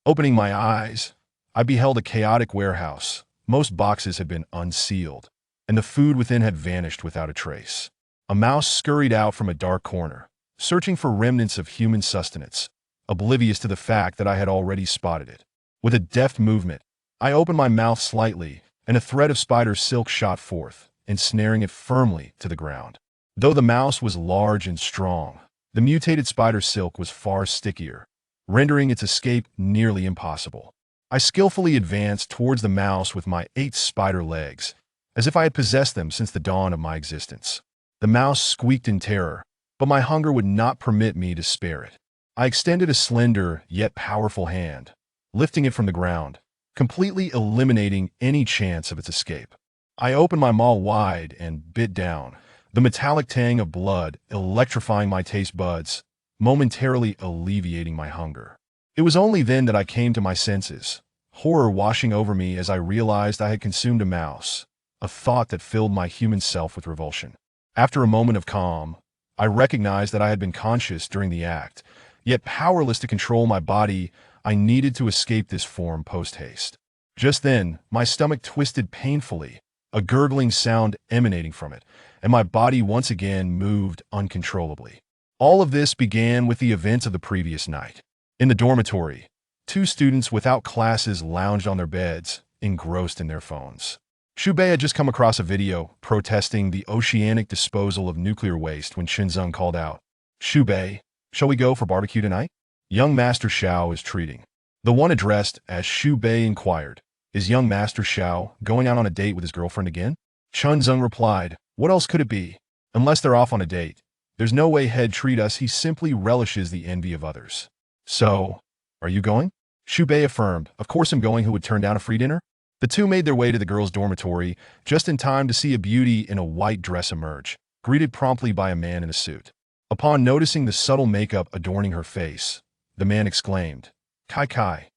Opening my eyes, I beheld a chaotic warehouse. Most boxes had been unsealed, and the food within had vanished without a trace. A mouse scurried out from a dark corner, searching for remnants of human sustenance, oblivious to the fact that I had already spotted it. With a deft movement, I opened my mouth slightly, and a thread of spider silk shot forth, ensnaring it firmly to the ground. Though the mouse was large and strong, the mutated spider silk was far stickier, rendering its escape nearly impossible. I skillfully advanced towards the mouse with my 8 spider legs, as if I had possessed them since the dawn of my existence. The mouse squeaked in terror, but my hunger would not permit me to spare it. I extended a slender, yet powerful hand, lifting it from the ground, completely eliminating any chance of its escape. I opened my maw wide and bit down, the metallic tang of blood electrifying my taste buds, momentarily alleviating my hunger. It was only then that I came to my senses, horror washing over me as I realized I had consumed a mouse, a thought that filled my human self with revulsion. After a moment of calm, I recognized that I had been conscious during the act, yet powerless to control my body. I needed to escape this form post-haste. Just then, my stomach twisted painfully, a gurgling sound emanating from it, and my body once again moved uncontrollably. All of this began with the events of the previous night. In the dormitory, 2 students without classes lounged on their beds, engrossed in their phones. Shubei had just come across a video protesting the oceanic disposal of nuclear waste when Shinzung called out, "Shubei, shall we go for barbecue tonight?" Young Master Xiao is treating. The one addressed as Shubei inquired, "Is young Master Xiao going out on a date with his girlfriend again?" Chunzung replied, "What else could it be? Unless they're off on a date, there's no way he'd treat us. He simply relishes the envy of others." "So, are you going?" Shubei affirmed, "Of course I'm going. Who would turn down a free dinner?" The two made their way to the girls' dormitory, just in time to see a beauty in a white dress emerge, greeted promptly by a man in a suit. Upon noticing the subtle makeup adorning her face, the man exclaimed, "Kai Kai,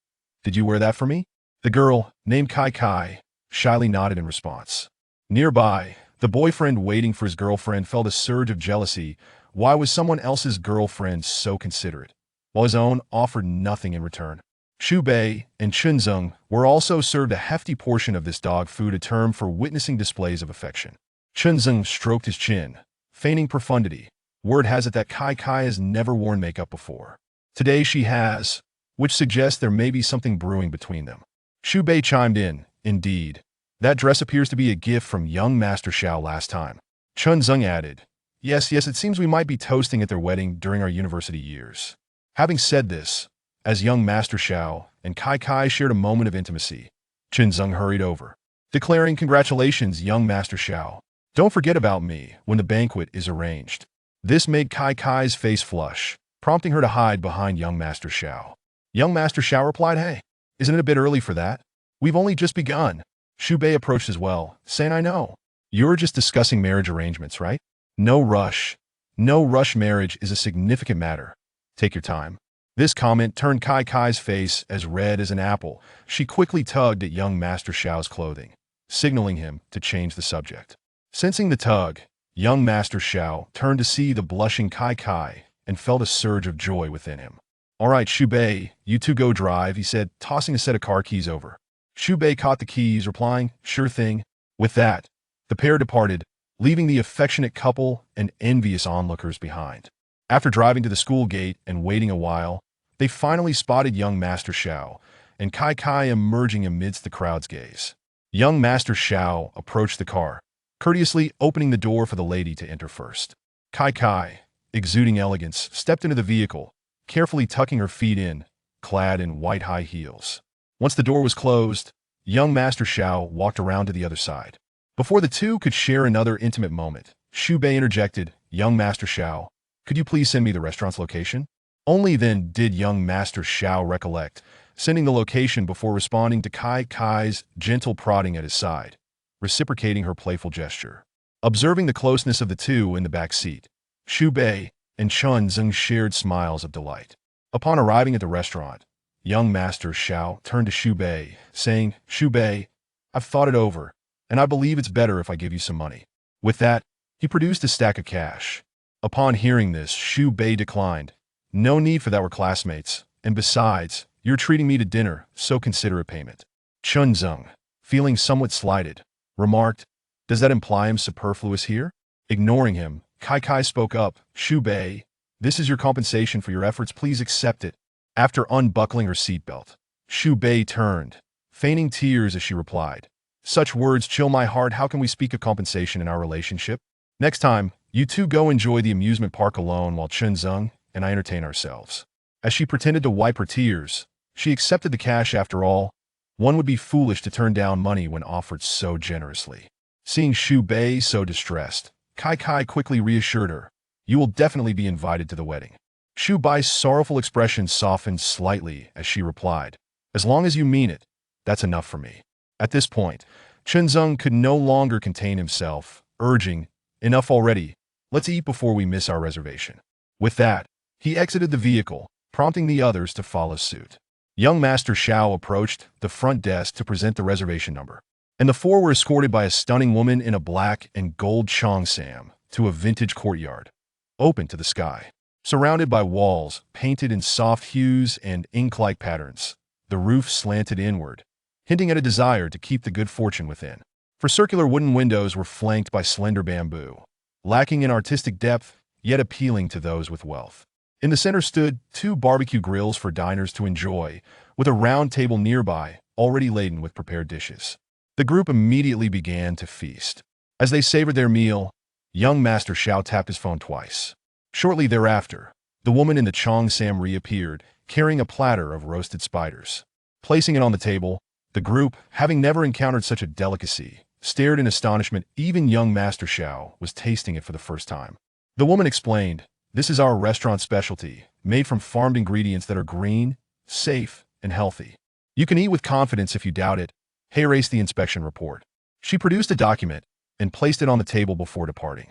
did you wear that for me?" The girl, named Kai Kai, shyly nodded in response. Nearby, the boyfriend waiting for his girlfriend felt a surge of jealousy. Why was someone else's girlfriend so considerate, while his own offered nothing in return? Shubei and Chunzung were also served a hefty portion of this dog food, a term for witnessing displays of affection. Chunzung stroked his chin, feigning profundity. Word has it that Kai Kai has never worn makeup before. Today she has, which suggests there may be something brewing between them. Shubei chimed in, "Indeed. That dress appears to be a gift from young Master Xiao last time." Chunzung added, Yes, it seems we might be toasting at their wedding during our university years." Having said this, as young Master Xiao and Kai Kai shared a moment of intimacy, Chunzung hurried over, declaring, "Congratulations, young Master Xiao. Don't forget about me when the banquet is arranged." This made Kai Kai's face flush, prompting her to hide behind young Master Xiao. Young Master Xiao replied, "Hey, isn't it a bit early for that? We've only just begun." Shubei approached as well, saying, "I know. You're just discussing marriage arrangements, right? No rush. No rush. Marriage is a significant matter. Take your time." This comment turned Kai Kai's face as red as an apple. She quickly tugged at young Master Xiao's clothing, signaling him to change the subject. Sensing the tug, young Master Xiao turned to see the blushing Kai Kai and felt a surge of joy within him. "All right, Shubei, you two go drive," he said, tossing a set of car keys over. Shubei caught the keys, replying, "Sure thing." With that, the pair departed, leaving the affectionate couple and envious onlookers behind. After driving to the school gate and waiting a while, they finally spotted young Master Xiao and Kai Kai emerging amidst the crowd's gaze. Young Master Xiao approached the car, courteously opening the door for the lady to enter first. Kai Kai, exuding elegance, stepped into the vehicle, carefully tucking her feet in, clad in white high heels. Once the door was closed, young Master Xiao walked around to the other side. Before the two could share another intimate moment, Shubei interjected, "Young Master Xiao, could you please send me the restaurant's location?" Only then did young Master Xiao recollect, sending the location before responding to Kai Kai's gentle prodding at his side, reciprocating her playful gesture. Observing the closeness of the two in the back seat, Shubei and Chunzung shared smiles of delight. Upon arriving at the restaurant, young Master Xiao turned to Shubei, saying, "Shubei, I've thought it over, and I believe it's better if I give you some money." With that, he produced a stack of cash. Upon hearing this, Shubei declined. "No need for that, we're classmates, and besides, You're treating me to dinner, so consider a payment. Chun Zeng, feeling somewhat slighted, remarked, does that imply I'm superfluous here? Ignoring him, Kai Kai spoke up, Shu Bei, this is your compensation for your efforts, please accept it. After unbuckling her seatbelt, Shu Bei turned, feigning tears as she replied, such words chill my heart, how can we speak of compensation in our relationship? Next time, you two go enjoy the amusement park alone while Chun Zeng and I entertain ourselves. As she pretended to wipe her tears, she accepted the cash after all. One would be foolish to turn down money when offered so generously. Seeing Shu Bei so distressed, Kai Kai quickly reassured her, you will definitely be invited to the wedding. Shu Bei's sorrowful expression softened slightly as she replied, as long as you mean it, that's enough for me. At this point, Chun Zeng could no longer contain himself, urging, enough already, let's eat before we miss our reservation. With that, he exited the vehicle, prompting the others to follow suit. Young Master Xiao approached the front desk to present the reservation number, and the four were escorted by a stunning woman in a black and gold cheongsam to a vintage courtyard, open to the sky. Surrounded by walls painted in soft hues and ink-like patterns, the roof slanted inward, hinting at a desire to keep the good fortune within. For circular wooden windows were flanked by slender bamboo, lacking in artistic depth, yet appealing to those with wealth. In the center stood 2 barbecue grills for diners to enjoy, with a round table nearby, already laden with prepared dishes. The group immediately began to feast. As they savored their meal, young Master Xiao tapped his phone twice. Shortly thereafter, the woman in the cheongsam reappeared, carrying a platter of roasted spiders. Placing it on the table, the group, having never encountered such a delicacy, stared in astonishment. Even young Master Xiao was tasting it for the first time. The woman explained, this is our restaurant specialty, made from farmed ingredients that are green, safe, and healthy. You can eat with confidence if you doubt it. Here is the inspection report. She produced a document and placed it on the table before departing.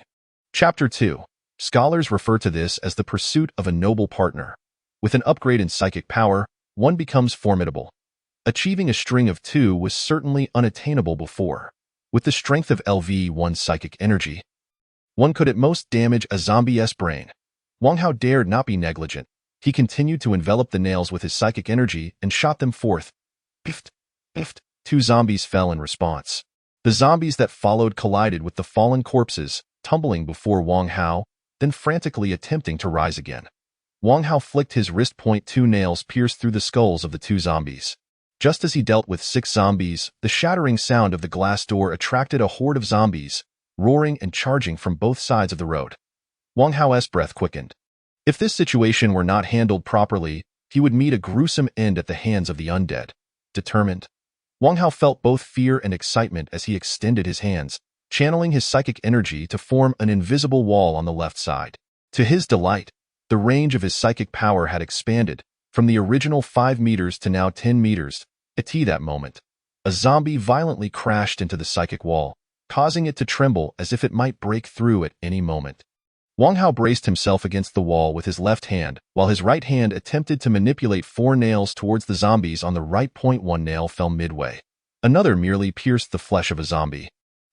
Chapter 2. Scholars refer to this as the pursuit of a noble partner. With an upgrade in psychic power, one becomes formidable. Achieving a string of 2 was certainly unattainable before. With the strength of LV1's psychic energy, one could at most damage a zombie's brain. Wang Hao dared not be negligent. He continued to envelop the nails with his psychic energy and shot them forth. Pift, pift. 2 zombies fell in response. The zombies that followed collided with the fallen corpses, tumbling before Wang Hao, then frantically attempting to rise again. Wang Hao flicked his wrist point. 2 nails pierced through the skulls of the 2 zombies. Just as he dealt with 6 zombies, the shattering sound of the glass door attracted a horde of zombies, roaring and charging from both sides of the road. Wang Hao's breath quickened. If this situation were not handled properly, he would meet a gruesome end at the hands of the undead. Determined, Wang Hao felt both fear and excitement as he extended his hands, channeling his psychic energy to form an invisible wall on the left side. To his delight, the range of his psychic power had expanded, from the original 5 meters to now 10 meters. At that moment, a zombie violently crashed into the psychic wall, causing it to tremble as if it might break through at any moment. Wang Hao braced himself against the wall with his left hand, while his right hand attempted to manipulate 4 nails towards the zombies on the right. 1 nail fell midway. Another merely pierced the flesh of a zombie,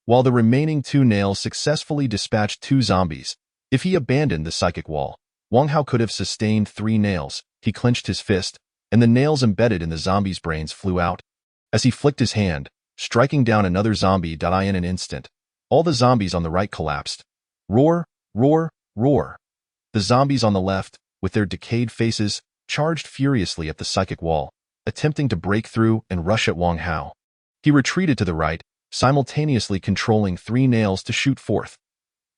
while the remaining 2 nails successfully dispatched 2 zombies. If he abandoned the psychic wall, Wang Hao could have sustained 3 nails. He clenched his fist, and the nails embedded in the zombies' brains flew out. As he flicked his hand, striking down another zombie. In an instant, all the zombies on the right collapsed. Roar, roar, roar. The zombies on the left, with their decayed faces, charged furiously at the psychic wall, attempting to break through and rush at Wang Hao. He retreated to the right, simultaneously controlling 3 nails to shoot forth.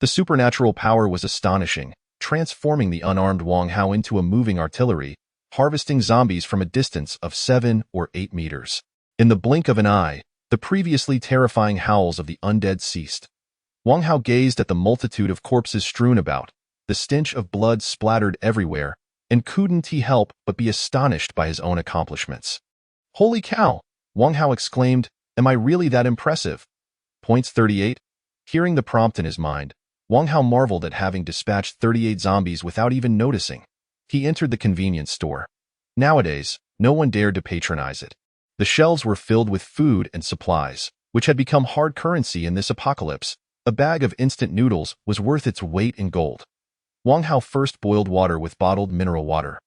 The supernatural power was astonishing, transforming the unarmed Wang Hao into a moving artillery, harvesting zombies from a distance of 7 or 8 meters. In the blink of an eye, the previously terrifying howls of the undead ceased. Wang Hao gazed at the multitude of corpses strewn about. The stench of blood splattered everywhere, and couldn't he help but be astonished by his own accomplishments. Holy cow! Wang Hao exclaimed, am I really that impressive? Points 38. Hearing the prompt in his mind, Wang Hao marveled at having dispatched 38 zombies without even noticing. He entered the convenience store. Nowadays, no one dared to patronize it. The shelves were filled with food and supplies, which had become hard currency in this apocalypse. A bag of instant noodles was worth its weight in gold. Wang Hao first boiled water with bottled mineral water.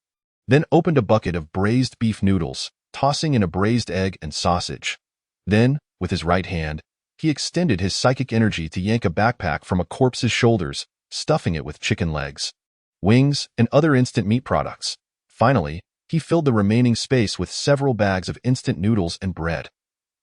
then opened a bucket of braised beef noodles, tossing in a braised egg and sausage. Then, with his right hand, he extended his psychic energy to yank a backpack from a corpse's shoulders, stuffing it with chicken legs, wings, and other instant meat products. Finally, he filled the remaining space with several bags of instant noodles and bread.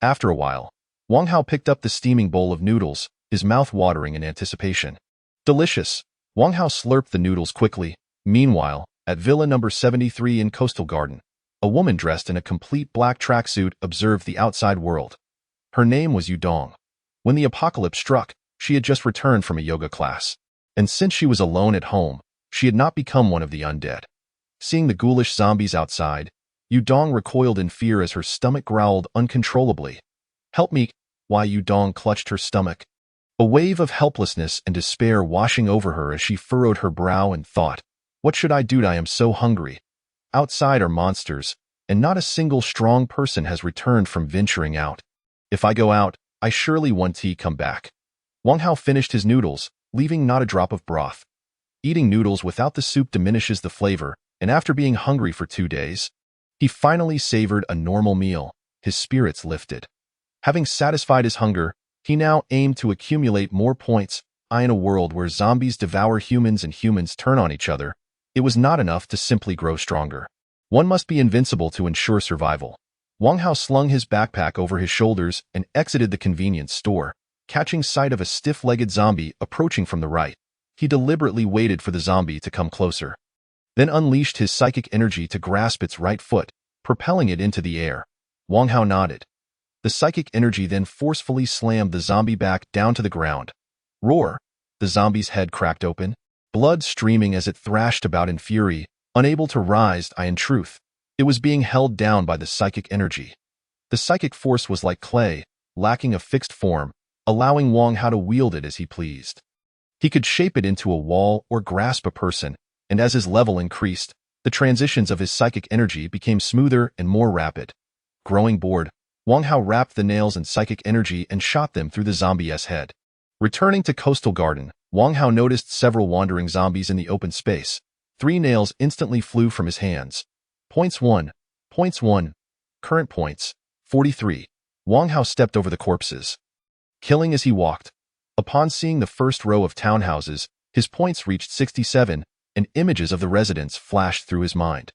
After a while, Wang Hao picked up the steaming bowl of noodles, his mouth watering in anticipation. Delicious! Wang Hao slurped the noodles quickly. Meanwhile, at Villa number 73 in Coastal Garden, a woman dressed in a complete black tracksuit observed the outside world. Her name was Yudong. When the apocalypse struck, she had just returned from a yoga class. And since she was alone at home, she had not become one of the undead. Seeing the ghoulish zombies outside, Yudong recoiled in fear as her stomach growled uncontrollably. "Help me!" Why Yudong clutched her stomach. A wave of helplessness and despair washing over her as she furrowed her brow and thought, "What should I do? I am so hungry. Outside are monsters, and not a single strong person has returned from venturing out. If I go out, I surely won't come back." Wang Hao finished his noodles, leaving not a drop of broth. Eating noodles without the soup diminishes the flavor, and after being hungry for 2 days, he finally savored a normal meal. His spirits lifted. Having satisfied his hunger, he now aimed to accumulate more points. In a world where zombies devour humans and humans turn on each other, it was not enough to simply grow stronger. One must be invincible to ensure survival. Wang Hao slung his backpack over his shoulders and exited the convenience store, catching sight of a stiff-legged zombie approaching from the right. He deliberately waited for the zombie to come closer, then unleashed his psychic energy to grasp its right foot, propelling it into the air. Wang Hao nodded. The psychic energy then forcefully slammed the zombie back down to the ground. Roar! The zombie's head cracked open, blood streaming as it thrashed about in fury, unable to rise. In truth, it was being held down by the psychic energy. The psychic force was like clay, lacking a fixed form, allowing Wang Hao to wield it as he pleased. He could shape it into a wall or grasp a person, and as his level increased, the transitions of his psychic energy became smoother and more rapid. Growing bored, Wang Hao wrapped the nails in psychic energy and shot them through the zombie's head. Returning to Coastal Garden, Wang Hao noticed several wandering zombies in the open space. 3 nails instantly flew from his hands. Points 1. Points 1. Current points, 43. Wang Hao stepped over the corpses, killing as he walked. Upon seeing the first row of townhouses, his points reached 67, and images of the residents flashed through his mind.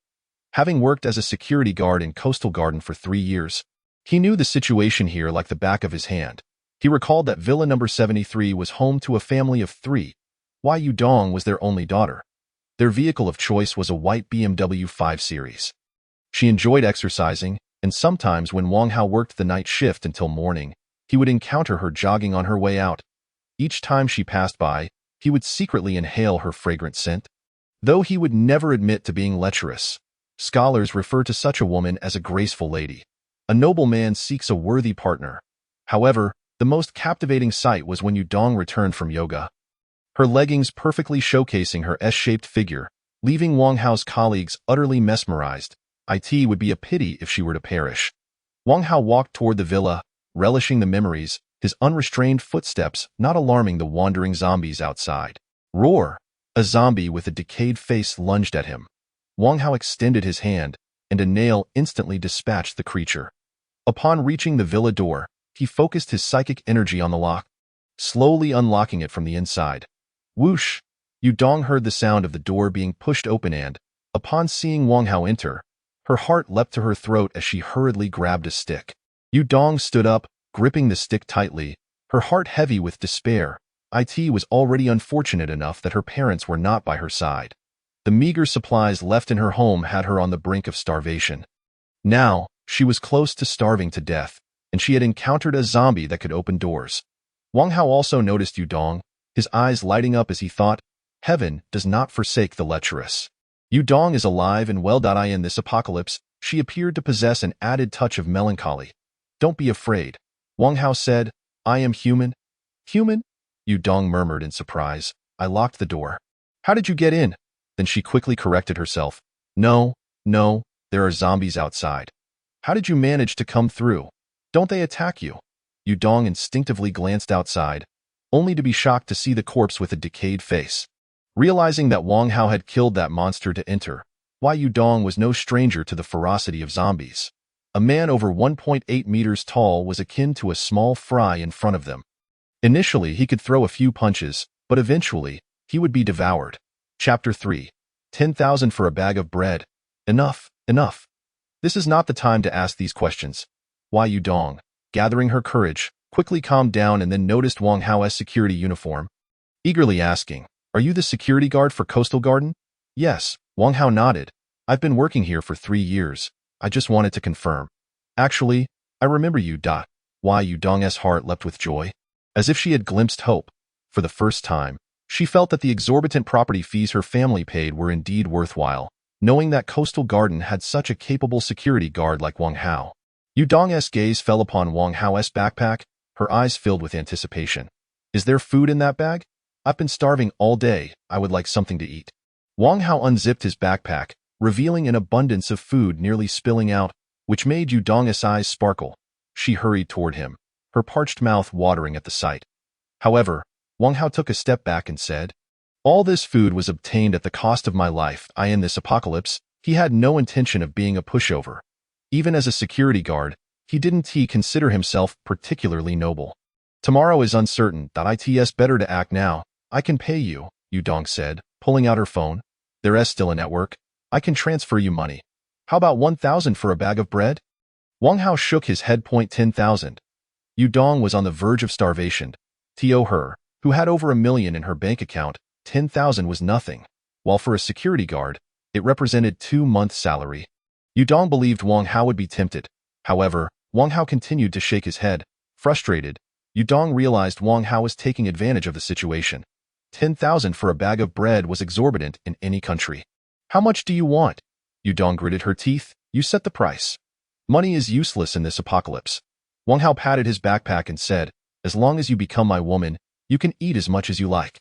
Having worked as a security guard in Coastal Garden for 3 years, he knew the situation here like the back of his hand. He recalled that Villa number 73 was home to a family of 3. Wai Yudong was their only daughter. Their vehicle of choice was a white BMW 5 Series. She enjoyed exercising, and sometimes when Wang Hao worked the night shift until morning, he would encounter her jogging on her way out. Each time she passed by, he would secretly inhale her fragrant scent. Though he would never admit to being lecherous, scholars refer to such a woman as a graceful lady. A noble man seeks a worthy partner. However, the most captivating sight was when Yudong returned from yoga. Her leggings perfectly showcasing her S-shaped figure, leaving Wang Hao's colleagues utterly mesmerized. It would be a pity if she were to perish. Wang Hao walked toward the villa, relishing the memories, his unrestrained footsteps not alarming the wandering zombies outside. Roar! A zombie with a decayed face lunged at him. Wang Hao extended his hand, and a nail instantly dispatched the creature. Upon reaching the villa door, he focused his psychic energy on the lock, slowly unlocking it from the inside. Whoosh! Yudong heard the sound of the door being pushed open and, upon seeing Wang Hao enter, her heart leapt to her throat as she hurriedly grabbed a stick. Yudong stood up, gripping the stick tightly, her heart heavy with despair. It was already unfortunate enough that her parents were not by her side. The meager supplies left in her home had her on the brink of starvation. Now, she was close to starving to death, and she had encountered a zombie that could open doors. Wang Hao also noticed Yudong, his eyes lighting up as he thought, "Heaven does not forsake the lecherous." Yudong is alive and well. In this apocalypse, she appeared to possess an added touch of melancholy. "Don't be afraid," Wang Hao said. "I am human." "Human?" Yudong murmured in surprise. "I locked the door." "How did you get in?" Then she quickly corrected herself. No, there are zombies outside." "How did you manage to come through? Don't they attack you?" Yudong instinctively glanced outside, only to be shocked to see the corpse with a decayed face. Realizing that Wang Hao had killed that monster to enter, Wei Yudong was no stranger to the ferocity of zombies. A man over 1.8 meters tall was akin to a small fry in front of them. Initially, he could throw a few punches, but eventually, he would be devoured. Chapter 3. 10,000 for a bag of bread. Enough, enough. This is not the time to ask these questions. Wei Yudong, gathering her courage, quickly calmed down and then noticed Wang Hao's security uniform. Eagerly asking, "Are you the security guard for Coastal Garden?" "Yes," Wang Hao nodded. "I've been working here for 3 years. I just wanted to confirm." "Actually, I remember you." Wei Yudong's heart leapt with joy. As if she had glimpsed hope. For the first time, she felt that the exorbitant property fees her family paid were indeed worthwhile, knowing that Coastal Garden had such a capable security guard like Wang Hao. Yudong's gaze fell upon Wang Hao's backpack, her eyes filled with anticipation. "Is there food in that bag? I've been starving all day. I would like something to eat." Wang Hao unzipped his backpack, revealing an abundance of food nearly spilling out, which made Yudong's eyes sparkle. She hurried toward him, her parched mouth watering at the sight. However, Wang Hao took a step back and said, "All this food was obtained at the cost of my life. In this apocalypse, he had no intention of being a pushover. Even as a security guard, he didn't consider himself particularly noble. Tomorrow is uncertain. It's better to act now. I can pay you," Yudong said, pulling out her phone. "There is still a network. I can transfer you money. How about 1,000 for a bag of bread?" Wang Hao shook his head. 10,000. Yudong was on the verge of starvation. To her, who had over $1 million in her bank account, 10,000 was nothing, while for a security guard, it represented 2 months' salary. Yudong believed Wang Hao would be tempted. However, Wang Hao continued to shake his head. Frustrated, Yudong realized Wang Hao was taking advantage of the situation. 10,000 for a bag of bread was exorbitant in any country. "How much do you want?" Yudong gritted her teeth. "You set the price. Money is useless in this apocalypse." Wang Hao patted his backpack and said, "As long as you become my woman, you can eat as much as you like."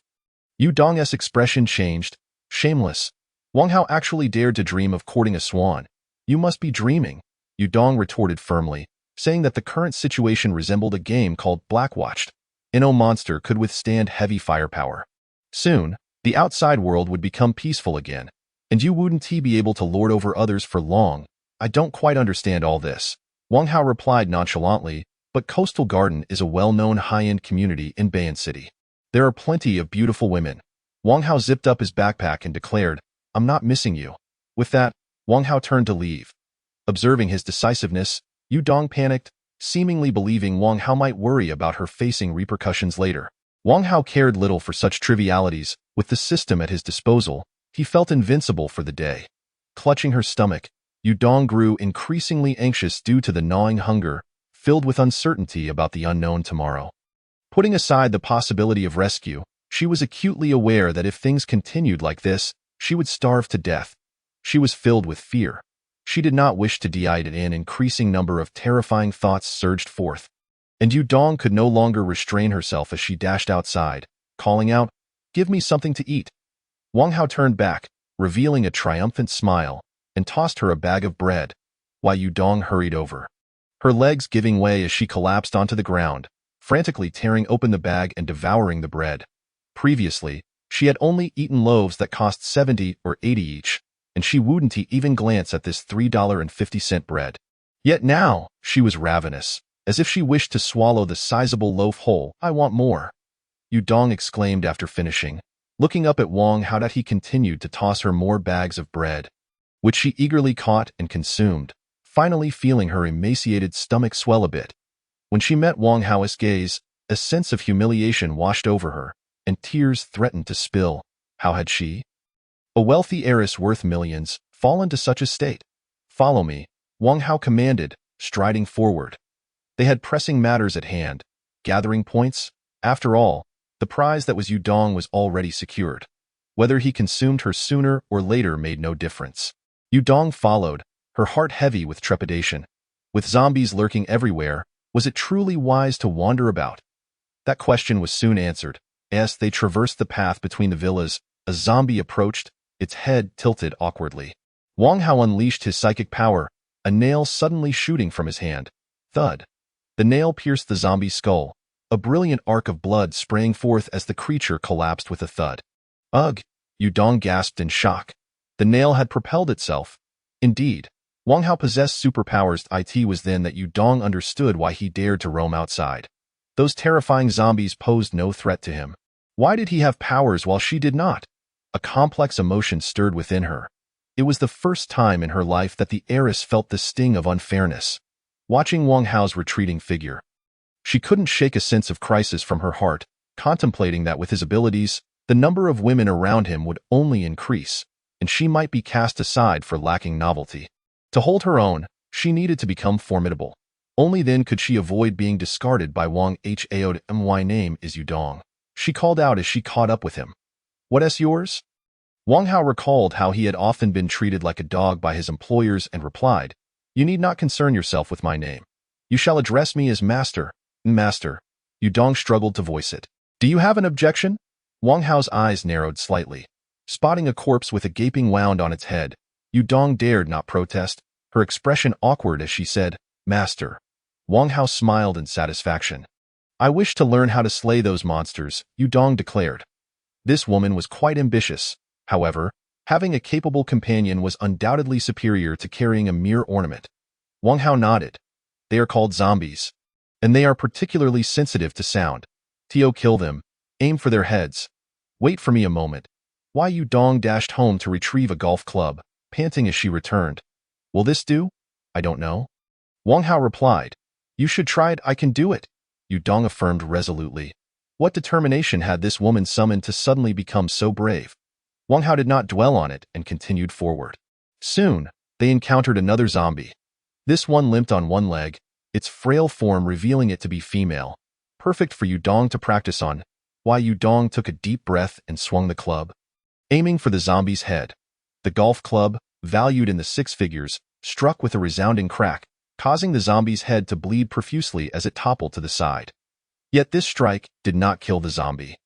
Yudong's expression changed. Shameless. Wang Hao actually dared to dream of courting a swan. "You must be dreaming," Yudong retorted firmly, saying that the current situation resembled a game called Blackwatched. No monster could withstand heavy firepower. Soon, the outside world would become peaceful again, and you wouldn't be able to lord over others for long. "I don't quite understand all this," Wang Hao replied nonchalantly, "but Coastal Garden is a well-known high-end community in Bayan City. There are plenty of beautiful women." Wang Hao zipped up his backpack and declared, "I'm not missing you." With that, Wang Hao turned to leave. Observing his decisiveness, Yudong panicked, seemingly believing Wang Hao might worry about her facing repercussions later. Wang Hao cared little for such trivialities. With the system at his disposal, he felt invincible for the day. Clutching her stomach, Yudong grew increasingly anxious due to the gnawing hunger, filled with uncertainty about the unknown tomorrow. Putting aside the possibility of rescue, she was acutely aware that if things continued like this, she would starve to death. She was filled with fear. She did not wish to die. An increasing number of terrifying thoughts surged forth, and Yudong could no longer restrain herself as she dashed outside, calling out, "Give me something to eat." Wang Hao turned back, revealing a triumphant smile, and tossed her a bag of bread, while Yudong hurried over, her legs giving way as she collapsed onto the ground, frantically tearing open the bag and devouring the bread. Previously, she had only eaten loaves that cost 70 or 80 each, and she wouldn't even glance at this $3.50 bread. Yet now, she was ravenous, as if she wished to swallow the sizable loaf whole. "I want more," Yudong exclaimed after finishing, looking up at Wang Hao that he continued to toss her more bags of bread, which she eagerly caught and consumed, finally feeling her emaciated stomach swell a bit. When she met Wang Hao's gaze, a sense of humiliation washed over her, and tears threatened to spill. How had she, a wealthy heiress worth millions, fallen to such a state? "Follow me," Wang Hao commanded, striding forward. They had pressing matters at hand, gathering points. After all, the prize that was Yudong was already secured. Whether he consumed her sooner or later made no difference. Yudong followed, her heart heavy with trepidation. With zombies lurking everywhere, was it truly wise to wander about? That question was soon answered. As they traversed the path between the villas, a zombie approached, its head tilted awkwardly. Wang Hao unleashed his psychic power, a nail suddenly shooting from his hand. Thud. The nail pierced the zombie's skull. A brilliant arc of blood sprang forth as the creature collapsed with a thud. "Ugh!" Yudong gasped in shock. The nail had propelled itself. Indeed, Wang Hao possessed superpowers. It was then that Yu Dong understood why he dared to roam outside. Those terrifying zombies posed no threat to him. Why did he have powers while she did not? A complex emotion stirred within her. It was the first time in her life that the heiress felt the sting of unfairness. Watching Wang Hao's retreating figure, she couldn't shake a sense of crisis from her heart, contemplating that with his abilities, the number of women around him would only increase, and she might be cast aside for lacking novelty. To hold her own, she needed to become formidable. Only then could she avoid being discarded by Wang Hao. My name is Yu Dong, she called out as she caught up with him. What's yours? Wang Hao recalled how he had often been treated like a dog by his employers and replied, You need not concern yourself with my name. You shall address me as master. Master. Yu Dong struggled to voice it. Do you have an objection? Wang Hao's eyes narrowed slightly. Spotting a corpse with a gaping wound on its head, Yu Dong dared not protest, her expression awkward as she said, Master. Wang Hao smiled in satisfaction. I wish to learn how to slay those monsters, Yu Dong declared. This woman was quite ambitious. However, having a capable companion was undoubtedly superior to carrying a mere ornament. Wang Hao nodded. They are called zombies, and they are particularly sensitive to sound. Kill them. Aim for their heads. Wait for me a moment. Yu Dong dashed home to retrieve a golf club, panting as she returned. Will this do? I don't know. Wang Hao replied. You should try it. I can do it. Yu Dong affirmed resolutely. What determination had this woman summoned to suddenly become so brave? Wang Hao did not dwell on it and continued forward. Soon, they encountered another zombie. This one limped on one leg, its frail form revealing it to be female, perfect for Yu Dong to practice on. Yu Dong took a deep breath and swung the club, aiming for the zombie's head. The golf club, valued in the six figures, struck with a resounding crack, causing the zombie's head to bleed profusely as it toppled to the side. Yet this strike did not kill the zombie.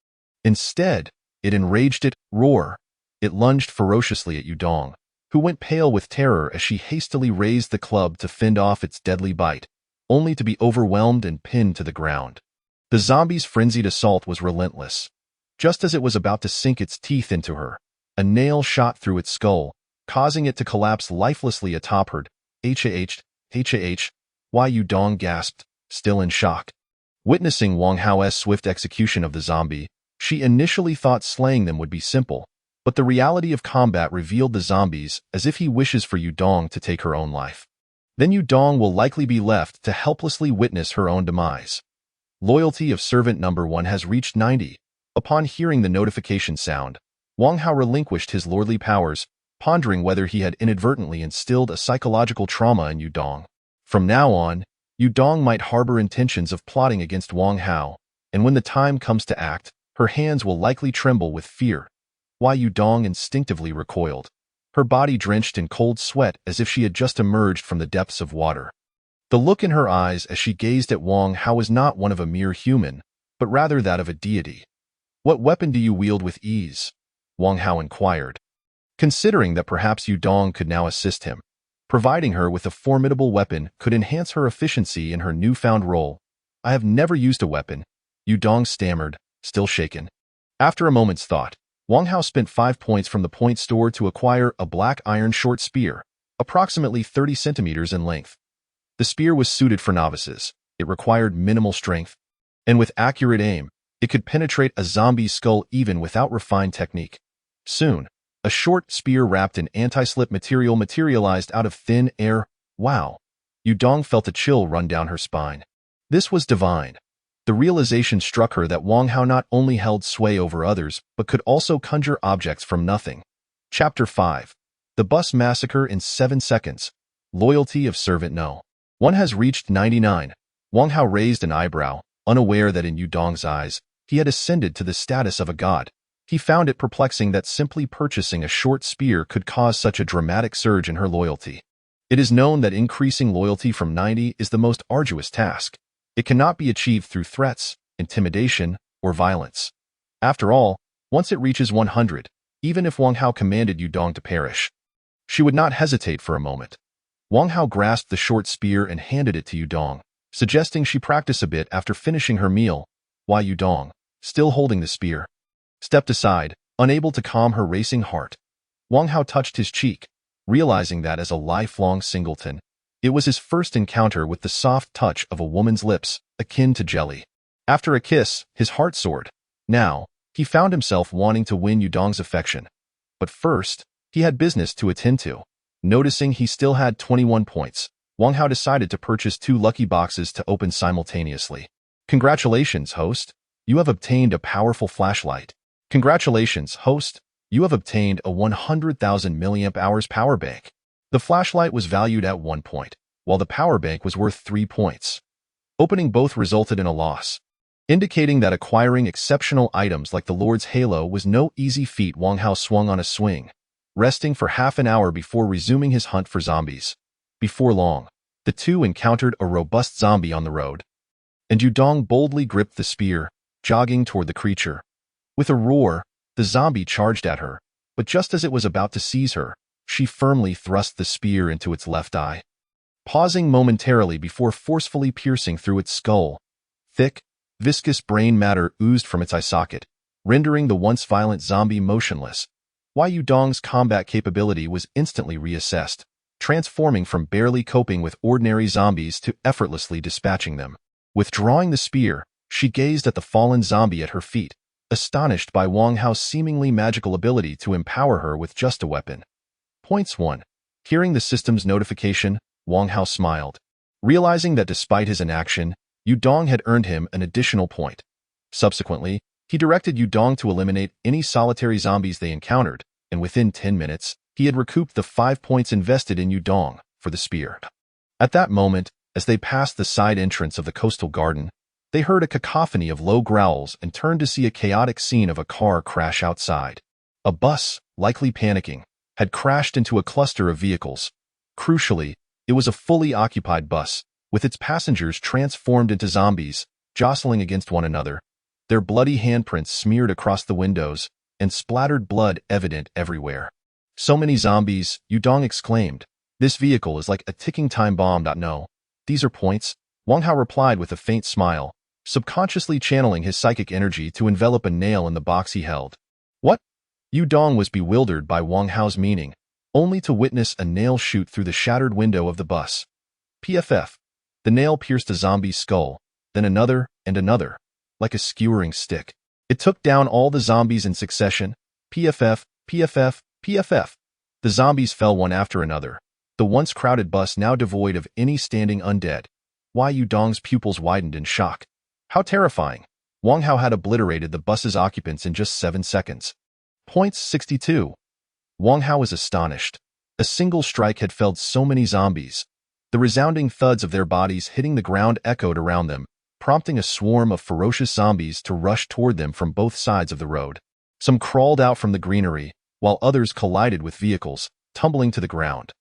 Instead, it enraged it. Roar! It lunged ferociously at Yu Dong, who went pale with terror as she hastily raised the club to fend off its deadly bite, only to be overwhelmed and pinned to the ground. The zombie's frenzied assault was relentless. Just as it was about to sink its teeth into her, a nail shot through its skull, causing it to collapse lifelessly atop her. Yu Dong gasped, still in shock. Witnessing Wang Hao's swift execution of the zombie, she initially thought slaying them would be simple, but the reality of combat revealed the zombies as if he wishes for Yu Dong to take her own life. Then Yu Dong will likely be left to helplessly witness her own demise. Loyalty of servant number 1 has reached 90. Upon hearing the notification sound, Wang Hao relinquished his lordly powers, pondering whether he had inadvertently instilled a psychological trauma in Yu Dong. From now on, Yu Dong might harbor intentions of plotting against Wang Hao, and when the time comes to act, her hands will likely tremble with fear. Yu Dong instinctively recoiled, her body drenched in cold sweat as if she had just emerged from the depths of water. The look in her eyes as she gazed at Wang Hao was not one of a mere human, but rather that of a deity. What weapon do you wield with ease? Wang Hao inquired, considering that perhaps Yu Dong could now assist him. Providing her with a formidable weapon could enhance her efficiency in her newfound role. I have never used a weapon, Yu Dong stammered, still shaken. After a moment's thought, Wang Hao spent 5 points from the point store to acquire a black iron short spear, approximately 30 centimeters in length. The spear was suited for novices. It required minimal strength, and with accurate aim, it could penetrate a zombie's skull even without refined technique. Soon, a short spear wrapped in anti-slip material materialized out of thin air. Wow! Yu Dong felt a chill run down her spine. This was divine. The realization struck her that Wang Hao not only held sway over others, but could also conjure objects from nothing. Chapter 5. The Bus Massacre in 7 Seconds. Loyalty of Servant No. 1 has reached 99. Wang Hao raised an eyebrow, unaware that in Yu Dong's eyes, he had ascended to the status of a god. He found it perplexing that simply purchasing a short spear could cause such a dramatic surge in her loyalty. It is known that increasing loyalty from 90 is the most arduous task. It cannot be achieved through threats, intimidation, or violence. After all, once it reaches 100, even if Wang Hao commanded Yu Dong to perish, she would not hesitate for a moment. Wang Hao grasped the short spear and handed it to Yu Dong, suggesting she practice a bit after finishing her meal. Yu Dong, still holding the spear, stepped aside, unable to calm her racing heart. Wang Hao touched his cheek, realizing that as a lifelong singleton, it was his first encounter with the soft touch of a woman's lips, akin to jelly. After a kiss, his heart soared. Now, he found himself wanting to win Yudong's affection. But first, he had business to attend to. Noticing he still had 21 points, Wang Hao decided to purchase 2 lucky boxes to open simultaneously. Congratulations, host. You have obtained a powerful flashlight. Congratulations, host. You have obtained a 100,000 mAh power bank. The flashlight was valued at 1 point, while the power bank was worth 3 points. Opening both resulted in a loss, indicating that acquiring exceptional items like the Lord's Halo was no easy feat. Wang Hao swung on a swing, resting for half an hour before resuming his hunt for zombies. Before long, the two encountered a robust zombie on the road, and Yudong boldly gripped the spear, jogging toward the creature. With a roar, the zombie charged at her, but just as it was about to seize her, she firmly thrust the spear into its left eye. Pausing momentarily before forcefully piercing through its skull, thick, viscous brain matter oozed from its eye socket, rendering the once violent zombie motionless. Yudong's combat capability was instantly reassessed, transforming from barely coping with ordinary zombies to effortlessly dispatching them. Withdrawing the spear, she gazed at the fallen zombie at her feet, astonished by Wang Hao's seemingly magical ability to empower her with just a weapon. Points 1. Hearing the system's notification, Wang Hao smiled, realizing that despite his inaction, Yudong had earned him an additional point. Subsequently, he directed Yudong to eliminate any solitary zombies they encountered, and within 10 minutes, he had recouped the 5 points invested in Yudong for the spear. At that moment, as they passed the side entrance of the coastal garden, they heard a cacophony of low growls and turned to see a chaotic scene of a car crash outside. A bus, likely panicking, had crashed into a cluster of vehicles. Crucially, it was a fully occupied bus, with its passengers transformed into zombies, jostling against one another, their bloody handprints smeared across the windows, and splattered blood evident everywhere. So many zombies, Yudong exclaimed. This vehicle is like a ticking time bomb. No, these are points, Wang Hao replied with a faint smile, subconsciously channeling his psychic energy to envelop a nail in the box he held. What? Yudong was bewildered by Wang Hao's meaning, only to witness a nail shoot through the shattered window of the bus. PFF. The nail pierced a zombie's skull, then another and another, like a skewering stick. It took down all the zombies in succession. PFF, PFF, PFF. The zombies fell one after another, the once crowded bus now devoid of any standing undead. Yudong's pupils widened in shock. How terrifying! Wang Hao had obliterated the bus's occupants in just 7 seconds. Points 62. Wang Hao was astonished. A single strike had felled so many zombies. The resounding thuds of their bodies hitting the ground echoed around them, prompting a swarm of ferocious zombies to rush toward them from both sides of the road. Some crawled out from the greenery, while others collided with vehicles, tumbling to the ground.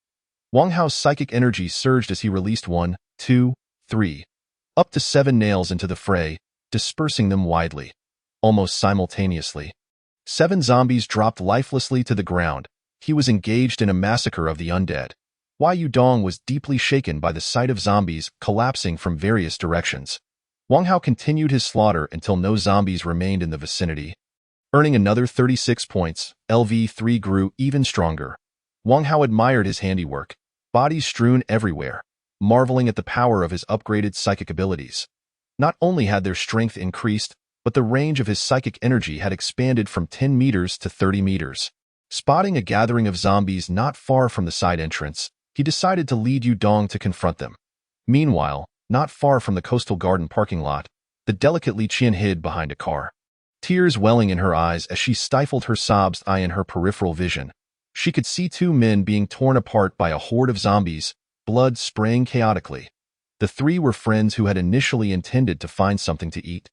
Wang Hao's psychic energy surged as he released 1, 2, 3, up to 7 nails into the fray, dispersing them widely. Almost simultaneously, 7 zombies dropped lifelessly to the ground. He was engaged in a massacre of the undead. Yudong was deeply shaken by the sight of zombies collapsing from various directions. Wang Hao continued his slaughter until no zombies remained in the vicinity. Earning another 36 points, LV3 grew even stronger. Wang Hao admired his handiwork, bodies strewn everywhere, marveling at the power of his upgraded psychic abilities. Not only had their strength increased, but the range of his psychic energy had expanded from 10 meters to 30 meters. Spotting a gathering of zombies not far from the side entrance, he decided to lead Yudong to confront them. Meanwhile, not far from the coastal garden parking lot, the delicate Li Qian hid behind a car. Tears welling in her eyes as she stifled her sobs in her peripheral vision. She could see 2 men being torn apart by a horde of zombies, blood spraying chaotically. The 3 were friends who had initially intended to find something to eat.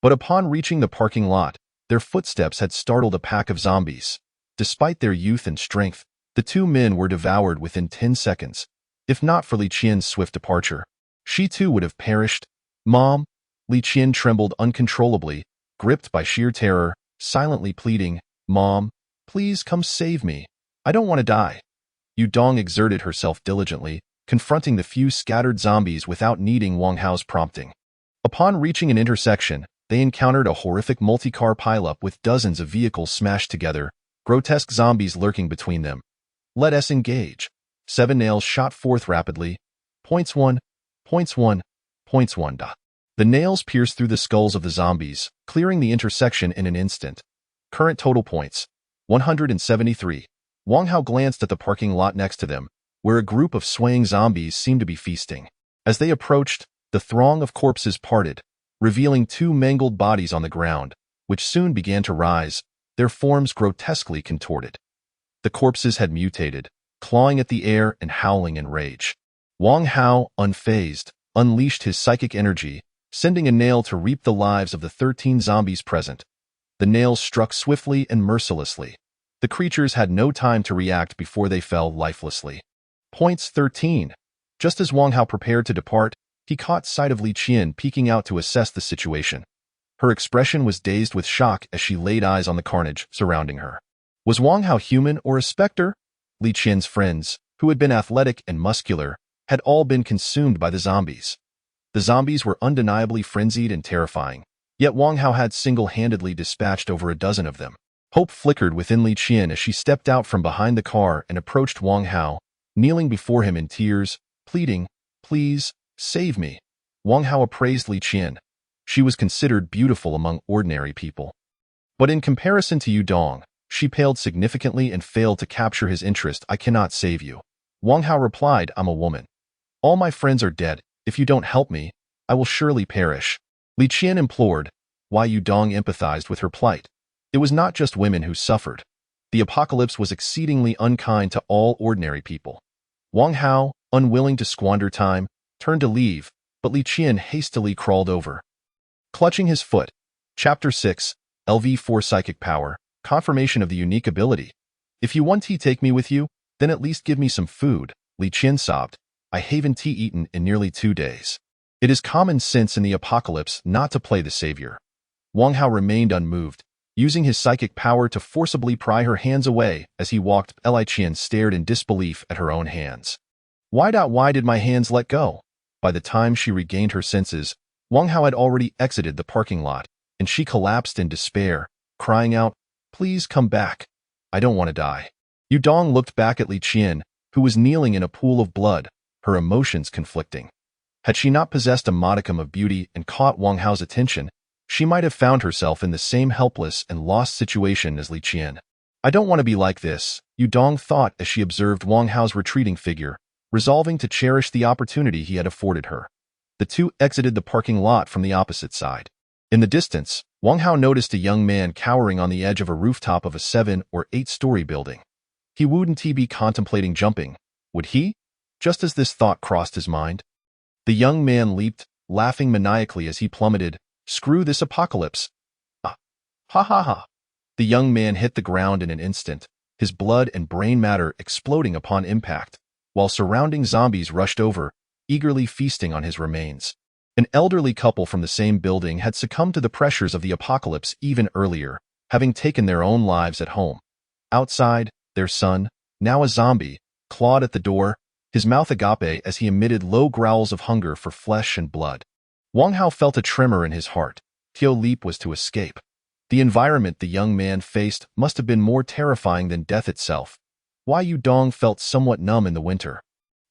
But upon reaching the parking lot, their footsteps had startled a pack of zombies. Despite their youth and strength, the 2 men were devoured within 10 seconds. If not for Li Qian's swift departure, she too would have perished. Mom! Li Qian trembled uncontrollably, gripped by sheer terror, silently pleading, Mom, please come save me. I don't want to die. Yudong exerted herself diligently, confronting the few scattered zombies without needing Wang Hao's prompting. Upon reaching an intersection, they encountered a horrific multi-car pileup with dozens of vehicles smashed together, grotesque zombies lurking between them. Let us engage. 7 nails shot forth rapidly. Points 1, points 1, points 1. The nails pierced through the skulls of the zombies, clearing the intersection in an instant. Current total points, 173. Wang Hao glanced at the parking lot next to them, where a group of swaying zombies seemed to be feasting. As they approached, the throng of corpses parted, revealing 2 mangled bodies on the ground, which soon began to rise, their forms grotesquely contorted. The corpses had mutated, clawing at the air and howling in rage. Wang Hao, unfazed, unleashed his psychic energy, sending a nail to reap the lives of the 13 zombies present. The nails struck swiftly and mercilessly. The creatures had no time to react before they fell lifelessly. Points 13. Just as Wang Hao prepared to depart, he caught sight of Li Qian peeking out to assess the situation. Her expression was dazed with shock as she laid eyes on the carnage surrounding her. Was Wang Hao human or a specter? Li Qian's friends, who had been athletic and muscular, had all been consumed by the zombies. The zombies were undeniably frenzied and terrifying, yet Wang Hao had single-handedly dispatched over a dozen of them. Hope flickered within Li Qian as she stepped out from behind the car and approached Wang Hao, kneeling before him in tears, pleading, "Please, save me." Wang Hao appraised Li Qian. She was considered beautiful among ordinary people. But in comparison to Yu Dong, she paled significantly and failed to capture his interest. "I cannot save you." Wang Hao replied, "I'm a woman. All my friends are dead. If you don't help me, I will surely perish." Li Qian implored, while Yu Dong empathized with her plight. It was not just women who suffered. The apocalypse was exceedingly unkind to all ordinary people. Wang Hao, unwilling to squander time, turned to leave, but Li Qian hastily crawled over. Clutching his foot. Chapter 6, LV4 Psychic Power, Confirmation of the Unique Ability. "If you want tea, take me with you, then at least give me some food," Li Qian sobbed. "I haven't tea eaten in nearly 2 days." It is common sense in the apocalypse not to play the savior. Wang Hao remained unmoved, using his psychic power to forcibly pry her hands away as he walked. Li Qian stared in disbelief at her own hands. Why did my hands let go?" By the time she regained her senses, Wang Hao had already exited the parking lot, and she collapsed in despair, crying out, "Please come back. I don't want to die." Yu Dong looked back at Li Qian, who was kneeling in a pool of blood, her emotions conflicting. Had she not possessed a modicum of beauty and caught Wang Hao's attention, she might have found herself in the same helpless and lost situation as Li Qian. "I don't want to be like this," Yu Dong thought as she observed Wang Hao's retreating figure, resolving to cherish the opportunity he had afforded her. The two exited the parking lot from the opposite side. In the distance, Wang Hao noticed a young man cowering on the edge of a rooftop of a 7- or 8-story building. He wouldn't be contemplating jumping, would he? Just as this thought crossed his mind, the young man leaped, laughing maniacally as he plummeted. "Screw this apocalypse. Ah. Ha ha ha." The young man hit the ground in an instant, his blood and brain matter exploding upon impact, while surrounding zombies rushed over, eagerly feasting on his remains. An elderly couple from the same building had succumbed to the pressures of the apocalypse even earlier, having taken their own lives at home. Outside, their son, now a zombie, clawed at the door, his mouth agape as he emitted low growls of hunger for flesh and blood. Wang Hao felt a tremor in his heart. Tio Leap was to escape. The environment the young man faced must have been more terrifying than death itself. Why Yu Dong felt somewhat numb in the winter.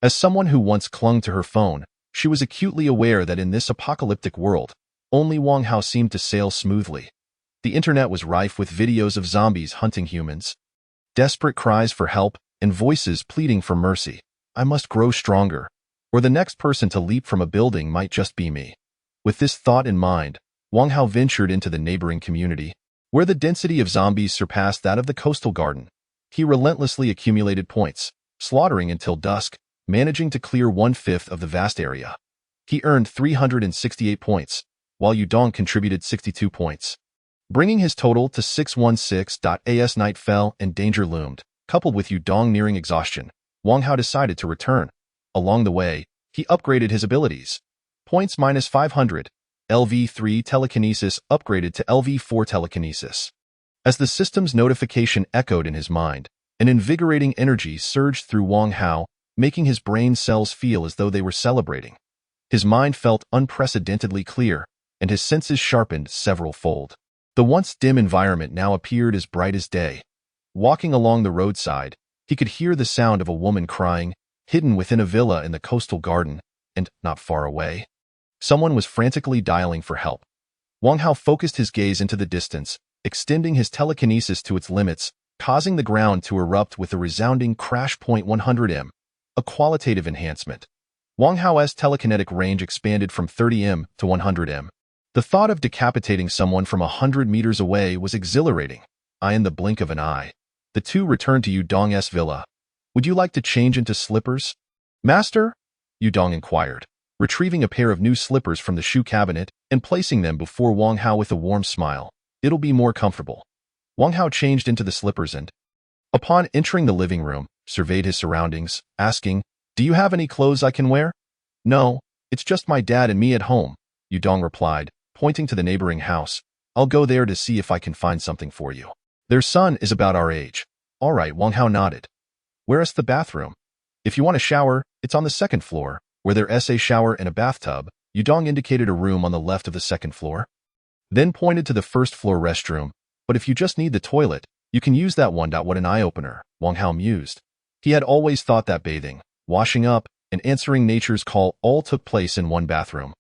As someone who once clung to her phone, she was acutely aware that in this apocalyptic world, only Wang Hao seemed to sail smoothly. The internet was rife with videos of zombies hunting humans, desperate cries for help, and voices pleading for mercy. "I must grow stronger, or the next person to leap from a building might just be me." With this thought in mind, Wang Hao ventured into the neighboring community, where the density of zombies surpassed that of the coastal garden. He relentlessly accumulated points, slaughtering until dusk, managing to clear 1/5 of the vast area. He earned 368 points, while Yu Dong contributed 62 points. Bringing his total to 616. As night fell and danger loomed, coupled with Yu Dong nearing exhaustion, Wang Hao decided to return. Along the way, he upgraded his abilities. Points -500. LV3 Telekinesis upgraded to LV4 Telekinesis. As the system's notification echoed in his mind, an invigorating energy surged through Wang Hao, making his brain cells feel as though they were celebrating. His mind felt unprecedentedly clear, and his senses sharpened several-fold. The once dim environment now appeared as bright as day. Walking along the roadside, he could hear the sound of a woman crying, hidden within a villa in the coastal garden, and, not far away, someone was frantically dialing for help. Wang Hao focused his gaze into the distance, extending his telekinesis to its limits, causing the ground to erupt with a resounding crash. 100 m, a qualitative enhancement. Wang Hao's telekinetic range expanded from 30 m to 100 m. The thought of decapitating someone from 100 meters away was exhilarating. In the blink of an eye, the two returned to Yudong's villa. Would you like to change into slippers, Master? Yudong inquired, retrieving a pair of new slippers from the shoe cabinet and placing them before Wang Hao with a warm smile. It'll be more comfortable. Wang Hao changed into the slippers and, upon entering the living room, surveyed his surroundings, asking, "Do you have any clothes I can wear?" "No, it's just my dad and me at home," Yudong replied, pointing to the neighboring house. "I'll go there to see if I can find something for you. Their son is about our age." "All right," Wang Hao nodded. "Where's the bathroom?" "If you want a shower, it's on the second floor, where there's a shower and a bathtub." Yudong indicated a room on the left of the second floor, then pointed to the first floor restroom. "But if you just need the toilet, you can use that one." What an eye-opener, Wang Hao mused. He had always thought that bathing, washing up, and answering nature's call all took place in one bathroom.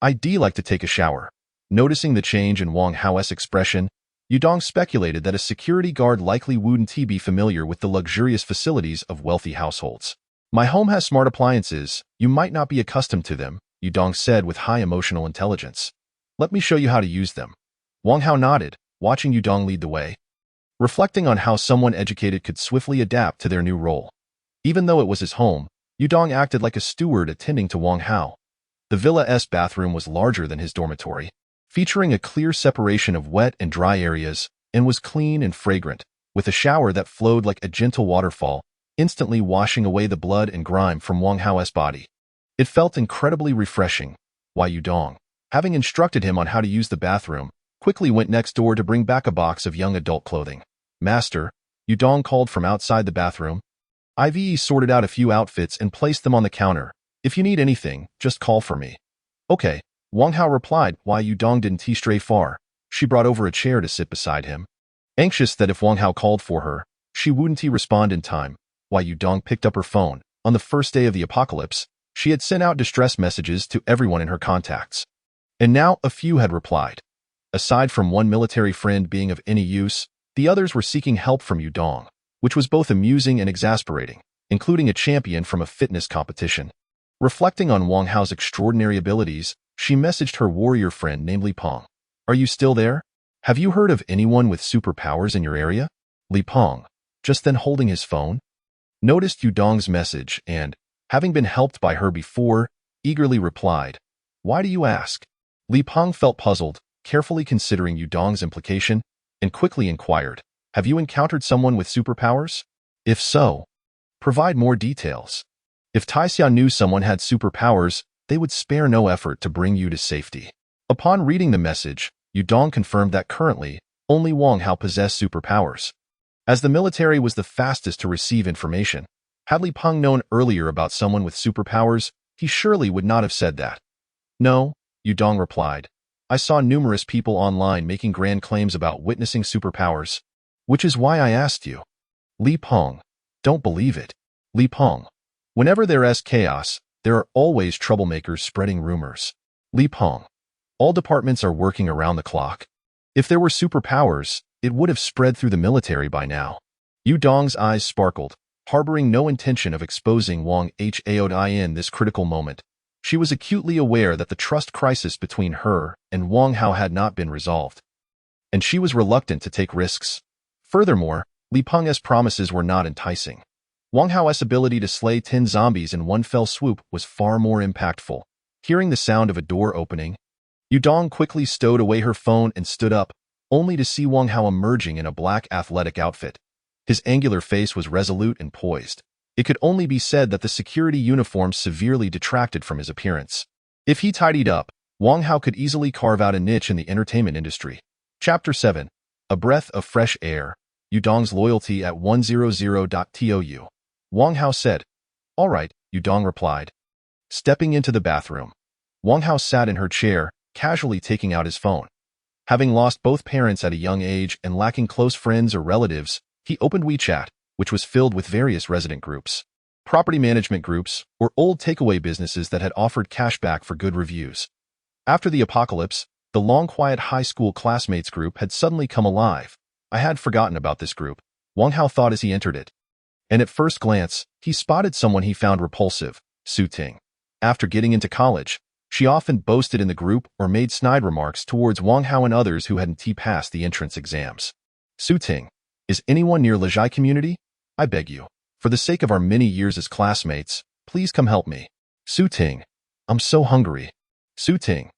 "I'd like to take a shower." Noticing the change in Wang Hao's expression, Yudong speculated that a security guard likely wouldn't be familiar with the luxurious facilities of wealthy households. "My home has smart appliances. You might not be accustomed to them," Yudong said with high emotional intelligence. "Let me show you how to use them." Wang Hao nodded, watching Yudong lead the way, reflecting on how someone educated could swiftly adapt to their new role. Even though it was his home, Yudong acted like a steward attending to Wang Hao. The villa's bathroom was larger than his dormitory, featuring a clear separation of wet and dry areas, and was clean and fragrant, with a shower that flowed like a gentle waterfall, instantly washing away the blood and grime from Wang Hao's body. It felt incredibly refreshing. Why Yudong, having instructed him on how to use the bathroom, quickly went next door to bring back a box of young adult clothing. "Master," Yudong called from outside the bathroom. "I've sorted out a few outfits and placed them on the counter. If you need anything, just call for me." "Okay," Wang Hao replied. Why Yudong didn't stray far. She brought over a chair to sit beside him, anxious that if Wang Hao called for her, she wouldn't respond in time. Why Yudong picked up her phone. On the first day of the apocalypse, she had sent out distress messages to everyone in her contacts, and now a few had replied. Aside from one military friend being of any use, the others were seeking help from Yudong, which was both amusing and exasperating, including a champion from a fitness competition. Reflecting on Wang Hao's extraordinary abilities, she messaged her warrior friend named Li Peng. "Are you still there? Have you heard of anyone with superpowers in your area?" Li Peng, just then holding his phone, noticed Yudong's message and, having been helped by her before, eagerly replied, "Why do you ask?" Li Peng felt puzzled, carefully considering Yudong's implication, and quickly inquired, "Have you encountered someone with superpowers? If so, provide more details." If Taixian knew someone had superpowers, they would spare no effort to bring you to safety. Upon reading the message, Yudong confirmed that currently, only Wang Hao possessed superpowers. As the military was the fastest to receive information, had Li Peng known earlier about someone with superpowers, he surely would not have said that. "No," Yudong replied. "I saw numerous people online making grand claims about witnessing superpowers, which is why I asked you." Li Peng, "Don't believe it." Li Peng, "Whenever there's chaos, there are always troublemakers spreading rumors." Li Peng, "All departments are working around the clock. If there were superpowers, it would have spread through the military by now." Yudong's eyes sparkled, harboring no intention of exposing Wang Hao in this critical moment. She was acutely aware that the trust crisis between her and Wang Hao had not been resolved, and she was reluctant to take risks. Furthermore, Li Peng's promises were not enticing. Wang Hao's ability to slay 10 zombies in one fell swoop was far more impactful. Hearing the sound of a door opening, Yudong quickly stowed away her phone and stood up, only to see Wang Hao emerging in a black athletic outfit. His angular face was resolute and poised. It could only be said that the security uniform severely detracted from his appearance. If he tidied up, Wang Hao could easily carve out a niche in the entertainment industry. Chapter 7. A breath of fresh air. Yudong's loyalty at 100.tou. Wang Hao said. "All right," Yudong replied, stepping into the bathroom. Wang Hao sat in her chair, casually taking out his phone. Having lost both parents at a young age and lacking close friends or relatives, He opened WeChat, which was filled with various resident groups, property management groups, or old takeaway businesses that had offered cash back for good reviews. After the apocalypse, the long-quiet high school classmates group had suddenly come alive. I had forgotten about this group, Wang Hao thought as he entered it. And at first glance, he spotted someone he found repulsive, Su Ting. After getting into college, she often boasted in the group or made snide remarks towards Wang Hao and others who hadn't passed the entrance exams. Su Ting, is anyone near Li Qian community? I beg you. For the sake of our many years as classmates, please come help me. Su Ting, I'm so hungry. Su Ting,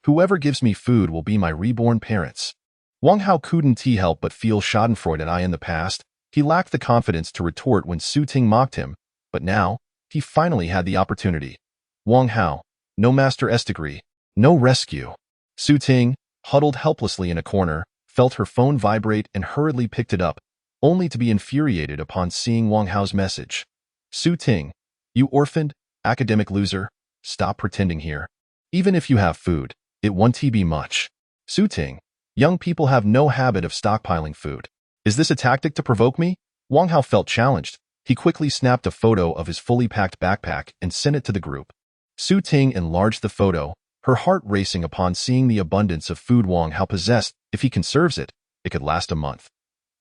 whoever gives me food will be my reborn parents. Wang Hao couldn't help but feel schadenfreude in the past. He lacked the confidence to retort when Su Ting mocked him, but now, he finally had the opportunity. Wang Hao, no master's degree, no rescue. Su Ting, huddled helplessly in a corner, felt her phone vibrate and hurriedly picked it up, only to be infuriated upon seeing Wang Hao's message. Su Ting, you orphaned, academic loser, stop pretending here. Even if you have food, it won't be much. Su Ting, young people have no habit of stockpiling food. Is this a tactic to provoke me? Wang Hao felt challenged. He quickly snapped a photo of his fully packed backpack and sent it to the group. Su Ting enlarged the photo, her heart racing upon seeing the abundance of food Wang Hao possessed. If he conserves it, it could last a month.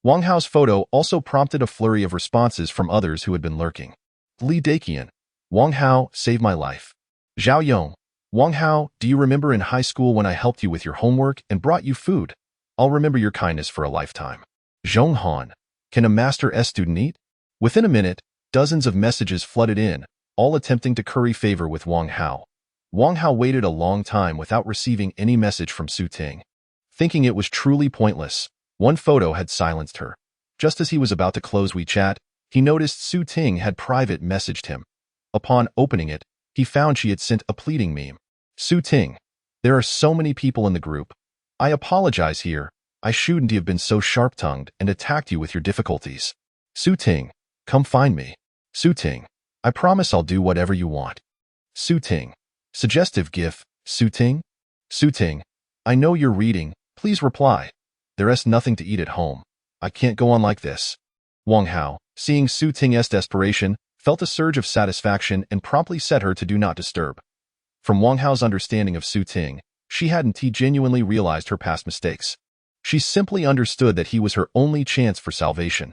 Wang Hao's photo also prompted a flurry of responses from others who had been lurking. Li Qian, Wang Hao, saved my life. Zhao Yong, Wang Hao, do you remember in high school when I helped you with your homework and brought you food? I'll remember your kindness for a lifetime. Zhong Han, can a master's student eat? Within a minute, dozens of messages flooded in, all attempting to curry favor with Wang Hao. Wang Hao waited a long time without receiving any message from Su Ting. Thinking it was truly pointless, one photo had silenced her. Just as he was about to close WeChat, he noticed Su Ting had private messaged him. Upon opening it, he found she had sent a pleading meme. Su Ting, there are so many people in the group. I apologize here. I shouldn't have been so sharp-tongued and attacked you with your difficulties. Su Ting, come find me. Su Ting, I promise I'll do whatever you want. Su Ting, suggestive gif. Su Ting? Su Ting, I know you're reading. Please reply. There's nothing to eat at home. I can't go on like this. Wang Hao, seeing Su Ting's desperation, felt a surge of satisfaction and promptly set her to do not disturb. From Wang Hao's understanding of Su Ting, she hadn't genuinely realized her past mistakes. She simply understood that he was her only chance for salvation.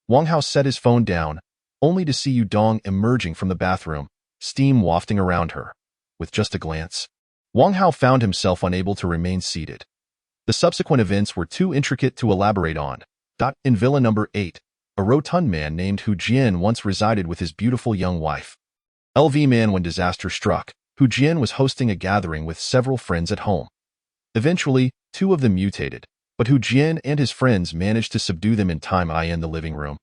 Wang Hao set his phone down, only to see Yu Dong emerging from the bathroom, steam wafting around her. With just a glance, Wang Hao found himself unable to remain seated. The subsequent events were too intricate to elaborate on. In Villa Number 8, a rotund man named Hu Jian once resided with his beautiful young wife. LV man when disaster struck, Hu Jian was hosting a gathering with several friends at home. Eventually, two of them mutated, but Hu Jian and his friends managed to subdue them in time. In the living room,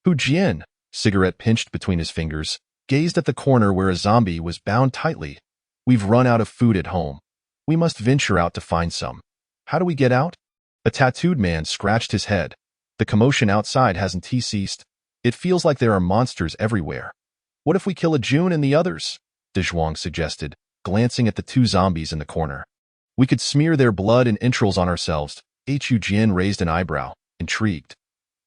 Hu Jian, cigarette pinched between his fingers, gazed at the corner where a zombie was bound tightly. We've run out of food at home. We must venture out to find some. How do we get out? A tattooed man scratched his head. The commotion outside hasn't ceased. It feels like there are monsters everywhere. What if we kill a June and the others? De Zhuang suggested, glancing at the two zombies in the corner. We could smear their blood and entrails on ourselves. Hu Jian raised an eyebrow, intrigued.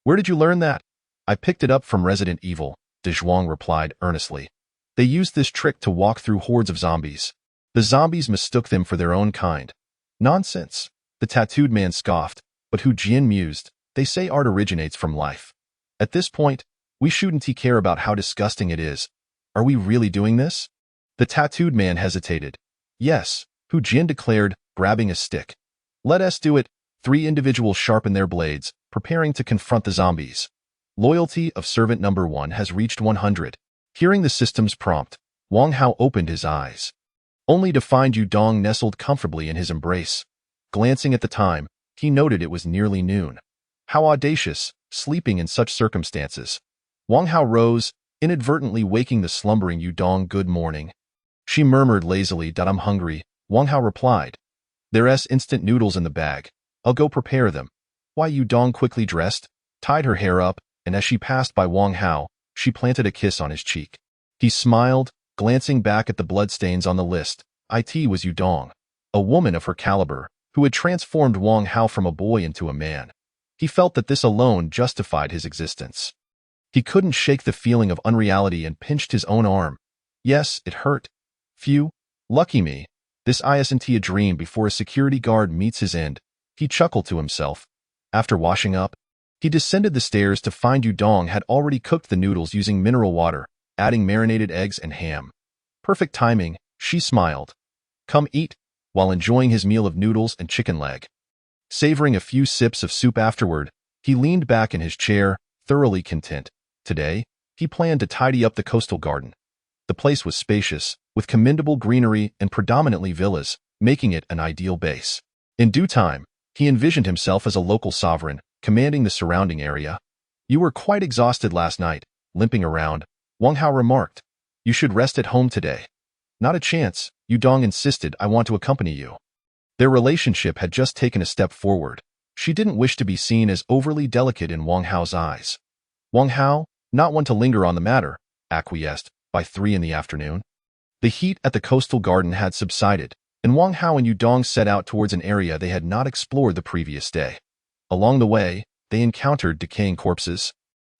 Where did you learn that? I picked it up from Resident Evil, De Zhuang replied earnestly. They used this trick to walk through hordes of zombies. The zombies mistook them for their own kind. Nonsense. The tattooed man scoffed, but Hu Jian mused, they say art originates from life. At this point, we shouldn't care about how disgusting it is. Are we really doing this? The tattooed man hesitated. Yes, Hu Jian declared, grabbing a stick. Let us do it. Three individuals sharpened their blades, preparing to confront the zombies. Loyalty of servant number 1 has reached 100. Hearing the system's prompt, Wang Hao opened his eyes, only to find Yu Dong nestled comfortably in his embrace. Glancing at the time, he noted it was nearly noon. How audacious, sleeping in such circumstances. Wang Hao rose, inadvertently waking the slumbering Yu Dong. Good morning. She murmured lazily, I'm hungry. Wang Hao replied. There's instant noodles in the bag. I'll go prepare them. Why? Yu Dong quickly dressed, tied her hair up, and as she passed by Wang Hao, she planted a kiss on his cheek. He smiled, glancing back at the bloodstains on the list. It was Yu Dong, a woman of her caliber, who had transformed Wang Hao from a boy into a man. He felt that this alone justified his existence. He couldn't shake the feeling of unreality and pinched his own arm. Yes, it hurt. Phew, lucky me. This isn't a dream before a security guard meets his end, he chuckled to himself. After washing up, he descended the stairs to find Yudong had already cooked the noodles using mineral water, adding marinated eggs and ham. Perfect timing, she smiled. Come eat, while enjoying his meal of noodles and chicken leg. Savoring a few sips of soup afterward, he leaned back in his chair, thoroughly content. Today, he planned to tidy up the coastal garden. The place was spacious, with commendable greenery and predominantly villas, making it an ideal base. In due time, he envisioned himself as a local sovereign, commanding the surrounding area. You were quite exhausted last night, limping around, Wang Hao remarked. You should rest at home today. Not a chance, Yudong insisted. I want to accompany you. Their relationship had just taken a step forward. She didn't wish to be seen as overly delicate in Wang Hao's eyes. Wang Hao, not one to linger on the matter, acquiesced. By 3 in the afternoon, the heat at the coastal garden had subsided, and Wang Hao and Yudong set out towards an area they had not explored the previous day. Along the way, they encountered decaying corpses.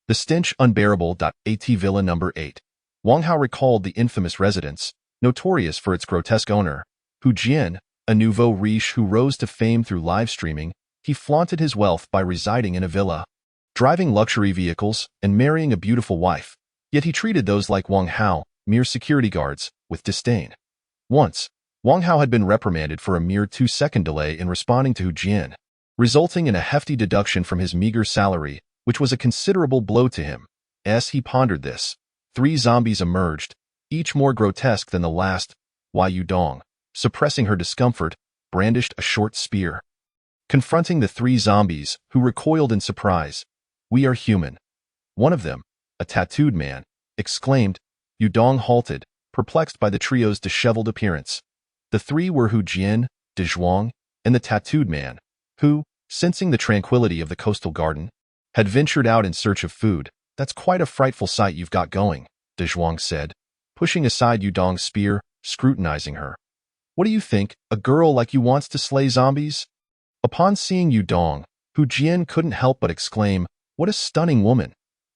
The stench unbearable. At Villa number 8. Wang Hao recalled the infamous residence, notorious for its grotesque owner, Hu Jian, a nouveau riche who rose to fame through live streaming. He flaunted his wealth by residing in a villa, driving luxury vehicles, and marrying a beautiful wife. Yet he treated those like Wang Hao, mere security guards, with disdain. Once, Wang Hao had been reprimanded for a mere 2-second delay in responding to Hu Jian, resulting in a hefty deduction from his meager salary, which was a considerable blow to him. As he pondered this, 3 zombies emerged, each more grotesque than the last. Why Yudong, suppressing her discomfort, brandished a short spear. Confronting the 3 zombies, who recoiled in surprise. We are human. One of them, a tattooed man, exclaimed. Yudong halted, perplexed by the trio's disheveled appearance. The 3 were Hu Jian, De Zhuang, and the tattooed man, who, sensing the tranquility of the coastal garden, had ventured out in search of food. That's quite a frightful sight you've got going, De Zhuang said, pushing aside Yudong's spear, scrutinizing her. What do you think, a girl like you wants to slay zombies? Upon seeing Yudong, Hu Jian couldn't help but exclaim, what a stunning woman.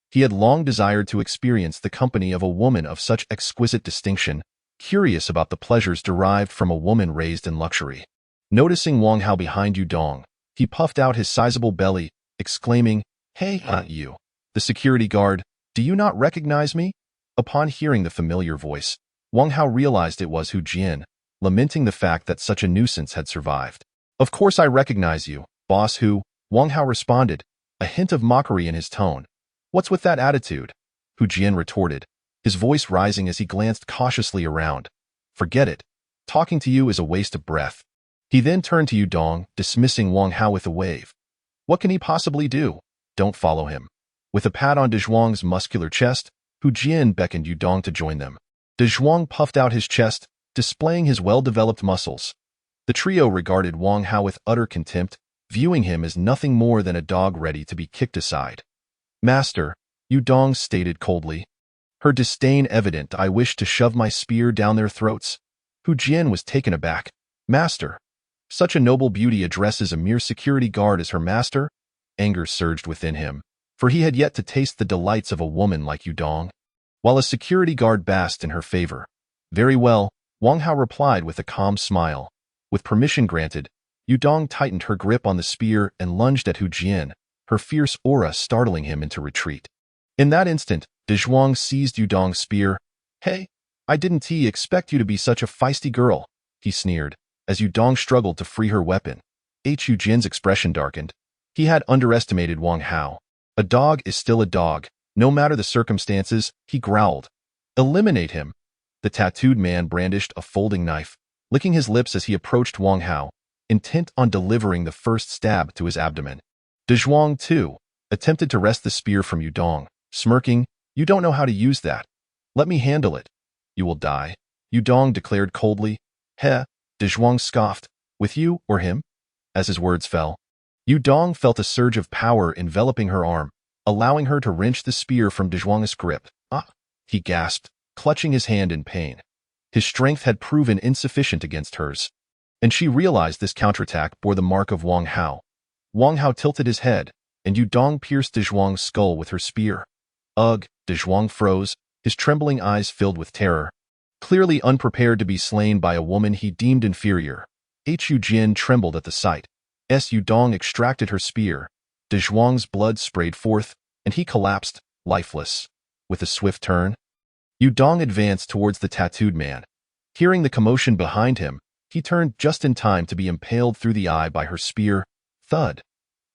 He had long desired to experience the company of a woman of such exquisite distinction, curious about the pleasures derived from a woman raised in luxury. Noticing Wang Hao behind Yudong, he puffed out his sizable belly, exclaiming, Hey, you, the security guard, do you not recognize me? Upon hearing the familiar voice, Wang Hao realized it was Hu Jian, lamenting the fact that such a nuisance had survived. Of course I recognize you, boss Hu, Wang Hao responded, a hint of mockery in his tone. What's with that attitude? Hu Jian retorted, his voice rising as he glanced cautiously around. Forget it. Talking to you is a waste of breath. He then turned to Yudong, dismissing Wang Hao with a wave. What can he possibly do? Don't follow him. With a pat on De Zhuang's muscular chest, Hu Jian beckoned Yudong to join them. De Zhuang puffed out his chest, displaying his well-developed muscles. The trio regarded Wang Hao with utter contempt, viewing him as nothing more than a dog ready to be kicked aside. Master, Yudong stated coldly. Her disdain evident. I wish to shove my spear down their throats. Hu Jian was taken aback. Master. Such a noble beauty addresses a mere security guard as her master? Anger surged within him, for he had yet to taste the delights of a woman like Yudong. While a security guard basked in her favor. Very well, Wang Hao replied with a calm smile. With permission granted, Yudong tightened her grip on the spear and lunged at Hu Jian, her fierce aura startling him into retreat. In that instant, De Zhuang seized Yudong's spear. Hey, I didn't expect you to be such a feisty girl, he sneered, as Yudong struggled to free her weapon. Hu Jian's expression darkened. He had underestimated Wang Hao. A dog is still a dog, no matter the circumstances, he growled. Eliminate him. The tattooed man brandished a folding knife, licking his lips as he approached Wang Hao, intent on delivering the first stab to his abdomen. De Zhuang, too, attempted to wrest the spear from Yudong, smirking, You don't know how to use that. Let me handle it. You will die, Yudong declared coldly. De Zhuang scoffed. With you or him? As his words fell, Yudong felt a surge of power enveloping her arm, allowing her to wrench the spear from De Zhuang's grip. He gasped, clutching his hand in pain. His strength had proven insufficient against hers, and she realized this counterattack bore the mark of Wang Hao. Wang Hao tilted his head, and Yu Dong pierced De Zhuang's skull with her spear. Ugh, De Zhuang froze, his trembling eyes filled with terror. Clearly unprepared to be slain by a woman he deemed inferior, Hu Jin trembled at the sight. Yu Dong extracted her spear. De Zhuang's blood sprayed forth, and he collapsed, lifeless. With a swift turn, Yu Dong advanced towards the tattooed man. Hearing the commotion behind him, he turned just in time to be impaled through the eye by her spear. Thud.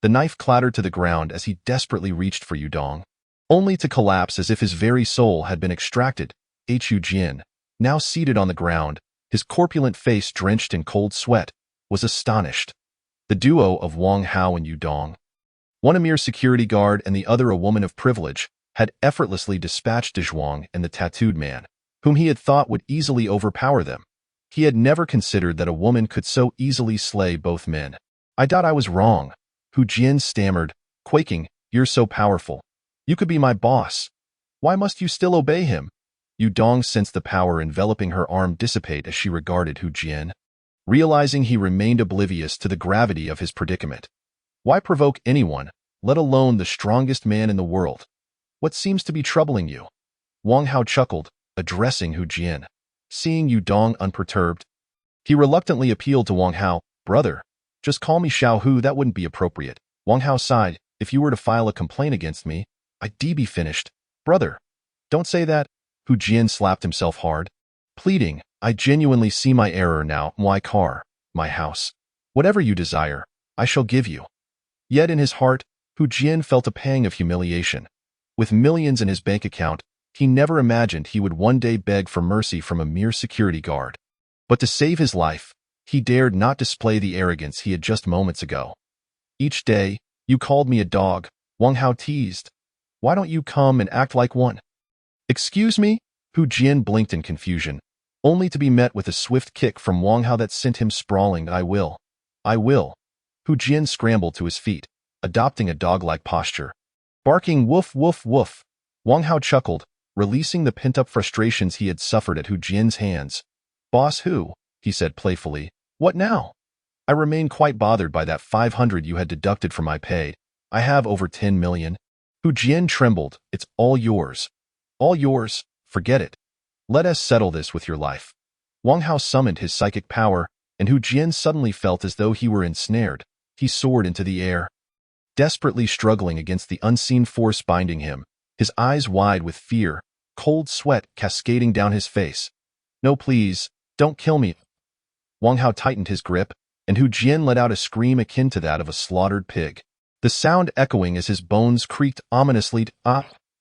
The knife clattered to the ground as he desperately reached for Yu Dong, only to collapse as if his very soul had been extracted. Hu Jin, now seated on the ground, his corpulent face drenched in cold sweat, was astonished. The duo of Wang Hao and Yu Dong, one a mere security guard and the other a woman of privilege, had effortlessly dispatched De Zhuang and the tattooed man, whom he had thought would easily overpower them. He had never considered that a woman could so easily slay both men. I thought I was wrong. Hu Jin stammered, quaking, "You're so powerful. You could be my boss. Why must you still obey him?" Yu Dong sensed the power enveloping her arm dissipate as she regarded Hu Jin, realizing he remained oblivious to the gravity of his predicament. Why provoke anyone, let alone the strongest man in the world? What seems to be troubling you? Wang Hao chuckled, addressing Hu Jin. Seeing Yu Dong unperturbed, he reluctantly appealed to Wang Hao. "Brother, just call me Xiao Hu, that wouldn't be appropriate." Wang Hao sighed. "If you were to file a complaint against me, I'd be finished." "Brother, don't say that." Hu Jin slapped himself hard, pleading, "I genuinely see my error now. My car, my house, whatever you desire, I shall give you." Yet in his heart, Hu Jin felt a pang of humiliation. With millions in his bank account, he never imagined he would one day beg for mercy from a mere security guard. But to save his life, he dared not display the arrogance he had just moments ago. "Each day, you called me a dog," Wang Hao teased. "Why don't you come and act like one?" "Excuse me?" Hu Jin blinked in confusion, only to be met with a swift kick from Wang Hao that sent him sprawling. I will. Hu Jin scrambled to his feet, adopting a dog-like posture. Barking woof woof woof, Wang Hao chuckled, releasing the pent-up frustrations he had suffered at Hu Jin's hands. "Boss Hu," he said playfully, "what now? I remain quite bothered by that 500 you had deducted from my pay. I have over 10 million. Hu Jin trembled. "It's all yours." "All yours? Forget it. Let us settle this with your life." Wang Hao summoned his psychic power, and Hu Jin suddenly felt as though he were ensnared. He soared into the air, desperately struggling against the unseen force binding him, his eyes wide with fear, cold sweat cascading down his face. "No, please, don't kill me." Wang Hao tightened his grip, and Hu Jin let out a scream akin to that of a slaughtered pig, the sound echoing as his bones creaked ominously.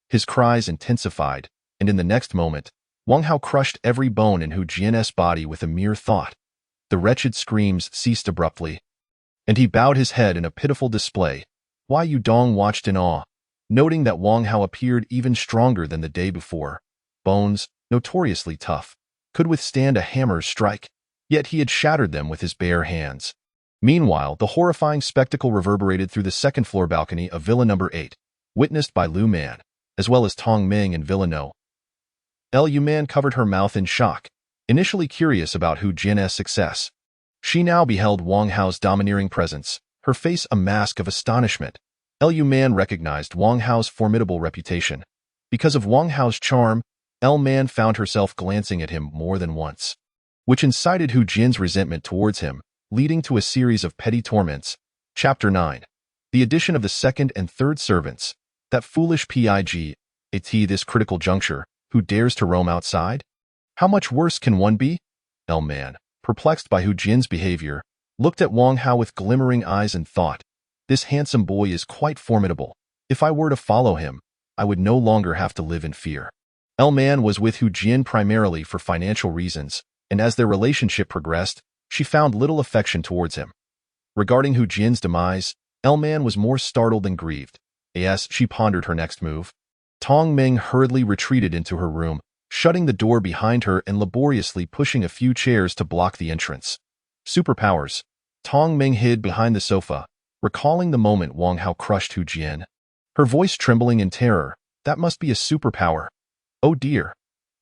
His cries intensified, and in the next moment, Wang Hao crushed every bone in Hu Jin's body with a mere thought. The wretched screams ceased abruptly, and he bowed his head in a pitiful display. Yu Dong watched in awe, noting that Wang Hao appeared even stronger than the day before. Bones, notoriously tough, could withstand a hammer's strike, yet he had shattered them with his bare hands. Meanwhile, the horrifying spectacle reverberated through the second-floor balcony of Villa Number 8, witnessed by Lu Man, as well as Tong Ming and Villa No. Lu Man covered her mouth in shock, initially curious about Hu Jin's success. She now beheld Wang Hao's domineering presence, her face a mask of astonishment. Lu Man recognized Wang Hao's formidable reputation. Because of Wang Hao's charm, Lu Man found herself glancing at him more than once, which incited Hu Jin's resentment towards him, leading to a series of petty torments. Chapter 9. The addition of the second and third servants. That foolish pig, at this critical juncture, who dares to roam outside? How much worse can one be? Lu Man, perplexed by Hu Jin's behavior, looked at Wang Hao with glimmering eyes and thought, "This handsome boy is quite formidable. If I were to follow him, I would no longer have to live in fear." Lu Man was with Hu Jin primarily for financial reasons, and as their relationship progressed, she found little affection towards him. Regarding Hu Jin's demise, Lu Man was more startled than grieved. As she pondered her next move, Tong Ming hurriedly retreated into her room, shutting the door behind her and laboriously pushing a few chairs to block the entrance. Superpowers. Tong Ming hid behind the sofa, recalling the moment Wang Hao crushed Hu Jin. Her voice trembling in terror. "That must be a superpower. Oh dear.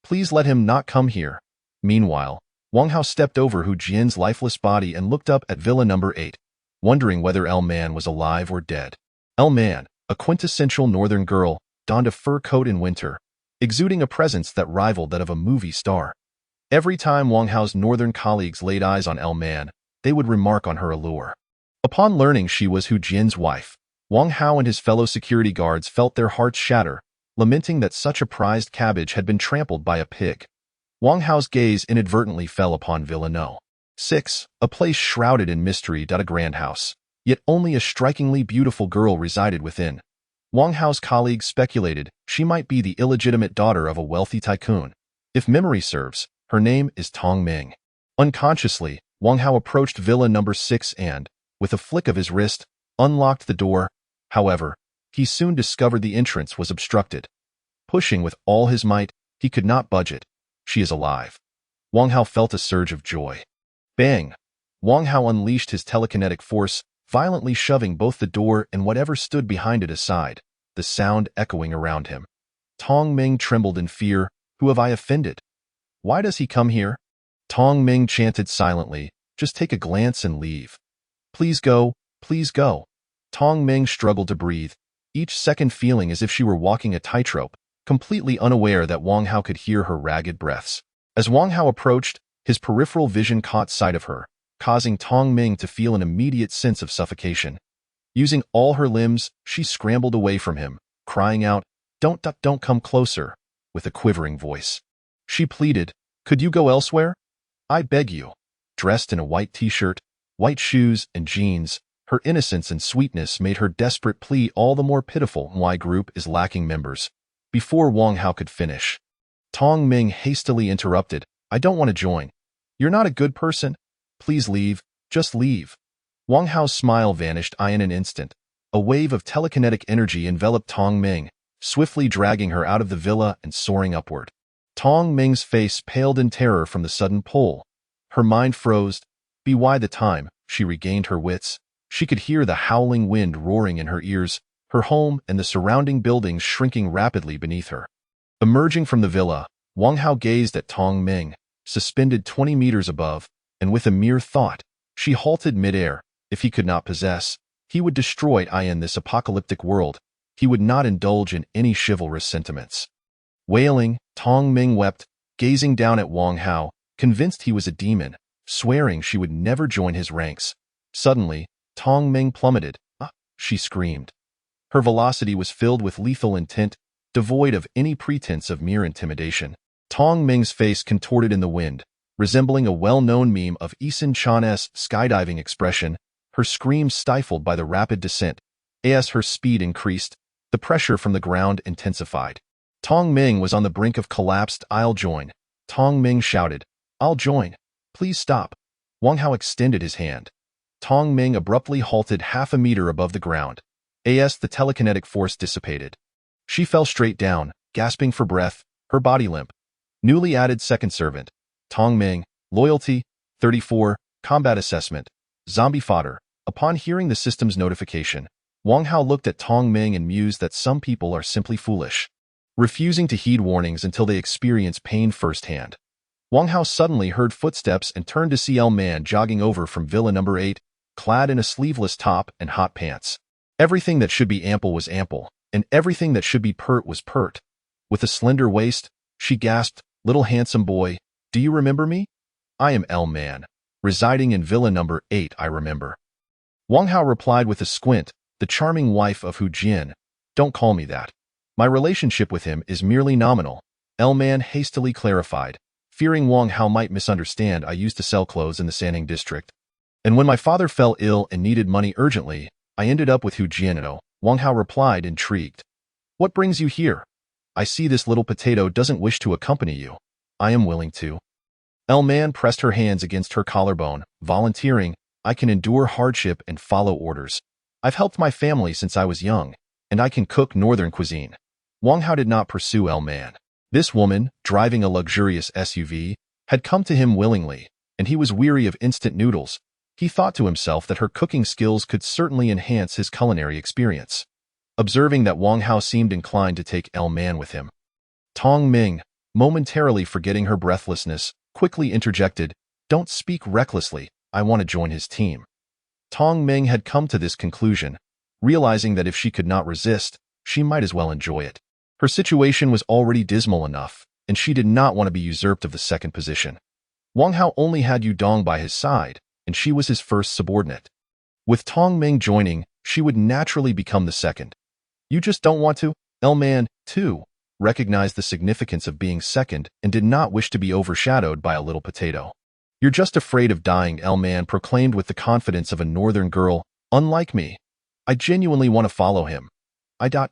Please let him not come here." Meanwhile, Wang Hao stepped over Hu Jin's lifeless body and looked up at Villa Number 8, wondering whether Lu Man was alive or dead. Man, a quintessential northern girl, donned a fur coat in winter, exuding a presence that rivaled that of a movie star. Every time Wang Hao's northern colleagues laid eyes on Man, they would remark on her allure. Upon learning she was Hu Jin's wife, Wang Hao and his fellow security guards felt their hearts shatter, lamenting that such a prized cabbage had been trampled by a pig. Wang Hao's gaze inadvertently fell upon Villa No. 6, a place shrouded in mystery. A grand house, yet only a strikingly beautiful girl resided within. Wang Hao's colleagues speculated she might be the illegitimate daughter of a wealthy tycoon. If memory serves, her name is Tong Ming. Unconsciously, Wang Hao approached Villa number 6 and, with a flick of his wrist, unlocked the door. However, he soon discovered the entrance was obstructed. Pushing with all his might, he could not budge it. She is alive. Wang Hao felt a surge of joy. Bang! Wang Hao unleashed his telekinetic force, violently shoving both the door and whatever stood behind it aside, the sound echoing around him. Tong Ming trembled in fear. Who have I offended? Why does he come here? Tong Ming chanted silently, just take a glance and leave. Please go, please go. Tong Ming struggled to breathe, each second feeling as if she were walking a tightrope, completely unaware that Wang Hao could hear her ragged breaths. As Wang Hao approached, his peripheral vision caught sight of her, causing Tong Ming to feel an immediate sense of suffocation. Using all her limbs, she scrambled away from him, crying out, don't come closer," with a quivering voice. She pleaded, "Could you go elsewhere? I beg you." Dressed in a white t-shirt, white shoes, and jeans, her innocence and sweetness made her desperate plea all the more pitiful. Y group is lacking members. Before Wang Hao could finish, Tong Ming hastily interrupted, "I don't want to join. You're not a good person. Please leave, just leave." Wang Hao's smile vanished in an instant. A wave of telekinetic energy enveloped Tong Ming, swiftly dragging her out of the villa and soaring upward. Tong Ming's face paled in terror from the sudden pull. Her mind froze. By the time she regained her wits, she could hear the howling wind roaring in her ears, her home and the surrounding buildings shrinking rapidly beneath her. Emerging from the villa, Wang Hao gazed at Tong Ming, suspended 20 meters above, and with a mere thought, she halted midair. If he could not possess, he would destroy in this apocalyptic world. He would not indulge in any chivalrous sentiments. Wailing, Tong Ming wept, gazing down at Wang Hao, convinced he was a demon, swearing she would never join his ranks. Suddenly, Tong Ming plummeted. "Ah!" she screamed. Her velocity was filled with lethal intent, devoid of any pretense of mere intimidation. Tong Ming's face contorted in the wind, resembling a well-known meme of Eason Chan's skydiving expression, her screams stifled by the rapid descent. As her speed increased, the pressure from the ground intensified. Tong Ming was on the brink of collapse. "I'll join." Tong Ming shouted. "I'll join. Please stop." Wang Hao extended his hand. Tong Ming abruptly halted half a meter above the ground. The telekinetic force dissipated. She fell straight down, gasping for breath, her body limp. Newly added second servant. Tong Ming, loyalty, 34, combat assessment, zombie fodder. Upon hearing the system's notification, Wang Hao looked at Tong Ming and mused that some people are simply foolish, refusing to heed warnings until they experience pain firsthand. Wang Hao suddenly heard footsteps and turned to see Man jogging over from Villa number 8, clad in a sleeveless top and hot pants. Everything that should be ample was ample, and everything that should be pert was pert. With a slender waist, she gasped, "Little handsome boy, do you remember me? I am Man, residing in Villa number 8, I remember." Wang Hao replied with a squint, "The charming wife of Hu Jin. Don't call me that. My relationship with him is merely nominal." Man hastily clarified, fearing Wang Hao might misunderstand. "I used to sell clothes in the Sanning district, and when my father fell ill and needed money urgently, I ended up with Hu Jian." Wang Hao replied, intrigued. "What brings you here? I see this little potato doesn't wish to accompany you." "I am willing to." Man pressed her hands against her collarbone, volunteering, "I can endure hardship and follow orders. I've helped my family since I was young, and I can cook northern cuisine." Wang Hao did not pursue Man. This woman, driving a luxurious SUV, had come to him willingly, and he was weary of instant noodles. He thought to himself that her cooking skills could certainly enhance his culinary experience. Observing that Wang Hao seemed inclined to take Man with him, Tong Ming, momentarily forgetting her breathlessness, quickly interjected, "Don't speak recklessly, I want to join his team." Tong Ming had come to this conclusion. realizing that if she could not resist, she might as well enjoy it. Her situation was already dismal enough, and she did not want to be usurped of the second position. Wang Hao only had Yu Dong by his side, and she was his first subordinate. With Tong Ming joining, she would naturally become the second. You just don't want to? L-Man, too, recognized the significance of being second and did not wish to be overshadowed by a little potato. You're just afraid of dying, L-Man proclaimed with the confidence of a northern girl. Unlike me, I genuinely want to follow him.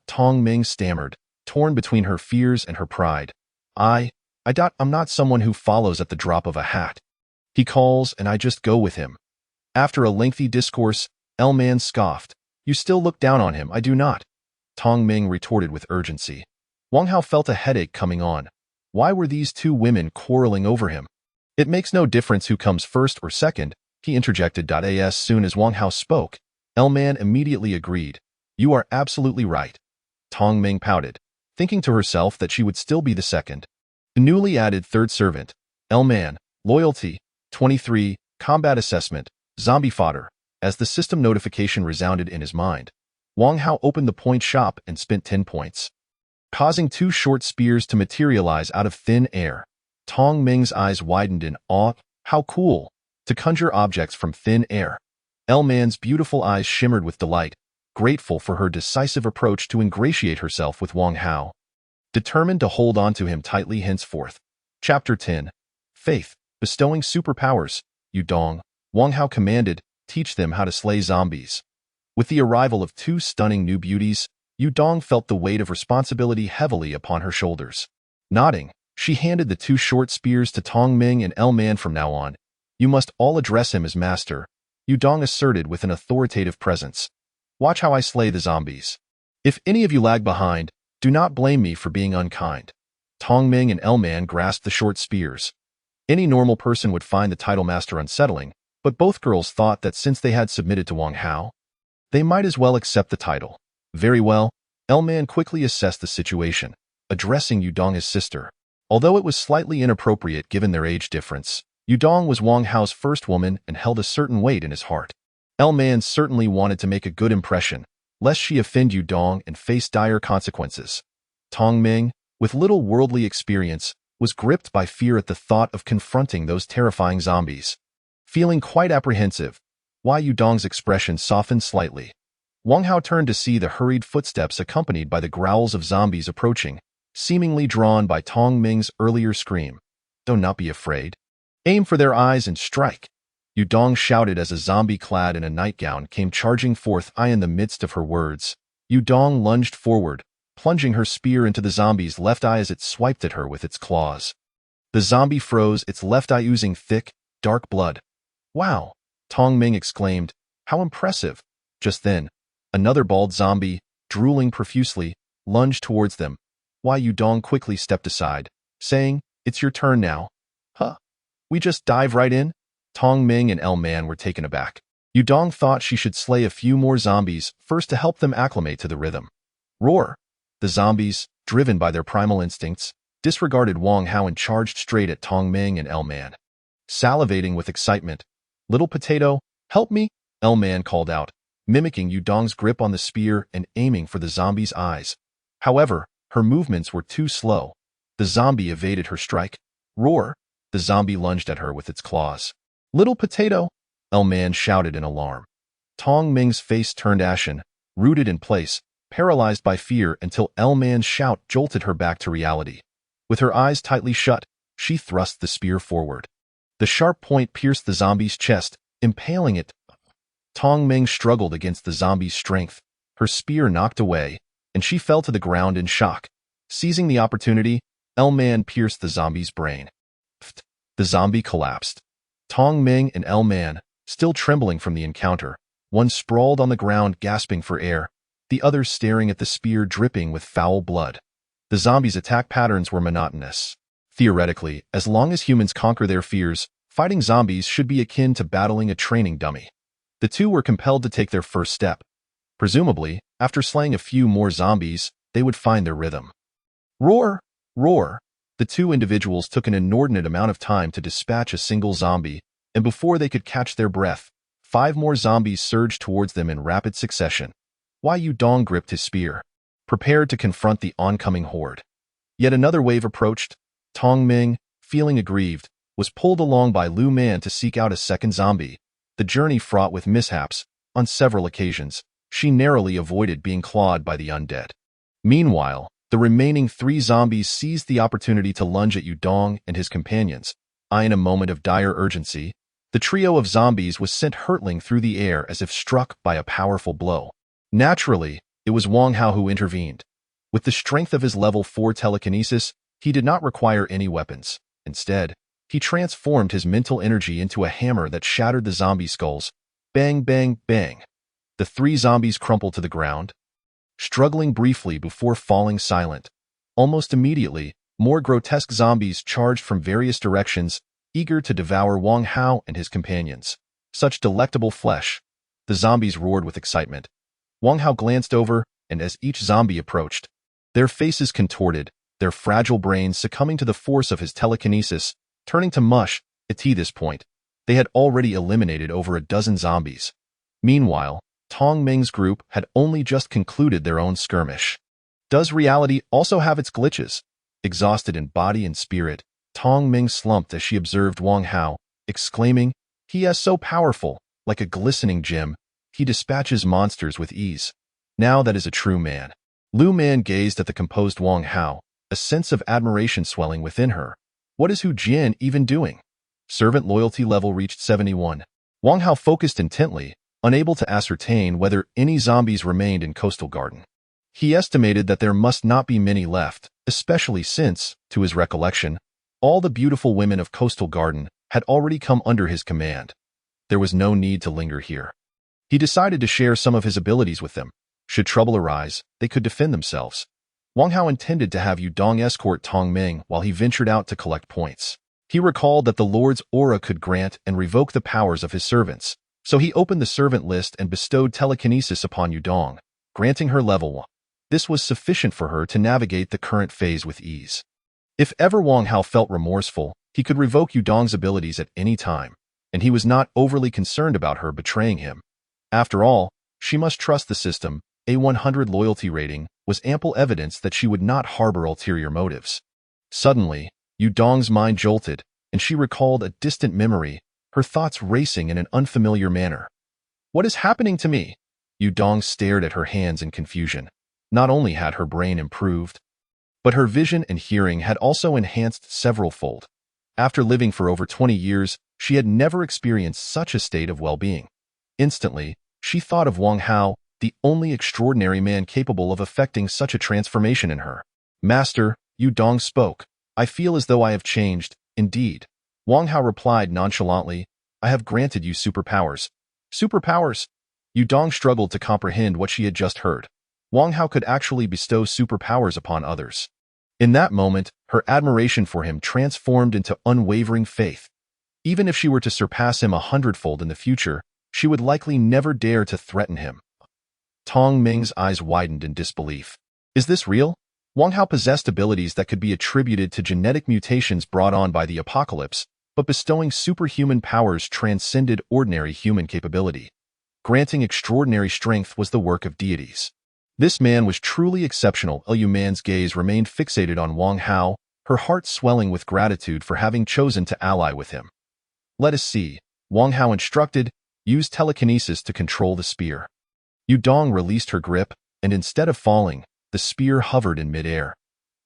Tong Ming stammered, torn between her fears and her pride. I'm not someone who follows at the drop of a hat. He calls and I just go with him. After a lengthy discourse, L-Man scoffed. You still look down on him, I do not. Tong Ming retorted with urgency. Wang Hao felt a headache coming on. Why were these two women quarreling over him? It makes no difference who comes first or second, he interjected. As soon as Wang Hao spoke, L-Man immediately agreed. You are absolutely right. Tong Ming pouted, thinking to herself that she would still be the second. The newly added third servant, L-Man, loyalty, 23, combat assessment, zombie fodder. As the system notification resounded in his mind, Wang Hao opened the point shop and spent 10 points, causing 2 short spears to materialize out of thin air. Tong Ming's eyes widened in awe. How cool! To conjure objects from thin air. L-Man's beautiful eyes shimmered with delight, grateful for her decisive approach to ingratiate herself with Wang Hao, determined to hold on to him tightly henceforth. Chapter 10. Faith, bestowing superpowers. Yu Dong, Wang Hao commanded, teach them how to slay zombies. With the arrival of 2 stunning new beauties, Yu Dong felt the weight of responsibility heavily upon her shoulders. Nodding, she handed the 2 short spears to Tong Ming and L-Man. From now on, you must all address him as master, Yu Dong asserted with an authoritative presence. Watch how I slay the zombies. If any of you lag behind, do not blame me for being unkind. Tong Ming and L-Man grasped the short spears. Any normal person would find the title master unsettling, but both girls thought that since they had submitted to Wang Hao, they might as well accept the title. Very well, L-Man quickly assessed the situation, addressing Yu Dong as sister. Although it was slightly inappropriate given their age difference, Yu Dong was Wang Hao's first woman and held a certain weight in his heart. L-Man certainly wanted to make a good impression, lest she offend Yu Dong and face dire consequences. Tong Ming, with little worldly experience, was gripped by fear at the thought of confronting those terrifying zombies. Feeling quite apprehensive, Yu Dong's expression softened slightly. Wang Hao turned to see the hurried footsteps accompanied by the growls of zombies approaching, seemingly drawn by Tong Ming's earlier scream. Do not be afraid. Aim for their eyes and strike. Yu Dong shouted as a zombie clad in a nightgown came charging forth. In the midst of her words, Yu Dong lunged forward, plunging her spear into the zombie's left eye as it swiped at her with its claws. The zombie froze, its left eye oozing thick, dark blood. Wow! Tong Ming exclaimed. How impressive! Just then, another bald zombie, drooling profusely, lunged towards them. Yu Dong quickly stepped aside, saying, It's your turn now. Huh? We just dive right in? Tong Ming and L-Man were taken aback. Yu Dong thought she should slay a few more zombies first to help them acclimate to the rhythm. Roar! The zombies, driven by their primal instincts, disregarded Wang Hao and charged straight at Tong Ming and L-Man. Salivating with excitement, Little Potato, help me, L-Man called out, mimicking Yu Dong's grip on the spear and aiming for the zombie's eyes. However, her movements were too slow. The zombie evaded her strike. Roar! The zombie lunged at her with its claws. Little Potato! L-Man shouted in alarm. Tong Ming's face turned ashen, rooted in place, paralyzed by fear until L-Man's shout jolted her back to reality. With her eyes tightly shut, she thrust the spear forward. The sharp point pierced the zombie's chest, impaling it. Tong Ming struggled against the zombie's strength. Her spear knocked away, and she fell to the ground in shock. Seizing the opportunity, L-Man pierced the zombie's brain. The zombie collapsed. Tong Ming and L-Man, still trembling from the encounter, one sprawled on the ground gasping for air, the other staring at the spear dripping with foul blood. The zombies' attack patterns were monotonous. Theoretically, as long as humans conquer their fears, fighting zombies should be akin to battling a training dummy. The two were compelled to take their first step. Presumably, after slaying a few more zombies, they would find their rhythm. Roar! Roar! The two individuals took an inordinate amount of time to dispatch a single zombie, and before they could catch their breath, 5 more zombies surged towards them in rapid succession. Wang Yudong gripped his spear, prepared to confront the oncoming horde. Yet another wave approached. Tong Ming, feeling aggrieved, was pulled along by Lu Man to seek out a second zombie. The journey fraught with mishaps. On several occasions, she narrowly avoided being clawed by the undead. Meanwhile, the remaining 3 zombies seized the opportunity to lunge at Yudong and his companions. In a moment of dire urgency, the trio of zombies was sent hurtling through the air as if struck by a powerful blow. Naturally, it was Wang Hao who intervened. With the strength of his level 4 telekinesis, he did not require any weapons. Instead, he transformed his mental energy into a hammer that shattered the zombie skulls. Bang, bang, bang. The 3 zombies crumpled to the ground, struggling briefly before falling silent. Almost immediately, more grotesque zombies charged from various directions, eager to devour Wang Hao and his companions. Such delectable flesh. The zombies roared with excitement. Wang Hao glanced over, and as each zombie approached, their faces contorted, their fragile brains succumbing to the force of his telekinesis, turning to mush. At this point, they had already eliminated over a dozen zombies. Meanwhile, Tong Ming's group had only just concluded their own skirmish. Does reality also have its glitches? Exhausted in body and spirit, Tong Ming slumped as she observed Wang Hao, exclaiming, "He is so powerful, like a glistening gem. He dispatches monsters with ease. Now that is a true man." Lu Man gazed at the composed Wang Hao, a sense of admiration swelling within her. What is Hu Jian even doing? Servant loyalty level reached 71. Wang Hao focused intently, unable to ascertain whether any zombies remained in Coastal Garden. He estimated that there must not be many left, especially since, to his recollection, all the beautiful women of Coastal Garden had already come under his command. There was no need to linger here. He decided to share some of his abilities with them. Should trouble arise, they could defend themselves. Wang Hao intended to have Yudong escort Tong Ming while he ventured out to collect points. He recalled that the Lord's aura could grant and revoke the powers of his servants, so he opened the servant list and bestowed telekinesis upon Yudong, granting her level 1. This was sufficient for her to navigate the current phase with ease. If ever Wang Hao felt remorseful, he could revoke Yudong's abilities at any time, and he was not overly concerned about her betraying him. After all, she must trust the system. A 100 loyalty rating was ample evidence that she would not harbor ulterior motives. Suddenly, Yudong's mind jolted, and she recalled a distant memory, her thoughts racing in an unfamiliar manner. What is happening to me? Yudong stared at her hands in confusion. Not only had her brain improved, but her vision and hearing had also enhanced several-fold. After living for over 20 years, she had never experienced such a state of well-being. Instantly, she thought of Wang Hao, the only extraordinary man capable of effecting such a transformation in her. "Master," Yudong spoke, "I feel as though I have changed, indeed." Wang Hao replied nonchalantly, "I have granted you superpowers." Superpowers? Yudong struggled to comprehend what she had just heard. Wang Hao could actually bestow superpowers upon others. In that moment, her admiration for him transformed into unwavering faith. Even if she were to surpass him 100-fold in the future, she would likely never dare to threaten him. Tong Ming's eyes widened in disbelief. Is this real? Wang Hao possessed abilities that could be attributed to genetic mutations brought on by the apocalypse, but bestowing superhuman powers transcended ordinary human capability. Granting extraordinary strength was the work of deities. This man was truly exceptional. Liu Man's gaze remained fixated on Wang Hao, her heart swelling with gratitude for having chosen to ally with him. "Let us see," Wang Hao instructed, "use telekinesis to control the spear." Yudong released her grip, and instead of falling, the spear hovered in midair.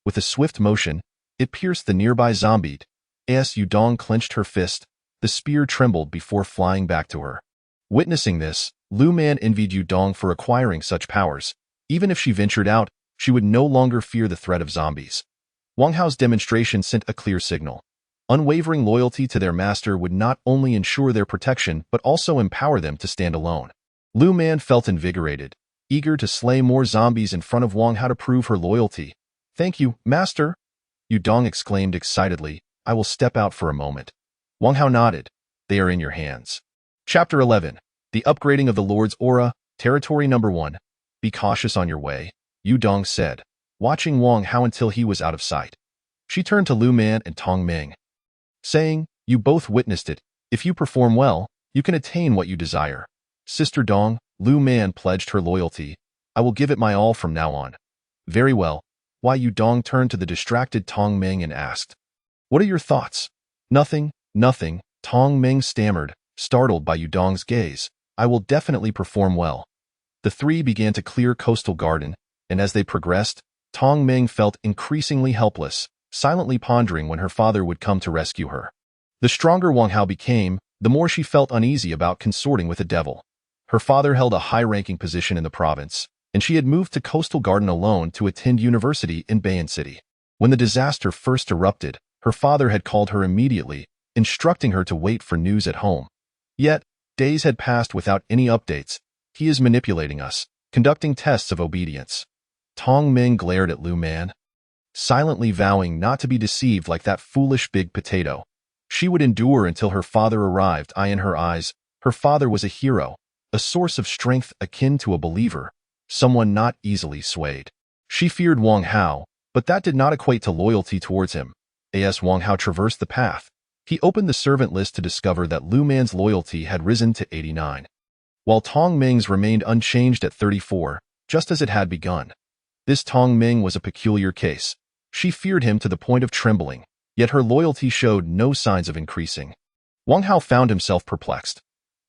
With a swift motion, it pierced the nearby zombie. As Yudong clenched her fist, the spear trembled before flying back to her. Witnessing this, Lu Man envied Yudong for acquiring such powers. Even if she ventured out, she would no longer fear the threat of zombies. Wang Hao's demonstration sent a clear signal. Unwavering loyalty to their master would not only ensure their protection but also empower them to stand alone. Lu Man felt invigorated, eager to slay more zombies in front of Wang Hao to prove her loyalty. "Thank you, master," Yudong exclaimed excitedly. "I will step out for a moment." Wang Hao nodded. "They are in your hands." Chapter 11. The Upgrading of the Lord's Aura, Territory Number 1. "Be cautious on your way," Yudong said, watching Wang Hao until he was out of sight. She turned to Lu Man and Tong Ming, saying, "You both witnessed it. If you perform well, you can attain what you desire." Sister Dong, Lu Man pledged her loyalty. I will give it my all from now on. Very well. Wai Yudong turned to the distracted Tong Ming and asked, What are your thoughts? Nothing, nothing, Tong Ming stammered, startled by Yudong's gaze. I will definitely perform well. The three began to clear Coastal Garden, and as they progressed, Tong Ming felt increasingly helpless, silently pondering when her father would come to rescue her. The stronger Wang Hao became, the more she felt uneasy about consorting with a devil. Her father held a high-ranking position in the province, and she had moved to Coastal Garden alone to attend university in Bayan City. When the disaster first erupted, her father had called her immediately, instructing her to wait for news at home. Yet, days had passed without any updates. He is manipulating us, conducting tests of obedience. Tong Ming glared at Lu Man, silently vowing not to be deceived like that foolish big potato. She would endure until her father arrived. In her eyes, her father was a hero, a source of strength akin to a believer, someone not easily swayed. She feared Wang Hao, but that did not equate to loyalty towards him. As Wang Hao traversed the path, he opened the servant list to discover that Lu Man's loyalty had risen to 89, while Tong Ming's remained unchanged at 34, just as it had begun. This Tong Ming was a peculiar case. She feared him to the point of trembling, yet her loyalty showed no signs of increasing. Wang Hao found himself perplexed.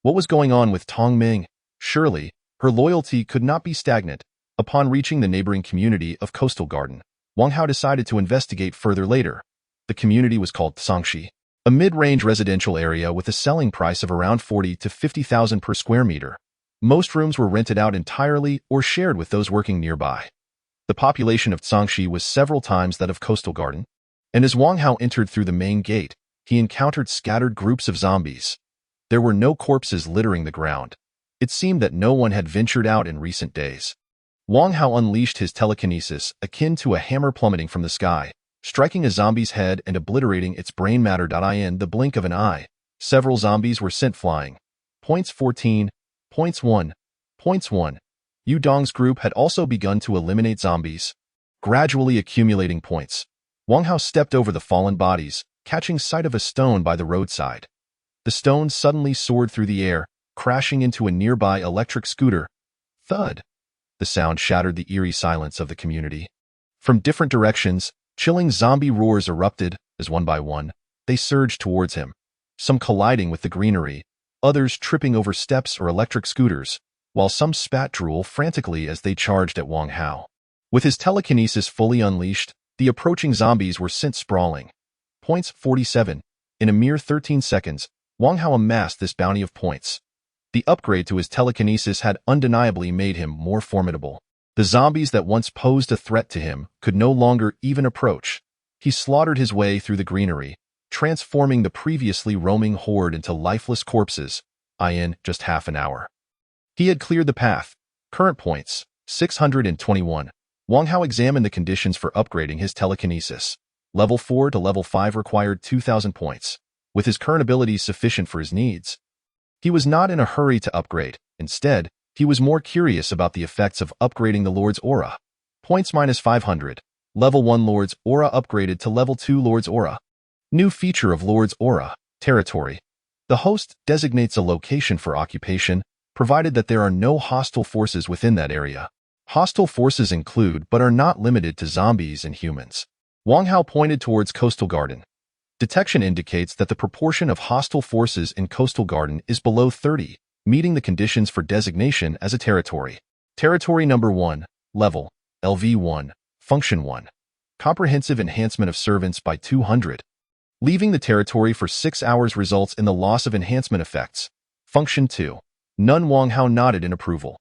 What was going on with Tong Ming? Surely, her loyalty could not be stagnant. Upon reaching the neighboring community of Coastal Garden, Wang Hao decided to investigate further later. The community was called Sangxi, a mid-range residential area with a selling price of around 40 to 50,000 per square meter. Most rooms were rented out entirely or shared with those working nearby. The population of Sangxi was several times that of Coastal Garden, and as Wang Hao entered through the main gate, he encountered scattered groups of zombies. There were no corpses littering the ground. It seemed that no one had ventured out in recent days. Wang Hao unleashed his telekinesis, akin to a hammer plummeting from the sky, striking a zombie's head and obliterating its brain matter. In the blink of an eye, several zombies were sent flying. Points 14. Points 1. Points 1. Yu Dong's group had also begun to eliminate zombies, gradually accumulating points. Wang Hao stepped over the fallen bodies, catching sight of a stone by the roadside. The stone suddenly soared through the air, crashing into a nearby electric scooter. Thud! The sound shattered the eerie silence of the community. From different directions, chilling zombie roars erupted, as one by one, they surged towards him, some colliding with the greenery, others tripping over steps or electric scooters, while some spat drool frantically as they charged at Wang Hao. With his telekinesis fully unleashed, the approaching zombies were sent sprawling. Points 47. In a mere 13 seconds, Wang Hao amassed this bounty of points. The upgrade to his telekinesis had undeniably made him more formidable. The zombies that once posed a threat to him could no longer even approach. He slaughtered his way through the greenery, transforming the previously roaming horde into lifeless corpses, in just half an hour. He had cleared the path. Current points, 621. Wang Hao examined the conditions for upgrading his telekinesis. Level 4 to level 5 required 2,000 points. With his current abilities sufficient for his needs, he was not in a hurry to upgrade. Instead, he was more curious about the effects of upgrading the Lord's Aura. Points minus 500. Level 1 Lord's Aura upgraded to Level 2 Lord's Aura. New feature of Lord's Aura, Territory. The host designates a location for occupation, provided that there are no hostile forces within that area. Hostile forces include but are not limited to zombies and humans. Wang Hao pointed towards Coastal Garden. Detection indicates that the proportion of hostile forces in Coastal Garden is below 30, meeting the conditions for designation as a territory. Territory number 1, level, LV1, function 1. Comprehensive enhancement of servants by 200. Leaving the territory for 6 hours results in the loss of enhancement effects. Function 2. None. Wang Hao nodded in approval.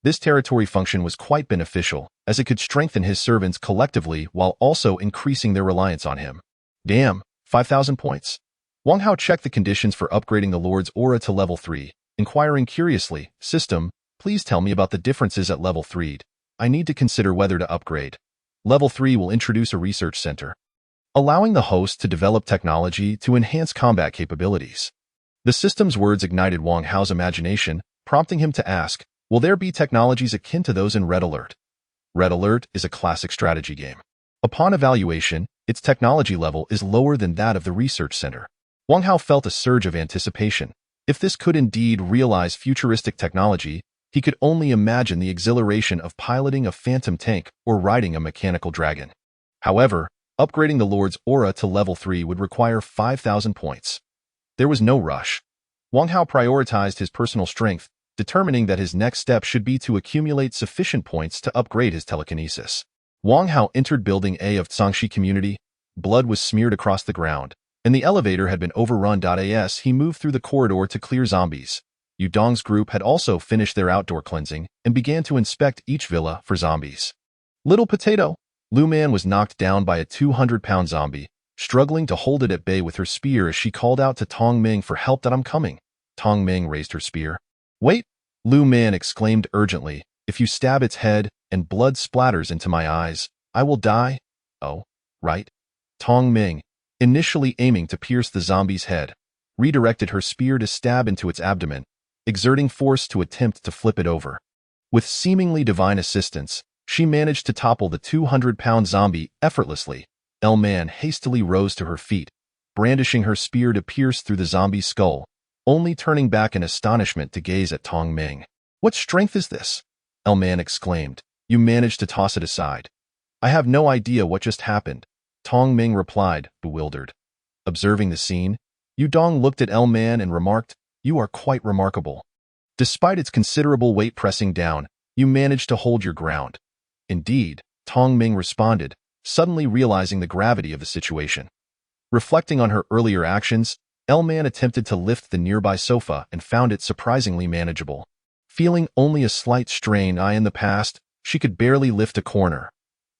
This territory function was quite beneficial, as it could strengthen his servants collectively while also increasing their reliance on him. Damn, 5,000 points. Wang Hao checked the conditions for upgrading the Lord's Aura to level 3, inquiring curiously, System, please tell me about the differences at level 3. I need to consider whether to upgrade. Level 3 will introduce a research center, allowing the host to develop technology to enhance combat capabilities. The system's words ignited Wang Hao's imagination, prompting him to ask, will there be technologies akin to those in Red Alert? Red Alert is a classic strategy game. Upon evaluation, its technology level is lower than that of the research center. Wang Hao felt a surge of anticipation. If this could indeed realize futuristic technology, He could only imagine the exhilaration of piloting a phantom tank or riding a mechanical dragon. However, upgrading the Lord's aura to level 3 would require 5,000 points. There was no rush. Wang Hao prioritized his personal strength, determining that his next step should be to accumulate sufficient points to upgrade his telekinesis. Wang Hao entered Building A of Zhangxi Community. Blood was smeared across the ground, and the elevator had been overrun. As he moved through the corridor to clear zombies, Yudong's group had also finished their outdoor cleansing and began to inspect each villa for zombies. Little Potato, Lu Man was knocked down by a 200-pound zombie, struggling to hold it at bay with her spear as she called out to Tong Ming for help. "I'm coming." Tong Ming raised her spear. "Wait!" Lu Man exclaimed urgently. "If you stab its head and blood splatters into my eyes, I will die." "Oh, right." Tong Ming, initially aiming to pierce the zombie's head, redirected her spear to stab into its abdomen, exerting force to attempt to flip it over. With seemingly divine assistance, she managed to topple the 200-pound zombie effortlessly. El Man hastily rose to her feet, brandishing her spear to pierce through the zombie's skull, only turning back in astonishment to gaze at Tong Ming. "What strength is this?" El Man exclaimed. "You managed to toss it aside." "I have no idea what just happened," Tong Ming replied, bewildered. Observing the scene, Yudong looked at El Man and remarked, "You are quite remarkable. Despite its considerable weight pressing down, you managed to hold your ground." "Indeed," Tong Ming responded, suddenly realizing the gravity of the situation. Reflecting on her earlier actions, El Man attempted to lift the nearby sofa and found it surprisingly manageable. Feeling only a slight strain in the past, she could barely lift a corner.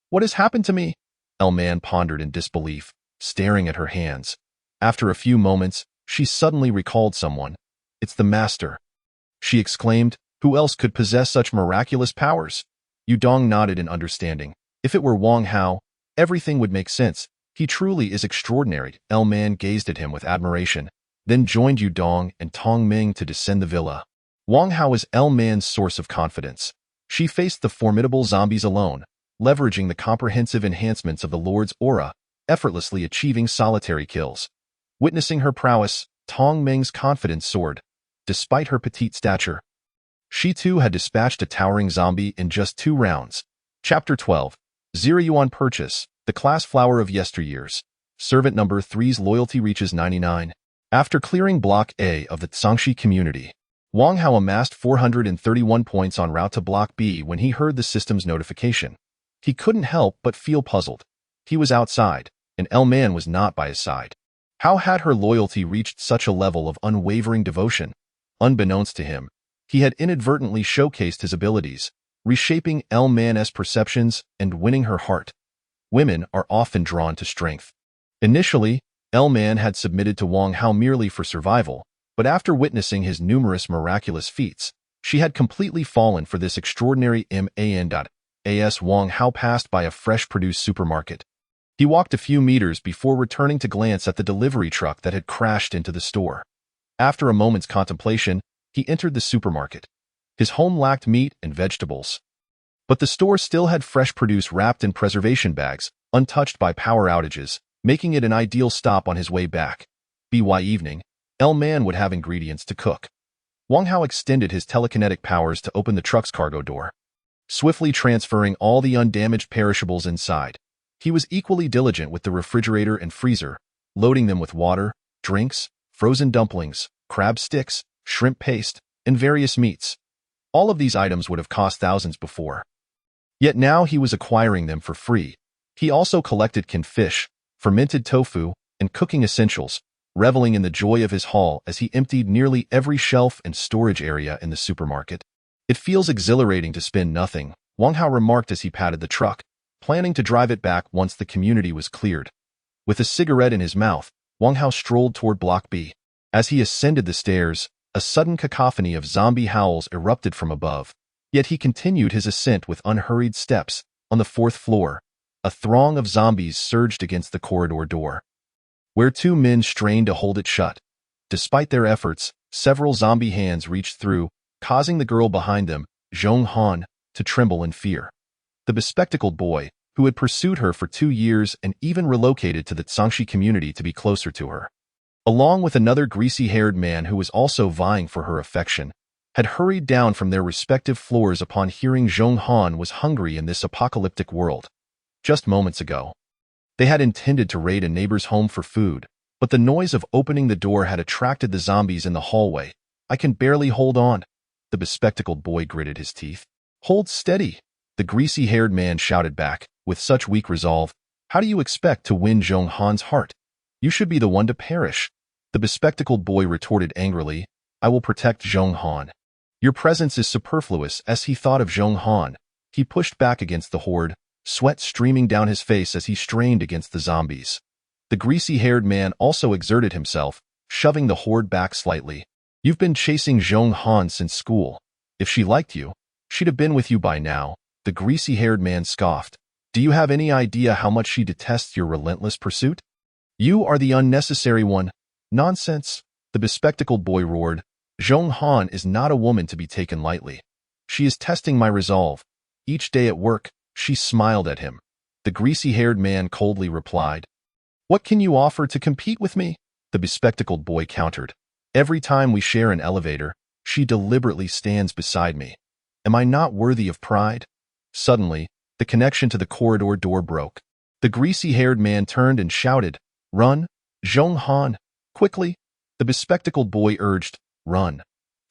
"What has happened to me?" El Man pondered in disbelief, staring at her hands. After a few moments, she suddenly recalled someone. "It's the Master," she exclaimed. "Who else could possess such miraculous powers?" Yudong nodded in understanding. "If it were Wang Hao, everything would make sense. He truly is extraordinary." El Man gazed at him with admiration, then joined Yudong and Tong Ming to descend the villa. Wang Hao was El Man's source of confidence. She faced the formidable zombies alone, leveraging the comprehensive enhancements of the Lord's aura, effortlessly achieving solitary kills. Witnessing her prowess, Tong Ming's confidence soared. Despite her petite stature, she too had dispatched a towering zombie in just 2 rounds. Chapter 12. 0 Yuan Purchase, the class flower of yesteryears. Servant number 3's loyalty reaches 99. After clearing Block A of the Zhangxi community, Wang Hao amassed 431 points en route to Block B when he heard the system's notification. He couldn't help but feel puzzled. He was outside, and El Man was not by his side. How had her loyalty reached such a level of unwavering devotion? Unbeknownst to him, he had inadvertently showcased his abilities, reshaping El Man's perceptions and winning her heart. Women are often drawn to strength. Initially, El Man had submitted to Wang Hao merely for survival, but after witnessing his numerous miraculous feats, she had completely fallen for this extraordinary man. As Wang Hao passed by a fresh-produced supermarket, he walked a few meters before returning to glance at the delivery truck that had crashed into the store. After a moment's contemplation, he entered the supermarket. His home lacked meat and vegetables, but the store still had fresh produce wrapped in preservation bags, untouched by power outages, making it an ideal stop on his way back. By evening, El Man would have ingredients to cook. Wang Hao extended his telekinetic powers to open the truck's cargo door, swiftly transferring all the undamaged perishables inside. He was equally diligent with the refrigerator and freezer, loading them with water, drinks, frozen dumplings, crab sticks, shrimp paste, and various meats. All of these items would have cost thousands before. Yet now he was acquiring them for free. He also collected canned fish, fermented tofu, and cooking essentials, reveling in the joy of his haul as he emptied nearly every shelf and storage area in the supermarket. "It feels exhilarating to spend nothing," Wang Hao remarked as he patted the truck, planning to drive it back once the community was cleared. With a cigarette in his mouth, Wang Hao strolled toward Block B. As he ascended the stairs, a sudden cacophony of zombie howls erupted from above. Yet he continued his ascent with unhurried steps. On the 4th floor, a throng of zombies surged against the corridor door, where 2 men strained to hold it shut. Despite their efforts, several zombie hands reached through, causing the girl behind them, Zhong Han, to tremble in fear. The bespectacled boy, who had pursued her for 2 years and even relocated to the Zhangxi community to be closer to her, along with another greasy-haired man who was also vying for her affection, had hurried down from their respective floors upon hearing Zhong Han was hungry in this apocalyptic world. Just moments ago, they had intended to raid a neighbor's home for food, but the noise of opening the door had attracted the zombies in the hallway. I can barely hold on. The bespectacled boy gritted his teeth. Hold steady, the greasy-haired man shouted back, with such weak resolve. How do you expect to win Zhong Han's heart? You should be the one to perish. The bespectacled boy retorted angrily. I will protect Zhong Han. Your presence is superfluous. As he thought of Zhong Han, he pushed back against the horde, sweat streaming down his face as he strained against the zombies. The greasy-haired man also exerted himself, shoving the horde back slightly. You've been chasing Zhong Han since school. If she liked you, she'd have been with you by now. The greasy-haired man scoffed. Do you have any idea how much she detests your relentless pursuit? You are the unnecessary one. Nonsense, the bespectacled boy roared. Zhong Han is not a woman to be taken lightly. She is testing my resolve. Each day at work, she smiled at him. The greasy-haired man coldly replied. What can you offer to compete with me? The bespectacled boy countered. Every time we share an elevator, she deliberately stands beside me. Am I not worthy of pride? Suddenly, the connection to the corridor door broke. The greasy-haired man turned and shouted, Run, Zhong Han, quickly. The bespectacled boy urged, Run.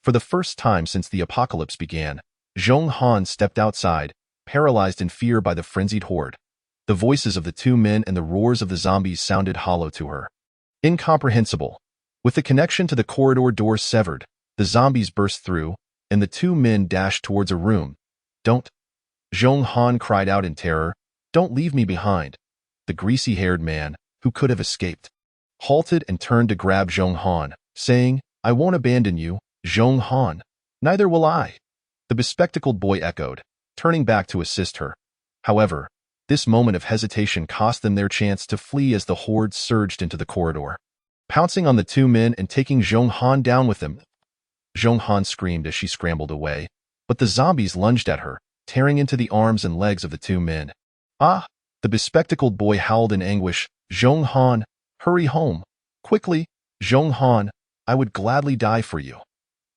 For the first time since the apocalypse began, Zhong Han stepped outside, paralyzed in fear by the frenzied horde. The voices of the two men and the roars of the zombies sounded hollow to her. Incomprehensible. With the connection to the corridor door severed, the zombies burst through, and the two men dashed towards a room. Don't. Zhong Han cried out in terror. Don't leave me behind. The greasy-haired man, who could have escaped, halted and turned to grab Zhong Han, saying, I won't abandon you, Zhong Han. Neither will I. The bespectacled boy echoed, turning back to assist her. However, this moment of hesitation cost them their chance to flee as the horde surged into the corridor, pouncing on the two men and taking Zhong Han down with them. Zhong Han screamed as she scrambled away, but the zombies lunged at her, tearing into the arms and legs of the two men. Ah! The bespectacled boy howled in anguish. Zhong Han, hurry home. Quickly, Zhong Han, I would gladly die for you.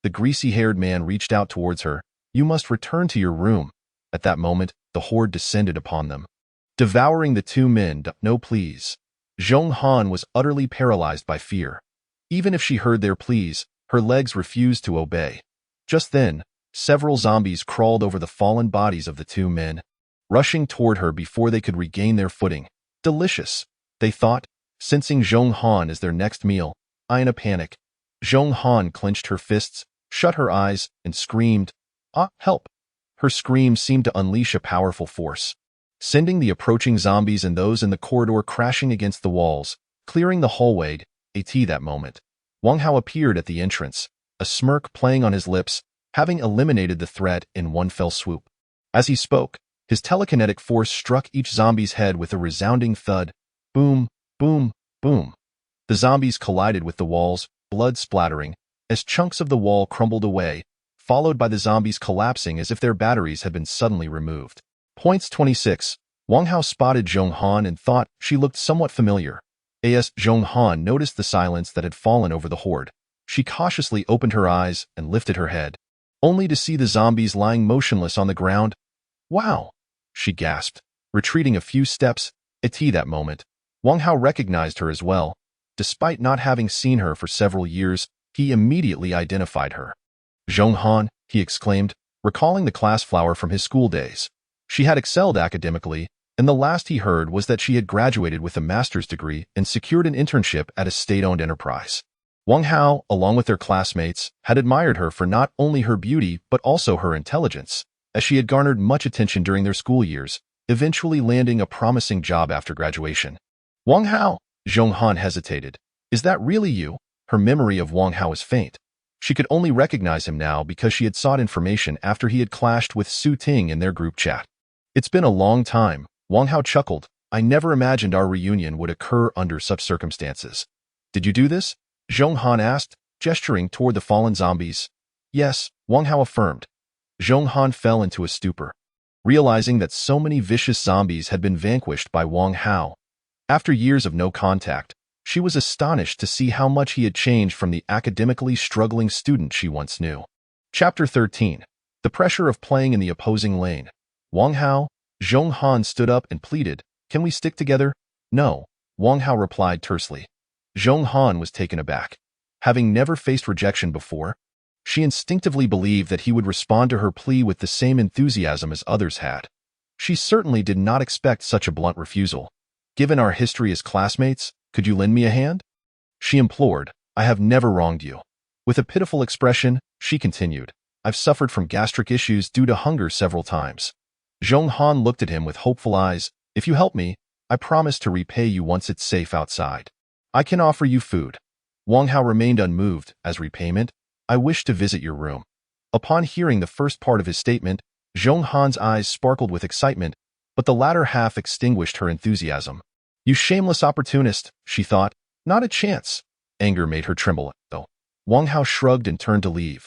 The greasy-haired man reached out towards her. You must return to your room. At that moment, the horde descended upon them, devouring the two men. No, please. Zhong Han was utterly paralyzed by fear. Even if she heard their pleas, her legs refused to obey. Just then, several zombies crawled over the fallen bodies of the two men, rushing toward her before they could regain their footing. Delicious, they thought, sensing Zhong Han as their next meal. In a panic, Zhong Han clenched her fists, shut her eyes, and screamed, Ah, help! Her scream seemed to unleash a powerful force, sending the approaching zombies and those in the corridor crashing against the walls, clearing the hallway. At that moment, Wang Hao appeared at the entrance, a smirk playing on his lips, having eliminated the threat in one fell swoop. As he spoke, his telekinetic force struck each zombie's head with a resounding thud. Boom, boom, boom. The zombies collided with the walls, blood splattering, as chunks of the wall crumbled away, followed by the zombies collapsing as if their batteries had been suddenly removed. Points 26. Wang Hao spotted Zhong Han and thought she looked somewhat familiar. As Zhong Han noticed the silence that had fallen over the horde, she cautiously opened her eyes and lifted her head, only to see the zombies lying motionless on the ground. Wow! She gasped, retreating a few steps. At that moment, Wang Hao recognized her as well. Despite not having seen her for several years, he immediately identified her. Zhong Han, he exclaimed, recalling the class flower from his school days. She had excelled academically, and the last he heard was that she had graduated with a master's degree and secured an internship at a state-owned enterprise. Wang Hao, along with their classmates, had admired her for not only her beauty but also her intelligence, as she had garnered much attention during their school years, eventually landing a promising job after graduation. Wang Hao, Zhong Han hesitated. Is that really you? Her memory of Wang Hao was faint. She could only recognize him now because she had sought information after he had clashed with Su Ting in their group chat. It's been a long time, Wang Hao chuckled. I never imagined our reunion would occur under such circumstances. Did you do this? Zhong Han asked, gesturing toward the fallen zombies. Yes, Wang Hao affirmed. Zhong Han fell into a stupor, realizing that so many vicious zombies had been vanquished by Wang Hao. After years of no contact, she was astonished to see how much he had changed from the academically struggling student she once knew. Chapter 13. The pressure of playing in the opposing lane. Wang Hao, Zhong Han stood up and pleaded, "Can we stick together?" "No," Wang Hao replied tersely. Zhong Han was taken aback. Having never faced rejection before, she instinctively believed that he would respond to her plea with the same enthusiasm as others had. She certainly did not expect such a blunt refusal. "Given our history as classmates, could you lend me a hand?" she implored. "I have never wronged you." With a pitiful expression, she continued, "I've suffered from gastric issues due to hunger several times." Zhong Han looked at him with hopeful eyes. "If you help me, I promise to repay you once it's safe outside. I can offer you food." Wang Hao remained unmoved. "As repayment, I wish to visit your room." Upon hearing the first part of his statement, Zhong Han's eyes sparkled with excitement, but the latter half extinguished her enthusiasm. "You shameless opportunist," she thought. "Not a chance." Anger made her tremble, though. Wang Hao shrugged and turned to leave.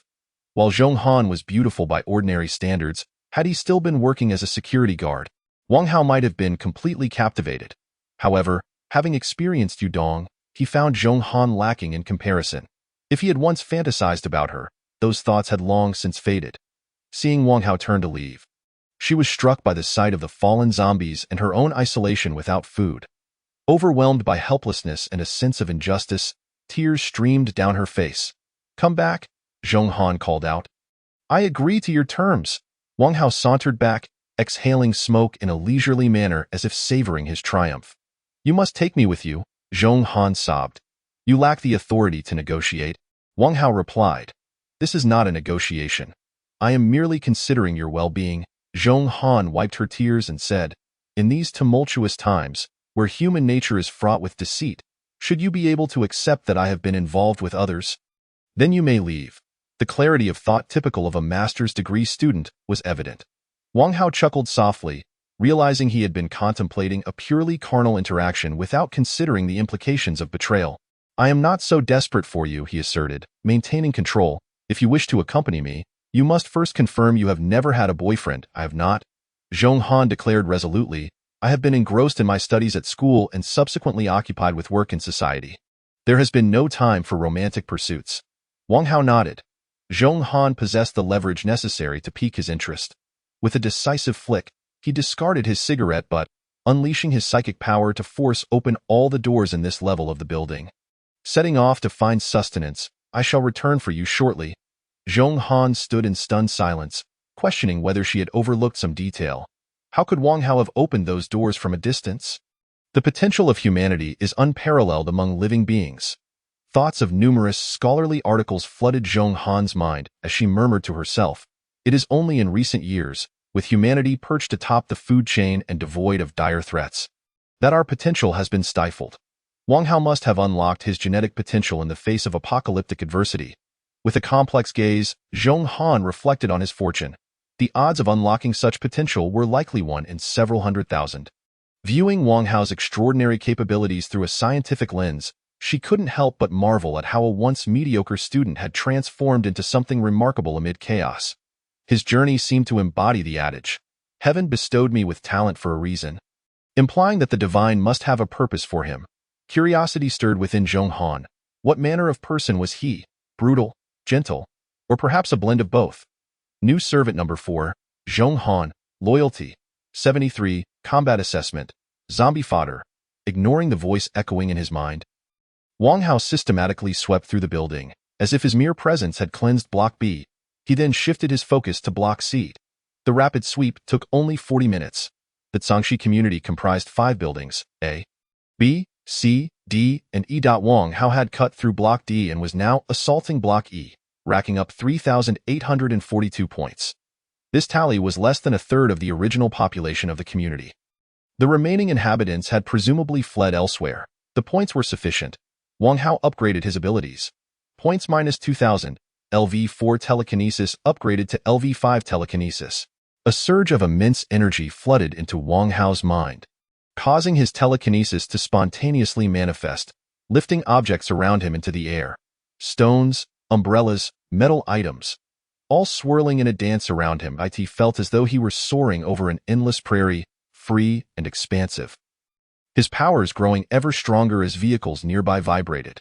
While Zhong Han was beautiful by ordinary standards, had he still been working as a security guard, Wang Hao might have been completely captivated. However, having experienced Yudong, he found Zhong Han lacking in comparison. If he had once fantasized about her, those thoughts had long since faded. Seeing Wang Hao turn to leave, she was struck by the sight of the fallen zombies and her own isolation without food. Overwhelmed by helplessness and a sense of injustice, tears streamed down her face. "Come back," Zhong Han called out. "I agree to your terms." Wang Hao sauntered back, exhaling smoke in a leisurely manner as if savoring his triumph. "You must take me with you," Zhong Han sobbed. "You lack the authority to negotiate," Wang Hao replied. "This is not a negotiation. I am merely considering your well-being." Zhong Han wiped her tears and said, "In these tumultuous times, where human nature is fraught with deceit, should you be able to accept that I have been involved with others? Then you may leave." The clarity of thought typical of a master's degree student was evident. Wang Hao chuckled softly, realizing he had been contemplating a purely carnal interaction without considering the implications of betrayal. "I am not so desperate for you," he asserted, maintaining control. "If you wish to accompany me, you must first confirm you have never had a boyfriend." "I have not," Zhong Han declared resolutely. "I have been engrossed in my studies at school and subsequently occupied with work in society. There has been no time for romantic pursuits." Wang Hao nodded. Zhong Han possessed the leverage necessary to pique his interest. With a decisive flick, he discarded his cigarette butt, unleashing his psychic power to force open all the doors in this level of the building. Setting off to find sustenance, "I shall return for you shortly." Zhong Han stood in stunned silence, questioning whether she had overlooked some detail. How could Wang Hao have opened those doors from a distance? The potential of humanity is unparalleled among living beings. Thoughts of numerous scholarly articles flooded Zhong Han's mind as she murmured to herself, "It is only in recent years, with humanity perched atop the food chain and devoid of dire threats, that our potential has been stifled." Wang Hao must have unlocked his genetic potential in the face of apocalyptic adversity. With a complex gaze, Zhong Han reflected on his fortune. The odds of unlocking such potential were likely 1 in several 100,000. Viewing Wang Hao's extraordinary capabilities through a scientific lens, she couldn't help but marvel at how a once mediocre student had transformed into something remarkable amid chaos. His journey seemed to embody the adage, "Heaven bestowed me with talent for a reason," implying that the divine must have a purpose for him. Curiosity stirred within Zhong Han. What manner of person was he? Brutal, gentle, or perhaps a blend of both? New servant number 4, Zhong Han, loyalty, 73, combat assessment, zombie fodder. Ignoring the voice echoing in his mind, Wang Hao systematically swept through the building, as if his mere presence had cleansed Block B. He then shifted his focus to Block C. The rapid sweep took only 40 minutes. The Zhangxi community comprised 5 buildings, A, B, C, D, and E. Wang Hao had cut through Block D and was now assaulting Block E, racking up 3,842 points. This tally was less than a third of the original population of the community. The remaining inhabitants had presumably fled elsewhere. The points were sufficient. Wang Hao upgraded his abilities. Points minus 2,000. LV4 telekinesis upgraded to LV5 telekinesis. A surge of immense energy flooded into Wang Hao's mind, causing his telekinesis to spontaneously manifest, lifting objects around him into the air. Stones, umbrellas, metal items, all swirling in a dance around him. It felt as though he were soaring over an endless prairie, free and expansive. His powers growing ever stronger as vehicles nearby vibrated.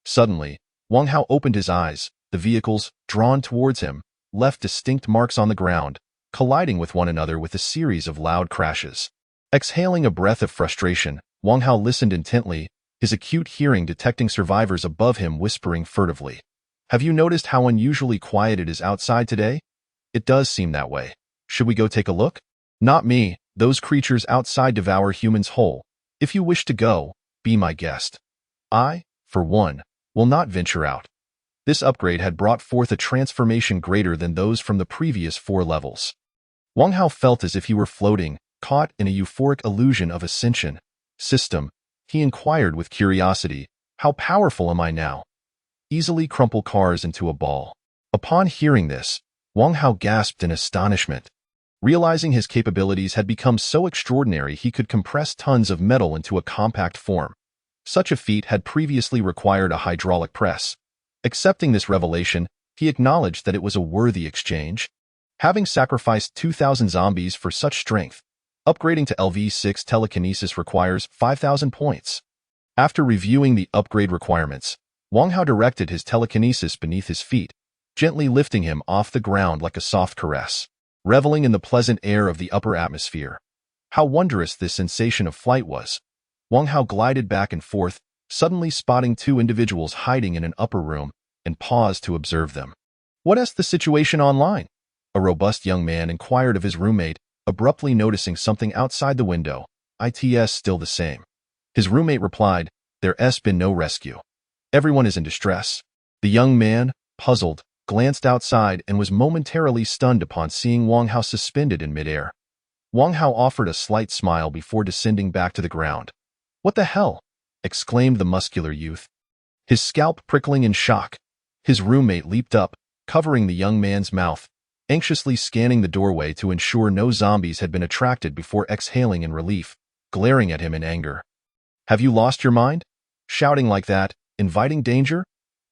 Suddenly, Wang Hao opened his eyes. The vehicles, drawn towards him, left distinct marks on the ground, colliding with one another with a series of loud crashes. Exhaling a breath of frustration, Wang Hao listened intently, his acute hearing detecting survivors above him whispering furtively. "Have you noticed how unusually quiet it is outside today? It does seem that way. Should we go take a look?" "Not me. Those creatures outside devour humans whole. If you wish to go, be my guest. I, for one, will not venture out." This upgrade had brought forth a transformation greater than those from the previous 4 levels. Wang Hao felt as if he were floating, caught in a euphoric illusion of ascension. "System," he inquired with curiosity, "how powerful am I now?" "Easily crumple cars into a ball." Upon hearing this, Wang Hao gasped in astonishment. Realizing his capabilities had become so extraordinary he could compress tons of metal into a compact form. Such a feat had previously required a hydraulic press. Accepting this revelation, he acknowledged that it was a worthy exchange. Having sacrificed 2,000 zombies for such strength, upgrading to LV6 telekinesis requires 5,000 points. After reviewing the upgrade requirements, Wang Hao directed his telekinesis beneath his feet, gently lifting him off the ground like a soft caress, reveling in the pleasant air of the upper atmosphere. How wondrous this sensation of flight was! Wang Hao glided back and forth, suddenly spotting 2 individuals hiding in an upper room, and paused to observe them. "What is the situation online?" A robust young man inquired of his roommate, abruptly noticing something outside the window. "It's still the same." His roommate replied, "There's been no rescue. Everyone is in distress." The young man, puzzled, glanced outside and was momentarily stunned upon seeing Wang Hao suspended in midair. Wang Hao offered a slight smile before descending back to the ground. "What the hell?" exclaimed the muscular youth, his scalp prickling in shock. His roommate leaped up, covering the young man's mouth, anxiously scanning the doorway to ensure no zombies had been attracted before exhaling in relief, glaring at him in anger. "Have you lost your mind? Shouting like that, inviting danger?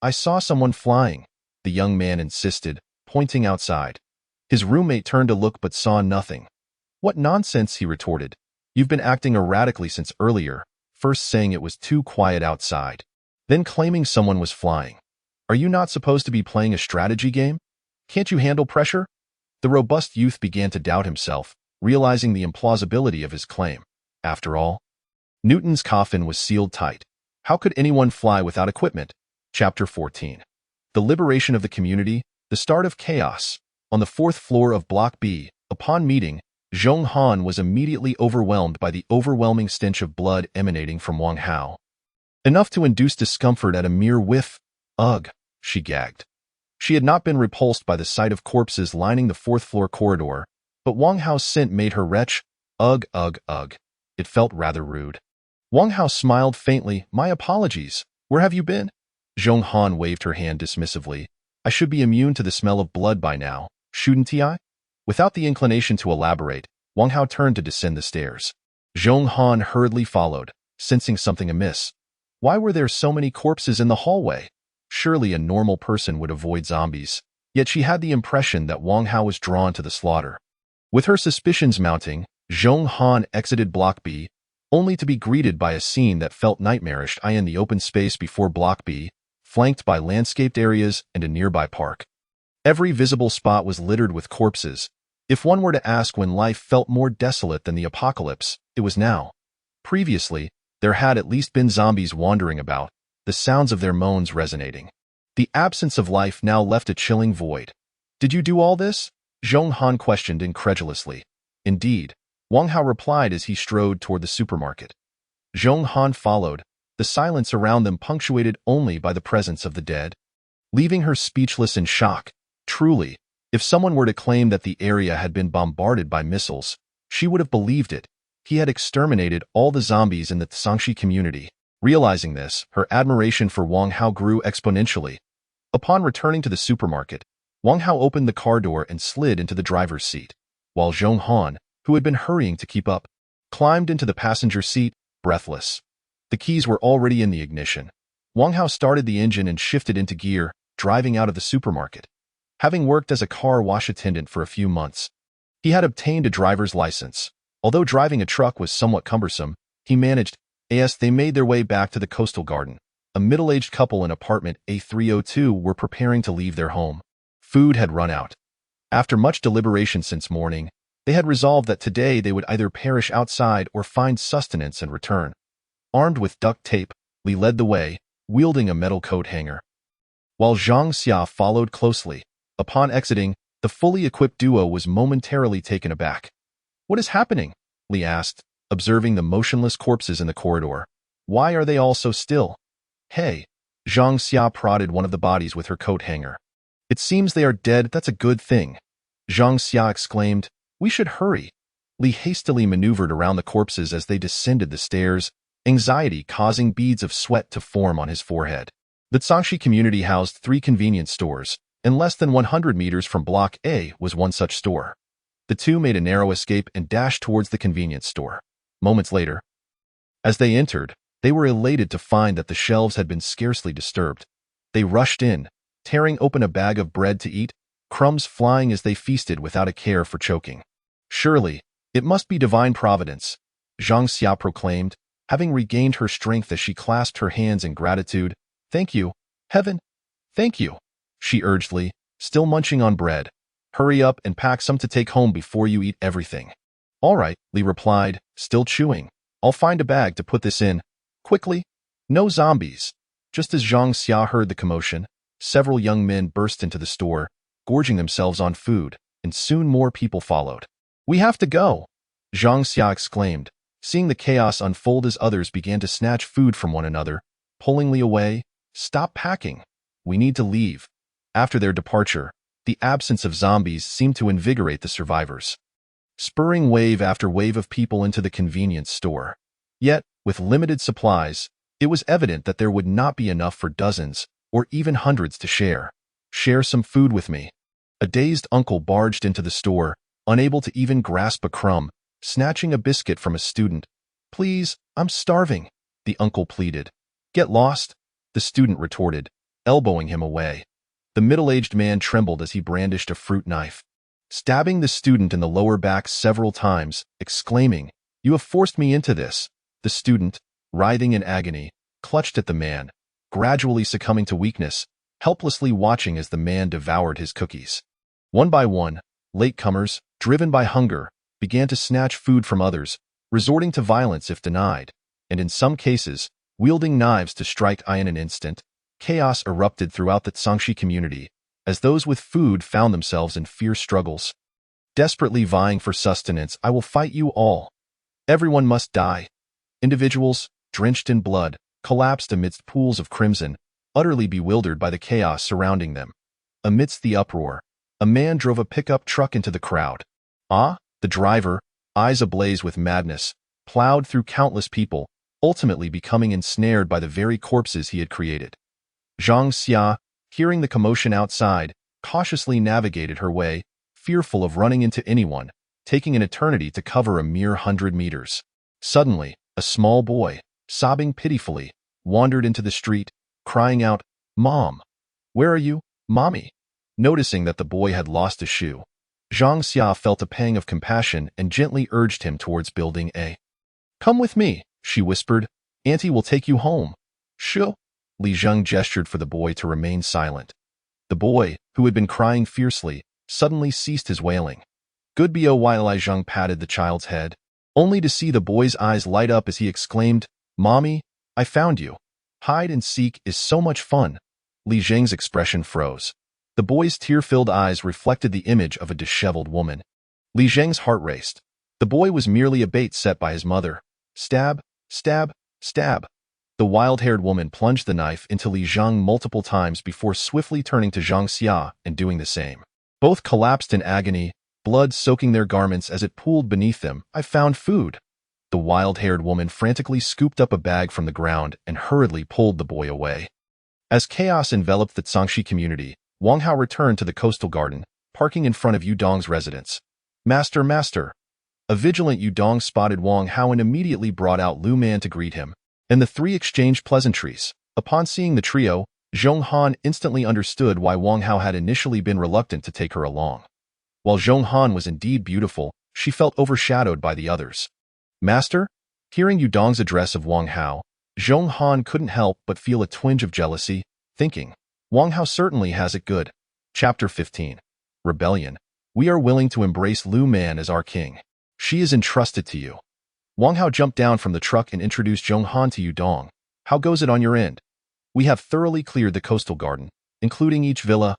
I saw someone flying," the young man insisted, pointing outside. His roommate turned to look but saw nothing. "What nonsense," he retorted. "You've been acting erratically since earlier, first saying it was too quiet outside, then claiming someone was flying. Are you not supposed to be playing a strategy game? Can't you handle pressure?" The robust youth began to doubt himself, realizing the implausibility of his claim. After all, Newton's coffin was sealed tight. How could anyone fly without equipment? Chapter 14. The liberation of the community, the start of chaos. On the 4th floor of Block B, upon meeting, Zhong Han was immediately overwhelmed by the overwhelming stench of blood emanating from Wang Hao. Enough to induce discomfort at a mere whiff. "Ugh," she gagged. She had not been repulsed by the sight of corpses lining the 4th floor corridor, but Wang Hao's scent made her retch. "Ugh, ugh, ugh." It felt rather rude. Wang Hao smiled faintly. "My apologies. Where have you been?" Zhong Han waved her hand dismissively. "I should be immune to the smell of blood by now, shouldn't I?" Without the inclination to elaborate, Wang Hao turned to descend the stairs. Zhong Han hurriedly followed, sensing something amiss. Why were there so many corpses in the hallway? Surely a normal person would avoid zombies, yet she had the impression that Wang Hao was drawn to the slaughter. With her suspicions mounting, Zhong Han exited Block B, only to be greeted by a scene that felt nightmarish in the open space before Block B, flanked by landscaped areas and a nearby park. Every visible spot was littered with corpses. If one were to ask when life felt more desolate than the apocalypse, it was now. Previously, there had at least been zombies wandering about, the sounds of their moans resonating. The absence of life now left a chilling void. "Did you do all this?" Zhong Han questioned incredulously. "Indeed," Wang Hao replied as he strode toward the supermarket. Zhong Han followed, the silence around them punctuated only by the presence of the dead. Leaving her speechless in shock. Truly, if someone were to claim that the area had been bombarded by missiles, she would have believed it. He had exterminated all the zombies in the Tsangxi community. Realizing this, her admiration for Wang Hao grew exponentially. Upon returning to the supermarket, Wang Hao opened the car door and slid into the driver's seat, while Zhong Han, who had been hurrying to keep up, climbed into the passenger seat, breathless. The keys were already in the ignition. Wang Hao started the engine and shifted into gear, driving out of the supermarket. Having worked as a car wash attendant for a few months, he had obtained a driver's license. Although driving a truck was somewhat cumbersome, he managed. As they made their way back to the coastal garden, a middle-aged couple in apartment A302 were preparing to leave their home. Food had run out. After much deliberation since morning, they had resolved that today they would either perish outside or find sustenance and return. Armed with duct tape, Li led the way, wielding a metal coat hanger, while Zhang Xia followed closely. Upon exiting, the fully equipped duo was momentarily taken aback. "What is happening?" Li asked, observing the motionless corpses in the corridor. "Why are they all so still?" "Hey," Zhang Xia prodded one of the bodies with her coat hanger. "It seems they are dead. That's a good thing," Zhang Xia exclaimed. "We should hurry." Li hastily maneuvered around the corpses as they descended the stairs, anxiety causing beads of sweat to form on his forehead. The Zhangxi community housed 3 convenience stores, and less than 100 meters from Block A was one such store. The two made a narrow escape and dashed towards the convenience store. Moments later, as they entered, they were elated to find that the shelves had been scarcely disturbed. They rushed in, tearing open a bag of bread to eat, crumbs flying as they feasted without a care for choking. "Surely, it must be divine providence," Zhang Xia proclaimed, having regained her strength as she clasped her hands in gratitude. "Thank you, heaven. Thank you," she urged Li, still munching on bread. "Hurry up and pack some to take home before you eat everything." "All right," Li replied, still chewing. "I'll find a bag to put this in. Quickly. No zombies." Just as Zhang Xia heard the commotion, several young men burst into the store, gorging themselves on food, and soon more people followed. "We have to go," Zhang Xia exclaimed, seeing the chaos unfold as others began to snatch food from one another, pulling Li away. "Stop packing. We need to leave." After their departure, the absence of zombies seemed to invigorate the survivors, spurring wave after wave of people into the convenience store. Yet, with limited supplies, it was evident that there would not be enough for dozens or even hundreds to share. "Share some food with me." A dazed uncle barged into the store, unable to even grasp a crumb, snatching a biscuit from a student. "Please, I'm starving," the uncle pleaded. "Get lost," the student retorted, elbowing him away. The middle-aged man trembled as he brandished a fruit knife, stabbing the student in the lower back several times, exclaiming, "You have forced me into this." The student, writhing in agony, clutched at the man, gradually succumbing to weakness, helplessly watching as the man devoured his cookies. One by one, latecomers, driven by hunger, began to snatch food from others, resorting to violence if denied, and in some cases, wielding knives to strike in an instant. Chaos erupted throughout the Zhangxi community, as those with food found themselves in fierce struggles, desperately vying for sustenance. "I will fight you all. Everyone must die." Individuals, drenched in blood, collapsed amidst pools of crimson, utterly bewildered by the chaos surrounding them. Amidst the uproar, a man drove a pickup truck into the crowd. The driver, eyes ablaze with madness, plowed through countless people, ultimately becoming ensnared by the very corpses he had created. Zhang Xia, hearing the commotion outside, cautiously navigated her way, fearful of running into anyone, taking an eternity to cover a mere 100 meters. Suddenly, a small boy, sobbing pitifully, wandered into the street, crying out, "Mom! Where are you, Mommy?" Noticing that the boy had lost a shoe, Zhang Xia felt a pang of compassion and gently urged him towards Building A. "Come with me," she whispered. "Auntie will take you home." "Shoo!" Li Zheng gestured for the boy to remain silent. The boy, who had been crying fiercely, suddenly ceased his wailing. "Good boy," Li Zheng patted the child's head, only to see the boy's eyes light up as he exclaimed, "Mommy, I found you. Hide and seek is so much fun." Li Zheng's expression froze. The boy's tear-filled eyes reflected the image of a disheveled woman. Li Zheng's heart raced. The boy was merely a bait set by his mother. Stab, stab, stab. The wild-haired woman plunged the knife into Li Zheng multiple times before swiftly turning to Zhang Xia and doing the same. Both collapsed in agony, blood soaking their garments as it pooled beneath them. "I found food." The wild-haired woman frantically scooped up a bag from the ground and hurriedly pulled the boy away. As chaos enveloped the Zhangxi community, Wang Hao returned to the coastal garden, parking in front of Yudong's residence. Master! A vigilant Yudong spotted Wang Hao and immediately brought out Lu Man to greet him, and the three exchanged pleasantries. Upon seeing the trio, Zhong Han instantly understood why Wang Hao had initially been reluctant to take her along. While Zhong Han was indeed beautiful, she felt overshadowed by the others. "Master?" Hearing Yudong's address of Wang Hao, Zhong Han couldn't help but feel a twinge of jealousy, thinking, Wang Hao certainly has it good. Chapter 15. Rebellion. We are willing to embrace Lu Man as our king. She is entrusted to you. Wang Hao jumped down from the truck and introduced Zhong Han to Yudong. How goes it on your end? We have thoroughly cleared the coastal garden, including each villa.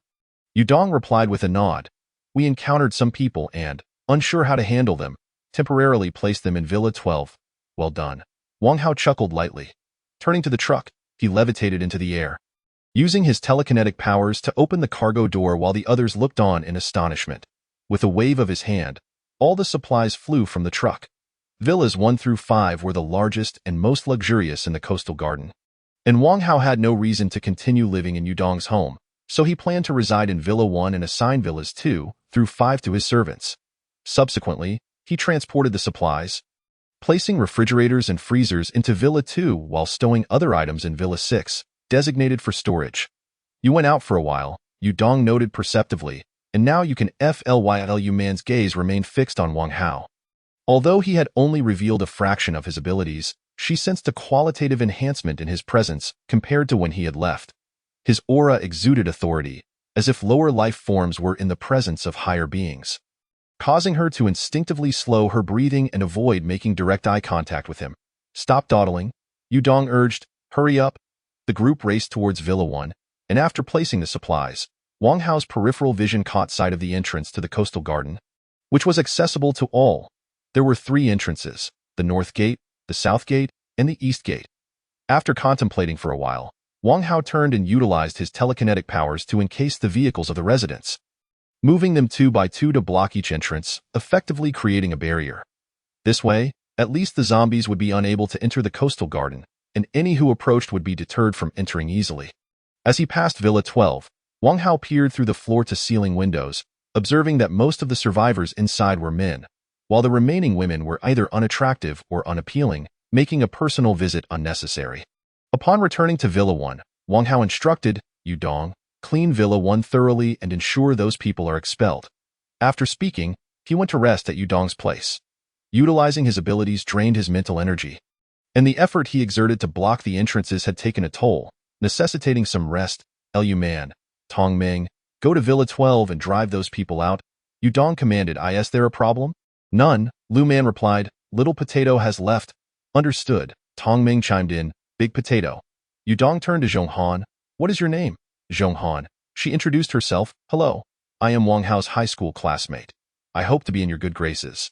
Yudong replied with a nod. We encountered some people and, unsure how to handle them, temporarily placed them in Villa 12. Well done. Wang Hao chuckled lightly. Turning to the truck, he levitated into the air, using his telekinetic powers to open the cargo door while the others looked on in astonishment. With a wave of his hand, all the supplies flew from the truck. Villas 1 through 5 were the largest and most luxurious in the coastal garden. And Wang Hao had no reason to continue living in Yudong's home, so he planned to reside in Villa 1 and assign Villas 2 through 5 to his servants. Subsequently, he transported the supplies, placing refrigerators and freezers into Villa 2 while stowing other items in Villa 6, designated for storage. You went out for a while, Yudong noted perceptively, and now you can FLYLU. Man's gaze remained fixed on Wang Hao. Although he had only revealed a fraction of his abilities, she sensed a qualitative enhancement in his presence compared to when he had left. His aura exuded authority, as if lower life forms were in the presence of higher beings, causing her to instinctively slow her breathing and avoid making direct eye contact with him. Stop dawdling, Yudong urged. Hurry up. The group raced towards Villa 1, and after placing the supplies, Wang Hao's peripheral vision caught sight of the entrance to the coastal garden, which was accessible to all. There were 3 entrances, the north gate, the south gate, and the east gate. After contemplating for a while, Wang Hao turned and utilized his telekinetic powers to encase the vehicles of the residents, moving them 2 by 2 to block each entrance, effectively creating a barrier. This way, at least the zombies would be unable to enter the coastal garden, and any who approached would be deterred from entering easily. As he passed Villa 12, Wang Hao peered through the floor-to-ceiling windows, observing that most of the survivors inside were men, while the remaining women were either unattractive or unappealing, making a personal visit unnecessary. Upon returning to Villa 1, Wang Hao instructed, Yudong, clean Villa 1 thoroughly and ensure those people are expelled. After speaking, he went to rest at Yudong's place. Utilizing his abilities drained his mental energy, and the effort he exerted to block the entrances had taken a toll, necessitating some rest. Lu Man, Tong Ming, go to Villa 12 and drive those people out. Yudong commanded. Is there a problem? None, Lu Man replied. Little Potato has left. Understood, Tong Ming chimed in. Big Potato. Yudong turned to Zhong Han. What is your name? Zhong Han. She introduced herself. Hello, I am Wang Hao's high school classmate. I hope to be in your good graces.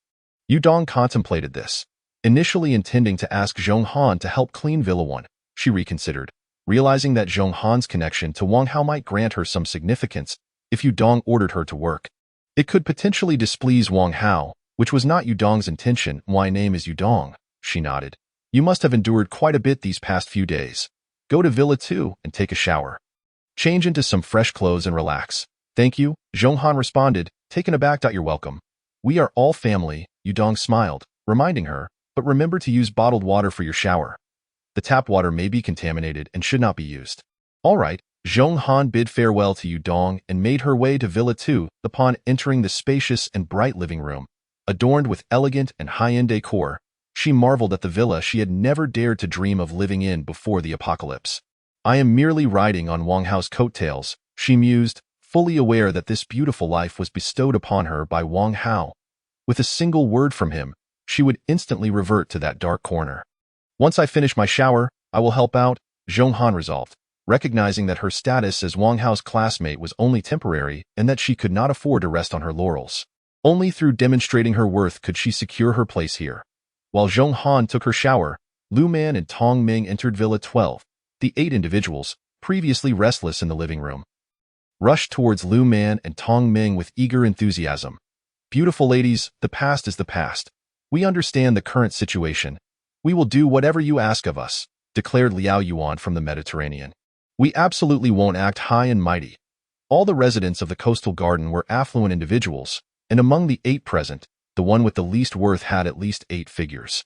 Yudong contemplated this. Initially intending to ask Zhong Han to help clean Villa 1, she reconsidered, realizing that Zhong Han's connection to Wang Hao might grant her some significance if Yudong ordered her to work. It could potentially displease Wang Hao, which was not Yudong's intention. My name is Yudong, she nodded. You must have endured quite a bit these past few days. Go to Villa 2 and take a shower. Change into some fresh clothes and relax. Thank you, Zhong Han responded, taken aback. You're welcome. We are all family, Yudong smiled, reminding her, but remember to use bottled water for your shower. The tap water may be contaminated and should not be used. All right, Zhong Han bid farewell to Yudong and made her way to Villa 2 upon entering the spacious and bright living room. Adorned with elegant and high-end decor, she marveled at the villa she had never dared to dream of living in before the apocalypse. I am merely riding on Wang Hao's coattails, she mused, fully aware that this beautiful life was bestowed upon her by Wang Hao. With a single word from him, she would instantly revert to that dark corner. Once I finish my shower, I will help out, Zhong Han resolved, recognizing that her status as Wang Hao's classmate was only temporary and that she could not afford to rest on her laurels. Only through demonstrating her worth could she secure her place here. While Zhong Han took her shower, Lu Man and Tong Ming entered Villa 12. The 8 individuals, previously restless in the living room, rushed towards Lu Man and Tong Ming with eager enthusiasm. Beautiful ladies, the past is the past. We understand the current situation. We will do whatever you ask of us, declared Liao Yuan from the Mediterranean. We absolutely won't act high and mighty. All the residents of the coastal garden were affluent individuals, and among the 8 present, the one with the least worth had at least 8 figures.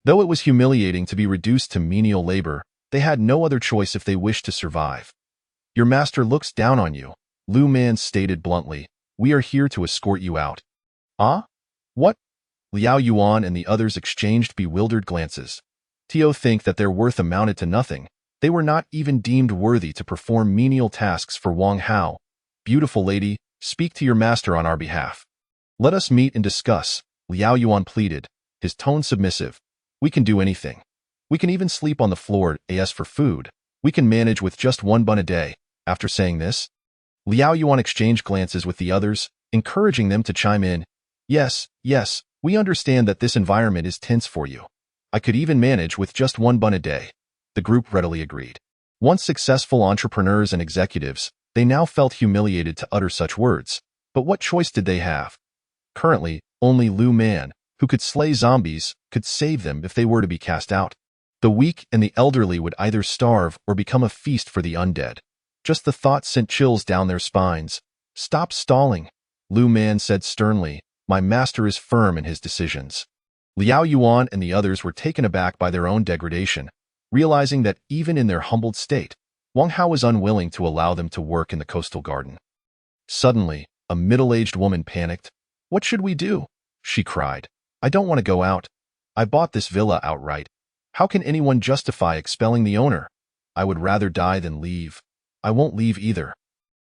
Though it was humiliating to be reduced to menial labor, they had no other choice if they wished to survive. Your master looks down on you, Lu Man stated bluntly. We are here to escort you out. Ah? What? Liao Yuan and the others exchanged bewildered glances. Tio think that their worth amounted to nothing. They were not even deemed worthy to perform menial tasks for Wang Hao. Beautiful lady, speak to your master on our behalf. Let us meet and discuss, Liao Yuan pleaded, his tone submissive. We can do anything. We can even sleep on the floor. As for food, we can manage with just one bun a day. After saying this, Liao Yuan exchanged glances with the others, encouraging them to chime in. Yes, we understand that this environment is tense for you. I could even manage with just one bun a day. The group readily agreed. Once successful entrepreneurs and executives, they now felt humiliated to utter such words. But what choice did they have? Currently, only Lu Man, who could slay zombies, could save them if they were to be cast out. The weak and the elderly would either starve or become a feast for the undead. Just the thought sent chills down their spines. Stop stalling, Lu Man said sternly. My master is firm in his decisions. Liao Yuan and the others were taken aback by their own degradation, realizing that even in their humbled state, Wang Hao was unwilling to allow them to work in the coastal garden. Suddenly, a middle-aged woman panicked. What should we do? She cried. I don't want to go out. I bought this villa outright. How can anyone justify expelling the owner? I would rather die than leave. I won't leave either.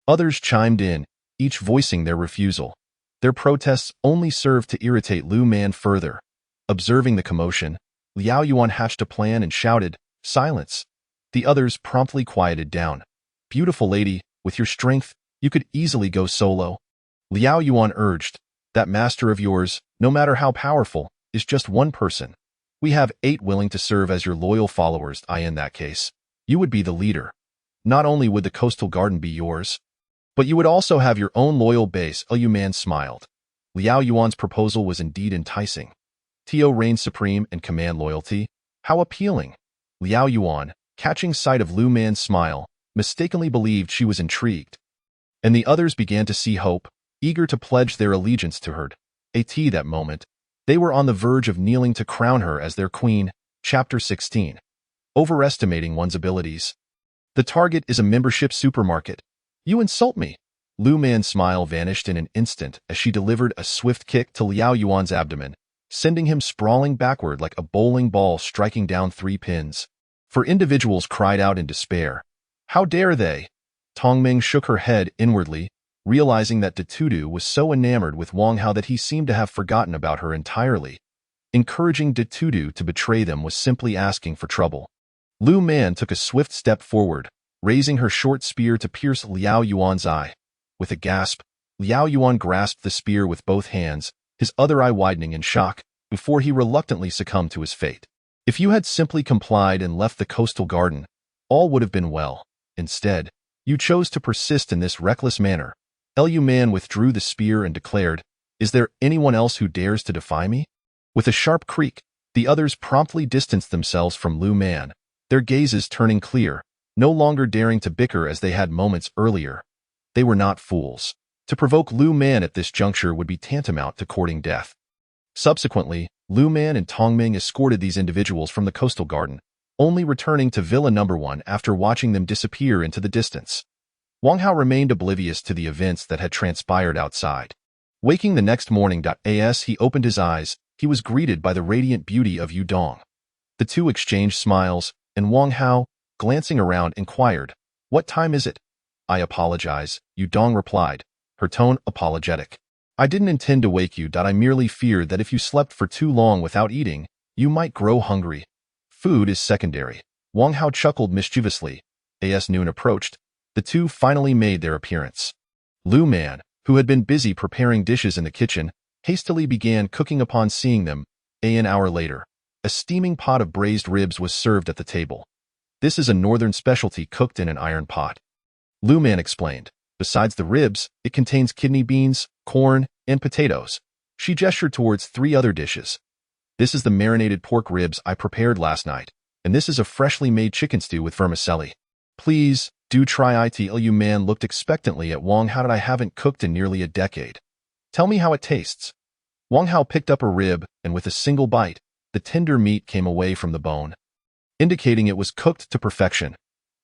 Others chimed in, each voicing their refusal. Their protests only served to irritate Lu Man further. Observing the commotion, Liao Yuan hatched a plan and shouted, Silence! The others promptly quieted down. Beautiful lady, with your strength, you could easily go solo. Liao Yuan urged, that master of yours, no matter how powerful, is just one person. We have 8 willing to serve as your loyal followers. In that case, you would be the leader. Not only would the coastal garden be yours, but you would also have your own loyal base. Liu Man smiled. Liao Yuan's proposal was indeed enticing. Tio reigned supreme and command loyalty. How appealing! Liao Yuan, catching sight of Lu Man's smile, mistakenly believed she was intrigued. And the others began to see hope, eager to pledge their allegiance to her. At that moment, they were on the verge of kneeling to crown her as their queen. Chapter 16. Overestimating one's abilities. The target is a membership supermarket. You insult me. Lu Man's smile vanished in an instant as she delivered a swift kick to Liao Yuan's abdomen, sending him sprawling backward like a bowling ball striking down 3 pins. For individuals cried out in despair. How dare they? Tongming shook her head inwardly, realizing that Detudu was so enamored with Wang Hao that he seemed to have forgotten about her entirely. Encouraging Detudu to betray them was simply asking for trouble. Lu Man took a swift step forward, raising her short spear to pierce Liao Yuan's eye. With a gasp, Liao Yuan grasped the spear with both hands, his other eye widening in shock, before he reluctantly succumbed to his fate. If you had simply complied and left the coastal garden, all would have been well. Instead, you chose to persist in this reckless manner. Liu Man withdrew the spear and declared, Is there anyone else who dares to defy me? With a sharp creak, the others promptly distanced themselves from Lu Man, their gazes turning clear, no longer daring to bicker as they had moments earlier. They were not fools. To provoke Lu Man at this juncture would be tantamount to courting death. Subsequently, Lu Man and Tongming escorted these individuals from the coastal garden, only returning to Villa No. 1 after watching them disappear into the distance. Wang Hao remained oblivious to the events that had transpired outside. Waking the next morning, as he opened his eyes, he was greeted by the radiant beauty of Yudong. The two exchanged smiles, and Wang Hao, glancing around, inquired, What time is it? I apologize, Yudong replied, her tone apologetic. I didn't intend to wake you. I merely feared that if you slept for too long without eating, you might grow hungry. Food is secondary. Wang Hao chuckled mischievously. As noon approached, the two finally made their appearance. Lu Man, who had been busy preparing dishes in the kitchen, hastily began cooking upon seeing them. An hour later, a steaming pot of braised ribs was served at the table. This is a northern specialty cooked in an iron pot. Lu Man explained. Besides the ribs, it contains kidney beans, corn, and potatoes. She gestured towards 3 other dishes. This is the marinated pork ribs I prepared last night, and this is a freshly made chicken stew with vermicelli. Please, do try it. Liu Man looked expectantly at Wang Hao. I haven't cooked in nearly a decade. Tell me how it tastes. Wang Hao picked up a rib, and with a single bite, the tender meat came away from the bone, indicating it was cooked to perfection.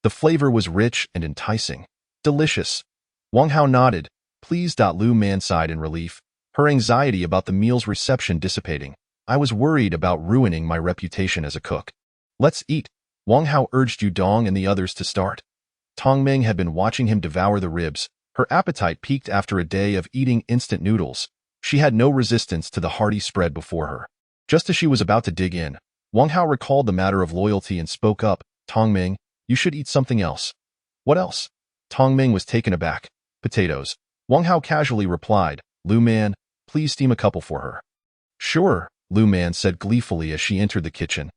The flavor was rich and enticing. Delicious. Wang Hao nodded. Please. Lu Man sighed in relief, her anxiety about the meal's reception dissipating. I was worried about ruining my reputation as a cook. Let's eat. Wang Hao urged Yudong and the others to start. Tongming had been watching him devour the ribs. Her appetite peaked after a day of eating instant noodles. She had no resistance to the hearty spread before her. Just as she was about to dig in, Wang Hao recalled the matter of loyalty and spoke up, Tongming, you should eat something else. What else? Tongming was taken aback. Potatoes. Wang Hao casually replied, Lu Man, please steam a couple for her. Sure, Lu Man said gleefully as she entered the kitchen.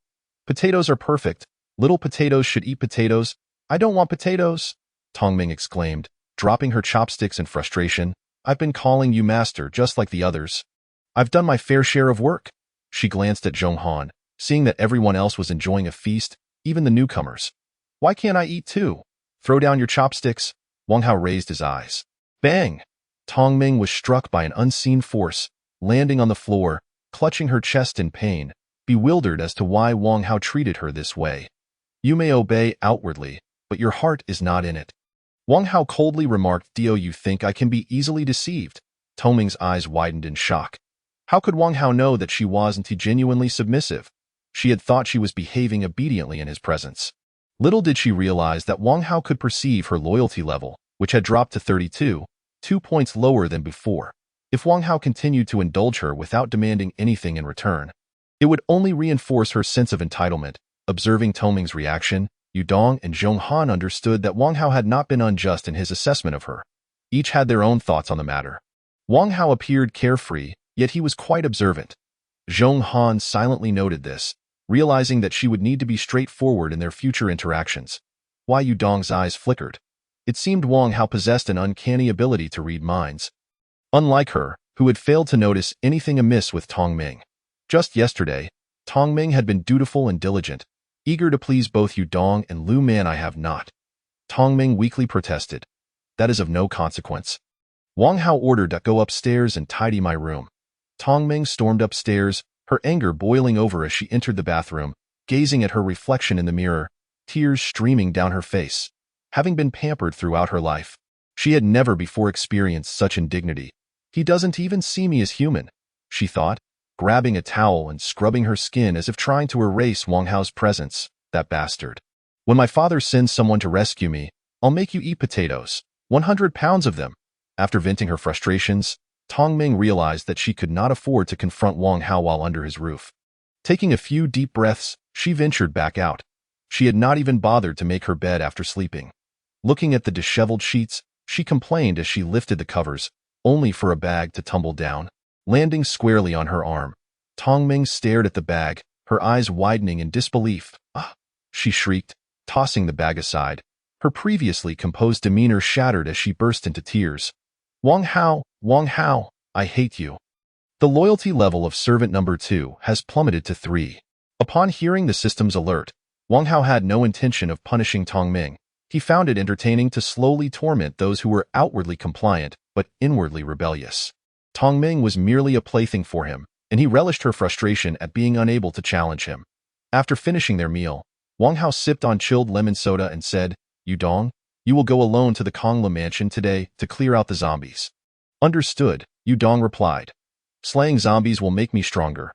Potatoes are perfect. Little potatoes should eat potatoes. I don't want potatoes, Tongming exclaimed, dropping her chopsticks in frustration. I've been calling you master just like the others. I've done my fair share of work. She glanced at Zhong Han, seeing that everyone else was enjoying a feast, even the newcomers. Why can't I eat too? Throw down your chopsticks. Wang Hao raised his eyes. Bang! Tongming was struck by an unseen force, landing on the floor, clutching her chest in pain, bewildered as to why Wang Hao treated her this way. You may obey outwardly, but your heart is not in it. Wang Hao coldly remarked, Do you think I can be easily deceived? Tongming's eyes widened in shock. How could Wang Hao know that she wasn't genuinely submissive? She had thought she was behaving obediently in his presence. Little did she realize that Wang Hao could perceive her loyalty level, which had dropped to 32, 2 points lower than before. If Wang Hao continued to indulge her without demanding anything in return, it would only reinforce her sense of entitlement. Observing Tongming's reaction, Yudong and Zhong Han understood that Wang Hao had not been unjust in his assessment of her. Each had their own thoughts on the matter. Wang Hao appeared carefree, yet he was quite observant. Zhong Han silently noted this, realizing that she would need to be straightforward in their future interactions. Why Yudong's eyes flickered. It seemed Wang Hao possessed an uncanny ability to read minds. Unlike her, who had failed to notice anything amiss with Tongming. Just yesterday, Tongming had been dutiful and diligent, eager to please both Yudong and Lu Man. I have not. Tongming weakly protested. That is of no consequence. Wang Hao ordered to go upstairs and tidy my room. Tongming stormed upstairs, her anger boiling over as she entered the bathroom, gazing at her reflection in the mirror, tears streaming down her face. Having been pampered throughout her life, she had never before experienced such indignity. He doesn't even see me as human, she thought, grabbing a towel and scrubbing her skin as if trying to erase Wang Hao's presence. That bastard. When my father sends someone to rescue me, I'll make you eat potatoes, 100 pounds of them. After venting her frustrations, Tongming realized that she could not afford to confront Wang Hao while under his roof. Taking a few deep breaths, she ventured back out. She had not even bothered to make her bed after sleeping. Looking at the disheveled sheets, she complained as she lifted the covers, only for a bag to tumble down, landing squarely on her arm. Tongming stared at the bag, her eyes widening in disbelief. Ah! She shrieked, tossing the bag aside. Her previously composed demeanor shattered as she burst into tears. Wang Hao, I hate you. The loyalty level of servant number 2 has plummeted to 3. Upon hearing the system's alert, Wang Hao had no intention of punishing Tongming. He found it entertaining to slowly torment those who were outwardly compliant but inwardly rebellious. Tongming was merely a plaything for him, and he relished her frustration at being unable to challenge him. After finishing their meal, Wang Hao sipped on chilled lemon soda and said, Yudong, you will go alone to the Kongla mansion today to clear out the zombies. Understood, Yudong replied. Slaying zombies will make me stronger.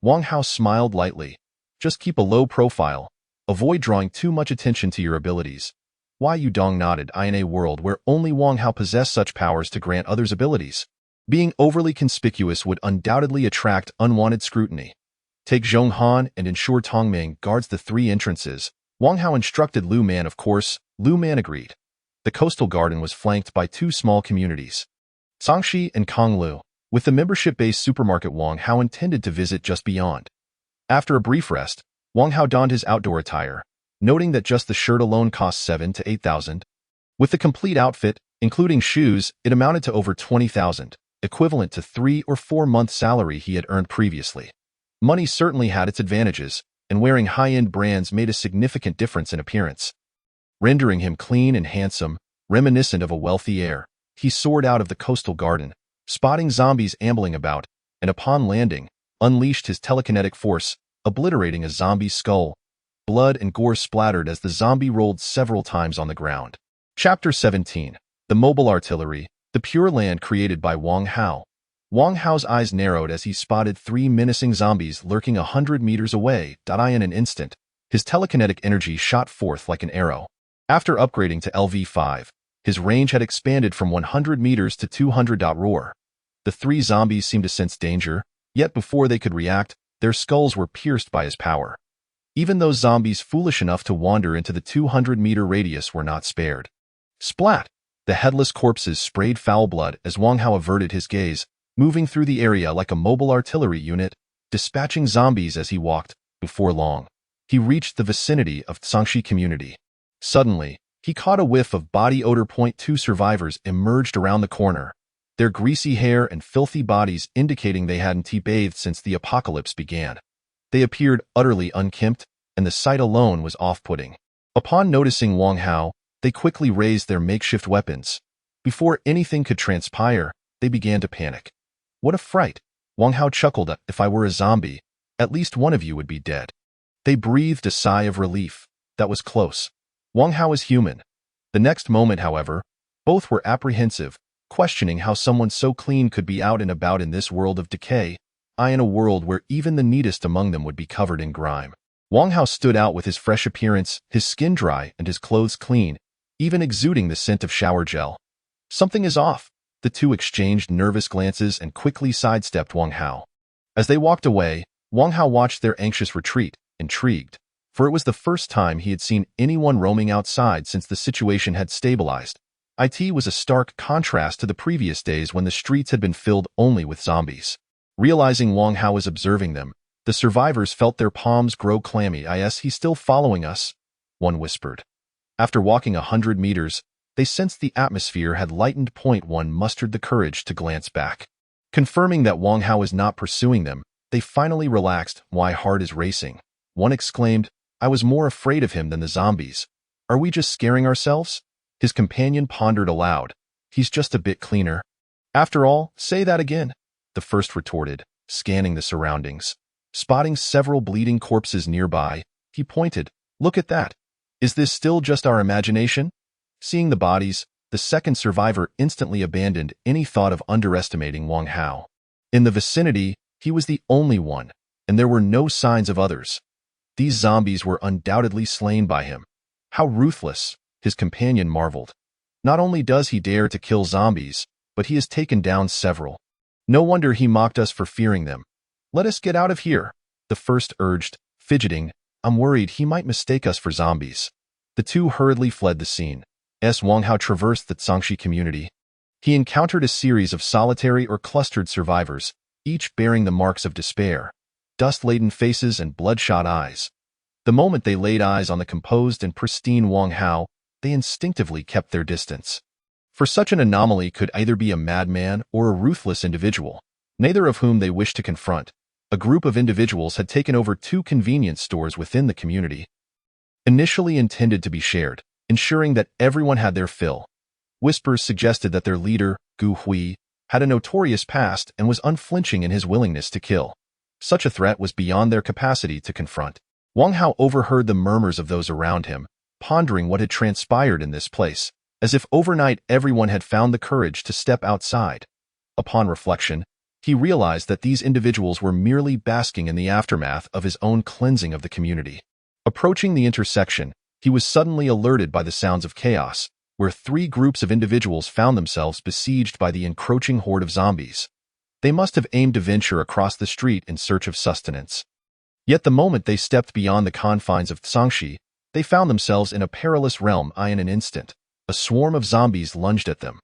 Wang Hao smiled lightly. Just keep a low profile. Avoid drawing too much attention to your abilities. Why Yudong nodded. In a world where only Wang Hao possessed such powers to grant others abilities, being overly conspicuous would undoubtedly attract unwanted scrutiny. Take Zhong Han and ensure Tongming guards the 3 entrances. Wang Hao instructed Lu Man. Of course, Lu Man agreed. The coastal garden was flanked by 2 small communities, Sangxi and Konglu, with the membership-based supermarket Wang Hao intended to visit just beyond. After a brief rest, Wang Hao donned his outdoor attire, noting that just the shirt alone cost 7,000 to 8,000. With the complete outfit, including shoes, it amounted to over 20,000, equivalent to 3 or 4 months' salary he had earned previously. Money certainly had its advantages, and wearing high-end brands made a significant difference in appearance. Rendering him clean and handsome, reminiscent of a wealthy heir, he soared out of the coastal garden, spotting zombies ambling about, and upon landing, unleashed his telekinetic force, obliterating a zombie's skull. Blood and gore splattered as the zombie rolled several times on the ground. Chapter 17. The Mobile Artillery, the Pure Land created by Wang Hao. Wang Hao's eyes narrowed as he spotted 3 menacing zombies lurking 100 meters away. In an instant, his telekinetic energy shot forth like an arrow. After upgrading to LV5, his range had expanded from 100 meters to 200. Roar. The three zombies seemed to sense danger, yet before they could react, their skulls were pierced by his power. Even those zombies foolish enough to wander into the 200-meter radius were not spared. Splat! The headless corpses sprayed foul blood as Wang Hao averted his gaze, moving through the area like a mobile artillery unit, dispatching zombies as he walked. Before long, he reached the vicinity of Zhangxi community. Suddenly, he caught a whiff of body odor. Two survivors emerged around the corner, their greasy hair and filthy bodies indicating they hadn't bathed since the apocalypse began. They appeared utterly unkempt, and the sight alone was off-putting. Upon noticing Wang Hao, they quickly raised their makeshift weapons. Before anything could transpire, they began to panic. What a fright! Wang Hao chuckled. If I were a zombie, at least one of you would be dead. They breathed a sigh of relief. That was close. Wang Hao is human. The next moment, however, both were apprehensive, questioning how someone so clean could be out and about in this world of decay, in a world where even the neatest among them would be covered in grime. Wang Hao stood out with his fresh appearance, his skin dry and his clothes clean, even exuding the scent of shower gel. Something is off. The two exchanged nervous glances and quickly sidestepped Wang Hao. As they walked away, Wang Hao watched their anxious retreat, intrigued, for it was the first time he had seen anyone roaming outside since the situation had stabilized. It was a stark contrast to the previous days when the streets had been filled only with zombies. Realizing Wang Hao was observing them, the survivors felt their palms grow clammy. Is he still following us? One whispered. After walking 100 meters, they sensed the atmosphere had lightened. One mustered the courage to glance back. Confirming that Wang Hao was not pursuing them, they finally relaxed. My heart is racing. One exclaimed, I was more afraid of him than the zombies. Are we just scaring ourselves? His companion pondered aloud. He's just a bit cleaner. After all, say that again, the first retorted, scanning the surroundings. Spotting several bleeding corpses nearby, he pointed, Look at that. Is this still just our imagination? Seeing the bodies, the second survivor instantly abandoned any thought of underestimating Wang Hao. In the vicinity, he was the only one, and there were no signs of others. These zombies were undoubtedly slain by him. How ruthless, his companion marveled. Not only does he dare to kill zombies, but he has taken down several. No wonder he mocked us for fearing them. Let us get out of here, the first urged, fidgeting. I'm worried he might mistake us for zombies. The two hurriedly fled the scene. Wang Hao traversed the Zhangxi community. He encountered a series of solitary or clustered survivors, each bearing the marks of despair, dust-laden faces and bloodshot eyes. The moment they laid eyes on the composed and pristine Wang Hao, they instinctively kept their distance. For such an anomaly could either be a madman or a ruthless individual, neither of whom they wished to confront. A group of individuals had taken over 2 convenience stores within the community, initially intended to be shared, ensuring that everyone had their fill. Whispers suggested that their leader, Gu Hui, had a notorious past and was unflinching in his willingness to kill. Such a threat was beyond their capacity to confront. Wang Hao overheard the murmurs of those around him, pondering what had transpired in this place, as if overnight everyone had found the courage to step outside. Upon reflection, he realized that these individuals were merely basking in the aftermath of his own cleansing of the community. Approaching the intersection, he was suddenly alerted by the sounds of chaos, where 3 groups of individuals found themselves besieged by the encroaching horde of zombies. They must have aimed to venture across the street in search of sustenance. Yet the moment they stepped beyond the confines of Zhangxi, they found themselves in a perilous realm. In an instant, a swarm of zombies lunged at them.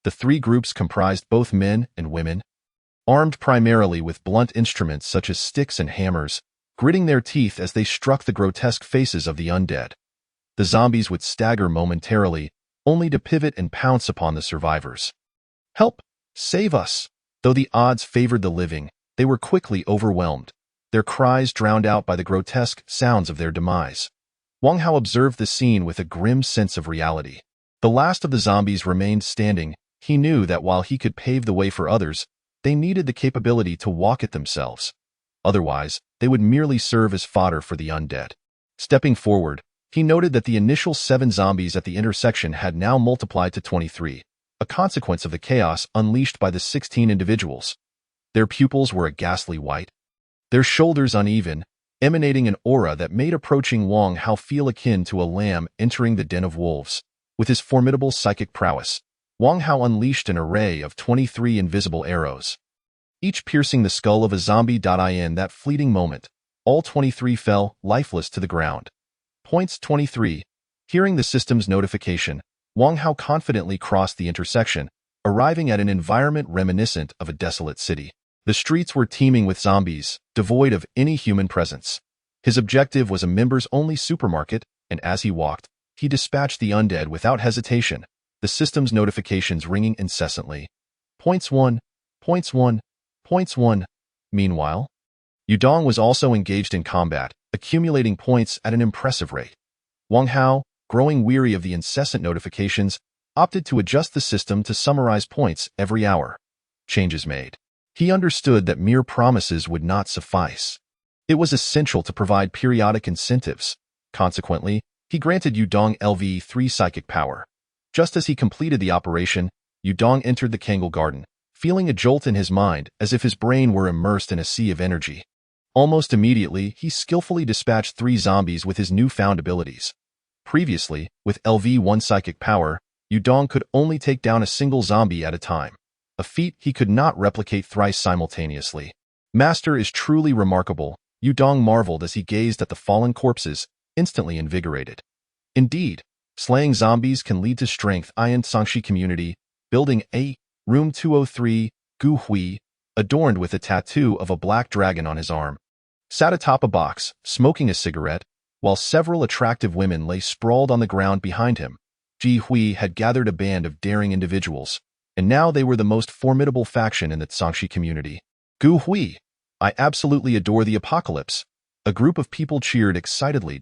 The 3 groups comprised both men and women, armed primarily with blunt instruments such as sticks and hammers, gritting their teeth as they struck the grotesque faces of the undead. The zombies would stagger momentarily, only to pivot and pounce upon the survivors. Help! Save us! Though the odds favored the living, they were quickly overwhelmed, their cries drowned out by the grotesque sounds of their demise. Wang Hao observed the scene with a grim sense of reality. The last of the zombies remained standing. He knew that while he could pave the way for others, they needed the capability to walk it themselves. Otherwise, they would merely serve as fodder for the undead. Stepping forward, he noted that the initial 7 zombies at the intersection had now multiplied to 23, a consequence of the chaos unleashed by the 16 individuals. Their pupils were a ghastly white, their shoulders uneven, emanating an aura that made approaching Wang Hao feel akin to a lamb entering the den of wolves. With his formidable psychic prowess, Wang Hao unleashed an array of 23 invisible arrows, each piercing the skull of a zombie. In that fleeting moment, all 23 fell lifeless to the ground. Points 23. Hearing the system's notification, Wang Hao confidently crossed the intersection, arriving at an environment reminiscent of a desolate city. The streets were teeming with zombies, devoid of any human presence. His objective was a members-only supermarket, and as he walked, he dispatched the undead without hesitation, the system's notifications ringing incessantly. Points 1. Points 1. Points 1. Meanwhile, Yudong was also engaged in combat, accumulating points at an impressive rate. Wang Hao, growing weary of the incessant notifications, opted to adjust the system to summarize points every hour. Changes made. He understood that mere promises would not suffice. It was essential to provide periodic incentives. Consequently, he granted Yudong LV3 psychic power. Just as he completed the operation, Yudong entered the Kangal garden, feeling a jolt in his mind as if his brain were immersed in a sea of energy. Almost immediately, he skillfully dispatched 3 zombies with his newfound abilities. Previously, with LV1 psychic power, Yudong could only take down a single zombie at a time, a feat he could not replicate thrice simultaneously. Master is truly remarkable, Yudong marveled as he gazed at the fallen corpses, instantly invigorated. Indeed, slaying zombies can lead to strength. In Sangshi community, building A, room 203, Gu Hui, adorned with a tattoo of a black dragon on his arm, sat atop a box, smoking a cigarette, while several attractive women lay sprawled on the ground behind him. Ji Hui had gathered a band of daring individuals, and now they were the most formidable faction in the Sangshi community. Gu Hui, I absolutely adore the apocalypse. A group of people cheered excitedly.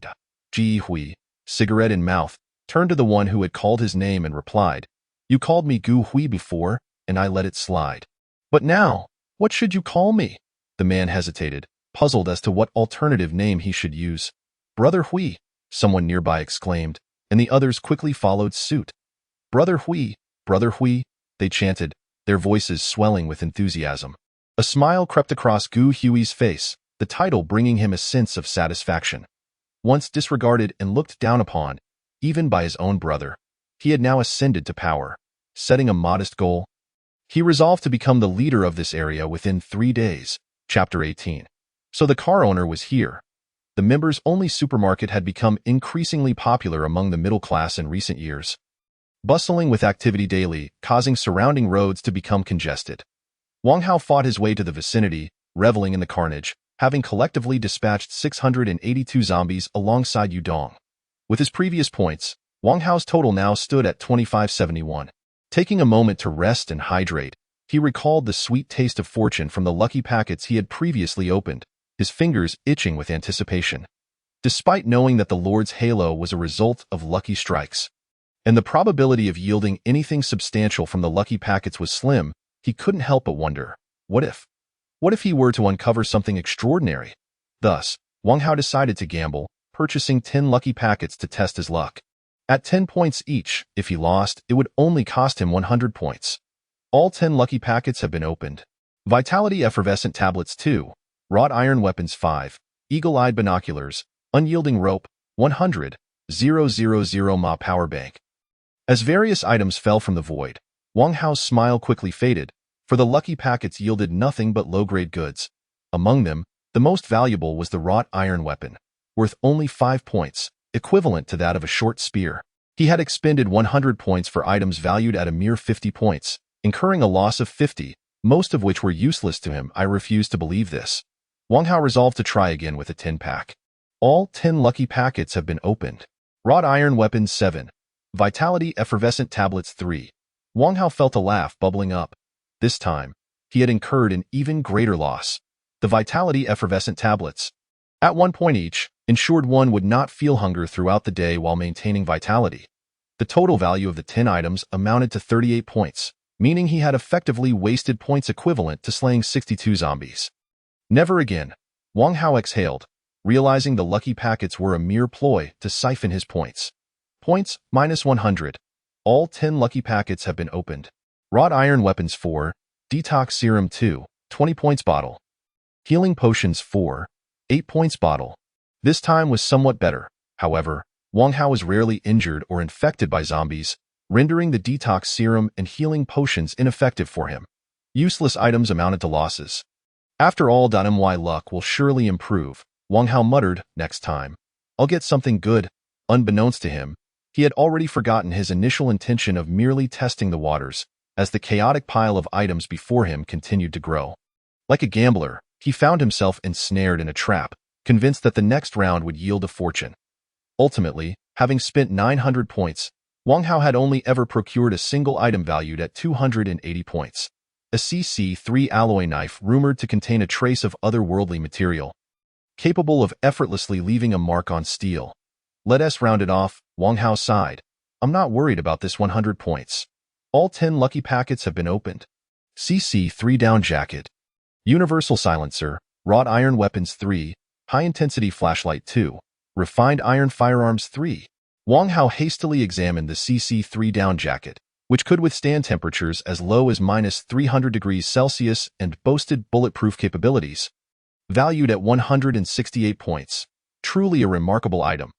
Ji Hui, cigarette in mouth, turned to the one who had called his name and replied, "You called me Gu Hui before, and I let it slide. But now, what should you call me?" The man hesitated, puzzled as to what alternative name he should use. "Brother Hui," someone nearby exclaimed, and the others quickly followed suit. Brother Hui, they chanted, their voices swelling with enthusiasm. A smile crept across Gu Hui's face, the title bringing him a sense of satisfaction. Once disregarded and looked down upon, even by his own brother, he had now ascended to power. Setting a modest goal, he resolved to become the leader of this area within 3 days. Chapter 18. So the car owner was here. The members-only supermarket had become increasingly popular among the middle class in recent years, bustling with activity daily, causing surrounding roads to become congested. Wang Hao fought his way to the vicinity, reveling in the carnage, having collectively dispatched 682 zombies alongside Yudong. With his previous points, Wang Hao's total now stood at 2571. Taking a moment to rest and hydrate, he recalled the sweet taste of fortune from the lucky packets he had previously opened, his fingers itching with anticipation. Despite knowing that the Lord's halo was a result of lucky strikes, and the probability of yielding anything substantial from the lucky packets was slim, he couldn't help but wonder, what if? What if he were to uncover something extraordinary? Thus, Wang Hao decided to gamble, purchasing 10 lucky packets to test his luck. At 10 points each, if he lost, it would only cost him 100 points. All 10 lucky packets have been opened. Vitality Effervescent Tablets 2, Wrought Iron Weapons 5, Eagle-Eyed Binoculars, Unyielding Rope, 100, 000 Ma Power Bank. As various items fell from the void, Wang Hao's smile quickly faded, for the lucky packets yielded nothing but low-grade goods. Among them, the most valuable was the wrought iron weapon, worth only 5 points, equivalent to that of a short spear. He had expended 100 points for items valued at a mere 50 points, incurring a loss of 50, most of which were useless to him. I refuse to believe this. Wang Hao resolved to try again with a 10-pack. All 10 lucky packets have been opened. Wrought Iron Weapons 7, Vitality Effervescent Tablets 3. Wang Hao felt a laugh bubbling up. This time, he had incurred an even greater loss. The Vitality Effervescent Tablets, at 1 point each, ensured one would not feel hunger throughout the day while maintaining vitality. The total value of the 10 items amounted to 38 points, meaning he had effectively wasted points equivalent to slaying 62 zombies. Never again, Wang Hao exhaled, realizing the lucky packets were a mere ploy to siphon his points. Points, minus 100. All 10 lucky packets have been opened. Wrought Iron Weapons 4, Detox Serum 2, 20 points bottle. Healing Potions 4, 8 points bottle. This time was somewhat better. However, Wang Hao was rarely injured or infected by zombies, rendering the detox serum and healing potions ineffective for him. Useless items amounted to losses. After all, my luck will surely improve, Wang Hao muttered. Next time, I'll get something good. Unbeknownst to him, he had already forgotten his initial intention of merely testing the waters, as the chaotic pile of items before him continued to grow. Like a gambler, he found himself ensnared in a trap, convinced that the next round would yield a fortune. Ultimately, having spent 900 points, Wang Hao had only ever procured a single item valued at 280 points. A CC3 alloy knife rumored to contain a trace of otherworldly material, capable of effortlessly leaving a mark on steel. Let us round it off, Wang Hao sighed. I'm not worried about this 100 points. All 10 lucky packets have been opened. CC3 down jacket, universal silencer, wrought iron weapons 3, high-intensity flashlight 2, refined iron firearms 3. Wang Hao hastily examined the CC3 down jacket, which could withstand temperatures as low as -300 degrees Celsius and boasted bulletproof capabilities. Valued at 168 points. Truly a remarkable item.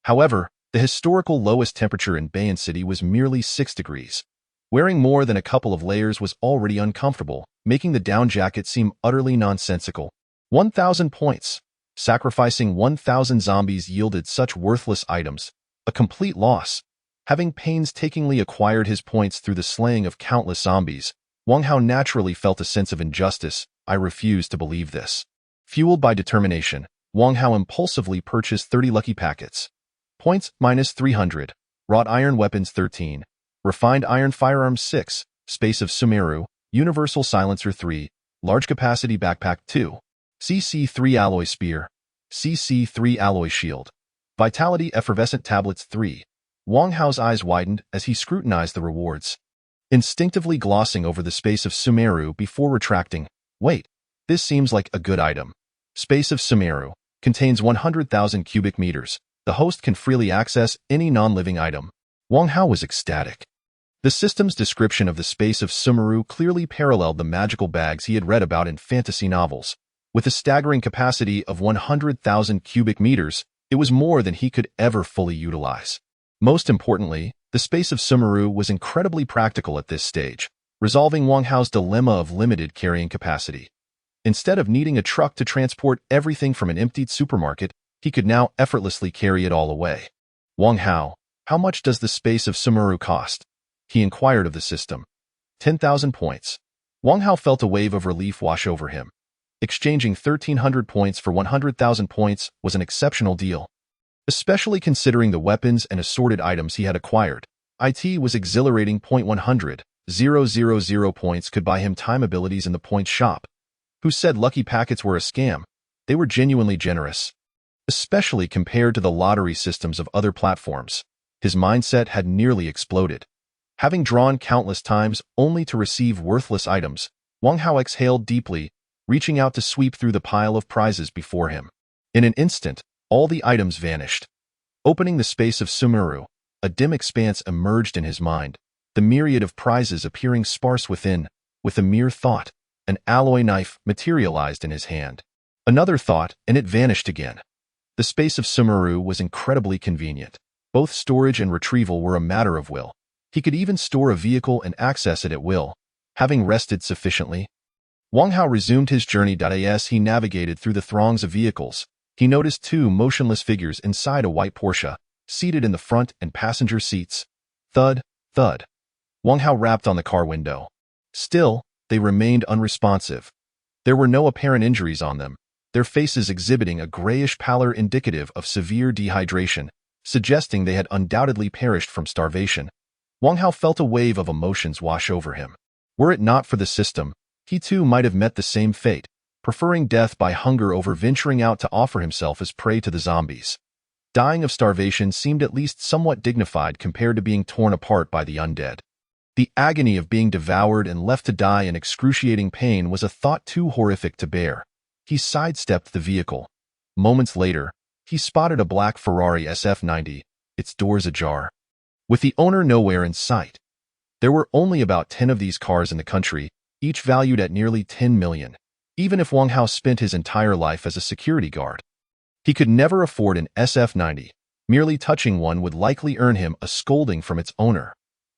However, the historical lowest temperature in Bayan City was merely 6 degrees. Wearing more than a couple of layers was already uncomfortable, making the down jacket seem utterly nonsensical. 1,000 points. Sacrificing 1,000 zombies yielded such worthless items. A complete loss. Having painstakingly acquired his points through the slaying of countless zombies, Wang Hao naturally felt a sense of injustice. I refuse to believe this. Fueled by determination, Wang Hao impulsively purchased 30 lucky packets. Points -300. Wrought iron weapons 13. Refined iron firearms 6. Space of Sumeru. Universal silencer 3. Large capacity backpack 2. CC3 alloy spear. CC3 alloy shield. Vitality effervescent tablets 3. Wang Hao's eyes widened as he scrutinized the rewards, instinctively glossing over the Space of Sumeru before retracting. Wait, this seems like a good item. Space of Sumeru contains 100,000 cubic meters. The host can freely access any non-living item. Wang Hao was ecstatic. The system's description of the Space of Sumeru clearly paralleled the magical bags he had read about in fantasy novels. With a staggering capacity of 100,000 cubic meters, it was more than he could ever fully utilize. Most importantly, the Space of Sumeru was incredibly practical at this stage, resolving Wang Hao's dilemma of limited carrying capacity. Instead of needing a truck to transport everything from an emptied supermarket, he could now effortlessly carry it all away. Wang Hao, how much does the Space of Sumeru cost? He inquired of the system. 10,000 points. Wang Hao felt a wave of relief wash over him. Exchanging 1,300 points for 100,000 points was an exceptional deal. Especially considering the weapons and assorted items he had acquired. It was exhilarating. 100,000 points could buy him time abilities in the points shop. Who said lucky packets were a scam? They were genuinely generous. Especially compared to the lottery systems of other platforms. His mindset had nearly exploded. Having drawn countless times only to receive worthless items, Wang Hao exhaled deeply, reaching out to sweep through the pile of prizes before him. In an instant, all the items vanished. Opening the Space of Sumeru, a dim expanse emerged in his mind, the myriad of prizes appearing sparse within. With a mere thought, an alloy knife materialized in his hand. Another thought, and it vanished again. The Space of Sumeru was incredibly convenient. Both storage and retrieval were a matter of will. He could even store a vehicle and access it at will. Having rested sufficiently, Wang Hao resumed his journey. As he navigated through the throngs of vehicles, he noticed 2 motionless figures inside a white Porsche, seated in the front and passenger seats. Thud, thud. Wang Hao rapped on the car window. Still, they remained unresponsive. There were no apparent injuries on them, their faces exhibiting a grayish pallor indicative of severe dehydration, suggesting they had undoubtedly perished from starvation. Wang Hao felt a wave of emotions wash over him. Were it not for the system, he too might have met the same fate, preferring death by hunger over venturing out to offer himself as prey to the zombies. Dying of starvation seemed at least somewhat dignified compared to being torn apart by the undead. The agony of being devoured and left to die in excruciating pain was a thought too horrific to bear. He sidestepped the vehicle. Moments later, he spotted a black Ferrari SF90, its doors ajar, with the owner nowhere in sight. There were only about 10 of these cars in the country, each valued at nearly 10 million. Even if Wang Hao spent his entire life as a security guard, he could never afford an SF90. Merely touching one would likely earn him a scolding from its owner.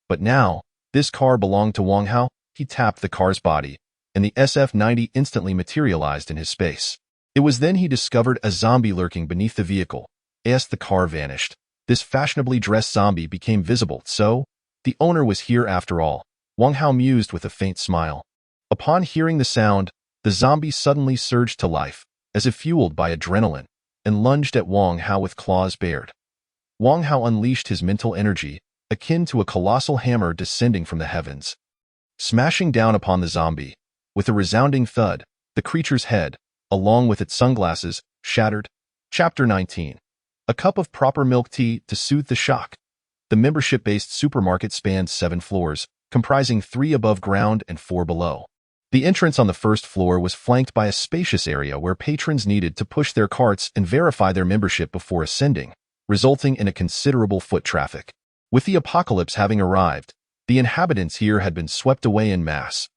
But now, this car belonged to Wang Hao. He tapped the car's body, and the SF-90 instantly materialized in his space. It was then he discovered a zombie lurking beneath the vehicle. As the car vanished, this fashionably dressed zombie became visible. So, the owner was here after all, Wang Hao mused with a faint smile. Upon hearing the sound, the zombie suddenly surged to life, as if fueled by adrenaline, and lunged at Wang Hao with claws bared. Wang Hao unleashed his mental energy, akin to a colossal hammer descending from the heavens. Smashing down upon the zombie, with a resounding thud, the creature's head, along with its sunglasses, shattered. Chapter 19. A cup of proper milk tea to soothe the shock. The membership-based supermarket spanned 7 floors, comprising 3 above ground and 4 below. The entrance on the first floor was flanked by a spacious area where patrons needed to push their carts and verify their membership before ascending, resulting in a considerable foot traffic. With the apocalypse having arrived, the inhabitants here had been swept away en masse.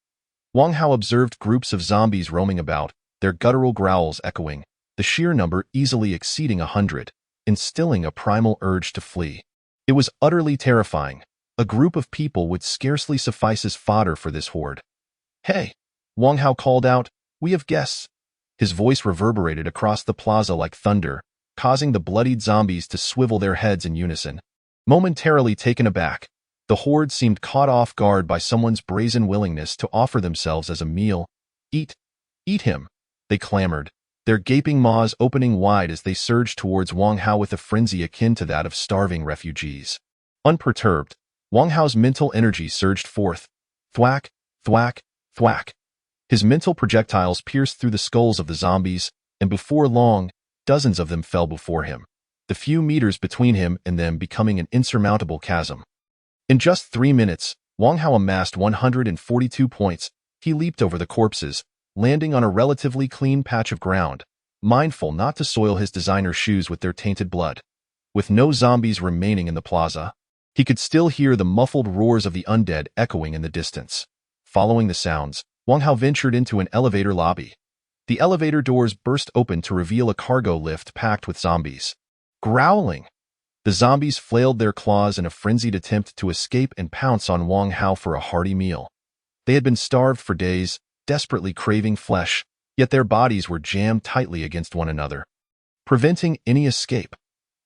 Wang Hao observed groups of zombies roaming about, their guttural growls echoing, the sheer number easily exceeding 100, instilling a primal urge to flee. It was utterly terrifying. A group of people would scarcely suffice as fodder for this horde. "Hey!" Wang Hao called out, "We have guests." His voice reverberated across the plaza like thunder, causing the bloodied zombies to swivel their heads in unison. Momentarily taken aback, the horde seemed caught off guard by someone's brazen willingness to offer themselves as a meal. "Eat! Eat him!" they clamored, their gaping maws opening wide as they surged towards Wang Hao with a frenzy akin to that of starving refugees. Unperturbed, Wang Hao's mental energy surged forth. Thwack, thwack, thwack. His mental projectiles pierced through the skulls of the zombies, and before long, dozens of them fell before him, the few meters between him and them becoming an insurmountable chasm. In just 3 minutes, Wang Hao amassed 142 points. He leaped over the corpses, landing on a relatively clean patch of ground, mindful not to soil his designer shoes with their tainted blood. With no zombies remaining in the plaza, he could still hear the muffled roars of the undead echoing in the distance. Following the sounds, Wang Hao ventured into an elevator lobby. The elevator doors burst open to reveal a cargo lift packed with zombies. Growling, the zombies flailed their claws in a frenzied attempt to escape and pounce on Wang Hao for a hearty meal. They had been starved for days, desperately craving flesh, yet their bodies were jammed tightly against one another, preventing any escape.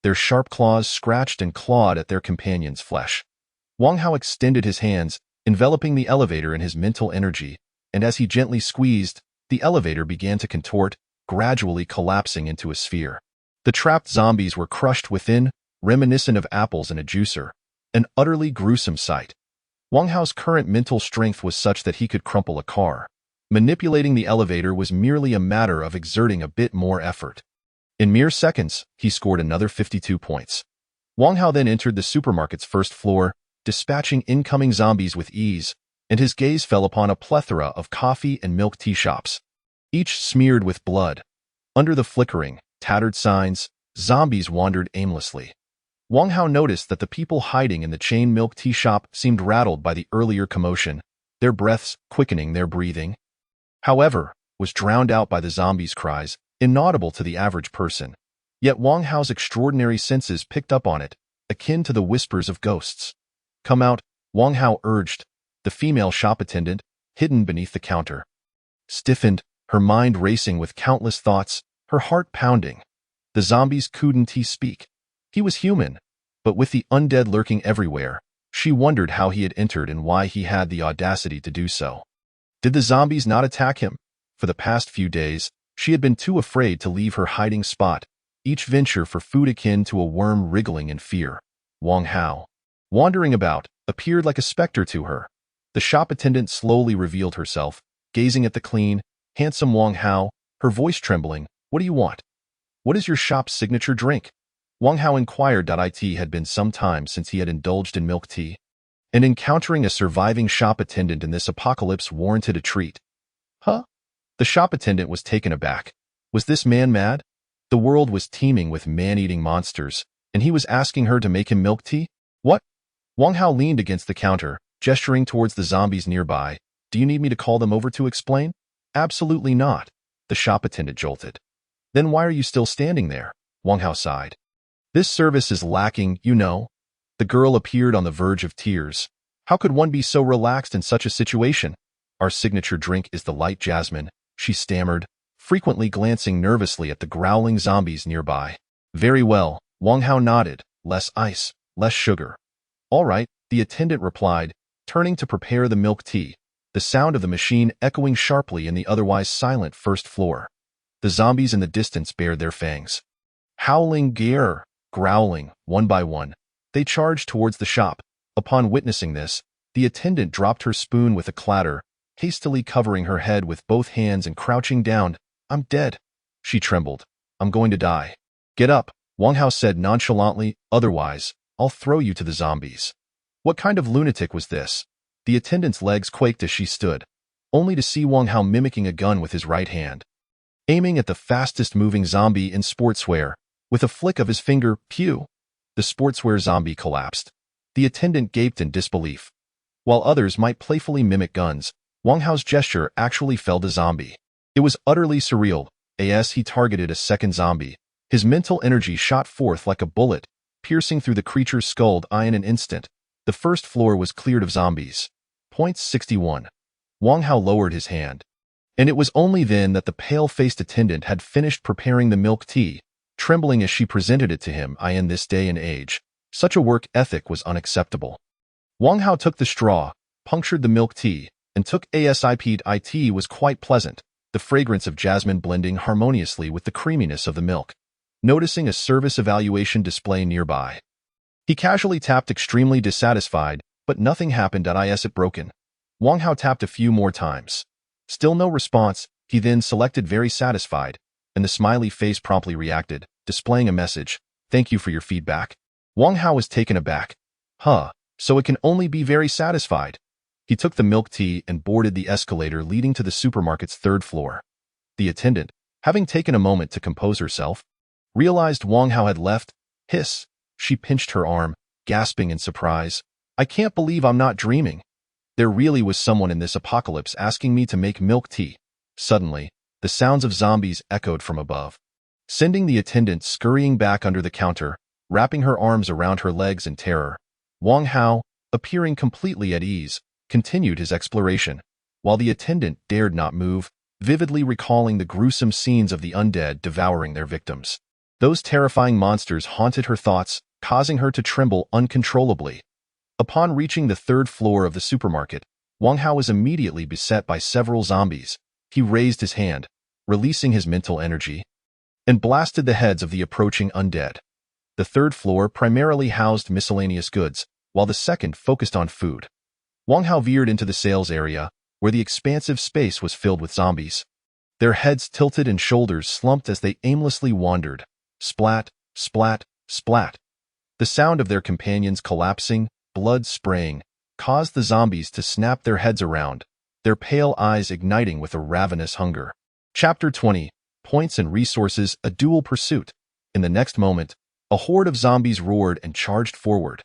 Their sharp claws scratched and clawed at their companions' flesh. Wang Hao extended his hands, enveloping the elevator in his mental energy, and as he gently squeezed, the elevator began to contort, gradually collapsing into a sphere. The trapped zombies were crushed within, reminiscent of apples in a juicer, an utterly gruesome sight. Wang Hao's current mental strength was such that he could crumple a car. Manipulating the elevator was merely a matter of exerting a bit more effort. In mere seconds, he scored another 52 points. Wang Hao then entered the supermarket's first floor, dispatching incoming zombies with ease, and his gaze fell upon a plethora of coffee and milk tea shops, each smeared with blood. Under the flickering, tattered signs, zombies wandered aimlessly. Wang Hao noticed that the people hiding in the chain milk tea shop seemed rattled by the earlier commotion, their breaths quickening their breathing. However, was drowned out by the zombies' cries, inaudible to the average person. Yet Wang Hao's extraordinary senses picked up on it, akin to the whispers of ghosts. "Come out," Wang Hao urged. The female shop attendant, hidden beneath the counter, stiffened, her mind racing with countless thoughts, her heart pounding. The zombies couldn't he speak. He was human, but with the undead lurking everywhere, she wondered how he had entered and why he had the audacity to do so. Did the zombies not attack him? For the past few days, she had been too afraid to leave her hiding spot, each venture for food akin to a worm wriggling in fear. Wang Hao, wandering about, appeared like a specter to her. The shop attendant slowly revealed herself, gazing at the clean, handsome Wang Hao, her voice trembling. "What do you want? What is your shop's signature drink?" Wang Hao inquired. It had been some time since he had indulged in milk tea, and encountering a surviving shop attendant in this apocalypse warranted a treat. "Huh?" The shop attendant was taken aback. Was this man mad? The world was teeming with man-eating monsters, and he was asking her to make him milk tea? What? Wang Hao leaned against the counter, gesturing towards the zombies nearby. "Do you need me to call them over to explain?" "Absolutely not," the shop attendant jolted. "Then why are you still standing there?" Wang Hao sighed. "This service is lacking, you know." The girl appeared on the verge of tears. How could one be so relaxed in such a situation? Our signature drink is the light jasmine, she stammered, frequently glancing nervously at the growling zombies nearby. Very well, Wang Hao nodded. Less ice, less sugar. All right, the attendant replied, turning to prepare the milk tea, the sound of the machine echoing sharply in the otherwise silent first floor. The zombies in the distance bared their fangs. Howling gear, growling, one by one, they charged towards the shop. Upon witnessing this, the attendant dropped her spoon with a clatter, hastily covering her head with both hands and crouching down. I'm dead. She trembled. I'm going to die. Get up, Wang Hao said nonchalantly, otherwise, I'll throw you to the zombies. What kind of lunatic was this? The attendant's legs quaked as she stood, only to see Wang Hao mimicking a gun with his right hand, aiming at the fastest-moving zombie in sportswear. With a flick of his finger, pew! The sportswear zombie collapsed. The attendant gaped in disbelief. While others might playfully mimic guns, Wang Hao's gesture actually felled a zombie. It was utterly surreal. As he targeted a second zombie, his mental energy shot forth like a bullet, piercing through the creature's skull in an instant. The first floor was cleared of zombies. Point 61. Wang Hao lowered his hand, and it was only then that the pale-faced attendant had finished preparing the milk tea, trembling as she presented it to him. In this day and age, such a work ethic was unacceptable. Wang Hao took the straw, punctured the milk tea, and took a sip. It was quite pleasant, the fragrance of jasmine blending harmoniously with the creaminess of the milk. Noticing a service evaluation display nearby, he casually tapped, extremely dissatisfied, but nothing happened. It broken. Wang Hao tapped a few more times. Still no response. He then selected very satisfied, and the smiley face promptly reacted, displaying a message. Thank you for your feedback. Wang Hao was taken aback. So it can only be very satisfied. He took the milk tea and boarded the escalator leading to the supermarket's third floor. The attendant, having taken a moment to compose herself, realized Wang Hao had left. Hiss. She pinched her arm, gasping in surprise. I can't believe I'm not dreaming. There really was someone in this apocalypse asking me to make milk tea. Suddenly, the sounds of zombies echoed from above, sending the attendant scurrying back under the counter, wrapping her arms around her legs in terror. Wang Hao, appearing completely at ease, continued his exploration, while the attendant dared not move, vividly recalling the gruesome scenes of the undead devouring their victims. Those terrifying monsters haunted her thoughts, causing her to tremble uncontrollably. Upon reaching the third floor of the supermarket, Wang Hao was immediately beset by several zombies. He raised his hand, releasing his mental energy, and blasted the heads of the approaching undead. The third floor primarily housed miscellaneous goods, while the second focused on food. Wang Hao veered into the sales area, where the expansive space was filled with zombies. Their heads tilted and shoulders slumped as they aimlessly wandered. Splat, splat, splat. The sound of their companions collapsing, blood spraying, caused the zombies to snap their heads around, their pale eyes igniting with a ravenous hunger. Chapter 20. Points and Resources, a Dual Pursuit. In the next moment, a horde of zombies roared and charged forward.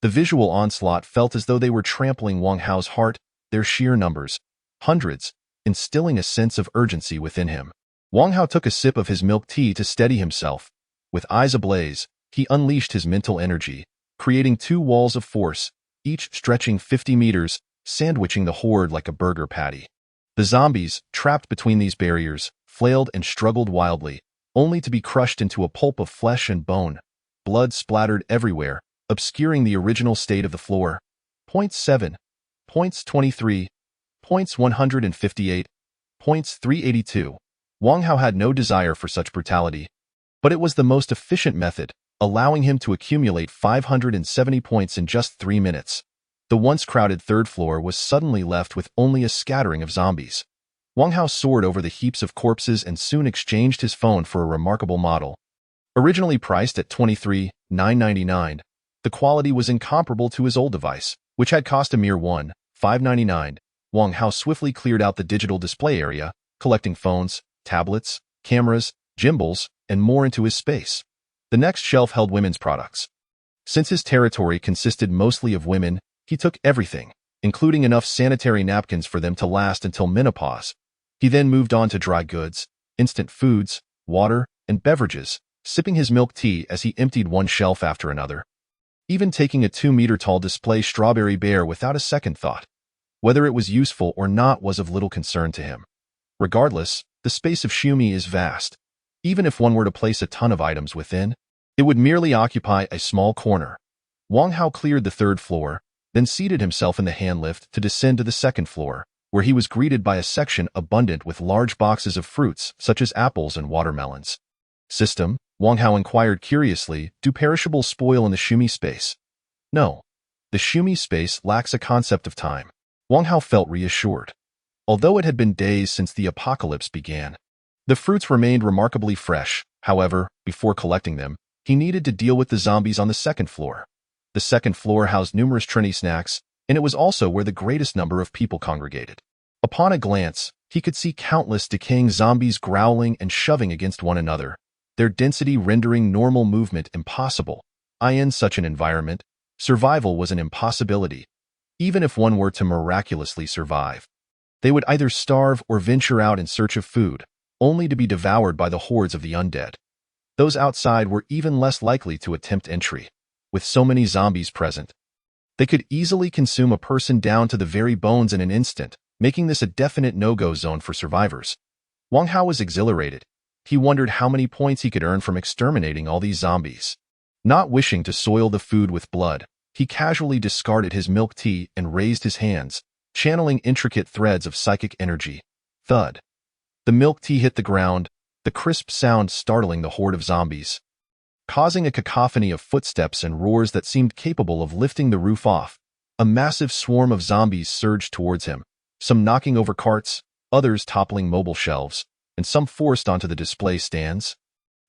The visual onslaught felt as though they were trampling Wang Hao's heart, their sheer numbers, hundreds, instilling a sense of urgency within him. Wang Hao took a sip of his milk tea to steady himself. With eyes ablaze, he unleashed his mental energy, creating two walls of force, each stretching 50 meters, sandwiching the horde like a burger patty. The zombies, trapped between these barriers, flailed and struggled wildly, only to be crushed into a pulp of flesh and bone. Blood splattered everywhere, obscuring the original state of the floor. Points 7. Points 23. Points 158. Points 382. Wang Hao had no desire for such brutality, but it was the most efficient method, allowing him to accumulate 570 points in just 3 minutes. The once crowded third floor was suddenly left with only a scattering of zombies. Wang Hao soared over the heaps of corpses and soon exchanged his phone for a remarkable model. Originally priced at $23,999, the quality was incomparable to his old device, which had cost a mere $1,599. Wang Hao swiftly cleared out the digital display area, collecting phones, tablets, cameras, gimbals, and more into his space. The next shelf held women's products. Since his territory consisted mostly of women, he took everything, including enough sanitary napkins for them to last until menopause. He then moved on to dry goods, instant foods, water, and beverages, sipping his milk tea as he emptied one shelf after another. even taking a 2-meter-tall display strawberry bear without a second thought. Whether it was useful or not was of little concern to him. Regardless, the space of Shumi is vast. Even if one were to place a ton of items within, it would merely occupy a small corner. Wang Hao cleared the 3rd floor, then seated himself in the hand lift to descend to the 2nd floor, where he was greeted by a section abundant with large boxes of fruits such as apples and watermelons. System, Wang Hao inquired curiously, do perishables spoil in the Shumi space? No. The Shumi space lacks a concept of time. Wang Hao felt reassured. Although it had been days since the apocalypse began, the fruits remained remarkably fresh. However, before collecting them, he needed to deal with the zombies on the 2nd floor. The 2nd floor housed numerous Trini snacks, and it was also where the greatest number of people congregated. Upon a glance, he could see countless decaying zombies growling and shoving against one another, their density rendering normal movement impossible. In such an environment, survival was an impossibility. Even if one were to miraculously survive, they would either starve or venture out in search of food, only to be devoured by the hordes of the undead. Those outside were even less likely to attempt entry. With so many zombies present, they could easily consume a person down to the very bones in an instant, making this a definite no-go zone for survivors. Wang Hao was exhilarated. He wondered how many points he could earn from exterminating all these zombies. Not wishing to soil the food with blood, he casually discarded his milk tea and raised his hands, channeling intricate threads of psychic energy. Thud. The milk tea hit the ground, the crisp sound startling the horde of zombies, causing a cacophony of footsteps and roars that seemed capable of lifting the roof off. A massive swarm of zombies surged towards him, some knocking over carts, others toppling mobile shelves, and some forced onto the display stands,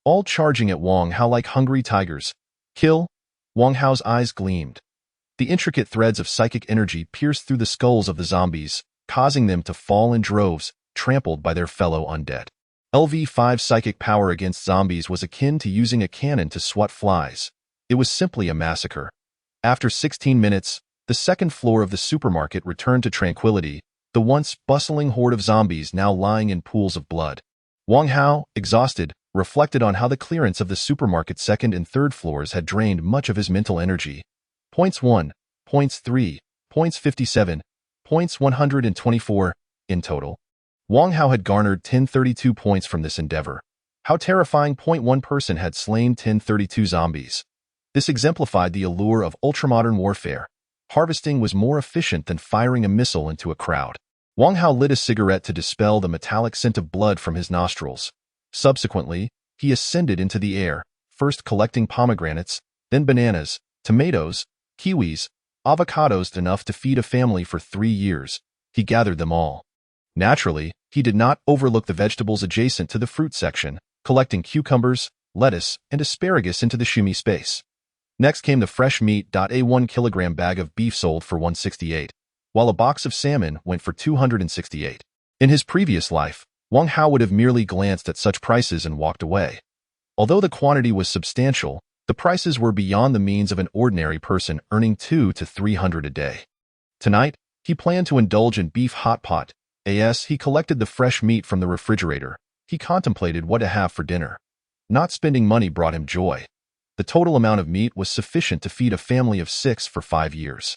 all charging at Wang Hao like hungry tigers. Kill! Wang Hao's eyes gleamed. The intricate threads of psychic energy pierced through the skulls of the zombies, causing them to fall in droves, trampled by their fellow undead. LV5 psychic power against zombies was akin to using a cannon to swat flies. It was simply a massacre. After 16 minutes, the 2nd floor of the supermarket returned to tranquility, the once bustling horde of zombies now lying in pools of blood. Wang Hao, exhausted, reflected on how the clearance of the supermarket's 2nd and 3rd floors had drained much of his mental energy. Points 1, points 3, points 57, points 124, in total. Wang Hao had garnered 1032 points from this endeavor. How terrifying! One person had slain 1032 zombies. This exemplified the allure of ultramodern warfare. Harvesting was more efficient than firing a missile into a crowd. Wang Hao lit a cigarette to dispel the metallic scent of blood from his nostrils. Subsequently, he ascended into the air, first collecting pomegranates, then bananas, tomatoes, kiwis, avocados, enough to feed a family for 3 years. He gathered them all. Naturally, he did not overlook the vegetables adjacent to the fruit section, collecting cucumbers, lettuce, and asparagus into the Shumi space. Next came the fresh meat. A 1 kilogram bag of beef sold for 168, while a box of salmon went for 268. In his previous life, Wang Hao would have merely glanced at such prices and walked away. Although the quantity was substantial, the prices were beyond the means of an ordinary person earning 200 to 300 a day. Tonight, he planned to indulge in beef hot pot. As he collected the fresh meat from the refrigerator, he contemplated what to have for dinner. Not spending money brought him joy. The total amount of meat was sufficient to feed a family of 6 for 5 years.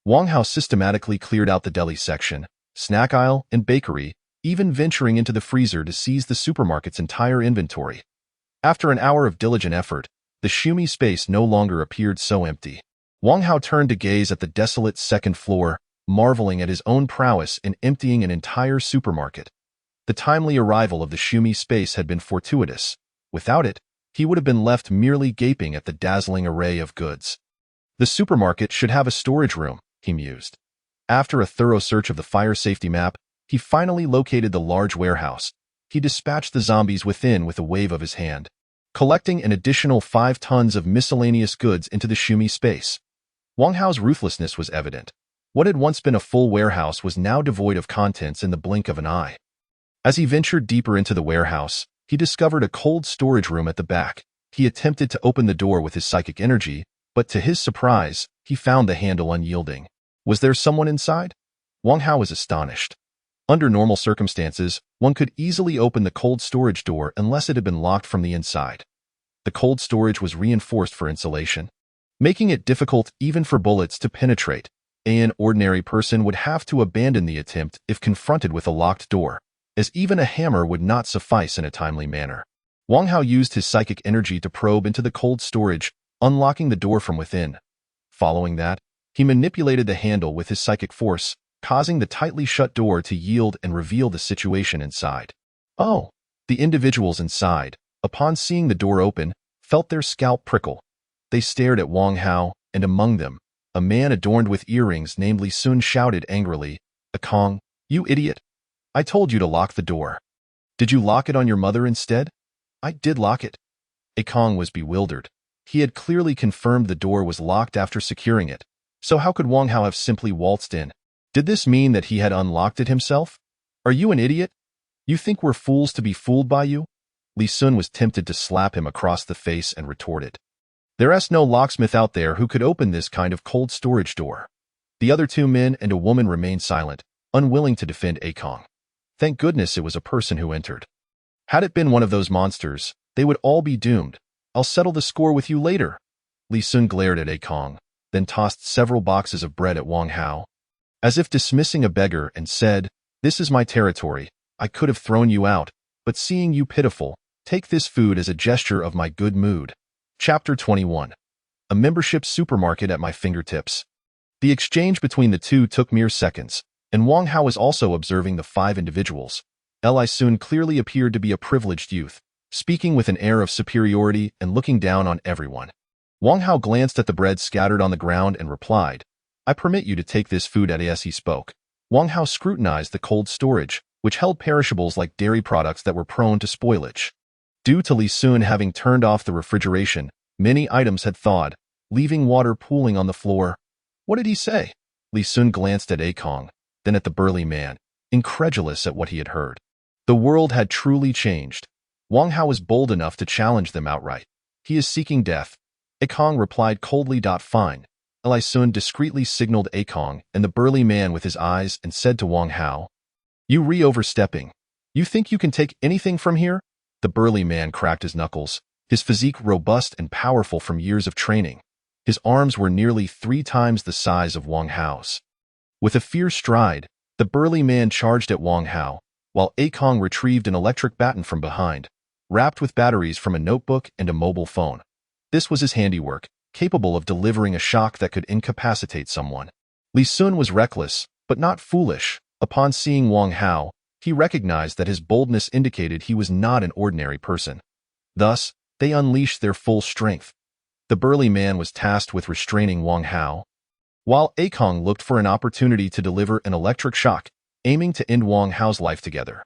Wang Hao systematically cleared out the deli section, snack aisle, and bakery, even venturing into the freezer to seize the supermarket's entire inventory. After an hour of diligent effort, the Shumi space no longer appeared so empty. Wang Hao turned to gaze at the desolate 2nd floor, marveling at his own prowess in emptying an entire supermarket. The timely arrival of the Shumi space had been fortuitous. Without it, he would have been left merely gaping at the dazzling array of goods. The supermarket should have a storage room, he mused. After a thorough search of the fire safety map, he finally located the large warehouse. He dispatched the zombies within with a wave of his hand, collecting an additional 5 tons of miscellaneous goods into the Shumi space. Wang Hao's ruthlessness was evident. What had once been a full warehouse was now devoid of contents in the blink of an eye. As he ventured deeper into the warehouse, he discovered a cold storage room at the back. He attempted to open the door with his psychic energy, but to his surprise, he found the handle unyielding. Was there someone inside? Wang Hao was astonished. Under normal circumstances, one could easily open the cold storage door unless it had been locked from the inside. The cold storage was reinforced for insulation. making it difficult even for bullets to penetrate. An ordinary person would have to abandon the attempt if confronted with a locked door, as even a hammer would not suffice in a timely manner. Wang Hao used his psychic energy to probe into the cold storage, unlocking the door from within. Following that, he manipulated the handle with his psychic force, causing the tightly shut door to yield and reveal the situation inside. Oh! The individuals inside, upon seeing the door open, felt their scalp prickle. They stared at Wang Hao, and among them, a man adorned with earrings named Li Qian shouted angrily, "Kong, you idiot! I told you to lock the door. Did you lock it on your mother instead?" "I did lock it." Kong was bewildered. He had clearly confirmed the door was locked after securing it, so how could Wang Hao have simply waltzed in? Did this mean that he had unlocked it himself? "Are you an idiot? You think we're fools to be fooled by you?" Li Qian was tempted to slap him across the face and retorted, "There's no locksmith out there who could open this kind of cold storage door." The other two men and a woman remained silent, unwilling to defend Kong. Thank goodness it was a person who entered. Had it been one of those monsters, they would all be doomed. "I'll settle the score with you later." Li Qian glared at Kong, then tossed several boxes of bread at Wang Hao, as if dismissing a beggar, and said, "This is my territory. I could have thrown you out, but seeing you pitiful, take this food as a gesture of my good mood." Chapter 21. A membership supermarket at my fingertips. The exchange between the two took mere seconds, and Wang Hao was also observing the 5 individuals. Li Qian clearly appeared to be a privileged youth, speaking with an air of superiority and looking down on everyone. Wang Hao glanced at the bread scattered on the ground and replied, "I permit you to take this food as he spoke." Wang Hao scrutinized the cold storage, which held perishables like dairy products that were prone to spoilage. Due to Li Qian having turned off the refrigeration, many items had thawed, leaving water pooling on the floor. What did he say? Li Qian glanced at Kong, then at the burly man, incredulous at what he had heard. The world had truly changed. Wang Hao was bold enough to challenge them outright. "He is seeking death." Kong replied coldly. "Fine." Li Qian discreetly signaled Kong and the burly man with his eyes and said to Wang Hao, "You overstepping. You think you can take anything from here?" The burly man cracked his knuckles, his physique robust and powerful from years of training. His arms were nearly 3 times the size of Wang Hao's. With a fierce stride, the burly man charged at Wang Hao, while Kong retrieved an electric baton from behind, wrapped with batteries from a notebook and a mobile phone. This was his handiwork, capable of delivering a shock that could incapacitate someone. Li Qian was reckless, but not foolish. Upon seeing Wang Hao, he recognized that his boldness indicated he was not an ordinary person. Thus, they unleashed their full strength. The burly man was tasked with restraining Wang Hao, while Kong looked for an opportunity to deliver an electric shock, aiming to end Wang Hao's life together.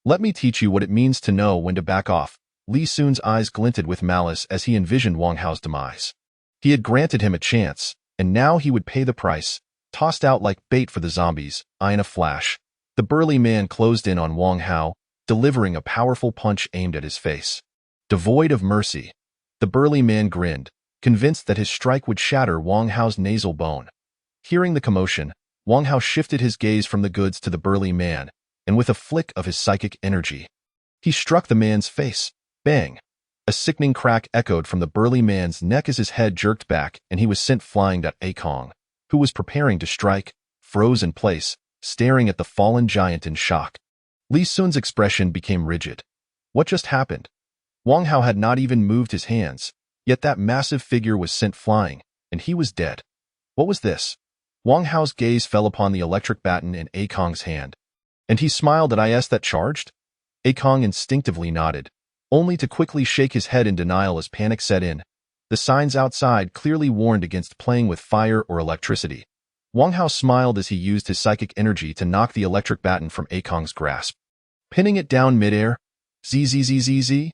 "Let me teach you what it means to know when to back off." Li Qian's eyes glinted with malice as he envisioned Wang Hao's demise. He had granted him a chance, and now he would pay the price, tossed out like bait for the zombies. In a flash, the burly man closed in on Wang Hao, delivering a powerful punch aimed at his face. Devoid of mercy, the burly man grinned, convinced that his strike would shatter Wang Hao's nasal bone. Hearing the commotion, Wang Hao shifted his gaze from the goods to the burly man, and with a flick of his psychic energy, he struck the man's face. Bang! A sickening crack echoed from the burly man's neck as his head jerked back and he was sent flying. Kong, who was preparing to strike, froze in place, staring at the fallen giant in shock. Li Qian's expression became rigid. What just happened? Wang Hao had not even moved his hands, yet that massive figure was sent flying, and he was dead. What was this? Wang Hao's gaze fell upon the electric baton in Kong's hand, and he smiled at that charged? Kong instinctively nodded, only to quickly shake his head in denial as panic set in. The signs outside clearly warned against playing with fire or electricity. Wang Hao smiled as he used his psychic energy to knock the electric baton from Kong's grasp, pinning it down midair. Zzzzz.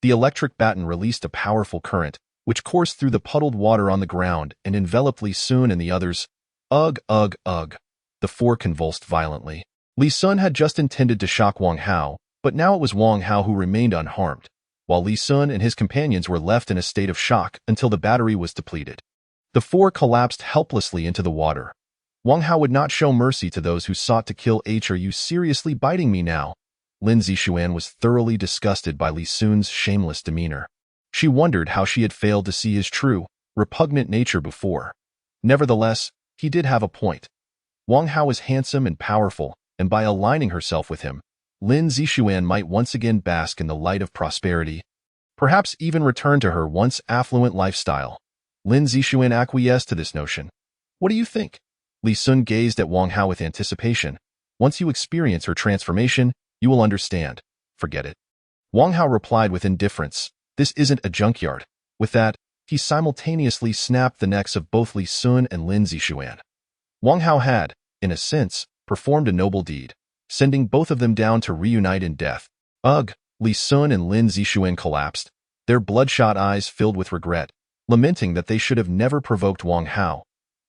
The electric baton released a powerful current, which coursed through the puddled water on the ground and enveloped Li Qian and the others. Ugh, ugh, ugh. The 4 convulsed violently. Li Qian had just intended to shock Wang Hao, but now it was Wang Hao who remained unharmed, while Li Qian and his companions were left in a state of shock until the battery was depleted. The 4 collapsed helplessly into the water. Wang Hao would not show mercy to those who sought to kill H. Are you seriously biting me now? Lin Zixuan was thoroughly disgusted by Li Qian's shameless demeanor. She wondered how she had failed to see his true, repugnant nature before. Nevertheless, he did have a point. Wang Hao is handsome and powerful, and by aligning herself with him, Lin Zixuan might once again bask in the light of prosperity, perhaps even return to her once affluent lifestyle. Lin Zixuan acquiesced to this notion. What do you think? Li Sun gazed at Wang Hao with anticipation. Once you experience her transformation, you will understand. Forget it. Wang Hao replied with indifference. This isn't a junkyard. With that, he simultaneously snapped the necks of both Li Sun and Lin Zixuan. Wang Hao had, in a sense, performed a noble deed, sending both of them down to reunite in death. Ugh! Li Sun and Lin Zixuan collapsed, their bloodshot eyes filled with regret, lamenting that they should have never provoked Wang Hao.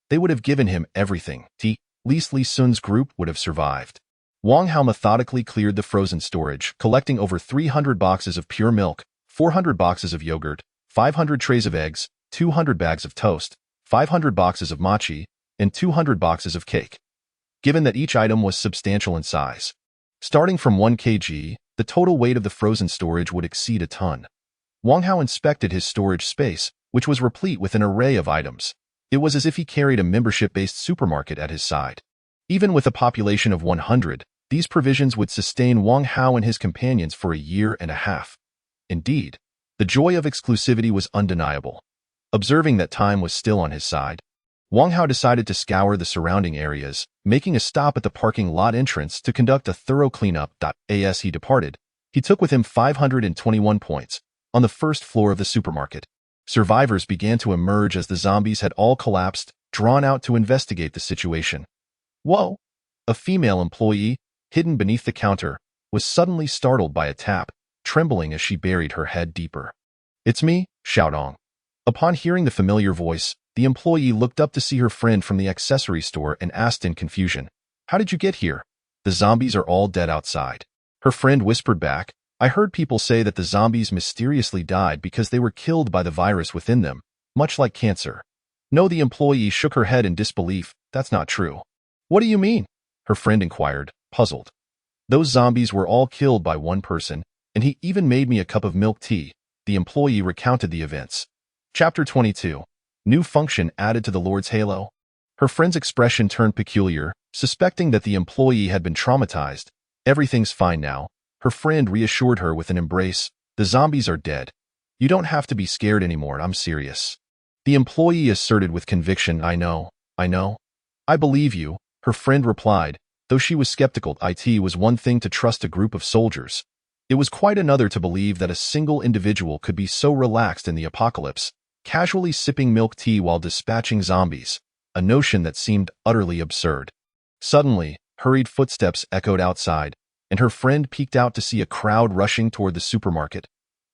They would have given him everything. At least Li Sun's group would have survived. Wang Hao methodically cleared the frozen storage, collecting over 300 boxes of pure milk, 400 boxes of yogurt, 500 trays of eggs, 200 bags of toast, 500 boxes of mochi, and 200 boxes of cake. Given that each item was substantial in size, starting from 1 kg, the total weight of the frozen storage would exceed a ton. Wang Hao inspected his storage space, which was replete with an array of items. It was as if he carried a membership-based supermarket at his side. Even with a population of 100, these provisions would sustain Wang Hao and his companions for a year and a half. Indeed, the joy of exclusivity was undeniable. Observing that time was still on his side, Wang Hao decided to scour the surrounding areas, making a stop at the parking lot entrance to conduct a thorough cleanup. As he departed, he took with him 521 points. On the first floor of the supermarket, survivors began to emerge as the zombies had all collapsed, drawn out to investigate the situation. Whoa! A female employee, hidden beneath the counter, was suddenly startled by a tap, trembling as she buried her head deeper. It's me, Xiaodong. Upon hearing the familiar voice, the employee looked up to see her friend from the accessory store and asked in confusion, How did you get here? The zombies are all dead outside. Her friend whispered back, I heard people say that the zombies mysteriously died because they were killed by the virus within them, much like cancer. No, the employee shook her head in disbelief. That's not true. What do you mean? Her friend inquired, puzzled. Those zombies were all killed by one person, and he even made me a cup of milk tea. The employee recounted the events. Chapter 22. New function added to the Lord's Halo. Her friend's expression turned peculiar, suspecting that the employee had been traumatized. Everything's fine now. Her friend reassured her with an embrace. The zombies are dead. You don't have to be scared anymore, I'm serious. The employee asserted with conviction, I know. I believe you, her friend replied, though she was skeptical. It was one thing to trust a group of soldiers. It was quite another to believe that a single individual could be so relaxed in the apocalypse, casually sipping milk tea while dispatching zombies, a notion that seemed utterly absurd. Suddenly, hurried footsteps echoed outside, and her friend peeked out to see a crowd rushing toward the supermarket.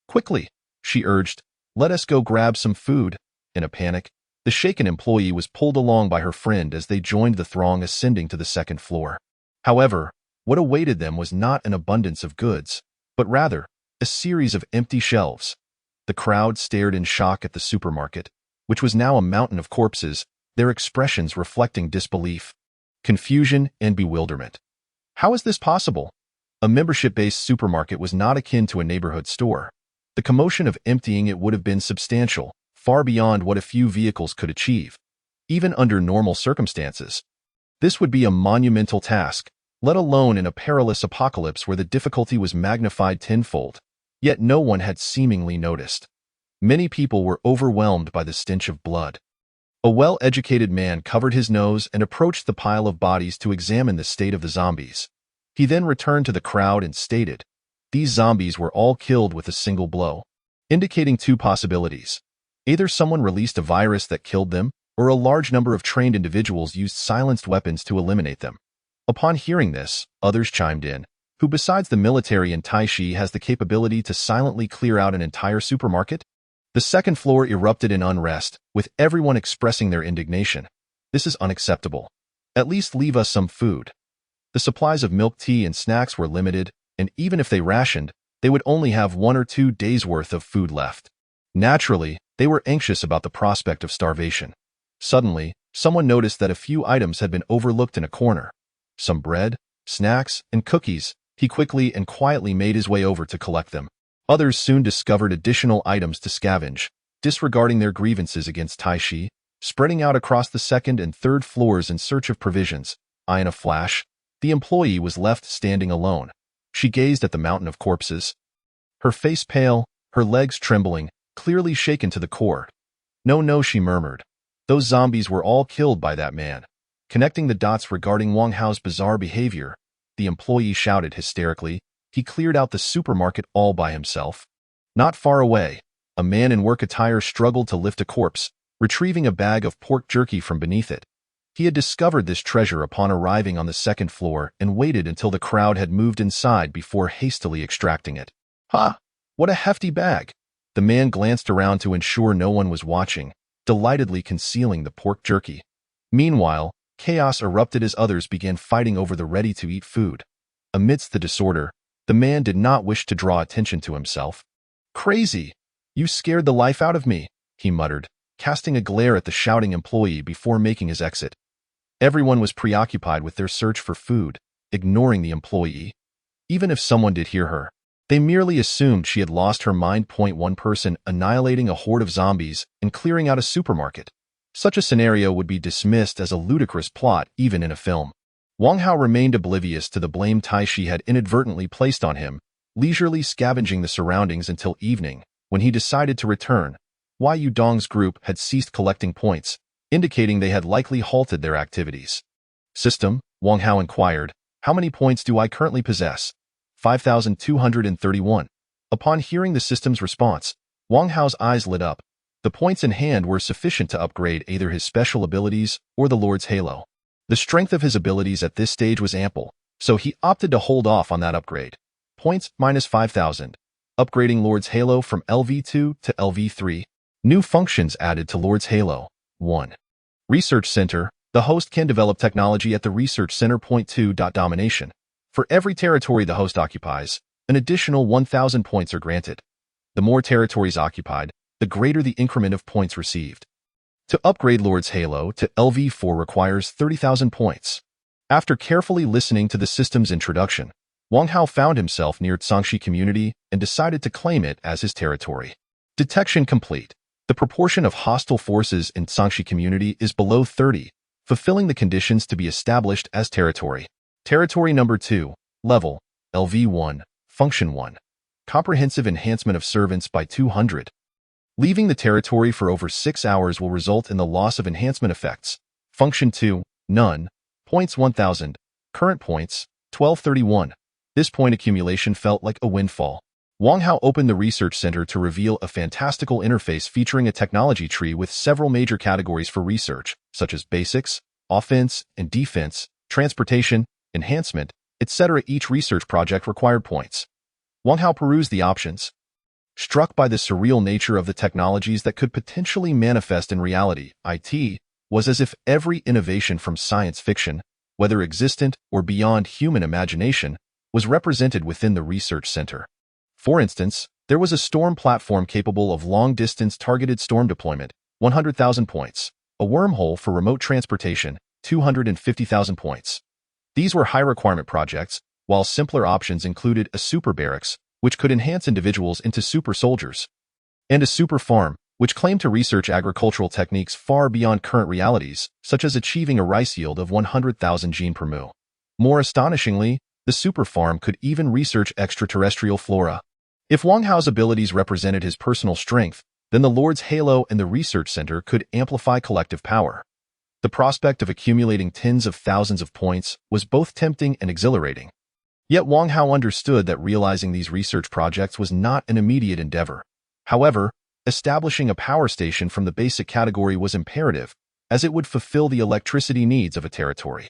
Quickly, she urged, let us go grab some food. In a panic, the shaken employee was pulled along by her friend as they joined the throng ascending to the second floor. However, what awaited them was not an abundance of goods, but rather a series of empty shelves. The crowd stared in shock at the supermarket, which was now a mountain of corpses, their expressions reflecting disbelief, confusion, and bewilderment. How is this possible? A membership-based supermarket was not akin to a neighborhood store. The commotion of emptying it would have been substantial, far beyond what a few vehicles could achieve, even under normal circumstances. This would be a monumental task, let alone in a perilous apocalypse where the difficulty was magnified tenfold. Yet no one had seemingly noticed. Many people were overwhelmed by the stench of blood. A well-educated man covered his nose and approached the pile of bodies to examine the state of the zombies. He then returned to the crowd and stated, these zombies were all killed with a single blow, indicating two possibilities. Either someone released a virus that killed them, or a large number of trained individuals used silenced weapons to eliminate them. Upon hearing this, others chimed in, who besides the military and Taishi has the capability to silently clear out an entire supermarket? The second floor erupted in unrest, with everyone expressing their indignation. This is unacceptable. At least leave us some food. The supplies of milk tea and snacks were limited, and even if they rationed, they would only have 1 or 2 days' worth of food left. Naturally, they were anxious about the prospect of starvation. Suddenly, someone noticed that a few items had been overlooked in a corner. Some bread, snacks, and cookies. He quickly and quietly made his way over to collect them. Others soon discovered additional items to scavenge. disregarding their grievances against Taishi, spreading out across the second and third floors in search of provisions. In a flash, the employee was left standing alone. She gazed at the mountain of corpses, her face pale, her legs trembling, clearly shaken to the core. No, she murmured. Those zombies were all killed by that man. Connecting the dots regarding Wang Hao's bizarre behavior, the employee shouted hysterically. He cleared out the supermarket all by himself. Not far away, a man in work attire struggled to lift a corpse, retrieving a bag of pork jerky from beneath it. He had discovered this treasure upon arriving on the second floor and waited until the crowd had moved inside before hastily extracting it. Ha! What a hefty bag! The man glanced around to ensure no one was watching, delightedly concealing the pork jerky. Meanwhile, chaos erupted as others began fighting over the ready-to-eat food. Amidst the disorder, the man did not wish to draw attention to himself. Crazy! You scared the life out of me, he muttered, casting a glare at the shouting employee before making his exit. Everyone was preoccupied with their search for food, ignoring the employee. Even if someone did hear her, they merely assumed she had lost her mind. One person annihilating a horde of zombies and clearing out a supermarket. Such a scenario would be dismissed as a ludicrous plot even in a film. Wang Hao remained oblivious to the blame Taishi had inadvertently placed on him, leisurely scavenging the surroundings until evening, when he decided to return. Yu Dong's group had ceased collecting points, indicating they had likely halted their activities. System, Wang Hao inquired, how many points do I currently possess? 5,231. Upon hearing the system's response, Wang Hao's eyes lit up. The points in hand were sufficient to upgrade either his special abilities or the Lord's Halo. The strength of his abilities at this stage was ample, so he opted to hold off on that upgrade. Points minus 5,000. Upgrading Lord's Halo from LV2 to LV3. New functions added to Lord's Halo. 1. Research Center. The host can develop technology at the Research Center. 2. Domination. For every territory the host occupies, an additional 1,000 points are granted. The more territories occupied, the greater the increment of points received. To upgrade Lord's Halo to LV4 requires 30,000 points. After carefully listening to the system's introduction, Wang Hao found himself near Tsangxi community and decided to claim it as his territory. Detection complete. The proportion of hostile forces in Tsangxi community is below 30, fulfilling the conditions to be established as territory. Territory number 2, level, LV1, function 1. Comprehensive enhancement of servants by 200. Leaving the territory for over 6 hours will result in the loss of enhancement effects. Function 2, none. Points 1,000. Current points, 1231. This point accumulation felt like a windfall. Wang Hao opened the research center to reveal a fantastical interface featuring a technology tree with several major categories for research, such as basics, offense and defense, transportation, enhancement, etc. Each research project required points. Wang Hao perused the options. Struck by the surreal nature of the technologies that could potentially manifest in reality, it was as if every innovation from science fiction, whether existent or beyond human imagination, was represented within the research center. For instance, there was a storm platform capable of long-distance targeted storm deployment, 100,000 points. A wormhole for remote transportation, 250,000 points. These were high-requirement projects, while simpler options included a super barracks, which could enhance individuals into super soldiers, and a super farm, which claimed to research agricultural techniques far beyond current realities, such as achieving a rice yield of 100,000 gene per mu. More astonishingly, the super farm could even research extraterrestrial flora. If Wang Hao's abilities represented his personal strength, then the Lord's Halo and the Research Center could amplify collective power. The prospect of accumulating tens of thousands of points was both tempting and exhilarating. Yet Wang Hao understood that realizing these research projects was not an immediate endeavor. However, establishing a power station from the basic category was imperative, as it would fulfill the electricity needs of a territory.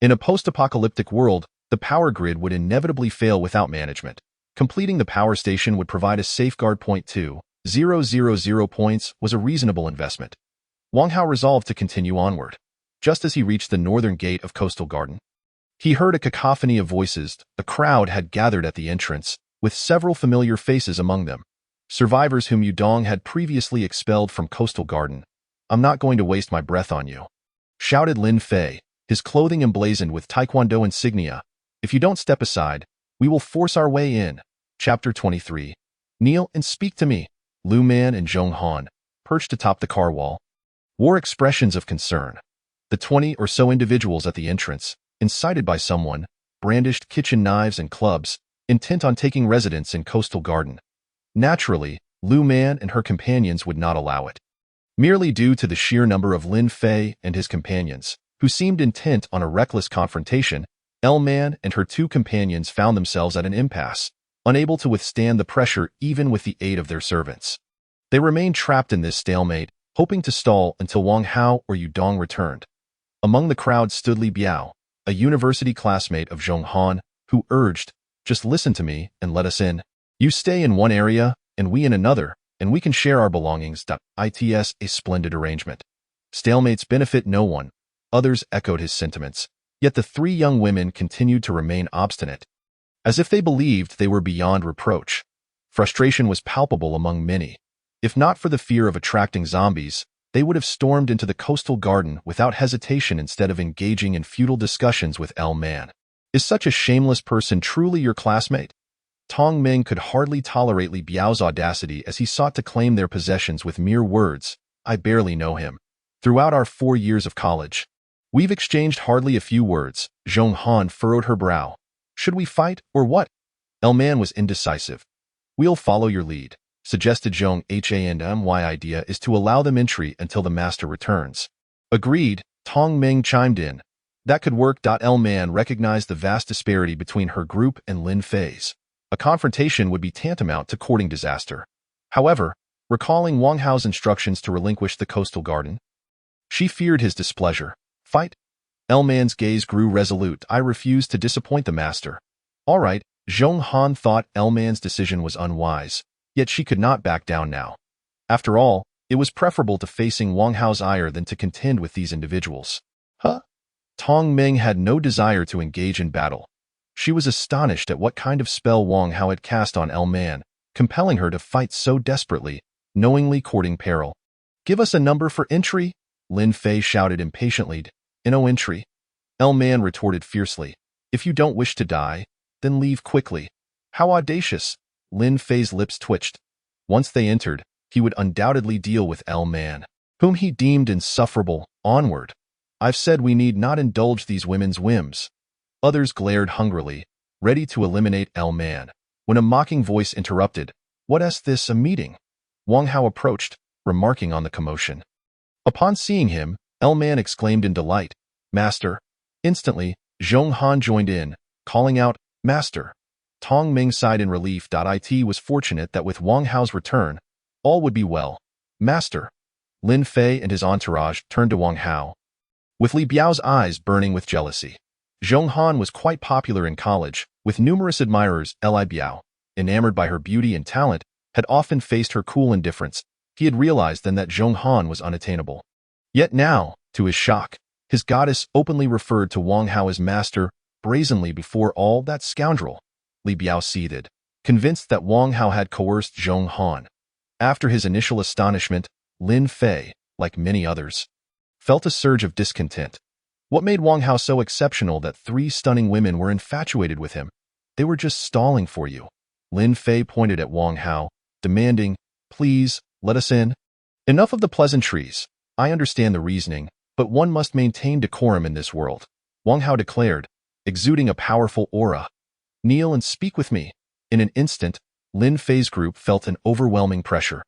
In a post-apocalyptic world, the power grid would inevitably fail without management. Completing the power station would provide a safeguard. 2,000 points was a reasonable investment. Wang Hao resolved to continue onward. Just as he reached the northern gate of Coastal Garden, he heard a cacophony of voices. A crowd had gathered at the entrance, with several familiar faces among them. Survivors whom Yudong had previously expelled from Coastal Garden. "I'm not going to waste my breath on you," shouted Lin Fei, his clothing emblazoned with Taekwondo insignia. "If you don't step aside, we will force our way in." Chapter 23. Kneel and speak to me. Lu Man and Zhong Han, perched atop the car wall, wore expressions of concern. The 20 or so individuals at the entrance, incited by someone, brandished kitchen knives and clubs, intent on taking residence in Coastal Garden. Naturally, Lu Man and her companions would not allow it. Merely due to the sheer number of Lin Fei and his companions, who seemed intent on a reckless confrontation, L Man and her two companions found themselves at an impasse, unable to withstand the pressure even with the aid of their servants. They remained trapped in this stalemate, hoping to stall until Wang Hao or Yu Dong returned. Among the crowd stood Li Biao, a university classmate of Zhong Han, who urged, "Just listen to me and let us in. You stay in one area, and we in another, and we can share our belongings." It's a splendid arrangement. Stalemates benefit no one. Others echoed his sentiments, yet the three young women continued to remain obstinate, as if they believed they were beyond reproach. Frustration was palpable among many. If not for the fear of attracting zombies, they would have stormed into the Coastal Garden without hesitation instead of engaging in futile discussions with L Man. Is such a shameless person truly your classmate? Tong Ming could hardly tolerate Li Biao's audacity as he sought to claim their possessions with mere words. "I barely know him. Throughout our 4 years of college, we've exchanged hardly a few words." Zhong Han furrowed her brow. "Should we fight, or what?" L Man was indecisive. "We'll follow your lead," suggested Zhong Han. "My idea is to allow them entry until the master returns." "Agreed," Tong Ming chimed in. "That could work." L Man recognized the vast disparity between her group and Lin Fei's. A confrontation would be tantamount to courting disaster. However, recalling Wang Hao's instructions to relinquish the Coastal Garden, she feared his displeasure. "Fight?" L Man's gaze grew resolute. "I refuse to disappoint the master." "All right." Zhong Han thought L Man's decision was unwise, yet she could not back down now. After all, it was preferable to facing Wang Hao's ire than to contend with these individuals. Huh? Tong Ming had no desire to engage in battle. She was astonished at what kind of spell Wang Hao had cast on L Man, compelling her to fight so desperately, knowingly courting peril. "Give us a number for entry," Lin Fei shouted impatiently. "No entry." L Man retorted fiercely. "If you don't wish to die, then leave quickly." "How audacious!" Lin Fei's lips twitched. Once they entered, he would undoubtedly deal with L Man, whom he deemed insufferable. Onward. "I've said we need not indulge these women's whims." Others glared hungrily, ready to eliminate L Man, when a mocking voice interrupted. "What's this, a meeting?" Wang Hao approached, remarking on the commotion. Upon seeing him, L Man exclaimed in delight, "Master!" Instantly, Zhong Han joined in, calling out, "Master!" Tong Ming sighed in relief. It was fortunate that with Wang Hao's return, all would be well. "Master!" Lin Fei and his entourage turned to Wang Hao, with Li Biao's eyes burning with jealousy. Zhong Han was quite popular in college, with numerous admirers. Li Biao, enamored by her beauty and talent, had often faced her cool indifference. He had realized then that Zhong Han was unattainable. Yet now, to his shock, his goddess openly referred to Wang Hao as master, brazenly before all that scoundrel. Li Biao seethed, convinced that Wang Hao had coerced Zhong Han. After his initial astonishment, Lin Fei, like many others, felt a surge of discontent. What made Wang Hao so exceptional that 3 stunning women were infatuated with him? "They were just stalling for you." Lin Fei pointed at Wang Hao, demanding, "Please, let us in." "Enough of the pleasantries. I understand the reasoning, but one must maintain decorum in this world," Wang Hao declared, exuding a powerful aura. "Kneel and speak with me." In an instant, Lin Fei's group felt an overwhelming pressure,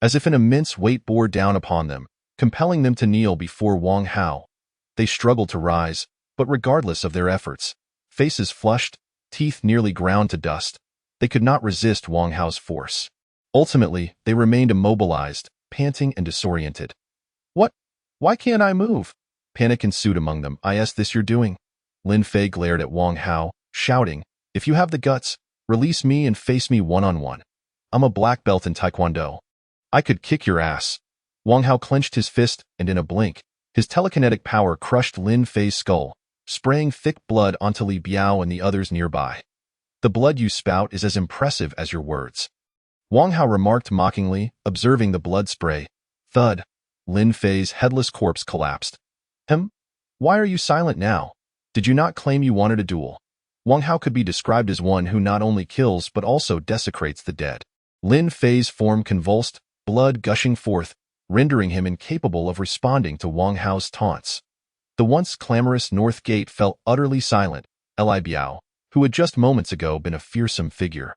as if an immense weight bore down upon them, compelling them to kneel before Wang Hao. They struggled to rise, but regardless of their efforts, faces flushed, teeth nearly ground to dust, they could not resist Wang Hao's force. Ultimately, they remained immobilized, panting and disoriented. "What? Why can't I move?" Panic ensued among them. "Is this your doing?" Lin Fei glared at Wang Hao, shouting, "If you have the guts, release me and face me one-on-one. I'm a black belt in Taekwondo. I could kick your ass." Wang Hao clenched his fist, and in a blink, his telekinetic power crushed Lin Fei's skull, spraying thick blood onto Li Biao and the others nearby. "The blood you spout is as impressive as your words," Wang Hao remarked mockingly, observing the blood spray. Thud. Lin Fei's headless corpse collapsed. Why are you silent now? Did you not claim you wanted a duel?" Wang Hao could be described as one who not only kills but also desecrates the dead. Lin Fei's form convulsed, blood gushing forth, rendering him incapable of responding to Wang Hao's taunts. The once clamorous North Gate fell utterly silent. Li Biao, who had just moments ago been a fearsome figure,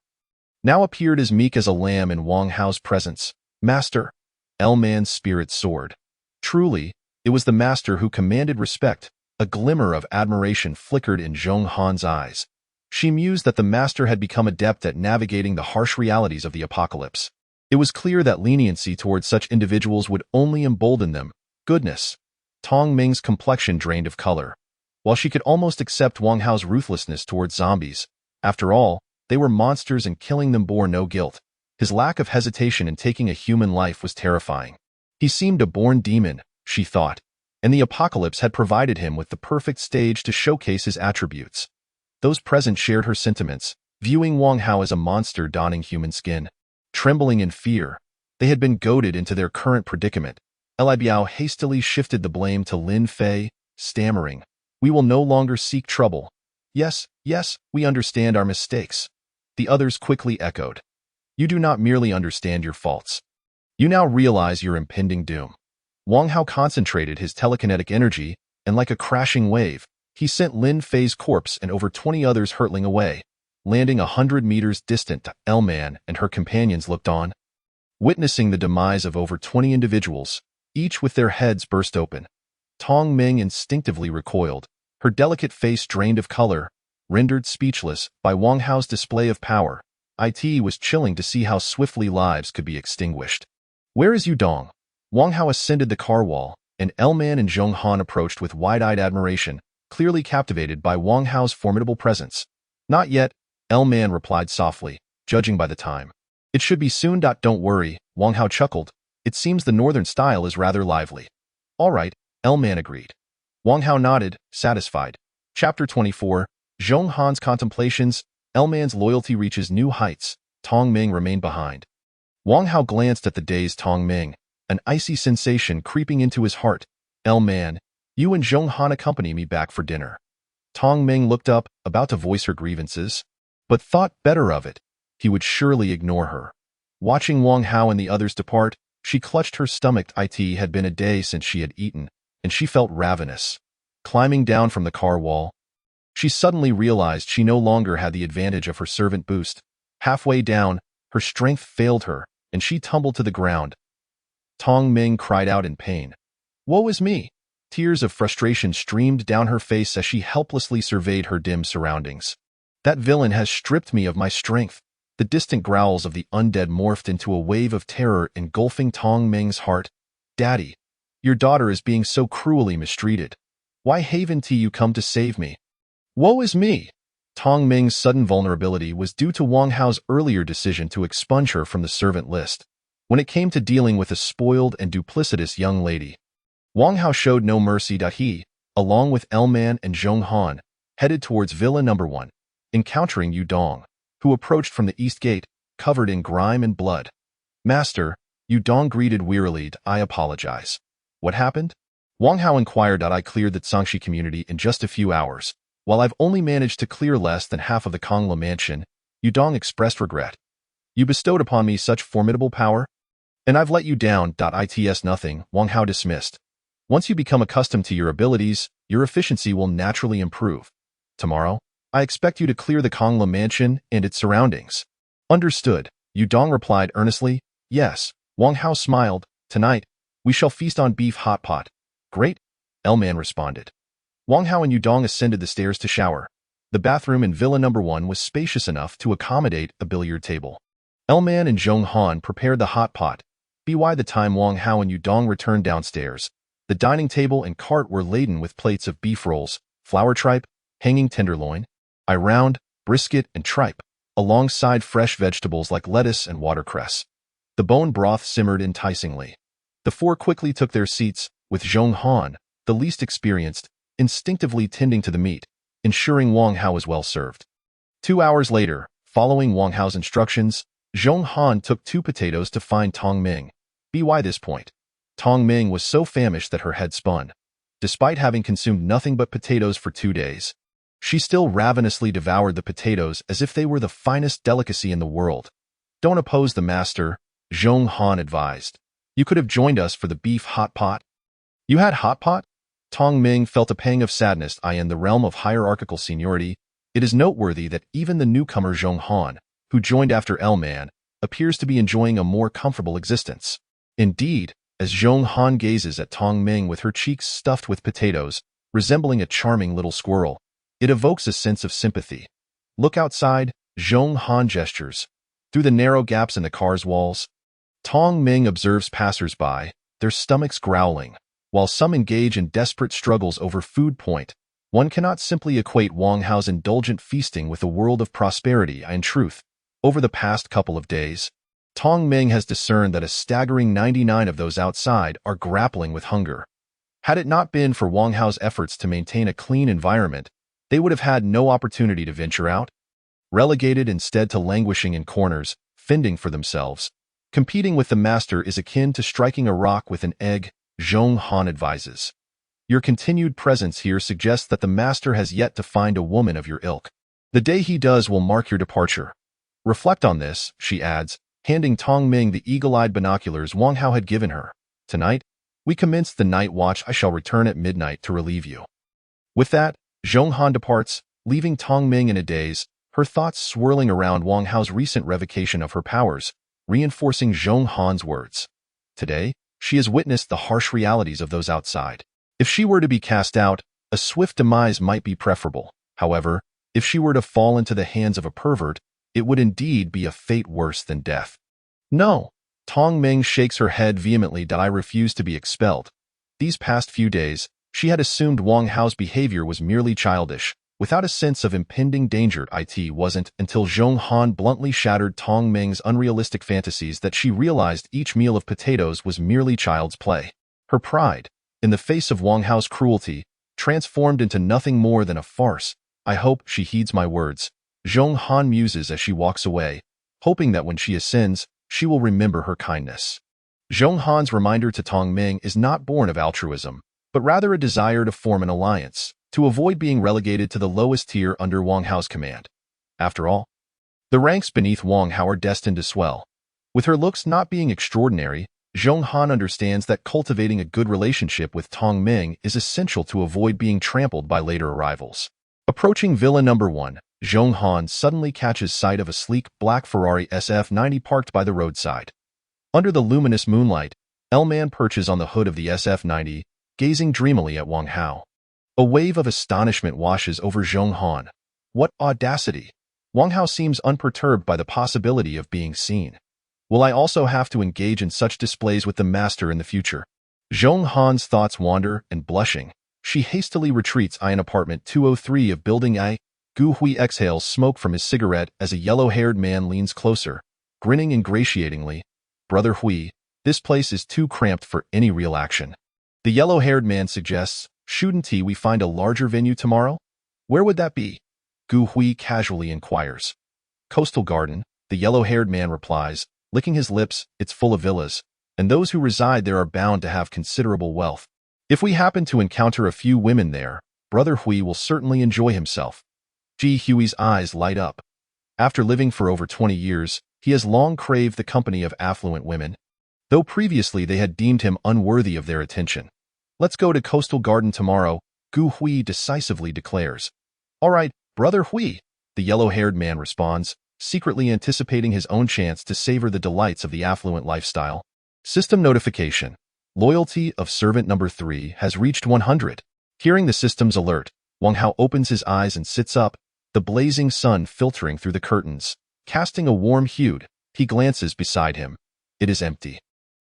now appeared as meek as a lamb in Wang Hao's presence. Master, L-Man's spirit soared. Truly, it was the master who commanded respect. A glimmer of admiration flickered in Zhong Han's eyes. She mused that the master had become adept at navigating the harsh realities of the apocalypse. It was clear that leniency towards such individuals would only embolden them. Goodness. Tong Ming's complexion drained of color. While she could almost accept Wang Hao's ruthlessness towards zombies, after all, they were monsters and killing them bore no guilt. His lack of hesitation in taking a human life was terrifying. He seemed a born demon, she thought, and the apocalypse had provided him with the perfect stage to showcase his attributes. Those present shared her sentiments, viewing Wang Hao as a monster donning human skin. Trembling in fear, they had been goaded into their current predicament. Li Biao hastily shifted the blame to Lin Fei, stammering, "We will no longer seek trouble. Yes, we understand our mistakes." The others quickly echoed, "You do not merely understand your faults. You now realize your impending doom." Wang Hao concentrated his telekinetic energy, and like a crashing wave, he sent Lin Fei's corpse and over 20 others hurtling away, landing 100 meters distant. L-Man and her companions looked on, witnessing the demise of over 20 individuals, each with their heads burst open. Tong Ming instinctively recoiled, her delicate face drained of color, rendered speechless by Wang Hao's display of power. It was chilling to see how swiftly lives could be extinguished. "Where is Yudong?" Wang Hao ascended the car wall, and L-Man and Zhong Han approached with wide-eyed admiration, clearly captivated by Wang Hao's formidable presence. "Not yet," L-Man replied softly, judging by the time. "It should be soon. Don't worry," Wang Hao chuckled. "It seems the northern style is rather lively." "All right," L-Man agreed. Wang Hao nodded, satisfied. Chapter 24, Zhong Han's Contemplations. L-Man's loyalty reaches new heights. Tong Ming remained behind. Wang Hao glanced at the dazed Tong Ming, an icy sensation creeping into his heart. "L-Man, you and Zhong Han accompany me back for dinner." Tong Ming looked up, about to voice her grievances, but thought better of it. He would surely ignore her. Watching Wang Hao and the others depart, she clutched her stomach. It had been a day since she had eaten, and she felt ravenous. Climbing down from the car wall, she suddenly realized she no longer had the advantage of her servant boost. Halfway down, her strength failed her, and she tumbled to the ground. Tong Ming cried out in pain. "Woe is me!" Tears of frustration streamed down her face as she helplessly surveyed her dim surroundings. "That villain has stripped me of my strength." The distant growls of the undead morphed into a wave of terror engulfing Tong Ming's heart. "Daddy, your daughter is being so cruelly mistreated. Why haven't you come to save me?" "Woe is me!" Tong Ming's sudden vulnerability was due to Wang Hao's earlier decision to expunge her from the servant list. When it came to dealing with a spoiled and duplicitous young lady, Wang Hao showed no mercy. He, along with L-Man and Zhong Han, headed towards Villa No. 1, encountering Yudong, who approached from the east gate, covered in grime and blood. "Master," Yudong greeted wearily, "I apologize." "What happened?" Wang Hao inquired. "I cleared the Zangxi community in just a few hours, while I've only managed to clear less than half of the Kongla mansion." Yudong expressed regret. "You bestowed upon me such formidable power, and I've let you down." It's nothing, Wang Hao dismissed. "Once you become accustomed to your abilities, your efficiency will naturally improve. Tomorrow, I expect you to clear the Kongla mansion and its surroundings." "Understood," Yudong replied earnestly. "Yes." Wang Hao smiled. "Tonight, we shall feast on beef hot pot." "Great," L-Man responded. Wang Hao and Yudong ascended the stairs to shower. The bathroom in Villa No. 1 was spacious enough to accommodate a billiard table. L-Man and Zhong Han prepared the hot pot. By the time Wang Hao and Yudong returned downstairs, the dining table and cart were laden with plates of beef rolls, flour tripe, hanging tenderloin, round, brisket, and tripe, alongside fresh vegetables like lettuce and watercress. The bone broth simmered enticingly. The four quickly took their seats, with Zhong Han, the least experienced, instinctively tending to the meat, ensuring Wang Hao was well served. 2 hours later, following Wang Hao's instructions, Zhong Han took 2 potatoes to find Tong Ming. By this point, Tong Ming was so famished that her head spun. Despite having consumed nothing but potatoes for 2 days, she still ravenously devoured the potatoes as if they were the finest delicacy in the world. "Don't oppose the master," Zhong Han advised. You could have joined us for the beef hot pot. You had hot pot? Tong Ming felt a pang of sadness. In the realm of hierarchical seniority, it is noteworthy that even the newcomer Zhong Han, who joined after L-Man, appears to be enjoying a more comfortable existence. Indeed, as Zhong Han gazes at Tong Ming with her cheeks stuffed with potatoes, resembling a charming little squirrel, it evokes a sense of sympathy. Look outside, Zhong Han gestures. Through the narrow gaps in the car's walls, Tong Ming observes passers-by, their stomachs growling. While some engage in desperate struggles over food point, one cannot simply equate Wang Hao's indulgent feasting with a world of prosperity. In truth, over the past couple of days, Tong Ming has discerned that a staggering 99 of those outside are grappling with hunger. Had it not been for Wang Hao's efforts to maintain a clean environment, they would have had no opportunity to venture out. Relegated instead to languishing in corners, fending for themselves. Competing with the master is akin to striking a rock with an egg, Zhong Han advises. Your continued presence here suggests that the master has yet to find a woman of your ilk. The day he does will mark your departure. Reflect on this, she adds, handing Tong Ming the eagle-eyed binoculars Wang Hao had given her. Tonight, we commence the night watch. I shall return at midnight to relieve you. With that, Zhong Han departs, leaving Tong Ming in a daze, her thoughts swirling around Wang Hao's recent revocation of her powers, reinforcing Zhong Han's words. Today, she has witnessed the harsh realities of those outside. If she were to be cast out, a swift demise might be preferable. However, if she were to fall into the hands of a pervert, it would indeed be a fate worse than death. No, Tong Ming shakes her head vehemently. I refuse to be expelled. These past few days, she had assumed Wang Hao's behavior was merely childish, without a sense of impending danger. It wasn't until Zhong Han bluntly shattered Tong Ming's unrealistic fantasies that she realized each meal of potatoes was merely child's play. Her pride, in the face of Wang Hao's cruelty, transformed into nothing more than a farce. I hope she heeds my words, Zhong Han muses as she walks away, hoping that when she ascends, she will remember her kindness. Zhong Han's reminder to Tong Ming is not born of altruism, but rather a desire to form an alliance, to avoid being relegated to the lowest tier under Wang Hao's command. After all, the ranks beneath Wang Hao are destined to swell. With her looks not being extraordinary, Zhong Han understands that cultivating a good relationship with Tong Ming is essential to avoid being trampled by later arrivals. Approaching Villa Number 1, Zhong Han suddenly catches sight of a sleek black Ferrari SF90 parked by the roadside. Under the luminous moonlight, L-Man perches on the hood of the SF90, gazing dreamily at Wang Hao. A wave of astonishment washes over Zhong Han. What audacity! Wang Hao seems unperturbed by the possibility of being seen. Will I also have to engage in such displays with the master in the future? Zhong Han's thoughts wander, and blushing, she hastily retreats in apartment 203 of Building I. Gu Hui exhales smoke from his cigarette as a yellow-haired man leans closer, grinning ingratiatingly. Brother Hui, this place is too cramped for any real action. The yellow-haired man suggests, shouldn't we find a larger venue tomorrow? Where would that be? Gu Hui casually inquires. Coastal Garden, the yellow-haired man replies, licking his lips. It's full of villas, and those who reside there are bound to have considerable wealth. If we happen to encounter a few women there, Brother Hui will certainly enjoy himself. Ji Hui's eyes light up. After living for over 20 years, he has long craved the company of affluent women, though previously they had deemed him unworthy of their attention. Let's go to Coastal Garden tomorrow, Gu Hui decisively declares. All right, Brother Hui, the yellow-haired man responds, secretly anticipating his own chance to savor the delights of the affluent lifestyle. System notification. Loyalty of servant number 3 has reached 100. Hearing the system's alert, Wang Hao opens his eyes and sits up, the blazing sun filtering through the curtains. Casting a warm hue, he glances beside him. It is empty.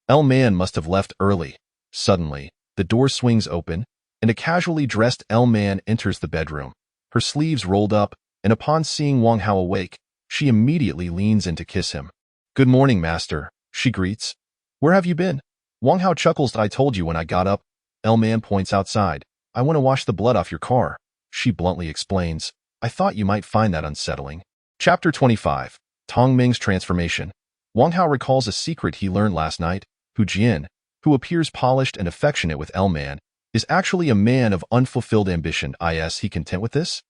L-Man must have left early. Suddenly, the door swings open, and a casually dressed L-Man enters the bedroom, her sleeves rolled up, and upon seeing Wang Hao awake, she immediately leans in to kiss him. Good morning, master, she greets. Where have you been? Wang Hao chuckles. I told you when I got up. L-Man points outside. I want to wash the blood off your car, she bluntly explains. I thought you might find that unsettling. Chapter 25. Tong Ming's Transformation. Wang Hao recalls a secret he learned last night. Hu Jian, who appears polished and affectionate with L-Man, is actually a man of unfulfilled ambition. Is he content with this?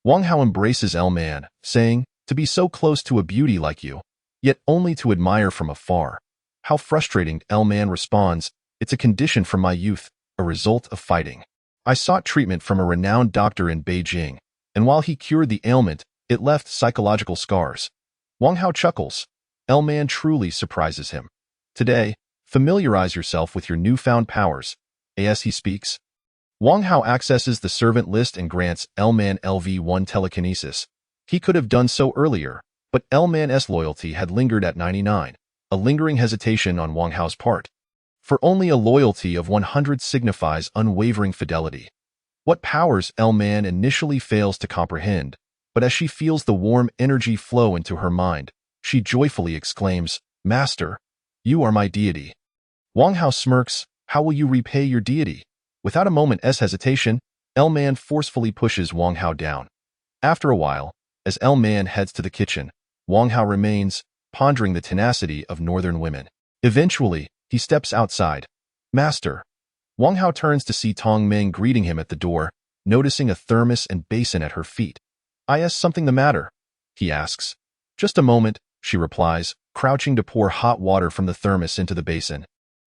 Wang Hao embraces L-Man, saying, to be so close to a beauty like you, yet only to admire from afar. How frustrating, L-Man responds. It's a condition from my youth, a result of fighting. I sought treatment from a renowned doctor in Beijing, and while he cured the ailment, it left psychological scars. Wang Hao chuckles. L-Man truly surprises him. Today, familiarize yourself with your newfound powers. As he speaks, Wang Hao accesses the servant list and grants L-Man LV1 telekinesis. He could have done so earlier, but L-Man's loyalty had lingered at 99, a lingering hesitation on Wang Hao's part. For only a loyalty of 100 signifies unwavering fidelity. What powers L-Man initially fails to comprehend, but as she feels the warm energy flow into her mind, she joyfully exclaims, Master, you are my deity. Wang Hao smirks. How will you repay your deity? Without a moment's hesitation, L-Man forcefully pushes Wang Hao down. After a while, as L-Man heads to the kitchen, Wang Hao remains, pondering the tenacity of northern women. Eventually, he steps outside. Master. Wang Hao turns to see Tong Ming greeting him at the door, noticing a thermos and basin at her feet. Is something the matter? He asks. Just a moment, she replies, crouching to pour hot water from the thermos into the basin.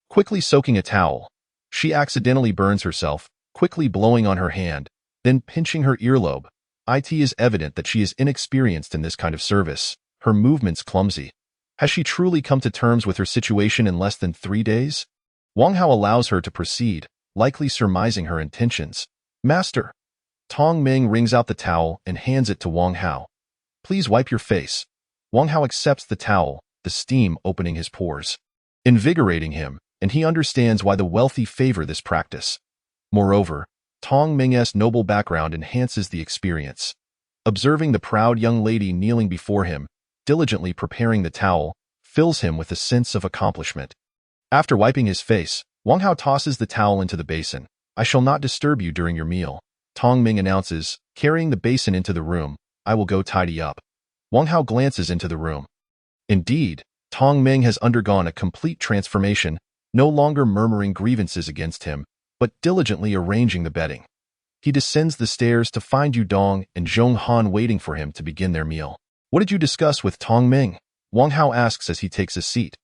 Quickly soaking a towel, she accidentally burns herself, quickly blowing on her hand, then pinching her earlobe. It is evident that she is inexperienced in this kind of service, her movements clumsy. Has she truly come to terms with her situation in less than 3 days? Wang Hao allows her to proceed, likely surmising her intentions. Master. Tong Ming wrings out the towel and hands it to Wang Hao. Please wipe your face. Wang Hao accepts the towel, the steam opening his pores, invigorating him, and he understands why the wealthy favor this practice. Moreover, Tong Ming's noble background enhances the experience. Observing the proud young lady kneeling before him, diligently preparing the towel, fills him with a sense of accomplishment. After wiping his face, Wang Hao tosses the towel into the basin. I shall not disturb you during your meal, Tong Ming announces, carrying the basin into the room. I will go tidy up. Wang Hao glances into the room. Indeed, Tong Ming has undergone a complete transformation, no longer murmuring grievances against him, but diligently arranging the bedding. He descends the stairs to find Yu Dong and Zhong Han waiting for him to begin their meal. What did you discuss with Tong Ming? Wang Hao asks as he takes a seat.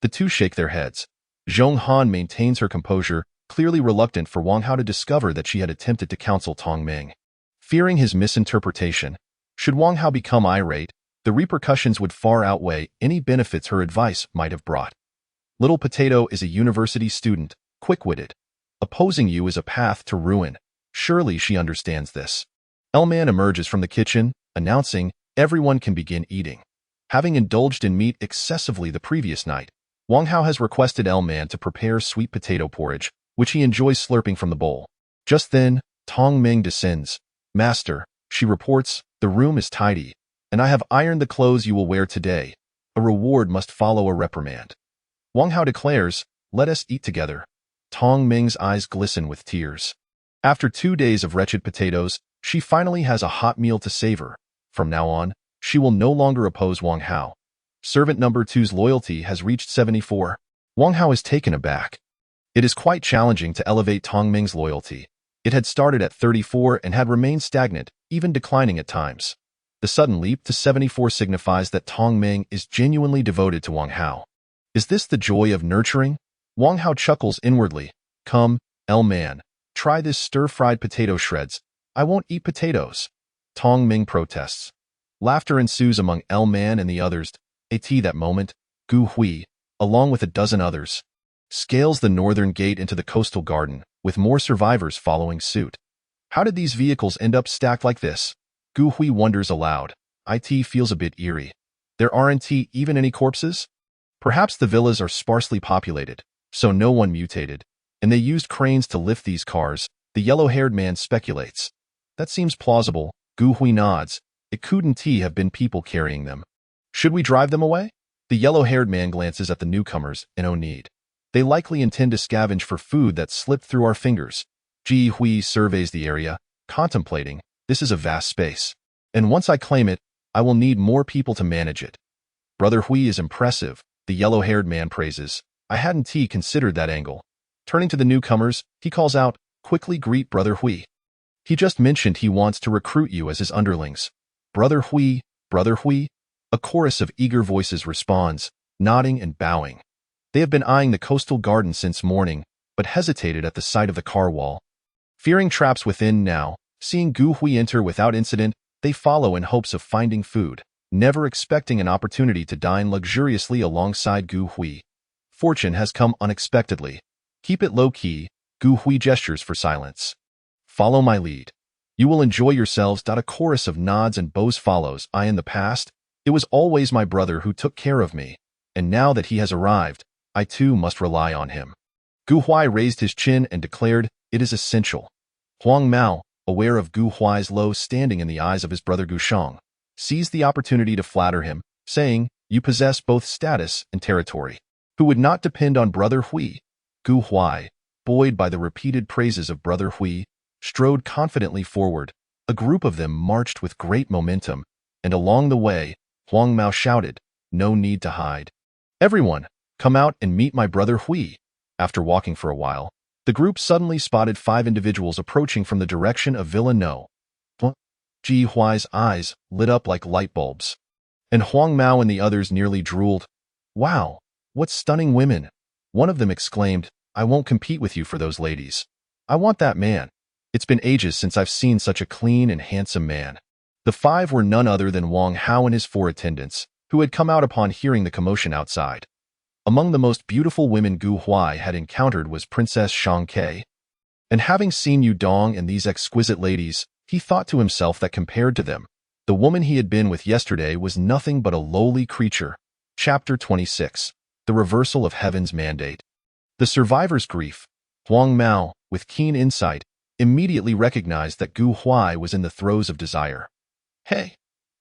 The two shake their heads. Zhong Han maintains her composure, clearly reluctant for Wang Hao to discover that she had attempted to counsel Tong Ming. Fearing his misinterpretation, should Wang Hao become irate, the repercussions would far outweigh any benefits her advice might have brought. Little Potato is a university student, quick-witted. Opposing you is a path to ruin. Surely she understands this. L-Man emerges from the kitchen, announcing, everyone can begin eating. Having indulged in meat excessively the previous night, Wang Hao has requested L-Man to prepare sweet potato porridge, which he enjoys slurping from the bowl. Just then, Tong Ming descends. Master, she reports, the room is tidy, and I have ironed the clothes you will wear today. A reward must follow a reprimand. Wang Hao declares, let us eat together. Tong Ming's eyes glisten with tears. After 2 days of wretched potatoes, she finally has a hot meal to savor. From now on, she will no longer oppose Wang Hao. Servant number 2's loyalty has reached 74. Wang Hao is taken aback. It is quite challenging to elevate Tong Ming's loyalty. It had started at 34 and had remained stagnant, even declining at times. The sudden leap to 74 signifies that Tong Ming is genuinely devoted to Wang Hao. Is this the joy of nurturing? Wang Hao chuckles inwardly. Come, L-Man, try this stir-fried potato shreds. I won't eat potatoes. Tong Ming protests. Laughter ensues among L-Man and the others. At that moment, Gu Hui, along with a dozen others, scales the northern gate into the coastal garden, with more survivors following suit. How did these vehicles end up stacked like this? Gu Hui wonders aloud. It feels a bit eerie. There aren't even any corpses? Perhaps the villas are sparsely populated, so no one mutated, and they used cranes to lift these cars, the yellow-haired man speculates. That seems plausible, Gu Hui nods. It couldn't have been people carrying them. Should we drive them away? The yellow-haired man glances at the newcomers, in no need. They likely intend to scavenge for food that slipped through our fingers. Ji Hui surveys the area, contemplating, this is a vast space. And once I claim it, I will need more people to manage it. Brother Hui is impressive, the yellow-haired man praises. I hadn't considered that angle. Turning to the newcomers, he calls out, quickly greet Brother Hui. He just mentioned he wants to recruit you as his underlings. Brother Hui, Brother Hui. A chorus of eager voices responds, nodding and bowing. They have been eyeing the coastal garden since morning, but hesitated at the sight of the car wall. Fearing traps within now, seeing Gu Hui enter without incident, they follow in hopes of finding food, never expecting an opportunity to dine luxuriously alongside Gu Hui. Fortune has come unexpectedly. Keep it low-key, Gu Hui gestures for silence. Follow my lead. You will enjoy yourselves. A chorus of nods and bows follows. In the past, it was always my brother who took care of me, and now that he has arrived, I too must rely on him. Gu Hui raised his chin and declared, it is essential. Huang Mao, aware of Gu Hui's low standing in the eyes of his brother Gu Shang, seized the opportunity to flatter him, saying, you possess both status and territory. Who would not depend on brother Hui? Gu Hui, buoyed by the repeated praises of brother Hui, strode confidently forward. A group of them marched with great momentum, and along the way, Huang Mao shouted, no need to hide. Everyone, come out and meet my brother Hui. After walking for a while, the group suddenly spotted 5 individuals approaching from the direction of Villa No. Ji Hui's eyes lit up like light bulbs, and Huang Mao and the others nearly drooled. Wow, what stunning women! One of them exclaimed, I won't compete with you for those ladies. I want that man. It's been ages since I've seen such a clean and handsome man. The 5 were none other than Wang Hao and his 4 attendants, who had come out upon hearing the commotion outside. Among the most beautiful women Gu Hui had encountered was Princess Shang Ke. And having seen Yu Dong and these exquisite ladies, he thought to himself that compared to them, the woman he had been with yesterday was nothing but a lowly creature. Chapter 26. The Reversal of Heaven's Mandate. The survivor's grief. Huang Mao, with keen insight, immediately recognized that Gu Hui was in the throes of desire. Hey!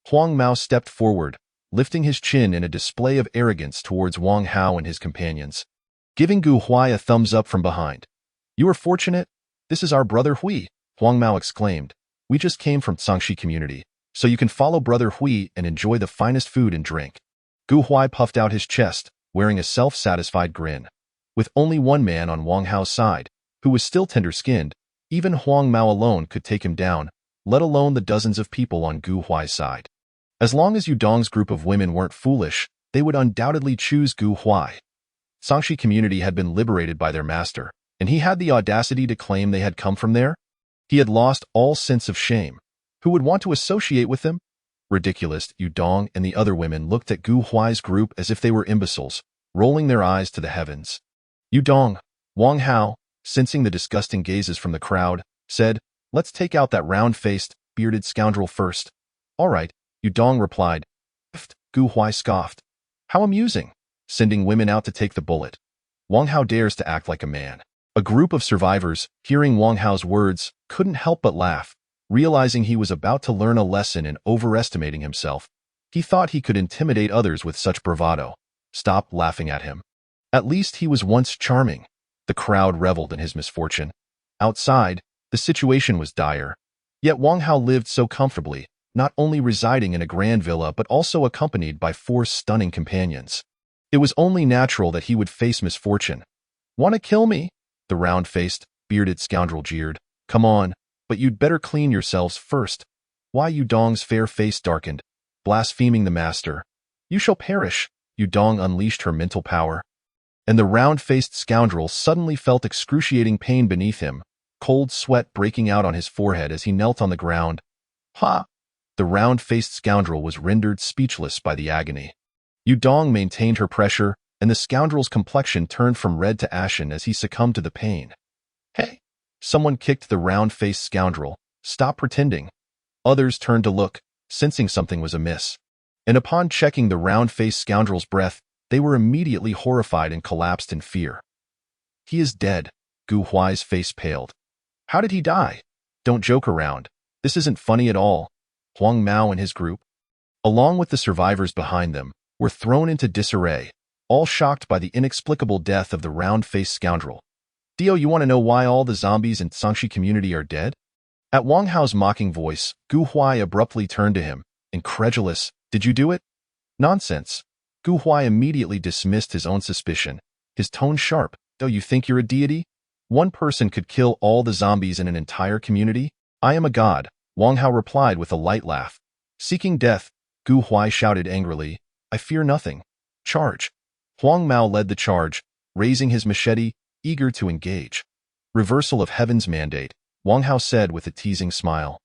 Huang Mao stepped forward, lifting his chin in a display of arrogance towards Wang Hao and his companions, giving Gu Hui a thumbs up from behind. You are fortunate. This is our brother Hui, Huang Mao exclaimed. We just came from Sangxi community, so you can follow brother Hui and enjoy the finest food and drink. Gu Hui puffed out his chest, wearing a self-satisfied grin. With only one man on Wang Hao's side, who was still tender-skinned, even Huang Mao alone could take him down, let alone the dozens of people on Gu Hui's side. As long as Yu Dong's group of women weren't foolish, they would undoubtedly choose Gu Hui. Sangxi community had been liberated by their master, and he had the audacity to claim they had come from there. He had lost all sense of shame. Who would want to associate with them? Ridiculous. Yu Dong and the other women looked at Gu Hui's group as if they were imbeciles, rolling their eyes to the heavens. Yu Dong, Wang Hao, sensing the disgusting gazes from the crowd, said, let's take out that round-faced, bearded scoundrel first. All right, Yu Dong replied. Pfft, Gu Hui scoffed. How amusing, sending women out to take the bullet. Wang Hao dares to act like a man. A group of survivors, hearing Wang Hao's words, couldn't help but laugh, realizing he was about to learn a lesson in overestimating himself. He thought he could intimidate others with such bravado. Stop laughing at him. At least he was once charming. The crowd reveled in his misfortune. Outside, the situation was dire. Yet Wang Hao lived so comfortably, not only residing in a grand villa but also accompanied by 4 stunning companions. It was only natural that he would face misfortune. Want to kill me? The round-faced, bearded scoundrel jeered. Come on, but you'd better clean yourselves first. Why? Yu Dong's fair face darkened, blaspheming the master. You shall perish. Yu Dong unleashed her mental power. And the round-faced scoundrel suddenly felt excruciating pain beneath him, cold sweat breaking out on his forehead as he knelt on the ground. Ha! The round-faced scoundrel was rendered speechless by the agony. Yu Dong maintained her pressure, and the scoundrel's complexion turned from red to ashen as he succumbed to the pain. Hey! Someone kicked the round-faced scoundrel. Stop pretending. Others turned to look, sensing something was amiss. And upon checking the round-faced scoundrel's breath, they were immediately horrified and collapsed in fear. He is dead. Gu Hui's face paled. How did he die? Don't joke around. This isn't funny at all. Huang Mao and his group, along with the survivors behind them, were thrown into disarray, all shocked by the inexplicable death of the round-faced scoundrel. Dio, you want to know why all the zombies in Sangxi community are dead? At Wang Hao's mocking voice, Gu Hui abruptly turned to him, incredulous. Did you do it? Nonsense. Gu Hui immediately dismissed his own suspicion, his tone sharp. Oh, you think you're a deity? One person could kill all the zombies in an entire community? I am a god, Wang Hao replied with a light laugh. Seeking death, Gu Hui shouted angrily. I fear nothing. Charge. Huang Mao led the charge, raising his machete, eager to engage. Reversal of heaven's mandate, Wang Hao said with a teasing smile.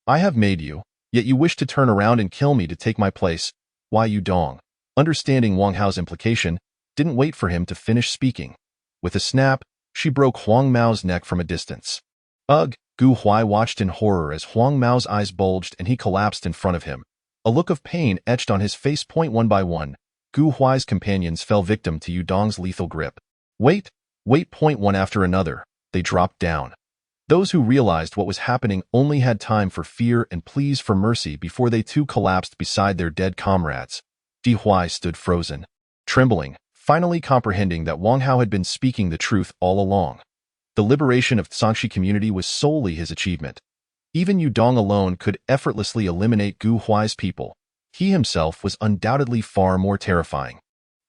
I have made you, yet you wish to turn around and kill me to take my place. Why you dong? Understanding Wang Hao's implication, didn't wait for him to finish speaking. With a snap, she broke Huang Mao's neck from a distance. Ugh! Gu Huai watched in horror as Huang Mao's eyes bulged and he collapsed in front of him. A look of pain etched on his face. One by one, Gu Huai's companions fell victim to Yudong's lethal grip. Wait! One after another, they dropped down. Those who realized what was happening only had time for fear and pleas for mercy before they too collapsed beside their dead comrades. Di Huai stood frozen, trembling, finally comprehending that Wang Hao had been speaking the truth all along. The liberation of Sangxi community was solely his achievement. Even Yudong alone could effortlessly eliminate Gu Huai's people. He himself was undoubtedly far more terrifying.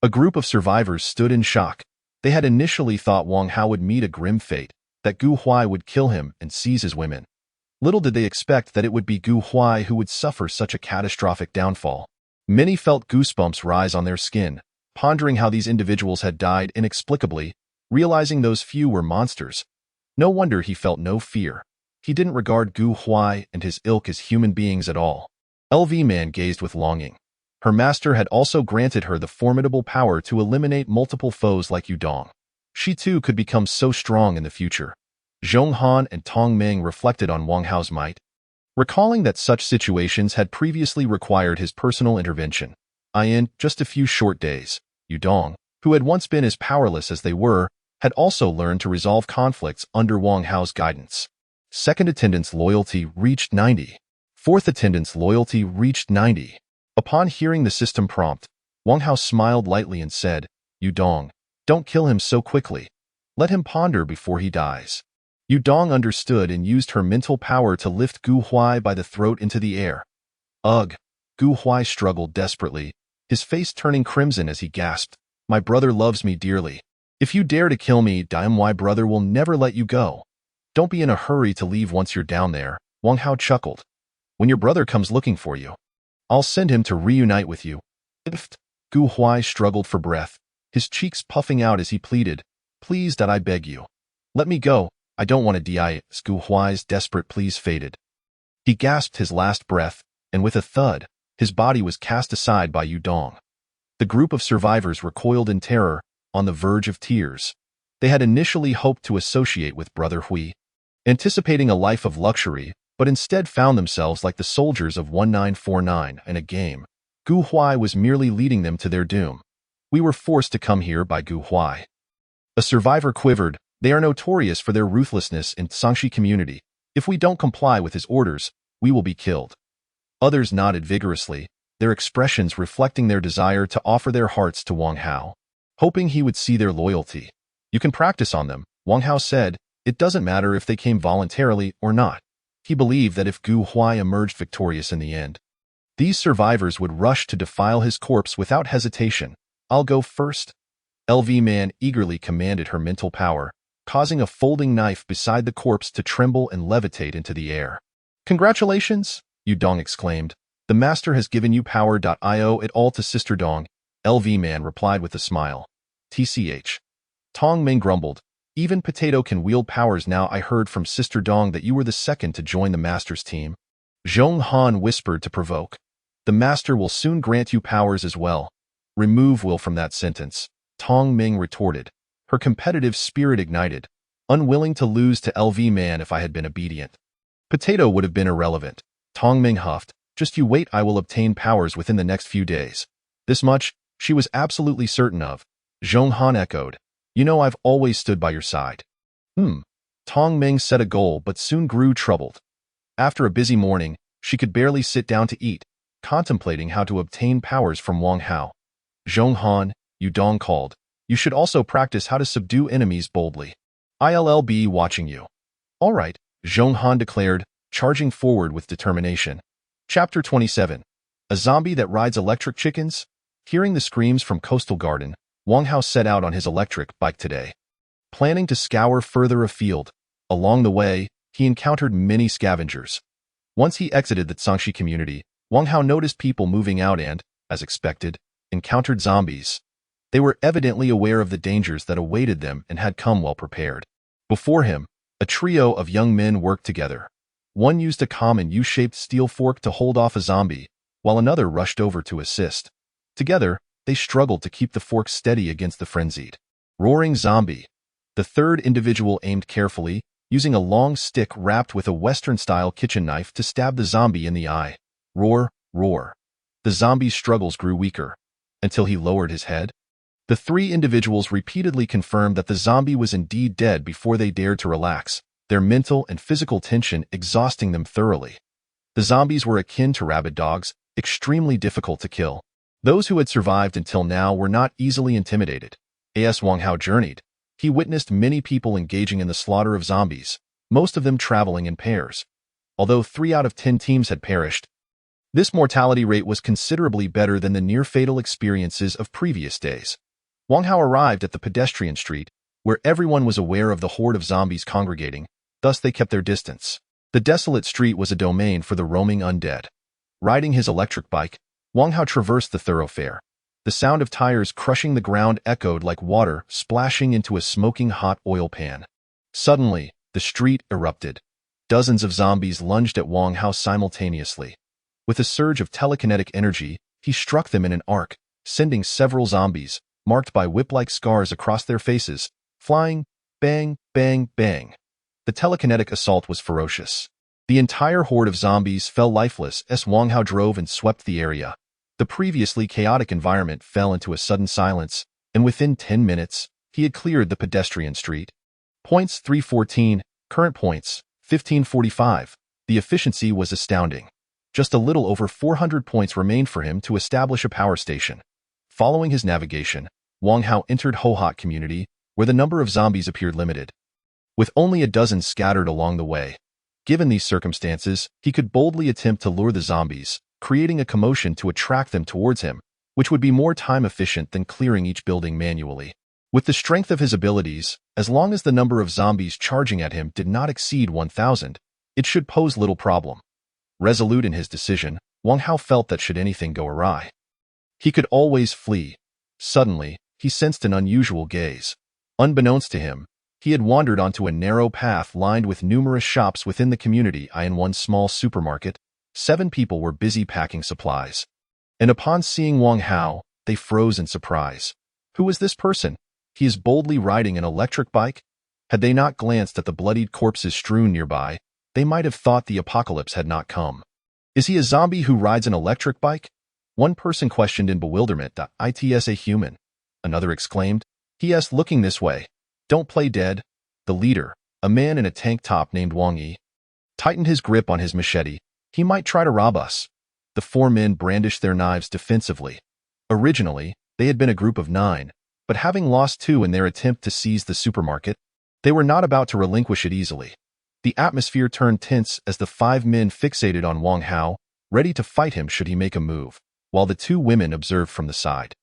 A group of survivors stood in shock. They had initially thought Wang Hao would meet a grim fate, that Gu Huai would kill him and seize his women. Little did they expect that it would be Gu Huai who would suffer such a catastrophic downfall. Many felt goosebumps rise on their skin, pondering how these individuals had died inexplicably, realizing those few were monsters. No wonder he felt no fear. He didn't regard Gu Huai and his ilk as human beings at all. LV Man gazed with longing. Her master had also granted her the formidable power to eliminate multiple foes like Yudong. She too could become so strong in the future. Zhong Han and Tong Ming reflected on Wang Hao's might, recalling that such situations had previously required his personal intervention. In just a few short days, Yudong, who had once been as powerless as they were, had also learned to resolve conflicts under Wang Hao's guidance. Second attendance loyalty reached 90. Fourth attendance loyalty reached 90. Upon hearing the system prompt, Wang Hao smiled lightly and said, Yudong, don't kill him so quickly. Let him ponder before he dies. Yudong understood and used her mental power to lift Gu Huai by the throat into the air. Ugh! Gu Huai struggled desperately, his face turning crimson as he gasped, My brother loves me dearly. If you dare to kill me, my brother will never let you go. Don't be in a hurry to leave once you're down there, Wang Hao chuckled. When your brother comes looking for you, I'll send him to reunite with you. Gu Huai struggled for breath, his cheeks puffing out as he pleaded, Please, that I beg you. Let me go, I don't want to die. Gu Huai's desperate pleas faded. He gasped his last breath, and with a thud, his body was cast aside by Yudong. The group of survivors recoiled in terror, on the verge of tears. They had initially hoped to associate with Brother Hui, anticipating a life of luxury, but instead found themselves like the soldiers of 1949 in a game. Gu Huai was merely leading them to their doom. We were forced to come here by Gu Huai. A survivor quivered. They are notorious for their ruthlessness in Sangxi community. If we don't comply with his orders, we will be killed. Others nodded vigorously, their expressions reflecting their desire to offer their hearts to Wang Hao, hoping he would see their loyalty. You can practice on them, Wang Hao said. It doesn't matter if they came voluntarily or not. He believed that if Gu Huai emerged victorious in the end, these survivors would rush to defile his corpse without hesitation. I'll go first. LV Man eagerly commanded her mental power, causing a folding knife beside the corpse to tremble and levitate into the air. Congratulations, Yudong exclaimed. The master has given you power. I owe it all to Sister Dong, LV Man replied with a smile. TCH. Tong Ming grumbled. Even Potato can wield powers now. I heard from Sister Dong that you were the second to join the master's team. Zhong Han whispered to provoke. The master will soon grant you powers as well. Remove will from that sentence, Tong Ming retorted. Her competitive spirit ignited, unwilling to lose to LV Man if I had been obedient. Potato would have been irrelevant. Tong Ming huffed. Just you wait, I will obtain powers within the next few days. This much, she was absolutely certain of. Zhong Han echoed. You know I've always stood by your side. Tong Ming set a goal but soon grew troubled. After a busy morning, she could barely sit down to eat, contemplating how to obtain powers from Wang Hao. Zhong Han, Yudong called. You should also practice how to subdue enemies boldly. I'll be watching you. All right, Zhong Han declared, charging forward with determination. Chapter 27. A zombie that rides electric chickens? Hearing the screams from Coastal Garden, Wang Hao set out on his electric bike today, planning to scour further afield. Along the way, he encountered many scavengers. Once he exited the Sangxi community, Wang Hao noticed people moving out and, as expected, encountered zombies. They were evidently aware of the dangers that awaited them and had come well prepared. Before him, a trio of young men worked together. One used a common U-shaped steel fork to hold off a zombie, while another rushed over to assist. Together, they struggled to keep the fork steady against the frenzied, roaring zombie. The third individual aimed carefully, using a long stick wrapped with a Western-style kitchen knife to stab the zombie in the eye. Roar, roar. The zombie's struggles grew weaker, until he lowered his head. The three individuals repeatedly confirmed that the zombie was indeed dead before they dared to relax, their mental and physical tension exhausting them thoroughly. The zombies were akin to rabid dogs, extremely difficult to kill. Those who had survived until now were not easily intimidated. As Wang Hao journeyed, he witnessed many people engaging in the slaughter of zombies, most of them traveling in pairs. Although 3 out of 10 teams had perished, this mortality rate was considerably better than the near-fatal experiences of previous days. Wang Hao arrived at the pedestrian street, where everyone was aware of the horde of zombies congregating, thus they kept their distance. The desolate street was a domain for the roaming undead. Riding his electric bike, Wang Hao traversed the thoroughfare. The sound of tires crushing the ground echoed like water splashing into a smoking hot oil pan. Suddenly, the street erupted. Dozens of zombies lunged at Wang Hao simultaneously. With a surge of telekinetic energy, he struck them in an arc, sending several zombies, marked by whip-like scars across their faces, flying, bang, bang, bang. The telekinetic assault was ferocious. The entire horde of zombies fell lifeless as Wang Hao drove and swept the area. The previously chaotic environment fell into a sudden silence, and within 10 minutes, he had cleared the pedestrian street. Points 314, current points, 1545. The efficiency was astounding. Just a little over 400 points remained for him to establish a power station. Following his navigation, Wang Hao entered Hohot community, where the number of zombies appeared limited, with only a dozen scattered along the way. Given these circumstances, he could boldly attempt to lure the zombies, creating a commotion to attract them towards him, which would be more time-efficient than clearing each building manually. With the strength of his abilities, as long as the number of zombies charging at him did not exceed 1,000, it should pose little problem. Resolute in his decision, Wang Hao felt that should anything go awry, he could always flee. Suddenly, he sensed an unusual gaze. Unbeknownst to him, he had wandered onto a narrow path lined with numerous shops within the community. In one small supermarket, 7 people were busy packing supplies. And upon seeing Wang Hao, they froze in surprise. Who is this person? He is boldly riding an electric bike? Had they not glanced at the bloodied corpses strewn nearby, they might have thought the apocalypse had not come. Is he a zombie who rides an electric bike? One person questioned in bewilderment. It's a human. Another exclaimed. He looking this way. Don't play dead. The leader, a man in a tank top named Wang Yi, tightened his grip on his machete. He might try to rob us. The 4 men brandished their knives defensively. Originally, they had been a group of 9, but having lost 2 in their attempt to seize the supermarket, they were not about to relinquish it easily. The atmosphere turned tense as the 5 men fixated on Wang Hao, ready to fight him should he make a move, while the 2 women observed from the side.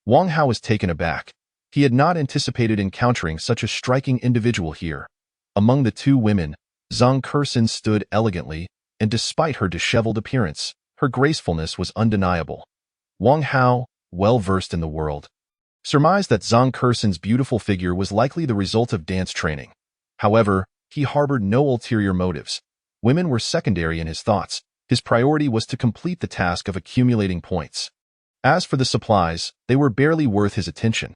Wang Hao was taken aback. He had not anticipated encountering such a striking individual here. Among the 2 women, Zhang Kershen stood elegantly, and despite her disheveled appearance, her gracefulness was undeniable. Wang Hao, well versed in the world, surmised that Zhang Kershen's beautiful figure was likely the result of dance training. However, he harbored no ulterior motives. Women were secondary in his thoughts. His priority was to complete the task of accumulating points. As for the supplies, they were barely worth his attention.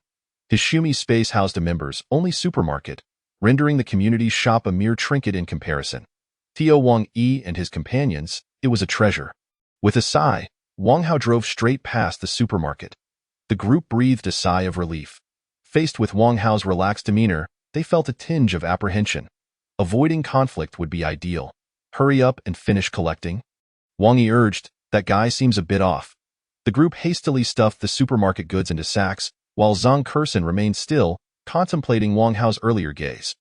His Shumi space housed a members-only supermarket, rendering the community's shop a mere trinket in comparison. To Wang Yi and his companions, it was a treasure. With a sigh, Wang Hao drove straight past the supermarket. The group breathed a sigh of relief. Faced with Wang Hao's relaxed demeanor, they felt a tinge of apprehension. Avoiding conflict would be ideal. Hurry up and finish collecting. Wang Yi urged, that guy seems a bit off. The group hastily stuffed the supermarket goods into sacks, while Zhang Kershen remained still, contemplating Wang Hao's earlier gaze.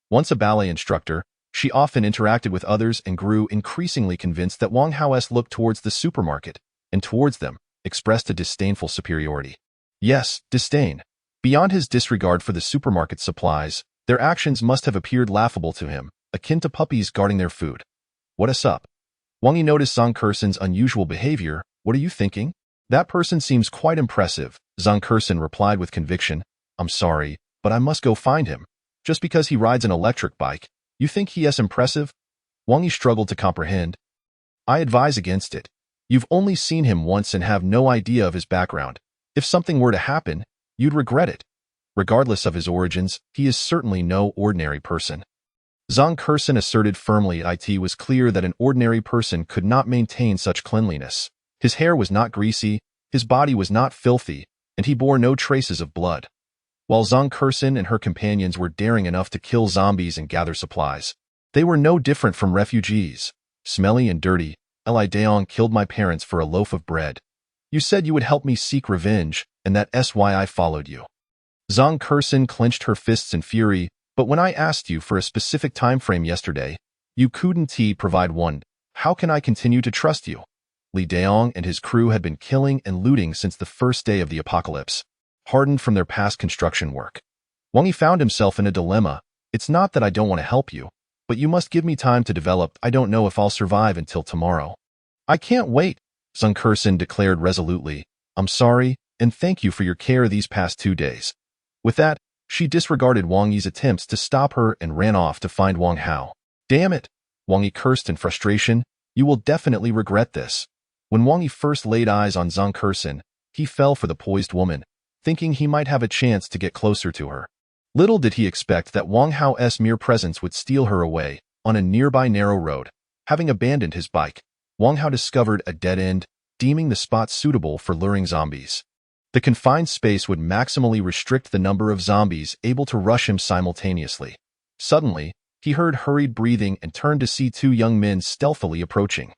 Once a ballet instructor, she often interacted with others and grew increasingly convinced that Wang Hao's look towards the supermarket, and towards them, expressed a disdainful superiority. Yes, disdain. Beyond his disregard for the supermarket supplies, their actions must have appeared laughable to him, akin to puppies guarding their food. What's up? Wang Yi noticed Zhang Kershen's unusual behavior. What are you thinking? That person seems quite impressive. Zhang Kursin replied with conviction. I'm sorry, but I must go find him. Just because he rides an electric bike, you think he is impressive? Wang Yi struggled to comprehend. I advise against it. You've only seen him once and have no idea of his background. If something were to happen, you'd regret it. Regardless of his origins, he is certainly no ordinary person. Zhang Kursin asserted firmly it was clear that an ordinary person could not maintain such cleanliness. His hair was not greasy, his body was not filthy, and he bore no traces of blood. While Zhang Kursin and her companions were daring enough to kill zombies and gather supplies, they were no different from refugees. Smelly and dirty, Li Qian killed my parents for a loaf of bread. You said you would help me seek revenge, and that's why I followed you. Zhang Kursin clenched her fists in fury, but when I asked you for a specific time frame yesterday, you couldn't provide one. How can I continue to trust you? Li Qian and his crew had been killing and looting since the first day of the apocalypse, hardened from their past construction work. Wang Yi found himself in a dilemma. It's not that I don't want to help you, but you must give me time to develop. I don't know if I'll survive until tomorrow. I can't wait, Zhang Kursin declared resolutely. I'm sorry, and thank you for your care these past 2 days. With that, she disregarded Wang Yi's attempts to stop her and ran off to find Wang Hao. Damn it! Wang Yi cursed in frustration. You will definitely regret this. When Wang Yi first laid eyes on Zhang Kursin, he fell for the poised woman, thinking he might have a chance to get closer to her. Little did he expect that Wang Hao's mere presence would steal her away on a nearby narrow road. Having abandoned his bike, Wang Hao discovered a dead end, deeming the spot suitable for luring zombies. The confined space would maximally restrict the number of zombies able to rush him simultaneously. Suddenly, he heard hurried breathing and turned to see 2 young men stealthily approaching.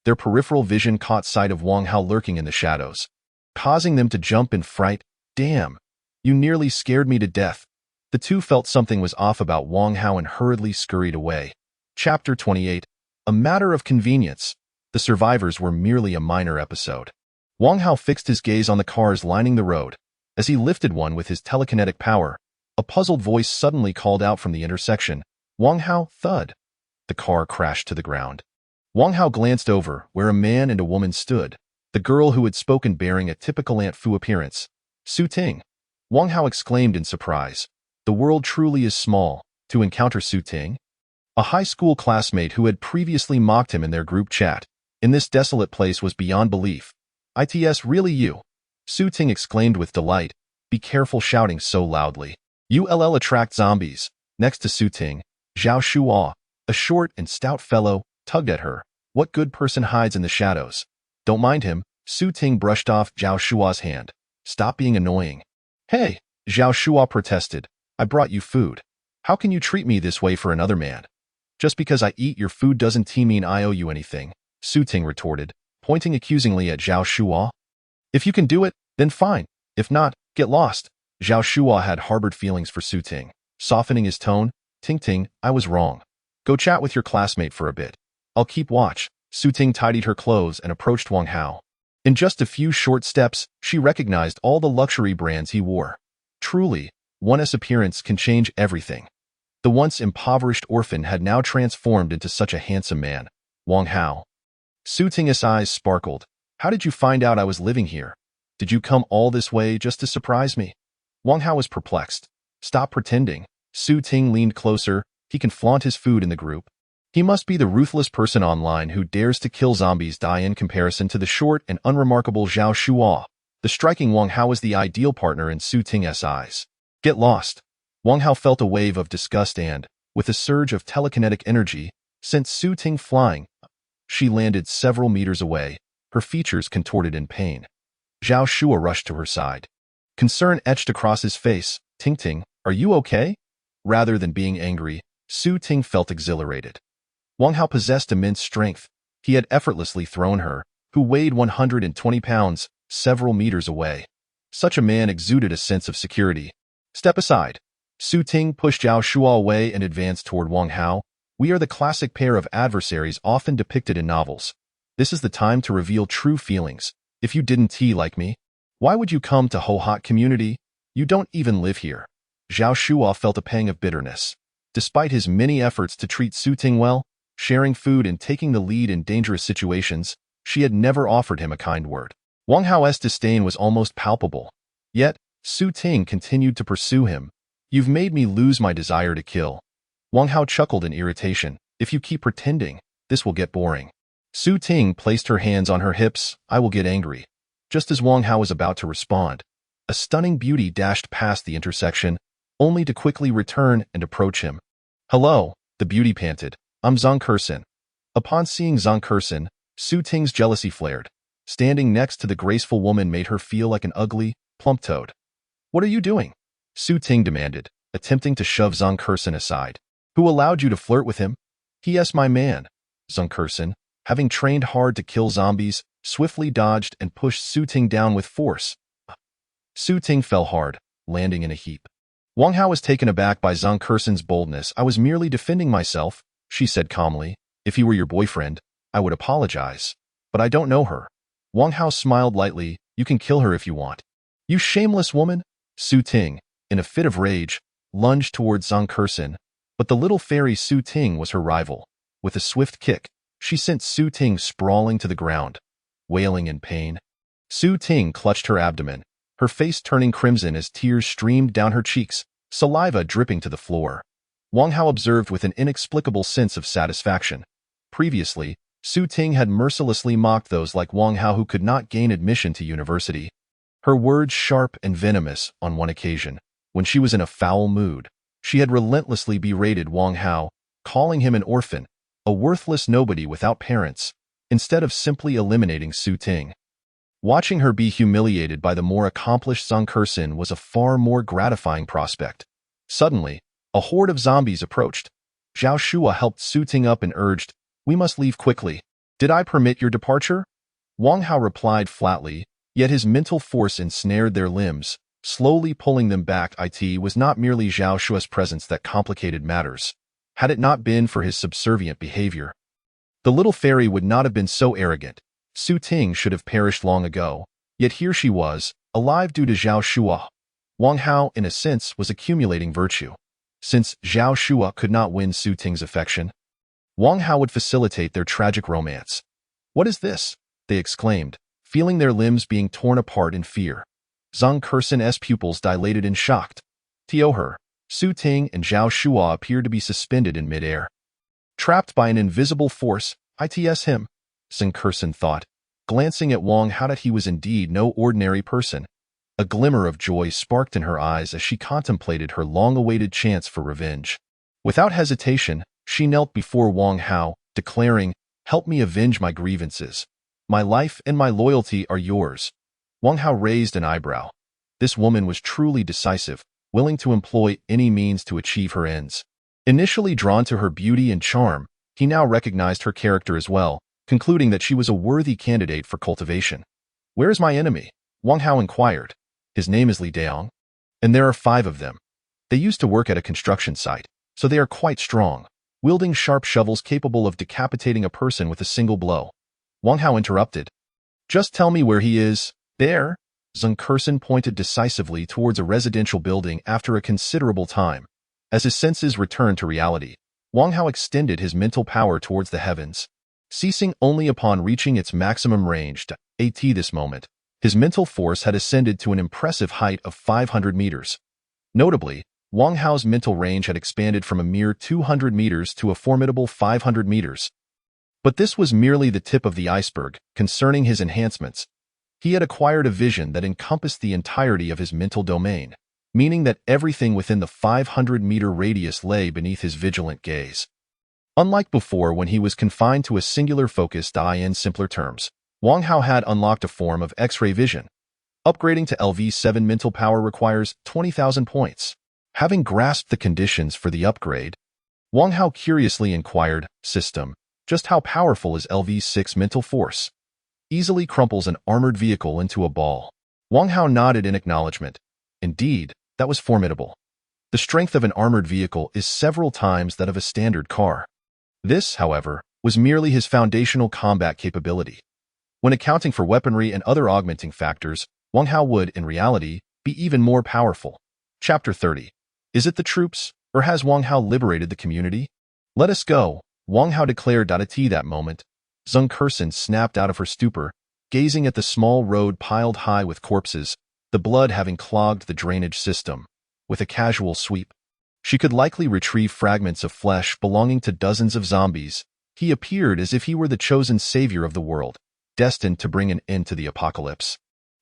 Their peripheral vision caught sight of Wang Hao lurking in the shadows, causing them to jump in fright. Damn! You nearly scared me to death. The two felt something was off about Wang Hao and hurriedly scurried away. Chapter 28. A matter of convenience. The survivors were merely a minor episode. Wang Hao fixed his gaze on the cars lining the road. As he lifted one with his telekinetic power, a puzzled voice suddenly called out from the intersection. Wang Hao, thud. The car crashed to the ground. Wang Hao glanced over, where a man and a woman stood, the girl who had spoken bearing a typical Aunt Fu appearance. Su Ting. Wang Hao exclaimed in surprise. The world truly is small, to encounter Su Ting, a high school classmate who had previously mocked him in their group chat. In this desolate place was beyond belief. It's really you? Su Ting exclaimed with delight. Be careful shouting so loudly. ULL attract zombies. Next to Su Ting, Zhao Shuo, a short and stout fellow, tugged at her. What good person hides in the shadows? Don't mind him. Su Ting brushed off Zhao Shuo's hand. Stop being annoying. Hey, Zhao Shuo protested. I brought you food. How can you treat me this way for another man? Just because I eat your food doesn't mean I owe you anything, Su Ting retorted, pointing accusingly at Zhao Shuo. If you can do it, then fine. If not, get lost. Zhao Shuo had harbored feelings for Su Ting. Softening his tone, Ting, I was wrong. Go chat with your classmate for a bit. I'll keep watch. Su Ting tidied her clothes and approached Wang Hao. In just a few short steps, she recognized all the luxury brands he wore. Truly, one's appearance can change everything. The once impoverished orphan had now transformed into such a handsome man. Wang Hao. Su Ting's eyes sparkled. How did you find out I was living here? Did you come all this way just to surprise me? Wang Hao was perplexed. Stop pretending. Su Ting leaned closer. He can flaunt his food in the group. He must be the ruthless person online who dares to kill zombies die in comparison to the short and unremarkable Zhao Shuo. The striking Wang Hao was the ideal partner in Su Ting's eyes. Get lost. Wang Hao felt a wave of disgust and, with a surge of telekinetic energy, sent Su Ting flying. She landed several meters away, her features contorted in pain. Zhao Shuo rushed to her side. Concern etched across his face. Ting, are you okay? Rather than being angry, Su Ting felt exhilarated. Wang Hao possessed immense strength. He had effortlessly thrown her, who weighed 120 pounds, several meters away. Such a man exuded a sense of security. Step aside. Su Ting pushed Zhao Shuo away and advanced toward Wang Hao. We are the classic pair of adversaries often depicted in novels. This is the time to reveal true feelings. If you didn't like me, why would you come to Ho-Hot community? You don't even live here. Zhao Shuo felt a pang of bitterness. Despite his many efforts to treat Su Ting well, sharing food and taking the lead in dangerous situations, she had never offered him a kind word. Wang Hao's disdain was almost palpable. Yet, Su Ting continued to pursue him. You've made me lose my desire to kill. Wang Hao chuckled in irritation. If you keep pretending, this will get boring. Su Ting placed her hands on her hips. I will get angry. Just as Wang Hao was about to respond, a stunning beauty dashed past the intersection, only to quickly return and approach him. Hello, the beauty panted. I'm Zhang Kersin. Upon seeing Zhang Kersin, Su Ting's jealousy flared. Standing next to the graceful woman made her feel like an ugly, plump toad. What are you doing? Su Ting demanded, attempting to shove Zhang Kersin aside. Who allowed you to flirt with him? He.S. my man. Zhang Kersin, having trained hard to kill zombies, swiftly dodged and pushed Su Ting down with force. Su Ting fell hard, landing in a heap. Wang Hao was taken aback by Zhang Kersin's boldness. I was merely defending myself, she said calmly. If he were your boyfriend, I would apologize. But I don't know her. Wang Hao smiled lightly. You can kill her if you want. You shameless woman? Su Ting, in a fit of rage, lunged towards Zhang Kersin, but the little fairy Su Ting was her rival. With a swift kick, she sent Su Ting sprawling to the ground, wailing in pain. Su Ting clutched her abdomen, her face turning crimson as tears streamed down her cheeks, saliva dripping to the floor. Wang Hao observed with an inexplicable sense of satisfaction. Previously, Su Ting had mercilessly mocked those like Wang Hao who could not gain admission to university. Her words sharp and venomous on one occasion. When she was in a foul mood, she had relentlessly berated Wang Hao, calling him an orphan, a worthless nobody without parents, instead of simply eliminating Su Ting. Watching her be humiliated by the more accomplished Zhang Kersin was a far more gratifying prospect. Suddenly, a horde of zombies approached. Zhao Shua helped Su Ting up and urged, we must leave quickly. Did I permit your departure? Wang Hao replied flatly, yet his mental force ensnared their limbs, slowly pulling them back. It was not merely Zhao Shua's presence that complicated matters. Had it not been for his subservient behavior, the little fairy would not have been so arrogant. Su Ting should have perished long ago, yet here she was, alive due to Zhao Shua. Wang Hao, in a sense, was accumulating virtue. Since Zhao Shua could not win Su Ting's affection, Wang Hao would facilitate their tragic romance. What is this? They exclaimed, feeling their limbs being torn apart in fear. Zhang Kersin's pupils dilated in shock. Her, Su Ting and Zhao Shua appeared to be suspended in midair. Trapped by an invisible force, it's him, Zhang Kersin thought, glancing at Wang Hao that he was indeed no ordinary person. A glimmer of joy sparked in her eyes as she contemplated her long-awaited chance for revenge. Without hesitation, she knelt before Wang Hao, declaring, help me avenge my grievances. My life and my loyalty are yours. Wang Hao raised an eyebrow. This woman was truly decisive, willing to employ any means to achieve her ends. Initially drawn to her beauty and charm, he now recognized her character as well, concluding that she was a worthy candidate for cultivation. Where is my enemy? Wang Hao inquired. His name is Li Qian, and there are 5 of them. They used to work at a construction site, so they are quite strong, wielding sharp shovels capable of decapitating a person with a single blow. Wang Hao interrupted. Just tell me where he is. There. Zhang Kersin pointed decisively towards a residential building after a considerable time. As his senses returned to reality, Wang Hao extended his mental power towards the heavens, ceasing only upon reaching its maximum range. At this moment, his mental force had ascended to an impressive height of 500 meters. Notably, Wang Hao's mental range had expanded from a mere 200 meters to a formidable 500 meters. But this was merely the tip of the iceberg concerning his enhancements. He had acquired a vision that encompassed the entirety of his mental domain, meaning that everything within the 500-meter radius lay beneath his vigilant gaze. Unlike before when he was confined to a singular focus. In simpler terms, Wang Hao had unlocked a form of X-ray vision. Upgrading to LV7 mental power requires 20,000 points. Having grasped the conditions for the upgrade, Wang Hao curiously inquired, System, just how powerful is LV6 mental force? Easily crumples an armored vehicle into a ball. Wang Hao nodded in acknowledgement. Indeed, that was formidable. The strength of an armored vehicle is several times that of a standard car. This, however, was merely his foundational combat capability. When accounting for weaponry and other augmenting factors, Wang Hao would, in reality, be even more powerful. Chapter 30. Is it the troops, or has Wang Hao liberated the community? Let us go, Wang Hao declared. At that moment, Zhang Kersin snapped out of her stupor, gazing at the small road piled high with corpses, the blood having clogged the drainage system. With a casual sweep, she could likely retrieve fragments of flesh belonging to dozens of zombies. He appeared as if he were the chosen savior of the world, destined to bring an end to the apocalypse.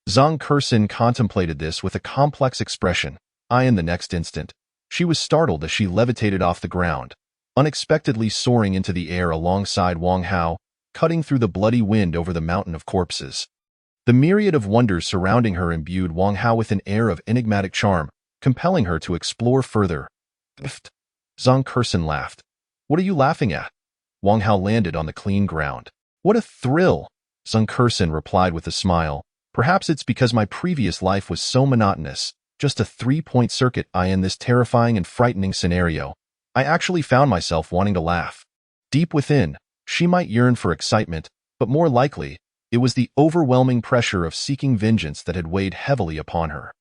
Zhang Kursin contemplated this with a complex expression. In the next instant, she was startled as she levitated off the ground, unexpectedly soaring into the air alongside Wang Hao, cutting through the bloody wind over the mountain of corpses. The myriad of wonders surrounding her imbued Wang Hao with an air of enigmatic charm, compelling her to explore further. Zhang Kursin laughed. What are you laughing at? Wang Hao landed on the clean ground. What a thrill! Zhang Kursin replied with a smile. Perhaps it's because my previous life was so monotonous, just a three-point circuit. In this terrifying and frightening scenario, I actually found myself wanting to laugh. Deep within, she might yearn for excitement, but more likely, it was the overwhelming pressure of seeking vengeance that had weighed heavily upon her.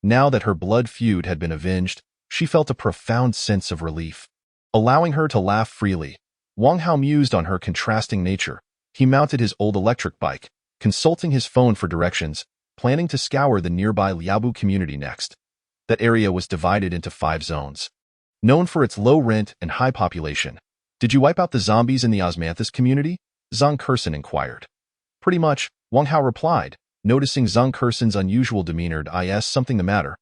Now that her blood feud had been avenged, she felt a profound sense of relief. Allowing her to laugh freely, Wang Hao mused on her contrasting nature. He mounted his old electric bike, consulting his phone for directions, planning to scour the nearby Liabu community next. That area was divided into 5 zones, known for its low rent and high population. Did you wipe out the zombies in the Osmanthus community? Zhang Kursin inquired. Pretty much, Wang Hao replied, noticing Zhang Kursin's unusual demeanor. Is something the matter?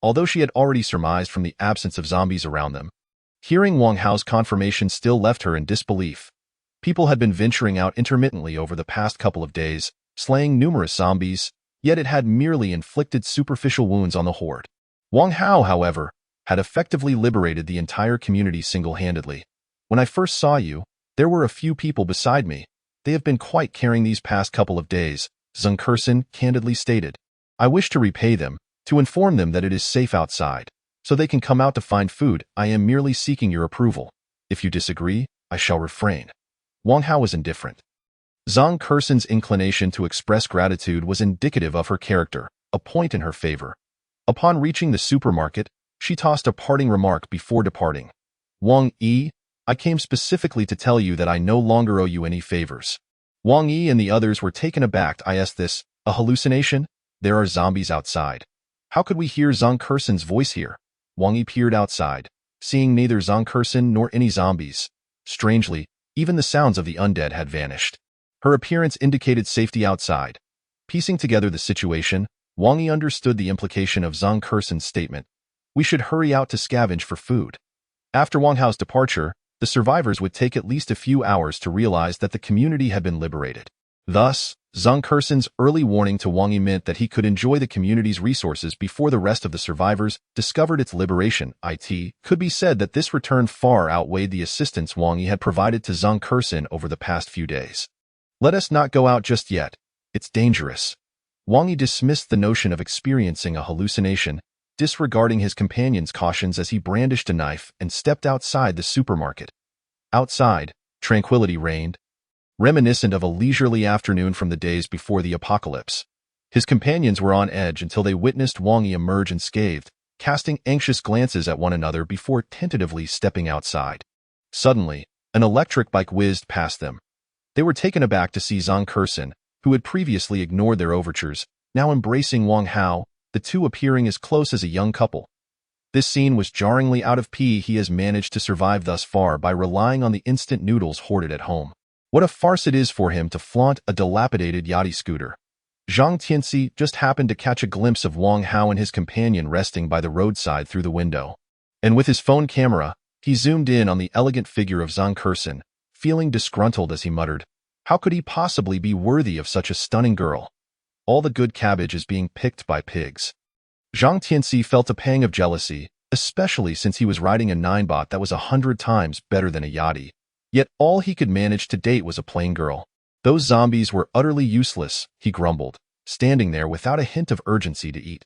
Although she had already surmised from the absence of zombies around them. Hearing Wang Hao's confirmation still left her in disbelief. People had been venturing out intermittently over the past couple of days, slaying numerous zombies, yet it had merely inflicted superficial wounds on the horde. Wang Hao, however, had effectively liberated the entire community single-handedly. When I first saw you, there were a few people beside me. They have been quite caring these past couple of days, Zhang Kursin candidly stated. I wish to repay them, to inform them that it is safe outside, so they can come out to find food. I am merely seeking your approval. If you disagree, I shall refrain. Wang Hao was indifferent. Zhang Kursin's inclination to express gratitude was indicative of her character, a point in her favor. Upon reaching the supermarket, she tossed a parting remark before departing. Wang Yi, I came specifically to tell you that I no longer owe you any favors. Wang Yi and the others were taken aback. Is this a hallucination? There are zombies outside. How could we hear Zhang Kursin's voice here? Wang Yi peered outside, seeing neither Zhang Kursin nor any zombies. Strangely, even the sounds of the undead had vanished. Her appearance indicated safety outside. Piecing together the situation, Wang Yi understood the implication of Zhang Kursin's statement. We should hurry out to scavenge for food. After Wang Hao's departure, the survivors would take at least a few hours to realize that the community had been liberated. Thus, Zhang Kursin's early warning to Wang Yi meant that he could enjoy the community's resources before the rest of the survivors discovered its liberation. It could be said that this return far outweighed the assistance Wang Yi had provided to Zhang Kursin over the past few days. Let us not go out just yet. It's dangerous. Wang Yi dismissed the notion of experiencing a hallucination, disregarding his companion's cautions as he brandished a knife and stepped outside the supermarket. Outside, tranquility reigned, reminiscent of a leisurely afternoon from the days before the apocalypse. His companions were on edge until they witnessed Wang Yi emerge unscathed, casting anxious glances at one another before tentatively stepping outside. Suddenly, an electric bike whizzed past them. They were taken aback to see Zhang Kursin, who had previously ignored their overtures, now embracing Wang Hao, the two appearing as close as a young couple. This scene was jarringly out of He has managed to survive thus far by relying on the instant noodles hoarded at home. What a farce it is for him to flaunt a dilapidated yachty scooter. Zhang Tianxi just happened to catch a glimpse of Wang Hao and his companion resting by the roadside through the window. And with his phone camera, he zoomed in on the elegant figure of Zhang Kursin, feeling disgruntled as he muttered, how could he possibly be worthy of such a stunning girl? All the good cabbage is being picked by pigs. Zhang Tianxi felt a pang of jealousy, especially since he was riding a 9-bot that was 100 times better than a yachty. Yet all he could manage to date was a plain girl. Those zombies were utterly useless, he grumbled, standing there without a hint of urgency to eat.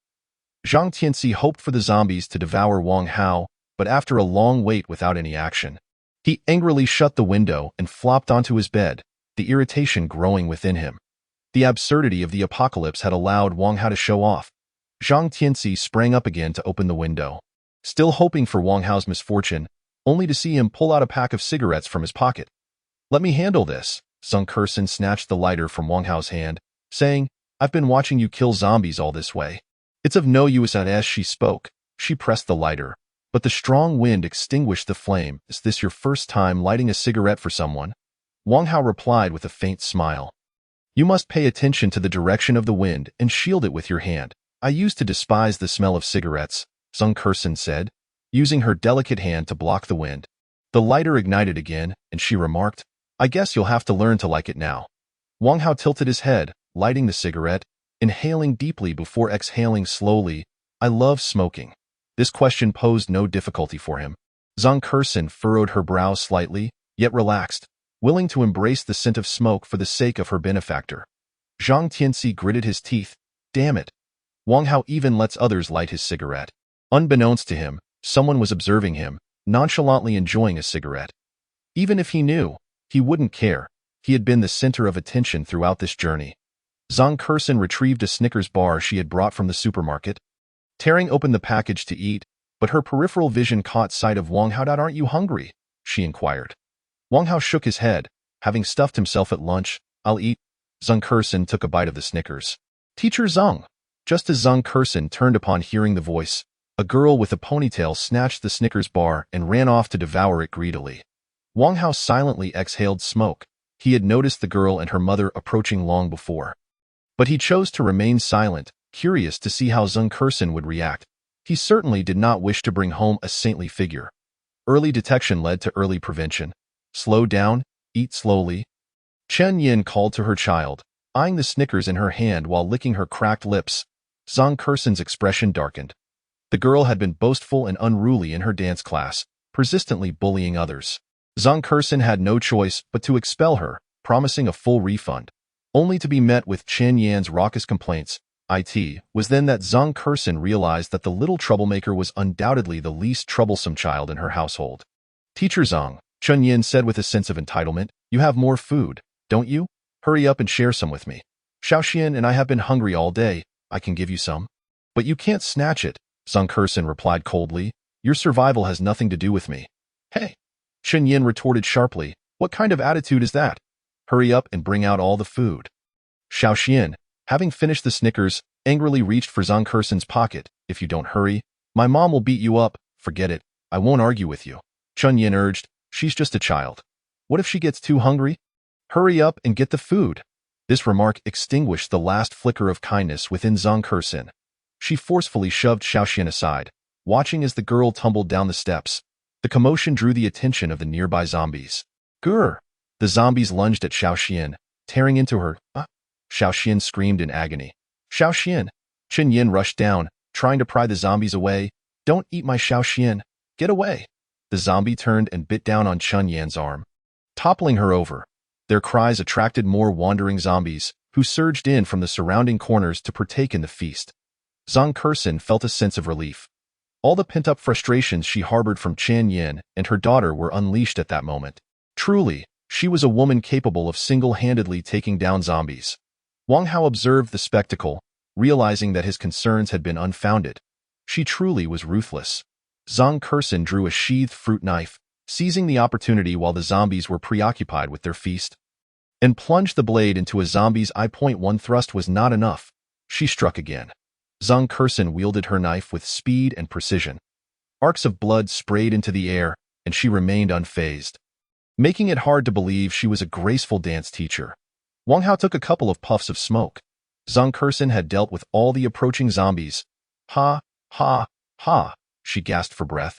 Zhang Tianxi hoped for the zombies to devour Wang Hao, but after a long wait without any action, he angrily shut the window and flopped onto his bed, the irritation growing within him. The absurdity of the apocalypse had allowed Wang Hao to show off. Zhang Tianxi sprang up again to open the window, still hoping for Wang Hao's misfortune, only to see him pull out a pack of cigarettes from his pocket. Let me handle this. Zhang Kursin snatched the lighter from Wang Hao's hand, saying, I've been watching you kill zombies all this way. It's of no use. As she spoke, she pressed the lighter, but the strong wind extinguished the flame. Is this your first time lighting a cigarette for someone? Wang Hao replied with a faint smile. You must pay attention to the direction of the wind and shield it with your hand. I used to despise the smell of cigarettes, Zhang Kershen said, using her delicate hand to block the wind. The lighter ignited again, and she remarked, I guess you'll have to learn to like it now. Wang Hao tilted his head, lighting the cigarette, inhaling deeply before exhaling slowly. I love smoking. This question posed no difficulty for him. Zhang Kershen furrowed her brows slightly, yet relaxed, willing to embrace the scent of smoke for the sake of her benefactor. Zhang Tianxi gritted his teeth. Damn it. Wang Hao even lets others light his cigarette. Unbeknownst to him, someone was observing him, nonchalantly enjoying a cigarette. Even if he knew, he wouldn't care. He had been the center of attention throughout this journey. Zhang Kershen retrieved a Snickers bar she had brought from the supermarket, tearing open the package to eat, but her peripheral vision caught sight of Wang Hao. Aren't you hungry? She inquired. Wang Hao shook his head, having stuffed himself at lunch. I'll eat. Zhang Kershen took a bite of the Snickers. Teacher Zhang. Just as Zhang Kershen turned upon hearing the voice, a girl with a ponytail snatched the Snickers bar and ran off to devour it greedily. Wang Hao silently exhaled smoke. He had noticed the girl and her mother approaching long before. But he chose to remain silent, curious to see how Zhang Kershen would react. He certainly did not wish to bring home a saintly figure. Early detection led to early prevention. Slow down, eat slowly. Chen Yin called to her child, eyeing the Snickers in her hand while licking her cracked lips. Zhang Kershen's expression darkened. The girl had been boastful and unruly in her dance class, persistently bullying others. Zhang Kershen had no choice but to expel her, promising a full refund, only to be met with Chen Yan's raucous complaints. It was then that Zhang Kershen realized that the little troublemaker was undoubtedly the least troublesome child in her household. Teacher Zhang, Chen Yan said with a sense of entitlement, you have more food, don't you? Hurry up and share some with me. Xiaoxian and I have been hungry all day. I can give you some. But you can't snatch it, Zhang Kershen replied coldly. Your survival has nothing to do with me. Hey! Chen Yin retorted sharply. What kind of attitude is that? Hurry up and bring out all the food. Xiaoxian, having finished the Snickers, angrily reached for Zhang Kershen's pocket. If you don't hurry, my mom will beat you up. Forget it. I won't argue with you. Chen Yin urged. She's just a child. What if she gets too hungry? Hurry up and get the food. This remark extinguished the last flicker of kindness within Zhang Kershen. She forcefully shoved Xiaoxian aside, watching as the girl tumbled down the steps. The commotion drew the attention of the nearby zombies. Grr! The zombies lunged at Xiaoxian, tearing into her. Xiaoxian screamed in agony. Xiaoxian! Chen Yin rushed down, trying to pry the zombies away. Don't eat my Xiaoxian! Get away! The zombie turned and bit down on Chen Yan's arm, toppling her over. Their cries attracted more wandering zombies, who surged in from the surrounding corners to partake in the feast. Zhang Kershen felt a sense of relief. All the pent-up frustrations she harbored from Chen Yin and her daughter were unleashed at that moment. Truly, she was a woman capable of single-handedly taking down zombies. Wang Hao observed the spectacle, realizing that his concerns had been unfounded. She truly was ruthless. Zhang Kershen drew a sheathed fruit knife, seizing the opportunity while the zombies were preoccupied with their feast, and plunged the blade into a zombie's eye. One thrust was not enough. She struck again. Zhang Kershen wielded her knife with speed and precision. Arcs of blood sprayed into the air, and she remained unfazed, making it hard to believe she was a graceful dance teacher. Wang Hao took a couple of puffs of smoke. Zhang Kershen had dealt with all the approaching zombies. Ha, ha, ha, she gasped for breath.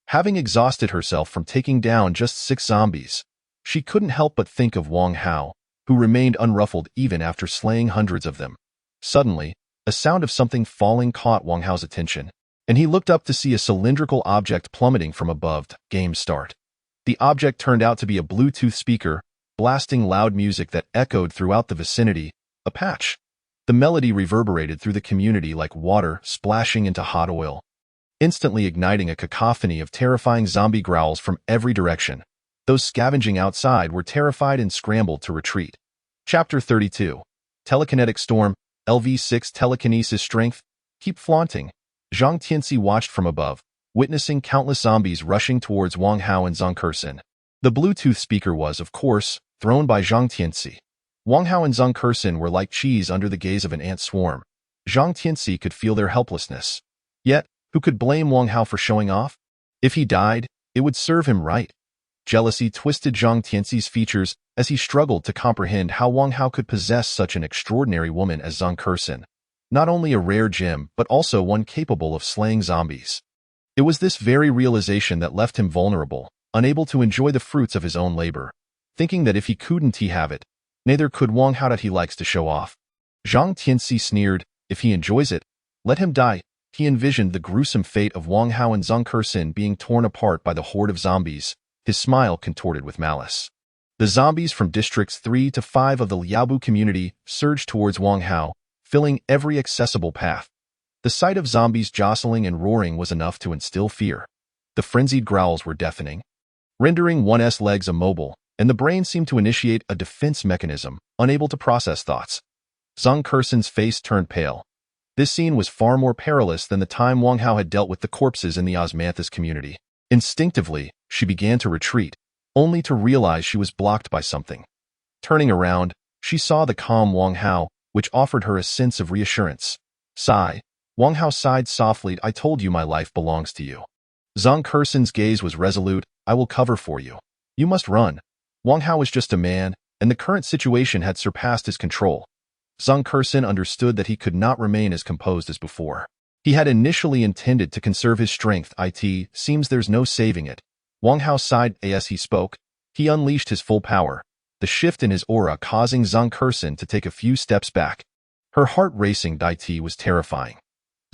Having exhausted herself from taking down just 6 zombies, she couldn't help but think of Wang Hao, who remained unruffled even after slaying hundreds of them. Suddenly, a sound of something falling caught Wang Hao's attention, and he looked up to see a cylindrical object plummeting from above. Game start. The object turned out to be a Bluetooth speaker, blasting loud music that echoed throughout the vicinity. A patch. The melody reverberated through the community like water splashing into hot oil, instantly igniting a cacophony of terrifying zombie growls from every direction. Those scavenging outside were terrified and scrambled to retreat. Chapter 32. Telekinetic Storm. LV6 Telekinesis Strength. Keep flaunting. Zhang Tianxi watched from above, witnessing countless zombies rushing towards Wang Hao and Zhang Kershen. The Bluetooth speaker was, of course, thrown by Zhang Tianxi. Wang Hao and Zhang Kershen were like cheese under the gaze of an ant swarm. Zhang Tianxi could feel their helplessness. Yet, who could blame Wang Hao for showing off? If he died, it would serve him right. Jealousy twisted Zhang Tianxi's features as he struggled to comprehend how Wang Hao could possess such an extraordinary woman as Zhang Kershen. Not only a rare gem, but also one capable of slaying zombies. It was this very realization that left him vulnerable, unable to enjoy the fruits of his own labor, thinking that if he couldn't he have it, neither could Wang Hao that he likes to show off. Zhang Tianxi sneered, if he enjoys it, let him die. He envisioned the gruesome fate of Wang Hao and Zhang Kershen being torn apart by the horde of zombies, his smile contorted with malice. The zombies from districts 3 to 5 of the Liaobu community surged towards Wang Hao, filling every accessible path. The sight of zombies jostling and roaring was enough to instill fear. The frenzied growls were deafening, rendering one's legs immobile, and the brain seemed to initiate a defense mechanism, unable to process thoughts. Zhang Kershen's face turned pale. This scene was far more perilous than the time Wang Hao had dealt with the corpses in the Osmanthus community. Instinctively, she began to retreat, only to realize she was blocked by something. Turning around, she saw the calm Wang Hao, which offered her a sense of reassurance. Sigh. Wang Hao sighed softly, I told you my life belongs to you. Zhang Kershen's gaze was resolute, I will cover for you. You must run. Wang Hao was just a man, and the current situation had surpassed his control. Zhang Kershen understood that he could not remain as composed as before. He had initially intended to conserve his strength. It seems there's no saving it. Wang Hao sighed as he spoke. He unleashed his full power, the shift in his aura causing Zhang Kershen to take a few steps back. Her heart racing. It was terrifying.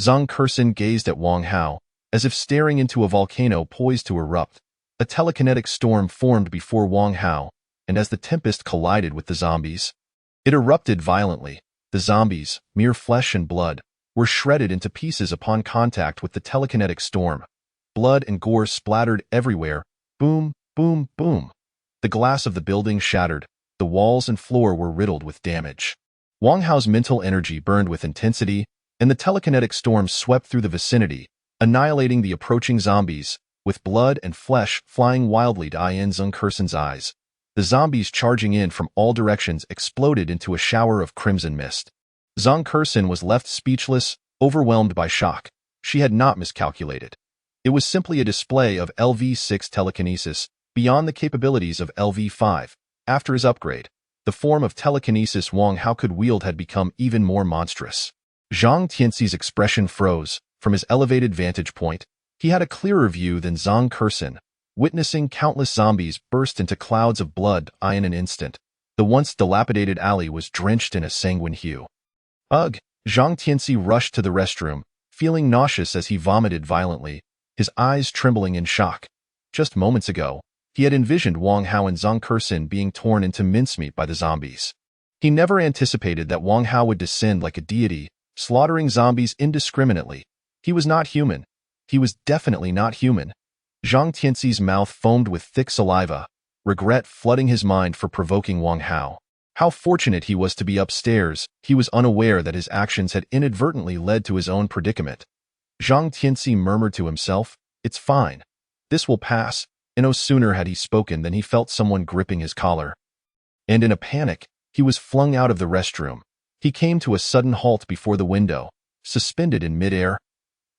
Zhang Kershen gazed at Wang Hao, as if staring into a volcano poised to erupt. A telekinetic storm formed before Wang Hao, and as the tempest collided with the zombies, it erupted violently. The zombies, mere flesh and blood, were shredded into pieces upon contact with the telekinetic storm. Blood and gore splattered everywhere. Boom, boom, boom. The glass of the building shattered. The walls and floor were riddled with damage. Wang Hao's mental energy burned with intensity, and the telekinetic storm swept through the vicinity, annihilating the approaching zombies, with blood and flesh flying wildly in Zhang Kershen's eyes. The zombies charging in from all directions exploded into a shower of crimson mist. Zhang Kershen was left speechless, overwhelmed by shock. She had not miscalculated. It was simply a display of LV6 telekinesis, beyond the capabilities of LV5. After his upgrade, the form of telekinesis Wang Hao could wield had become even more monstrous. Zhang Tianxi's expression froze. From his elevated vantage point, he had a clearer view than Zhang Kershen. Witnessing countless zombies burst into clouds of blood in an instant, the once dilapidated alley was drenched in a sanguine hue. Ugh! Zhang Tianxi rushed to the restroom, feeling nauseous as he vomited violently, his eyes trembling in shock. Just moments ago, he had envisioned Wang Hao and Zhang Kershen being torn into mincemeat by the zombies. He never anticipated that Wang Hao would descend like a deity, slaughtering zombies indiscriminately. He was not human. He was definitely not human. Zhang Tianxi's mouth foamed with thick saliva, regret flooding his mind for provoking Wang Hao. How fortunate he was to be upstairs. He was unaware that his actions had inadvertently led to his own predicament. Zhang Tianxi murmured to himself, it's fine. This will pass. And no sooner had he spoken than he felt someone gripping his collar. And in a panic, he was flung out of the restroom. He came to a sudden halt before the window, suspended in midair.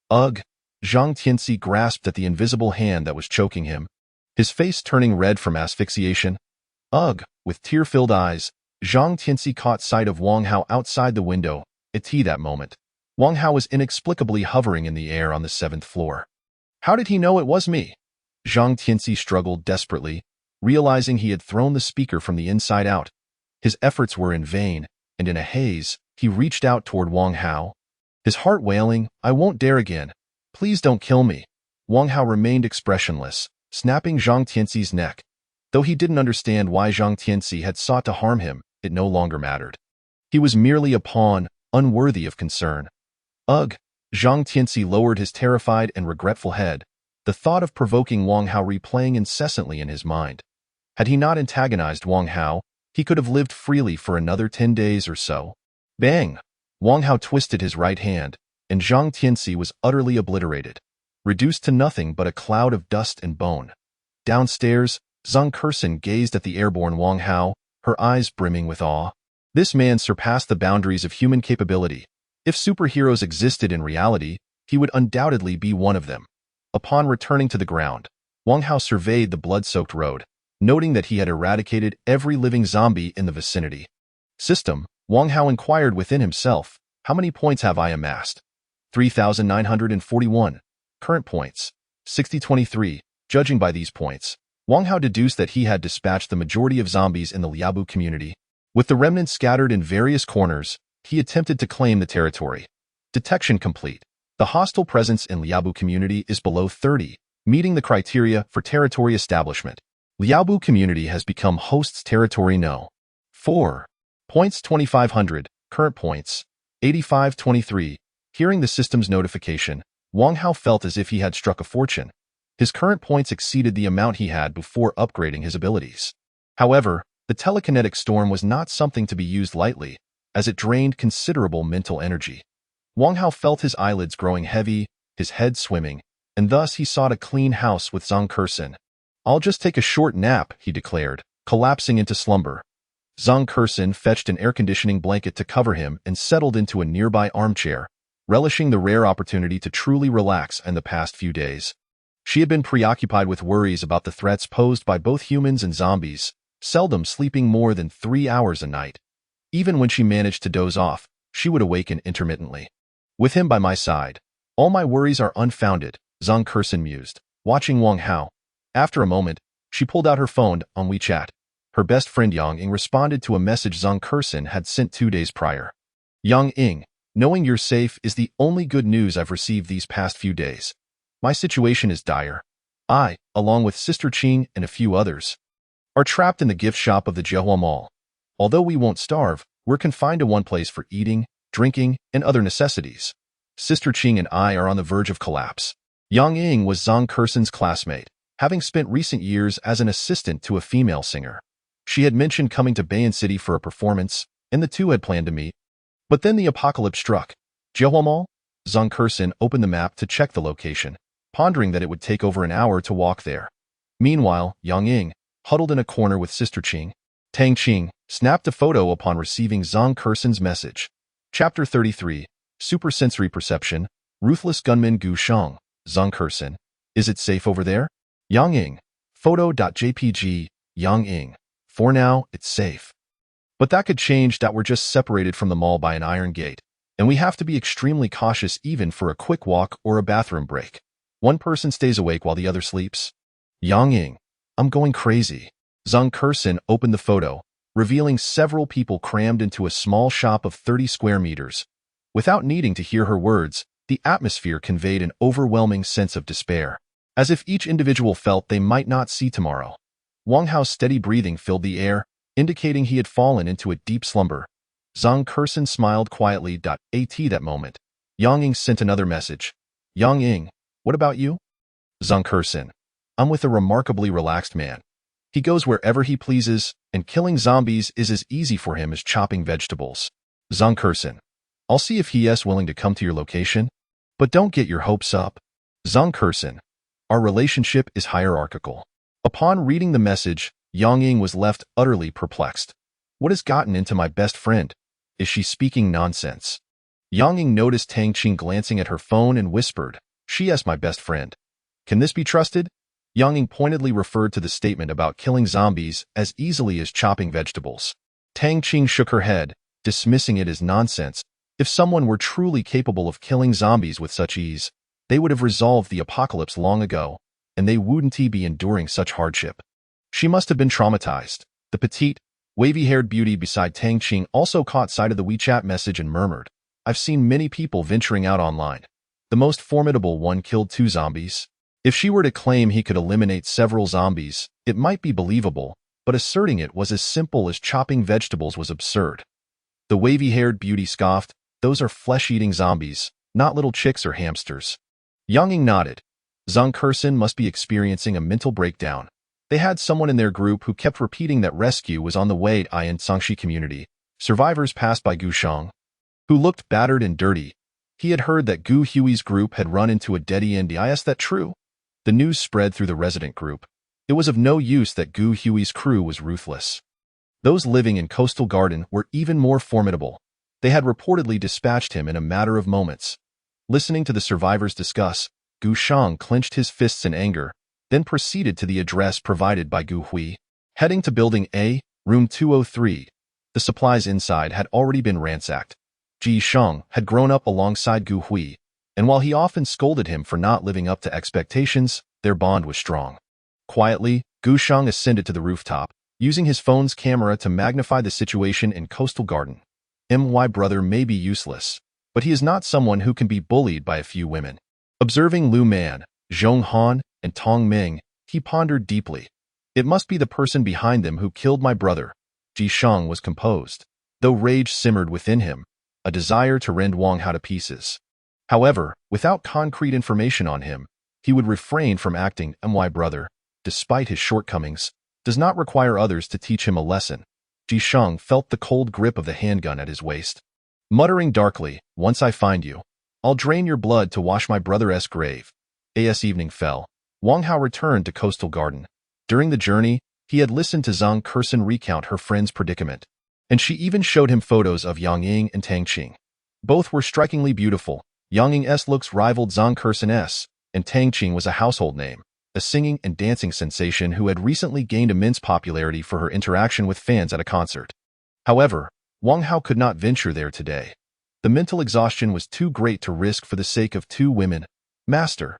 Ugh! Zhang Tianxi grasped at the invisible hand that was choking him, his face turning red from asphyxiation. Ugh! With tear-filled eyes, Zhang Tianxi caught sight of Wang Hao outside the window. At that moment, Wang Hao was inexplicably hovering in the air on the 7th floor. How did he know it was me? Zhang Tianxi struggled desperately, realizing he had thrown the speaker from the inside out. His efforts were in vain, and in a haze, he reached out toward Wang Hao, his heart wailing, I won't dare again. Please don't kill me. Wang Hao remained expressionless, snapping Zhang Tianxi's neck. Though he didn't understand why Zhang Tianxi had sought to harm him, it no longer mattered. He was merely a pawn, unworthy of concern. Ugh! Zhang Tianxi lowered his terrified and regretful head, the thought of provoking Wang Hao replaying incessantly in his mind. Had he not antagonized Wang Hao, he could have lived freely for another 10 days or so. Bang! Wang Hao twisted his right hand, and Zhang Tianxi was utterly obliterated, reduced to nothing but a cloud of dust and bone. Downstairs, Zhang Kershen gazed at the airborne Wang Hao, her eyes brimming with awe. This man surpassed the boundaries of human capability. If superheroes existed in reality, he would undoubtedly be one of them. Upon returning to the ground, Wang Hao surveyed the blood-soaked road, noting that he had eradicated every living zombie in the vicinity. System, Wang Hao inquired within himself, how many points have I amassed? 3,941. Current points, 6023. Judging by these points, Wang Hao deduced that he had dispatched the majority of zombies in the Liabu community. With the remnants scattered in various corners, he attempted to claim the territory. Detection complete. The hostile presence in Liabu community is below 30, meeting the criteria for territory establishment. Liabu community has become host's territory no. 4. Points 2500, current points, 8523. Hearing the system's notification, Wang Hao felt as if he had struck a fortune. His current points exceeded the amount he had before upgrading his abilities. However, the telekinetic storm was not something to be used lightly, as it drained considerable mental energy. Wang Hao felt his eyelids growing heavy, his head swimming, and thus he sought a clean house with Zhang Kursin. I'll just take a short nap, he declared, collapsing into slumber. Zhang Kursin fetched an air-conditioning blanket to cover him and settled into a nearby armchair, relishing the rare opportunity to truly relax in the past few days. She had been preoccupied with worries about the threats posed by both humans and zombies, seldom sleeping more than 3 hours a night. Even when she managed to doze off, she would awaken intermittently. With him by my side, all my worries are unfounded, Zhang Kursin mused, watching Wang Hao. After a moment, she pulled out her phone on WeChat. Her best friend Yang Ying responded to a message Zhang Kursin had sent 2 days prior. Yang Ying, knowing you're safe is the only good news I've received these past few days. My situation is dire. I, along with Sister Qing and a few others, are trapped in the gift shop of the Jiehua Mall. Although we won't starve, we're confined to one place for eating, drinking, and other necessities. Sister Qing and I are on the verge of collapse. Yang Ying was Zhang Kursin's classmate, having spent recent years as an assistant to a female singer. She had mentioned coming to Bayan City for a performance, and the two had planned to meet. But then the apocalypse struck. Jiehua Mall? Zhang Kursin opened the map to check the location, pondering that it would take over an hour to walk there. Meanwhile, Yang Ying, huddled in a corner with Sister Qing, Tang Qing, snapped a photo upon receiving Zhang Kursin's message. Chapter 33, Supersensory Perception, Ruthless Gunman Gu Shang, Zhang Kursin. Is it safe over there? Yang Ying, photo.jpg, Yang Ying. For now, it's safe. But that could change that we're just separated from the mall by an iron gate, and we have to be extremely cautious even for a quick walk or a bathroom break. One person stays awake while the other sleeps. Yang Ying, I'm going crazy. Zhang Kursin opened the photo, revealing several people crammed into a small shop of 30 square meters. Without needing to hear her words, the atmosphere conveyed an overwhelming sense of despair, as if each individual felt they might not see tomorrow. Wang Hao's steady breathing filled the air, indicating he had fallen into a deep slumber. Zhang Kursin smiled quietly. At that moment, Yang Ying sent another message. Yang Ying, what about you? Zhang Kursin, I'm with a remarkably relaxed man. He goes wherever he pleases, and killing zombies is as easy for him as chopping vegetables. Zhang Kursin, I'll see if he is willing to come to your location, but don't get your hopes up. Zhang Kursin, our relationship is hierarchical. Upon reading the message, Yang Ying was left utterly perplexed. What has gotten into my best friend? Is she speaking nonsense? Yang Ying noticed Tang Qing glancing at her phone and whispered, she is my best friend. Can this be trusted? Yang Ying pointedly referred to the statement about killing zombies as easily as chopping vegetables. Tang Qing shook her head, dismissing it as nonsense. If someone were truly capable of killing zombies with such ease, they would have resolved the apocalypse long ago, and they wouldn't be enduring such hardship. She must have been traumatized. The petite, wavy-haired beauty beside Tang Qing also caught sight of the WeChat message and murmured, I've seen many people venturing out online. The most formidable one killed 2 zombies. If she were to claim he could eliminate several zombies, it might be believable, but asserting it was as simple as chopping vegetables was absurd. The wavy-haired beauty scoffed, those are flesh-eating zombies, not little chicks or hamsters. Yang Ying nodded. Zhang Kursin must be experiencing a mental breakdown. They had someone in their group who kept repeating that rescue was on the way in Sangxi community. Survivors passed by Gu Shang, who looked battered and dirty. He had heard that Gu Hui's group had run into a dead end. Is that true? The news spread through the resident group. It was of no use that Gu Hui's crew was ruthless. Those living in Coastal Garden were even more formidable. They had reportedly dispatched him in a matter of moments. Listening to the survivors discuss, Gu Shang clenched his fists in anger, then proceeded to the address provided by Gu Hui. Heading to Building A, Room 203, the supplies inside had already been ransacked. Ji Shang had grown up alongside Gu Hui, and while he often scolded him for not living up to expectations, their bond was strong. Quietly, Gu Shang ascended to the rooftop, using his phone's camera to magnify the situation in Coastal Garden. My brother may be useless, but he is not someone who can be bullied by a few women. Observing Lu Man, Zhong Han, and Tong Ming, he pondered deeply. It must be the person behind them who killed my brother. Ji Shang was composed, though rage simmered within him, a desire to rend Wang Hao to pieces. However, without concrete information on him, he would refrain from acting. My brother, despite his shortcomings, does not require others to teach him a lesson. Ji Shang felt the cold grip of the handgun at his waist. Muttering darkly, once I find you, I'll drain your blood to wash my brother's grave. As evening fell, Wang Hao returned to Coastal Garden. During the journey, he had listened to Zhang Kersen recount her friend's predicament, and she even showed him photos of Yang Ying and Tang Qing. Both were strikingly beautiful. Yang Ying's looks rivaled Zhang Kersen's, and Tang Qing was a household name, a singing and dancing sensation who had recently gained immense popularity for her interaction with fans at a concert. However, Wang Hao could not venture there today. The mental exhaustion was too great to risk for the sake of two women. Master.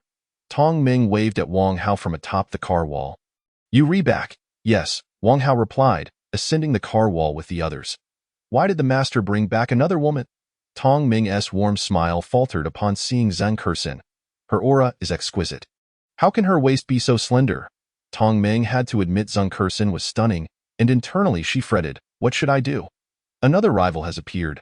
Tong Ming waved at Wang Hao from atop the car wall. You reback? Yes, Wang Hao replied, ascending the car wall with the others. Why did the master bring back another woman? Tong Ming's warm smile faltered upon seeing Zhang Kersen. Her aura is exquisite. How can her waist be so slender? Tong Ming had to admit Zhang Kersen was stunning, and internally she fretted, what should I do? Another rival has appeared.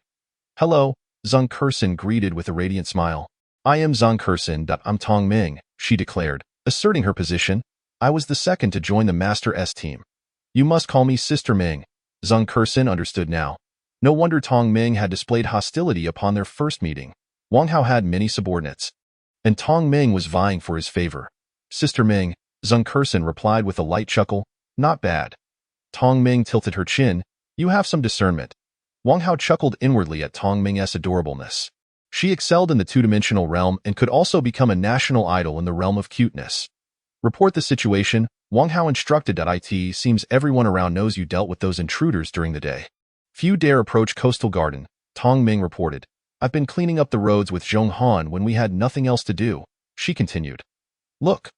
Hello, Zhang Kersen greeted with a radiant smile. I am Zhang Kersen. I'm Tong Ming, she declared, asserting her position. I was the second to join the Master's team. You must call me Sister Ming. Zhang Kersen understood now. No wonder Tong Ming had displayed hostility upon their first meeting. Wang Hao had many subordinates, and Tong Ming was vying for his favor. Sister Ming, Zhang Kersen replied with a light chuckle. Not bad. Tong Ming tilted her chin. You have some discernment. Wang Hao chuckled inwardly at Tong Ming's adorableness. She excelled in the two-dimensional realm and could also become a national idol in the realm of cuteness. Report the situation, Wang Hao instructed. It seems everyone around knows you dealt with those intruders during the day. Few dare approach Coastal Garden, Tong Ming reported. I've been cleaning up the roads with Zhong Han when we had nothing else to do, she continued. Look.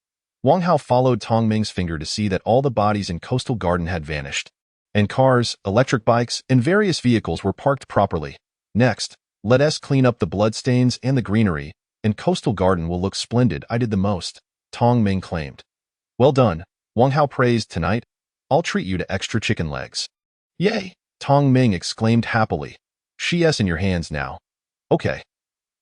Wang Hao followed Tong Ming's finger to see that all the bodies in Coastal Garden had vanished, and cars, electric bikes, and various vehicles were parked properly. Next, let us clean up the bloodstains and the greenery, and Coastal Garden will look splendid. I did the most, Tong Ming claimed. Well done, Wang Hao praised. Tonight, I'll treat you to extra chicken legs. Yay, Tong Ming exclaimed happily. She's in your hands now. Okay.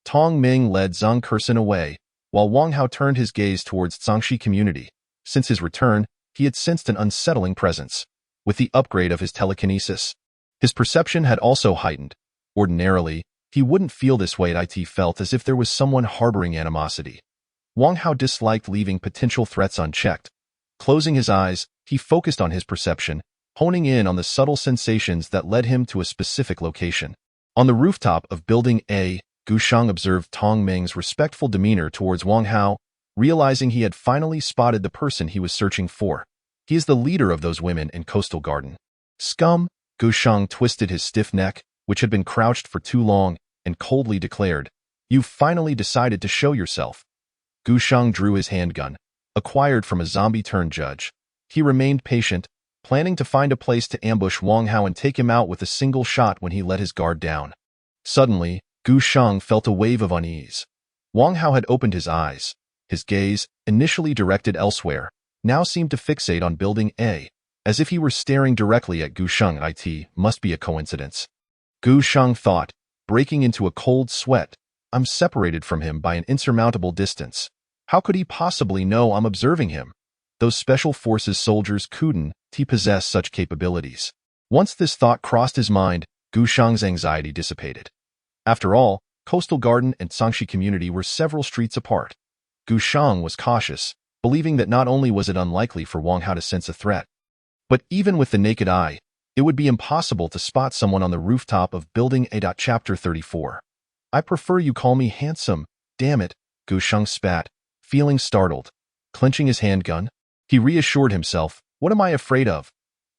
Tong Ming led Zhang Kersen away, while Wang Hao turned his gaze towards Zhangxi community. Since his return, he had sensed an unsettling presence. With the upgrade of his telekinesis, his perception had also heightened. Ordinarily, he wouldn't feel this way. It felt as if there was someone harboring animosity. Wang Hao disliked leaving potential threats unchecked. Closing his eyes, he focused on his perception, honing in on the subtle sensations that led him to a specific location. On the rooftop of Building A, Gu Shang observed Tong Ming's respectful demeanor towards Wang Hao, realizing he had finally spotted the person he was searching for. He is the leader of those women in Coastal Garden. Scum! Gu Shang twisted his stiff neck, which had been crouched for too long, and coldly declared, You've finally decided to show yourself. Gu Shang drew his handgun, acquired from a zombie-turned judge. He remained patient, planning to find a place to ambush Wang Hao and take him out with a single shot when he let his guard down. Suddenly, Gu Shang felt a wave of unease. Wang Hao had opened his eyes. His gaze, initially directed elsewhere, now seemed to fixate on Building A, as if he were staring directly at Gu Shang. It must be a coincidence. Gu Shang thought, breaking into a cold sweat. I'm separated from him by an insurmountable distance. How could he possibly know I'm observing him? Those special forces soldiers couldn't possess such capabilities. Once this thought crossed his mind, Gu Shang's anxiety dissipated. After all, Coastal Garden and Zhangxi community were several streets apart. Gu Shang was cautious, believing that not only was it unlikely for Wang Hao to sense a threat, but even with the naked eye, It would be impossible to spot someone on the rooftop of Building A. Chapter 34. I prefer you call me handsome. Damn it, Gu Sheng spat, feeling startled. Clenching his handgun, he reassured himself, what am I afraid of?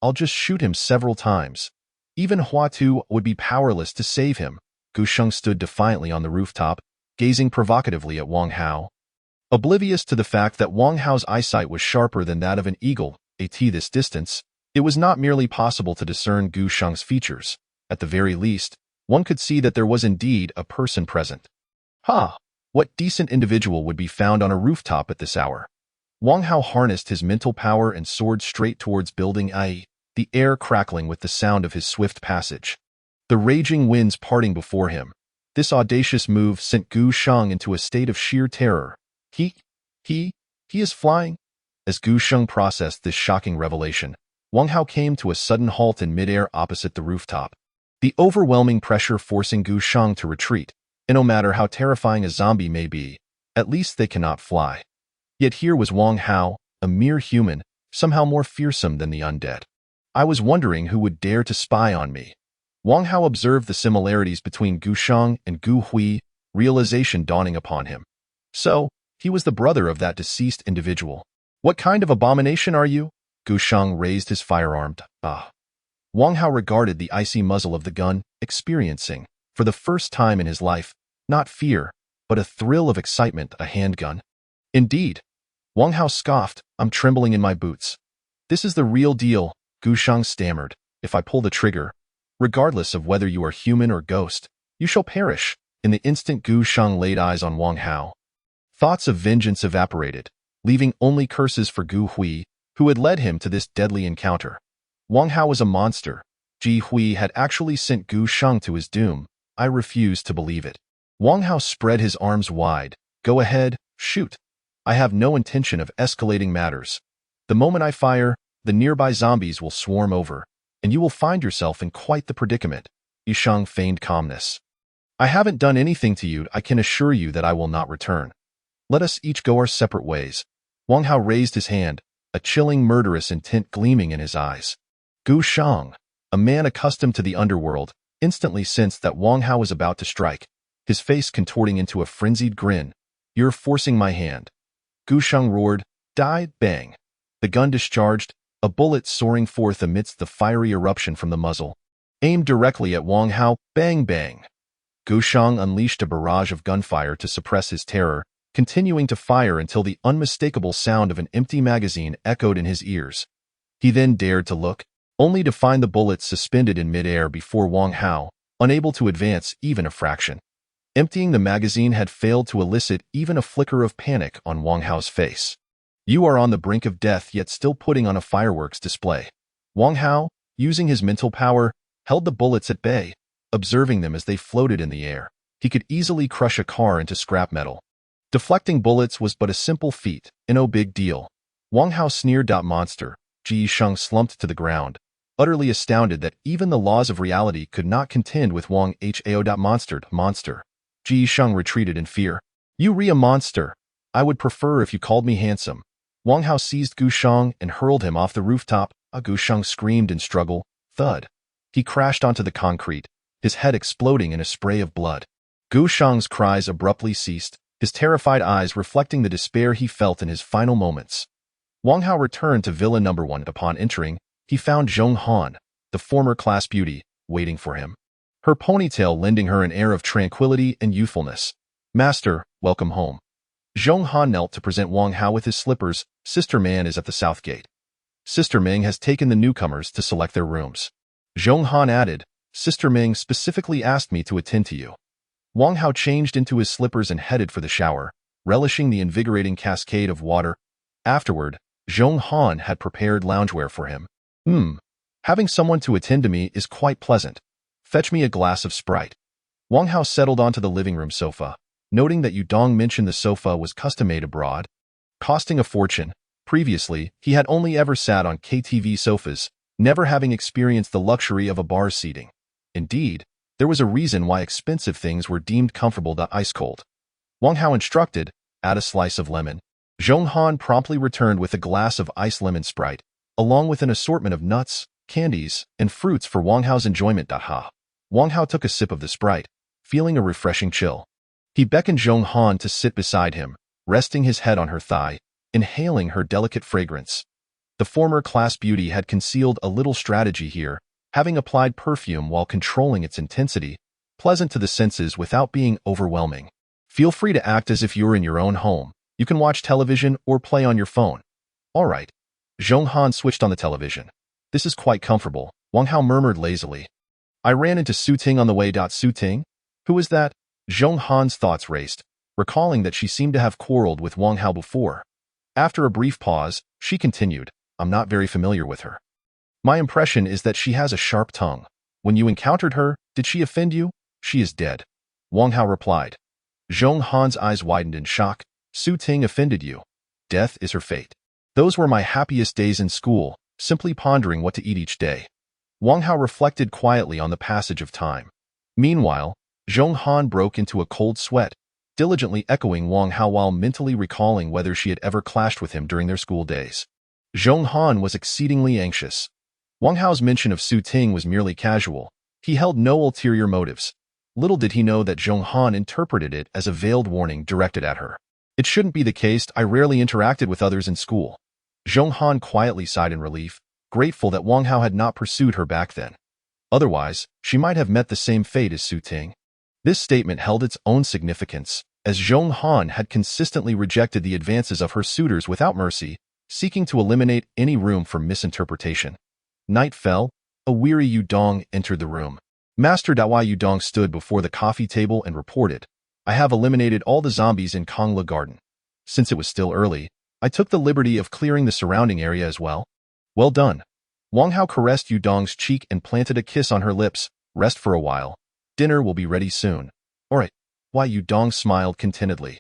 I'll just shoot him several times. Even Hua Tu would be powerless to save him. Gu Sheng stood defiantly on the rooftop, gazing provocatively at Wang Hao. Oblivious to the fact that Wang Hao's eyesight was sharper than that of an eagle, at this distance, it was not merely possible to discern Gu Sheng's features. At the very least, one could see that there was indeed a person present. Ha! What decent individual would be found on a rooftop at this hour? Wang Hao harnessed his mental power and soared straight towards Building A, the air crackling with the sound of his swift passage. The raging winds parting before him. This audacious move sent Gu Sheng into a state of sheer terror. He is flying? As Gu Sheng processed this shocking revelation, Wang Hao came to a sudden halt in midair opposite the rooftop. The overwhelming pressure forcing Gu Sheng to retreat, and no matter how terrifying a zombie may be, at least they cannot fly. Yet here was Wang Hao, a mere human, somehow more fearsome than the undead. I was wondering who would dare to spy on me. Wang Hao observed the similarities between Gu Sheng and Gu Hui, realization dawning upon him. So, he was the brother of that deceased individual. What kind of abomination are you? Gu Sheng raised his firearm. Wang Hao regarded the icy muzzle of the gun, experiencing, for the first time in his life, not fear, but a thrill of excitement, a handgun. Indeed. Wang Hao scoffed, I'm trembling in my boots. This is the real deal, Gu Sheng stammered. If I pull the trigger, regardless of whether you are human or ghost, you shall perish. In the instant Gu Sheng laid eyes on Wang Hao, thoughts of vengeance evaporated, leaving only curses for Gu Hui, who had led him to this deadly encounter. Wang Hao was a monster. Ji Hui had actually sent Gu Sheng to his doom. I refused to believe it. Wang Hao spread his arms wide. Go ahead, shoot. I have no intention of escalating matters. The moment I fire, the nearby zombies will swarm over, and you will find yourself in quite the predicament. Yisheng feigned calmness. I haven't done anything to you. I can assure you that I will not return. Let us each go our separate ways. Wang Hao raised his hand, a chilling murderous intent gleaming in his eyes. Gu Sheng, a man accustomed to the underworld, instantly sensed that Wang Hao was about to strike, his face contorting into a frenzied grin. You're forcing my hand. Gu Sheng roared, die, bang. The gun discharged, a bullet soaring forth amidst the fiery eruption from the muzzle. Aimed directly at Wang Hao, bang bang. Gu Sheng unleashed a barrage of gunfire to suppress his terror, continuing to fire until the unmistakable sound of an empty magazine echoed in his ears. He then dared to look, only to find the bullets suspended in midair before Wang Hao, unable to advance even a fraction. Emptying the magazine had failed to elicit even a flicker of panic on Wang Hao's face. You are on the brink of death yet still putting on a fireworks display. Wang Hao, using his mental power, held the bullets at bay, observing them as they floated in the air. He could easily crush a car into scrap metal. Deflecting bullets was but a simple feat, and no big deal. Wang Hao sneered. Monster. Ji Sheng slumped to the ground, utterly astounded that even the laws of reality could not contend with Wang Hao. Monster. Ji Sheng retreated in fear. You a monster. I would prefer if you called me handsome. Wang Hao seized Gu Sheng and hurled him off the rooftop. Gu Sheng screamed in struggle. Thud. He crashed onto the concrete, his head exploding in a spray of blood. Gu Sheng's cries abruptly ceased, his terrified eyes reflecting the despair he felt in his final moments. Wang Hao returned to Villa No. 1. Upon entering, he found Zhong Han, the former class beauty, waiting for him, her ponytail lending her an air of tranquility and youthfulness. Master, welcome home. Zhong Han knelt to present Wang Hao with his slippers. Sister Man is at the south gate. Sister Ming has taken the newcomers to select their rooms. Zhong Han added, Sister Ming specifically asked me to attend to you. Wang Hao changed into his slippers and headed for the shower, relishing the invigorating cascade of water. Afterward, Zhong Han had prepared loungewear for him. Having someone to attend to me is quite pleasant. Fetch me a glass of Sprite. Wang Hao settled onto the living room sofa, noting that Yudong mentioned the sofa was custom-made abroad, costing a fortune. Previously, he had only ever sat on KTV sofas, never having experienced the luxury of a bar seating. Indeed, there was a reason why expensive things were deemed comfortable. Ice cold. Wang Hao instructed, add a slice of lemon. Zhong Han promptly returned with a glass of iced lemon Sprite, along with an assortment of nuts, candies, and fruits for Wang Hao's enjoyment. Ha. Wang Hao took a sip of the Sprite, feeling a refreshing chill. He beckoned Zhong Han to sit beside him, resting his head on her thigh, inhaling her delicate fragrance. The former class beauty had concealed a little strategy here, having applied perfume while controlling its intensity, pleasant to the senses without being overwhelming. Feel free to act as if you're in your own home. You can watch television or play on your phone. All right. Zhong Han switched on the television. This is quite comfortable, Wang Hao murmured lazily. I ran into Su Ting on the way. Su Ting? Who is that? Zhong Han's thoughts raced, recalling that she seemed to have quarreled with Wang Hao before. After a brief pause, she continued, I'm not very familiar with her. My impression is that she has a sharp tongue. When you encountered her, did she offend you? She is dead. Wang Hao replied. Zhong Han's eyes widened in shock. Su Ting offended you. Death is her fate. Those were my happiest days in school, simply pondering what to eat each day. Wang Hao reflected quietly on the passage of time. Meanwhile, Zhong Han broke into a cold sweat, diligently echoing Wang Hao while mentally recalling whether she had ever clashed with him during their school days. Zhong Han was exceedingly anxious. Wang Hao's mention of Su Ting was merely casual. He held no ulterior motives. Little did he know that Zhong Han interpreted it as a veiled warning directed at her. It shouldn't be the case. I rarely interacted with others in school. Zhong Han quietly sighed in relief, grateful that Wang Hao had not pursued her back then. Otherwise, she might have met the same fate as Su Ting. This statement held its own significance, as Zhong Han had consistently rejected the advances of her suitors without mercy, seeking to eliminate any room for misinterpretation. Night fell. A weary Yudong entered the room. Master Dawai Yudong stood before the coffee table and reported, I have eliminated all the zombies in Kongla Garden. Since it was still early, I took the liberty of clearing the surrounding area as well. Well done. Wang Hao caressed Yudong's cheek and planted a kiss on her lips. Rest for a while. Dinner will be ready soon. All right. Why Yudong smiled contentedly.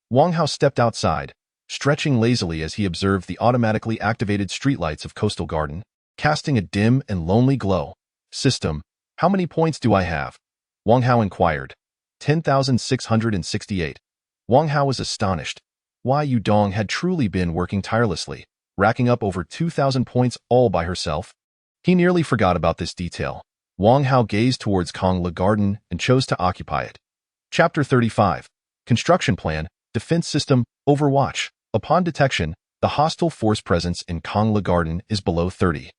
Wang Hao stepped outside, stretching lazily as he observed the automatically activated streetlights of Coastal Garden, casting a dim and lonely glow. System, how many points do I have? Wang Hao inquired. 10,668. Wang Hao was astonished. Why Yudong had truly been working tirelessly, racking up over 2,000 points all by herself. He nearly forgot about this detail. Wang Hao gazed towards Kongla Garden and chose to occupy it. Chapter 35. Construction Plan, Defense System, Overwatch. Upon detection, the hostile force presence in Kongla Garden is below 30.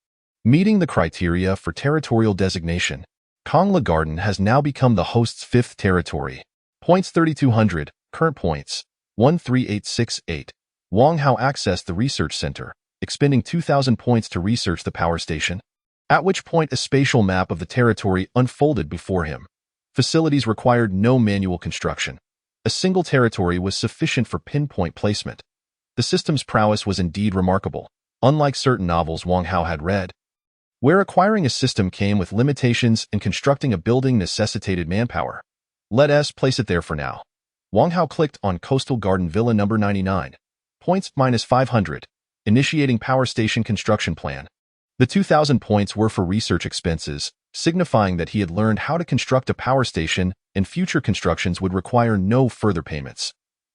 Meeting the criteria for territorial designation, Kongla Garden has now become the host's fifth territory. Points 3,200, current points, 13868. Wang Hao accessed the research center, expending 2,000 points to research the power station, at which point a spatial map of the territory unfolded before him. Facilities required no manual construction. A single territory was sufficient for pinpoint placement. The system's prowess was indeed remarkable, unlike certain novels Wang Hao had read, where acquiring a system came with limitations and constructing a building necessitated manpower. Let us place it there for now. Wang Hao clicked on Coastal Garden Villa number 99. Points -500. Initiating power station construction plan. The 2,000 points were for research expenses, signifying that he had learned how to construct a power station and future constructions would require no further payments.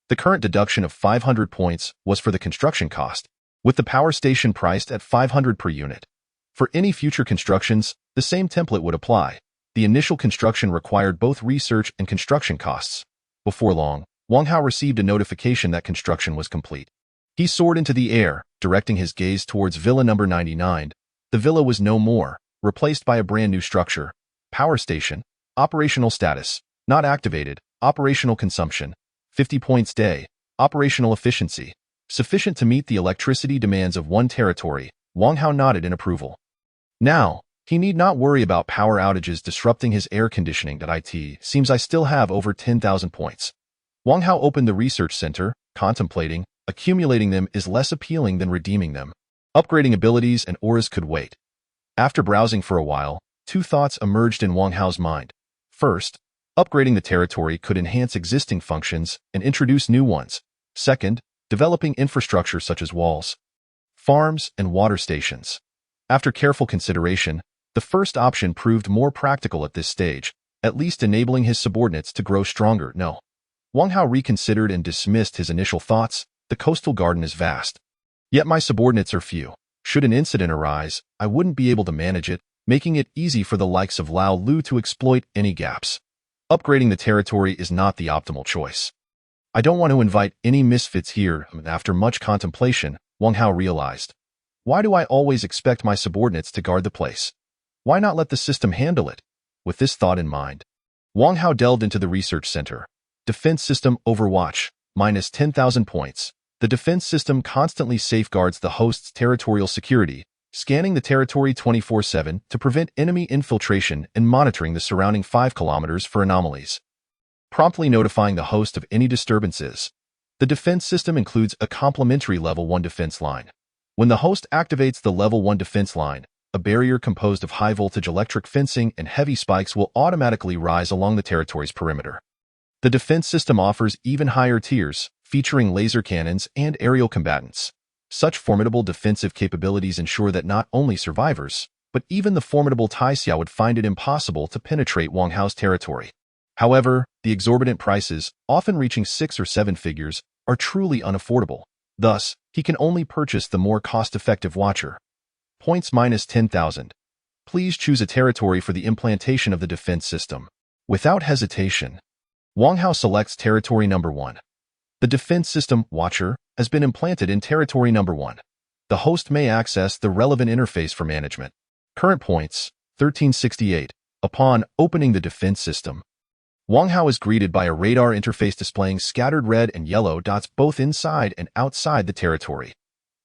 The current deduction of 500 points was for the construction cost, with the power station priced at 500 per unit. For any future constructions, the same template would apply. The initial construction required both research and construction costs. Before long, Wang Hao received a notification that construction was complete. He soared into the air, directing his gaze towards Villa number 99. The villa was no more, replaced by a brand new structure. Power station. Operational status. Not activated. Operational consumption. 50 points day. Operational efficiency. Sufficient to meet the electricity demands of one territory. Wang Hao nodded in approval. Now, he need not worry about power outages disrupting his air conditioning. It seems I still have over 10,000 points. Wang Hao opened the research center, contemplating, accumulating them is less appealing than redeeming them. Upgrading abilities and auras could wait. After browsing for a while, two thoughts emerged in Wang Hao's mind. First, upgrading the territory could enhance existing functions and introduce new ones. Second, developing infrastructure such as walls, farms, and water stations. After careful consideration, the first option proved more practical at this stage, at least enabling his subordinates to grow stronger. No. Wang Hao reconsidered and dismissed his initial thoughts. The coastal garden is vast. Yet my subordinates are few. Should an incident arise, I wouldn't be able to manage it, making it easy for the likes of Lao Lu to exploit any gaps. Upgrading the territory is not the optimal choice. I don't want to invite any misfits here. After much contemplation, Wang Hao realized. Why do I always expect my subordinates to guard the place? Why not let the system handle it? With this thought in mind, Wang Hao delved into the research center. Defense system Overwatch, minus 10,000 points. The defense system constantly safeguards the host's territorial security, scanning the territory 24/7 to prevent enemy infiltration and monitoring the surrounding 5 kilometers for anomalies, promptly notifying the host of any disturbances. The defense system includes a complementary level 1 defense line. When the host activates the level 1 defense line, a barrier composed of high-voltage electric fencing and heavy spikes will automatically rise along the territory's perimeter. The defense system offers even higher tiers, featuring laser cannons and aerial combatants. Such formidable defensive capabilities ensure that not only survivors, but even the formidable Taixia would find it impossible to penetrate Wang Hao's territory. However, the exorbitant prices, often reaching 6 or 7 figures, are truly unaffordable. Thus, he can only purchase the more cost-effective Watcher. Points minus 10,000. Please choose a territory for the implantation of the defense system. Without hesitation, Wang Hao selects territory number 1. The defense system, Watcher, has been implanted in territory number 1. The host may access the relevant interface for management. Current points, 1368. Upon opening the defense system, Wang Hao is greeted by a radar interface displaying scattered red and yellow dots both inside and outside the territory.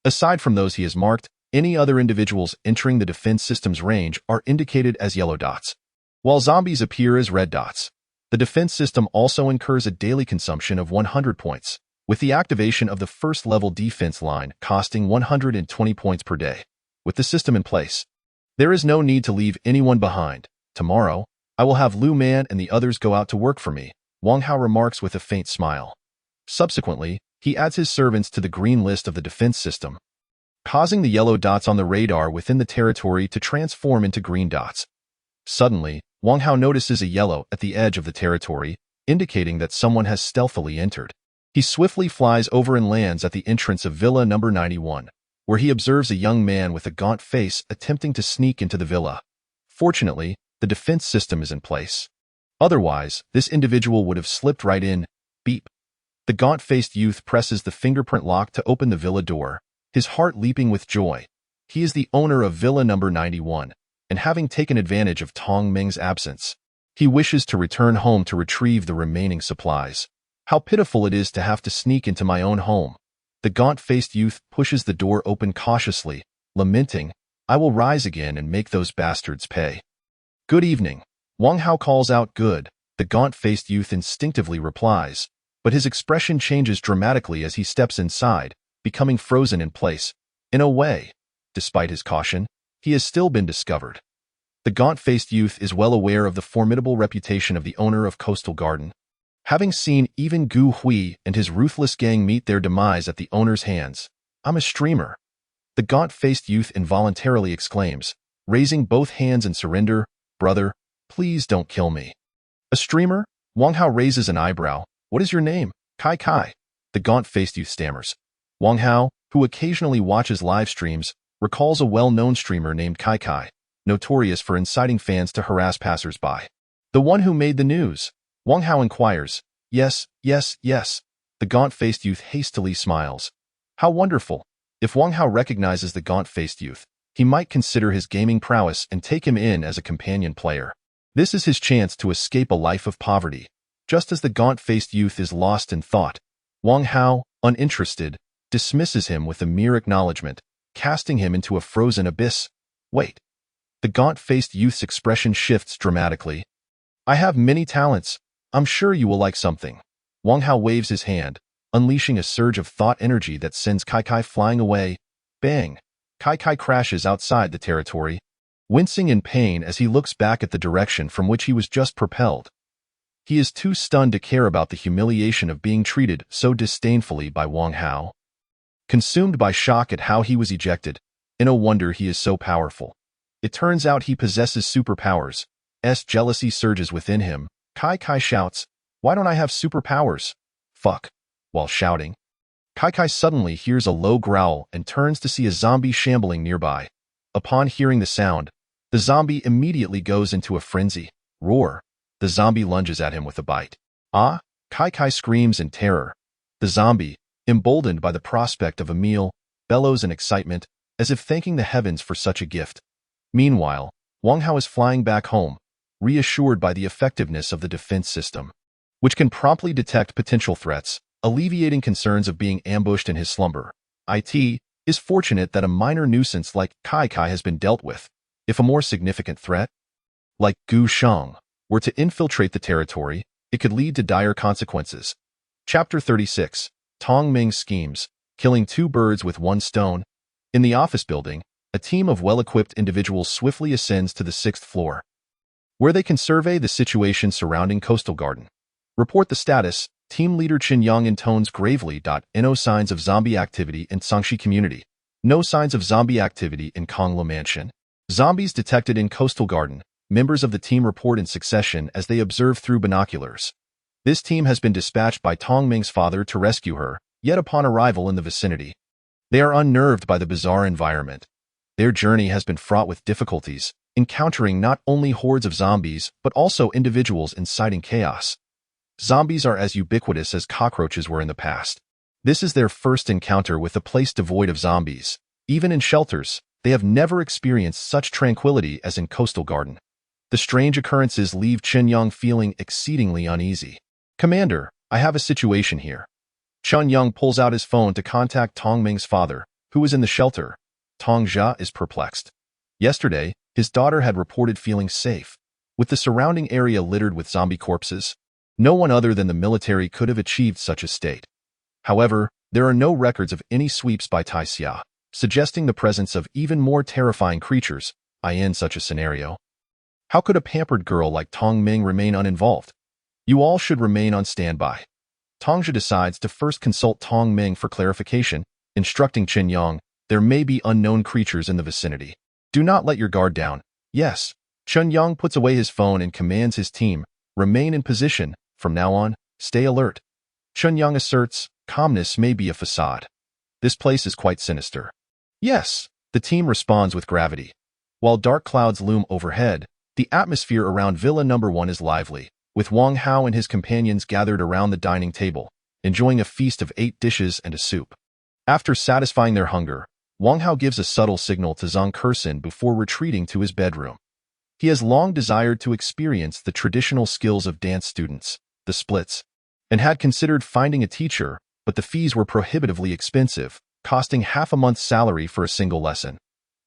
Aside from those he has marked, any other individuals entering the defense system's range are indicated as yellow dots, while zombies appear as red dots. The defense system also incurs a daily consumption of 100 points, with the activation of the first-level defense line costing 120 points per day. With the system in place, there is no need to leave anyone behind. Tomorrow, I will have Lu Man and the others go out to work for me, Wang Hao remarks with a faint smile. Subsequently, he adds his servants to the green list of the defense system, causing the yellow dots on the radar within the territory to transform into green dots. Suddenly, Wang Hao notices a yellow at the edge of the territory, indicating that someone has stealthily entered. He swiftly flies over and lands at the entrance of Villa number 91, where he observes a young man with a gaunt face attempting to sneak into the villa. Fortunately, the defense system is in place. Otherwise, this individual would have slipped right in. Beep. The gaunt-faced youth presses the fingerprint lock to open the villa door, his heart leaping with joy. He is the owner of Villa number 91, and having taken advantage of Tong Meng's absence, he wishes to return home to retrieve the remaining supplies. How pitiful it is to have to sneak into my own home. The gaunt-faced youth pushes the door open cautiously, lamenting, I will rise again and make those bastards pay. Good evening. Wang Hao calls out good. The gaunt-faced youth instinctively replies, but his expression changes dramatically as he steps inside, becoming frozen in place. In a way, despite his caution, he has still been discovered. The gaunt-faced youth is well aware of the formidable reputation of the owner of Coastal Garden. Having seen even Gu Hui and his ruthless gang meet their demise at the owner's hands, I'm a streamer. The gaunt-faced youth involuntarily exclaims, raising both hands in surrender, brother, please don't kill me. A streamer? Wang Hao raises an eyebrow. What is your name? Kai Kai. The gaunt-faced youth stammers. Wang Hao, who occasionally watches live streams, recalls a well-known streamer named Kai Kai, notorious for inciting fans to harass passers-by. The one who made the news? Wang Hao inquires. Yes, yes, yes. The gaunt-faced youth hastily smiles. How wonderful. If Wang Hao recognizes the gaunt-faced youth, he might consider his gaming prowess and take him in as a companion player. This is his chance to escape a life of poverty. Just as the gaunt-faced youth is lost in thought, Wang Hao, uninterested, dismisses him with a mere acknowledgement, casting him into a frozen abyss. Wait. The gaunt-faced youth's expression shifts dramatically. I have many talents. I'm sure you will like something. Wang Hao waves his hand, unleashing a surge of thought energy that sends Kai Kai flying away. Bang! Kai Kai crashes outside the territory, wincing in pain as he looks back at the direction from which he was just propelled. He is too stunned to care about the humiliation of being treated so disdainfully by Wang Hao. Consumed by shock at how he was ejected, no wonder he is so powerful. It turns out he possesses superpowers. Jealousy surges within him. Kai Kai shouts, why don't I have superpowers? Fuck. While shouting, Kai suddenly hears a low growl and turns to see a zombie shambling nearby. Upon hearing the sound, the zombie immediately goes into a frenzy. Roar! The zombie lunges at him with a bite. Ah! Kai screams in terror. The zombie, emboldened by the prospect of a meal, bellows in excitement, as if thanking the heavens for such a gift. Meanwhile, Wang Hao is flying back home, reassured by the effectiveness of the defense system, which can promptly detect potential threats, alleviating concerns of being ambushed in his slumber. It is fortunate that a minor nuisance like Kai has been dealt with. If a more significant threat, like Gu Shang, were to infiltrate the territory, it could lead to dire consequences. Chapter 36. Tong Ming schemes, killing two birds with one stone. In the office building, a team of well-equipped individuals swiftly ascends to the 6th floor, where they can survey the situation surrounding Coastal Garden. Report the status. Team leader Qin Yang intones gravely. No signs of zombie activity in Sangxi community. No signs of zombie activity in Kongla Mansion. Zombies detected in Coastal Garden. Members of the team report in succession as they observe through binoculars. This team has been dispatched by Tong Ming's father to rescue her, yet upon arrival in the vicinity, they are unnerved by the bizarre environment. Their journey has been fraught with difficulties, encountering not only hordes of zombies but also individuals inciting chaos. Zombies are as ubiquitous as cockroaches were in the past. This is their first encounter with a place devoid of zombies. Even in shelters, they have never experienced such tranquility as in Coastal Garden. The strange occurrences leave Qin Yang feeling exceedingly uneasy. Commander, I have a situation here. Qin Yang pulls out his phone to contact Tong Ming's father, who is in the shelter. Tong Jia is perplexed. Yesterday, his daughter had reported feeling safe. With the surrounding area littered with zombie corpses, no one other than the military could have achieved such a state. However, there are no records of any sweeps by Tai Xia, suggesting the presence of even more terrifying creatures. In such a scenario, how could a pampered girl like Tong Ming remain uninvolved? You all should remain on standby. Tong Jia decides to first consult Tong Ming for clarification, instructing Qin Yang, there may be unknown creatures in the vicinity. Do not let your guard down. Yes. Qin Yang puts away his phone and commands his team, remain in position. From now on, stay alert. Qin Yang asserts, calmness may be a facade. This place is quite sinister. Yes, the team responds with gravity. While dark clouds loom overhead, the atmosphere around Villa No. 1 is lively, with Wang Hao and his companions gathered around the dining table, enjoying a feast of 8 dishes and a soup. After satisfying their hunger, Wang Hao gives a subtle signal to Zhang Kershin before retreating to his bedroom. He has long desired to experience the traditional skills of dance students, the splits, and had considered finding a teacher, but the fees were prohibitively expensive, costing half a month's salary for a single lesson.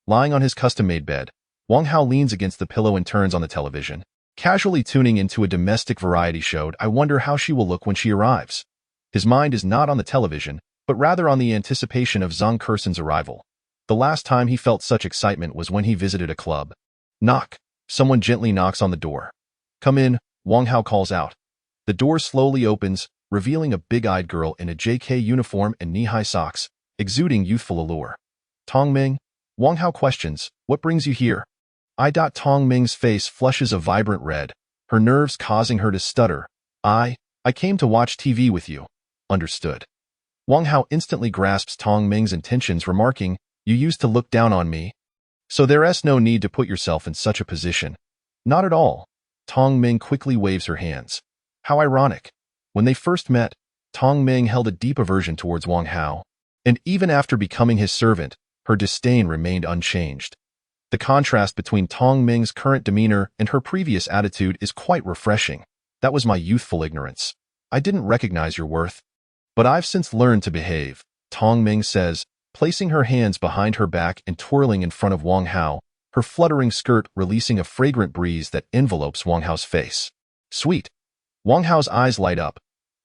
Lying on his custom-made bed, Wang Hao leans against the pillow and turns on the television, casually tuning into a domestic variety show. I wonder how she will look when she arrives. His mind is not on the television, but rather on the anticipation of Zhang Kershin's arrival. The last time he felt such excitement was when he visited a club. Knock. Someone gently knocks on the door. Come in, Wang Hao calls out. The door slowly opens, revealing a big-eyed girl in a JK uniform and knee-high socks, exuding youthful allure. Tong Ming? Wang Hao questions, what brings you here? Tong Ming's face flushes a vibrant red, her nerves causing her to stutter. I came to watch TV with you. Understood. Wang Hao instantly grasps Tong Ming's intentions, remarking, you used to look down on me. So there's no need to put yourself in such a position. Not at all. Tong Ming quickly waves her hands. How ironic. When they first met, Tong Ming held a deep aversion towards Wang Hao, and even after becoming his servant, her disdain remained unchanged. The contrast between Tong Ming's current demeanor and her previous attitude is quite refreshing. That was my youthful ignorance. I didn't recognize your worth. But I've since learned to behave, Tong Ming says, placing her hands behind her back and twirling in front of Wang Hao, her fluttering skirt releasing a fragrant breeze that envelopes Wang Hao's face. Sweet. Wang Hao's eyes light up.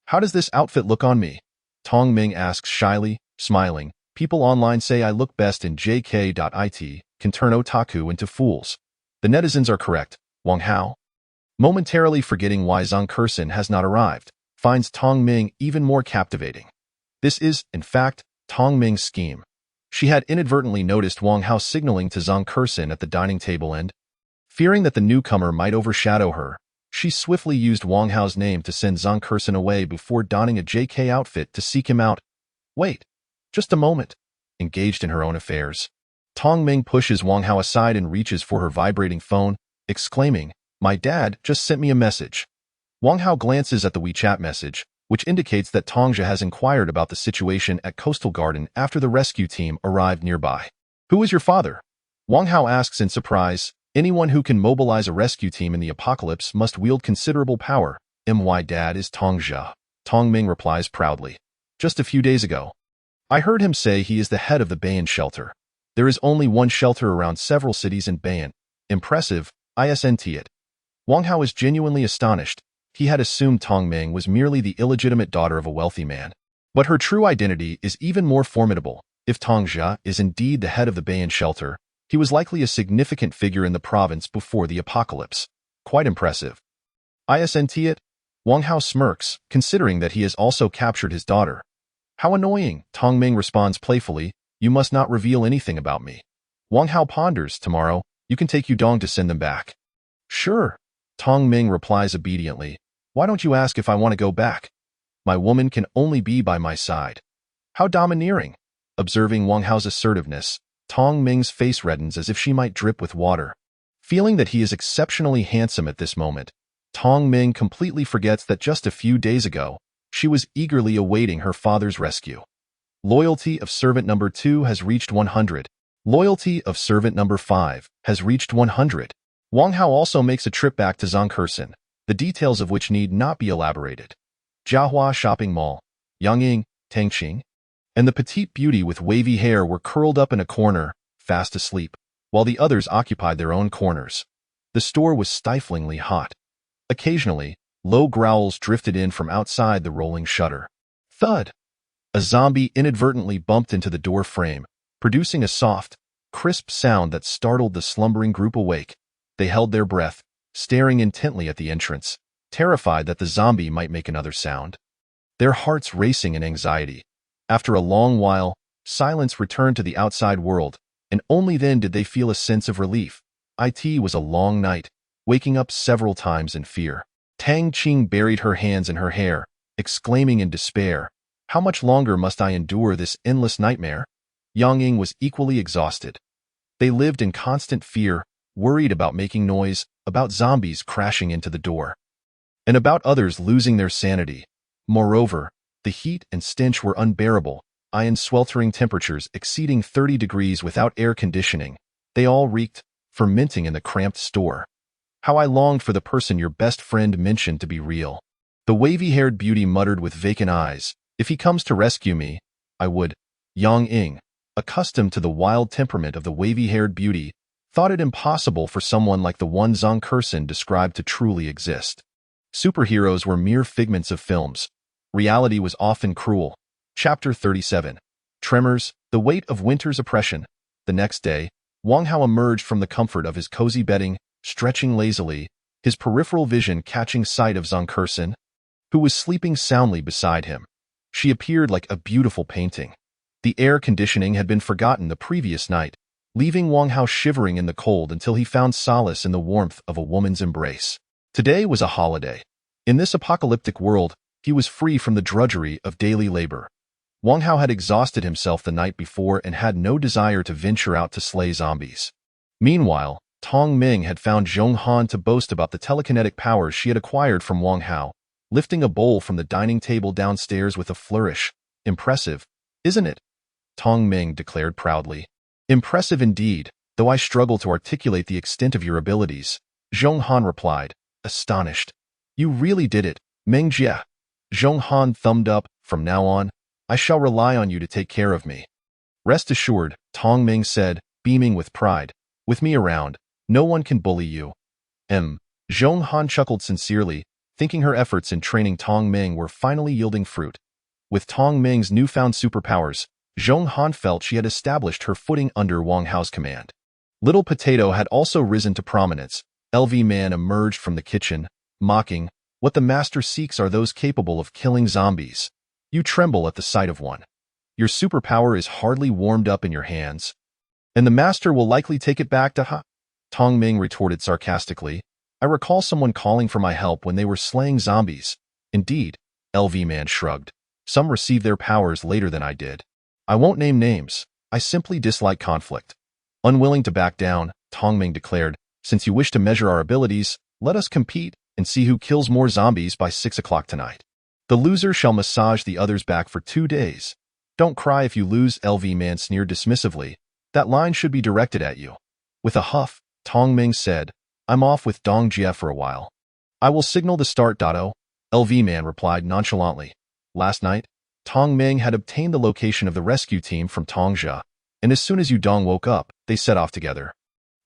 How does this outfit look on me? Tong Ming asks shyly, smiling. People online say I look best in JK.it, can turn otaku into fools. The netizens are correct, Wang Hao. Momentarily forgetting why Zhang Kershin has not arrived, finds Tong Ming even more captivating. This is, in fact, Tong Ming's scheme. She had inadvertently noticed Wang Hao signaling to Zhang Kershin at the dining table and, fearing that the newcomer might overshadow her, she swiftly used Wang Hao's name to send Zhang Kershin away before donning a JK outfit to seek him out. Wait, just a moment. Engaged in her own affairs, Tong Ming pushes Wang Hao aside and reaches for her vibrating phone, exclaiming, "My dad just sent me a message." Wang Hao glances at the WeChat message, which indicates that Tongja has inquired about the situation at Coastal Garden after the rescue team arrived nearby. "Who is your father?" Wang Hao asks in surprise. Anyone who can mobilize a rescue team in the apocalypse must wield considerable power. My dad is Tongja. Tong Ming replies proudly. "Just a few days ago, I heard him say he is the head of the Bayan shelter. There is only one shelter around several cities in Bayan. Impressive, isn't it?" Wang Hao is genuinely astonished. He had assumed Tong Ming was merely the illegitimate daughter of a wealthy man. But her true identity is even more formidable. If Tongja is indeed the head of the Bayan shelter, he was likely a significant figure in the province before the apocalypse. Quite impressive. Isn't it? Wang Hao smirks, considering that he has also captured his daughter. "How annoying," Tong Ming responds playfully. "You must not reveal anything about me." Wang Hao ponders. "Tomorrow, you can take Yudong to send them back." "Sure." Tong Ming replies obediently. "Why don't you ask if I want to go back? My woman can only be by my side." How domineering. Observing Wang Hao's assertiveness, Tong Ming's face reddens as if she might drip with water. Feeling that he is exceptionally handsome at this moment, Tong Ming completely forgets that just a few days ago, she was eagerly awaiting her father's rescue. Loyalty of servant number 2 has reached 100. Loyalty of servant number 5 has reached 100. Wang Hao also makes a trip back to Zhongkersen, the details of which need not be elaborated. Jiahua Shopping Mall, Yangying, Tangqing, and the petite beauty with wavy hair were curled up in a corner, fast asleep, while the others occupied their own corners. The store was stiflingly hot. Occasionally, low growls drifted in from outside the rolling shutter. Thud! A zombie inadvertently bumped into the door frame, producing a soft, crisp sound that startled the slumbering group awake. They held their breath, staring intently at the entrance, terrified that the zombie might make another sound. Their hearts racing in anxiety. After a long while, silence returned to the outside world, and only then did they feel a sense of relief. It was a long night, waking up several times in fear. Tang Qing buried her hands in her hair, exclaiming in despair, "How much longer must I endure this endless nightmare?" Yang Ying was equally exhausted. They lived in constant fear, worried about making noise, about zombies crashing into the door, and about others losing their sanity. Moreover, the heat and stench were unbearable, iron-sweltering temperatures exceeding 30 degrees without air conditioning. They all reeked, fermenting in the cramped store. "How I longed for the person your best friend mentioned to be real." The wavy-haired beauty muttered with vacant eyes, "If he comes to rescue me, I would." Yang Ying, accustomed to the wild temperament of the wavy-haired beauty, thought it impossible for someone like the one Zhongkersen described to truly exist. Superheroes were mere figments of films. Reality was often cruel. Chapter 37. Tremors, the weight of winter's oppression. The next day, Wang Hao emerged from the comfort of his cozy bedding, stretching lazily, his peripheral vision catching sight of Zhongkersen, who was sleeping soundly beside him. She appeared like a beautiful painting. The air conditioning had been forgotten the previous night, leaving Wang Hao shivering in the cold until he found solace in the warmth of a woman's embrace. Today was a holiday. In this apocalyptic world, he was free from the drudgery of daily labor. Wang Hao had exhausted himself the night before and had no desire to venture out to slay zombies. Meanwhile, Tong Ming had found Zhong Han to boast about the telekinetic powers she had acquired from Wang Hao, lifting a bowl from the dining table downstairs with a flourish. "Impressive, isn't it?" Tong Ming declared proudly. "Impressive indeed, though I struggle to articulate the extent of your abilities," Zhong Han replied, astonished. "You really did it, Meng Jie." Zhong Han thumbed up. "From now on, I shall rely on you to take care of me." "Rest assured," Tong Ming said, beaming with pride. "With me around, no one can bully you." Zhong Han chuckled sincerely, thinking her efforts in training Tong Ming were finally yielding fruit. With Tong Ming's newfound superpowers, Zhong Han felt she had established her footing under Wang Hao's command. Little Potato had also risen to prominence. LV Man emerged from the kitchen, mocking, "What the master seeks are those capable of killing zombies. You tremble at the sight of one. Your superpower is hardly warmed up in your hands, and the master will likely take it back to Ha." Tong Ming retorted sarcastically, "I recall someone calling for my help when they were slaying zombies." "Indeed," LV Man shrugged. Some receive their powers later than I did. I won't name names. I simply dislike conflict. Unwilling to back down, Tongming declared, since you wish to measure our abilities, let us compete and see who kills more zombies by 6 o'clock tonight. The loser shall massage the other's back for 2 days. Don't cry if you lose, LV Man sneered dismissively. That line should be directed at you. With a huff, Tongming said, I'm off with Dong Jie for a while. I will signal the start. LV Man replied nonchalantly. Last night, Tongming had obtained the location of the rescue team from Tongzhe, and as soon as Yudong woke up, they set off together.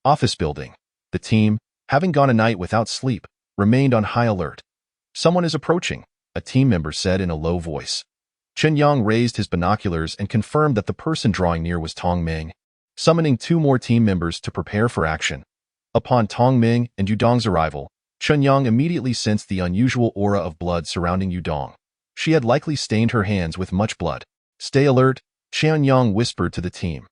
Office building. The team, having gone a night without sleep, remained on high alert. Someone is approaching, a team member said in a low voice. Chen Yang raised his binoculars and confirmed that the person drawing near was Tongming, summoning 2 more team members to prepare for action. Upon Tongming and Yudong's arrival, Chen Yang immediately sensed the unusual aura of blood surrounding Yudong. She had likely stained her hands with much blood. Stay alert, Chen Yang whispered to the team.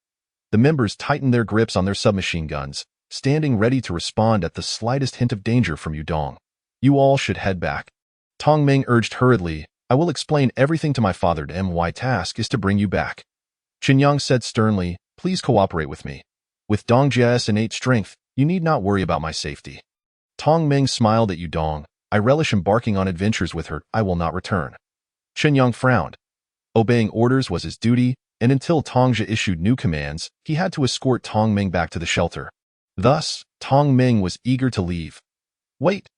The members tightened their grips on their submachine guns, standing ready to respond at the slightest hint of danger from Yudong. You all should head back. Tongming urged hurriedly, I will explain everything to my father. My task is to bring you back. Chen Yang said sternly, please cooperate with me. With Dong Jie's innate strength, you need not worry about my safety. Tongming smiled at Yudong. I relish embarking on adventures with her. I will not return. Chen Yang frowned. Obeying orders was his duty, and until Tongzhe issued new commands, he had to escort Tongming back to the shelter. Thus, Tongming was eager to leave. Wait.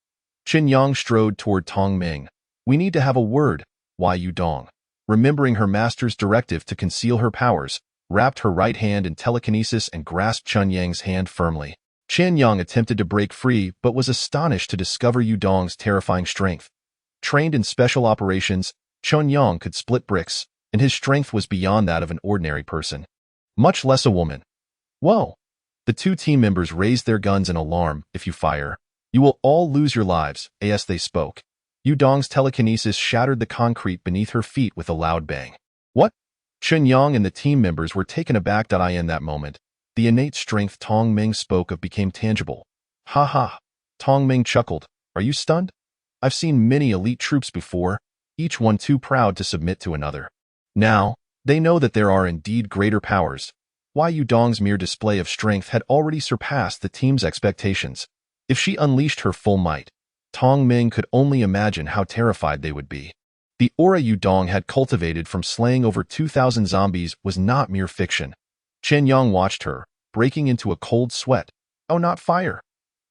Chen Yang strode toward Tongming. We need to have a word. Why Yudong? Remembering her master's directive to conceal her powers, wrapped her right hand in telekinesis and grasped Chen Yang's hand firmly. Chen Yang attempted to break free but was astonished to discover Yudong's terrifying strength. Trained in special operations, Chen Yang could split bricks, and his strength was beyond that of an ordinary person, much less a woman. Whoa! The 2 team members raised their guns in alarm. If you fire, you will all lose your lives, as they spoke. Yudong's telekinesis shattered the concrete beneath her feet with a loud bang. What? Chen Yang and the team members were taken aback. In that moment, the innate strength Tongming spoke of became tangible. Ha ha! Tongming chuckled. Are you stunned? I've seen many elite troops before, each one too proud to submit to another. Now, they know that there are indeed greater powers. Why Yudong's mere display of strength had already surpassed the team's expectations. If she unleashed her full might, Tongming could only imagine how terrified they would be. The aura Yudong had cultivated from slaying over 2,000 zombies was not mere fiction. Chen Yang watched her, breaking into a cold sweat. Oh, not fire!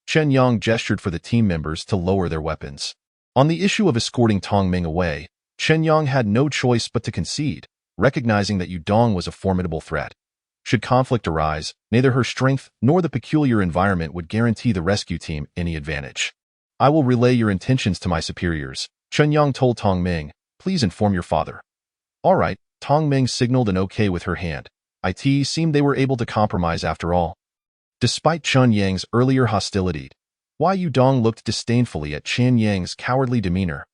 Chen Yang gestured for the team members to lower their weapons. On the issue of escorting Tongming away, Chen Yang had no choice but to concede, recognizing that Yudong was a formidable threat. Should conflict arise, neither her strength nor the peculiar environment would guarantee the rescue team any advantage. I will relay your intentions to my superiors, Chen Yang told Tongming. Please inform your father. All right, Tongming signaled an okay with her hand. It seemed they were able to compromise after all. Despite Chen Yang's earlier hostility, Wai Yudong looked disdainfully at Chen Yang's cowardly demeanor.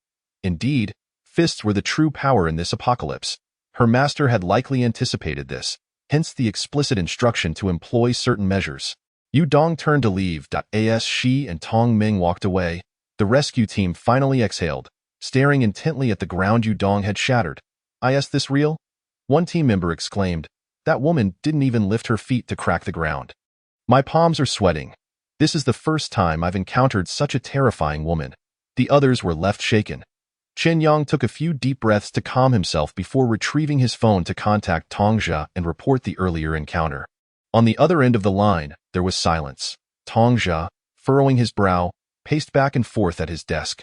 Indeed, fists were the true power in this apocalypse. Her master had likely anticipated this, hence the explicit instruction to employ certain measures. Yudong turned to leave. As she and Tongming walked away, the rescue team finally exhaled, staring intently at the ground Yudong had shattered. Is this real? One team member exclaimed. That woman didn't even lift her feet to crack the ground. My palms are sweating. This is the first time I've encountered such a terrifying woman. The others were left shaken. Chen Yang took a few deep breaths to calm himself before retrieving his phone to contact Tongzhe and report the earlier encounter. On the other end of the line, there was silence. Tongzhe, furrowing his brow, paced back and forth at his desk.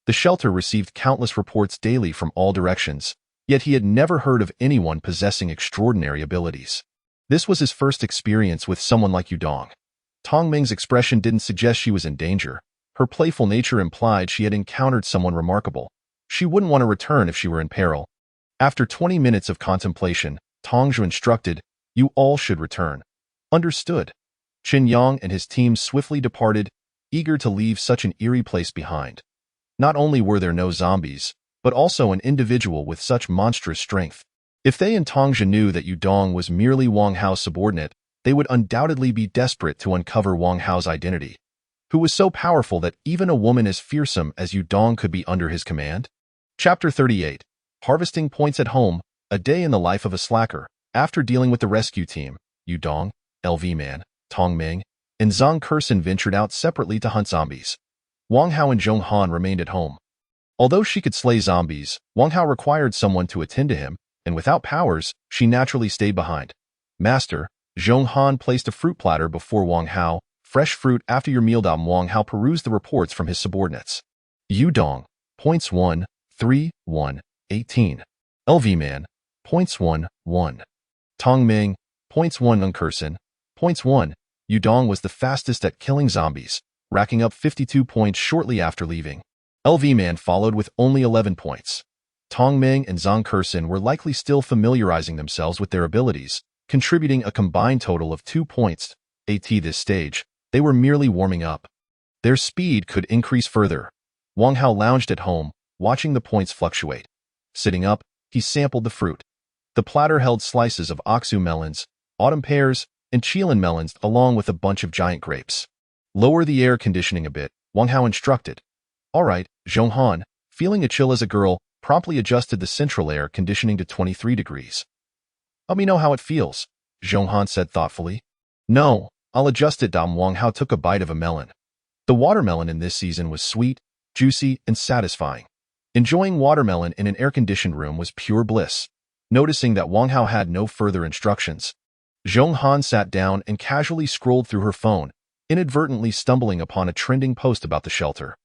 The shelter received countless reports daily from all directions, yet he had never heard of anyone possessing extraordinary abilities. This was his first experience with someone like Yudong. Tongming's expression didn't suggest she was in danger. Her playful nature implied she had encountered someone remarkable. She wouldn't want to return if she were in peril. After 20 minutes of contemplation, Tongzhe instructed, "You all should return." Understood. Chen Yang and his team swiftly departed, eager to leave such an eerie place behind. Not only were there no zombies, but also an individual with such monstrous strength. If they and Tongzhe knew that Yudong was merely Wang Hao's subordinate, they would undoubtedly be desperate to uncover Wang Hao's identity. Who was so powerful that even a woman as fearsome as Yudong could be under his command? Chapter 38. Harvesting points at home, a day in the life of a slacker. After dealing with the rescue team, Yu Dong, LV Man, Tong Ming, and Zhang Kersen ventured out separately to hunt zombies. Wang Hao and Zhong Han remained at home. Although she could slay zombies, Wang Hao required someone to attend to him, and without powers, she naturally stayed behind. Master, Zhong Han placed a fruit platter before Wang Hao. Fresh fruit after your meal. Wang Hao perused the reports from his subordinates. Yu Dong, points 1, 3, 1, 18. LV Man, points 1, 1. Tong Ming, points 1. Unkerson, points 1. Yu Dong was the fastest at killing zombies, racking up 52 points shortly after leaving. LV Man followed with only 11 points. Tong Ming and Zhang Kersen were likely still familiarizing themselves with their abilities, contributing a combined total of 2 points. At this stage, they were merely warming up. Their speed could increase further. Wang Hao lounged at home, watching the points fluctuate. Sitting up, he sampled the fruit. The platter held slices of Oxu melons, autumn pears, and Chilean melons along with a bunch of giant grapes. Lower the air conditioning a bit, Wang Hao instructed. All right, Zhong Han, feeling a chill as a girl, promptly adjusted the central air conditioning to 23 degrees. Let me know how it feels, Zhong Han said thoughtfully. No, I'll adjust it. Wang Hao took a bite of a melon. The watermelon in this season was sweet, juicy, and satisfying. Enjoying watermelon in an air-conditioned room was pure bliss. Noticing that Wang Hao had no further instructions, Zhong Han sat down and casually scrolled through her phone, inadvertently stumbling upon a trending post about the shelter.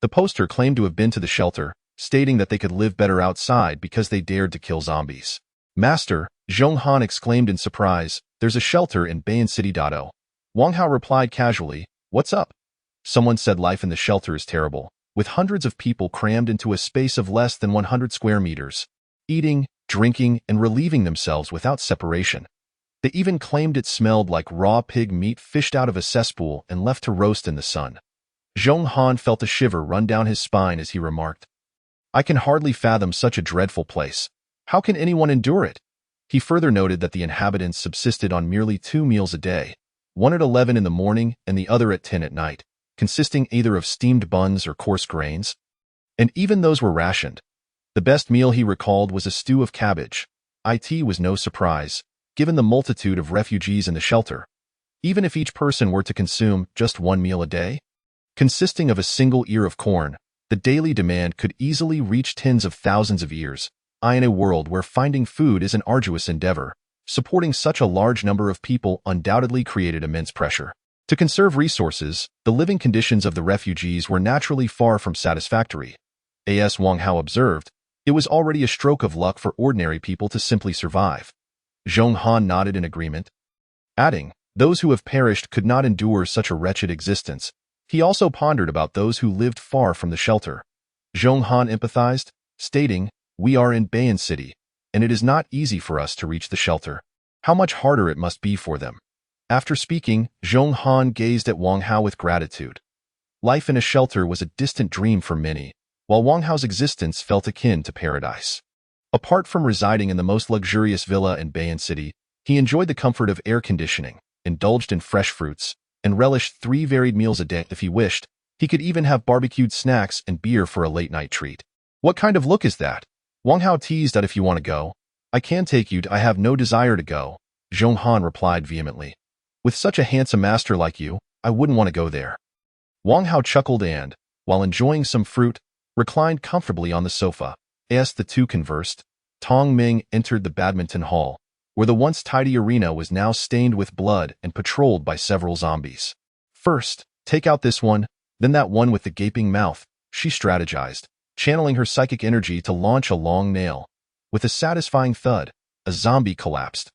The poster claimed to have been to the shelter, stating that they could live better outside because they dared to kill zombies. Master, Zhong Han exclaimed in surprise, there's a shelter in Bayan City. Wang Hao replied casually, what's up? Someone said life in the shelter is terrible, with hundreds of people crammed into a space of less than 100 square meters, eating, drinking, and relieving themselves without separation. They even claimed it smelled like raw pig meat fished out of a cesspool and left to roast in the sun. Zhong Han felt a shiver run down his spine as he remarked, I can hardly fathom such a dreadful place. How can anyone endure it? He further noted that the inhabitants subsisted on merely 2 meals a day, one at 11 in the morning and the other at 10 at night, consisting either of steamed buns or coarse grains. And even those were rationed. The best meal he recalled was a stew of cabbage. It was no surprise, given the multitude of refugees in the shelter. Even if each person were to consume just 1 meal a day, consisting of a single ear of corn, the daily demand could easily reach tens of thousands of ears. In a world where finding food is an arduous endeavor, supporting such a large number of people undoubtedly created immense pressure. To conserve resources, the living conditions of the refugees were naturally far from satisfactory. As Wang Hao observed, it was already a stroke of luck for ordinary people to simply survive. Zhong Han nodded in agreement, adding, those who have perished could not endure such a wretched existence. He also pondered about those who lived far from the shelter. Zhong Han empathized, stating, we are in Bayan City, and it is not easy for us to reach the shelter. How much harder it must be for them. After speaking, Zhong Han gazed at Wang Hao with gratitude. Life in a shelter was a distant dream for many, while Wang Hao's existence felt akin to paradise. Apart from residing in the most luxurious villa in Bayan City, he enjoyed the comfort of air conditioning, indulged in fresh fruits, and relished 3 varied meals a day if he wished. He could even have barbecued snacks and beer for a late-night treat. What kind of look is that? Wang Hao teased that if you want to go, I can take you. I have no desire to go, Zhong Han replied vehemently. With such a handsome master like you, I wouldn't want to go there. Wang Hao chuckled and, while enjoying some fruit, reclined comfortably on the sofa. As the two conversed, Tong Ming entered the badminton hall, where the once tidy arena was now stained with blood and patrolled by several zombies. First, take out this one, then that one with the gaping mouth, she strategized, channeling her psychic energy to launch a long nail. With a satisfying thud, a zombie collapsed.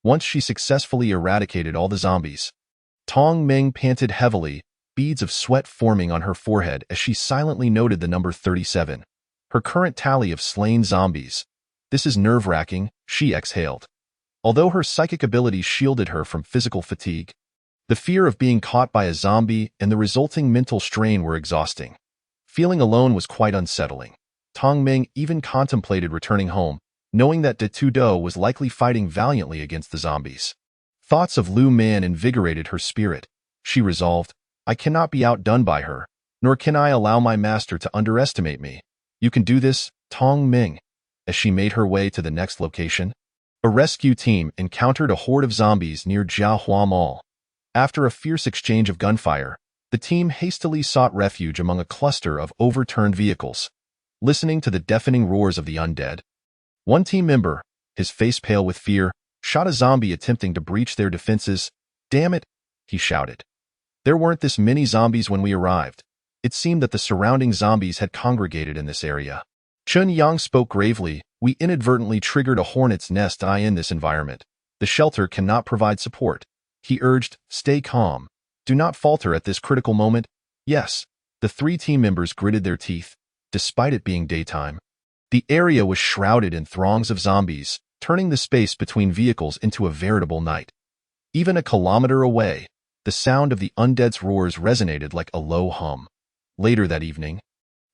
Once she successfully eradicated all the zombies, Tong Ming panted heavily, beads of sweat forming on her forehead as she silently noted the number 37. Her current tally of slain zombies. This is nerve-wracking, she exhaled. Although her psychic abilities shielded her from physical fatigue, the fear of being caught by a zombie and the resulting mental strain were exhausting. Feeling alone was quite unsettling. Tong Ming even contemplated returning home, knowing that De Tudo was likely fighting valiantly against the zombies. Thoughts of Lu Man invigorated her spirit. She resolved, I cannot be outdone by her, nor can I allow my master to underestimate me. You can do this, Tong Ming. as she made her way to the next location. A rescue team encountered a horde of zombies near Jiahua Mall. After a fierce exchange of gunfire, the team hastily sought refuge among a cluster of overturned vehicles. Listening to the deafening roars of the undead, one team member, his face pale with fear, shot a zombie attempting to breach their defenses. "Damn it," he shouted. "There weren't this many zombies when we arrived." It seemed that the surrounding zombies had congregated in this area. Chun Yang spoke gravely. "We inadvertently triggered a hornet's nest in this environment. The shelter cannot provide support." He urged, "Stay calm. Do not falter at this critical moment." "Yes." The three team members gritted their teeth, despite it being daytime. The area was shrouded in throngs of zombies, turning the space between vehicles into a veritable night. Even a kilometer away, the sound of the undead's roars resonated like a low hum. Later that evening,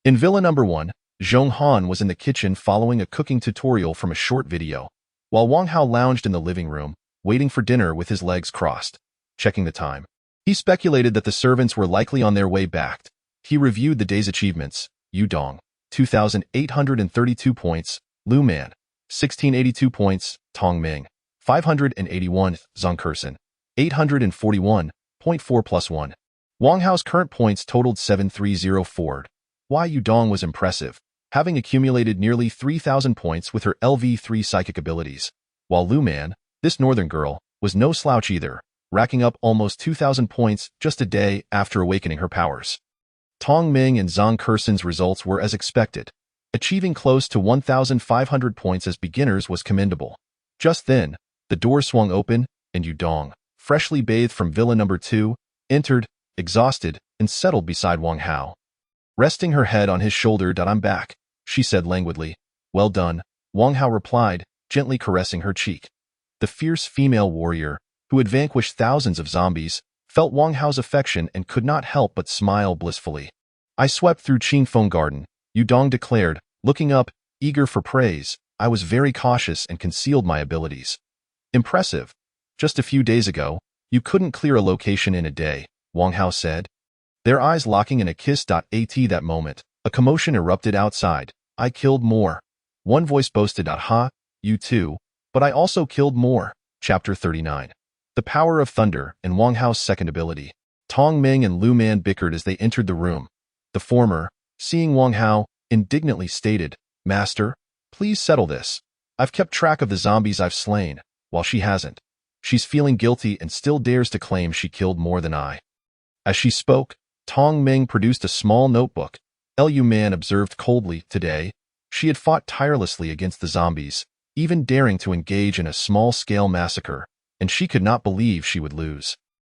in Villa Number 1, Zhong Han was in the kitchen following a cooking tutorial from a short video, while Wang Hao lounged in the living room, waiting for dinner with his legs crossed, checking the time. He speculated that the servants were likely on their way back. He reviewed the day's achievements. Yudong, 2,832 points. Lu Man, 1,682 points. Tong Ming, 581. Zhang Kersen, 841.4 plus 1. Wang Hao's current points totaled 7,304. Why Yudong was impressive, having accumulated nearly 3,000 points with her LV3 psychic abilities, while Lu Man, this northern girl, was no slouch either, racking up almost 2,000 points just a day after awakening her powers. Tong Ming and Zhang Kersen's results were as expected. Achieving close to 1,500 points as beginners was commendable. Just then, the door swung open, and Yudong, freshly bathed from Villa Number 2, entered, exhausted, and settled beside Wang Hao. Resting her head on his shoulder, "I'm back," she said languidly. "Well done," Wang Hao replied, gently caressing her cheek. The fierce female warrior, who had vanquished thousands of zombies, felt Wang Hao's affection and could not help but smile blissfully. "I swept through Qingfeng Garden," Yudong declared, looking up, eager for praise. "I was very cautious and concealed my abilities." "Impressive. Just a few days ago, you couldn't clear a location in a day," Wang Hao said. Their eyes locking in a kiss. At that moment, a commotion erupted outside. "I killed more." One voice boasted. "Ha, you too, but I also killed more." Chapter 39. The Power of Thunder and Wang Hao's second ability. Tong Ming and Lu Man bickered as they entered the room. The former, seeing Wang Hao, indignantly stated, "Master, please settle this. I've kept track of the zombies I've slain, while she hasn't. She's feeling guilty and still dares to claim she killed more than I." As she spoke, Tong Ming produced a small notebook. Lu Man observed coldly. Today, she had fought tirelessly against the zombies, even daring to engage in a small-scale massacre, and she could not believe she would lose.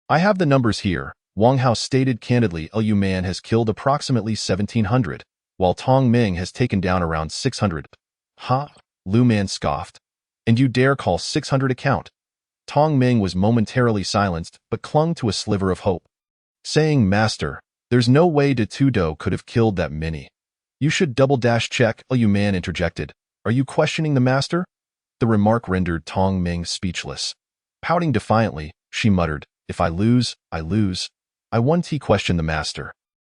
"I have the numbers here," Wang Hao stated candidly. Lu Man has killed approximately 1,700, while Tong Ming has taken down around 600. "Ha," Lu Man scoffed. "And you dare call 600 a count?" Tong Ming was momentarily silenced, but clung to a sliver of hope, saying, "Master, there's no way De Tudo could have killed that many." "You should double-check," Lu Man interjected. "Are you questioning the master?" The remark rendered Tong Ming speechless. Pouting defiantly, she muttered, "If I lose, I lose. I won." Questioned the master.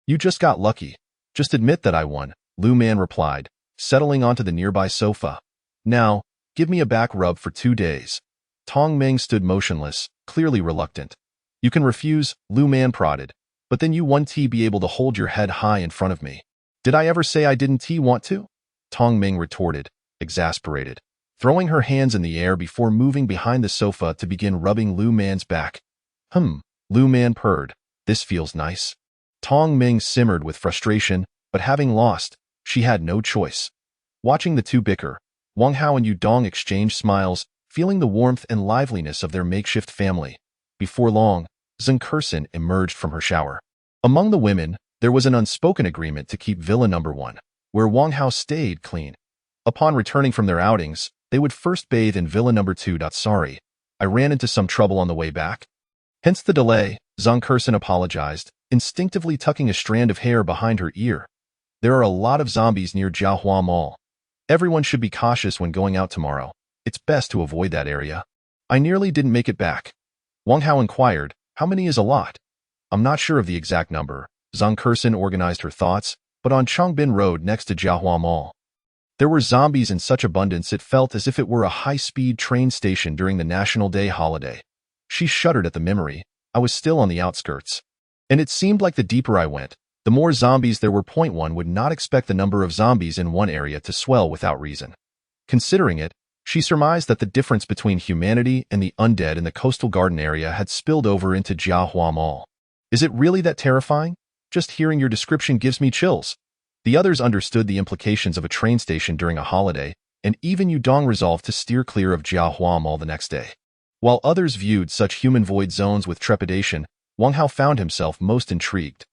"You just got lucky. Just admit that I won," Lu Man replied, settling onto the nearby sofa. "Now, give me a back rub for 2 days." Tong Ming stood motionless, clearly reluctant. "You can refuse," Lu Man prodded, "but then you won't be able to hold your head high in front of me." "Did I ever say I didn't want to?" Tong Ming retorted, exasperated, throwing her hands in the air before moving behind the sofa to begin rubbing Lu Man's back. Lu Man purred. "This feels nice." Tong Ming simmered with frustration, but having lost, she had no choice. Watching the two bicker, Wang Hao and Yudong exchanged smiles, feeling the warmth and liveliness of their makeshift family. Before long, Zhang Kersen emerged from her shower. Among the women, there was an unspoken agreement to keep Villa Number 1, where Wang Hao stayed, clean. Upon returning from their outings, they would first bathe in Villa Number 2. "Sorry, I ran into some trouble on the way back. Hence the delay," Zhang Kersen apologized, instinctively tucking a strand of hair behind her ear. "There are a lot of zombies near Jiahua Mall. Everyone should be cautious when going out tomorrow. It's best to avoid that area." "I nearly didn't make it back." Wang Hao inquired, "How many is a lot?" "I'm not sure of the exact number." Zhang Kersen organized her thoughts, but on Chongbin Road next to Jiahua Mall. There were zombies in such abundance it felt as if it were a high-speed train station during the National Day holiday. She shuddered at the memory. I was still on the outskirts. And it seemed like the deeper I went, the more zombies there were. One would not expect the number of zombies in one area to swell without reason. Considering it, she surmised that the difference between humanity and the undead in the coastal garden area had spilled over into Jiahua Mall. Is it really that terrifying? Just hearing your description gives me chills. The others understood the implications of a train station during a holiday, and even Yudong resolved to steer clear of Jiahua Mall the next day. While others viewed such human void zones with trepidation, Wang Hao found himself most intrigued.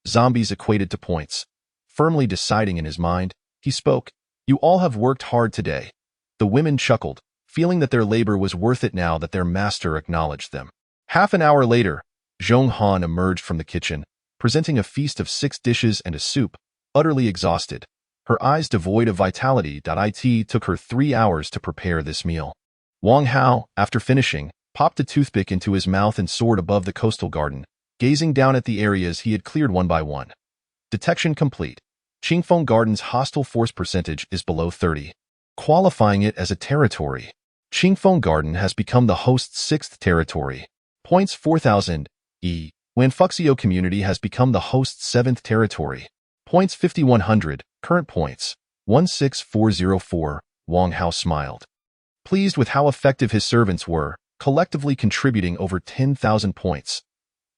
Zombies equated to points. Firmly deciding in his mind, he spoke, "You all have worked hard today." The women chuckled, feeling that their labor was worth it now that their master acknowledged them. Half an hour later, Zhong Han emerged from the kitchen, presenting a feast of 6 dishes and a soup, utterly exhausted. Her eyes devoid of vitality. It took her 3 hours to prepare this meal. Wang Hao, after finishing, popped a toothpick into his mouth and soared above the coastal garden, gazing down at the areas he had cleared one by one. Detection complete. Qingfeng Garden's hostile force percentage is below 30, qualifying it as a territory. Qingfeng Garden has become the host's 6th territory. Points 4,000. Wan Fuxio community has become the host's 7th territory. Points 5,100. Current points 16404. Wang Hao smiled, pleased with how effective his servants were, collectively contributing over 10,000 points.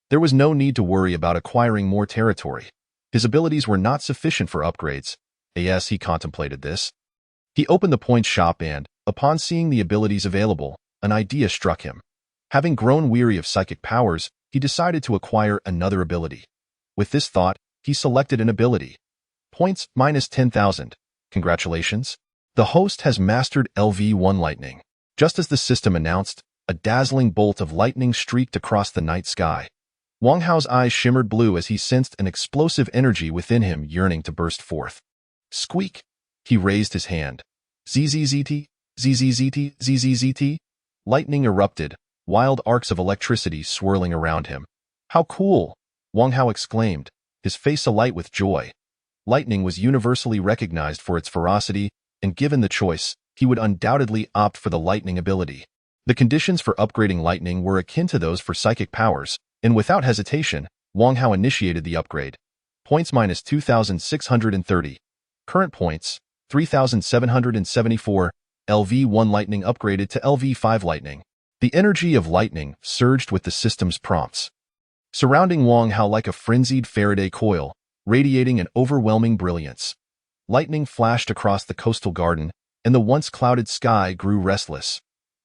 There was no need to worry about acquiring more territory. His abilities were not sufficient for upgrades. He contemplated this. He opened the points shop and, upon seeing the abilities available, an idea struck him. Having grown weary of psychic powers, he decided to acquire another ability. With this thought, he selected an ability. Points minus 10,000. Congratulations. The host has mastered LV1 Lightning. Just as the system announced, a dazzling bolt of lightning streaked across the night sky. Wang Hao's eyes shimmered blue as he sensed an explosive energy within him yearning to burst forth. Squeak! He raised his hand. ZZZT, ZZZT, ZZZT. Lightning erupted, wild arcs of electricity swirling around him. How cool! Wang Hao exclaimed, his face alight with joy. Lightning was universally recognized for its ferocity, and given the choice, he would undoubtedly opt for the lightning ability. The conditions for upgrading lightning were akin to those for psychic powers, and without hesitation, Wang Hao initiated the upgrade. Points minus 2,630. Current points, 3,774. LV1 Lightning upgraded to LV5 Lightning. The energy of lightning surged with the system's prompts, surrounding Wang Hao like a frenzied Faraday coil, radiating an overwhelming brilliance. Lightning flashed across the coastal garden, and the once clouded sky grew restless.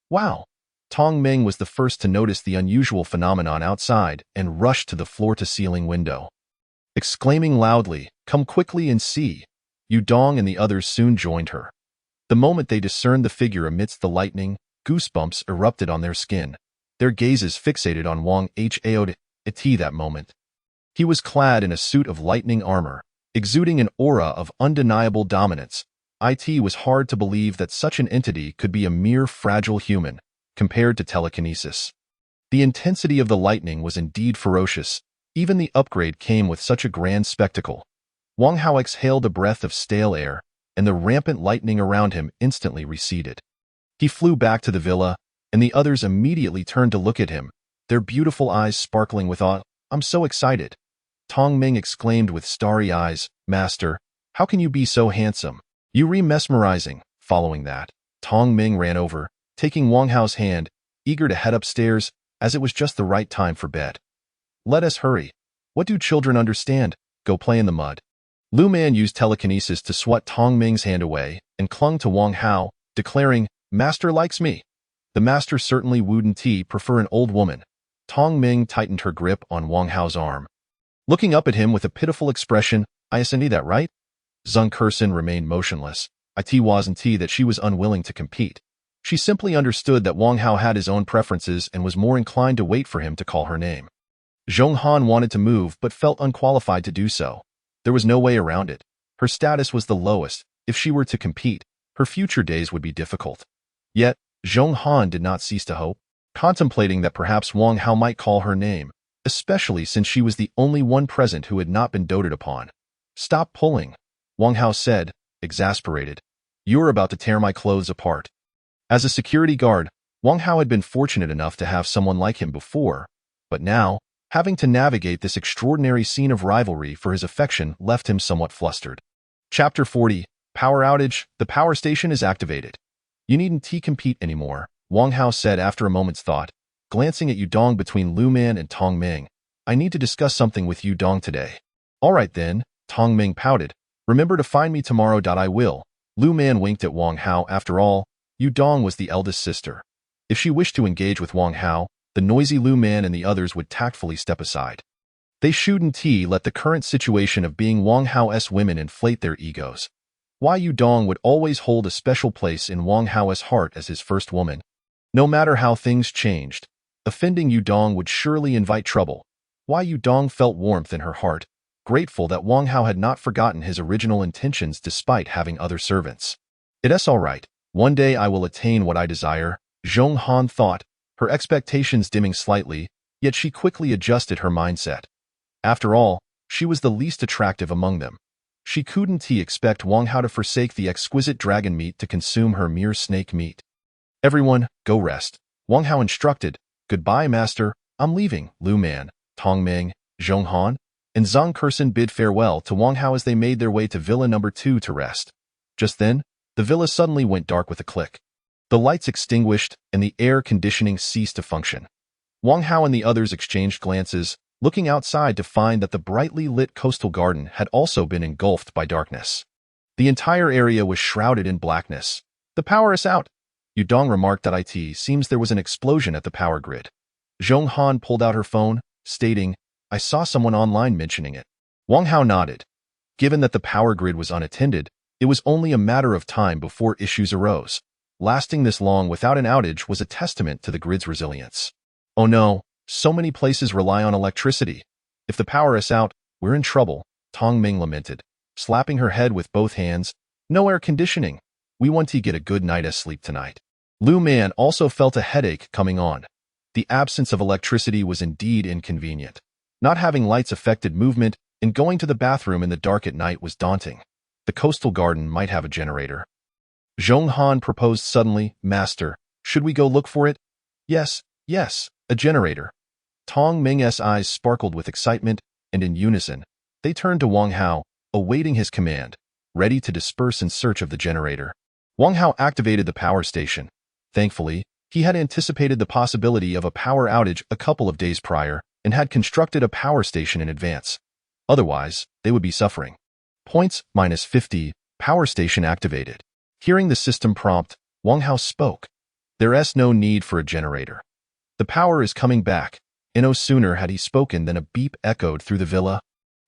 Wow! Tong Ming was the first to notice the unusual phenomenon outside and rushed to the floor-to-ceiling window. Exclaiming loudly, "Come quickly and see!" Yudong and the others soon joined her. The moment they discerned the figure amidst the lightning, goosebumps erupted on their skin, their gazes fixated on Wang Hao at that moment. He was clad in a suit of lightning armor, exuding an aura of undeniable dominance. It was hard to believe that such an entity could be a mere fragile human, compared to telekinesis. The intensity of the lightning was indeed ferocious. Even the upgrade came with such a grand spectacle. Wang Hao exhaled a breath of stale air, and the rampant lightning around him instantly receded. He flew back to the villa, and the others immediately turned to look at him, their beautiful eyes sparkling with awe. "I'm so excited." Tong Ming exclaimed with starry eyes, "Master, how can you be so handsome? You mesmerizing." Following that, Tong Ming ran over, taking Wang Hao's hand, eager to head upstairs, as it was just the right time for bed. "Let us hurry. What do children understand? Go play in the mud." Lu Man used telekinesis to swat Tong Ming's hand away and clung to Wang Hao, declaring, "Master likes me." The master certainly wouldn't prefer an old woman. Tong Ming tightened her grip on Wang Hao's arm, looking up at him with a pitiful expression. "I see that, right?" Zheng Kersen remained motionless. It wasn't that she was unwilling to compete. She simply understood that Wang Hao had his own preferences and was more inclined to wait for him to call her name. Zhong Han wanted to move but felt unqualified to do so. There was no way around it. Her status was the lowest. If she were to compete, her future days would be difficult. Yet, Zhong Han did not cease to hope, contemplating that perhaps Wang Hao might call her name, especially since she was the only one present who had not been doted upon. "Stop pulling," Wang Hao said, exasperated. You're about to tear my clothes apart. As a security guard, Wang Hao had been fortunate enough to have someone like him before, but now, having to navigate this extraordinary scene of rivalry for his affection left him somewhat flustered. Chapter 40, Power Outage. The power station is activated. You needn't compete anymore, Wang Hao said after a moment's thought, glancing at Yudong between Lu Man and Tong Ming. I need to discuss something with Yudong today. All right then, Tong Ming pouted. Remember to find me tomorrow. I will. Lu Man winked at Wang Hao. After all, Yudong was the eldest sister. If she wished to engage with Wang Hao, the noisy Lu Man and the others would tactfully step aside. They shouldn't let the current situation of being Wang Hao's women inflate their egos. Why Yudong would always hold a special place in Wang Hao's heart as his first woman. No matter how things changed, offending Yudong would surely invite trouble. Why Yudong felt warmth in her heart, grateful that Wang Hao had not forgotten his original intentions despite having other servants. It's all right. One day I will attain what I desire, Zhong Han thought, her expectations dimming slightly, yet she quickly adjusted her mindset. After all, she was the least attractive among them. She couldn't expect Wang Hao to forsake the exquisite dragon meat to consume her mere snake meat. Everyone, go rest, Wang Hao instructed. Goodbye, master, I'm leaving. Lu Man, Tong Ming, Zhong Han, and Zhang Kersen bid farewell to Wang Hao as they made their way to Villa Number 2 to rest. Just then, the villa suddenly went dark with a click. The lights extinguished and the air conditioning ceased to function. Wang Hao and the others exchanged glances, looking outside to find that the brightly lit coastal garden had also been engulfed by darkness. The entire area was shrouded in blackness. The power is out, Yudong remarked. It seems there was an explosion at the power grid. Zhong Han pulled out her phone, stating, I saw someone online mentioning it. Wang Hao nodded. Given that the power grid was unattended, it was only a matter of time before issues arose. Lasting this long without an outage was a testament to the grid's resilience. Oh no, so many places rely on electricity. If the power is out, we're in trouble, Tong Ming lamented, slapping her head with both hands. No air conditioning. We want to get a good night's sleep tonight. Lu Man also felt a headache coming on. The absence of electricity was indeed inconvenient. Not having lights affected movement, and going to the bathroom in the dark at night was daunting. The coastal garden might have a generator. Zhong Han proposed suddenly, Master, should we go look for it? Yes, a generator. Tong Ming's eyes sparkled with excitement, and in unison, they turned to Wang Hao, awaiting his command, ready to disperse in search of the generator. Wang Hao activated the power station. Thankfully, he had anticipated the possibility of a power outage a couple of days prior and had constructed a power station in advance. Otherwise, they would be suffering. Points -50, power station activated. Hearing the system prompt, Wang Hao spoke. There's no need for a generator. The power is coming back, and no sooner had he spoken than a beep echoed through the villa.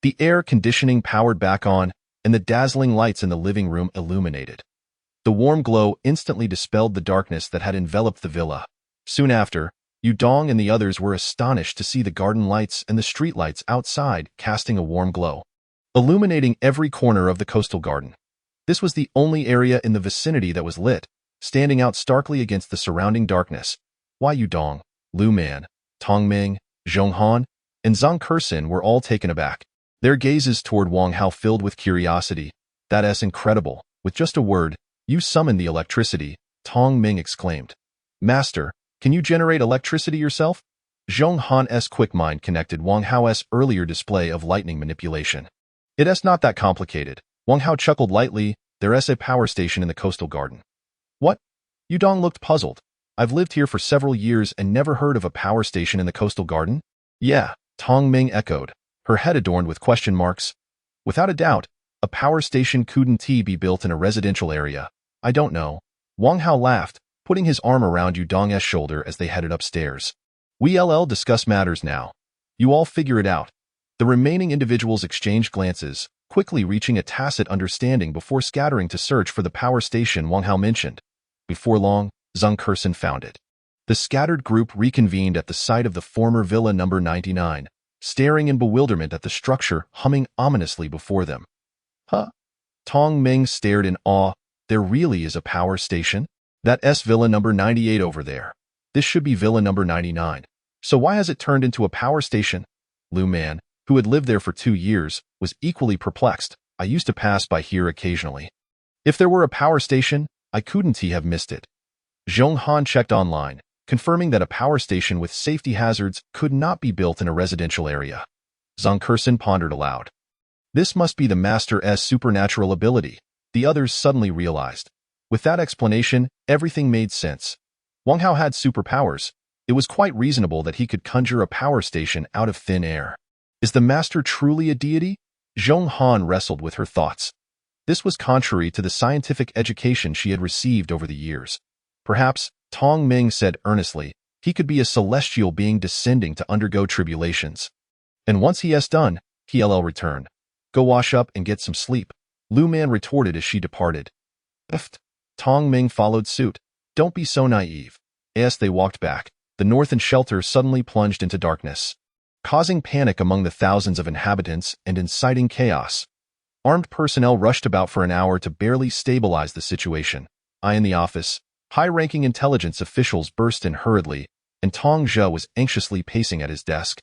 The air conditioning powered back on, and the dazzling lights in the living room illuminated. The warm glow instantly dispelled the darkness that had enveloped the villa. Soon after, Yudong and the others were astonished to see the garden lights and the street lights outside casting a warm glow, illuminating every corner of the coastal garden. This was the only area in the vicinity that was lit, standing out starkly against the surrounding darkness. Why Yudong, Lu Man, Tong Ming, Zhong Han, and Zhang Kersen were all taken aback. Their gazes toward Wang Hao filled with curiosity. That's incredible. With just a word, you summoned the electricity, Tong Ming exclaimed. Master, can you generate electricity yourself? Zhong Han's quick mind connected Wang Hao's earlier display of lightning manipulation. It's not that complicated. Wang Hao chuckled lightly. There's a power station in the coastal garden. What? Yudong looked puzzled. I've lived here for several years and never heard of a power station in the coastal garden? Yeah, Tong Ming echoed, her head adorned with question marks. Without a doubt, a power station couldn't be built in a residential area. I don't know. Wang Hao laughed, putting his arm around Yudong's shoulder as they headed upstairs. We'll discuss matters now. You all figure it out. The remaining individuals exchanged glances, quickly reaching a tacit understanding before scattering to search for the power station Wang Hao mentioned. Before long, Zhang Kersen found it. The scattered group reconvened at the site of the former Villa Number 99, staring in bewilderment at the structure humming ominously before them. Huh? Tong Ming stared in awe. There really is a power station? That's Villa Number 98 over there. This should be Villa Number 99. So why has it turned into a power station? Lu Man, who had lived there for 2 years, was equally perplexed. I used to pass by here occasionally. If there were a power station, I couldn't have missed it. Zhong Han checked online, confirming that a power station with safety hazards could not be built in a residential area. Zhang Kersen pondered aloud. This must be the Master's supernatural ability, the others suddenly realized. With that explanation, everything made sense. Wang Hao had superpowers. It was quite reasonable that he could conjure a power station out of thin air. Is the master truly a deity? Zhong Han wrestled with her thoughts. This was contrary to the scientific education she had received over the years. Perhaps, Tong Ming said earnestly, he could be a celestial being descending to undergo tribulations. And once he has done, he'll return. Go wash up and get some sleep, Lu Man retorted as she departed. Pfft. Tong Ming followed suit. Don't be so naive. As they walked back, the northern shelter suddenly plunged into darkness, causing panic among the thousands of inhabitants and inciting chaos. Armed personnel rushed about for an hour to barely stabilize the situation. In the office, high-ranking intelligence officials burst in hurriedly, and Tong Zhe was anxiously pacing at his desk.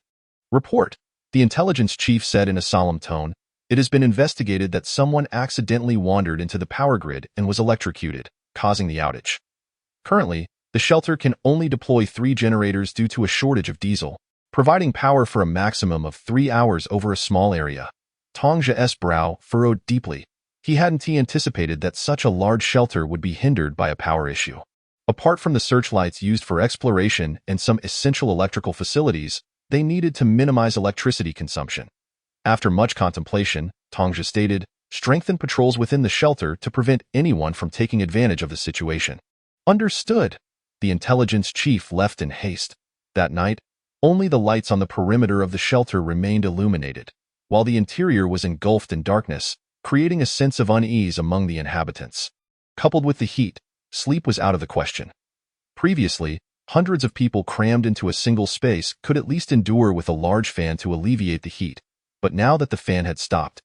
Report, the intelligence chief said in a solemn tone. It has been investigated that someone accidentally wandered into the power grid and was electrocuted, causing the outage. Currently, the shelter can only deploy 3 generators due to a shortage of diesel, providing power for a maximum of 3 hours over a small area. Tong Zhe's brow furrowed deeply. He hadn't anticipated that such a large shelter would be hindered by a power issue. Apart from the searchlights used for exploration and some essential electrical facilities, they needed to minimize electricity consumption. After much contemplation, Tong Zhe stated, strengthen patrols within the shelter to prevent anyone from taking advantage of the situation. Understood. The intelligence chief left in haste. That night, only the lights on the perimeter of the shelter remained illuminated, while the interior was engulfed in darkness, creating a sense of unease among the inhabitants. Coupled with the heat, sleep was out of the question. Previously, hundreds of people crammed into a single space could at least endure with a large fan to alleviate the heat, but now that the fan had stopped,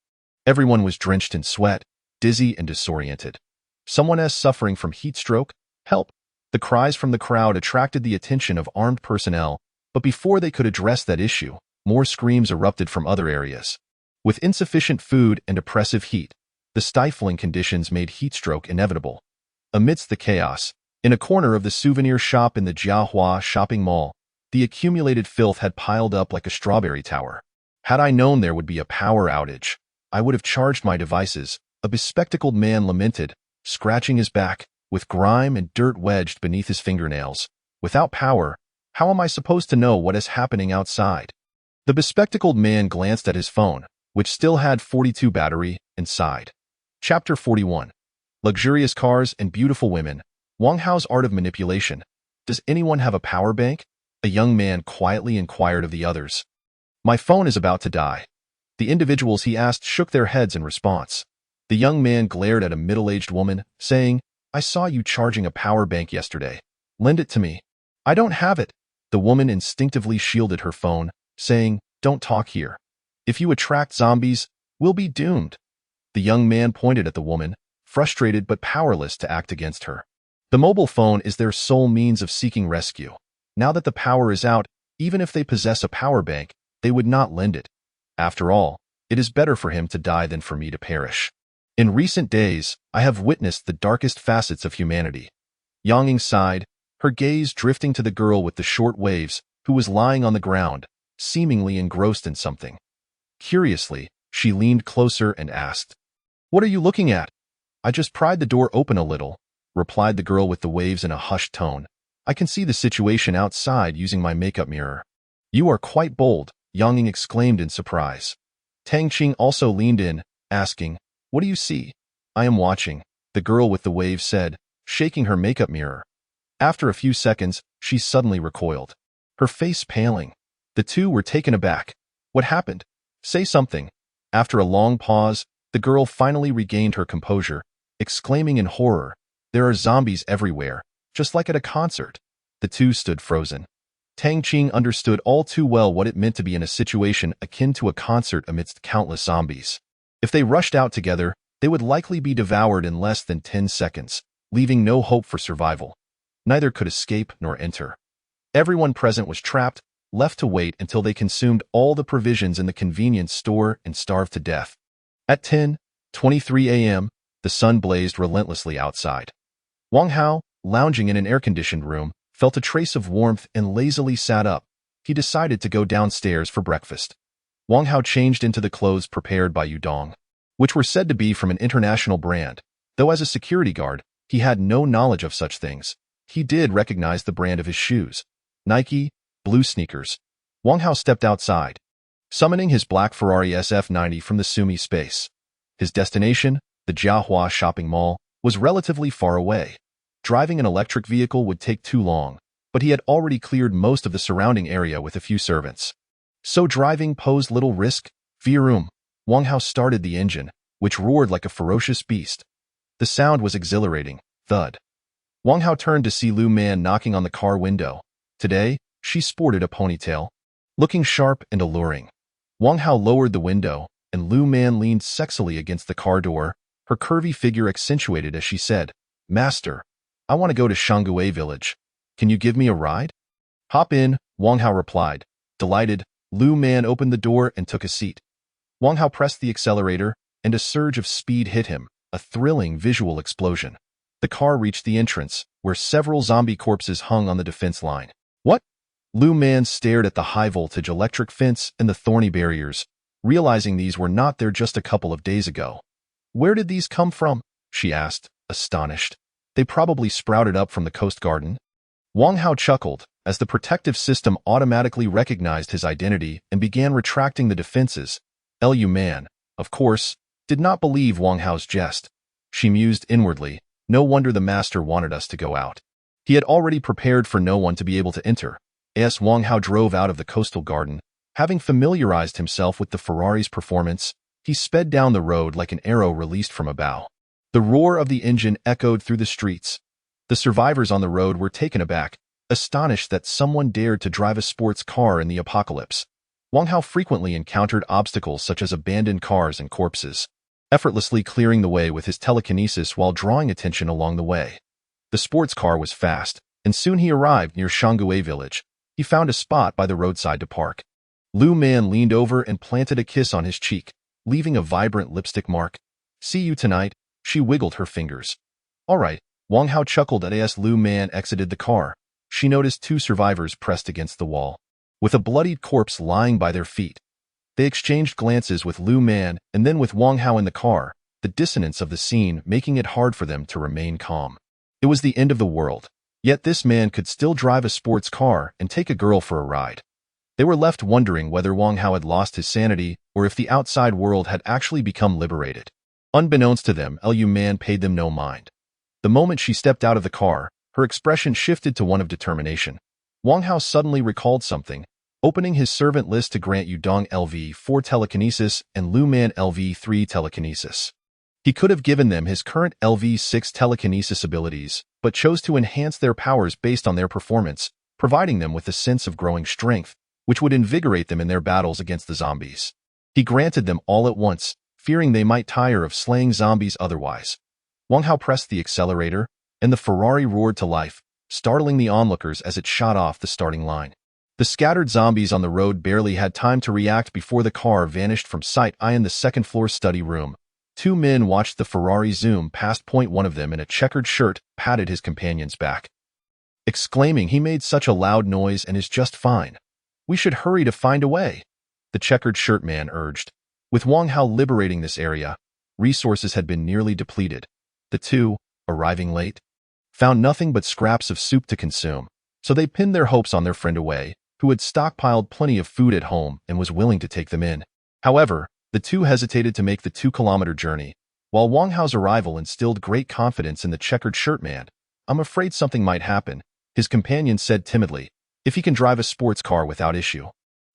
everyone was drenched in sweat, dizzy and disoriented. Someone is suffering from heat stroke? Help! The cries from the crowd attracted the attention of armed personnel, but before they could address that issue, more screams erupted from other areas. With insufficient food and oppressive heat, the stifling conditions made heat stroke inevitable. Amidst the chaos, in a corner of the souvenir shop in the Jiahua shopping mall, the accumulated filth had piled up like a strawberry tower. Had I known there would be a power outage, I would have charged my devices, a bespectacled man lamented, scratching his back, with grime and dirt wedged beneath his fingernails. Without power, how am I supposed to know what is happening outside? The bespectacled man glanced at his phone, which still had 42 battery, and sighed. Chapter 41. Luxurious cars and beautiful women. Wang Hao's art of manipulation. Does anyone have a power bank? A young man quietly inquired of the others. My phone is about to die. The individuals he asked shook their heads in response. The young man glared at a middle-aged woman, saying, I saw you charging a power bank yesterday. Lend it to me. I don't have it. The woman instinctively shielded her phone, saying, don't talk here. If you attract zombies, we'll be doomed. The young man pointed at the woman, frustrated but powerless to act against her. The mobile phone is their sole means of seeking rescue. Now that the power is out, even if they possess a power bank, they would not lend it. After all, it is better for him to die than for me to perish. In recent days, I have witnessed the darkest facets of humanity. Yang sighed, her gaze drifting to the girl with the short waves, who was lying on the ground, seemingly engrossed in something. Curiously, she leaned closer and asked, What are you looking at? I just pried the door open a little, replied the girl with the waves in a hushed tone. I can see the situation outside using my makeup mirror. You are quite bold, Yang exclaimed in surprise. Tang Qing also leaned in, asking, What do you see? I am watching, the girl with the waves said, shaking her makeup mirror. After a few seconds, she suddenly recoiled, her face paling. The two were taken aback. What happened? Say something. After a long pause, the girl finally regained her composure, exclaiming in horror, There are zombies everywhere, just like at a concert. The two stood frozen. Tang Qing understood all too well what it meant to be in a situation akin to a concert amidst countless zombies. If they rushed out together, they would likely be devoured in less than 10 seconds, leaving no hope for survival. Neither could escape nor enter. Everyone present was trapped, left to wait until they consumed all the provisions in the convenience store and starved to death. At 10:23 a.m., the The sun blazed relentlessly outside. Wang Hao, lounging in an air-conditioned room, felt a trace of warmth and lazily sat up. He decided to go downstairs for breakfast. Wang Hao changed into the clothes prepared by Yudong, which were said to be from an international brand, though as a security guard, he had no knowledge of such things. He did recognize the brand of his shoes. Nike, blue sneakers. Wang Hao stepped outside, summoning his black Ferrari SF90 from the Sumi space. His destination, the Jiahua shopping mall, was relatively far away. Driving an electric vehicle would take too long, but he had already cleared most of the surrounding area with a few servants. So driving posed little risk. Vroom. Wang Hao started the engine, which roared like a ferocious beast. The sound was exhilarating. Thud. Wang Hao turned to see Lu Man knocking on the car window. Today, she sported a ponytail, looking sharp and alluring. Wang Hao lowered the window, and Lu Man leaned sexily against the car door, her curvy figure accentuated as she said, "Master, I want to go to Shangue village. Can you give me a ride?" "Hop in," Wang Hao replied. Delighted, Lu Man opened the door and took a seat. Wang Hao pressed the accelerator, and a surge of speed hit him, a thrilling visual explosion. The car reached the entrance, where several zombie corpses hung on the defense line. "What?" Lu Man stared at the high-voltage electric fence and the thorny barriers, realizing these were not there just a couple of days ago. "Where did these come from?" she asked, astonished. "They probably sprouted up from the coast garden." Wang Hao chuckled, as the protective system automatically recognized his identity and began retracting the defenses. Lu Man, of course, did not believe Wang Hao's jest. She mused inwardly, no wonder the master wanted us to go out. He had already prepared for no one to be able to enter. As Wang Hao drove out of the coastal garden, having familiarized himself with the Ferrari's performance, he sped down the road like an arrow released from a bow. The roar of the engine echoed through the streets. The survivors on the road were taken aback, astonished that someone dared to drive a sports car in the apocalypse. Wang Hao frequently encountered obstacles such as abandoned cars and corpses, effortlessly clearing the way with his telekinesis while drawing attention along the way. The sports car was fast, and soon he arrived near Shangue village. He found a spot by the roadside to park. Lu Man leaned over and planted a kiss on his cheek, leaving a vibrant lipstick mark. "See you tonight," she wiggled her fingers. "All right," Wang Hao chuckled as Lu Man exited the car. She noticed two survivors pressed against the wall, with a bloodied corpse lying by their feet. They exchanged glances with Lu Man and then with Wang Hao in the car, the dissonance of the scene making it hard for them to remain calm. It was the end of the world, yet this man could still drive a sports car and take a girl for a ride. They were left wondering whether Wang Hao had lost his sanity or if the outside world had actually become liberated. Unbeknownst to them, Lu Man paid them no mind. The moment she stepped out of the car, her expression shifted to one of determination. Wang Hao suddenly recalled something, opening his servant list to grant Yudong LV4 telekinesis and Lu Man LV3 telekinesis. He could have given them his current LV6 telekinesis abilities, but chose to enhance their powers based on their performance, providing them with a sense of growing strength, which would invigorate them in their battles against the zombies. He granted them all at once, fearing they might tire of slaying zombies otherwise. Wang Hao pressed the accelerator, and the Ferrari roared to life, startling the onlookers as it shot off the starting line. The scattered zombies on the road barely had time to react before the car vanished from sight. In the second-floor study room, two men watched the Ferrari zoom past. One of them in a checkered shirt patted his companion's back, exclaiming he made such a loud noise and is just fine. "We should hurry to find a way," the checkered shirt man urged. With Wang Hao liberating this area, resources had been nearly depleted. The two, arriving late, found nothing but scraps of soup to consume, so they pinned their hopes on their friend Away, who had stockpiled plenty of food at home and was willing to take them in. However, the two hesitated to make the 2-kilometer journey. While Wang Hao's arrival instilled great confidence in the checkered shirt man, "I'm afraid something might happen," his companion said timidly, "if he can drive a sports car without issue."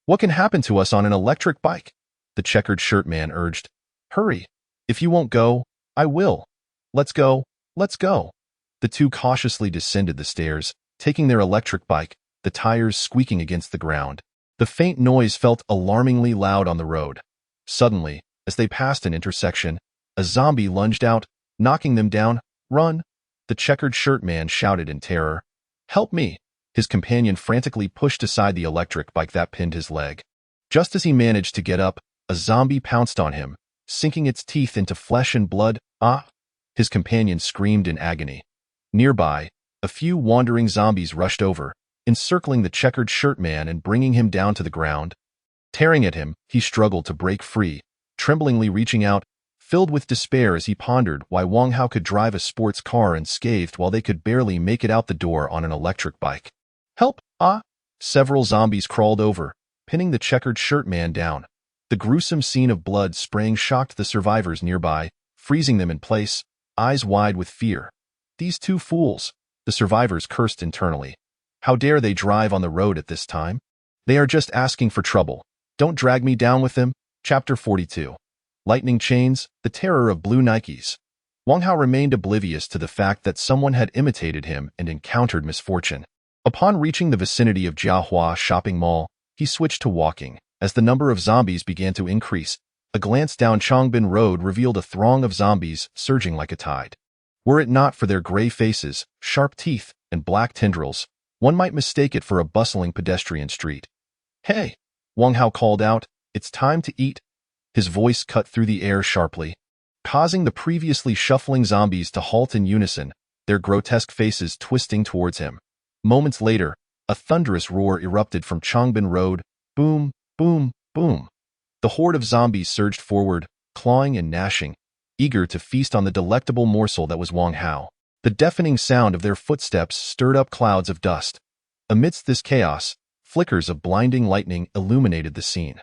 "What can happen to us on an electric bike?" the checkered shirt man urged. "Hurry. If you won't go, I will. Let's go, let's go." The two cautiously descended the stairs, taking their electric bike, the tires squeaking against the ground. The faint noise felt alarmingly loud on the road. Suddenly, as they passed an intersection, a zombie lunged out, knocking them down. "Run!" the checkered shirt man shouted in terror. "Help me!" His companion frantically pushed aside the electric bike that pinned his leg. Just as he managed to get up, a zombie pounced on him, sinking its teeth into flesh and blood. "Ah!" His companion screamed in agony. Nearby, a few wandering zombies rushed over, encircling the checkered shirt man and bringing him down to the ground. Tearing at him, he struggled to break free, tremblingly reaching out, filled with despair as he pondered why Wang Hao could drive a sports car unscathed while they could barely make it out the door on an electric bike. "Help! Ah!" Several zombies crawled over, pinning the checkered shirt man down. The gruesome scene of blood spraying shocked the survivors nearby, freezing them in place, eyes wide with fear. "These two fools," the survivors cursed internally. "How dare they drive on the road at this time? They are just asking for trouble. Don't drag me down with them." Chapter 42. Lightning Chains, the Terror of Blue Nikes. Wang Hao remained oblivious to the fact that someone had imitated him and encountered misfortune. Upon reaching the vicinity of Jiahua Shopping Mall, he switched to walking. As the number of zombies began to increase, a glance down Chongbin Road revealed a throng of zombies surging like a tide. Were it not for their gray faces, sharp teeth, and black tendrils, one might mistake it for a bustling pedestrian street. "Hey!" Wang Hao called out, "It's time to eat." His voice cut through the air sharply, causing the previously shuffling zombies to halt in unison, their grotesque faces twisting towards him. Moments later, a thunderous roar erupted from Chongbin Road. Boom, boom, boom. The horde of zombies surged forward, clawing and gnashing, eager to feast on the delectable morsel that was Wang Hao. The deafening sound of their footsteps stirred up clouds of dust. Amidst this chaos, flickers of blinding lightning illuminated the scene.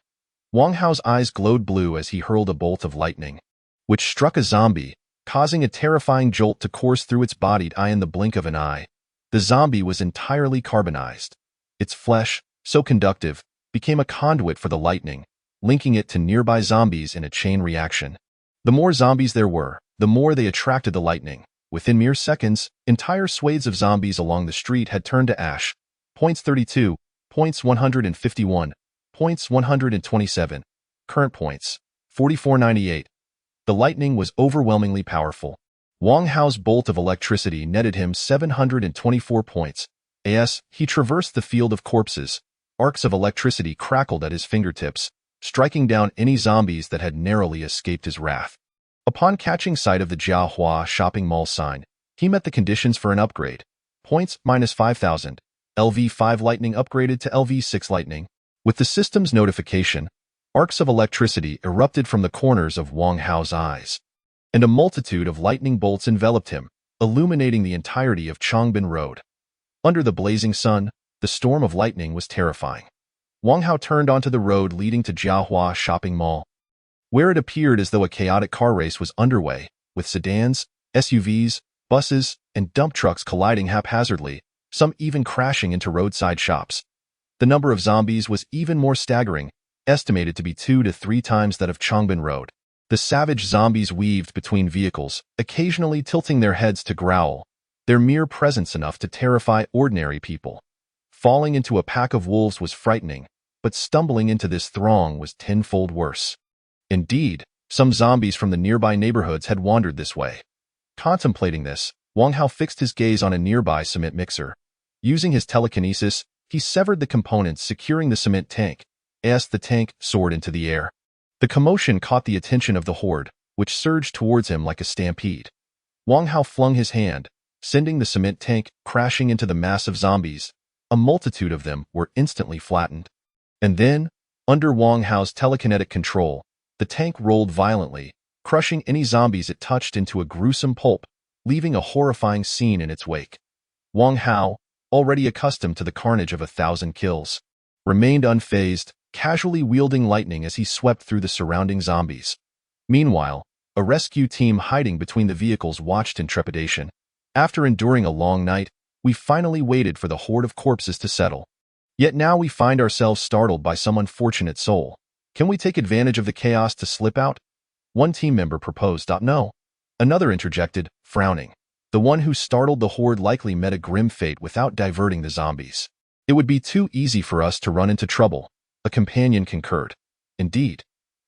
Wang Hao's eyes glowed blue as he hurled a bolt of lightning, which struck a zombie, causing a terrifying jolt to course through its bodied eye in the blink of an eye. The zombie was entirely carbonized. Its flesh, so conductive, became a conduit for the lightning, linking it to nearby zombies in a chain reaction. The more zombies there were, the more they attracted the lightning. Within mere seconds, entire swathes of zombies along the street had turned to ash. Points 32, points 151, points 127, current points 4498. The lightning was overwhelmingly powerful. Wang Hao's bolt of electricity netted him 724 points. As he traversed the field of corpses, arcs of electricity crackled at his fingertips, striking down any zombies that had narrowly escaped his wrath. Upon catching sight of the Jiahua Shopping Mall sign, he met the conditions for an upgrade. Points minus 5,000. LV5 Lightning upgraded to LV6 Lightning. With the system's notification, arcs of electricity erupted from the corners of Wang Hao's eyes, and a multitude of lightning bolts enveloped him, illuminating the entirety of Chongbin Road. Under the blazing sun, the storm of lightning was terrifying. Wang Hao turned onto the road leading to Jiahua Shopping Mall, where it appeared as though a chaotic car race was underway, with sedans, SUVs, buses, and dump trucks colliding haphazardly, some even crashing into roadside shops. The number of zombies was even more staggering, estimated to be 2 to 3 times that of Chongbin Road. The savage zombies weaved between vehicles, occasionally tilting their heads to growl, their mere presence enough to terrify ordinary people. Falling into a pack of wolves was frightening, but stumbling into this throng was tenfold worse. Indeed, some zombies from the nearby neighborhoods had wandered this way. Contemplating this, Wang Hao fixed his gaze on a nearby cement mixer. Using his telekinesis, he severed the components securing the cement tank, as the tank soared into the air. The commotion caught the attention of the horde, which surged towards him like a stampede. Wang Hao flung his hand, sending the cement tank crashing into the mass of zombies. A multitude of them were instantly flattened. And then, under Wang Hao's telekinetic control, the tank rolled violently, crushing any zombies it touched into a gruesome pulp, leaving a horrifying scene in its wake. Wang Hao, already accustomed to the carnage of 1,000 kills, remained unfazed, casually wielding lightning as he swept through the surrounding zombies. Meanwhile, a rescue team hiding between the vehicles watched in trepidation. After enduring a long night, we finally waited for the horde of corpses to settle. Yet now we find ourselves startled by some unfortunate soul. Can we take advantage of the chaos to slip out? One team member proposed. No. Another interjected, frowning. The one who startled the horde likely met a grim fate without diverting the zombies. It would be too easy for us to run into trouble, a companion concurred. Indeed.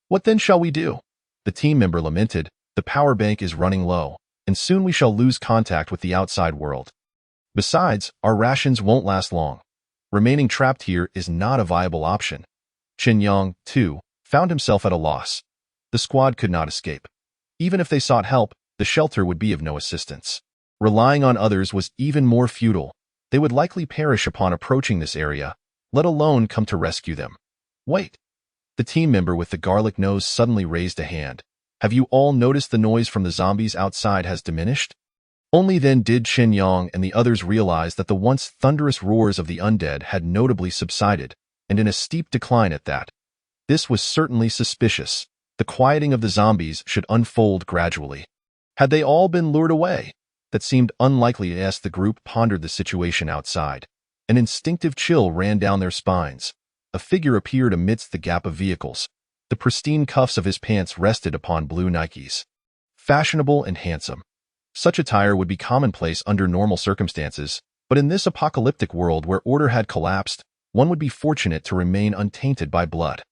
What then shall we do? The team member lamented. The power bank is running low, and soon we shall lose contact with the outside world. Besides, our rations won't last long. Remaining trapped here is not a viable option. Chen Yang, too, found himself at a loss. The squad could not escape. Even if they sought help, the shelter would be of no assistance. Relying on others was even more futile. They would likely perish upon approaching this area, let alone come to rescue them. Wait. The team member with the garlic nose suddenly raised a hand. Have you all noticed the noise from the zombies outside has diminished? Only then did Chen Yang and the others realize that the once thunderous roars of the undead had notably subsided, and in a steep decline at that. This was certainly suspicious. The quieting of the zombies should unfold gradually. Had they all been lured away? That seemed unlikely as the group pondered the situation outside. An instinctive chill ran down their spines. A figure appeared amidst the gap of vehicles. The pristine cuffs of his pants rested upon blue Nikes. Fashionable and handsome. Such attire would be commonplace under normal circumstances, but in this apocalyptic world where order had collapsed, one would be fortunate to remain untainted by blood.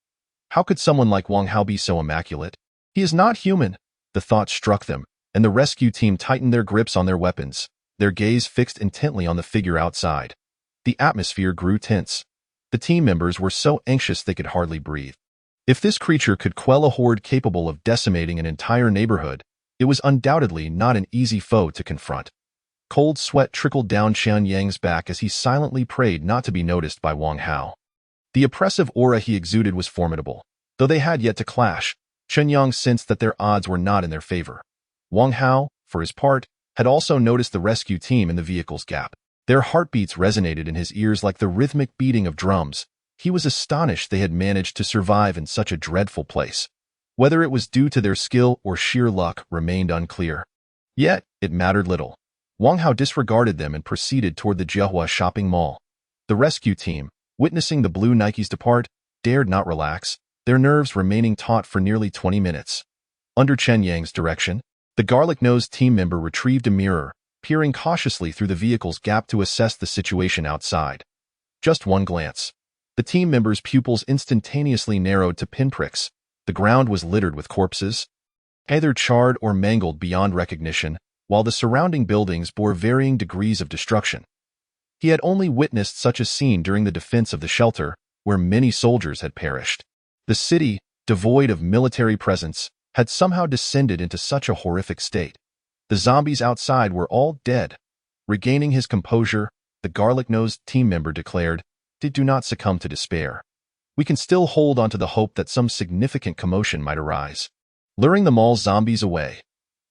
How could someone like Wang Hao be so immaculate? He is not human. The thought struck them, and the rescue team tightened their grips on their weapons, their gaze fixed intently on the figure outside. The atmosphere grew tense. The team members were so anxious they could hardly breathe. If this creature could quell a horde capable of decimating an entire neighborhood, it was undoubtedly not an easy foe to confront. Cold sweat trickled down Chen Yang's back as he silently prayed not to be noticed by Wang Hao. The oppressive aura he exuded was formidable. Though they had yet to clash, Chen Yang sensed that their odds were not in their favor. Wang Hao, for his part, had also noticed the rescue team in the vehicle's gap. Their heartbeats resonated in his ears like the rhythmic beating of drums. He was astonished they had managed to survive in such a dreadful place. Whether it was due to their skill or sheer luck remained unclear. Yet, it mattered little. Wang Hao disregarded them and proceeded toward the Jiehua shopping mall. The rescue team, witnessing the blue Nikes depart, dared not relax, their nerves remaining taut for nearly 20 minutes. Under Chen Yang's direction, the garlic-nosed team member retrieved a mirror, peering cautiously through the vehicle's gap to assess the situation outside. Just one glance. The team member's pupils instantaneously narrowed to pinpricks. The ground was littered with corpses, either charred or mangled beyond recognition, while the surrounding buildings bore varying degrees of destruction. He had only witnessed such a scene during the defense of the shelter, where many soldiers had perished. The city, devoid of military presence, had somehow descended into such a horrific state. The zombies outside were all dead. Regaining his composure, the garlic-nosed team member declared, "Do not succumb to despair. We can still hold on to the hope that some significant commotion might arise." Luring the mall's zombies away,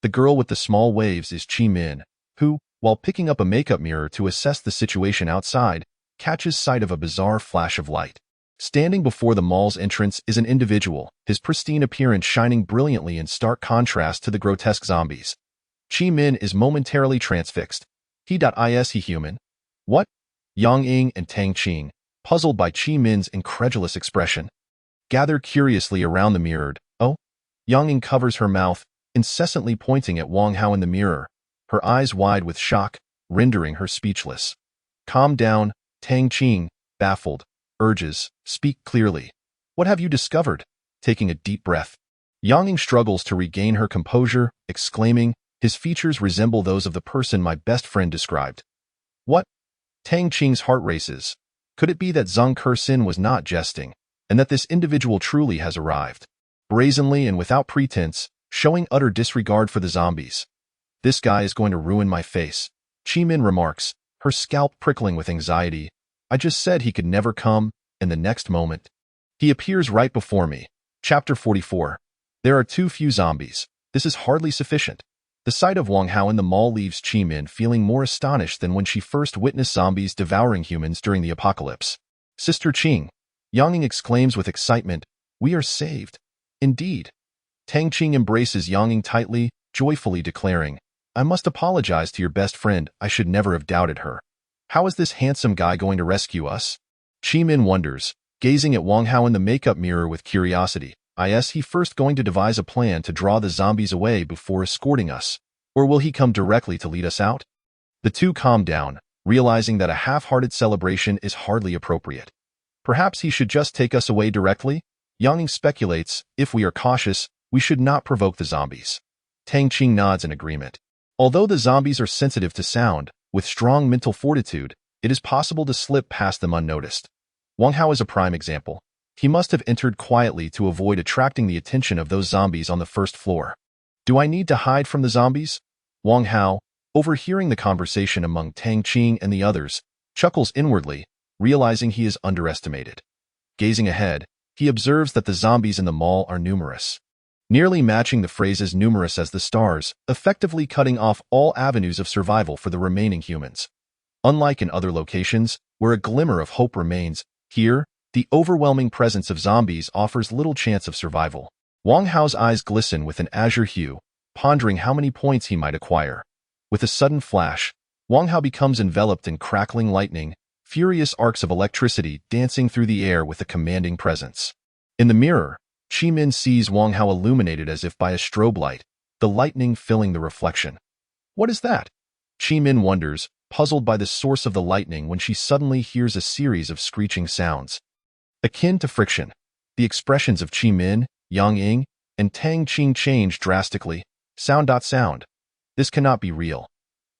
the girl with the small waves is Chi Min, who, while picking up a makeup mirror to assess the situation outside, catches sight of a bizarre flash of light. Standing before the mall's entrance is an individual, his pristine appearance shining brilliantly in stark contrast to the grotesque zombies. Chi Min is momentarily transfixed. Is he human? What? Yang Ying and Tang Qing, puzzled by Chi Min's incredulous expression, gather curiously around the mirrored. Oh? Yang Ying covers her mouth, incessantly pointing at Wang Hao in the mirror, her eyes wide with shock, rendering her speechless. Calm down, Tang Qing, baffled, urges, speak clearly. What have you discovered? Taking a deep breath, Yang Ying struggles to regain her composure, exclaiming, his features resemble those of the person my best friend described. What? Tang Qing's heart races. Could it be that Zhang Kershin was not jesting, and that this individual truly has arrived? Brazenly and without pretense, showing utter disregard for the zombies. This guy is going to ruin my face, Chi Min remarks, her scalp prickling with anxiety. I just said he could never come, and the next moment, he appears right before me. Chapter 44. There are too few zombies. This is hardly sufficient. The sight of Wang Hao in the mall leaves Chi Min feeling more astonished than when she first witnessed zombies devouring humans during the apocalypse. Sister Qing, Yang Ying exclaims with excitement, we are saved. Indeed. Tang Qing embraces Yang Ying tightly, joyfully declaring, I must apologize to your best friend, I should never have doubted her. How is this handsome guy going to rescue us? Chi Min wonders, gazing at Wang Hao in the makeup mirror with curiosity. Is he first going to devise a plan to draw the zombies away before escorting us, or will he come directly to lead us out? The two calm down, realizing that a half-hearted celebration is hardly appropriate. Perhaps he should just take us away directly? Yang Ying speculates, if we are cautious, we should not provoke the zombies. Tang Qing nods in agreement. Although the zombies are sensitive to sound, with strong mental fortitude, it is possible to slip past them unnoticed. Wang Hao is a prime example. He must have entered quietly to avoid attracting the attention of those zombies on the first floor. Do I need to hide from the zombies? Wang Hao, overhearing the conversation among Tang Qing and the others, chuckles inwardly, realizing he is underestimated. Gazing ahead, he observes that the zombies in the mall are numerous, nearly matching the phrases numerous as the stars, effectively cutting off all avenues of survival for the remaining humans. Unlike in other locations, where a glimmer of hope remains, here, the overwhelming presence of zombies offers little chance of survival. Wang Hao's eyes glisten with an azure hue, pondering how many points he might acquire. With a sudden flash, Wang Hao becomes enveloped in crackling lightning, furious arcs of electricity dancing through the air with a commanding presence. In the mirror, Qimin sees Wang Hao illuminated as if by a strobe light, the lightning filling the reflection. What is that? Qimin wonders, puzzled by the source of the lightning when she suddenly hears a series of screeching sounds. Akin to friction, the expressions of Qimin, Yang Ying, and Tang Qing change drastically. Sound. This cannot be real.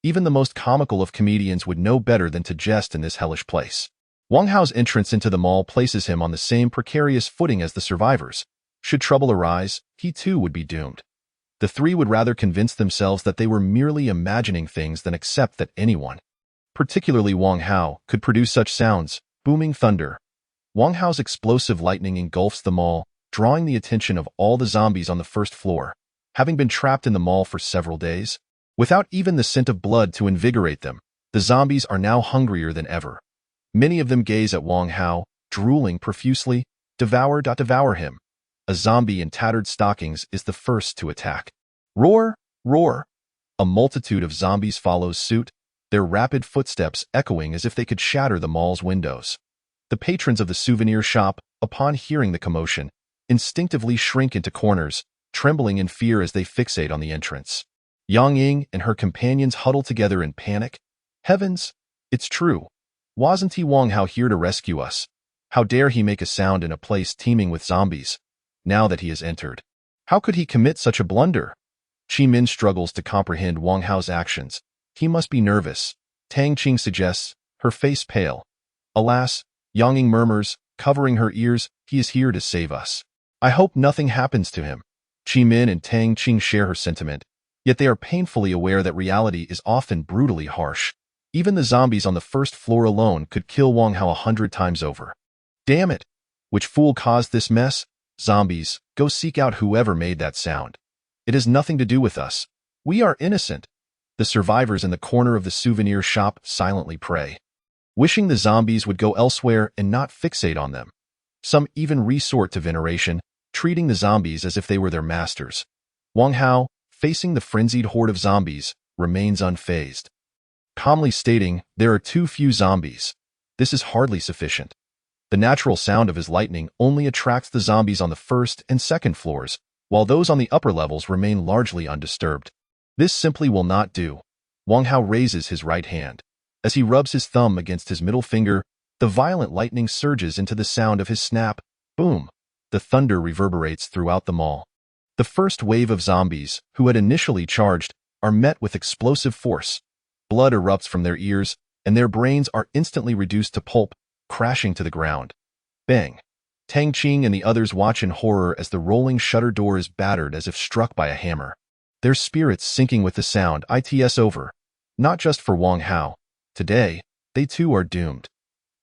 Even the most comical of comedians would know better than to jest in this hellish place. Wang Hao's entrance into the mall places him on the same precarious footing as the survivors. Should trouble arise, he too would be doomed. The three would rather convince themselves that they were merely imagining things than accept that anyone, particularly Wang Hao, could produce such sounds. Booming thunder. Wang Hao's explosive lightning engulfs the mall, drawing the attention of all the zombies on the first floor. Having been trapped in the mall for several days, without even the scent of blood to invigorate them, the zombies are now hungrier than ever. Many of them gaze at Wang Hao, drooling profusely. Devour him. A zombie in tattered stockings is the first to attack. Roar, roar. A multitude of zombies follows suit, their rapid footsteps echoing as if they could shatter the mall's windows. The patrons of the souvenir shop, upon hearing the commotion, instinctively shrink into corners, trembling in fear as they fixate on the entrance. Yang Ying and her companions huddle together in panic. Heavens! It's true. Wasn't he Wang Hao here to rescue us? How dare he make a sound in a place teeming with zombies, now that he has entered? How could he commit such a blunder? Qimin struggles to comprehend Wang Hao's actions. He must be nervous, Tang Qing suggests, her face pale. Alas, Yang Ying murmurs, covering her ears, he is here to save us. I hope nothing happens to him. Qimin and Tang Qing share her sentiment, yet they are painfully aware that reality is often brutally harsh. Even the zombies on the first floor alone could kill Wang Hao 100 times over. Damn it! Which fool caused this mess? Zombies, go seek out whoever made that sound. It has nothing to do with us. We are innocent. The survivors in the corner of the souvenir shop silently pray, wishing the zombies would go elsewhere and not fixate on them. Some even resort to veneration, treating the zombies as if they were their masters. Wang Hao, facing the frenzied horde of zombies, remains unfazed, calmly stating, there are too few zombies. This is hardly sufficient. The natural sound of his lightning only attracts the zombies on the first and second floors, while those on the upper levels remain largely undisturbed. This simply will not do. Wang Hao raises his right hand. As he rubs his thumb against his middle finger, the violent lightning surges into the sound of his snap. Boom! The thunder reverberates throughout the mall. The first wave of zombies, who had initially charged, are met with explosive force. Blood erupts from their ears, and their brains are instantly reduced to pulp, crashing to the ground. Bang! Tang Qing and the others watch in horror as the rolling shutter door is battered as if struck by a hammer. Their spirits sinking with the sound. It's over. Not just for Wang Hao. Today, they too are doomed.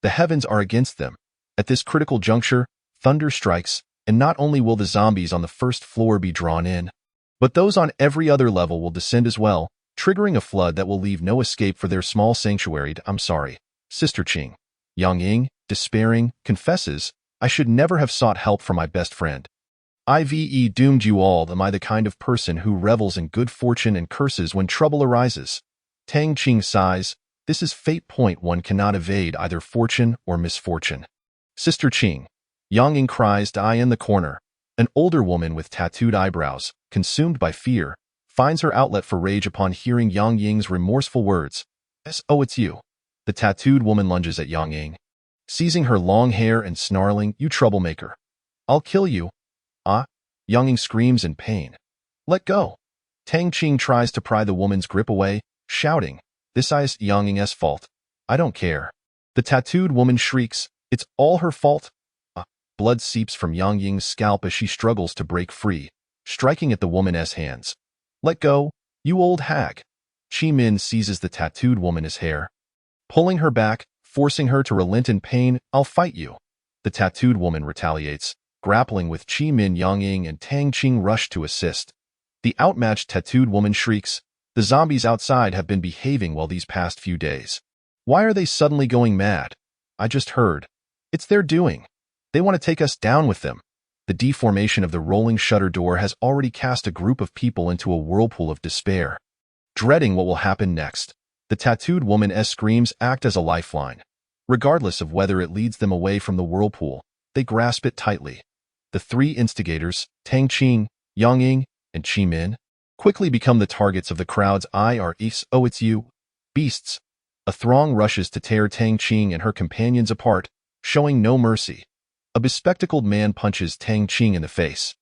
The heavens are against them. At this critical juncture, thunder strikes, and not only will the zombies on the first floor be drawn in, but those on every other level will descend as well, triggering a flood that will leave no escape for their small sanctuary. I'm sorry, Sister Qing. Yang Ying, despairing, confesses, I should never have sought help from my best friend. I've doomed you all. Am I the kind of person who revels in good fortune and curses when trouble arises? Tang Qing sighs, this is fate. One cannot evade either fortune or misfortune. Sister Qing. Yang Ying cries, die in the corner. An older woman with tattooed eyebrows, consumed by fear, finds her outlet for rage upon hearing Yang Ying's remorseful words. Oh, it's you. The tattooed woman lunges at Yang Ying, seizing her long hair and snarling, you troublemaker. I'll kill you. Ah! Yang Ying screams in pain. Let go. Tang Qing tries to pry the woman's grip away, shouting, this is Yang Ying's fault. I don't care. The tattooed woman shrieks, it's all her fault. Blood seeps from Yang Ying's scalp as she struggles to break free, striking at the woman's hands. Let go, you old hag. Qi Min seizes the tattooed woman's hair, pulling her back, forcing her to relent in pain. I'll fight you. The tattooed woman retaliates, grappling with Qi Min. Yang Ying and Tang Qing rush to assist. The outmatched tattooed woman shrieks, the zombies outside have been behaving well these past few days. Why are they suddenly going mad? I just heard. It's their doing. They want to take us down with them. The deformation of the rolling shutter door has already cast a group of people into a whirlpool of despair. Dreading what will happen next, the tattooed woman's screams act as a lifeline. Regardless of whether it leads them away from the whirlpool, they grasp it tightly. The three instigators, Tang Qing, Yang Ying, and Qi Min, quickly become the targets of the crowd's ire. Oh, it's you, beasts. A throng rushes to tear Tang Qing and her companions apart, showing no mercy. A bespectacled man punches Tang Qing in the face,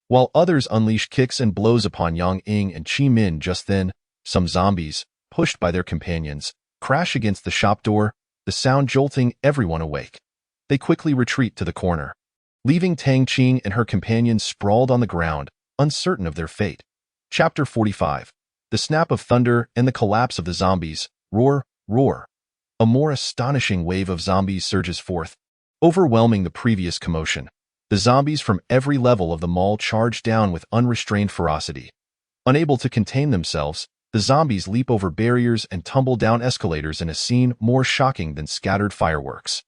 while others unleash kicks and blows upon Yang Ying and Qi Min. Just then, some zombies, pushed by their companions, crash against the shop door, the sound jolting everyone awake. They quickly retreat to the corner, leaving Tang Qing and her companions sprawled on the ground, uncertain of their fate. Chapter 45. The snap of thunder and the collapse of the zombies. Roar, roar. A more astonishing wave of zombies surges forth, overwhelming the previous commotion. The zombies from every level of the mall charge down with unrestrained ferocity. Unable to contain themselves, the zombies leap over barriers and tumble down escalators in a scene more shocking than scattered fireworks.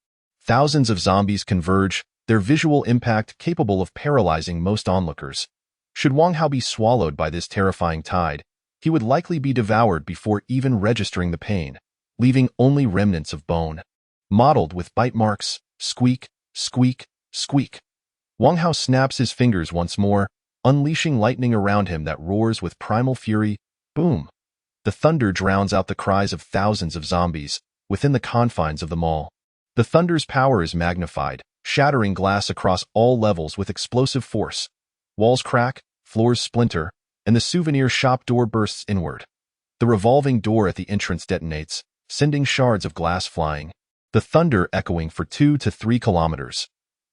Thousands of zombies converge, their visual impact capable of paralyzing most onlookers. Should Wang Hao be swallowed by this terrifying tide, he would likely be devoured before even registering the pain, leaving only remnants of bone, mottled with bite marks. Squeak, squeak, squeak. Wang Hao snaps his fingers once more, unleashing lightning around him that roars with primal fury. Boom. The thunder drowns out the cries of thousands of zombies within the confines of the mall. The thunder's power is magnified, shattering glass across all levels with explosive force. Walls crack, floors splinter, and the souvenir shop door bursts inward. The revolving door at the entrance detonates, sending shards of glass flying, the thunder echoing for 2 to 3 kilometers.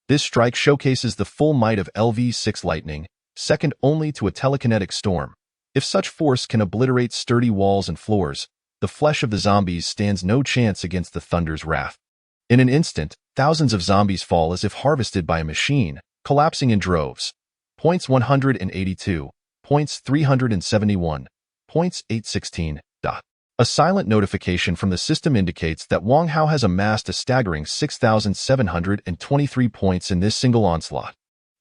This strike showcases the full might of LV6 lightning, second only to a telekinetic storm. If such force can obliterate sturdy walls and floors, the flesh of the zombies stands no chance against the thunder's wrath. In an instant, thousands of zombies fall as if harvested by a machine, collapsing in droves. Points 182, points 371, points 816. A silent notification from the system indicates that Wang Hao has amassed a staggering 6,723 points in this single onslaught.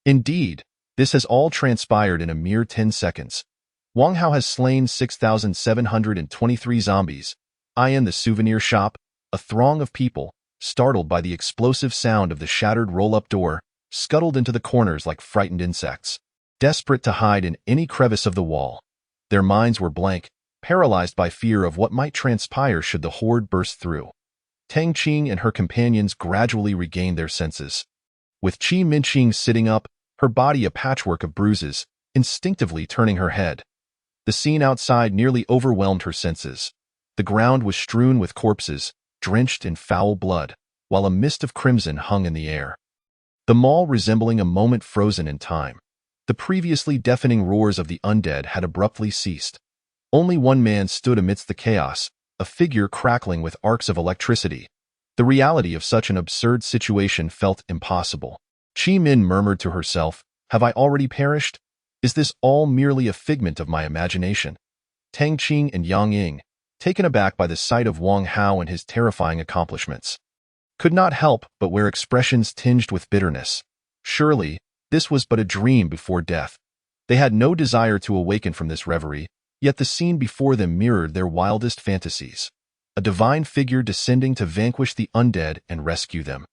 Indeed, this has all transpired in a mere 10 seconds. Wang Hao has slain 6,723 zombies. In the souvenir shop, a throng of people, startled by the explosive sound of the shattered roll-up door, scuttled into the corners like frightened insects, desperate to hide in any crevice of the wall. Their minds were blank, paralyzed by fear of what might transpire should the horde burst through. Tang Qing and her companions gradually regained their senses. With Qi Minqing sitting up, her body a patchwork of bruises, instinctively turning her head. The scene outside nearly overwhelmed her senses. The ground was strewn with corpses, drenched in foul blood, while a mist of crimson hung in the air. The mall resembling a moment frozen in time. The previously deafening roars of the undead had abruptly ceased. Only one man stood amidst the chaos, a figure crackling with arcs of electricity. The reality of such an absurd situation felt impossible. Qi Min murmured to herself, "Have I already perished? Is this all merely a figment of my imagination?" Tang Qing and Yang Ying, taken aback by the sight of Wang Hao and his terrifying accomplishments, could not help but wear expressions tinged with bitterness. Surely, this was but a dream before death. They had no desire to awaken from this reverie, yet the scene before them mirrored their wildest fantasies. A divine figure descending to vanquish the undead and rescue them.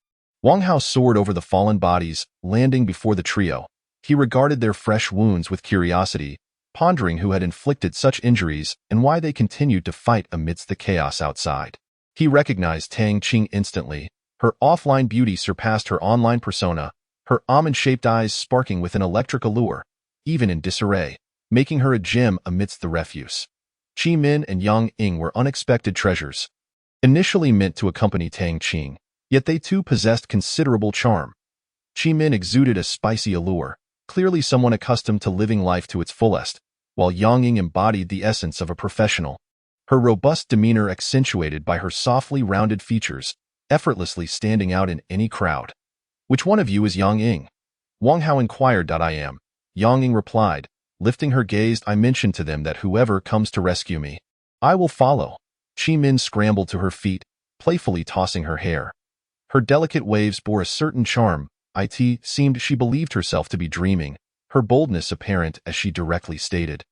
Wang Hao soared over the fallen bodies, landing before the trio. He regarded their fresh wounds with curiosity, pondering who had inflicted such injuries and why they continued to fight amidst the chaos outside. He recognized Tang Qing instantly. Her offline beauty surpassed her online persona, her almond-shaped eyes sparking with an electric allure, even in disarray, making her a gem amidst the refuse. Qi Min and Yang Ying were unexpected treasures, initially meant to accompany Tang Qing, yet they too possessed considerable charm. Qi Min exuded a spicy allure, clearly someone accustomed to living life to its fullest. while Yang Ying embodied the essence of a professional. Her robust demeanor accentuated by her softly rounded features, effortlessly standing out in any crowd. "Which one of you is Yang Ying?" Wang Hao inquired. "I am," Yang Ying replied, lifting her gaze. "I mentioned to them that whoever comes to rescue me, I will follow." Qi Min scrambled to her feet, playfully tossing her hair. Her delicate waves bore a certain charm. It seemed she believed herself to be dreaming, her boldness apparent as she directly stated,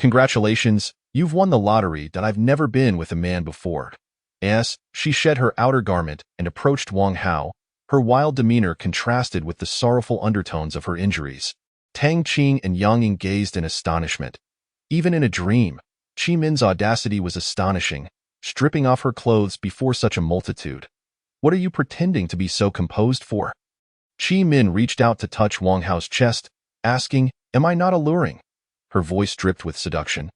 "Congratulations, you've won the lottery. That I've never been with a man before." As she shed her outer garment and approached Wang Hao, her wild demeanor contrasted with the sorrowful undertones of her injuries. Tang Qing and Yang Ying gazed in astonishment. Even in a dream, Qi Min's audacity was astonishing, stripping off her clothes before such a multitude. "What are you pretending to be so composed for?" Qi Min reached out to touch Wang Hao's chest, asking, "Am I not alluring?" Her voice dripped with seduction.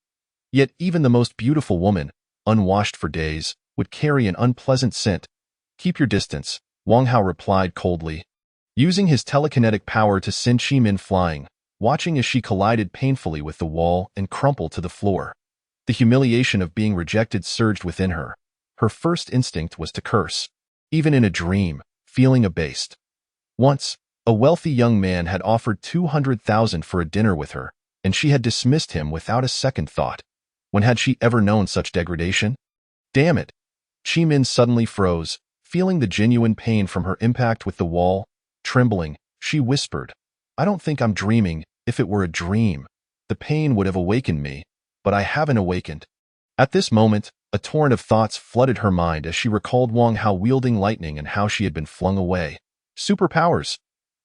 Yet even the most beautiful woman, unwashed for days, would carry an unpleasant scent. "Keep your distance," Wang Hao replied coldly, using his telekinetic power to send Qi Min flying, watching as she collided painfully with the wall and crumpled to the floor. The humiliation of being rejected surged within her. Her first instinct was to curse. Even in a dream, feeling abased. Once, a wealthy young man had offered 200,000 for a dinner with her, and she had dismissed him without a second thought. When had she ever known such degradation? Damn it! Qi Min suddenly froze, feeling the genuine pain from her impact with the wall. Trembling, she whispered, "I don't think I'm dreaming. If it were a dream, the pain would have awakened me, but I haven't awakened." At this moment, a torrent of thoughts flooded her mind as she recalled Wang Hao wielding lightning and how she had been flung away. Superpowers!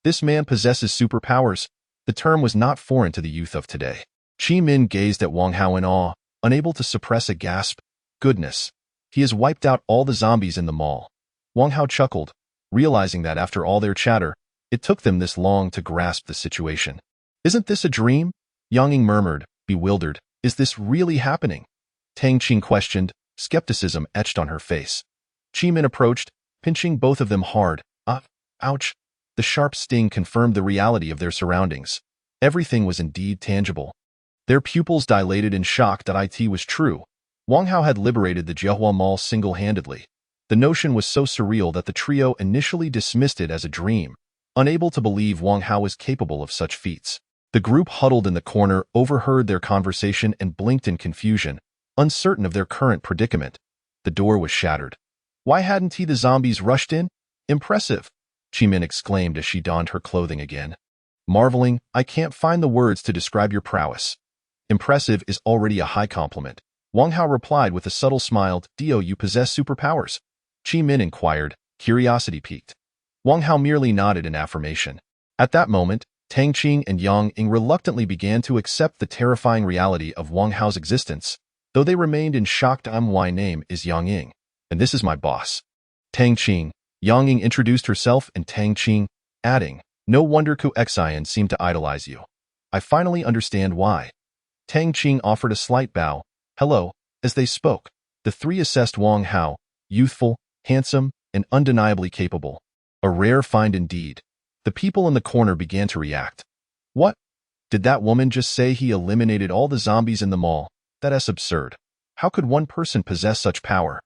This man possesses superpowers. The term was not foreign to the youth of today. Qi Min gazed at Wang Hao in awe, unable to suppress a gasp. Goodness, he has wiped out all the zombies in the mall. Wang Hao chuckled, realizing that after all their chatter, it took them this long to grasp the situation. "Isn't this a dream?" Yang Ying murmured, bewildered. "Is this really happening?" Tang Qing questioned, skepticism etched on her face. Qi Min approached, pinching both of them hard. Ouch! The sharp sting confirmed the reality of their surroundings. Everything was indeed tangible. Their pupils dilated in shock that it was true. Wang Hao had liberated the Jiehua Mall single-handedly. The notion was so surreal that the trio initially dismissed it as a dream, unable to believe Wang Hao was capable of such feats. The group huddled in the corner overheard their conversation and blinked in confusion, uncertain of their current predicament. The door was shattered. "Why hadn't the zombies rushed in? Impressive!" Qi Min exclaimed as she donned her clothing again. Marveling, "I can't find the words to describe your prowess." "Impressive is already a high compliment," Wang Hao replied with a subtle smile. "Do you possess superpowers?" Qi Min inquired, curiosity piqued. Wang Hao merely nodded in affirmation. At that moment, Tang Qing and Yang Ying reluctantly began to accept the terrifying reality of Wang Hao's existence, though they remained in shock. "My name is Yang Ying, and this is my boss." Tang Qing, Yang Ying introduced herself and Tang Qing, adding, "No wonder Ku Xian seemed to idolize you. I finally understand why." Tang Qing offered a slight bow. "Hello." As they spoke, the three assessed Wang Hao, youthful, handsome, and undeniably capable. A rare find indeed. The people in the corner began to react. "What? Did that woman just say he eliminated all the zombies in the mall? That's absurd. How could one person possess such power?"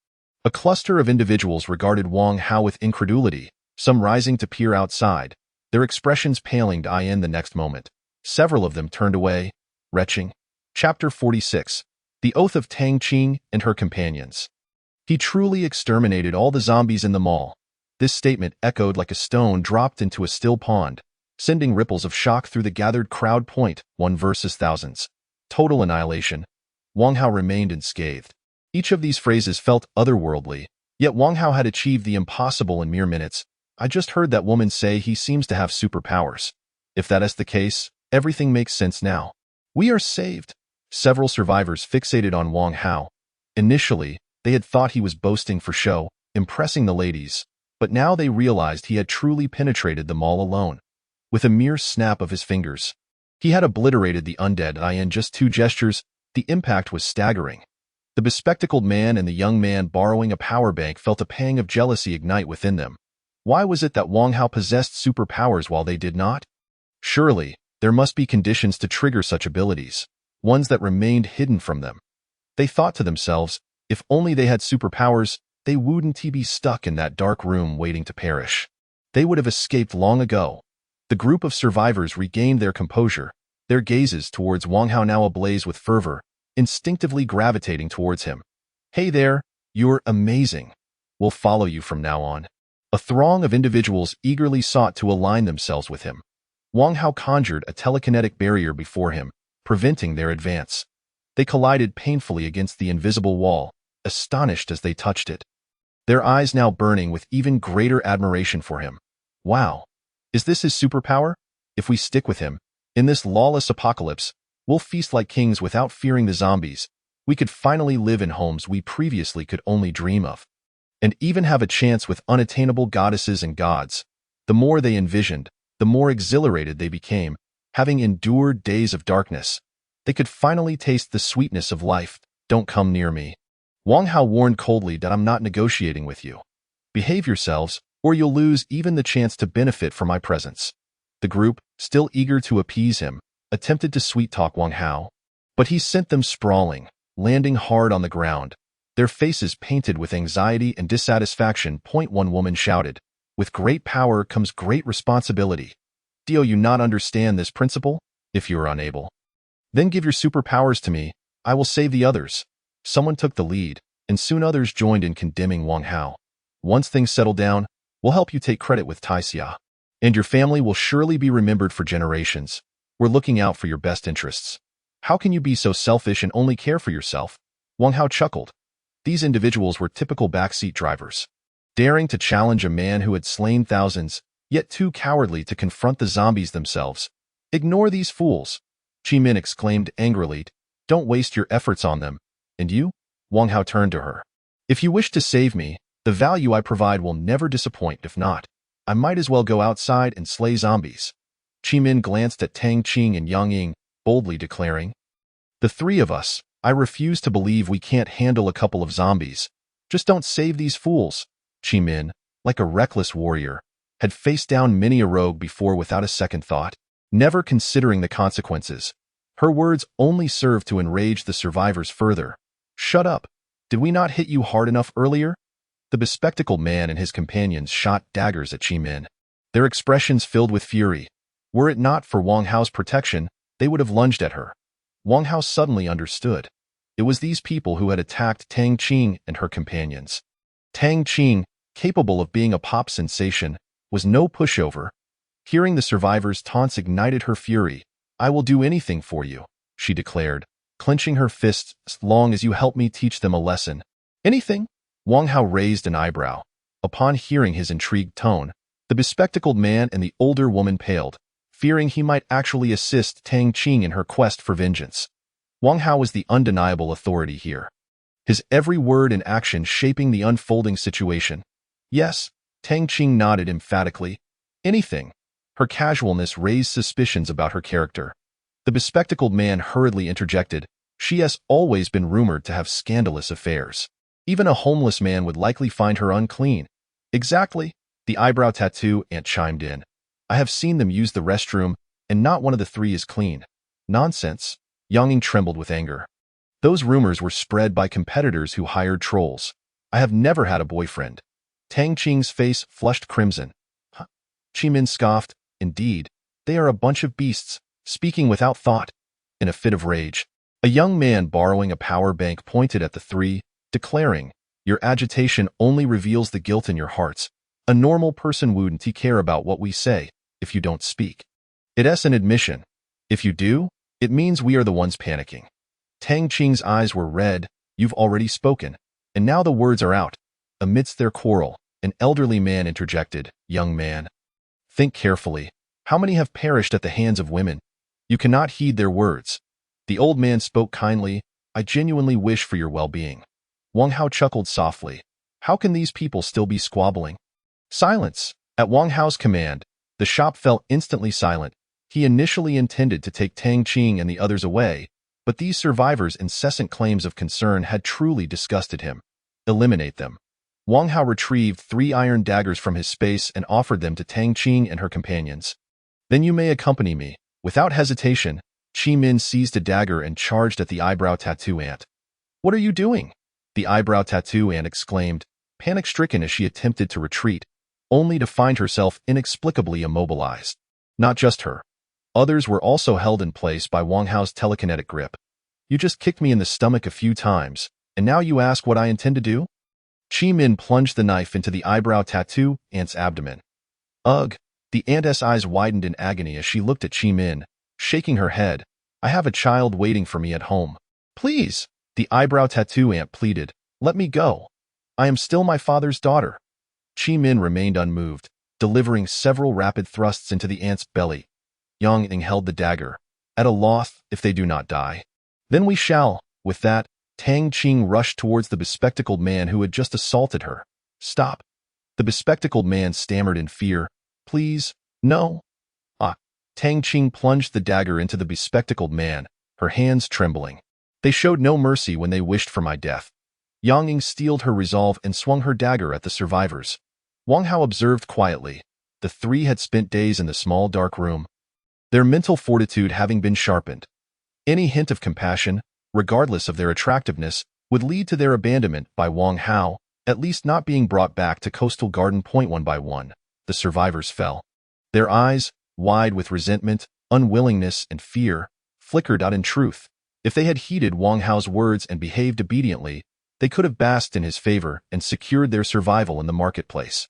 A cluster of individuals regarded Wang Hao with incredulity, some rising to peer outside, their expressions paling in the next moment. Several of them turned away, retching. Chapter 46. The Oath of Tang Qing and Her Companions. He truly exterminated all the zombies in the mall. This statement echoed like a stone dropped into a still pond, sending ripples of shock through the gathered crowd. One versus thousands. Total annihilation. Wang Hao remained unscathed. Each of these phrases felt otherworldly, yet Wang Hao had achieved the impossible in mere minutes. "I just heard that woman say he seems to have superpowers. If that is the case, everything makes sense now. We are saved." Several survivors fixated on Wang Hao. Initially, they had thought he was boasting for show, impressing the ladies, but now they realized he had truly penetrated the mall alone. With a mere snap of his fingers, he had obliterated the undead in just 2 gestures. The impact was staggering. The bespectacled man and the young man borrowing a power bank felt a pang of jealousy ignite within them. Why was it that Wang Hao possessed superpowers while they did not? Surely, there must be conditions to trigger such abilities. ones that remained hidden from them. They thought to themselves, if only they had superpowers, they wouldn't be stuck in that dark room waiting to perish. They would have escaped long ago. The group of survivors regained their composure, their gazes towards Wang Hao now ablaze with fervor, instinctively gravitating towards him. Hey there, you're amazing. We'll follow you from now on. A throng of individuals eagerly sought to align themselves with him. Wang Hao conjured a telekinetic barrier before him, preventing their advance. They collided painfully against the invisible wall, astonished as they touched it. Their eyes now burning with even greater admiration for him. Wow. Is this his superpower? If we stick with him, in this lawless apocalypse, we'll feast like kings without fearing the zombies. We could finally live in homes we previously could only dream of. And even have a chance with unattainable goddesses and gods. The more they envisioned, the more exhilarated they became, having endured days of darkness. They could finally taste the sweetness of life. Don't come near me. Wang Hao warned coldly that I'm not negotiating with you. Behave yourselves, or you'll lose even the chance to benefit from my presence. The group, still eager to appease him, attempted to sweet-talk Wang Hao. But he sent them sprawling, landing hard on the ground, their faces painted with anxiety and dissatisfaction. One woman shouted, with great power comes great responsibility. Do you not understand this principle? If you are unable, then give your superpowers to me. I will save the others. Someone took the lead, and soon others joined in condemning Wang Hao. Once things settle down, we'll help you take credit with Taixia. And your family will surely be remembered for generations. We're looking out for your best interests. How can you be so selfish and only care for yourself? Wang Hao chuckled. These individuals were typical backseat drivers, daring to challenge a man who had slain thousands, yet too cowardly to confront the zombies themselves. Ignore these fools, Qian exclaimed angrily. Don't waste your efforts on them. And you? Wang Hao turned to her. If you wish to save me, the value I provide will never disappoint. If not, I might as well go outside and slay zombies. Qian glanced at Tang Qing and Yang Ying, boldly declaring, the three of us, I refuse to believe we can't handle a couple of zombies. Just don't save these fools. Qian, like a reckless warrior, had faced down many a rogue before without a second thought, never considering the consequences. Her words only served to enrage the survivors further. Shut up. Did we not hit you hard enough earlier? The bespectacled man and his companions shot daggers at Qian. Their expressions filled with fury. Were it not for Wang Hao's protection, they would have lunged at her. Wang Hao suddenly understood. It was these people who had attacked Tang Qing and her companions. Tang Qing, capable of being a pop sensation, was no pushover. Hearing the survivors' taunts ignited her fury. I will do anything for you, she declared, clenching her fists, as long as you help me teach them a lesson. Anything? Wang Hao raised an eyebrow. Upon hearing his intrigued tone, the bespectacled man and the older woman paled, fearing he might actually assist Tang Qing in her quest for vengeance. Wang Hao was the undeniable authority here, his every word and action shaping the unfolding situation. Yes, Tang Qing nodded emphatically. Anything. Her casualness raised suspicions about her character. The bespectacled man hurriedly interjected, she has always been rumored to have scandalous affairs. Even a homeless man would likely find her unclean. Exactly, the eyebrow tattoo ant chimed in. I have seen them use the restroom, and not one of the three is clean. Nonsense. Yang Ying trembled with anger. Those rumors were spread by competitors who hired trolls. I have never had a boyfriend. Tang Qing's face flushed crimson. Huh? Qian scoffed. Indeed, they are a bunch of beasts, speaking without thought. In a fit of rage, a young man borrowing a power bank pointed at the three, declaring, your agitation only reveals the guilt in your hearts. A normal person wouldn't care about what we say if you don't speak. It's an admission. If you do, it means we are the ones panicking. Tang Qing's eyes were red. You've already spoken, and now the words are out. Amidst their quarrel, an elderly man interjected, young man. Think carefully. How many have perished at the hands of women? You cannot heed their words. The old man spoke kindly. I genuinely wish for your well-being. Wang Hao chuckled softly. How can these people still be squabbling? Silence. At Wang Hao's command, the shop fell instantly silent. He initially intended to take Tang Qing and the others away, but these survivors' incessant claims of concern had truly disgusted him. Eliminate them. Wang Hao retrieved 3 iron daggers from his space and offered them to Tang Qing and her companions. Then you may accompany me. Without hesitation, Qi Min seized a dagger and charged at the eyebrow tattoo ant. "What are you doing?" the eyebrow tattoo ant exclaimed, panic-stricken as she attempted to retreat, only to find herself inexplicably immobilized. Not just her. Others were also held in place by Wang Hao's telekinetic grip. "You just kicked me in the stomach a few times, and now you ask what I intend to do?" Qi Min plunged the knife into the eyebrow tattoo ant's abdomen. "Ugh." The ant's eyes widened in agony as she looked at Qi Min, shaking her head. "I have a child waiting for me at home. Please," the eyebrow tattoo ant pleaded, "let me go. I am still my father's daughter." Qi Min remained unmoved, delivering several rapid thrusts into the ant's belly. Yang Ying held the dagger, at a loss. "If they do not die, then we shall." With that, Tang Qing rushed towards the bespectacled man who had just assaulted her. "Stop." The bespectacled man stammered in fear. "Please, no." "Ah." Tang Qing plunged the dagger into the bespectacled man, her hands trembling. "They showed no mercy when they wished for my death." Yang Ying steeled her resolve and swung her dagger at the survivors. Wang Hao observed quietly. The three had spent days in the small dark room, their mental fortitude having been sharpened. Any hint of compassion, regardless of their attractiveness, would lead to their abandonment by Wang Hao, at least not being brought back to Coastal Garden Point one by one. The survivors fell. Their eyes, wide with resentment, unwillingness, and fear, flickered out in truth. If they had heeded Wang Hao's words and behaved obediently, they could have basked in his favor and secured their survival in the marketplace.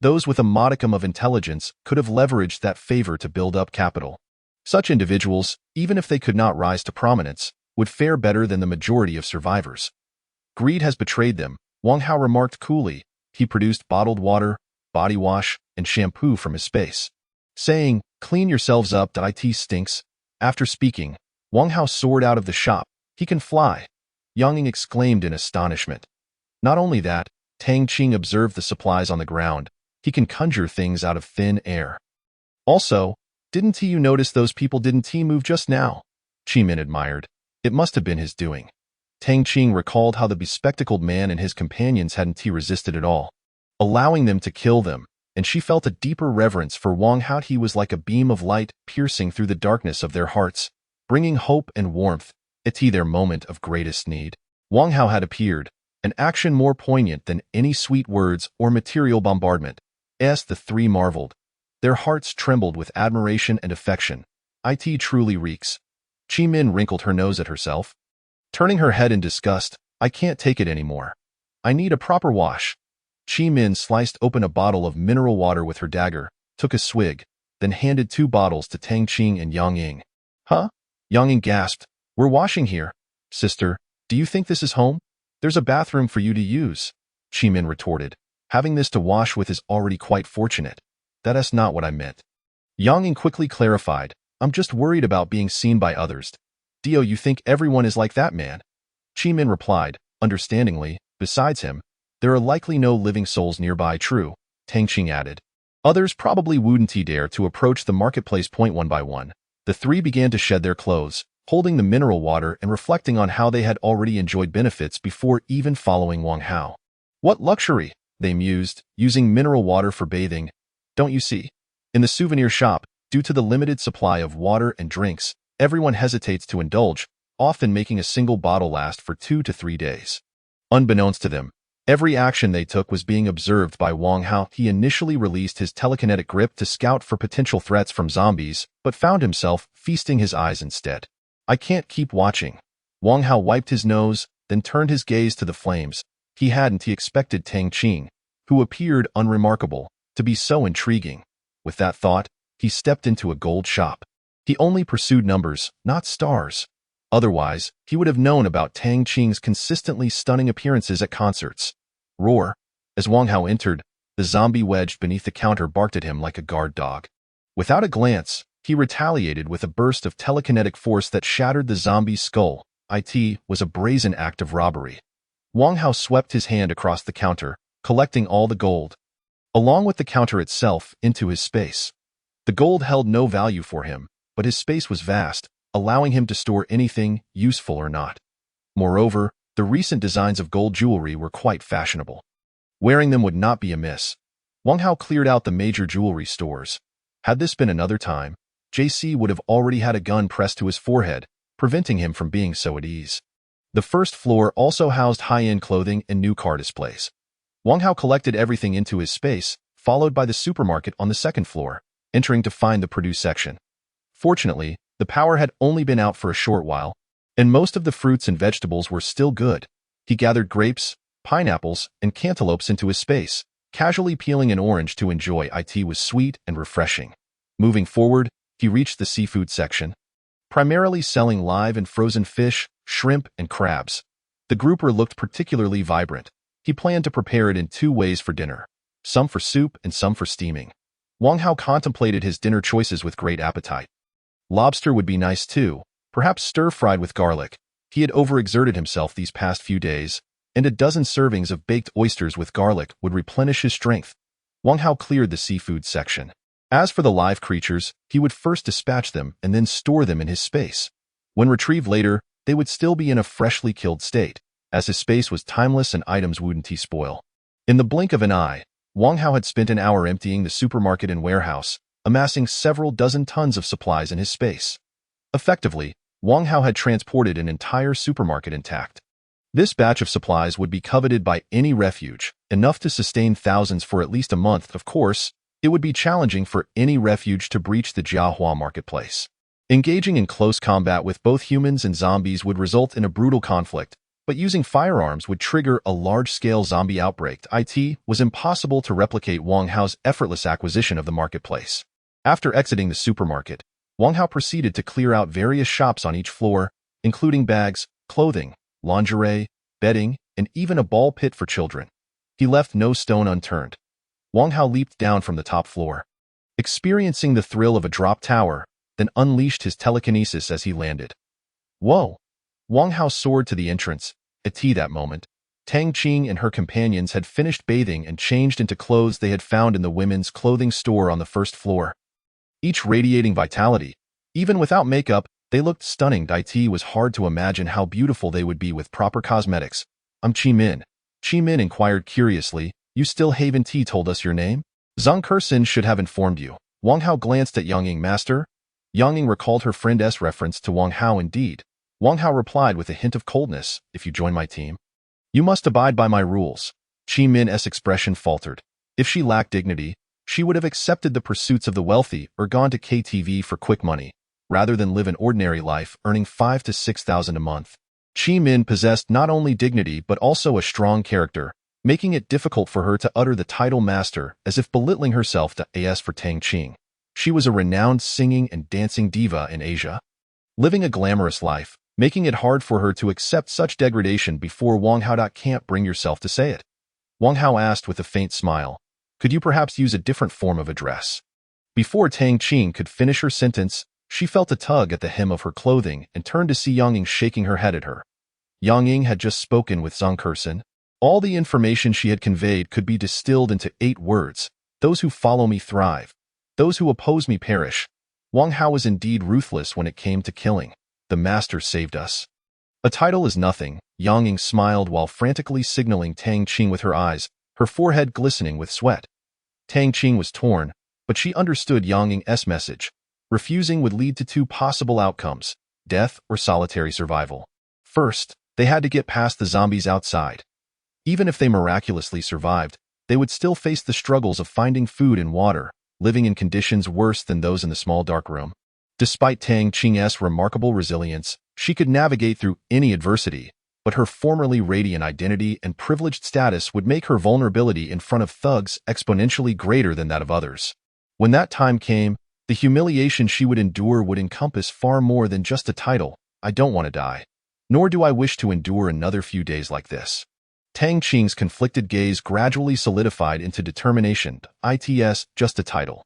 Those with a modicum of intelligence could have leveraged that favor to build up capital. Such individuals, even if they could not rise to prominence, would fare better than the majority of survivors. Greed has betrayed them, Wang Hao remarked coolly. He produced bottled water, body wash, and shampoo from his space, saying, "Clean yourselves up, it stinks." After speaking, Wang Hao soared out of the shop. "He can fly," Yang Ying exclaimed in astonishment. Not only that, Tang Qing observed the supplies on the ground. "He can conjure things out of thin air." "Also, didn't you notice those people didn't move just now?" Qi Min admired. It must have been his doing. Tang Qing recalled how the bespectacled man and his companions hadn't resisted at all, allowing them to kill them, and she felt a deeper reverence for Wang Hao. He was like a beam of light piercing through the darkness of their hearts, bringing hope and warmth at their moment of greatest need. Wang Hao had appeared, an action more poignant than any sweet words or material bombardment. As the three marveled, their hearts trembled with admiration and affection. "It truly reeks." Qi Min wrinkled her nose at herself, turning her head in disgust. "I can't take it anymore. I need a proper wash." Qi Min sliced open a bottle of mineral water with her dagger, took a swig, then handed 2 bottles to Tang Qing and Yang Ying. "Huh?" Yang Ying gasped. "We're washing here. Sister, do you think this is home? There's a bathroom for you to use," Qi Min retorted. "Having this to wash with is already quite fortunate." "That's not what I meant." Yang Ying quickly clarified. "I'm just worried about being seen by others." "Dio, you think everyone is like that man?" Qi Min replied, understandingly. "Besides him, there are likely no living souls nearby." "True," Tang Qing added. "Others probably wouldn't dare to approach the marketplace point one by one." The three began to shed their clothes, holding the mineral water and reflecting on how they had already enjoyed benefits before even following Wang Hao. "What luxury," they mused, "using mineral water for bathing. Don't you see? In the souvenir shop, due to the limited supply of water and drinks, everyone hesitates to indulge, often making a single bottle last for 2 to 3 days. Unbeknownst to them, every action they took was being observed by Wang Hao. He initially released his telekinetic grip to scout for potential threats from zombies, but found himself feasting his eyes instead. "I can't keep watching." Wang Hao wiped his nose, then turned his gaze to the flames. He expected Tang Qing, who appeared unremarkable, to be so intriguing. With that thought, he stepped into a gold shop. He only pursued numbers, not stars. Otherwise, he would have known about Tang Qing's consistently stunning appearances at concerts. "Roar." As Wang Hao entered, the zombie wedged beneath the counter barked at him like a guard dog. Without a glance, he retaliated with a burst of telekinetic force that shattered the zombie's skull. It was a brazen act of robbery. Wang Hao swept his hand across the counter, collecting all the gold, along with the counter itself, into his space. The gold held no value for him, but his space was vast, allowing him to store anything, useful or not. Moreover, the recent designs of gold jewelry were quite fashionable. Wearing them would not be amiss. Wang Hao cleared out the major jewelry stores. Had this been another time, JC would have already had a gun pressed to his forehead, preventing him from being so at ease. The first floor also housed high-end clothing and new car displays. Wang Hao collected everything into his space, followed by the supermarket on the second floor, entering to find the produce section. Fortunately, the power had only been out for a short while, and most of the fruits and vegetables were still good. He gathered grapes, pineapples, and cantaloupes into his space, casually peeling an orange to enjoy. It was sweet and refreshing. Moving forward, he reached the seafood section, primarily selling live and frozen fish, shrimp, and crabs. The grouper looked particularly vibrant. He planned to prepare it in 2 ways for dinner, some for soup and some for steaming. Wang Hao contemplated his dinner choices with great appetite. Lobster would be nice too, perhaps stir-fried with garlic. He had overexerted himself these past few days, and a dozen servings of baked oysters with garlic would replenish his strength. Wang Hao cleared the seafood section. As for the live creatures, he would first dispatch them and then store them in his space. When retrieved later, they would still be in a freshly killed state, as his space was timeless and items wouldn't spoil. In the blink of an eye, Wang Hao had spent an hour emptying the supermarket and warehouse, amassing several dozen tons of supplies in his space. Effectively, Wang Hao had transported an entire supermarket intact. This batch of supplies would be coveted by any refuge, enough to sustain thousands for at least a month. Of course, it would be challenging for any refuge to breach the Jiahua marketplace. Engaging in close combat with both humans and zombies would result in a brutal conflict, but using firearms would trigger a large-scale zombie outbreak. It was impossible to replicate Wang Hao's effortless acquisition of the marketplace. After exiting the supermarket, Wang Hao proceeded to clear out various shops on each floor, including bags, clothing, lingerie, bedding, and even a ball pit for children. He left no stone unturned. Wang Hao leaped down from the top floor, experiencing the thrill of a drop tower, then unleashed his telekinesis as he landed. Whoa! Wang Hao soared to the entrance. At that moment, Tang Qing and her companions had finished bathing and changed into clothes they had found in the women's clothing store on the first floor. Each radiating vitality. Even without makeup, they looked stunning. It was hard to imagine how beautiful they would be with proper cosmetics. I'm Qi Min. Qi Min inquired curiously. You still haven't told us your name? Zhang Kersin should have informed you. Wang Hao glanced at Yang Ying. Master? Yang Ying recalled her friend's reference to Wang Hao indeed. Wang Hao replied with a hint of coldness, if you join my team, you must abide by my rules. Qi Min's expression faltered. If she lacked dignity, she would have accepted the pursuits of the wealthy or gone to KTV for quick money, rather than live an ordinary life earning 5,000 to 6,000 a month. Qi Min possessed not only dignity but also a strong character, making it difficult for her to utter the title master as if belittling herself to as for Tang Qing. She was a renowned singing and dancing diva in Asia, living a glamorous life, making it hard for her to accept such degradation before Wang Hao. Can't bring yourself to say it. Wang Hao asked with a faint smile. Could you perhaps use a different form of address? Before Tang Qing could finish her sentence, she felt a tug at the hem of her clothing and turned to see Yang Ying shaking her head at her. Yang Ying had just spoken with Zhang Kersin. All the information she had conveyed could be distilled into 8 words. Those who follow me thrive. Those who oppose me perish. Wang Hao was indeed ruthless when it came to killing. The master saved us. A title is nothing. Yang Ying smiled while frantically signaling Tang Qing with her eyes, her forehead glistening with sweat. Tang Qing was torn, but she understood Yang Ying's message. Refusing would lead to 2 possible outcomes, death or solitary survival. First, they had to get past the zombies outside. Even if they miraculously survived, they would still face the struggles of finding food and water, living in conditions worse than those in the small dark room. Despite Tang Qing's remarkable resilience, she could navigate through any adversity, but her formerly radiant identity and privileged status would make her vulnerability in front of thugs exponentially greater than that of others. When that time came, the humiliation she would endure would encompass far more than just a title. I don't want to die. Nor do I wish to endure another few days like this. Tang Qing's conflicted gaze gradually solidified into determination. It's just a title.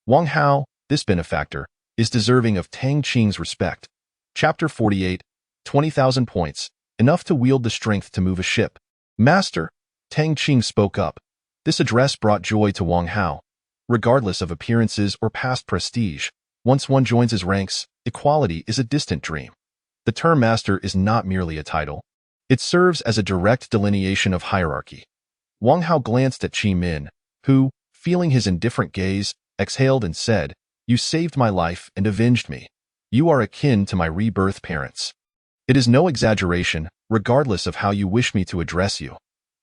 Wang Hao, this benefactor, is deserving of Tang Qing's respect. Chapter 48, 20,000 points, enough to wield the strength to move a ship. Master, Tang Qing spoke up. This address brought joy to Wang Hao. Regardless of appearances or past prestige, once one joins his ranks, equality is a distant dream. The term master is not merely a title. It serves as a direct delineation of hierarchy. Wang Hao glanced at Qi Min, who, feeling his indifferent gaze, exhaled and said, You saved my life and avenged me. You are akin to my rebirth parents. It is no exaggeration, regardless of how you wish me to address you.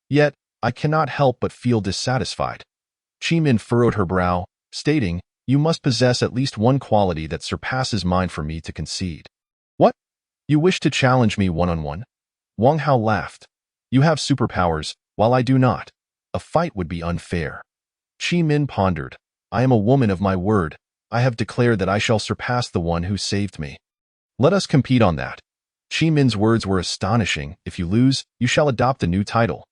Yet, I cannot help but feel dissatisfied. Min furrowed her brow, stating, you must possess at least one quality that surpasses mine for me to concede. What? You wish to challenge me one-on-one? Wang Hao laughed. You have superpowers, while I do not. A fight would be unfair. Min pondered. I am a woman of my word. I have declared that I shall surpass the one who saved me. Let us compete on that. Min's words were astonishing. If you lose, you shall adopt a new title.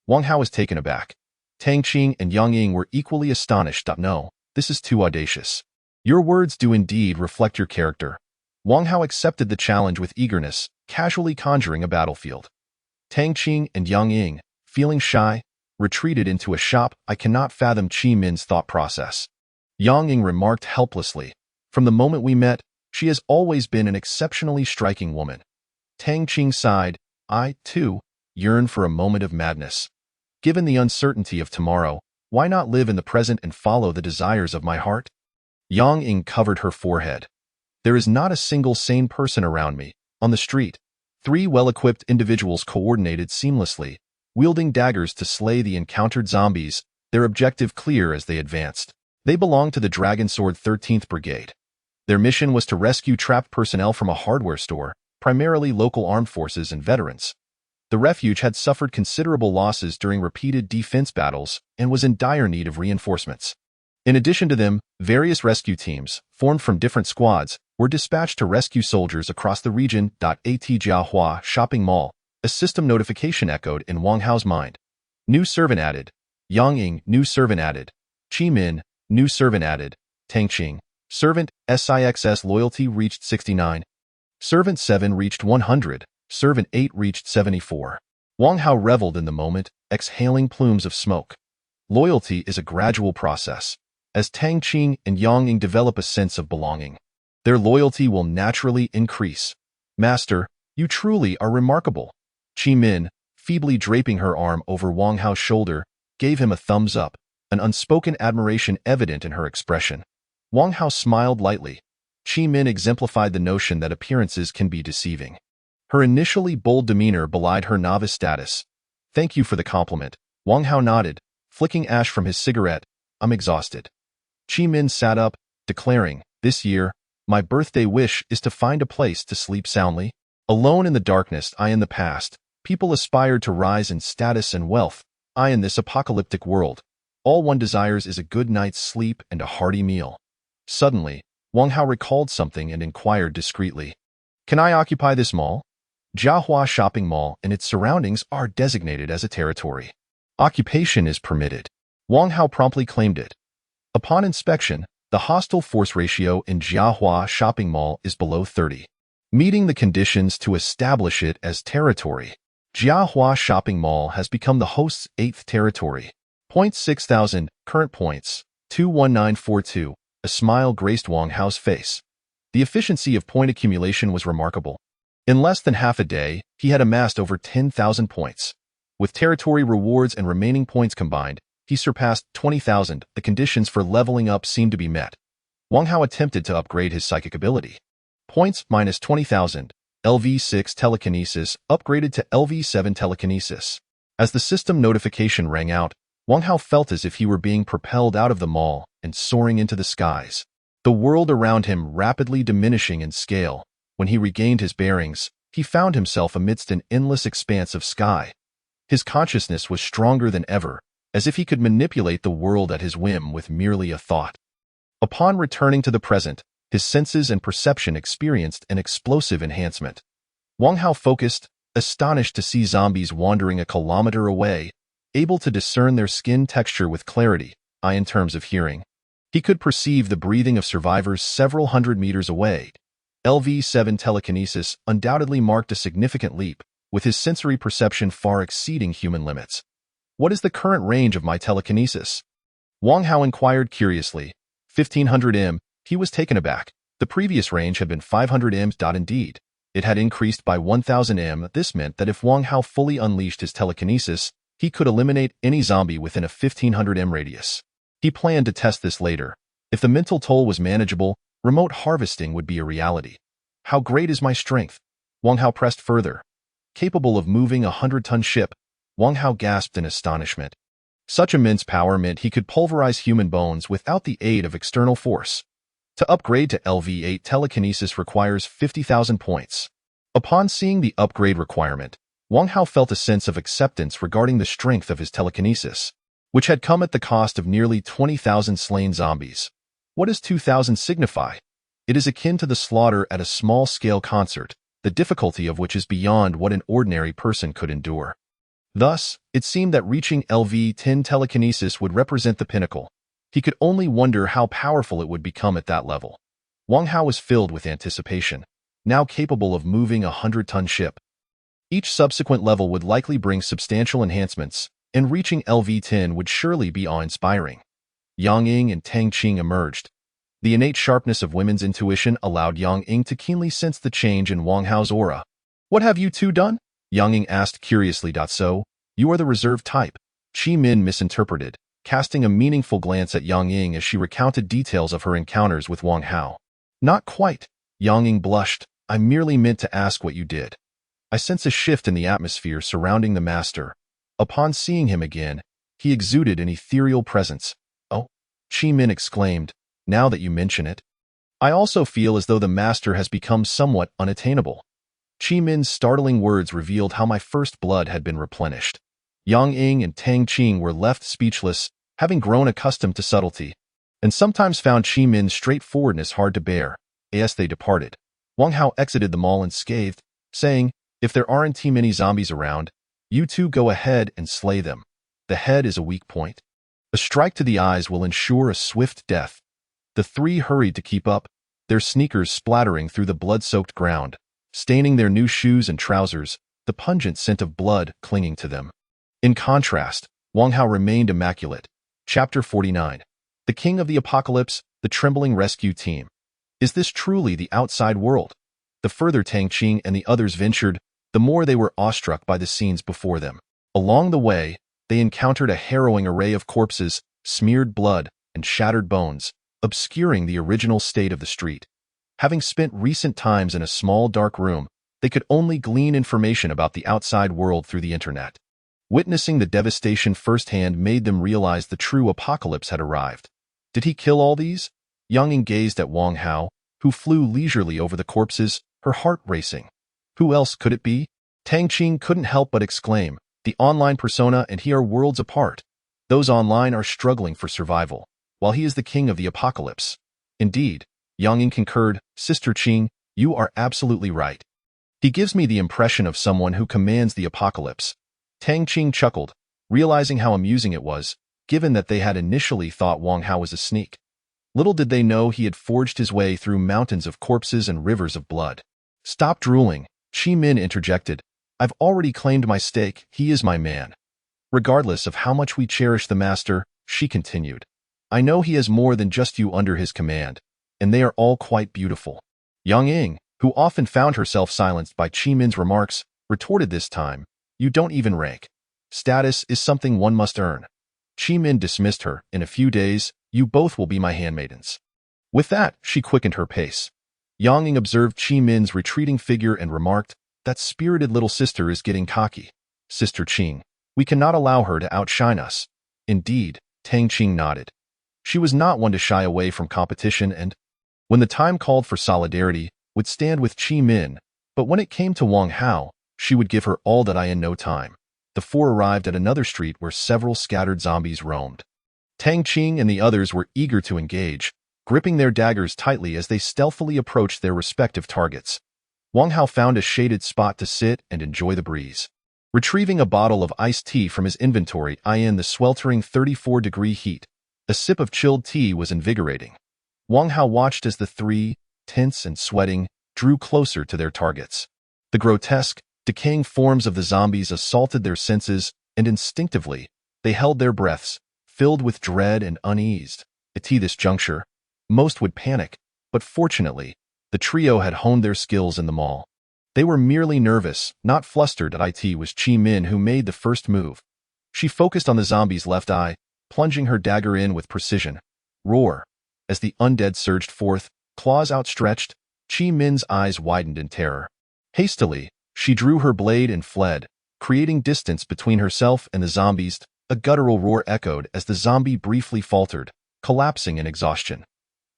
Wang Hao was taken aback. Tang Qing and Yang Ying were equally astonished. No, this is too audacious. Your words do indeed reflect your character. Wang Hao accepted the challenge with eagerness, casually conjuring a battlefield. Tang Qing and Yang Ying, feeling shy, retreated into a shop. I cannot fathom Min's thought process. Yang Ying remarked helplessly. From the moment we met, she has always been an exceptionally striking woman. Tang Qing sighed. I, too, yearn for a moment of madness. Given the uncertainty of tomorrow, why not live in the present and follow the desires of my heart? Yang Ying covered her forehead. There is not a single sane person around me. On the street, 3 well-equipped individuals coordinated seamlessly, wielding daggers to slay the encountered zombies, their objective clear as they advanced. They belonged to the Dragon Sword 13th Brigade. Their mission was to rescue trapped personnel from a hardware store, primarily local armed forces and veterans. The refuge had suffered considerable losses during repeated defense battles and was in dire need of reinforcements. In addition to them, various rescue teams, formed from different squads, were dispatched to rescue soldiers across the region. At Jiahua Shopping Mall, a system notification echoed in Wang Hao's mind. New servant added. Yang Ying, new servant added. Min, new servant added. Tang Qing, servant, SIXS loyalty reached 69. Servant 7 reached 100. Servant 8 reached 74. Wang Hao reveled in the moment, exhaling plumes of smoke. Loyalty is a gradual process. As Tang Qing and Yang Ying develop a sense of belonging, their loyalty will naturally increase. Master, you truly are remarkable. Min, feebly draping her arm over Wang Hao's shoulder, gave him a thumbs up, an unspoken admiration evident in her expression. Wang Hao smiled lightly. Min exemplified the notion that appearances can be deceiving. Her initially bold demeanor belied her novice status. Thank you for the compliment. Wang Hao nodded, flicking ash from his cigarette. I'm exhausted. Min sat up, declaring, this year, my birthday wish is to find a place to sleep soundly. Alone in the darkness, I in the past, people aspired to rise in status and wealth. I in this apocalyptic world, all one desires is a good night's sleep and a hearty meal. Suddenly, Wang Hao recalled something and inquired discreetly. Can I occupy this mall? Jiahua Shopping Mall and its surroundings are designated as a territory. Occupation is permitted. Wang Hao promptly claimed it. Upon inspection, the hostile force ratio in Jiahua Shopping Mall is below 30, meeting the conditions to establish it as territory. Jiahua Shopping Mall has become the host's 8th territory. Points 6,000, current points, 21942. A smile graced Wang Hao's face. The efficiency of point accumulation was remarkable. In less than half a day, he had amassed over 10,000 points. With territory rewards and remaining points combined, he surpassed 20,000. The conditions for leveling up seemed to be met. Wang Hao attempted to upgrade his psychic ability. Points minus 20,000. LV6 telekinesis upgraded to LV7 telekinesis. As the system notification rang out, Wang Hao felt as if he were being propelled out of the mall and soaring into the skies. The world around him rapidly diminishing in scale. When he regained his bearings, he found himself amidst an endless expanse of sky. His consciousness was stronger than ever, as if he could manipulate the world at his whim with merely a thought. Upon returning to the present, his senses and perception experienced an explosive enhancement. Wang Hao focused, astonished to see zombies wandering a kilometer away, able to discern their skin texture with clarity, in terms of hearing. He could perceive the breathing of survivors several hundred meters away. LV7 telekinesis undoubtedly marked a significant leap, with his sensory perception far exceeding human limits. What is the current range of my telekinesis? Wang Hao inquired curiously. 1500 m. He was taken aback. The previous range had been 500 m. Indeed, it had increased by 1000 m. This meant that if Wang Hao fully unleashed his telekinesis, he could eliminate any zombie within a 1500 m radius. He planned to test this later. If the mental toll was manageable, remote harvesting would be a reality. How great is my strength? Wang Hao pressed further. Capable of moving a 100-ton ship, Wang Hao gasped in astonishment. Such immense power meant he could pulverize human bones without the aid of external force. To upgrade to LV8, telekinesis requires 50,000 points. Upon seeing the upgrade requirement, Wang Hao felt a sense of acceptance regarding the strength of his telekinesis, which had come at the cost of nearly 20,000 slain zombies. What does 2,000 signify? It is akin to the slaughter at a small-scale concert, the difficulty of which is beyond what an ordinary person could endure. Thus, it seemed that reaching LV10 telekinesis would represent the pinnacle. He could only wonder how powerful it would become at that level. Wang Hao was filled with anticipation, now capable of moving a 100-ton ship. Each subsequent level would likely bring substantial enhancements, and reaching LV10 would surely be awe-inspiring. Yang Ying and Tang Qing emerged. The innate sharpness of women's intuition allowed Yang Ying to keenly sense the change in Wang Hao's aura. "What have you two done?" Yang Ying asked curiously. "So, you are the reserve type," Qi Min misinterpreted, casting a meaningful glance at Yang Ying as she recounted details of her encounters with Wang Hao. "Not quite," Yang Ying blushed. "I merely meant to ask what you did. I sense a shift in the atmosphere surrounding the master." Upon seeing him again, he exuded an ethereal presence. "Oh," Qi Min exclaimed, "now that you mention it, I also feel as though the master has become somewhat unattainable." Qi Min's startling words revealed how my first blood had been replenished. Yang Ying and Tang Qing were left speechless, having grown accustomed to subtlety, and sometimes found Qi Min's straightforwardness hard to bear. As they departed, Wang Hao exited the mall unscathed, saying, "If there aren't too many zombies around, you two go ahead and slay them. The head is a weak point. A strike to the eyes will ensure a swift death." The three hurried to keep up, their sneakers splattering through the blood-soaked ground, staining their new shoes and trousers, the pungent scent of blood clinging to them. In contrast, Wang Hao remained immaculate. Chapter 49. The King of the Apocalypse, the Trembling Rescue Team. Is this truly the outside world? The further Tang Qing and the others ventured, the more they were awestruck by the scenes before them. Along the way, they encountered a harrowing array of corpses, smeared blood, and shattered bones, obscuring the original state of the street. Having spent recent times in a small dark room, they could only glean information about the outside world through the internet. Witnessing the devastation firsthand made them realize the true apocalypse had arrived. Did he kill all these? Yang Ying gazed at Wang Hao, who flew leisurely over the corpses, her heart racing. Who else could it be? Tang Qing couldn't help but exclaim, "The online persona and he are worlds apart. Those online are struggling for survival, while he is the king of the apocalypse." Indeed, Yang Ying concurred, "Sister Qing, you are absolutely right. He gives me the impression of someone who commands the apocalypse." Tang Qing chuckled, realizing how amusing it was, given that they had initially thought Wang Hao was a sneak. Little did they know he had forged his way through mountains of corpses and rivers of blood. "Stop drooling," Qi Min interjected. "I've already claimed my stake, he is my man." "Regardless of how much we cherish the master," she continued, "I know he has more than just you under his command, and they are all quite beautiful." Yang Ying, who often found herself silenced by Qi Min's remarks, retorted this time, "You don't even rank. Status is something one must earn." Qi Min dismissed her. "In a few days, you both will be my handmaidens." With that, she quickened her pace. Yang Ying observed Qi Min's retreating figure and remarked, "That spirited little sister is getting cocky. Sister Qing, we cannot allow her to outshine us." Indeed, Tang Qing nodded. She was not one to shy away from competition and, when the time called for solidarity, would stand with Qi Min, but when it came to Wang Hao, she would give her all that in no time. The four arrived at another street where several scattered zombies roamed. Tang Qing and the others were eager to engage, gripping their daggers tightly as they stealthily approached their respective targets. Wang Hao found a shaded spot to sit and enjoy the breeze. Retrieving a bottle of iced tea from his inventory in the sweltering 34-degree heat, a sip of chilled tea was invigorating. Wang Hao watched as the three, tense and sweating, drew closer to their targets. The grotesque, decaying forms of the zombies assaulted their senses, and instinctively, they held their breaths, filled with dread and unease. At this juncture, most would panic, but fortunately, the trio had honed their skills in the mall. They were merely nervous, not flustered. It was Qi Min who made the first move. She focused on the zombie's left eye, plunging her dagger in with precision. Roar. As the undead surged forth, claws outstretched, Qi Min's eyes widened in terror. Hastily, she drew her blade and fled, creating distance between herself and the zombies. A guttural roar echoed as the zombie briefly faltered, collapsing in exhaustion.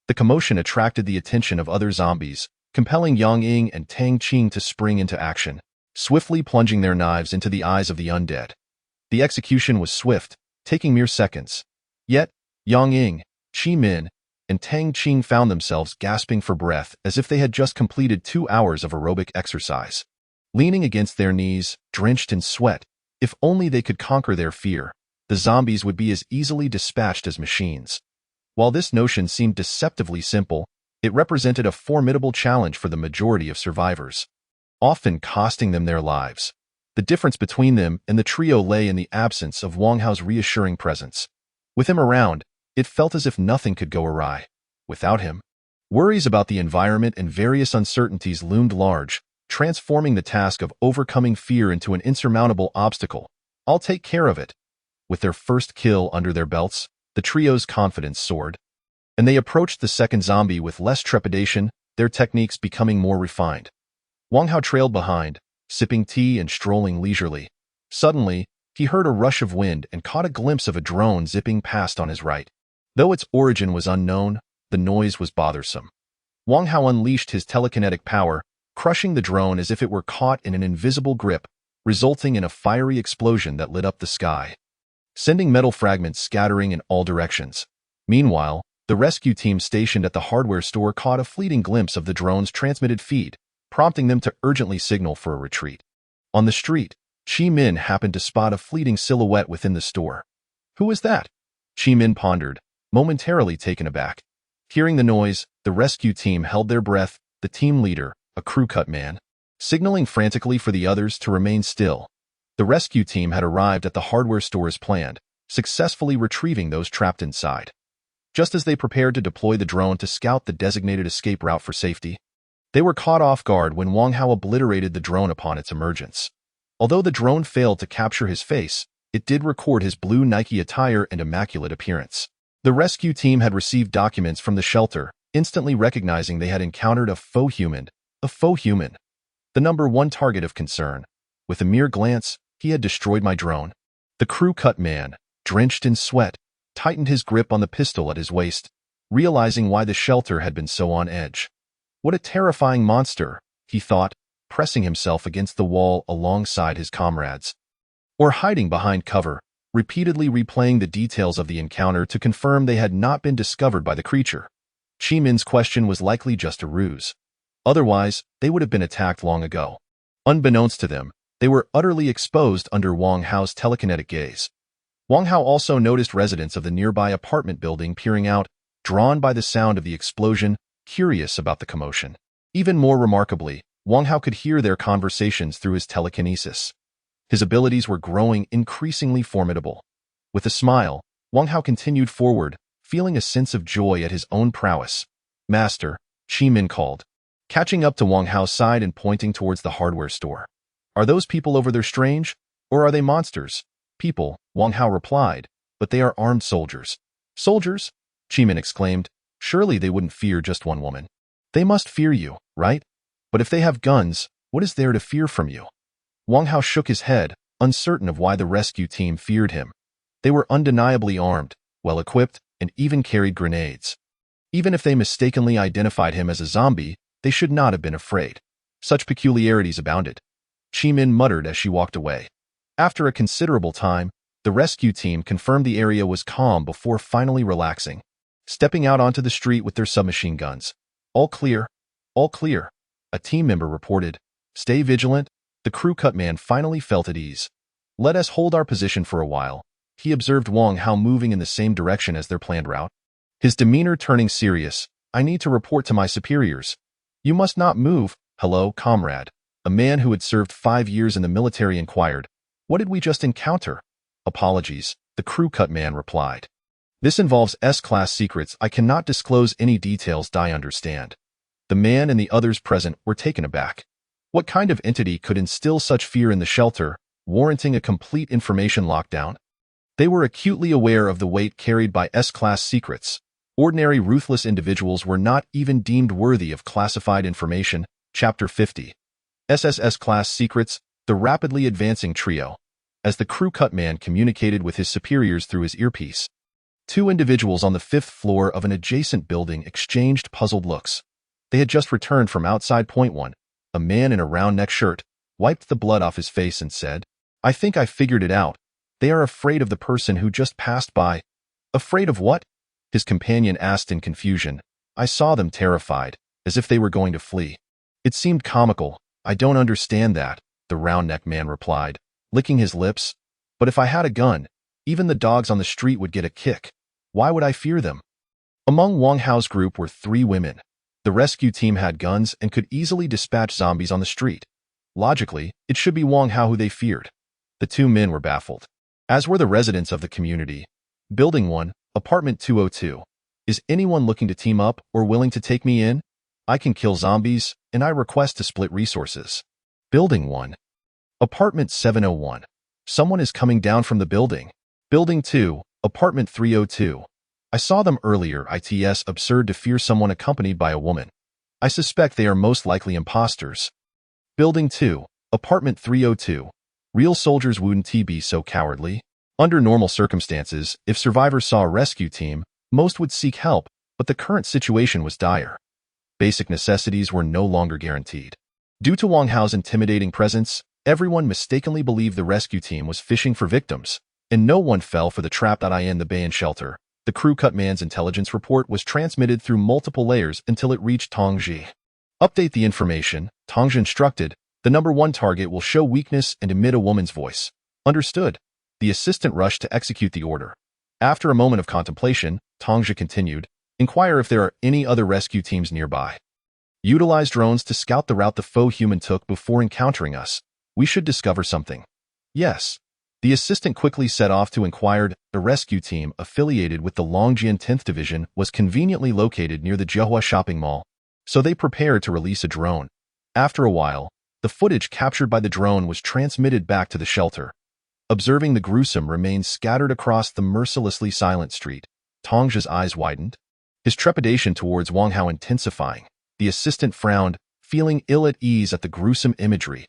The commotion attracted the attention of other zombies, compelling Yang Ying and Tang Qing to spring into action, swiftly plunging their knives into the eyes of the undead. The execution was swift, taking mere seconds. Yet, Yang Ying, Qi Min, and Tang Qing found themselves gasping for breath as if they had just completed 2 hours of aerobic exercise. Leaning against their knees, drenched in sweat, if only they could conquer their fear, the zombies would be as easily dispatched as machines. While this notion seemed deceptively simple, it represented a formidable challenge for the majority of survivors, often costing them their lives. The difference between them and the trio lay in the absence of Wang Hao's reassuring presence. With him around, it felt as if nothing could go awry. Without him, worries about the environment and various uncertainties loomed large, transforming the task of overcoming fear into an insurmountable obstacle. "I'll take care of it." With their first kill under their belts, the trio's confidence soared, and they approached the second zombie with less trepidation, their techniques becoming more refined. Wang Hao trailed behind, sipping tea and strolling leisurely. Suddenly, he heard a rush of wind and caught a glimpse of a drone zipping past on his right. Though its origin was unknown, the noise was bothersome. Wang Hao unleashed his telekinetic power, crushing the drone as if it were caught in an invisible grip, resulting in a fiery explosion that lit up the sky, sending metal fragments scattering in all directions. Meanwhile, the rescue team stationed at the hardware store caught a fleeting glimpse of the drone's transmitted feed, prompting them to urgently signal for a retreat. On the street, Qi Min happened to spot a fleeting silhouette within the store. Who was that? Qi Min pondered, momentarily taken aback. Hearing the noise, the rescue team held their breath. The team leader, a crew-cut man, signaling frantically for the others to remain still. The rescue team had arrived at the hardware store as planned, successfully retrieving those trapped inside. Just as they prepared to deploy the drone to scout the designated escape route for safety, they were caught off guard when Wang Hao obliterated the drone upon its emergence. Although the drone failed to capture his face, it did record his blue Nike attire and immaculate appearance. The rescue team had received documents from the shelter, instantly recognizing they had encountered a faux human. The number one target of concern. With a mere glance, he had destroyed my drone. The crew-cut man, drenched in sweat, tightened his grip on the pistol at his waist, realizing why the shelter had been so on edge. What a terrifying monster, he thought, pressing himself against the wall alongside his comrades. Or hiding behind cover, repeatedly replaying the details of the encounter to confirm they had not been discovered by the creature. Qi Min's question was likely just a ruse. Otherwise, they would have been attacked long ago. Unbeknownst to them, they were utterly exposed under Wang Hao's telekinetic gaze. Wang Hao also noticed residents of the nearby apartment building peering out, drawn by the sound of the explosion, curious about the commotion. Even more remarkably, Wang Hao could hear their conversations through his telekinesis. His abilities were growing increasingly formidable. With a smile, Wang Hao continued forward, feeling a sense of joy at his own prowess. "Master," Qi Min called, catching up to Wang Hao's side and pointing towards the hardware store. "Are those people over there strange, or are they monsters?" "People," Wang Hao replied, "but they are armed soldiers." "Soldiers?" Qi Min exclaimed. "Surely they wouldn't fear just one woman. They must fear you, right? But if they have guns, what is there to fear from you?" Wang Hao shook his head, uncertain of why the rescue team feared him. They were undeniably armed, well-equipped, and even carried grenades. Even if they mistakenly identified him as a zombie, they should not have been afraid. Such peculiarities abounded. Qi Min muttered as she walked away. After a considerable time, the rescue team confirmed the area was calm before finally relaxing, stepping out onto the street with their submachine guns. All clear, a team member reported. "Stay vigilant." The crew-cut man finally felt at ease. "Let us hold our position for a while," he observed Wang Hao moving in the same direction as their planned route, his demeanor turning serious. "I need to report to my superiors." "You must not move." "Hello, comrade." A man who had served 5 years in the military inquired. "What did we just encounter?" "Apologies," the crew-cut man replied. "This involves S-class secrets. I cannot disclose any details. I understand." The man and the others present were taken aback. What kind of entity could instill such fear in the shelter, warranting a complete information lockdown? They were acutely aware of the weight carried by S-class secrets. Ordinary ruthless individuals were not even deemed worthy of classified information. Chapter 50. SSS Class Secrets, the rapidly advancing trio. As the crew cut man communicated with his superiors through his earpiece, two individuals on the 5th floor of an adjacent building exchanged puzzled looks. They had just returned from outside Point 1. A man in a round neck shirt wiped the blood off his face and said, "I think I figured it out. They are afraid of the person who just passed by." "Afraid of what?" his companion asked in confusion. "I saw them terrified, as if they were going to flee." "It seemed comical. I don't understand that," the round-necked man replied, licking his lips. "But if I had a gun, even the dogs on the street would get a kick. Why would I fear them?" Among Wang Hao's group were 3 women. The rescue team had guns and could easily dispatch zombies on the street. Logically, it should be Wang Hao who they feared. The 2 men were baffled, as were the residents of the community. Building 1, Apartment 202. "Is anyone looking to team up or willing to take me in? I can kill zombies, and I request to split resources." Building 1. Apartment 701. "Someone is coming down from the building." Building 2, Apartment 302. "I saw them earlier. It's absurd to fear someone accompanied by a woman. I suspect they are most likely imposters." Building 2, Apartment 302. "Real soldiers wouldn't be so cowardly." Under normal circumstances, if survivors saw a rescue team, most would seek help, but the current situation was dire. Basic necessities were no longer guaranteed. Due to Wang Hao's intimidating presence, everyone mistakenly believed the rescue team was fishing for victims, and no one fell for the trap. In the Bayan shelter, the crew cut man's intelligence report was transmitted through multiple layers until it reached Tongji. "Update the information," Tongji instructed. "The number 1 target will show weakness and emit a woman's voice." "Understood." The assistant rushed to execute the order. After a moment of contemplation, Tongji continued, "Inquire if there are any other rescue teams nearby. Utilize drones to scout the route the foe human took before encountering us. We should discover something." "Yes." The assistant quickly set off to inquire. The rescue team affiliated with the Longjian 10th Division was conveniently located near the Jiehua shopping mall, so they prepared to release a drone. After a while, the footage captured by the drone was transmitted back to the shelter. Observing the gruesome remains scattered across the mercilessly silent street, Tongji's eyes widened, his trepidation towards Wang Hao intensifying. The assistant frowned, feeling ill at ease at the gruesome imagery.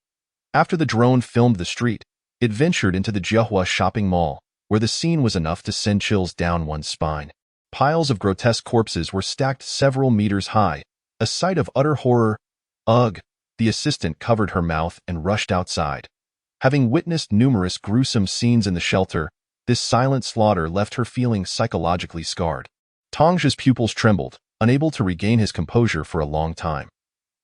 After the drone filmed the street, it ventured into the Jiehua shopping mall, where the scene was enough to send chills down one's spine. Piles of grotesque corpses were stacked several meters high, a sight of utter horror. "Ugh!" The assistant covered her mouth and rushed outside. Having witnessed numerous gruesome scenes in the shelter, this silent slaughter left her feeling psychologically scarred. Tongji's pupils trembled, unable to regain his composure for a long time.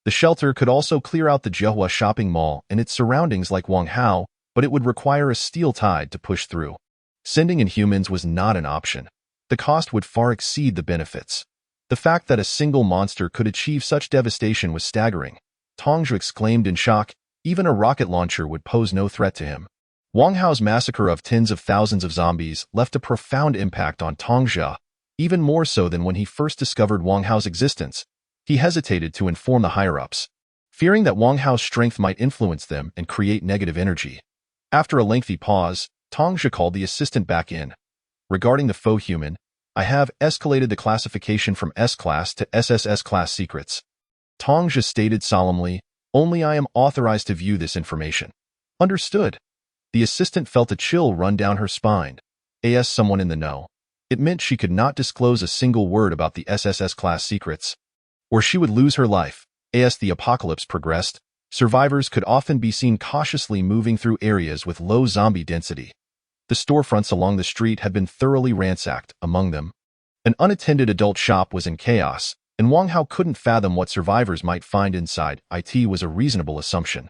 The shelter could also clear out the Jiehua shopping mall and its surroundings like Wang Hao, but it would require a steel tide to push through. Sending in humans was not an option. The cost would far exceed the benefits. The fact that a single monster could achieve such devastation was staggering. Tongji exclaimed in shock. Even a rocket launcher would pose no threat to him. Wang Hao's massacre of tens of thousands of zombies left a profound impact on Tongji, even more so than when he first discovered Wang Hao's existence. He hesitated to inform the higher-ups, fearing that Wang Hao's strength might influence them and create negative energy. After a lengthy pause, Tongji called the assistant back in. "Regarding the foe human, I have escalated the classification from S-Class to SSS Class Secrets." Tongji stated solemnly, "Only I am authorized to view this information." "Understood." The assistant felt a chill run down her spine. Someone in the know. It meant she could not disclose a single word about the SSS Class Secrets, or she would lose her life. As the apocalypse progressed, survivors could often be seen cautiously moving through areas with low zombie density. The storefronts along the street had been thoroughly ransacked. Among them, an unattended adult shop was in chaos, and Wang Hao couldn't fathom what survivors might find inside. It was a reasonable assumption.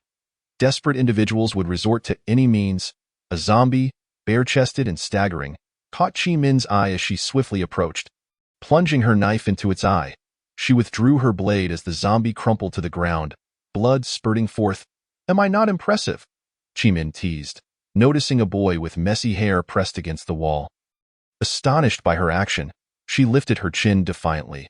Desperate individuals would resort to any means. A zombie, bare-chested and staggering, caught Qi Min's eye as she swiftly approached. Plunging her knife into its eye, she withdrew her blade as the zombie crumpled to the ground, blood spurting forth. "Am I not impressive?" Qi Min teased, noticing a boy with messy hair pressed against the wall. Astonished by her action, she lifted her chin defiantly.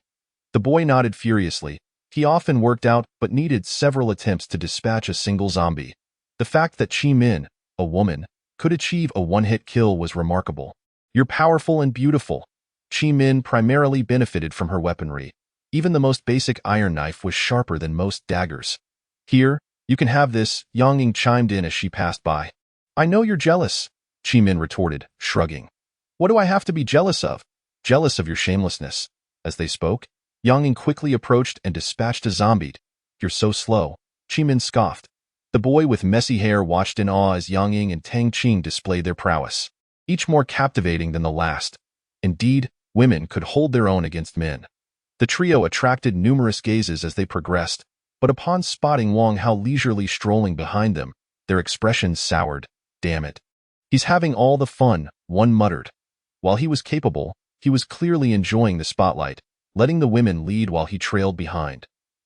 The boy nodded furiously. He often worked out but needed several attempts to dispatch a single zombie. The fact that Qi Min, a woman, could achieve a one-hit kill was remarkable. "You're powerful and beautiful." Qi Min primarily benefited from her weaponry. Even the most basic iron knife was sharper than most daggers. Here, you can have this, Yang Ying chimed in as she passed by. I know you're jealous, Qi Min retorted, shrugging. What do I have to be jealous of? Jealous of your shamelessness. As they spoke, Yang Ying quickly approached and dispatched a zombie. You're so slow, Qi Min scoffed. The boy with messy hair watched in awe as Yang Ying and Tang Qing displayed their prowess, each more captivating than the last. Indeed, women could hold their own against men. The trio attracted numerous gazes as they progressed, but upon spotting Wang Hao leisurely strolling behind them, their expressions soured. Damn it. He's having all the fun, one muttered. While he was capable, he was clearly enjoying the spotlight, letting the women lead while he trailed behind.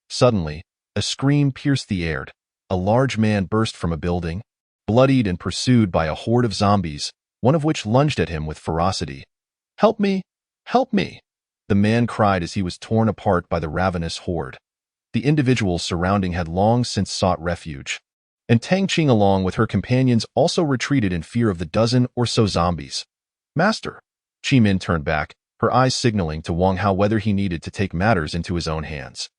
Suddenly, a scream pierced the air. A large man burst from a building, bloodied and pursued by a horde of zombies, one of which lunged at him with ferocity. Help me! Help me! The man cried as he was torn apart by the ravenous horde. The individuals surrounding had long since sought refuge, and Tang Qing along with her companions also retreated in fear of the dozen or so zombies. Master! Qi Min turned back, her eyes signaling to Wang Hao whether he needed to take matters into his own hands.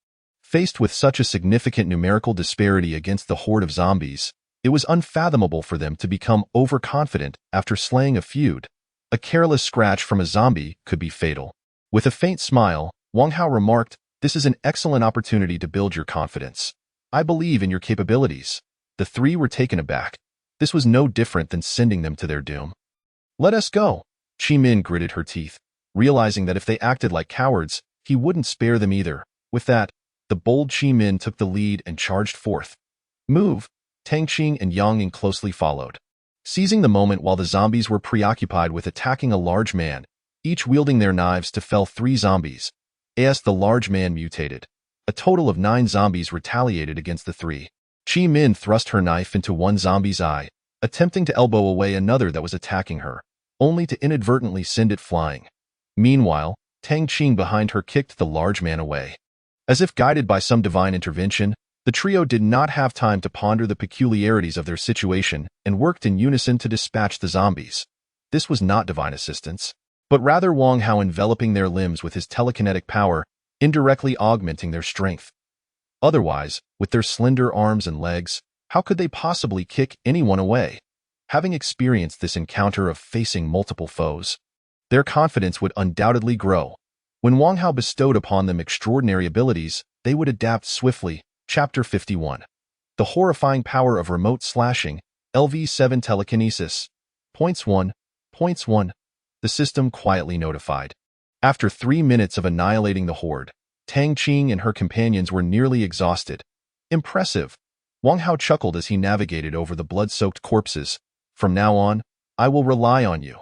Faced with such a significant numerical disparity against the horde of zombies, it was unfathomable for them to become overconfident after slaying a feud. A careless scratch from a zombie could be fatal. With a faint smile, Wang Hao remarked, "This is an excellent opportunity to build your confidence. I believe in your capabilities." The three were taken aback. This was no different than sending them to their doom. Let us go. Qi Min gritted her teeth, realizing that if they acted like cowards, he wouldn't spare them either. With that, the bold Qi Min took the lead and charged forth. Move! Tang Qing and Yang Ying closely followed. Seizing the moment while the zombies were preoccupied with attacking a large man, each wielding their knives to fell 3 zombies, as the large man mutated. A total of 9 zombies retaliated against the 3. Qi Min thrust her knife into one zombie's eye, attempting to elbow away another that was attacking her, only to inadvertently send it flying. Meanwhile, Tang Qing behind her kicked the large man away. As if guided by some divine intervention, the trio did not have time to ponder the peculiarities of their situation and worked in unison to dispatch the zombies. This was not divine assistance, but rather Wang Hao enveloping their limbs with his telekinetic power, indirectly augmenting their strength. Otherwise, with their slender arms and legs, how could they possibly kick anyone away? Having experienced this encounter of facing multiple foes, their confidence would undoubtedly grow. When Wang Hao bestowed upon them extraordinary abilities, they would adapt swiftly. Chapter 51. The horrifying power of remote slashing, LV7 telekinesis. Points 1. The system quietly notified. After 3 minutes of annihilating the horde, Tang Qing and her companions were nearly exhausted. Impressive. Wang Hao chuckled as he navigated over the blood-soaked corpses. From now on, I will rely on you.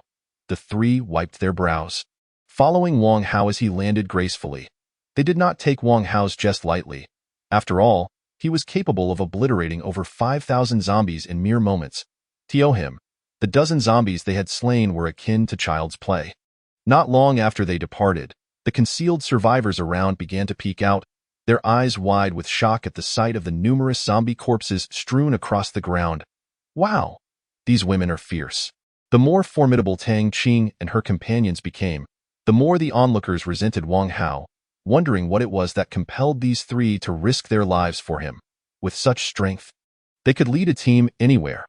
The 3 wiped their brows, following Wang Hao as he landed gracefully. They did not take Wang Hao's jest lightly. After all, he was capable of obliterating over 5,000 zombies in mere moments. To him, the dozen zombies they had slain were akin to child's play. Not long after they departed, the concealed survivors around began to peek out, their eyes wide with shock at the sight of the numerous zombie corpses strewn across the ground. Wow! These women are fierce. The more formidable Tang Qing and her companions became, the more the onlookers resented Wang Hao, wondering what it was that compelled these 3 to risk their lives for him. With such strength, they could lead a team anywhere.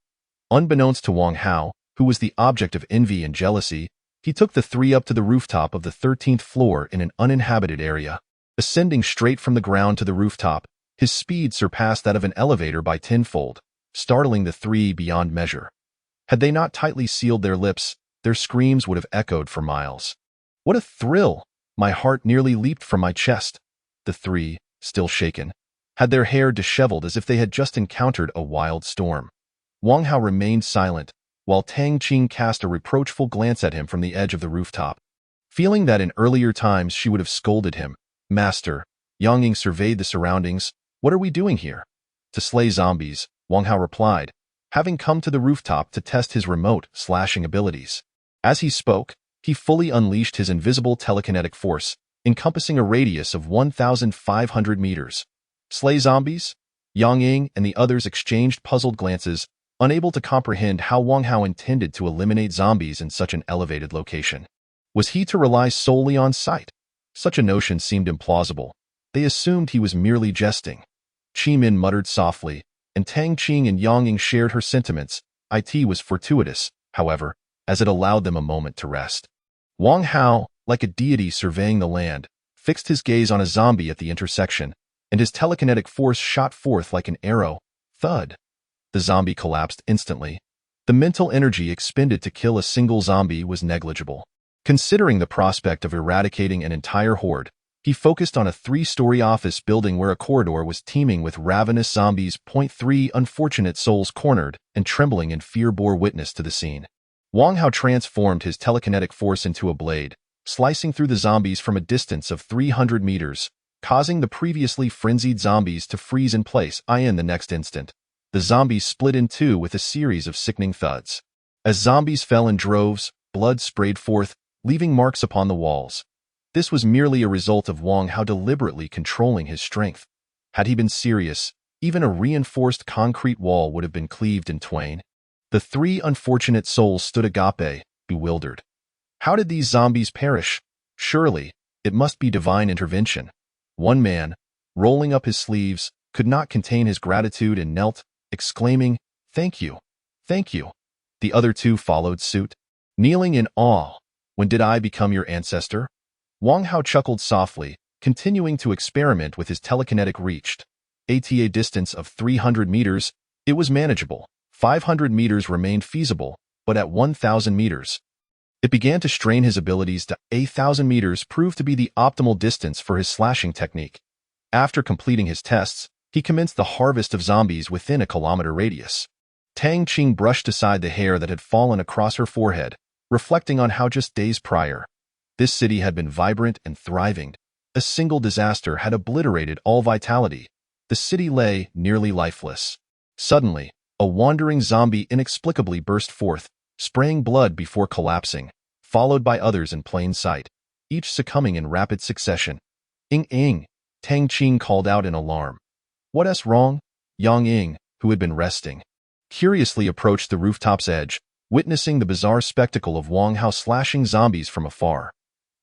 Unbeknownst to Wang Hao, who was the object of envy and jealousy, he took the 3 up to the rooftop of the 13th floor in an uninhabited area. Ascending straight from the ground to the rooftop, his speed surpassed that of an elevator by 10-fold, startling the 3 beyond measure. Had they not tightly sealed their lips, their screams would have echoed for miles. What a thrill! My heart nearly leaped from my chest. The 3, still shaken, had their hair disheveled as if they had just encountered a wild storm. Wang Hao remained silent, while Tang Qing cast a reproachful glance at him from the edge of the rooftop. Feeling that in earlier times she would have scolded him, Master, Yang Ying surveyed the surroundings. What are we doing here? To slay zombies, Wang Hao replied, having come to the rooftop to test his remote slashing abilities. As he spoke, he fully unleashed his invisible telekinetic force, encompassing a radius of 1,500 meters. Slay zombies? Yang Ying and the others exchanged puzzled glances, unable to comprehend how Wang Hao intended to eliminate zombies in such an elevated location. Was he to rely solely on sight? Such a notion seemed implausible. They assumed he was merely jesting. Min muttered softly, and Tang Qing and Yang Ying shared her sentiments. It was fortuitous, however, as it allowed them a moment to rest. Wang Hao, like a deity surveying the land, fixed his gaze on a zombie at the intersection, and his telekinetic force shot forth like an arrow. Thud. The zombie collapsed instantly. The mental energy expended to kill a single zombie was negligible. Considering the prospect of eradicating an entire horde, he focused on a 3-story office building where a corridor was teeming with ravenous zombies. 3 unfortunate souls cornered and trembling in fear bore witness to the scene. Wang Hao transformed his telekinetic force into a blade, slicing through the zombies from a distance of 300 meters, causing the previously frenzied zombies to freeze in place. In the next instant, the zombies split in two with a series of sickening thuds. As zombies fell in droves, blood sprayed forth, leaving marks upon the walls. This was merely a result of Wang Hao deliberately controlling his strength. Had he been serious, even a reinforced concrete wall would have been cleaved in twain. The 3 unfortunate souls stood agape, bewildered. How did these zombies perish? Surely, it must be divine intervention. One man, rolling up his sleeves, could not contain his gratitude and knelt, exclaiming, "Thank you, thank you." The other 2 followed suit, kneeling in awe. "When did I become your ancestor?" Wang Hao chuckled softly, continuing to experiment with his telekinetic reach. At a distance of 300 meters, it was manageable. 500 meters remained feasible, but at 1,000 meters, it began to strain his abilities. 1,000 meters proved to be the optimal distance for his slashing technique. After completing his tests, he commenced the harvest of zombies within a kilometer radius. Tang Qing brushed aside the hair that had fallen across her forehead, reflecting on how just days prior, this city had been vibrant and thriving. A single disaster had obliterated all vitality. The city lay nearly lifeless. Suddenly, a wandering zombie inexplicably burst forth, spraying blood before collapsing, followed by others in plain sight, each succumbing in rapid succession. "Ing," Tang Qing called out in alarm. "What's wrong?" Yang Ying, who had been resting, curiously approached the rooftop's edge, witnessing the bizarre spectacle of Wang Hao slashing zombies from afar.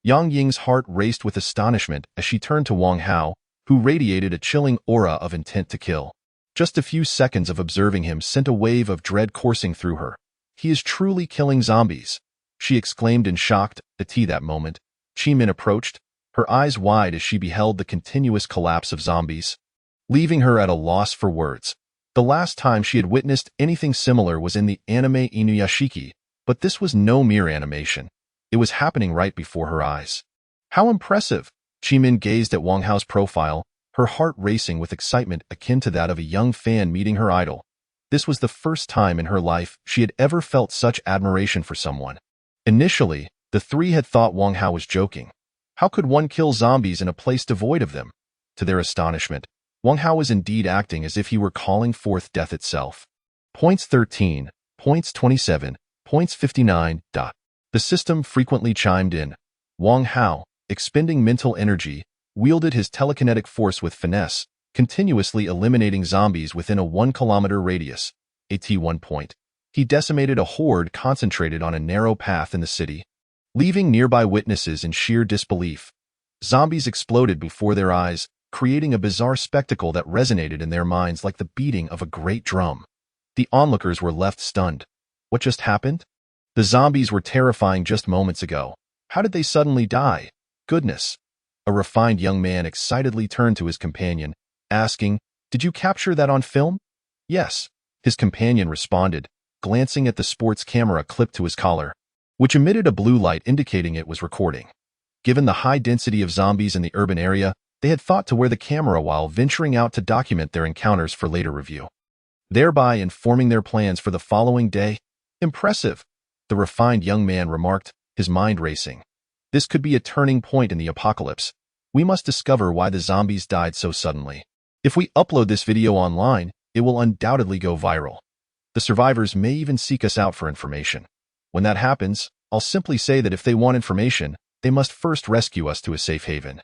Yang Ying's heart raced with astonishment as she turned to Wang Hao, who radiated a chilling aura of intent to kill. Just a few seconds of observing him sent a wave of dread coursing through her. "He is truly killing zombies," she exclaimed in shocked at that moment. Min approached, her eyes wide as she beheld the continuous collapse of zombies, leaving her at a loss for words. The last time she had witnessed anything similar was in the anime Inuyashiki, but this was no mere animation. It was happening right before her eyes. How impressive! Min gazed at Wang Hao's profile, her heart racing with excitement akin to that of a young fan meeting her idol. This was the first time in her life she had ever felt such admiration for someone. Initially, the 3 had thought Wang Hao was joking. How could one kill zombies in a place devoid of them? To their astonishment, Wang Hao was indeed acting as if he were calling forth death itself. Points 13, points 27, points 59. The system frequently chimed in. Wang Hao, expending mental energy, wielded his telekinetic force with finesse, continuously eliminating zombies within a 1-kilometer radius. At one point, he decimated a horde concentrated on a narrow path in the city, leaving nearby witnesses in sheer disbelief. Zombies exploded before their eyes, creating a bizarre spectacle that resonated in their minds like the beating of a great drum. The onlookers were left stunned. What just happened? The zombies were terrifying just moments ago. How did they suddenly die? Goodness! A refined young man excitedly turned to his companion, asking, "Did you capture that on film?" "Yes," his companion responded, glancing at the sports camera clipped to his collar, which emitted a blue light indicating it was recording. Given the high density of zombies in the urban area, they had thought to wear the camera while venturing out to document their encounters for later review, thereby informing their plans for the following day. "Impressive," the refined young man remarked, his mind racing. "This could be a turning point in the apocalypse. We must discover why the zombies died so suddenly. If we upload this video online, it will undoubtedly go viral. The survivors may even seek us out for information. When that happens, I'll simply say that if they want information, they must first rescue us to a safe haven."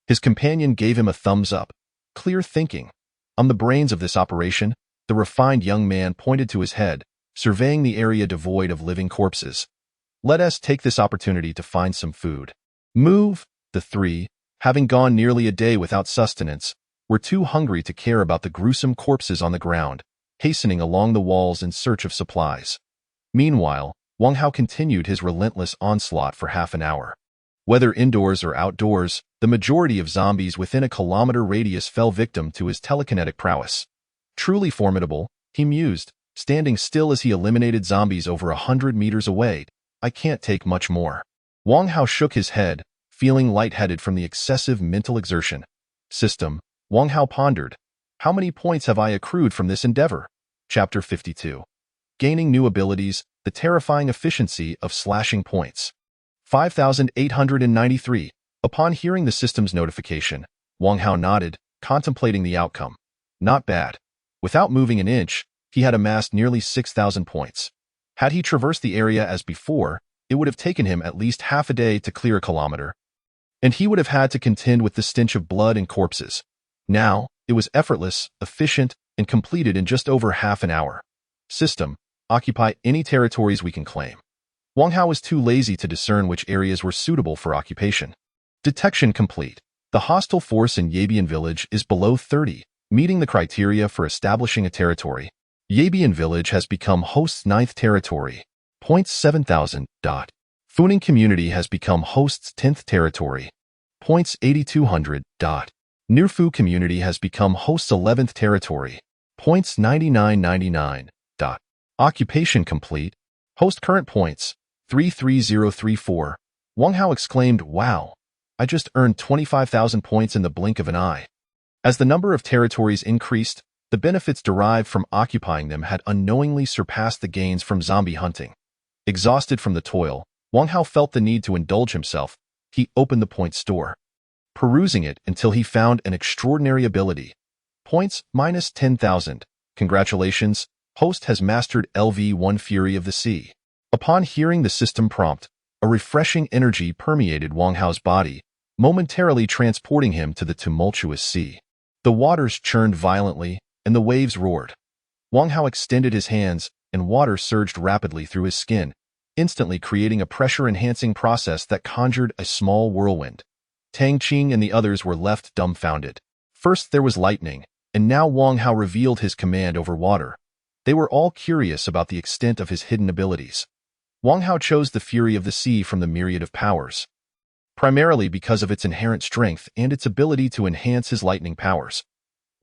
His companion gave him a thumbs up. Clear thinking. "I'm the brains of this operation," the refined young man pointed to his head, surveying the area devoid of living corpses. Let us take this opportunity to find some food. Move. The three, having gone nearly a day without sustenance, were too hungry to care about the gruesome corpses on the ground, hastening along the walls in search of supplies. Meanwhile, Wang Hao continued his relentless onslaught for half an hour. Whether indoors or outdoors, the majority of zombies within a kilometer radius fell victim to his telekinetic prowess. Truly formidable, he mused, standing still as he eliminated zombies over 100 meters away. I can't take much more. Wang Hao shook his head, feeling lightheaded from the excessive mental exertion. System, Wang Hao pondered. How many points have I accrued from this endeavor? Chapter 52. Gaining new abilities, the terrifying efficiency of slashing points. 5,893. Upon hearing the system's notification, Wang Hao nodded, contemplating the outcome. Not bad. Without moving an inch, he had amassed nearly 6,000 points. Had he traversed the area as before, it would have taken him at least half a day to clear a kilometer, and he would have had to contend with the stench of blood and corpses. Now, it was effortless, efficient, and completed in just over half an hour. System, occupy any territories we can claim. Wang Hao was too lazy to discern which areas were suitable for occupation. Detection complete. The hostile force in Yabian village is below 30, meeting the criteria for establishing a territory. Yabian village has become host's 9th territory. Points 7,000. Funing community has become host's 10th territory. Points 8,200. Nirfu community has become host's 11th territory. Points 9999. Occupation complete. Host current points 33034. Wang Hao exclaimed, wow, I just earned 25,000 points in the blink of an eye. As the number of territories increased, the benefits derived from occupying them had unknowingly surpassed the gains from zombie hunting. Exhausted from the toil, Wang Hao felt the need to indulge himself. He opened the point store, perusing it until he found an extraordinary ability. Points minus 10,000. Congratulations, host has mastered LV1 Fury of the Sea. Upon hearing the system prompt, a refreshing energy permeated Wang Hao's body, momentarily transporting him to the tumultuous sea. The waters churned violently, and the waves roared. Wang Hao extended his hands, and water surged rapidly through his skin, instantly creating a pressure-enhancing process that conjured a small whirlwind. Tang Qing and the others were left dumbfounded. First there was lightning, and now Wang Hao revealed his command over water. They were all curious about the extent of his hidden abilities. Wang Hao chose the Fury of the Sea from the myriad of powers, primarily because of its inherent strength and its ability to enhance his lightning powers.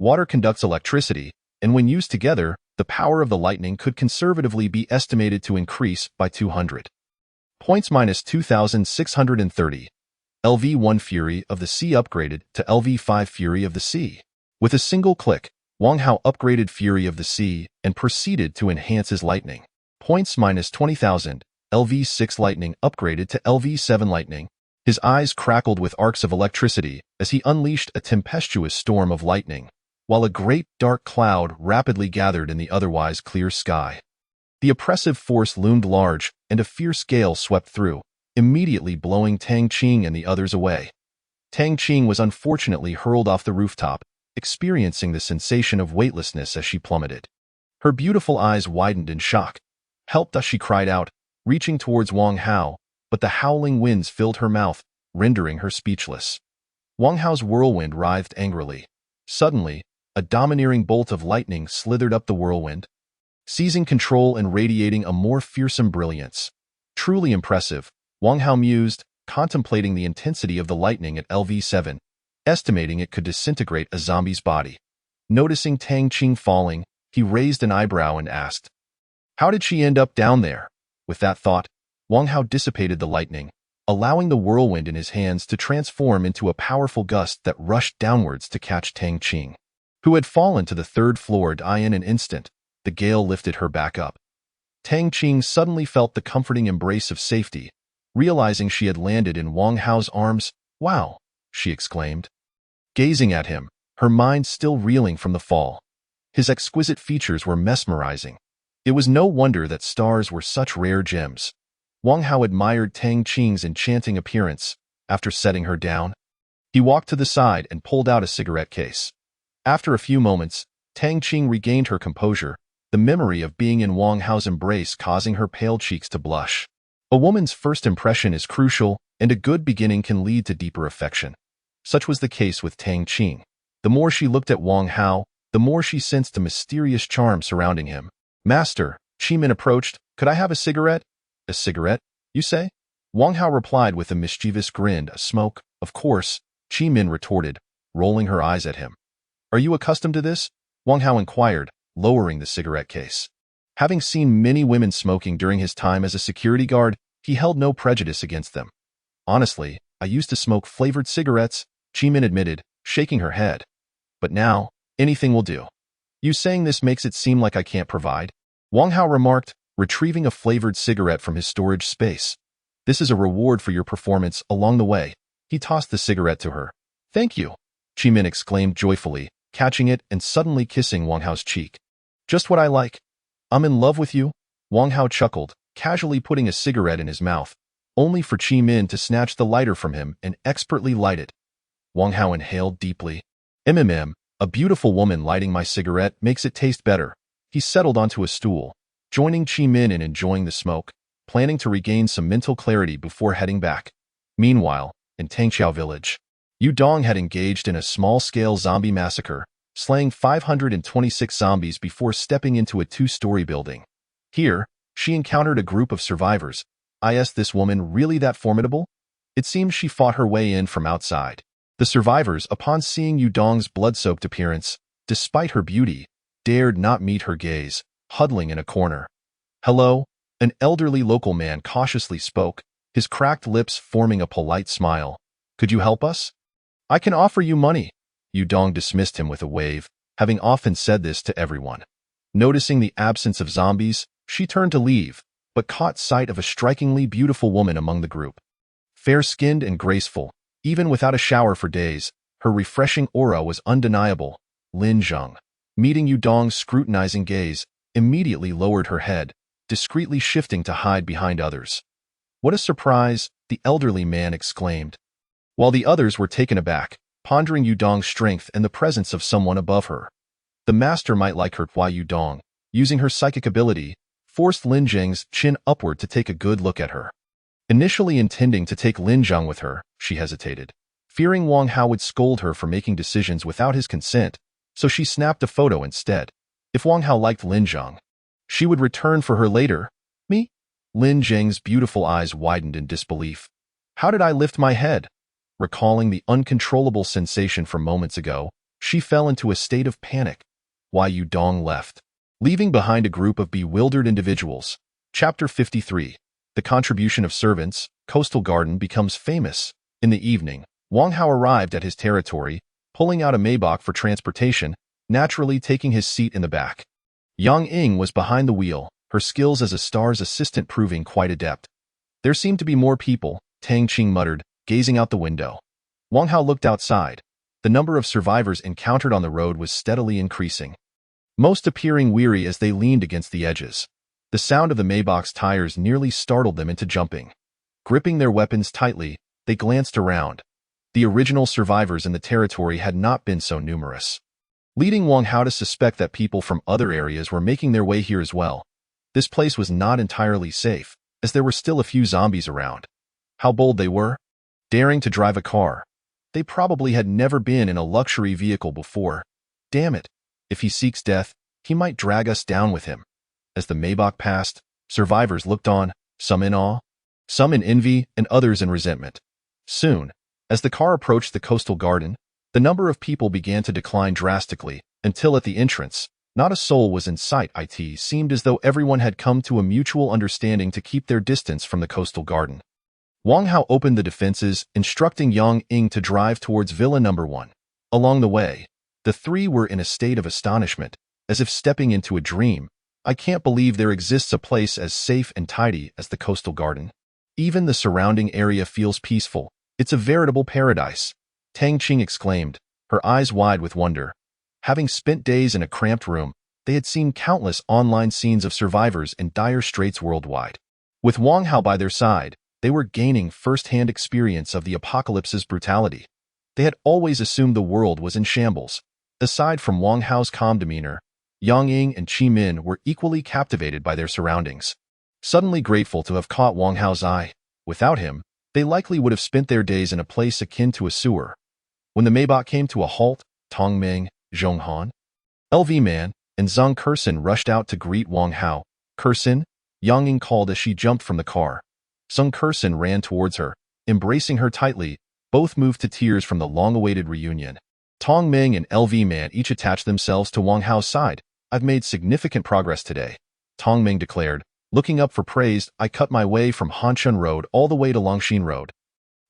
Water conducts electricity, and when used together, the power of the lightning could conservatively be estimated to increase by 200. Points minus 2,630. LV1 Fury of the Sea upgraded to LV5 Fury of the Sea. With a single click, Wang Hao upgraded Fury of the Sea and proceeded to enhance his lightning. Points minus 20,000. LV6 Lightning upgraded to LV7 Lightning. His eyes crackled with arcs of electricity as he unleashed a tempestuous storm of lightning, while a great dark cloud rapidly gathered in the otherwise clear sky. The oppressive force loomed large, and a fierce gale swept through, immediately blowing Tang Qing and the others away. Tang Qing was unfortunately hurled off the rooftop, experiencing the sensation of weightlessness as she plummeted. Her beautiful eyes widened in shock. Help us, she cried out, reaching towards Wang Hao, but the howling winds filled her mouth, rendering her speechless. Wang Hao's whirlwind writhed angrily. Suddenly, a domineering bolt of lightning slithered up the whirlwind, seizing control and radiating a more fearsome brilliance. Truly impressive, Wang Hao mused, contemplating the intensity of the lightning at LV7, estimating it could disintegrate a zombie's body. Noticing Tang Qing falling, he raised an eyebrow and asked, how did she end up down there? With that thought, Wang Hao dissipated the lightning, allowing the whirlwind in his hands to transform into a powerful gust that rushed downwards to catch Tang Qing, who had fallen to the 3rd floor. In an instant, the gale lifted her back up. Tang Qing suddenly felt the comforting embrace of safety, realizing she had landed in Wang Hao's arms. Wow, she exclaimed, gazing at him, her mind still reeling from the fall. His exquisite features were mesmerizing. It was no wonder that stars were such rare gems. Wang Hao admired Tang Qing's enchanting appearance. After setting her down, he walked to the side and pulled out a cigarette case. After a few moments, Tang Qing regained her composure, the memory of being in Wang Hao's embrace causing her pale cheeks to blush. A woman's first impression is crucial, and a good beginning can lead to deeper affection. Such was the case with Tang Qing. The more she looked at Wang Hao, the more she sensed a mysterious charm surrounding him. Master, Qimin approached. Could I have a cigarette? A cigarette, you say? Wang Hao replied with a mischievous grin. A smoke, of course, Qimin retorted, rolling her eyes at him. Are you accustomed to this? Wang Hao inquired, lowering the cigarette case. Having seen many women smoking during his time as a security guard, he held no prejudice against them. Honestly, I used to smoke flavored cigarettes, Qimin admitted, shaking her head. But now, anything will do. You saying this makes it seem like I can't provide? Wang Hao remarked, retrieving a flavored cigarette from his storage space. This is a reward for your performance along the way. He tossed the cigarette to her. Thank you, Qimin exclaimed joyfully, catching it and suddenly kissing Wang Hao's cheek. Just what I like. I'm in love with you, Wang Hao chuckled, casually putting a cigarette in his mouth, only for Qimin to snatch the lighter from him and expertly light it. Wang Hao inhaled deeply. A beautiful woman lighting my cigarette makes it taste better. He settled onto a stool, joining Qimin in enjoying the smoke, planning to regain some mental clarity before heading back. Meanwhile, in Tangqiao village, Yu Dong had engaged in a small-scale zombie massacre, slaying 526 zombies before stepping into a 2-story building. Here, she encountered a group of survivors. Is this woman really that formidable? It seems she fought her way in from outside. The survivors, upon seeing Yu Dong's blood-soaked appearance, despite her beauty, dared not meet her gaze, huddling in a corner. Hello? An elderly local man cautiously spoke, his cracked lips forming a polite smile. Could you help us? I can offer you money. Yu Dong dismissed him with a wave, having often said this to everyone. Noticing the absence of zombies, she turned to leave, but caught sight of a strikingly beautiful woman among the group. Fair-skinned and graceful, even without a shower for days, her refreshing aura was undeniable. Lin Zheng, meeting Yu Dong's scrutinizing gaze, immediately lowered her head, discreetly shifting to hide behind others. What a surprise, the elderly man exclaimed. While the others were taken aback, pondering Yu Dong's strength and the presence of someone above her. The master might like her. Why Yu Dong, using her psychic ability, forced Lin Zheng's chin upward to take a good look at her. Initially intending to take Lin Zheng with her, she hesitated, fearing Wang Hao would scold her for making decisions without his consent, so she snapped a photo instead. If Wang Hao liked Lin Zheng, she would return for her later. Me? Lin Zheng's beautiful eyes widened in disbelief. How did I lift my head? Recalling the uncontrollable sensation from moments ago, she fell into a state of panic. Why Yu Dong left, leaving behind a group of bewildered individuals. Chapter 53. The contribution of servants, Coastal Garden becomes famous. In the evening, Wang Hao arrived at his territory, pulling out a Maybach for transportation, naturally taking his seat in the back. Yang Ying was behind the wheel, her skills as a star's assistant proving quite adept. There seemed to be more people, Tang Qing muttered, gazing out the window. Wang Hao looked outside. The number of survivors encountered on the road was steadily increasing, most appearing weary as they leaned against the edges. The sound of the Maybach's tires nearly startled them into jumping. Gripping their weapons tightly, they glanced around. The original survivors in the territory had not been so numerous, leading Wang Hao to suspect that people from other areas were making their way here as well. This place was not entirely safe, as there were still a few zombies around. How bold they were, daring to drive a car. They probably had never been in a luxury vehicle before. Damn it, if he seeks death, he might drag us down with him. As the Maybach passed, survivors looked on, some in awe, some in envy, and others in resentment. Soon, as the car approached the coastal garden, the number of people began to decline drastically, until at the entrance, not a soul was in sight. It seemed as though everyone had come to a mutual understanding to keep their distance from the coastal garden. Wang Hao opened the defenses, instructing Yang Ying to drive towards Villa No. 1. Along the way, the three were in a state of astonishment, as if stepping into a dream. I can't believe there exists a place as safe and tidy as the coastal garden. Even the surrounding area feels peaceful. It's a veritable paradise, Tang Qing exclaimed, her eyes wide with wonder. Having spent days in a cramped room, they had seen countless online scenes of survivors in dire straits worldwide. With Wang Hao by their side, they were gaining first-hand experience of the apocalypse's brutality. They had always assumed the world was in shambles. Aside from Wang Hao's calm demeanor, Yang Ying and Qimin were equally captivated by their surroundings. suddenly grateful to have caught Wang Hao's eye. Without him, they likely would have spent their days in a place akin to a sewer. When the Maybach came to a halt, Tong Ming, Zhong Han, LV Man, and Zhang Kersin rushed out to greet Wang Hao. Kersin, Yang Ying called as she jumped from the car. Zhang Kersin ran towards her, embracing her tightly. Both moved to tears from the long-awaited reunion. Tong Ming and LV Man each attached themselves to Wang Hao's side. I've made significant progress today, Tong Ming declared. Looking up for praise, I cut my way from Hanshun Road all the way to Longxin Road.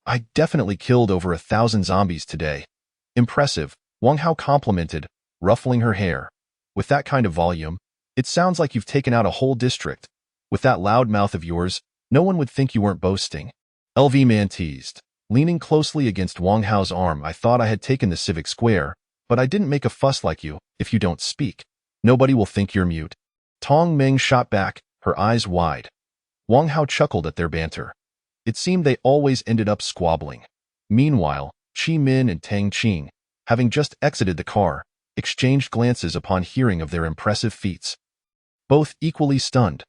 I definitely killed over 1,000 zombies today. Impressive, Wang Hao complimented, ruffling her hair. With that kind of volume, it sounds like you've taken out a whole district. With that loud mouth of yours, no one would think you weren't boasting. LV Man teased, leaning closely against Wang Hao's arm. I thought I had taken the civic square, but I didn't make a fuss like you. If you don't speak, nobody will think you're mute. Tong Ming shot back, her eyes wide. Wang Hao chuckled at their banter. It seemed they always ended up squabbling. Meanwhile, Qi Min and Tang Qing, having just exited the car, exchanged glances upon hearing of their impressive feats. Both equally stunned.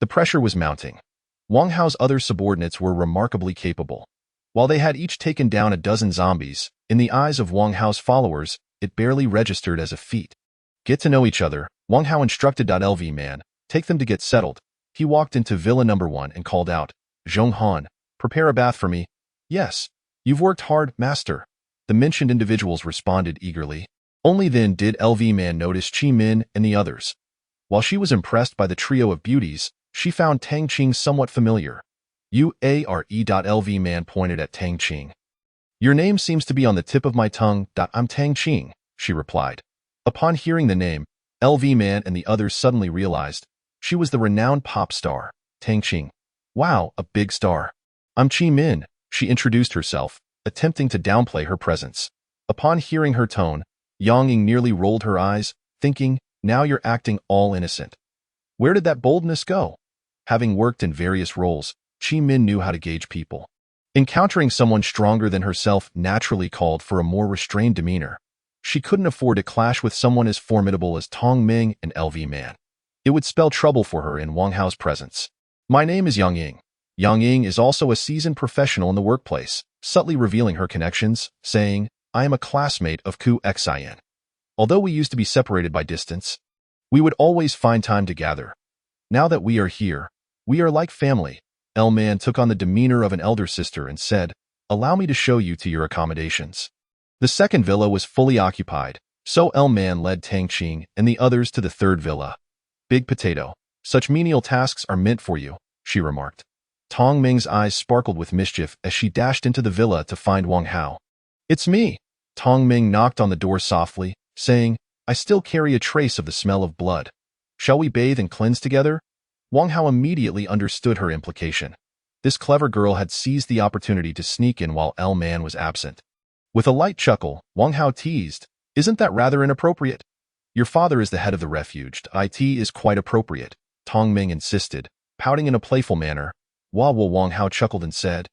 The pressure was mounting. Wang Hao's other subordinates were remarkably capable. While they had each taken down a dozen zombies, in the eyes of Wang Hao's followers, it barely registered as a feat. Get to know each other, Wang Hao instructed. LV Man, take them to get settled. He walked into Villa Number 1 and called out, Zhong Han, prepare a bath for me. Yes, you've worked hard, master. The mentioned individuals responded eagerly. Only then did LV Man notice Qi Min and the others. While she was impressed by the trio of beauties, she found Tang Qing somewhat familiar. LV Man pointed at Tang Qing. Your name seems to be on the tip of my tongue. I'm Tang Qing, she replied. Upon hearing the name, LV Man and the others suddenly realized she was the renowned pop star, Tang Qing. Wow, a big star. I'm Qi Min, she introduced herself, attempting to downplay her presence. Upon hearing her tone, Yang Ying nearly rolled her eyes, thinking, now you're acting all innocent. Where did that boldness go? Having worked in various roles, Qi Min knew how to gauge people. Encountering someone stronger than herself naturally called for a more restrained demeanor. She couldn't afford to clash with someone as formidable as Tong Ming and LV Man. It would spell trouble for her in Wang Hao's presence. My name is Yang Ying. Yang Ying is also a seasoned professional in the workplace, subtly revealing her connections, saying, I am a classmate of Ku Xian. Although we used to be separated by distance, we would always find time to gather. Now that we are here, we are like family. El Man took on the demeanor of an elder sister and said, allow me to show you to your accommodations. The second villa was fully occupied, so El Man led Tang Qing and the others to the third villa. Big potato, such menial tasks are meant for you, she remarked. Tong Ming's eyes sparkled with mischief as she dashed into the villa to find Wang Hao. It's me. Tong Ming knocked on the door softly, saying, I still carry a trace of the smell of blood. Shall we bathe and cleanse together? Wang Hao immediately understood her implication. This clever girl had seized the opportunity to sneak in while El Man was absent. With a light chuckle, Wang Hao teased, isn't that rather inappropriate? Your father is the head of the refuge. It is quite appropriate, Tong Ming insisted, pouting in a playful manner, while Wang Hao chuckled and said,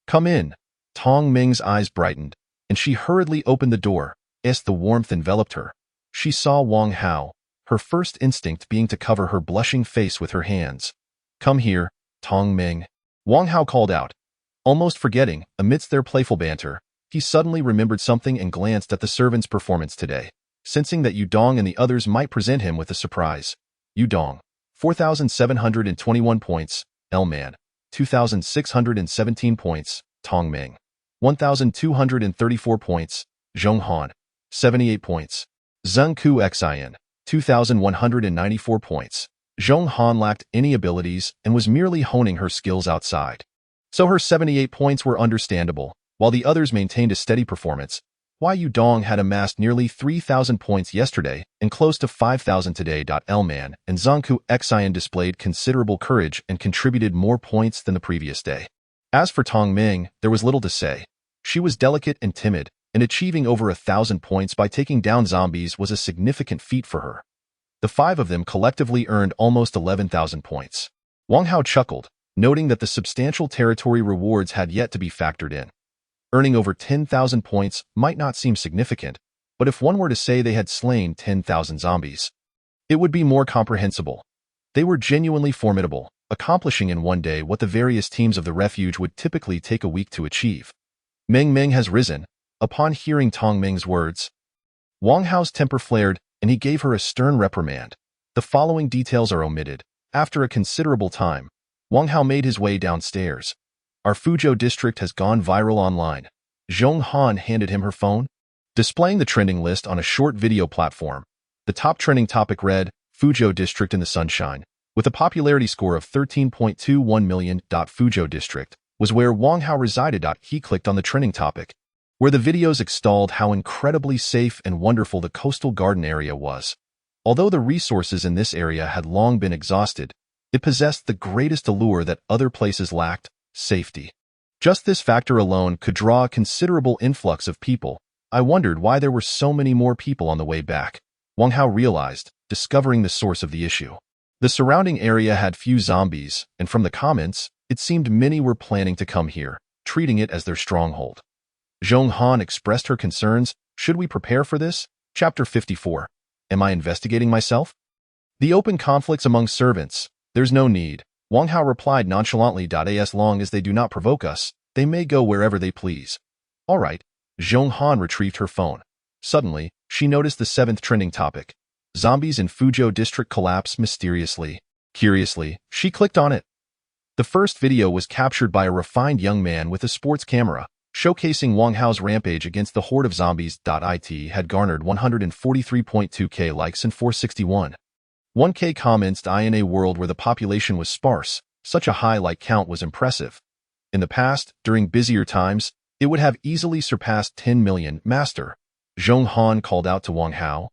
come in. Tong Ming's eyes brightened, and she hurriedly opened the door, as the warmth enveloped her. She saw Wang Hao, her first instinct being to cover her blushing face with her hands. Come here, Tong Ming. Wang Hao called out. Almost forgetting, amidst their playful banter, he suddenly remembered something and glanced at the servant's performance today, sensing that Yudong and the others might present him with a surprise. Yudong, 4,721 points, El Man, 2,617 points, Tong Ming, 1,234 points, Zhong Han, 78 points, Zheng Ku Xian, 2,194 points. Zhong Han lacked any abilities and was merely honing her skills outside. So her 78 points were understandable, while the others maintained a steady performance. Yudong had amassed nearly 3,000 points yesterday and close to 5,000 today. El Man and Zheng Ku Xian displayed considerable courage and contributed more points than the previous day. As for Tong Ming, there was little to say. She was delicate and timid, and achieving over 1,000 points by taking down zombies was a significant feat for her. The five of them collectively earned almost 11,000 points. Wang Hao chuckled, noting that the substantial territory rewards had yet to be factored in. Earning over 10,000 points might not seem significant, but if one were to say they had slain 10,000 zombies, it would be more comprehensible. They were genuinely formidable, accomplishing in one day what the various teams of the refuge would typically take a week to achieve. Meng Meng has risen. Upon hearing Tong Meng's words, Wang Hao's temper flared, and he gave her a stern reprimand. The following details are omitted. After a considerable time, Wang Hao made his way downstairs. Our Fuzhou district has gone viral online. Zhong Han handed him her phone, displaying the trending list on a short video platform. The top trending topic read, Fuzhou district in the sunshine. With a popularity score of 13.21 million. Fuzhou district was where Wang Hao resided. He clicked on the trending topic, where the videos extolled how incredibly safe and wonderful the coastal garden area was. Although the resources in this area had long been exhausted, it possessed the greatest allure that other places lacked: safety. Just this factor alone could draw a considerable influx of people. I wondered why there were so many more people on the way back. Wang Hao realized, discovering the source of the issue. The surrounding area had few zombies, and from the comments, it seemed many were planning to come here, treating it as their stronghold. Zhong Han expressed her concerns. Should we prepare for this? Chapter 54. Am I investigating myself? The open conflicts among servants. There's no need. Wang Hao replied nonchalantly. As long as they do not provoke us, they may go wherever they please. All right. Zhong Han retrieved her phone. Suddenly, she noticed the 7th trending topic. Zombies in Fuzhou district collapse mysteriously. Curiously, she clicked on it. The first video was captured by a refined young man with a sports camera, showcasing Wang Hao's rampage against the horde of zombies. It had garnered 143.2k likes and 461.1k comments. In a world where the population was sparse, such a high like count was impressive. In the past, during busier times, it would have easily surpassed 10 million. Master, Zhong Han called out to Wang Hao,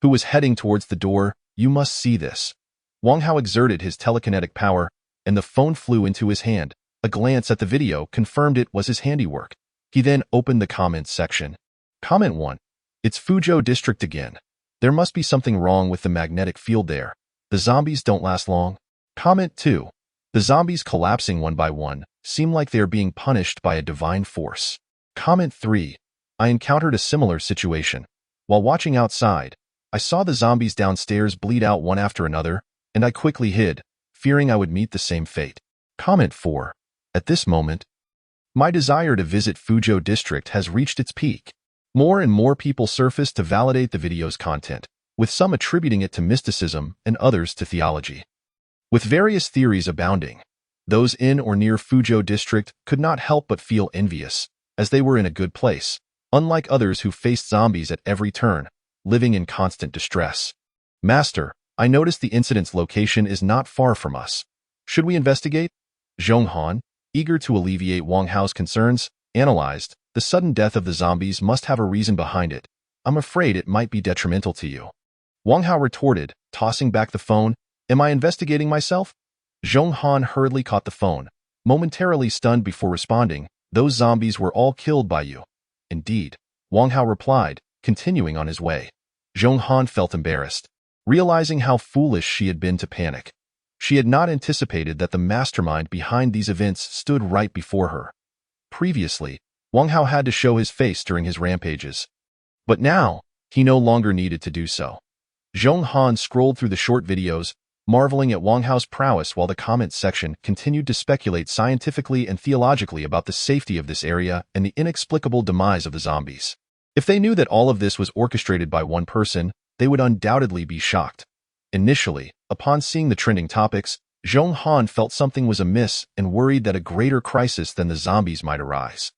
who was heading towards the door. You must see this. Wang Hao exerted his telekinetic power, and the phone flew into his hand. A glance at the video confirmed it was his handiwork. He then opened the comments section. Comment 1. It's Fuzhou district again. There must be something wrong with the magnetic field there. The zombies don't last long. Comment 2. The zombies collapsing one by one seem like they are being punished by a divine force. Comment 3. I encountered a similar situation. While watching outside, I saw the zombies downstairs bleed out one after another, and I quickly hid, fearing I would meet the same fate. Comment 4. At this moment, my desire to visit Fuzhou district has reached its peak. More and more people surface to validate the video's content, with some attributing it to mysticism and others to theology. With various theories abounding, those in or near Fuzhou district could not help but feel envious, as they were in a good place, unlike others who faced zombies at every turn, living in constant distress. Master, I noticed the incident's location is not far from us. Should we investigate? Zhong Han, eager to alleviate Wang Hao's concerns, analyzed. The sudden death of the zombies must have a reason behind it. I'm afraid it might be detrimental to you. Wang Hao retorted, tossing back the phone. Am I investigating myself? Zhong Han hurriedly caught the phone, momentarily stunned before responding. Those zombies were all killed by you. Indeed, Wang Hao replied, continuing on his way. Zhong Han felt embarrassed, realizing how foolish she had been to panic. She had not anticipated that the mastermind behind these events stood right before her. Previously, Wang Hao had to show his face during his rampages. But now, he no longer needed to do so. Zhong Han scrolled through the short videos, marveling at Wang Hao's prowess while the comments section continued to speculate scientifically and theologically about the safety of this area and the inexplicable demise of the zombies. If they knew that all of this was orchestrated by one person, they would undoubtedly be shocked. Initially, upon seeing the trending topics, Zhong Han felt something was amiss and worried that a greater crisis than the zombies might arise.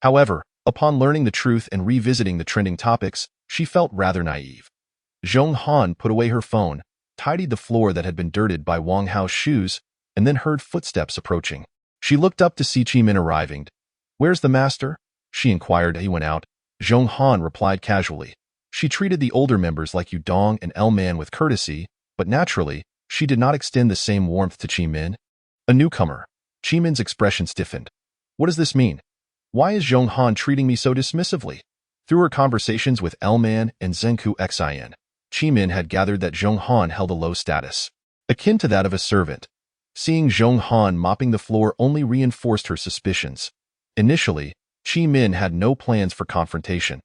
However, upon learning the truth and revisiting the trending topics, she felt rather naive. Zhong Han put away her phone, tidied the floor that had been dirted by Wang Hao's shoes, and then heard footsteps approaching. She looked up to see Qian arriving. Where's the master? She inquired as he went out. Zhong Han replied casually. She treated the older members like Yudong and Elman with courtesy, but naturally, she did not extend the same warmth to Qian. A newcomer. Qian's expression stiffened. What does this mean? Why is Zhong Han treating me so dismissively? Through her conversations with Elman and Zhenku Xian, Qian had gathered that Zhong Han held a low status, akin to that of a servant. Seeing Zhong Han mopping the floor only reinforced her suspicions. Initially, Qian had no plans for confrontation.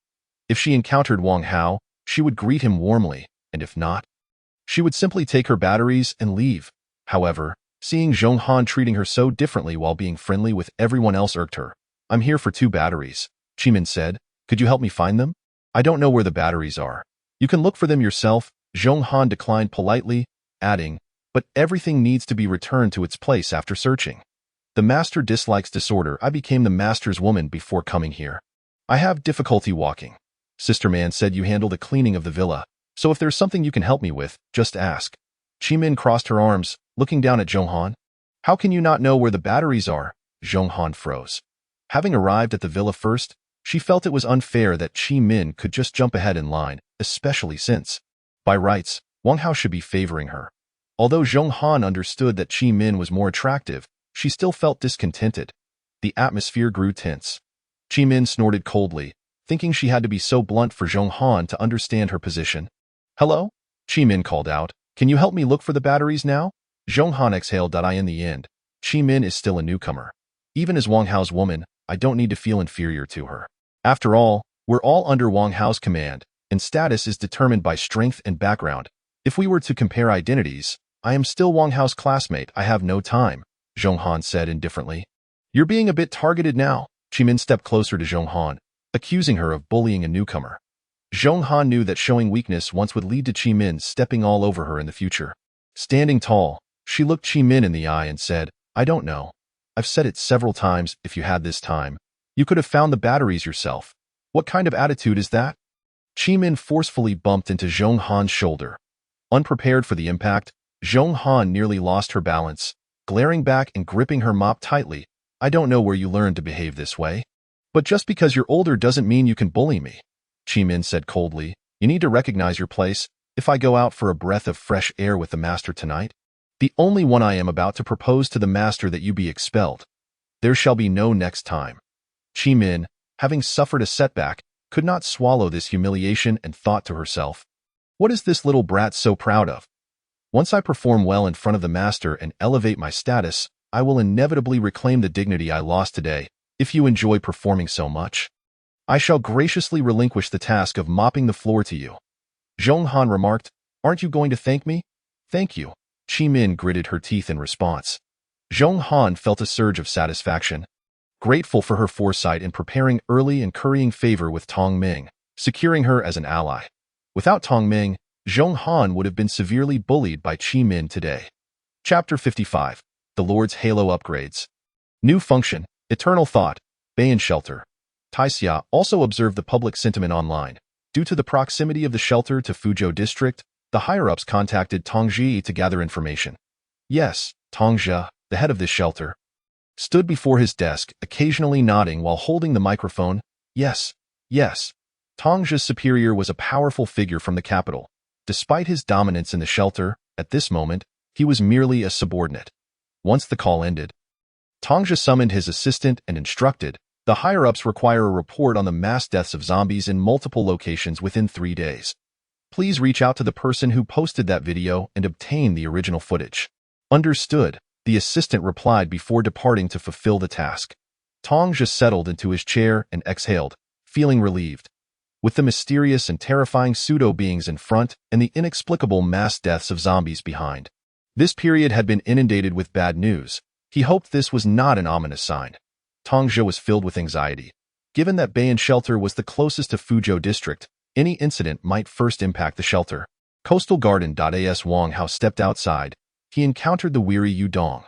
If she encountered Wang Hao, she would greet him warmly, and if not, she would simply take her batteries and leave. However, Seeing Zhong Han treating her so differently while being friendly with everyone else irked her. I'm here for 2 batteries, Qian said. Could you help me find them? I don't know where the batteries are. You can look for them yourself, Zhong Han declined politely, adding, but everything needs to be returned to its place after searching. The master dislikes disorder. I became the master's woman before coming here. I have difficulty walking. Sister Man said you handle the cleaning of the villa, so if there's something you can help me with, just ask. Qian crossed her arms, looking down at Zhong Han. How can you not know where the batteries are? Zhong Han froze. Having arrived at the villa first, she felt it was unfair that Qian could just jump ahead in line, especially since, by rights, Wang Hao should be favoring her. Although Zhong Han understood that Qian was more attractive, she still felt discontented. The atmosphere grew tense. Qian snorted coldly, thinking she had to be so blunt for Zhong Han to understand her position. Hello? Qian called out. Can you help me look for the batteries now? Zhong Han exhaled. In the end, Qian is still a newcomer. Even as Wang Hao's woman, I don't need to feel inferior to her. After all, we're all under Wang Hao's command, and status is determined by strength and background. If we were to compare identities, I am still Wang Hao's classmate. I have no time, Zhong Han said indifferently. You're being a bit targeted now. Qian stepped closer to Zhong Han, accusing her of bullying a newcomer. Zhong Han knew that showing weakness once would lead to Qian stepping all over her in the future. Standing tall, she looked Qian in the eye and said, I don't know. I've said it several times. If you had this time, you could have found the batteries yourself. What kind of attitude is that? Qian forcefully bumped into Zhong Han's shoulder. Unprepared for the impact, Zhong Han nearly lost her balance, glaring back and gripping her mop tightly. I don't know where you learned to behave this way. But just because you're older doesn't mean you can bully me, Qian said coldly. You need to recognize your place. If I go out for a breath of fresh air with the master tonight, the only one I am about to propose to the master that you be expelled. There shall be no next time. Qian, having suffered a setback, could not swallow this humiliation and thought to herself, what is this little brat so proud of? Once I perform well in front of the master and elevate my status, I will inevitably reclaim the dignity I lost today. If you enjoy performing so much, I shall graciously relinquish the task of mopping the floor to you. Zhong Han remarked, aren't you going to thank me? Thank you. Qian gritted her teeth in response. Zhong Han felt a surge of satisfaction. Grateful for her foresight in preparing early and currying favor with Tong Ming, securing her as an ally. Without Tong Ming, Zhong Han would have been severely bullied by Qian today. Chapter 55. The Lord's Halo Upgrades. New function, Eternal Thought, Bayan Shelter. Taixia also observed the public sentiment online. Due to the proximity of the shelter to Fuzhou District, the higher-ups contacted Tongji to gather information. Yes, Tongji, the head of this shelter, stood before his desk, occasionally nodding while holding the microphone. Yes. Tongji's superior was a powerful figure from the capital. Despite his dominance in the shelter, at this moment, he was merely a subordinate. Once the call ended, Tongji summoned his assistant and instructed, the higher-ups require a report on the mass deaths of zombies in multiple locations within 3 days. Please reach out to the person who posted that video and obtain the original footage. Understood, the assistant replied before departing to fulfill the task. Tongji settled into his chair and exhaled, feeling relieved. With the mysterious and terrifying pseudo-beings in front and the inexplicable mass deaths of zombies behind, this period had been inundated with bad news. He hoped this was not an ominous sign. Tongji was filled with anxiety. Given that Bayan Shelter was the closest to Fuzhou District, any incident might first impact the shelter. Coastal Garden.as Wang Hao stepped outside. He encountered the weary Yudong.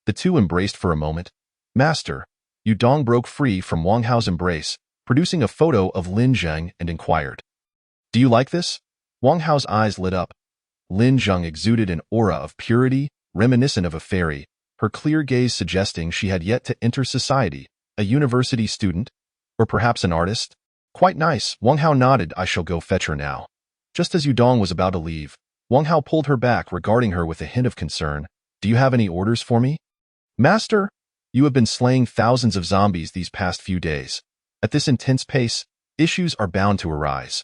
The two embraced for a moment. Master, Yudong broke free from Wang Hao's embrace, producing a photo of Lin Zheng and inquired, do you like this? Wang Hao's eyes lit up. Lin Zheng exuded an aura of purity, reminiscent of a fairy, her clear gaze suggesting she had yet to enter society, a university student, or perhaps an artist. Quite nice, Wang Hao nodded. I shall go fetch her now. Just as Yudong was about to leave, Wang Hao pulled her back, regarding her with a hint of concern. Do you have any orders for me? Master, you have been slaying thousands of zombies these past few days. At this intense pace, issues are bound to arise.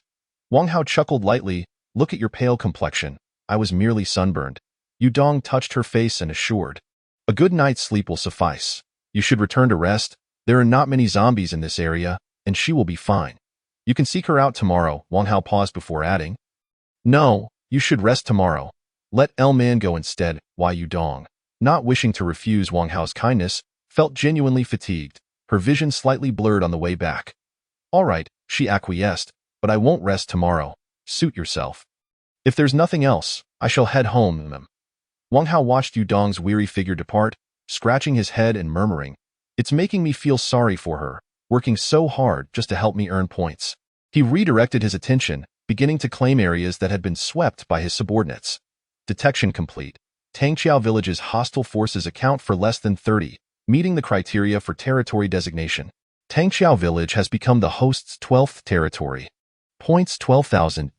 Wang Hao chuckled lightly. Look at your pale complexion. I was merely sunburned. Yudong touched her face and assured, a good night's sleep will suffice. You should return to rest. There are not many zombies in this area, and she will be fine. You can seek her out tomorrow. Wang Hao paused before adding, no, you should rest tomorrow. Let El Man go instead. Why Yudong? not wishing to refuse Wang Hao's kindness, felt genuinely fatigued, her vision slightly blurred on the way back. "All right," she acquiesced, "but I won't rest tomorrow. Suit yourself. If there's nothing else, I shall head home." Wang Hao watched Yu Dong's weary figure depart, scratching his head and murmuring, "It's making me feel sorry for her, working so hard just to help me earn points." He redirected his attention, beginning to claim areas that had been swept by his subordinates. Detection complete. Tangqiao Village's hostile forces account for less than 30, meeting the criteria for territory designation. Tangqiao Village has become the host's 12th territory. Points 12,000.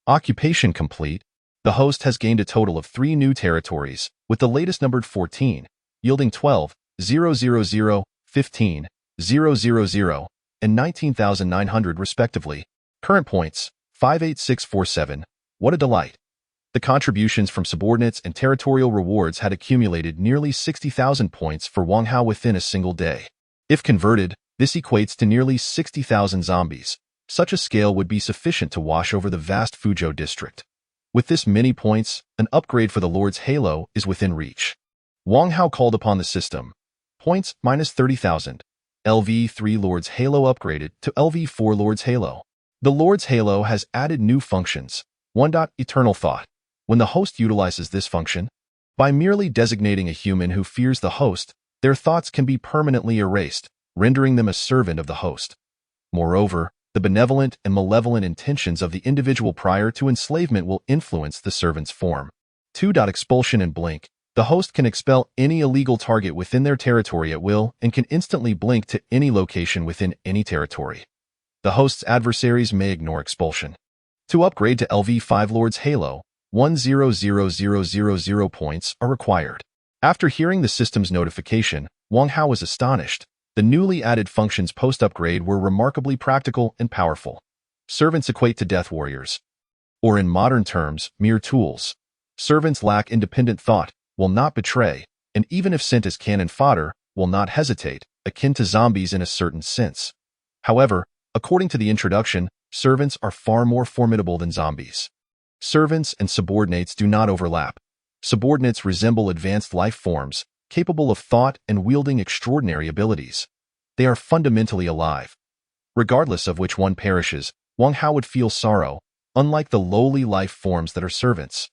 Occupation complete. The host has gained a total of 3 new territories, with the latest numbered 14, yielding 12,000, 15,000, and 19,900 respectively. Current points, 58647. What a delight. The contributions from subordinates and territorial rewards had accumulated nearly 60,000 points for Wang Hao within a single day. If converted, this equates to nearly 60,000 zombies. Such a scale would be sufficient to wash over the vast Fuzhou district. With this many points, an upgrade for the Lord's Halo is within reach. Wang Hao called upon the system. Points minus 30,000. LV3 Lord's Halo upgraded to LV4 Lord's Halo. The Lord's Halo has added new functions. 1. Eternal Thought. When the host utilizes this function, by merely designating a human who fears the host, their thoughts can be permanently erased, rendering them a servant of the host. Moreover, the benevolent and malevolent intentions of the individual prior to enslavement will influence the servant's form. 2. Expulsion and Blink. The host can expel any illegal target within their territory at will and can instantly blink to any location within any territory. The host's adversaries may ignore expulsion. To upgrade to LV5 Lord's Halo, 100,000 points are required. After hearing the system's notification, Wang Hao was astonished. The newly added functions post-upgrade were remarkably practical and powerful. Servants equate to death warriors. Or in modern terms, mere tools. Servants lack independent thought, will not betray, and even if sent as cannon fodder, will not hesitate, akin to zombies in a certain sense. However, according to the introduction, servants are far more formidable than zombies. Servants and subordinates do not overlap. Subordinates resemble advanced life forms, capable of thought and wielding extraordinary abilities. They are fundamentally alive. Regardless of which one perishes, Wang Hao would feel sorrow, unlike the lowly life forms that are servants.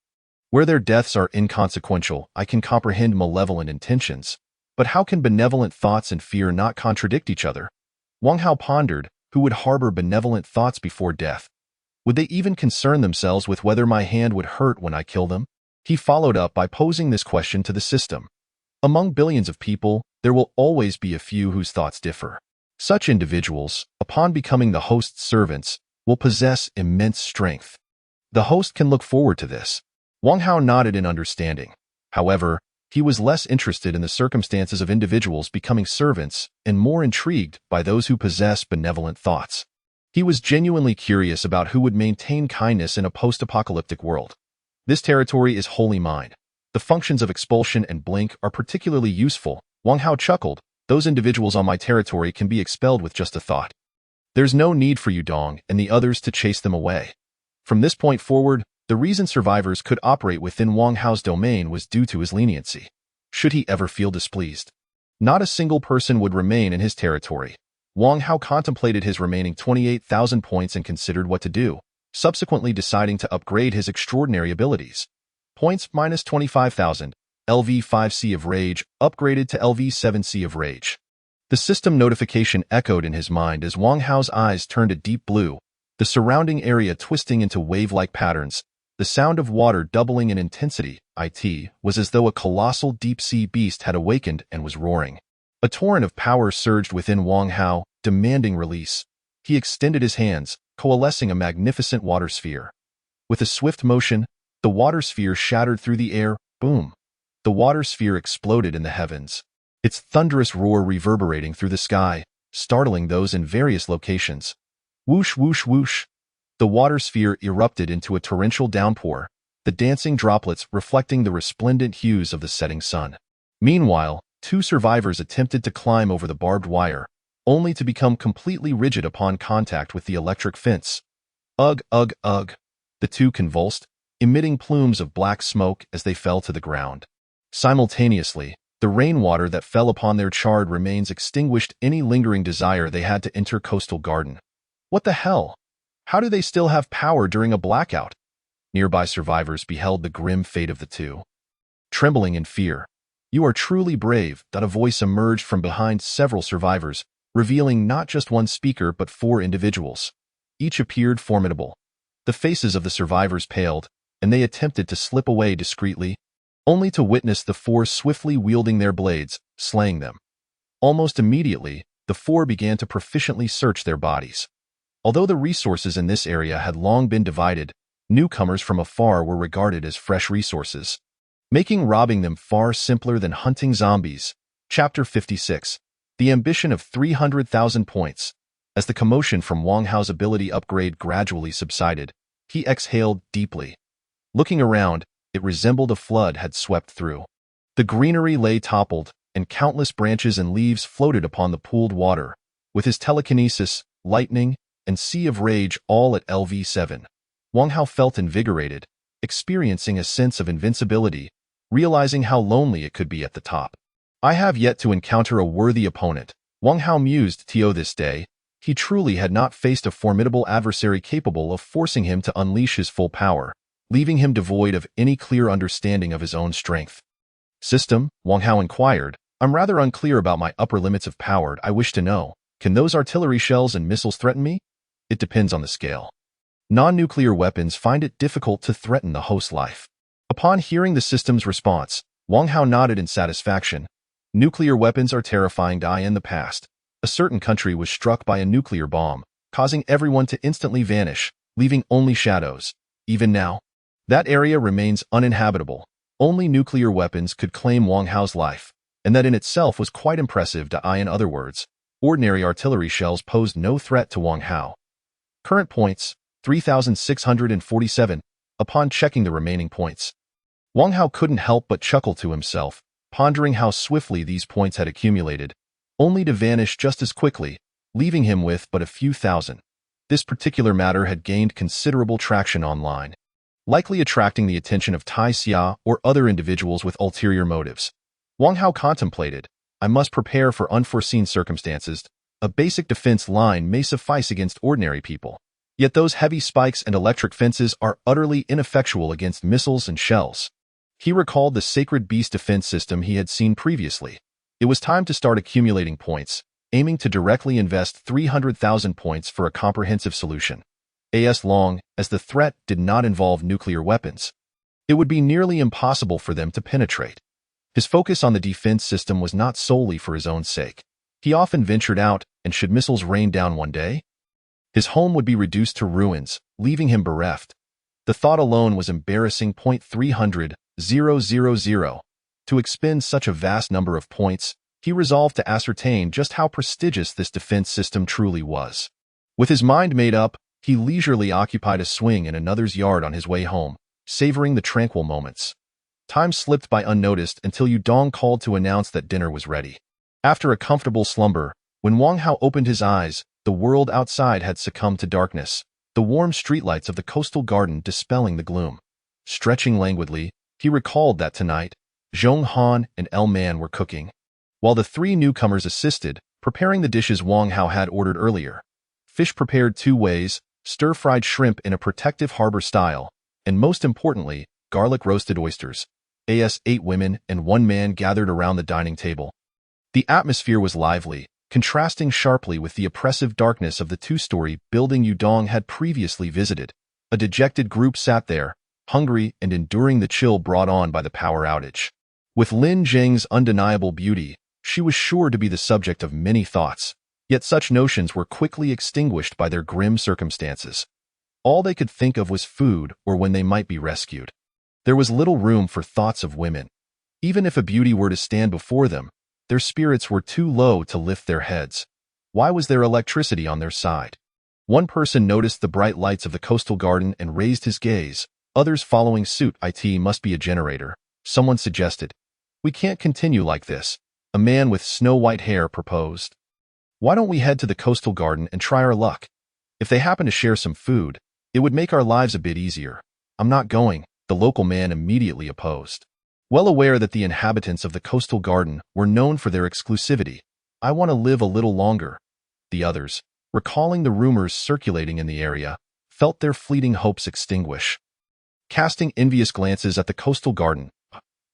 Where their deaths are inconsequential, I can comprehend malevolent intentions. But how can benevolent thoughts and fear not contradict each other? Wang Hao pondered, who would harbor benevolent thoughts before death? Would they even concern themselves with whether my hand would hurt when I kill them? He followed up by posing this question to the system. Among billions of people, there will always be a few whose thoughts differ. Such individuals, upon becoming the host's servants, will possess immense strength. The host can look forward to this. Wang Hao nodded in understanding. However, he was less interested in the circumstances of individuals becoming servants and more intrigued by those who possess benevolent thoughts. He was genuinely curious about who would maintain kindness in a post-apocalyptic world. This territory is wholly mine. The functions of expulsion and blink are particularly useful. Wang Hao chuckled. Those individuals on my territory can be expelled with just a thought. There's no need for Yu Dong and the others to chase them away. From this point forward, the reason survivors could operate within Wang Hao's domain was due to his leniency. Should he ever feel displeased, not a single person would remain in his territory. Wang Hao contemplated his remaining 28,000 points and considered what to do, subsequently deciding to upgrade his extraordinary abilities. Points minus 25,000. LV5 Sea of Rage, upgraded to LV7 Sea of Rage. The system notification echoed in his mind as Wang Hao's eyes turned a deep blue, the surrounding area twisting into wave-like patterns. The sound of water doubling in intensity, was as though a colossal deep-sea beast had awakened and was roaring. A torrent of power surged within Wang Hao, demanding release. He extended his hands, coalescing a magnificent water sphere. With a swift motion, the water sphere shattered through the air. Boom! The water sphere exploded in the heavens, its thunderous roar reverberating through the sky, startling those in various locations. Whoosh, whoosh, whoosh! The water sphere erupted into a torrential downpour, the dancing droplets reflecting the resplendent hues of the setting sun. Meanwhile, 2 survivors attempted to climb over the barbed wire, only to become completely rigid upon contact with the electric fence. Ugh, ugh, ugh! The 2 convulsed, emitting plumes of black smoke as they fell to the ground. Simultaneously, the rainwater that fell upon their charred remains extinguished any lingering desire they had to enter Coastal Garden. What the hell? How do they still have power during a blackout? Nearby survivors beheld the grim fate of the two. Trembling in fear, "You are truly brave," a voice emerged from behind several survivors, revealing not just one speaker but 4 individuals. Each appeared formidable. The faces of the survivors paled, and they attempted to slip away discreetly, only to witness the 4 swiftly wielding their blades, slaying them. Almost immediately, the 4 began to proficiently search their bodies. Although the resources in this area had long been divided, newcomers from afar were regarded as fresh resources, making robbing them far simpler than hunting zombies. Chapter 56. The ambition of 300,000 points. As the commotion from Wang Hao's ability upgrade gradually subsided, he exhaled deeply. Looking around, it resembled a flood had swept through. The greenery lay toppled, and countless branches and leaves floated upon the pooled water. With his telekinesis, lightning, and sea of rage all at LV7, Wang Hao felt invigorated, experiencing a sense of invincibility, realizing how lonely it could be at the top. "I have yet to encounter a worthy opponent," Wang Hao mused this day. He truly had not faced a formidable adversary capable of forcing him to unleash his full power, leaving him devoid of any clear understanding of his own strength. "System?" Wang Hao inquired. "I'm rather unclear about my upper limits of power. I wish to know, can those artillery shells and missiles threaten me?" "It depends on the scale. Non-nuclear weapons find it difficult to threaten the host life." Upon hearing the system's response, Wang Hao nodded in satisfaction. "Nuclear weapons are terrifying. In the past, a certain country was struck by a nuclear bomb, causing everyone to instantly vanish, leaving only shadows. Even now, that area remains uninhabitable. Only nuclear weapons could claim Wang Hao's life, and that in itself was quite impressive. In other words, ordinary artillery shells posed no threat to Wang Hao. Current points, 3,647. Upon checking the remaining points, Wang Hao couldn't help but chuckle to himself, pondering how swiftly these points had accumulated, only to vanish just as quickly, leaving him with but a few thousand. This particular matter had gained considerable traction online, likely attracting the attention of Tai Xia or other individuals with ulterior motives. Wang Hao contemplated, "I must prepare for unforeseen circumstances. A basic defense line may suffice against ordinary people. Yet those heavy spikes and electric fences are utterly ineffectual against missiles and shells." He recalled the Sacred Beast defense system he had seen previously. It was time to start accumulating points, aiming to directly invest 300,000 points for a comprehensive solution. As long as the threat did not involve nuclear weapons, it would be nearly impossible for them to penetrate. His focus on the defense system was not solely for his own sake. He often ventured out, and should missiles rain down one day, his home would be reduced to ruins, leaving him bereft. The thought alone was embarrassing. 300,000. To expend such a vast number of points, he resolved to ascertain just how prestigious this defense system truly was. With his mind made up, he leisurely occupied a swing in another's yard on his way home, savoring the tranquil moments. Time slipped by unnoticed until Yudong called to announce that dinner was ready. After a comfortable slumber, when Wang Hao opened his eyes, the world outside had succumbed to darkness, the warm streetlights of the coastal garden dispelling the gloom. Stretching languidly, he recalled that tonight, Zhong Han and El Man were cooking, while the 3 newcomers assisted, preparing the dishes Wang Hao had ordered earlier. Fish prepared 2 ways, stir-fried shrimp in a protective harbor style, and most importantly, garlic roasted oysters. 8 women and 1 man gathered around the dining table. The atmosphere was lively, contrasting sharply with the oppressive darkness of the 2-story building Yudong had previously visited. A dejected group sat there, hungry and enduring the chill brought on by the power outage. With Lin Zheng's undeniable beauty, she was sure to be the subject of many thoughts, yet such notions were quickly extinguished by their grim circumstances. All they could think of was food or when they might be rescued. There was little room for thoughts of women. Even if a beauty were to stand before them, their spirits were too low to lift their heads. Why was there electricity on their side? One person noticed the bright lights of the coastal garden and raised his gaze, others following suit. "It must be a generator," someone suggested. "We can't continue like this," a man with snow-white hair proposed. "Why don't we head to the coastal garden and try our luck? If they happen to share some food, it would make our lives a bit easier." "I'm not going," the local man immediately opposed. Well aware that the inhabitants of the coastal garden were known for their exclusivity, I want to live a little longer. The others, recalling the rumors circulating in the area, felt their fleeting hopes extinguish. Casting envious glances at the coastal garden,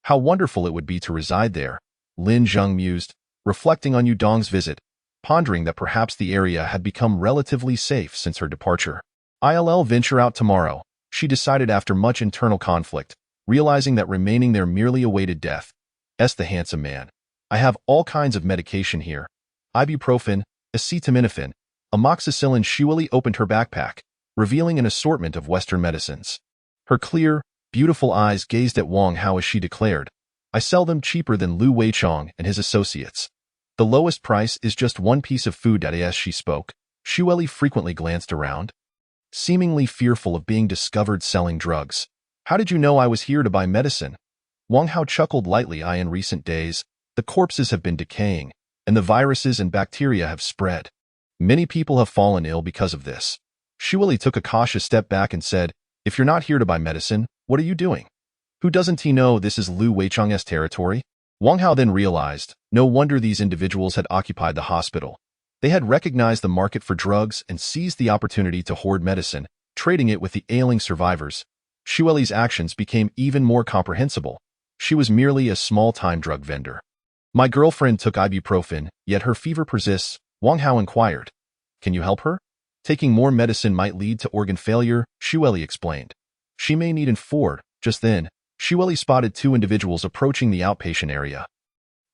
how wonderful it would be to reside there, Lin Zheng mused, reflecting on Yudong's visit, pondering that perhaps the area had become relatively safe since her departure. I'll venture out tomorrow, she decided after much internal conflict, realizing that remaining there merely awaited death. The handsome man. I have all kinds of medication here. Ibuprofen, acetaminophen, amoxicillin. She opened her backpack, revealing an assortment of Western medicines. Her clear, beautiful eyes gazed at Wang Hao as she declared, I sell them cheaper than Lu Weichong and his associates. The lowest price is just one piece of food. As she spoke, Shueli frequently glanced around, seemingly fearful of being discovered selling drugs. How did you know I was here to buy medicine? Wang Hao chuckled lightly. In recent days, the corpses have been decaying, and the viruses and bacteria have spread. Many people have fallen ill because of this. Shueli took a cautious step back and said, if you're not here to buy medicine, what are you doing? Who doesn't he know this is Lu Weichong's territory? Wang Hao then realized, no wonder these individuals had occupied the hospital. They had recognized the market for drugs and seized the opportunity to hoard medicine, trading it with the ailing survivors. Shueli's actions became even more comprehensible. She was merely a small-time drug vendor. My girlfriend took ibuprofen, yet her fever persists, Wang Hao inquired. Can you help her? Taking more medicine might lead to organ failure, Shueli explained. She may need an ford. Just then, Shueli spotted two individuals approaching the outpatient area.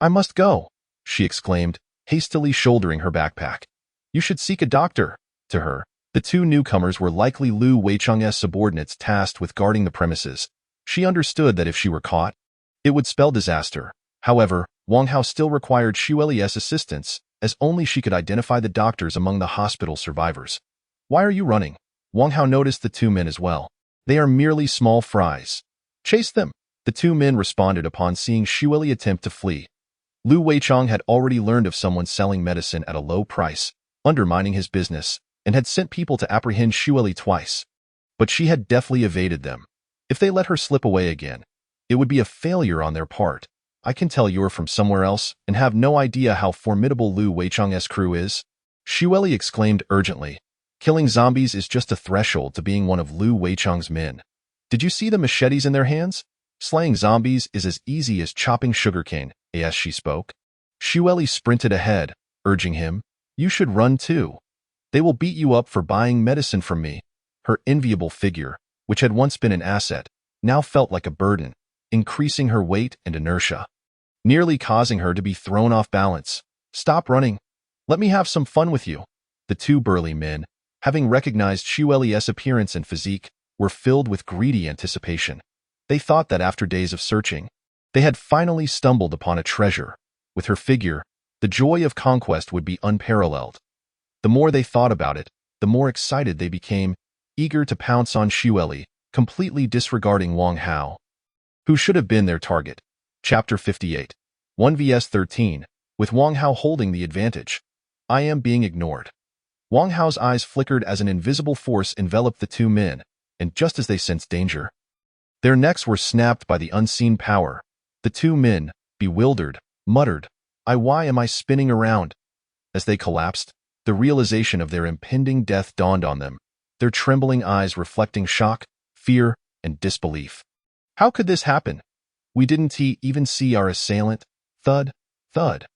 I must go, she exclaimed, hastily shouldering her backpack. You should seek a doctor. To her, the two newcomers were likely Lu Weichong's subordinates tasked with guarding the premises. She understood that if she were caught, it would spell disaster. However, Wang Hao still required Shueli's assistance, as only she could identify the doctors among the hospital survivors. Why are you running? Wang Hao noticed the two men as well. They are merely small fries. Chase them, the two men responded upon seeing Shueli attempt to flee. Lu Weichong had already learned of someone selling medicine at a low price, undermining his business, and had sent people to apprehend Shueli twice. But she had deftly evaded them. If they let her slip away again, it would be a failure on their part. I can tell you're from somewhere else and have no idea how formidable Lu Weichong's crew is. Shueli exclaimed urgently. Killing zombies is just a threshold to being one of Lu Weichong's men. Did you see the machetes in their hands? Slaying zombies is as easy as chopping sugarcane, as she spoke. Shueli sprinted ahead, urging him, you should run too. They will beat you up for buying medicine from me. Her enviable figure, which had once been an asset, now felt like a burden, increasing her weight and inertia, nearly causing her to be thrown off balance. Stop running. Let me have some fun with you. The two burly men, having recognized Shueli's appearance and physique, were filled with greedy anticipation. They thought that after days of searching, they had finally stumbled upon a treasure. With her figure, the joy of conquest would be unparalleled. The more they thought about it, the more excited they became, eager to pounce on Shueli, completely disregarding Wang Hao, who should have been their target. Chapter 58. 1 vs 13, with Wang Hao holding the advantage. I am being ignored. Wang Hao's eyes flickered as an invisible force enveloped the two men, and just as they sensed danger, their necks were snapped by the unseen power. The two men, bewildered, muttered, why am I spinning around? As they collapsed, the realization of their impending death dawned on them, their trembling eyes reflecting shock, fear, and disbelief. How could this happen? We didn't even see our assailant. Thud, thud.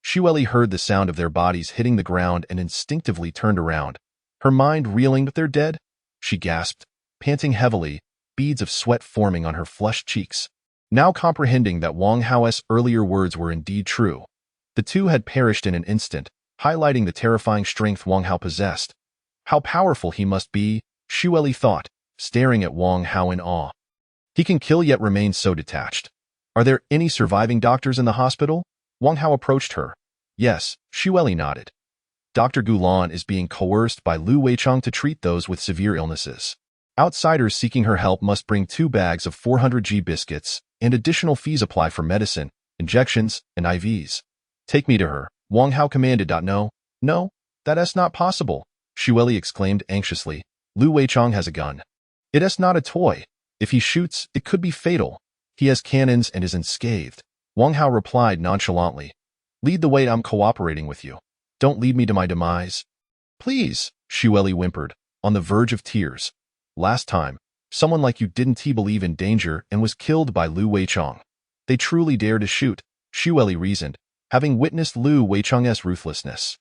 Shueli heard the sound of their bodies hitting the ground and instinctively turned around. Her mind reeling, they're dead? She gasped, panting heavily, beads of sweat forming on her flushed cheeks. Now comprehending that Wang Hao's earlier words were indeed true, the two had perished in an instant, highlighting the terrifying strength Wang Hao possessed. How powerful he must be, Shueli thought, staring at Wang Hao in awe. He can kill yet remains so detached. Are there any surviving doctors in the hospital? Wang Hao approached her. Yes, Shueli nodded. Dr. Gulan is being coerced by Lu Weichong to treat those with severe illnesses. Outsiders seeking her help must bring 2 bags of 400g biscuits, and additional fees apply for medicine, injections, and IVs. Take me to her, Wang Hao commanded. No, that's not possible, Shueli exclaimed anxiously. Lu Weichong has a gun. It is not a toy. If he shoots, it could be fatal. He has cannons and is unscathed. Wang Hao replied nonchalantly. Lead the way, I'm cooperating with you. Don't lead me to my demise. Please, Xueli whimpered, on the verge of tears. Last time, someone like you didn't believe in danger and was killed by Lu Weichong. They truly dare to shoot, Xueli reasoned, having witnessed Lu Weichong's ruthlessness.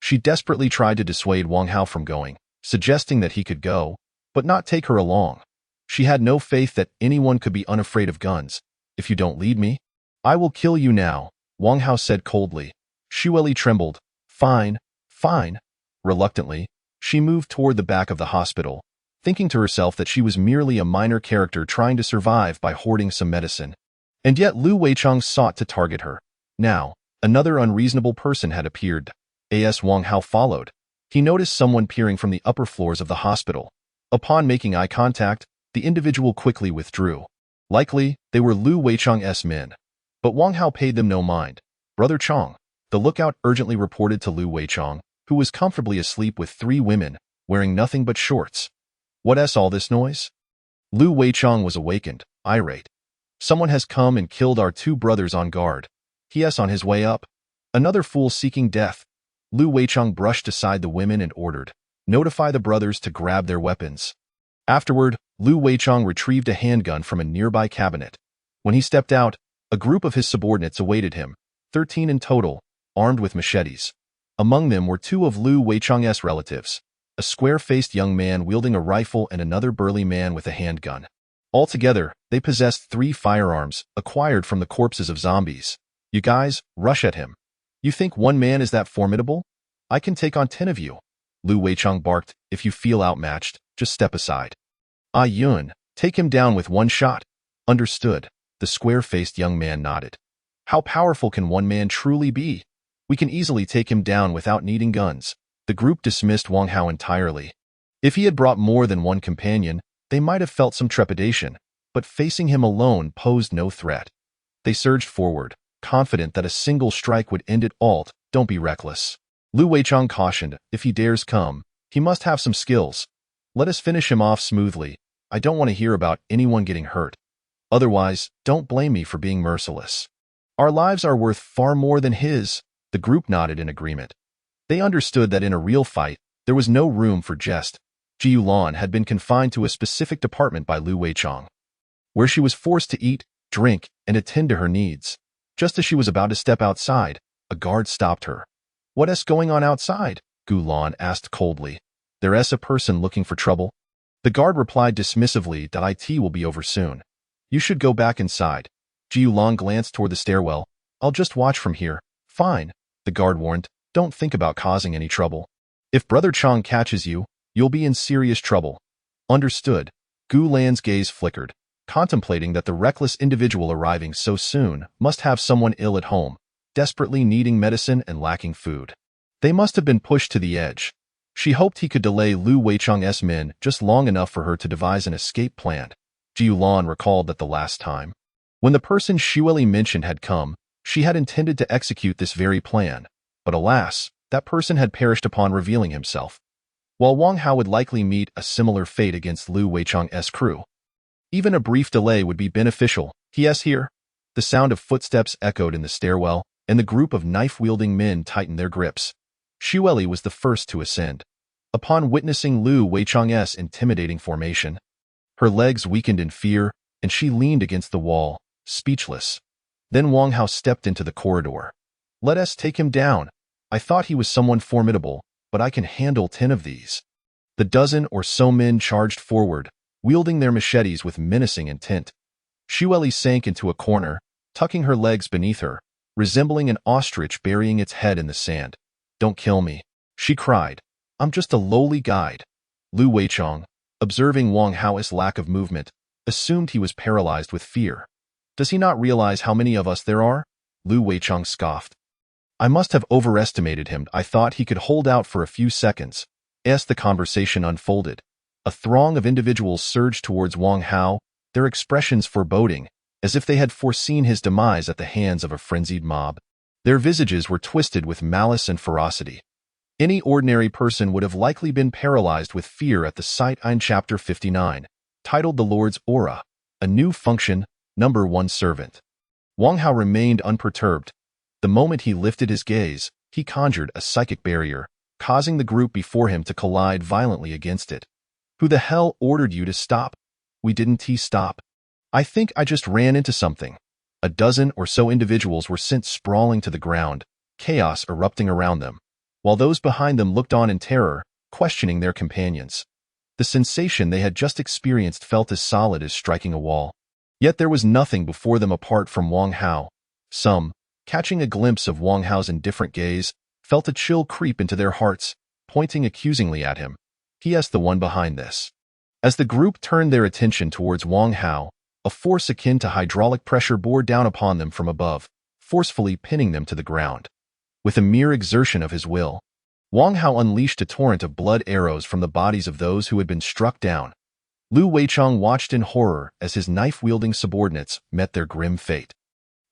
She desperately tried to dissuade Wang Hao from going, suggesting that he could go, but not take her along. She had no faith that anyone could be unafraid of guns. If you don't lead me, I will kill you now, Wang Hao said coldly. Xueli trembled. Fine, fine. Reluctantly, she moved toward the back of the hospital, thinking to herself that she was merely a minor character trying to survive by hoarding some medicine. And yet Lu Weichong sought to target her. Now, another unreasonable person had appeared. As Wang Hao followed, he noticed someone peering from the upper floors of the hospital. Upon making eye contact, the individual quickly withdrew. Likely, they were Lu Weichong's men. But Wang Hao paid them no mind. Brother Chong, the lookout urgently reported to Lu Weichong, who was comfortably asleep with 3 women, wearing nothing but shorts. What's all this noise? Lu Weichong was awakened, irate. Someone has come and killed our 2 brothers on guard. He's on his way up. Another fool seeking death. Lu Weichong brushed aside the women and ordered, notify the brothers to grab their weapons. Afterward, Lu Weichong retrieved a handgun from a nearby cabinet. When he stepped out, a group of his subordinates awaited him, 13 in total, armed with machetes. Among them were 2 of Lu Weichong's relatives, a square-faced young man wielding a rifle and another burly man with a handgun. Altogether, they possessed 3 firearms, acquired from the corpses of zombies. You guys, rush at him. You think 1 man is that formidable? I can take on 10 of you. Lu Weichong barked, if you feel outmatched, just step aside. Ah Yun, take him down with 1 shot. Understood. The square-faced young man nodded. How powerful can 1 man truly be? We can easily take him down without needing guns. The group dismissed Wang Hao entirely. If he had brought more than 1 companion, they might have felt some trepidation, but facing him alone posed no threat. They surged forward, confident that a single strike would end it all. Don't be reckless. Lu Weichong cautioned, if he dares come, he must have some skills. Let us finish him off smoothly. I don't want to hear about anyone getting hurt. Otherwise, don't blame me for being merciless. Our lives are worth far more than his. The group nodded in agreement. They understood that in a real fight, there was no room for jest. Jiu Lan had been confined to a specific department by Lu Weichong, where she was forced to eat, drink, and attend to her needs. Just as she was about to step outside, a guard stopped her. What's going on outside? Gu Lan asked coldly. There's a person looking for trouble. The guard replied dismissively that it will be over soon. You should go back inside. Jiu Lan glanced toward the stairwell. I'll just watch from here. Fine, the guard warned. Don't think about causing any trouble. If Brother Chong catches you, you'll be in serious trouble. Understood. Gu Lan's gaze flickered, contemplating that the reckless individual arriving so soon must have someone ill at home, desperately needing medicine and lacking food. They must have been pushed to the edge. She hoped he could delay Lu Weichong's men just long enough for her to devise an escape plan. Jiu Lan recalled that the last time, when the person Xueli mentioned had come, she had intended to execute this very plan. But alas, that person had perished upon revealing himself. While Wang Hao would likely meet a similar fate against Lu Weichong's crew, even a brief delay would be beneficial. He's here. The sound of footsteps echoed in the stairwell, and the group of knife-wielding men tightened their grips. Xueli was the first to ascend. Upon witnessing Lu Weichong's intimidating formation, her legs weakened in fear, and she leaned against the wall, speechless. Then Wang Hao stepped into the corridor. Let us take him down. I thought he was someone formidable, but I can handle 10 of these. The dozen or so men charged forward, wielding their machetes with menacing intent. Xueli sank into a corner, tucking her legs beneath her, resembling an ostrich burying its head in the sand. Don't kill me, she cried. I'm just a lowly guide. Lu Weichong, observing Wang Hao's lack of movement, assumed he was paralyzed with fear. Does he not realize how many of us there are? Lu Weichong scoffed. I must have overestimated him. I thought he could hold out for a few seconds. As the conversation unfolded, a throng of individuals surged towards Wang Hao, their expressions foreboding, as if they had foreseen his demise at the hands of a frenzied mob. Their visages were twisted with malice and ferocity. Any ordinary person would have likely been paralyzed with fear at the sight in Chapter 59, titled The Lord's Aura, a new function, Number 1 servant. Wang Hao remained unperturbed. The moment he lifted his gaze, he conjured a psychic barrier, causing the group before him to collide violently against it. Who the hell ordered you to stop? We didn't stop. I think I just ran into something. A dozen or so individuals were sent sprawling to the ground, chaos erupting around them, while those behind them looked on in terror, questioning their companions. The sensation they had just experienced felt as solid as striking a wall. Yet there was nothing before them apart from Wang Hao. Some, catching a glimpse of Wang Hao's indifferent gaze, felt a chill creep into their hearts, pointing accusingly at him. He is the one behind this. As the group turned their attention towards Wang Hao, a force akin to hydraulic pressure bore down upon them from above, forcefully pinning them to the ground. With a mere exertion of his will, Wang Hao unleashed a torrent of blood arrows from the bodies of those who had been struck down. Lu Weichong watched in horror as his knife-wielding subordinates met their grim fate.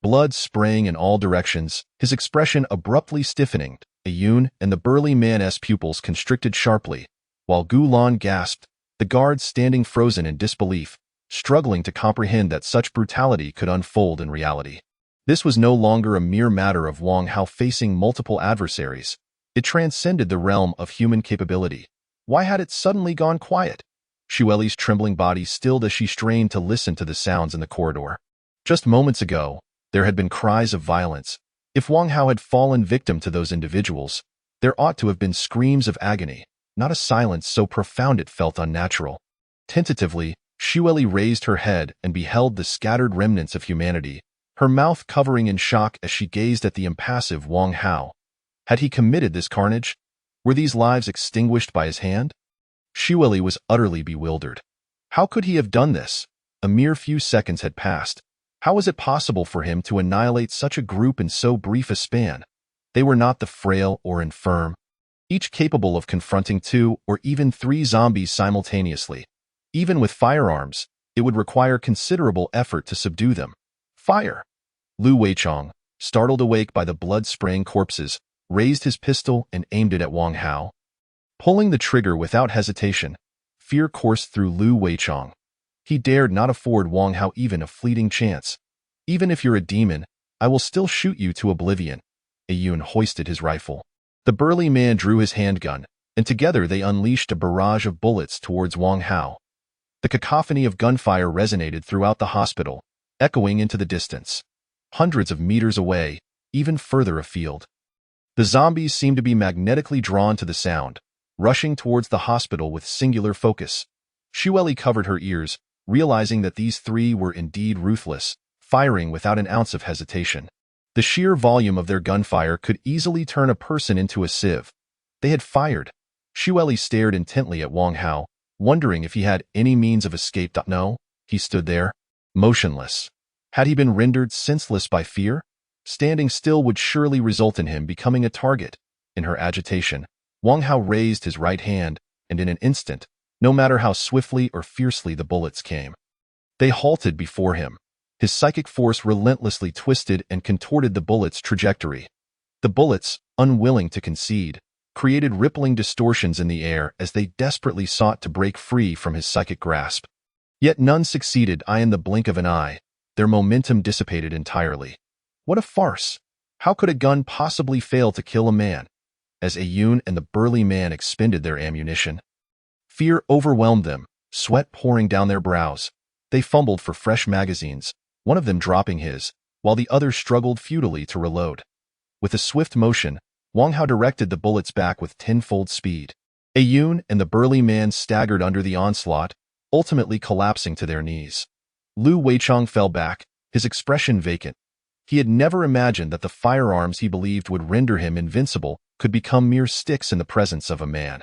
Blood spraying in all directions, his expression abruptly stiffening, Yun and the burly man's pupils constricted sharply, while Gu Lan gasped, the guards standing frozen in disbelief, struggling to comprehend that such brutality could unfold in reality. This was no longer a mere matter of Wang Hao facing multiple adversaries. It transcended the realm of human capability. Why had it suddenly gone quiet? Xueli's trembling body stilled as she strained to listen to the sounds in the corridor. Just moments ago, there had been cries of violence. If Wang Hao had fallen victim to those individuals, there ought to have been screams of agony, not a silence so profound it felt unnatural. Tentatively, Xueli raised her head and beheld the scattered remnants of humanity, her mouth covering in shock as she gazed at the impassive Wang Hao. Had he committed this carnage? Were these lives extinguished by his hand? Xueli was utterly bewildered. How could he have done this? A mere few seconds had passed. How was it possible for him to annihilate such a group in so brief a span? They were not the frail or infirm, each capable of confronting 2 or even 3 zombies simultaneously. Even with firearms, it would require considerable effort to subdue them. Fire! Lu Weichong, startled awake by the blood-spraying corpses, raised his pistol and aimed it at Wang Hao. Pulling the trigger without hesitation, fear coursed through Lu Weichong. He dared not afford Wang Hao even a fleeting chance. Even if you're a demon, I will still shoot you to oblivion. Yun hoisted his rifle. The burly man drew his handgun, and together they unleashed a barrage of bullets towards Wang Hao. The cacophony of gunfire resonated throughout the hospital, echoing into the distance. Hundreds of meters away, even further afield. The zombies seemed to be magnetically drawn to the sound, rushing towards the hospital with singular focus. Xueli covered her ears, realizing that these 3 were indeed ruthless, firing without an ounce of hesitation. The sheer volume of their gunfire could easily turn a person into a sieve. They had fired. Xueli stared intently at Wang Hao, wondering if he had any means of escape. No, he stood there, motionless. Had he been rendered senseless by fear? Standing still would surely result in him becoming a target. In her agitation, Wang Hao raised his right hand, and in an instant, no matter how swiftly or fiercely the bullets came, they halted before him. His psychic force relentlessly twisted and contorted the bullets' trajectory. The bullets, unwilling to concede, created rippling distortions in the air as they desperately sought to break free from his psychic grasp. Yet none succeeded. In the blink of an eye, their momentum dissipated entirely. What a farce! How could a gun possibly fail to kill a man? As Yun and the burly man expended their ammunition, fear overwhelmed them, sweat pouring down their brows. They fumbled for fresh magazines, one of them dropping his, while the other struggled futilely to reload. With a swift motion, Wang Hao directed the bullets back with tenfold speed. Yun and the burly man staggered under the onslaught, ultimately collapsing to their knees. Lu Weichong fell back, his expression vacant. He had never imagined that the firearms he believed would render him invincible could become mere sticks in the presence of a man.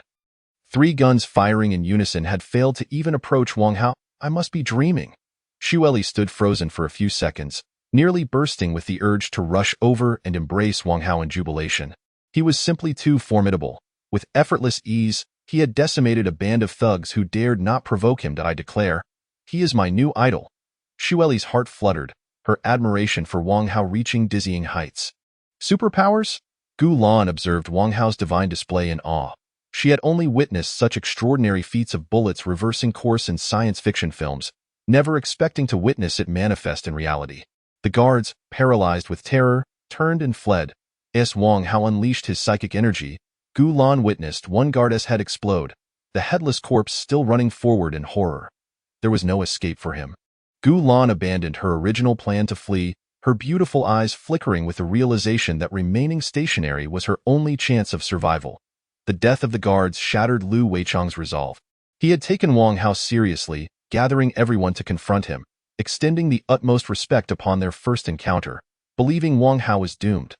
3 guns firing in unison had failed to even approach Wang Hao. I must be dreaming. Xueli stood frozen for a few seconds, nearly bursting with the urge to rush over and embrace Wang Hao in jubilation. He was simply too formidable. With effortless ease, he had decimated a band of thugs who dared not provoke him. I declare, he is my new idol. Xueli's heart fluttered, her admiration for Wang Hao reaching dizzying heights. Superpowers? Gu Lan observed Wang Hao's divine display in awe. She had only witnessed such extraordinary feats of bullets reversing course in science fiction films, never expecting to witness it manifest in reality. The guards, paralyzed with terror, turned and fled. As Wang Hao unleashed his psychic energy, Gu Lan witnessed one guard's head explode, the headless corpse still running forward in horror. There was no escape for him. Gu Lan abandoned her original plan to flee, her beautiful eyes flickering with the realization that remaining stationary was her only chance of survival. The death of the guards shattered Lu Weichang's resolve. He had taken Wang Hao seriously, gathering everyone to confront him, extending the utmost respect upon their first encounter, believing Wang Hao was doomed.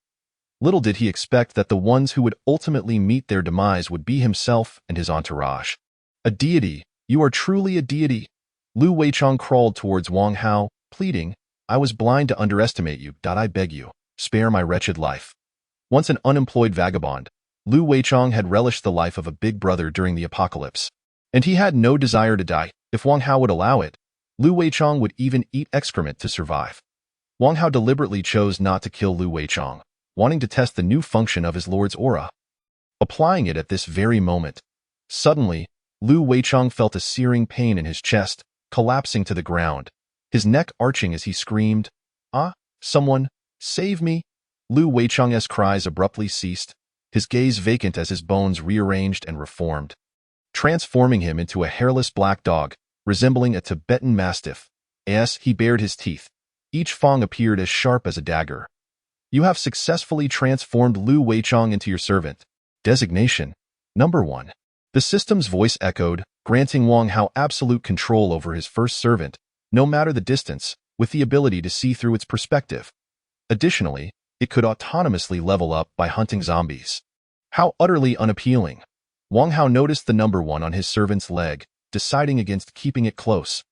Little did he expect that the ones who would ultimately meet their demise would be himself and his entourage. A deity, you are truly a deity. Lu Weichang crawled towards Wang Hao, pleading, I was blind to underestimate you. I beg you, spare my wretched life. Once an unemployed vagabond, Lu Weichang had relished the life of a big brother during the apocalypse. And he had no desire to die. If Wang Hao would allow it, Lu Weichang would even eat excrement to survive. Wang Hao deliberately chose not to kill Lu Weichang, wanting to test the new function of his lord's aura. Applying it at this very moment. Suddenly, Lu Weichang felt a searing pain in his chest, collapsing to the ground, his neck arching as he screamed, Ah, someone, save me! Lu Weichang's cries abruptly ceased, his gaze vacant as his bones rearranged and reformed, transforming him into a hairless black dog, resembling a Tibetan mastiff. As he bared his teeth, each fang appeared as sharp as a dagger. You have successfully transformed Lu Weichang into your servant. Designation: Number 1. The system's voice echoed, granting Wang Hao absolute control over his first servant, no matter the distance, with the ability to see through its perspective. Additionally, it could autonomously level up by hunting zombies. How utterly unappealing. Wang Hao noticed the number 1 on his servant's leg, deciding against keeping it close.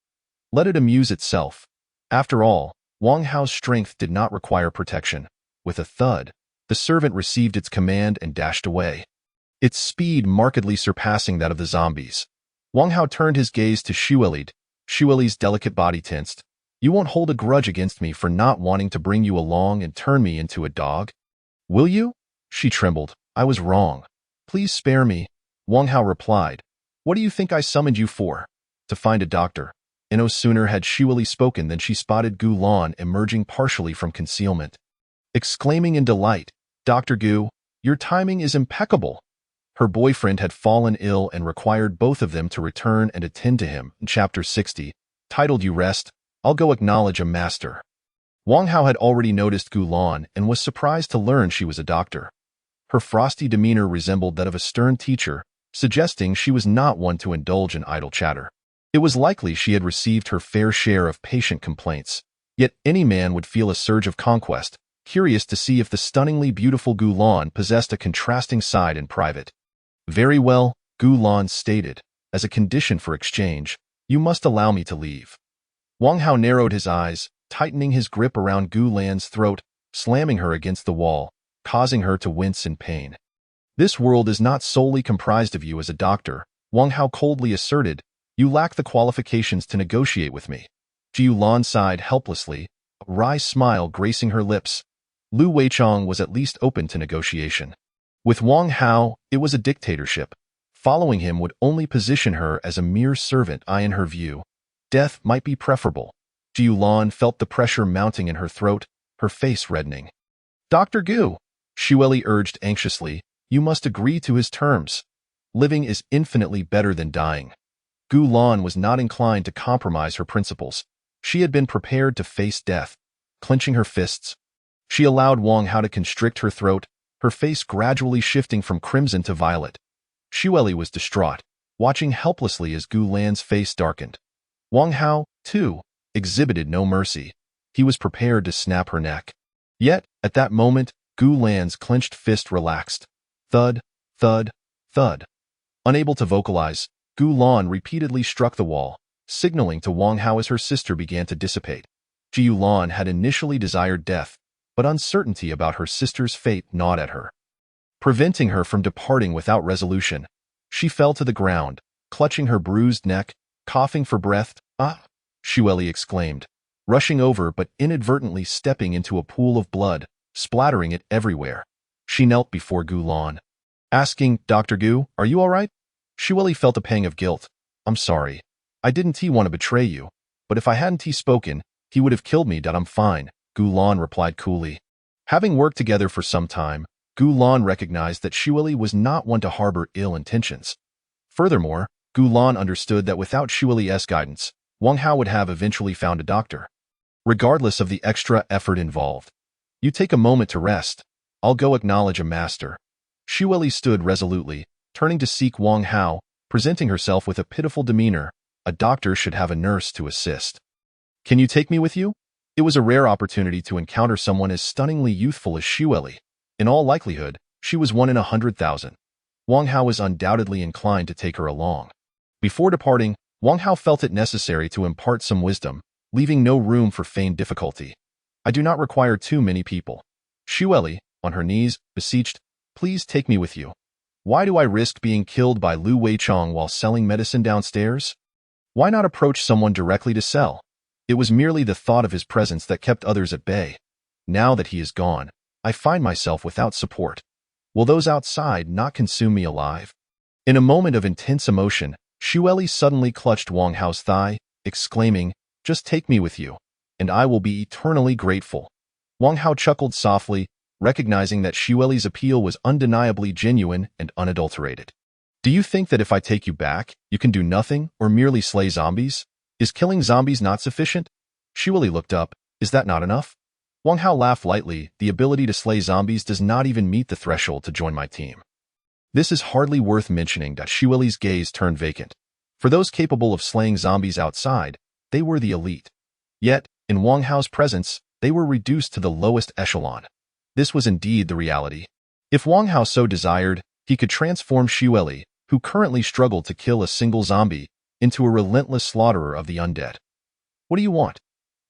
Let it amuse itself. After all, Wang Hao's strength did not require protection. With a thud, the servant received its command and dashed away, its speed markedly surpassing that of the zombies. Wang Hao turned his gaze to Xueli. Xueli's delicate body tensed. You won't hold a grudge against me for not wanting to bring you along and turn me into a dog? Will you? She trembled. I was wrong. Please spare me. Wang Hao replied. What do you think I summoned you for? To find a doctor. And no sooner had Xueli spoken than she spotted Gu Lan emerging partially from concealment. Exclaiming in delight, Dr. Gu, your timing is impeccable. Her boyfriend had fallen ill and required both of them to return and attend to him. In Chapter 60, titled You Rest, I'll Go Acknowledge a Master. Wang Hao had already noticed Gu Lan and was surprised to learn she was a doctor. Her frosty demeanor resembled that of a stern teacher, suggesting she was not one to indulge in idle chatter. It was likely she had received her fair share of patient complaints, yet any man would feel a surge of conquest, curious to see if the stunningly beautiful Gu Lan possessed a contrasting side in private. Very well, Gu Lan stated, as a condition for exchange, you must allow me to leave. Wang Hao narrowed his eyes, tightening his grip around Gu Lan's throat, slamming her against the wall, causing her to wince in pain. This world is not solely comprised of you as a doctor, Wang Hao coldly asserted. You lack the qualifications to negotiate with me. Gu Lan sighed helplessly, a wry smile gracing her lips. Lu Weichang was at least open to negotiation. With Wang Hao, it was a dictatorship. Following him would only position her as a mere servant. In her view, death might be preferable. Gu Lan felt the pressure mounting in her throat, her face reddening. Dr. Gu, Xueli urged anxiously, you must agree to his terms. Living is infinitely better than dying. Gu Lan was not inclined to compromise her principles. She had been prepared to face death. Clenching her fists, she allowed Wang Hao to constrict her throat, her face gradually shifting from crimson to violet. Xueli was distraught, watching helplessly as Gu Lan's face darkened. Wang Hao, too, exhibited no mercy. He was prepared to snap her neck. Yet, at that moment, Gu Lan's clenched fist relaxed. Thud, thud, thud. Unable to vocalize, Gu Lan repeatedly struck the wall, signaling to Wang Hao as her sister began to dissipate. Gu Lan had initially desired death, but uncertainty about her sister's fate gnawed at her, preventing her from departing without resolution. She fell to the ground, clutching her bruised neck, coughing for breath. Ah! Xueli exclaimed, rushing over but inadvertently stepping into a pool of blood, splattering it everywhere. She knelt before Gu Lan, asking, Dr. Gu, are you all right? Xueli felt a pang of guilt. I'm sorry. I didn't want to betray you, but if I hadn't spoken, he would have killed me. I'm fine, Gu Lan replied coolly. Having worked together for some time, Gu Lan recognized that Xueli was not one to harbor ill intentions. Furthermore, Gu Lan understood that without Xueli's guidance, Wang Hao would have eventually found a doctor. Regardless of the extra effort involved. You take a moment to rest. I'll go acknowledge a master. Xueli stood resolutely, turning to seek Wang Hao, presenting herself with a pitiful demeanor. A doctor should have a nurse to assist. Can you take me with you? It was a rare opportunity to encounter someone as stunningly youthful as Xueli. In all likelihood, she was 1 in 100,000. Wang Hao was undoubtedly inclined to take her along. Before departing, Wang Hao felt it necessary to impart some wisdom, leaving no room for feigned difficulty. I do not require too many people. Xueli, on her knees, beseeched, please take me with you. Why do I risk being killed by Lu Weichong while selling medicine downstairs? Why not approach someone directly to sell? It was merely the thought of his presence that kept others at bay. Now that he is gone, I find myself without support. Will those outside not consume me alive? In a moment of intense emotion, Xueli suddenly clutched Wang Hao's thigh, exclaiming, just take me with you, and I will be eternally grateful. Wang Hao chuckled softly, recognizing that Xueli's appeal was undeniably genuine and unadulterated. Do you think that if I take you back, you can do nothing or merely slay zombies? Is killing zombies not sufficient? Xueli looked up. Is that not enough? Wang Hao laughed lightly. The ability to slay zombies does not even meet the threshold to join my team. This is hardly worth mentioning. Xueli's gaze turned vacant. For those capable of slaying zombies outside, they were the elite. Yet, in Wang Hao's presence, they were reduced to the lowest echelon. This was indeed the reality. If Wang Hao so desired, he could transform Xueli, who currently struggled to kill a single zombie, into a relentless slaughterer of the undead. What do you want?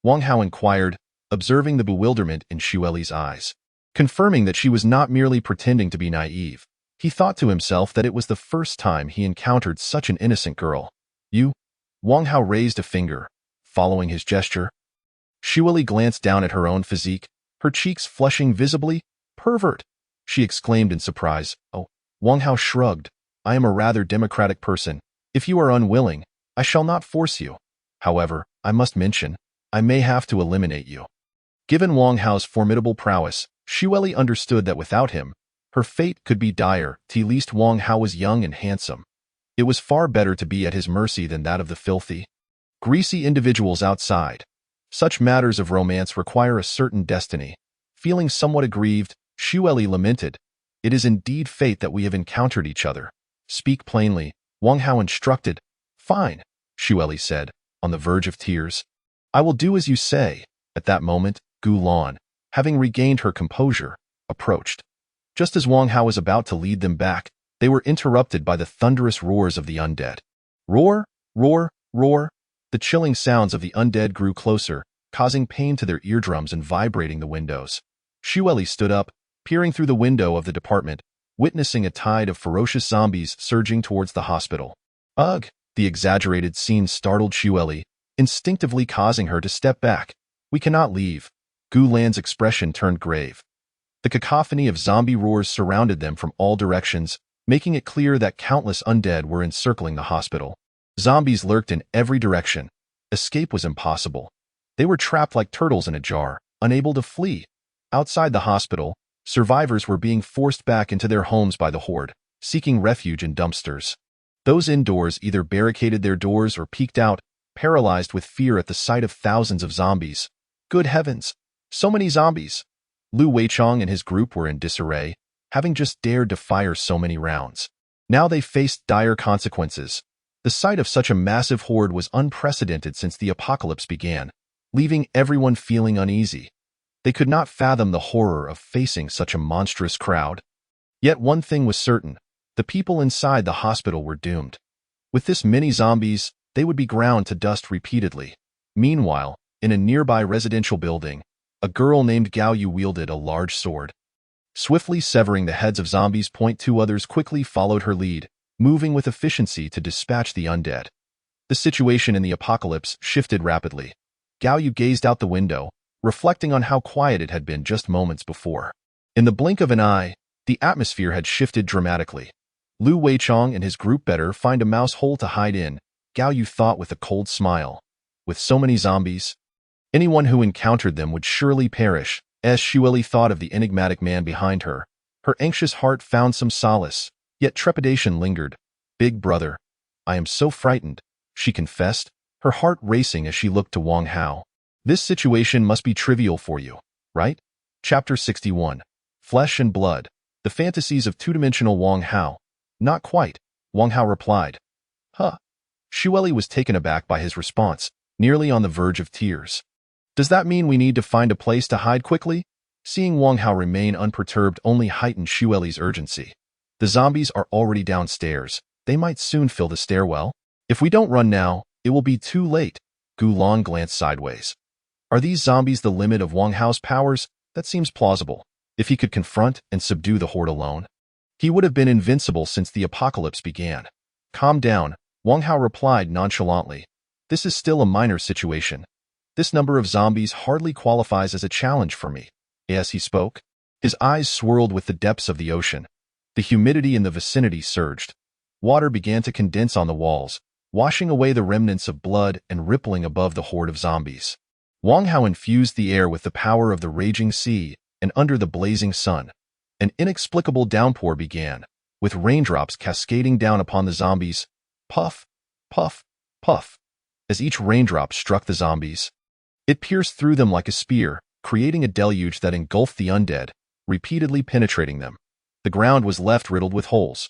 Wang Hao inquired, observing the bewilderment in Xueli's eyes. Confirming that she was not merely pretending to be naive, he thought to himself that it was the first time he encountered such an innocent girl. You? Wang Hao raised a finger, following his gesture. Xueli glanced down at her own physique, her cheeks flushing visibly. Pervert! She exclaimed in surprise. Oh, Wang Hao shrugged. I am a rather democratic person. If you are unwilling, I shall not force you. However, I must mention, I may have to eliminate you. Given Wang Hao's formidable prowess, Xueli understood that without him, her fate could be dire. At least Wang Hao was young and handsome. It was far better to be at his mercy than that of the filthy, greasy individuals outside. Such matters of romance require a certain destiny. Feeling somewhat aggrieved, Xueli lamented, it is indeed fate that we have encountered each other. Speak plainly, Wang Hao instructed. Fine, Xueli said, on the verge of tears. I will do as you say. At that moment, Gu Lan, having regained her composure, approached. Just as Wang Hao was about to lead them back, they were interrupted by the thunderous roars of the undead. Roar, roar, roar. The chilling sounds of the undead grew closer, causing pain to their eardrums and vibrating the windows. Xueli stood up, peering through the window of the department, witnessing a tide of ferocious zombies surging towards the hospital. Ugh! The exaggerated scene startled Xueli, instinctively causing her to step back. We cannot leave. Gu Lan's expression turned grave. The cacophony of zombie roars surrounded them from all directions, making it clear that countless undead were encircling the hospital. Zombies lurked in every direction. Escape was impossible. They were trapped like turtles in a jar, unable to flee. Outside the hospital, survivors were being forced back into their homes by the horde, seeking refuge in dumpsters. Those indoors either barricaded their doors or peeked out, paralyzed with fear at the sight of thousands of zombies. Good heavens! So many zombies! Lu Weichong and his group were in disarray, having just dared to fire so many rounds. Now they faced dire consequences. The sight of such a massive horde was unprecedented since the apocalypse began, leaving everyone feeling uneasy. They could not fathom the horror of facing such a monstrous crowd. Yet one thing was certain, the people inside the hospital were doomed. With this many zombies, they would be ground to dust repeatedly. Meanwhile, in a nearby residential building, a girl named Gao Yu wielded a large sword. Swiftly severing the heads of zombies, two others quickly followed her lead, moving with efficiency to dispatch the undead. The situation in the apocalypse shifted rapidly. Gao Yu gazed out the window, reflecting on how quiet it had been just moments before. In the blink of an eye, the atmosphere had shifted dramatically. Lu Weichong and his group better find a mouse hole to hide in, Gao Yu thought with a cold smile. With so many zombies, anyone who encountered them would surely perish. As Xueli thought of the enigmatic man behind her, her anxious heart found some solace, yet trepidation lingered. Big brother, I am so frightened, she confessed, her heart racing as she looked to Wang Hao. This situation must be trivial for you, right? Chapter 61. Flesh and Blood. The Fantasies of Two-Dimensional Wang Hao. Not quite, Wang Hao replied. Huh. Xueli was taken aback by his response, nearly on the verge of tears. Does that mean we need to find a place to hide quickly? Seeing Wang Hao remain unperturbed only heightened Xueli's urgency. The zombies are already downstairs. They might soon fill the stairwell. If we don't run now, it will be too late. Gulan glanced sideways. Are these zombies the limit of Wang Hao's powers? That seems plausible. If he could confront and subdue the horde alone, he would have been invincible since the apocalypse began. Calm down, Wang Hao replied nonchalantly. This is still a minor situation. This number of zombies hardly qualifies as a challenge for me. As he spoke, his eyes swirled with the depths of the ocean. The humidity in the vicinity surged. Water began to condense on the walls, washing away the remnants of blood and rippling above the horde of zombies. Wang Hao infused the air with the power of the raging sea, and under the blazing sun, an inexplicable downpour began, with raindrops cascading down upon the zombies. Puff, puff, puff. As each raindrop struck the zombies, it pierced through them like a spear, creating a deluge that engulfed the undead, repeatedly penetrating them. The ground was left riddled with holes.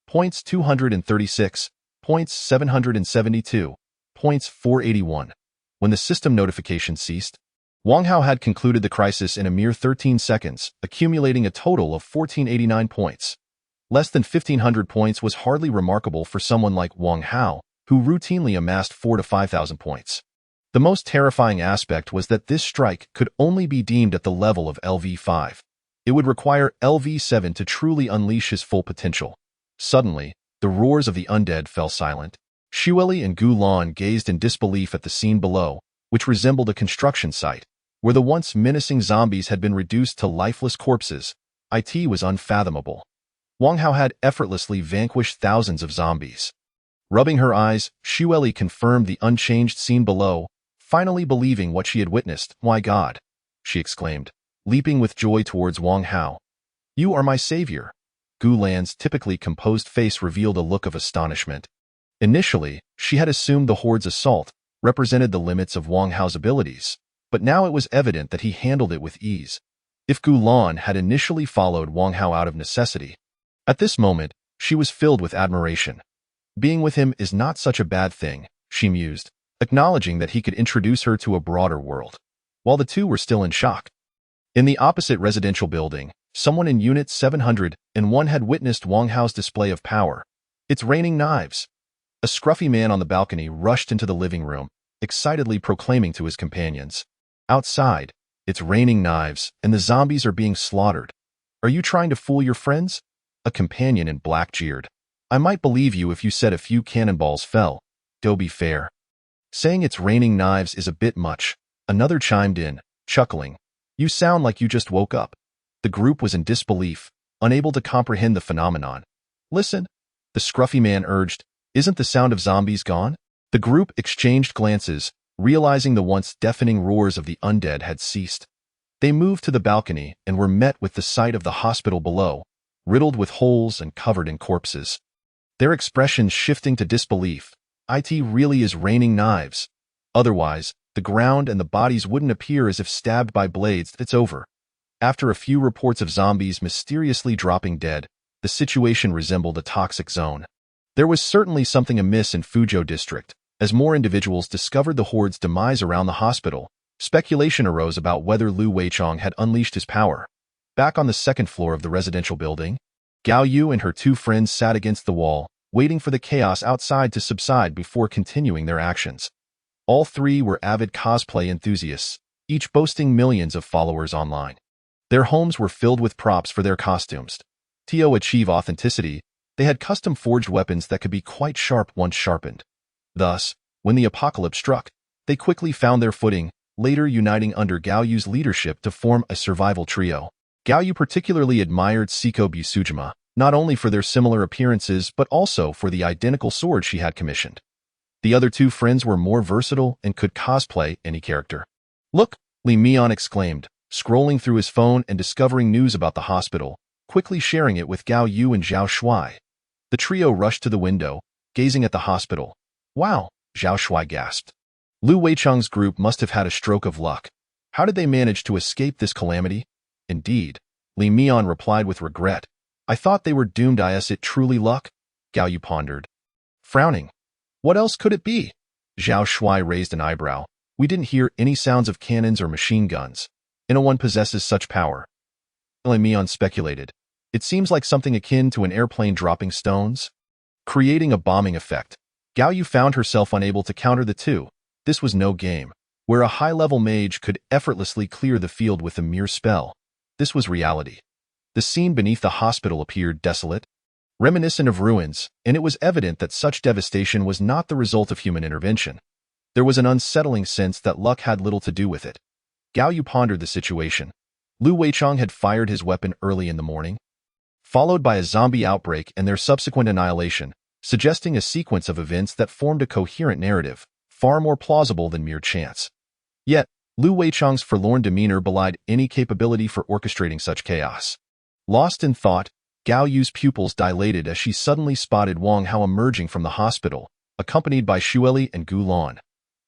Points 236, points 772, points 481. When the system notification ceased, Wang Hao had concluded the crisis in a mere 13 seconds, accumulating a total of 1489 points. Less than 1,500 points was hardly remarkable for someone like Wang Hao, who routinely amassed 4,000 to 5,000 points. The most terrifying aspect was that this strike could only be deemed at the level of LV5. It would require LV7 to truly unleash his full potential. Suddenly, the roars of the undead fell silent. Xueli and Gulan gazed in disbelief at the scene below, which resembled a construction site, where the once menacing zombies had been reduced to lifeless corpses. It was unfathomable. Wang Hao had effortlessly vanquished thousands of zombies. Rubbing her eyes, Xueli confirmed the unchanged scene below, finally believing what she had witnessed. My God, she exclaimed, leaping with joy towards Wang Hao. You are my savior. Gulan's typically composed face revealed a look of astonishment. Initially, she had assumed the horde's assault represented the limits of Wang Hao's abilities, but now it was evident that he handled it with ease. If Gulan had initially followed Wang Hao out of necessity, at this moment, she was filled with admiration. Being with him is not such a bad thing, she mused, acknowledging that he could introduce her to a broader world. While the two were still in shock. In the opposite residential building, someone in Unit 701 had witnessed Wang Hao's display of power. It's raining knives. A scruffy man on the balcony rushed into the living room, excitedly proclaiming to his companions. Outside, it's raining knives, and the zombies are being slaughtered. Are you trying to fool your friends? A companion in black jeered. I might believe you if you said a few cannonballs fell. Do be fair. Saying it's raining knives is a bit much. Another chimed in, chuckling. You sound like you just woke up. The group was in disbelief, unable to comprehend the phenomenon. Listen, the scruffy man urged. Isn't the sound of zombies gone? The group exchanged glances, realizing the once deafening roars of the undead had ceased. They moved to the balcony and were met with the sight of the hospital below, riddled with holes and covered in corpses. Their expressions shifting to disbelief. It really is raining knives. Otherwise, the ground and the bodies wouldn't appear as if stabbed by blades. It's over. After a few reports of zombies mysteriously dropping dead, the situation resembled a toxic zone. There was certainly something amiss in Fuzhou district. As more individuals discovered the horde's demise around the hospital, speculation arose about whether Lu Weichong had unleashed his power. Back on the second floor of the residential building, Gao Yu and her two friends sat against the wall, waiting for the chaos outside to subside before continuing their actions. All three were avid cosplay enthusiasts, each boasting millions of followers online. Their homes were filled with props for their costumes. To achieve authenticity, they had custom-forged weapons that could be quite sharp once sharpened. Thus, when the apocalypse struck, they quickly found their footing, later uniting under Gao Yu's leadership to form a survival trio. Gao Yu particularly admired Siko Busujima, not only for their similar appearances but also for the identical sword she had commissioned. The other two friends were more versatile and could cosplay any character. "Look," Li Qian exclaimed, scrolling through his phone and discovering news about the hospital, quickly sharing it with Gao Yu and Zhao Shuai. The trio rushed to the window, gazing at the hospital. "Wow," Zhao Shuai gasped. Lu Weicheng's group must have had a stroke of luck. How did they manage to escape this calamity? Indeed, Li Qian replied with regret. "I thought they were doomed. Is it truly luck?" Gao Yu pondered. Frowning. "What else could it be?" Zhao Shuai raised an eyebrow. "We didn't hear any sounds of cannons or machine guns. No one possesses such power." Li Qian speculated. "It seems like something akin to an airplane dropping stones, creating a bombing effect." Gao Yu found herself unable to counter the two. This was no game, where a high-level mage could effortlessly clear the field with a mere spell. This was reality. The scene beneath the hospital appeared desolate, reminiscent of ruins, and it was evident that such devastation was not the result of human intervention. There was an unsettling sense that luck had little to do with it. Gao Yu pondered the situation. Lu Weicheng had fired his weapon early in the morning, followed by a zombie outbreak and their subsequent annihilation, suggesting a sequence of events that formed a coherent narrative, far more plausible than mere chance. Yet, Lu Weicheng's forlorn demeanor belied any capability for orchestrating such chaos. Lost in thought, Gao Yu's pupils dilated as she suddenly spotted Wang Hao emerging from the hospital, accompanied by Xueli and Gu Lan.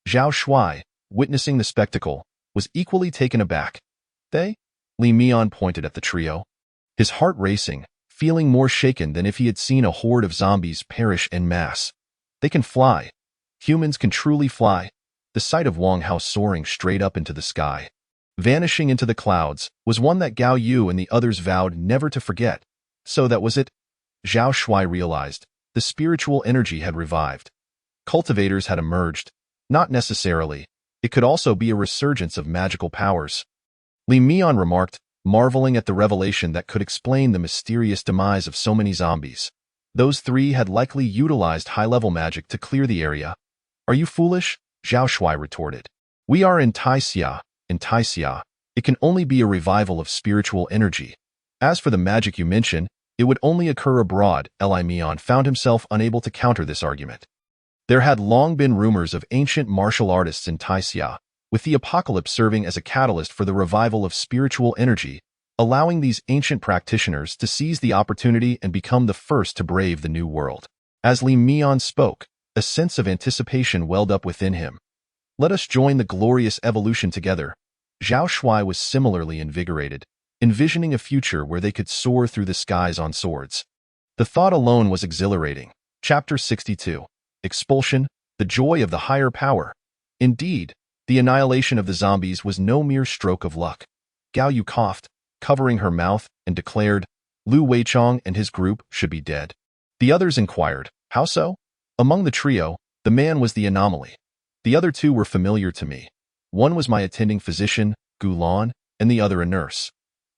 Zhao Shuai, witnessing the spectacle, was equally taken aback. "They?" Li Qian pointed at the trio, his heart racing, feeling more shaken than if he had seen a horde of zombies perish en masse. "They can fly. Humans can truly fly." The sight of Wang Hao soaring straight up into the sky, vanishing into the clouds, was one that Gao Yu and the others vowed never to forget. So that was it? Zhao Shuai realized. The spiritual energy had revived. Cultivators had emerged. Not necessarily. It could also be a resurgence of magical powers. Li Qian remarked, marveling at the revelation that could explain the mysterious demise of so many zombies. Those three had likely utilized high-level magic to clear the area. "Are you foolish?" Zhao Shuai retorted. "We are in Taixia. In Taixia, it can only be a revival of spiritual energy. As for the magic you mention, it would only occur abroad." Li Qian found himself unable to counter this argument. There had long been rumors of ancient martial artists in Taixia, with the apocalypse serving as a catalyst for the revival of spiritual energy, allowing these ancient practitioners to seize the opportunity and become the first to brave the new world. As Li Qian spoke, a sense of anticipation welled up within him. "Let us join the glorious evolution together." Zhao Shuai was similarly invigorated, envisioning a future where they could soar through the skies on swords. The thought alone was exhilarating. Chapter 62. Expulsion, the joy of the higher power. Indeed, the annihilation of the zombies was no mere stroke of luck. Gao Yu coughed, covering her mouth, and declared, "Lu Weicheng and his group should be dead." The others inquired, "How so?" Among the trio, the man was the anomaly. The other two were familiar to me. One was my attending physician, Gu Lan, and the other a nurse.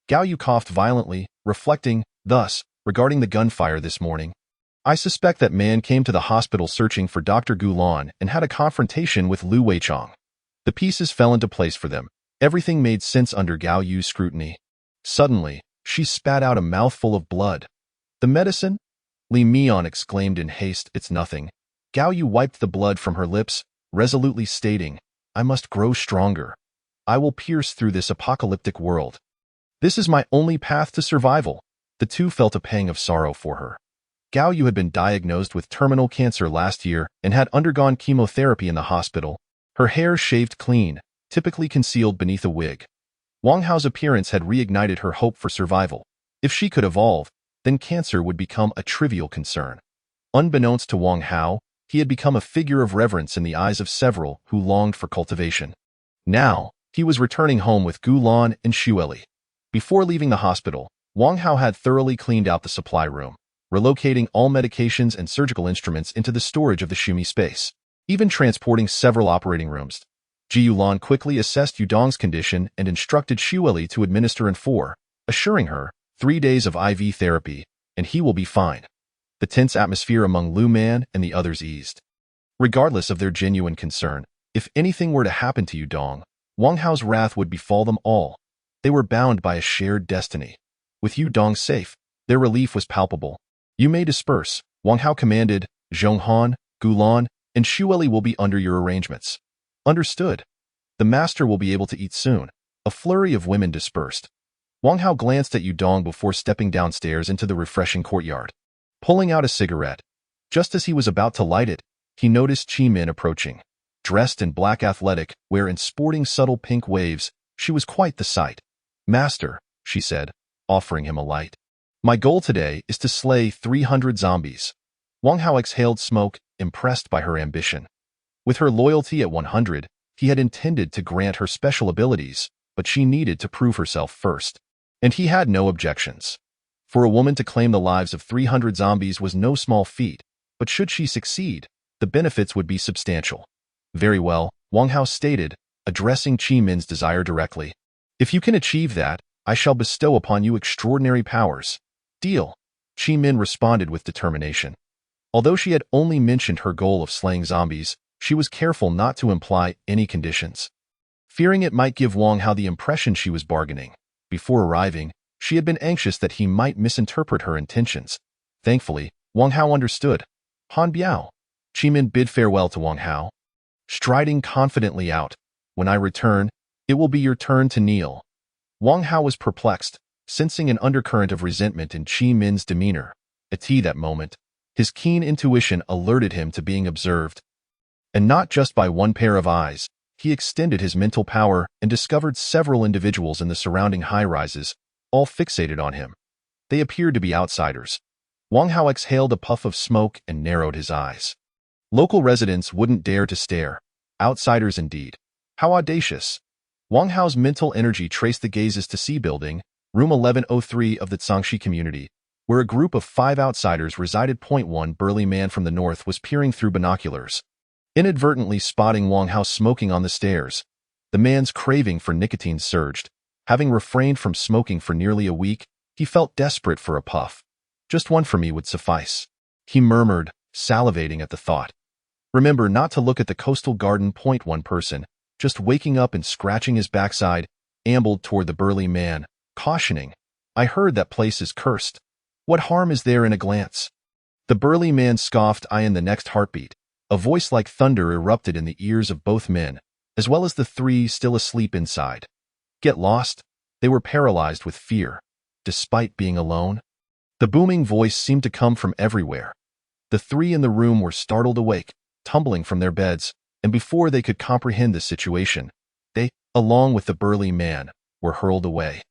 Gao Yu coughed violently, reflecting, thus, regarding the gunfire this morning. "I suspect that man came to the hospital searching for Dr. Gu Lan and had a confrontation with Lu Weicheng. The pieces fell into place for them. Everything made sense under Gao Yu's scrutiny." Suddenly, she spat out a mouthful of blood. "The medicine?" Li Qian exclaimed in haste. "It's nothing." Gao Yu wiped the blood from her lips, resolutely stating, "I must grow stronger. I will pierce through this apocalyptic world. This is my only path to survival." The two felt a pang of sorrow for her. Gao Yu had been diagnosed with terminal cancer last year and had undergone chemotherapy in the hospital, her hair shaved clean, typically concealed beneath a wig. Wang Hao's appearance had reignited her hope for survival. If she could evolve, then cancer would become a trivial concern. Unbeknownst to Wang Hao, he had become a figure of reverence in the eyes of several who longed for cultivation. Now, he was returning home with Gu Lan and Xueli. Before leaving the hospital, Wang Hao had thoroughly cleaned out the supply room, relocating all medications and surgical instruments into the storage of the Shumi space, even transporting several operating rooms. Ji Yulan quickly assessed Yudong's condition and instructed Xueli to administer in 4, assuring her 3 days of IV therapy, and he will be fine. The tense atmosphere among Lu Man and the others eased. Regardless of their genuine concern, if anything were to happen to Yudong, Wang Hao's wrath would befall them all. They were bound by a shared destiny. With Yudong safe, their relief was palpable. "You may disperse," Wang Hao commanded. Zhonghan, Gu Lan, and Shueli will be under your arrangements. Understood. The master will be able to eat soon. A flurry of women dispersed. Wang Hao glanced at Yudong before stepping downstairs into the refreshing courtyard, pulling out a cigarette. Just as he was about to light it, he noticed Qi Min approaching. Dressed in black athletic wear and sporting subtle pink waves, she was quite the sight. Master, she said, offering him a light. My goal today is to slay 300 zombies. Wang Hao exhaled smoke, impressed by her ambition. With her loyalty at 100, he had intended to grant her special abilities, but she needed to prove herself first. And he had no objections. For a woman to claim the lives of 300 zombies was no small feat, but should she succeed, the benefits would be substantial. Very well, Wang Hao stated, addressing Qi Min's desire directly. If you can achieve that, I shall bestow upon you extraordinary powers. Deal. Qi Min responded with determination. Although she had only mentioned her goal of slaying zombies, she was careful not to imply any conditions. Fearing it might give Wang Hao the impression she was bargaining. Before arriving, she had been anxious that he might misinterpret her intentions. Thankfully, Wang Hao understood. Han Biao. Qi Min bid farewell to Wang Hao, striding confidently out. When I return, it will be your turn to kneel. Wang Hao was perplexed, sensing an undercurrent of resentment in Qi Min's demeanor. At that moment, his keen intuition alerted him to being observed. And not just by one pair of eyes, he extended his mental power and discovered several individuals in the surrounding high-rises, all fixated on him. They appeared to be outsiders. Wang Hao exhaled a puff of smoke and narrowed his eyes. Local residents wouldn't dare to stare. Outsiders indeed. How audacious. Wang Hao's mental energy traced the gazes to C Building, room 1103 of the Zhangxi community, where a group of 5 outsiders resided. One burly man from the north was peering through binoculars, inadvertently spotting Wang Hao smoking on the stairs. The man's craving for nicotine surged. Having refrained from smoking for nearly a week, he felt desperate for a puff. Just one for me would suffice, he murmured, salivating at the thought. Remember not to look at the coastal garden. One person, just waking up and scratching his backside, ambled toward the burly man, cautioning, I heard that place is cursed. What harm is there in a glance? The burly man scoffed. In the next heartbeat, a voice like thunder erupted in the ears of both men, as well as the 3 still asleep inside. Get lost? They were paralyzed with fear. Despite being alone, the booming voice seemed to come from everywhere. The 3 in the room were startled awake, tumbling from their beds, and before they could comprehend the situation, they, along with the burly man, were hurled away.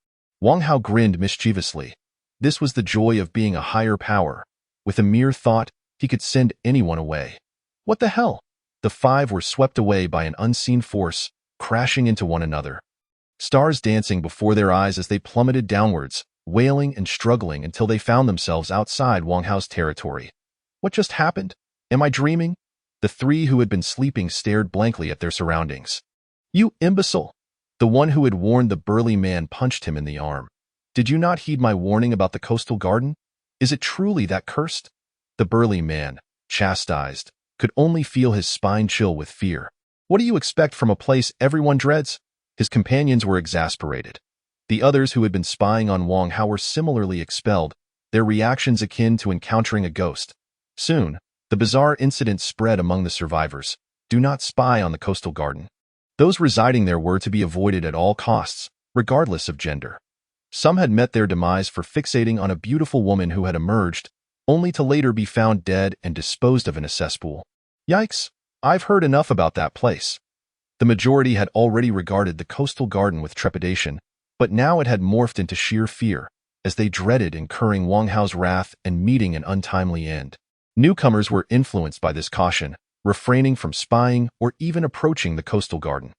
Wang Hao grinned mischievously. This was the joy of being a higher power. With a mere thought, he could send anyone away. What the hell? The 5 were swept away by an unseen force, crashing into one another. Stars dancing before their eyes as they plummeted downwards, wailing and struggling until they found themselves outside Wang Hao's territory. What just happened? Am I dreaming? The 3 who had been sleeping stared blankly at their surroundings. You imbecile! The one who had warned the burly man punched him in the arm. Did you not heed my warning about the coastal garden? Is it truly that cursed? The burly man, chastised, could only feel his spine chill with fear. What do you expect from a place everyone dreads? His companions were exasperated. The others who had been spying on Wang Hao were similarly expelled, their reactions akin to encountering a ghost. Soon, the bizarre incident spread among the survivors. Do not spy on the coastal garden. Those residing there were to be avoided at all costs, regardless of gender. Some had met their demise for fixating on a beautiful woman who had emerged, only to later be found dead and disposed of in a cesspool. Yikes! I've heard enough about that place. The majority had already regarded the coastal garden with trepidation, but now it had morphed into sheer fear, as they dreaded incurring Wang Hao's wrath and meeting an untimely end. Newcomers were influenced by this caution, refraining from spying or even approaching the coastal garden.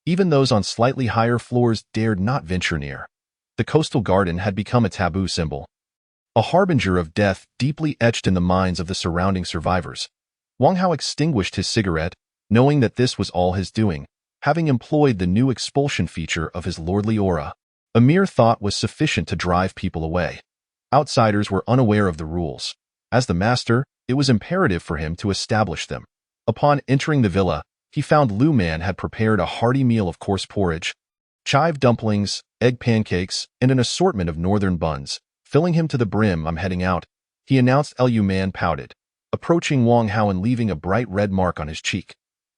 Even those on slightly higher floors dared not venture near. The coastal garden had become a taboo symbol, a harbinger of death deeply etched in the minds of the surrounding survivors. Wang Hao extinguished his cigarette, knowing that this was all his doing, having employed the new expulsion feature of his lordly aura. A mere thought was sufficient to drive people away. Outsiders were unaware of the rules. As the master, it was imperative for him to establish them. Upon entering the villa, he found Lu Man had prepared a hearty meal of coarse porridge, chive dumplings, egg pancakes, and an assortment of northern buns. Filling him to the brim. I'm heading out, he announced. Lu Man pouted. approaching Wang Hao and leaving a bright red mark on his cheek.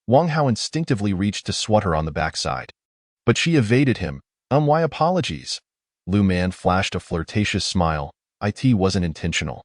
Wang Hao instinctively reached to swat her on the backside. But she evaded him. Why apologies? Lu Man flashed a flirtatious smile. It wasn't intentional.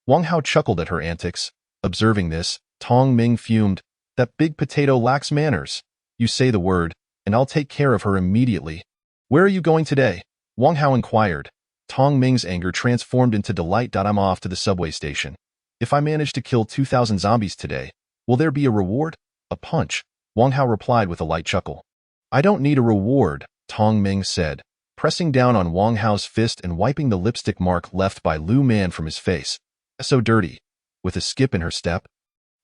Wang Hao chuckled at her antics. Observing this, Tong Ming fumed. That big potato lacks manners. You say the word, and I'll take care of her immediately. Where are you going today? Wang Hao inquired. Tong Ming's anger transformed into delight. I'm off to the subway station. If I manage to kill 2,000 zombies today, will there be a reward? A punch, Wang Hao replied with a light chuckle. I don't need a reward, Tong Ming said, pressing down on Wang Hao's fist and wiping the lipstick mark left by Lu Man from his face. So dirty. With a skip in her step,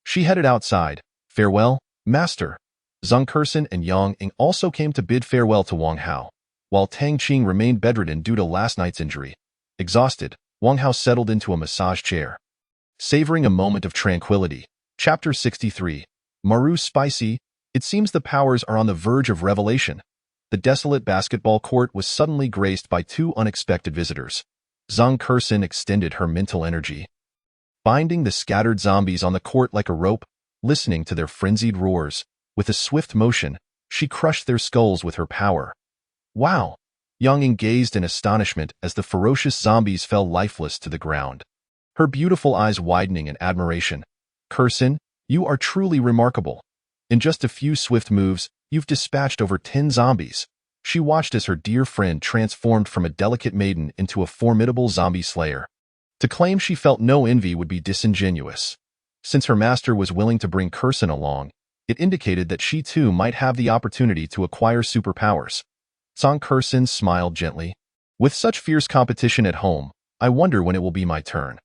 she headed outside. Farewell, master. Zhang Kersen and Yang Ying also came to bid farewell to Wang Hao, while Tang Qing remained bedridden due to last night's injury. Exhausted, Wang Hao settled into a massage chair, savoring a moment of tranquility. Chapter 63. Maru Spicy. It seems the powers are on the verge of revelation. The desolate basketball court was suddenly graced by two unexpected visitors. Zhang Kersen extended her mental energy, binding the scattered zombies on the court like a rope, listening to their frenzied roars. With a swift motion, she crushed their skulls with her power. Wow! Yang Ying gazed in astonishment as the ferocious zombies fell lifeless to the ground, her beautiful eyes widening in admiration. Kersen, you are truly remarkable. In just a few swift moves, you've dispatched over 10 zombies. She watched as her dear friend transformed from a delicate maiden into a formidable zombie slayer. To claim she felt no envy would be disingenuous. Since her master was willing to bring Kersen along, it indicated that she too might have the opportunity to acquire superpowers. Zhang Kersen smiled gently. With such fierce competition at home, I wonder when it will be my turn.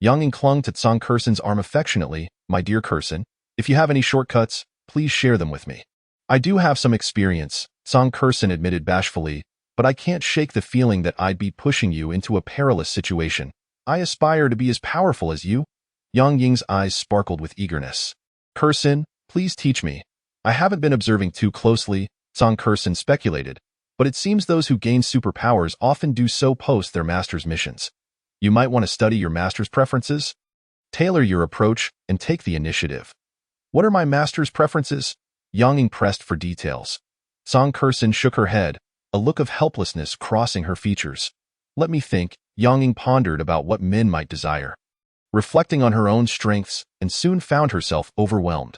Yang Ying clung to Zhang Kersen's arm affectionately. My dear Kersen, if you have any shortcuts, please share them with me. I do have some experience, Zhang Kersen admitted bashfully, but I can't shake the feeling that I'd be pushing you into a perilous situation. I aspire to be as powerful as you. Yang Ying's eyes sparkled with eagerness. Kersen, please teach me. I haven't been observing too closely, Zhang Kersen speculated, but it seems those who gain superpowers often do so post their master's missions. You might want to study your master's preferences, tailor your approach, and take the initiative. What are my master's preferences? Yang Ying pressed for details. Zhang Kersen shook her head, a look of helplessness crossing her features. Let me think. Yang Ying pondered about what men might desire, reflecting on her own strengths, and soon found herself overwhelmed.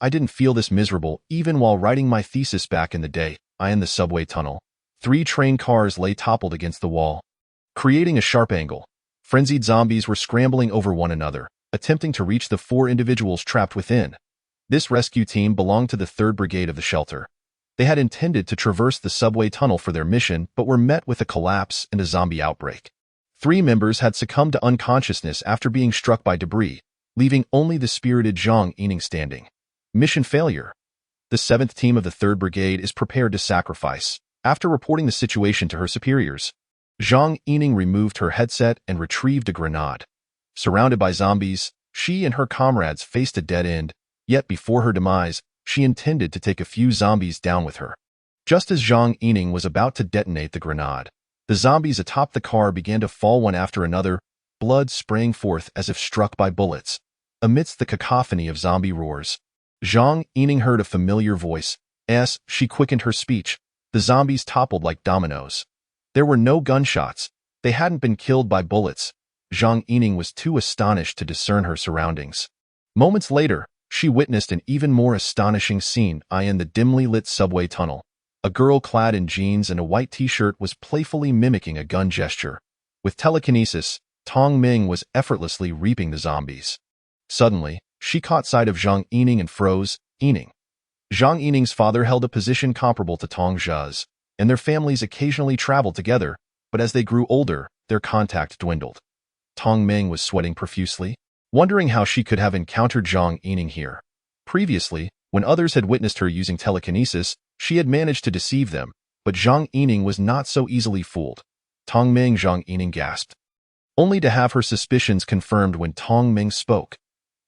I didn't feel this miserable even while writing my thesis back in the day. In the subway tunnel, 3 train cars lay toppled against the wall, creating a sharp angle. Frenzied zombies were scrambling over one another, attempting to reach the 4 individuals trapped within. This rescue team belonged to the 3rd Brigade of the shelter. They had intended to traverse the subway tunnel for their mission, but were met with a collapse and a zombie outbreak. 3 members had succumbed to unconsciousness after being struck by debris, leaving only the spirited Zhang Ying standing. Mission failure. The 7th team of the 3rd Brigade is prepared to sacrifice. After reporting the situation to her superiors, Zhang Ying removed her headset and retrieved a grenade. Surrounded by zombies, she and her comrades faced a dead end, yet before her demise, she intended to take a few zombies down with her. Just as Zhang Ying was about to detonate the grenade, the zombies atop the car began to fall one after another, blood spraying forth as if struck by bullets. Amidst the cacophony of zombie roars, Zhang Ying heard a familiar voice. She quickened her speech. The zombies toppled like dominoes. There were no gunshots. They hadn't been killed by bullets. Zhang Ying was too astonished to discern her surroundings. Moments later, she witnessed an even more astonishing scene in the dimly lit subway tunnel. A girl clad in jeans and a white t-shirt was playfully mimicking a gun gesture. With telekinesis, Tong Ming was effortlessly reaping the zombies. Suddenly, she caught sight of Zhang Ying and froze. Zhang Ying's father held a position comparable to Tong Zhe's, and their families occasionally traveled together, but as they grew older, their contact dwindled. Tong Ming was sweating profusely, wondering how she could have encountered Zhang Ying here. Previously, when others had witnessed her using telekinesis, she had managed to deceive them, but Zhang Ying was not so easily fooled. Tong Ming, Zhang Ying gasped, only to have her suspicions confirmed when Tong Ming spoke.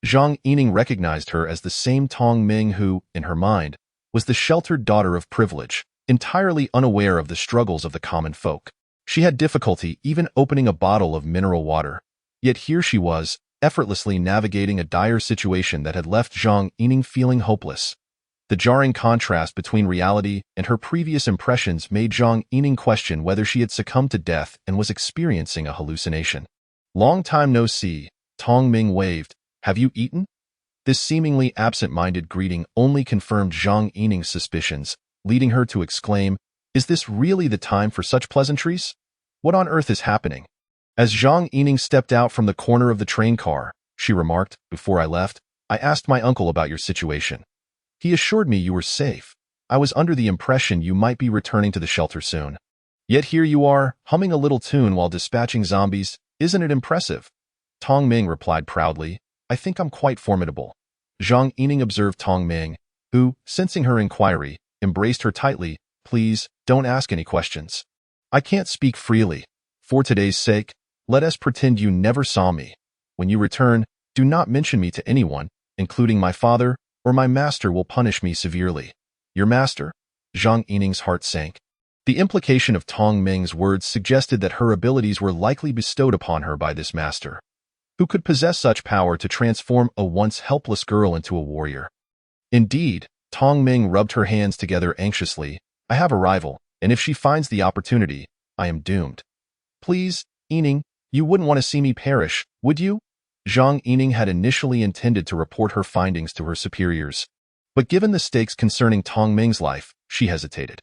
Zhang Ying recognized her as the same Tong Ming who, in her mind, was the sheltered daughter of privilege, entirely unaware of the struggles of the common folk. She had difficulty even opening a bottle of mineral water. Yet here she was, effortlessly navigating a dire situation that had left Zhang Yining feeling hopeless. The jarring contrast between reality and her previous impressions made Zhang Yining question whether she had succumbed to death and was experiencing a hallucination. "Long time no see," Tong Ming waved. "Have you eaten?" This seemingly absent-minded greeting only confirmed Zhang Yining's suspicions, leading her to exclaim, "Is this really the time for such pleasantries? What on earth is happening?" As Zhang Yining stepped out from the corner of the train car, she remarked, "Before I left, I asked my uncle about your situation. He assured me you were safe. I was under the impression you might be returning to the shelter soon. Yet here you are, humming a little tune while dispatching zombies. Isn't it impressive?" Tong Ming replied proudly, "I think I'm quite formidable." Zhang Yining observed Tong Ming, who, sensing her inquiry, embraced her tightly. "Please, don't ask any questions. I can't speak freely. For today's sake, let us pretend you never saw me. When you return, do not mention me to anyone, including my father, or my master will punish me severely." "Your master?" Zhang Yining's heart sank. The implication of Tong Ming's words suggested that her abilities were likely bestowed upon her by this master, who could possess such power to transform a once helpless girl into a warrior. Indeed, Tong Ming rubbed her hands together anxiously. "I have a rival, and if she finds the opportunity, I am doomed." "Please, Yining, you wouldn't want to see me perish, would you?" Zhang Yining had initially intended to report her findings to her superiors, but given the stakes concerning Tong Ming's life, she hesitated.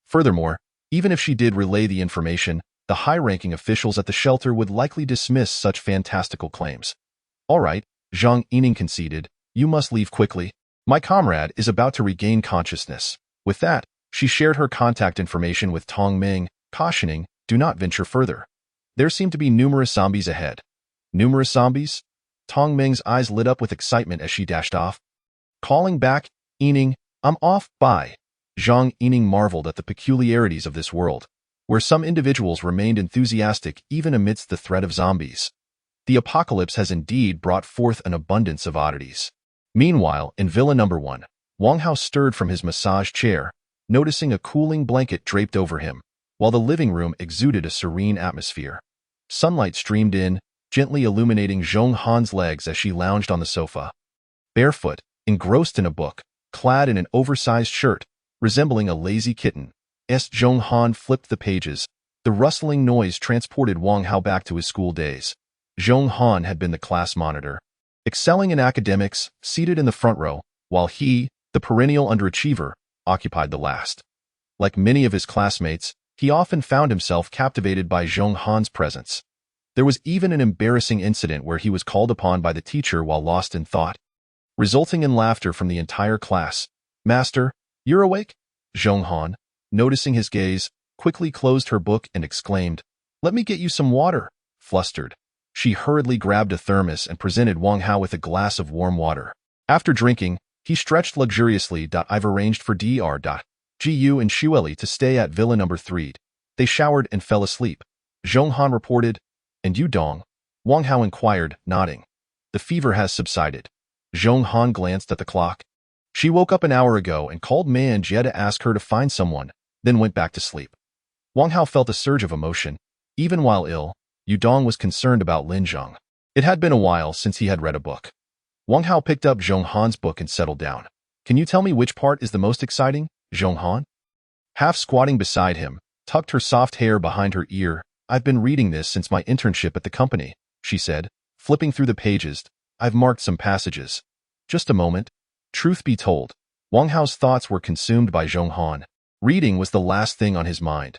Furthermore, even if she did relay the information, the high-ranking officials at the shelter would likely dismiss such fantastical claims. "All right," Zhang Yining conceded, "you must leave quickly. My comrade is about to regain consciousness." With that, she shared her contact information with Tong Ming, cautioning, "Do not venture further. There seem to be numerous zombies ahead." "Numerous zombies?" Tong Ming's eyes lit up with excitement as she dashed off. Calling back, "Yining, I'm off, bye." Zhang Yining marveled at the peculiarities of this world, where some individuals remained enthusiastic even amidst the threat of zombies. The apocalypse has indeed brought forth an abundance of oddities. Meanwhile, in Villa No. 1, Wang Hao stirred from his massage chair, noticing a cooling blanket draped over him, while the living room exuded a serene atmosphere. Sunlight streamed in, gently illuminating Zhong Han's legs as she lounged on the sofa. Barefoot, engrossed in a book, clad in an oversized shirt, resembling a lazy kitten, Zhong Han flipped the pages. The rustling noise transported Wang Hao back to his school days. Zhong Han had been the class monitor, excelling in academics, seated in the front row, while he, the perennial underachiever, occupied the last. Like many of his classmates, he often found himself captivated by Zhong Han's presence. There was even an embarrassing incident where he was called upon by the teacher while lost in thought, resulting in laughter from the entire class. "Master, you're awake?" Zhong Han, noticing his gaze, quickly closed her book and exclaimed, "Let me get you some water." Flustered, she hurriedly grabbed a thermos and presented Wang Hao with a glass of warm water. After drinking, he stretched luxuriously. "I've arranged for Dr. Gu and Shueli to stay at Villa No. 3. They showered and fell asleep." Zhong Han reported. "And you, Dong?" Wang Hao inquired, nodding. "The fever has subsided." Zhong Han glanced at the clock. "She woke up an hour ago and called Man Jie to ask her to find someone, then went back to sleep." Wang Hao felt a surge of emotion. Even while ill, Yudong was concerned about Lin Zhang. It had been a while since he had read a book. Wang Hao picked up Zhong Han's book and settled down. "Can you tell me which part is the most exciting, Zhong Han?" Half squatting beside him, tucked her soft hair behind her ear. "I've been reading this since my internship at the company," she said, flipping through the pages. "I've marked some passages." "Just a moment." Truth be told, Wang Hao's thoughts were consumed by Zhong Han. Reading was the last thing on his mind.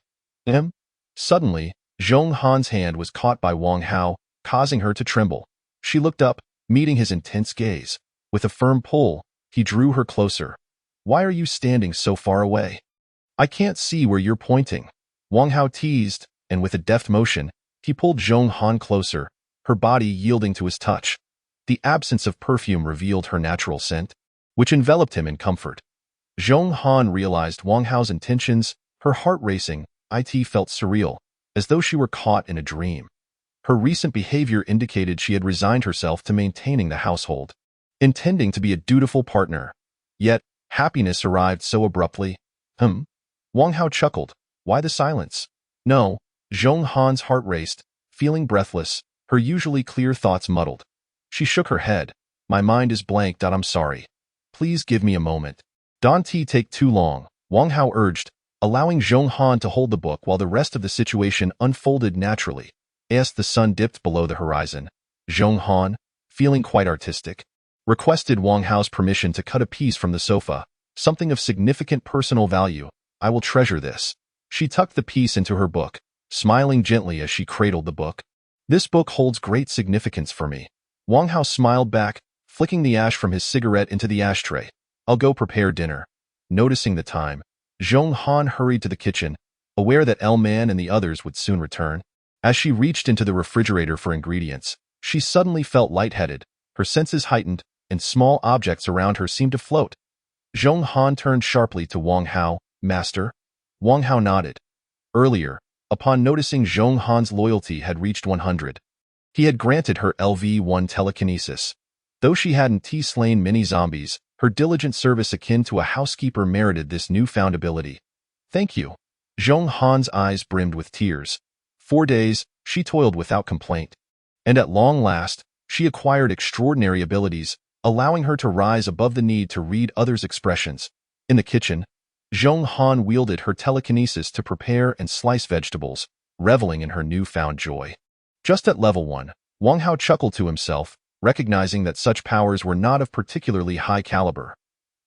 Suddenly, Zhong Han's hand was caught by Wang Hao, causing her to tremble. She looked up, meeting his intense gaze. With a firm pull, he drew her closer. "Why are you standing so far away? I can't see where you're pointing." Wang Hao teased, and with a deft motion, he pulled Zhong Han closer, her body yielding to his touch. The absence of perfume revealed her natural scent, which enveloped him in comfort. Zhong Han realized Wang Hao's intentions, her heart racing. It felt surreal, as though she were caught in a dream. Her recent behavior indicated she had resigned herself to maintaining the household, intending to be a dutiful partner. Yet, happiness arrived so abruptly. Wang Hao chuckled. "Why the silence?" "No." Zhong Han's heart raced, feeling breathless, her usually clear thoughts muddled. She shook her head. My mind is blank. I'm sorry. Please give me a moment. Don't take too long, Wang Hao urged, allowing Zhong Han to hold the book while the rest of the situation unfolded naturally. As the sun dipped below the horizon, Zhong Han, feeling quite artistic, requested Wang Hao's permission to cut a piece from the sofa, something of significant personal value. I will treasure this. She tucked the piece into her book, smiling gently as she cradled the book. This book holds great significance for me. Wang Hao smiled back, flicking the ash from his cigarette into the ashtray. I'll go prepare dinner. Noticing the time, Zhong Han hurried to the kitchen, aware that El Man and the others would soon return. As she reached into the refrigerator for ingredients, she suddenly felt lightheaded, her senses heightened, and small objects around her seemed to float. Zhong Han turned sharply to Wang Hao. Master? Wang Hao nodded. Earlier, upon noticing Zhong Han's loyalty had reached 100, he had granted her LV-1 telekinesis. Though she hadn't slain many zombies, her diligent service akin to a housekeeper merited this newfound ability. Thank you. Zhong Han's eyes brimmed with tears. 4 days, she toiled without complaint. And at long last, she acquired extraordinary abilities, allowing her to rise above the need to read others' expressions. In the kitchen, Zhong Han wielded her telekinesis to prepare and slice vegetables, reveling in her newfound joy. Just at level 1, Wang Hao chuckled to himself, recognizing that such powers were not of particularly high caliber.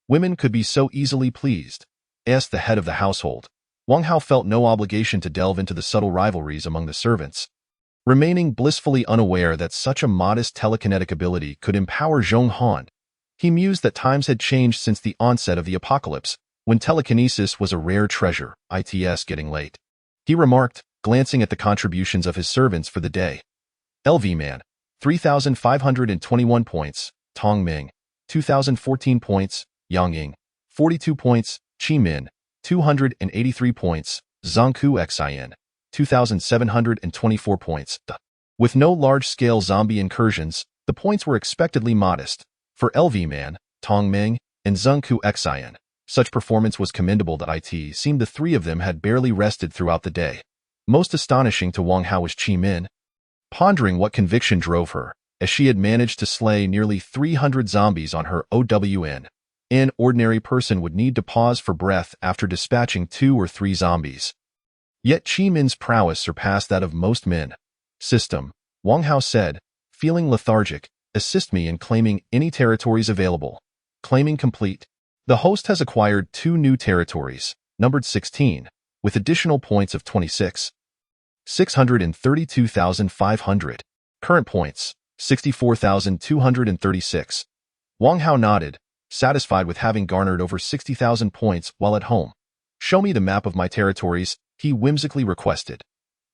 Women could be so easily pleased. As the head of the household, Wang Hao felt no obligation to delve into the subtle rivalries among the servants. Remaining blissfully unaware that such a modest telekinetic ability could empower Zhong Han, he mused that times had changed since the onset of the apocalypse, when telekinesis was a rare treasure. It's getting late, he remarked, glancing at the contributions of his servants for the day. LV Man, 3,521 points, Tong Ming, 2,014 points, Yang Ying, 42 points, Qi Min, 283 points, Zhangku Xian, 2,724 points. With no large-scale zombie incursions, the points were expectedly modest. For LV Man, Tong Ming, and Zhangku Xian, such performance was commendable. It seemed the three of them had barely rested throughout the day. Most astonishing to Wang Hao was Qi Min, pondering what conviction drove her, as she had managed to slay nearly 300 zombies on her OWN. An ordinary person would need to pause for breath after dispatching 2 or 3 zombies. Yet Qi Min's prowess surpassed that of most men. System, Wang Hao said, feeling lethargic, assist me in claiming any territories available. Claiming complete. The host has acquired 2 new territories, numbered 16, with additional points of 26. 632,500. Current points, 64,236. Wang Hao nodded, satisfied with having garnered over 60,000 points while at home. Show me the map of my territories, he whimsically requested.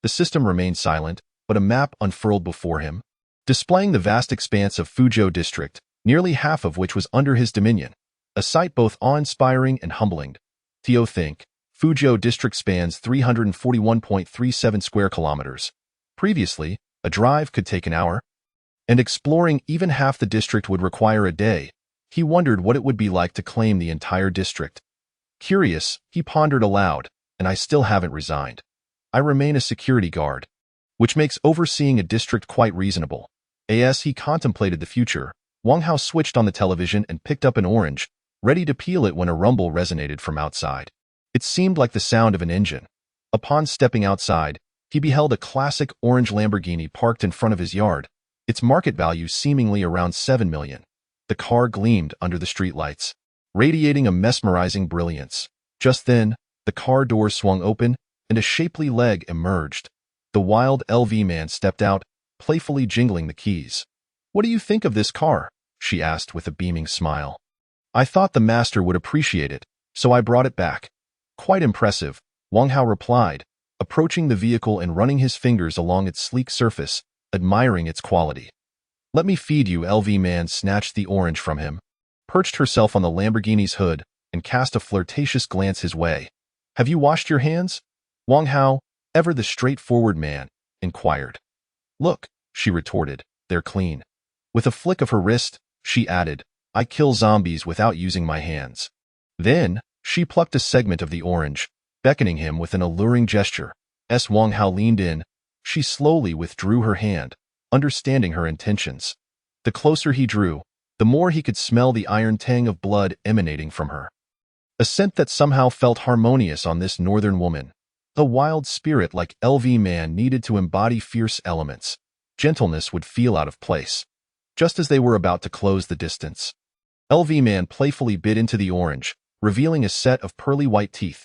The system remained silent, but a map unfurled before him, displaying the vast expanse of Fuzhou district, nearly half of which was under his dominion. A sight both awe-inspiring and humbling. Theo think, Fuzhou district spans 341.37 square kilometers. Previously, a drive could take an hour, and exploring even half the district would require a day. He wondered what it would be like to claim the entire district. Curious, he pondered aloud, and I still haven't resigned. I remain a security guard, which makes overseeing a district quite reasonable. As he contemplated the future, Wang Hao switched on the television and picked up an orange, ready to peel it when a rumble resonated from outside. It seemed like the sound of an engine. Upon stepping outside, he beheld a classic orange Lamborghini parked in front of his yard, its market value seemingly around 7 million. The car gleamed under the streetlights, radiating a mesmerizing brilliance. Just then, the car doors swung open, and a shapely leg emerged. The wild LV Man stepped out, playfully jingling the keys. What do you think of this car? She asked with a beaming smile. I thought the master would appreciate it, so I brought it back. Quite impressive, Wang Hao replied, approaching the vehicle and running his fingers along its sleek surface, admiring its quality. Let me feed you. LV Man snatched the orange from him, perched herself on the Lamborghini's hood, and cast a flirtatious glance his way. Have you washed your hands? Wang Hao, ever the straightforward man, inquired. Look, she retorted, they're clean. With a flick of her wrist, she added, I kill zombies without using my hands. Then, she plucked a segment of the orange, beckoning him with an alluring gesture. As Wang Hao leaned in, she slowly withdrew her hand, understanding her intentions. The closer he drew, the more he could smell the iron tang of blood emanating from her. A scent that somehow felt harmonious on this northern woman. A wild spirit like LV Man needed to embody fierce elements. Gentleness would feel out of place. Just as they were about to close the distance, LV Man playfully bit into the orange, revealing a set of pearly white teeth.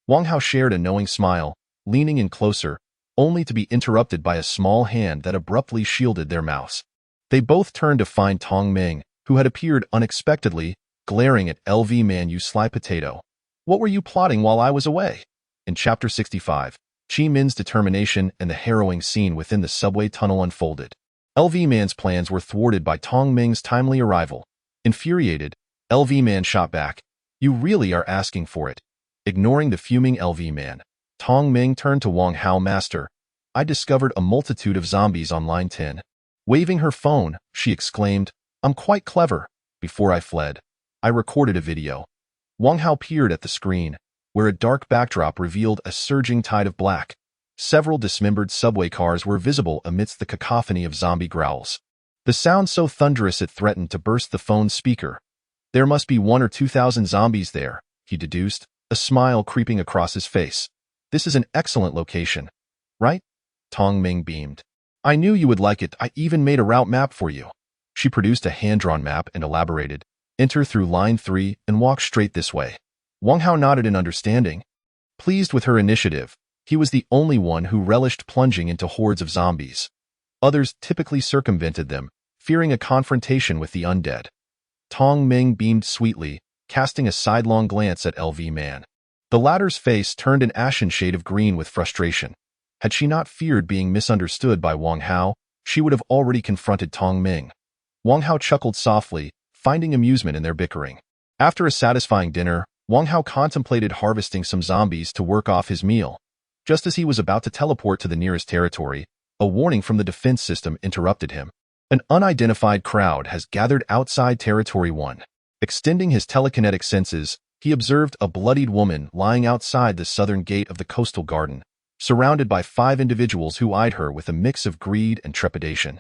Wang Hao shared a knowing smile, leaning in closer, only to be interrupted by a small hand that abruptly shielded their mouths. They both turned to find Tong Ming, who had appeared unexpectedly, glaring at LV Man. "You sly potato. What were you plotting while I was away?" In Chapter 65, Qi Min's determination and the harrowing scene within the subway tunnel unfolded. LV Man's plans were thwarted by Tong Ming's timely arrival. Infuriated, LV Man shot back, "You really are asking for it." Ignoring the fuming LV Man, Tong Ming turned to Wang Hao. "Master, I discovered a multitude of zombies on line 10. Waving her phone, she exclaimed, "I'm quite clever." Before I fled, I recorded a video. Wang Hao peered at the screen, where a dark backdrop revealed a surging tide of black. Several dismembered subway cars were visible amidst the cacophony of zombie growls. The sound so thunderous it threatened to burst the phone's speaker. "There must be 1 or 2,000 zombies there," he deduced, a smile creeping across his face. "This is an excellent location, right?" Tong Ming beamed. "I knew you would like it. I even made a route map for you." She produced a hand-drawn map and elaborated, "Enter through line 3 and walk straight this way." Wang Hao nodded in understanding. Pleased with her initiative, he was the only one who relished plunging into hordes of zombies. Others typically circumvented them, fearing a confrontation with the undead. Tong Ming beamed sweetly, casting a sidelong glance at LV Man. The latter's face turned an ashen shade of green with frustration. Had she not feared being misunderstood by Wang Hao, she would have already confronted Tong Ming. Wang Hao chuckled softly, finding amusement in their bickering. After a satisfying dinner, Wang Hao contemplated harvesting some zombies to work off his meal. Just as he was about to teleport to the nearest territory, a warning from the defense system interrupted him. "An unidentified crowd has gathered outside Territory 1. Extending his telekinetic senses, he observed a bloodied woman lying outside the southern gate of the coastal garden, surrounded by 5 individuals who eyed her with a mix of greed and trepidation.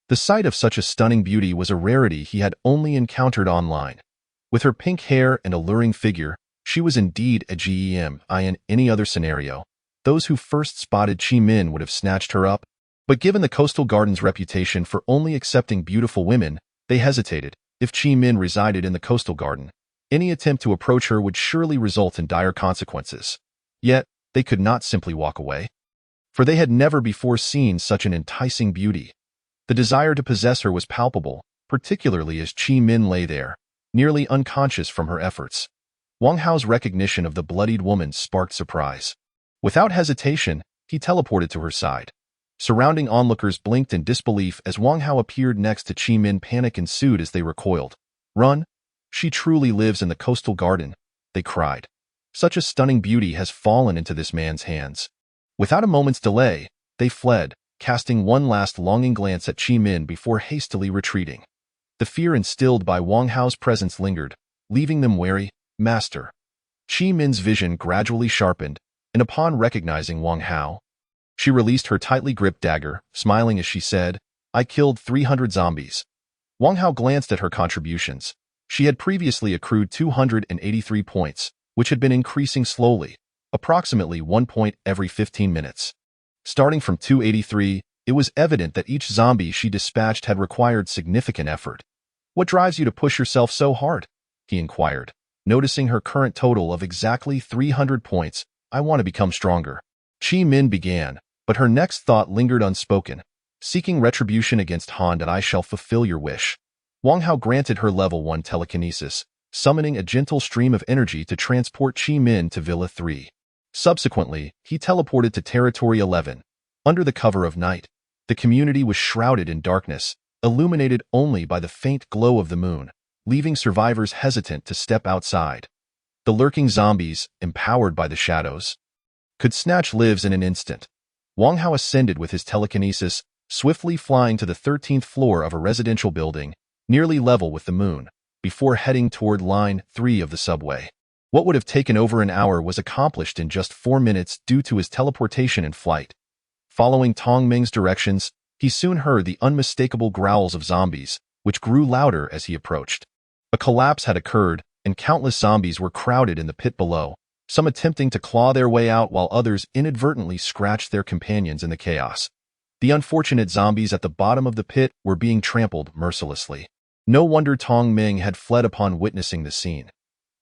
The sight of such a stunning beauty was a rarity he had only encountered online. With her pink hair and alluring figure, she was indeed a gem. In any other scenario, those who first spotted Qi Min would have snatched her up. But given the coastal garden's reputation for only accepting beautiful women, they hesitated. If Qi Min resided in the coastal garden, any attempt to approach her would surely result in dire consequences. Yet, they could not simply walk away, for they had never before seen such an enticing beauty. The desire to possess her was palpable, particularly as Qi Min lay there, nearly unconscious from her efforts. Wang Hao's recognition of the bloodied woman sparked surprise. Without hesitation, he teleported to her side. Surrounding onlookers blinked in disbelief as Wang Hao appeared next to Qi Min. Panic ensued as they recoiled. "Run! She truly lives in the coastal garden," they cried. "Such a stunning beauty has fallen into this man's hands." Without a moment's delay, they fled, casting one last longing glance at Qi Min before hastily retreating. The fear instilled by Wang Hao's presence lingered, leaving them wary. "Master." Qi Min's vision gradually sharpened, and upon recognizing Wang Hao, she released her tightly gripped dagger, smiling as she said, "I killed 300 zombies." Wang Hao glanced at her contributions. She had previously accrued 283 points, which had been increasing slowly, approximately 1 point every 15 minutes. Starting from 283, it was evident that each zombie she dispatched had required significant effort. "What drives you to push yourself so hard?" he inquired, noticing her current total of exactly 300 points. "I want to become stronger." Qi Min began, but her next thought lingered unspoken. "Seeking retribution against horde, I shall fulfill your wish." Wang Hao granted her level 1 telekinesis, summoning a gentle stream of energy to transport Qi Min to Villa 3. Subsequently, he teleported to Territory 11. Under the cover of night, the community was shrouded in darkness, illuminated only by the faint glow of the moon, leaving survivors hesitant to step outside. The lurking zombies, empowered by the shadows, could snatch lives in an instant. Wang Hao ascended with his telekinesis, swiftly flying to the 13th floor of a residential building, nearly level with the moon, before heading toward line 3 of the subway. What would have taken over an hour was accomplished in just 4 minutes due to his teleportation and flight. Following Tong Ming's directions, he soon heard the unmistakable growls of zombies, which grew louder as he approached. A collapse had occurred, and countless zombies were crowded in the pit below, some attempting to claw their way out while others inadvertently scratched their companions in the chaos. The unfortunate zombies at the bottom of the pit were being trampled mercilessly. No wonder Tong Ming had fled upon witnessing the scene.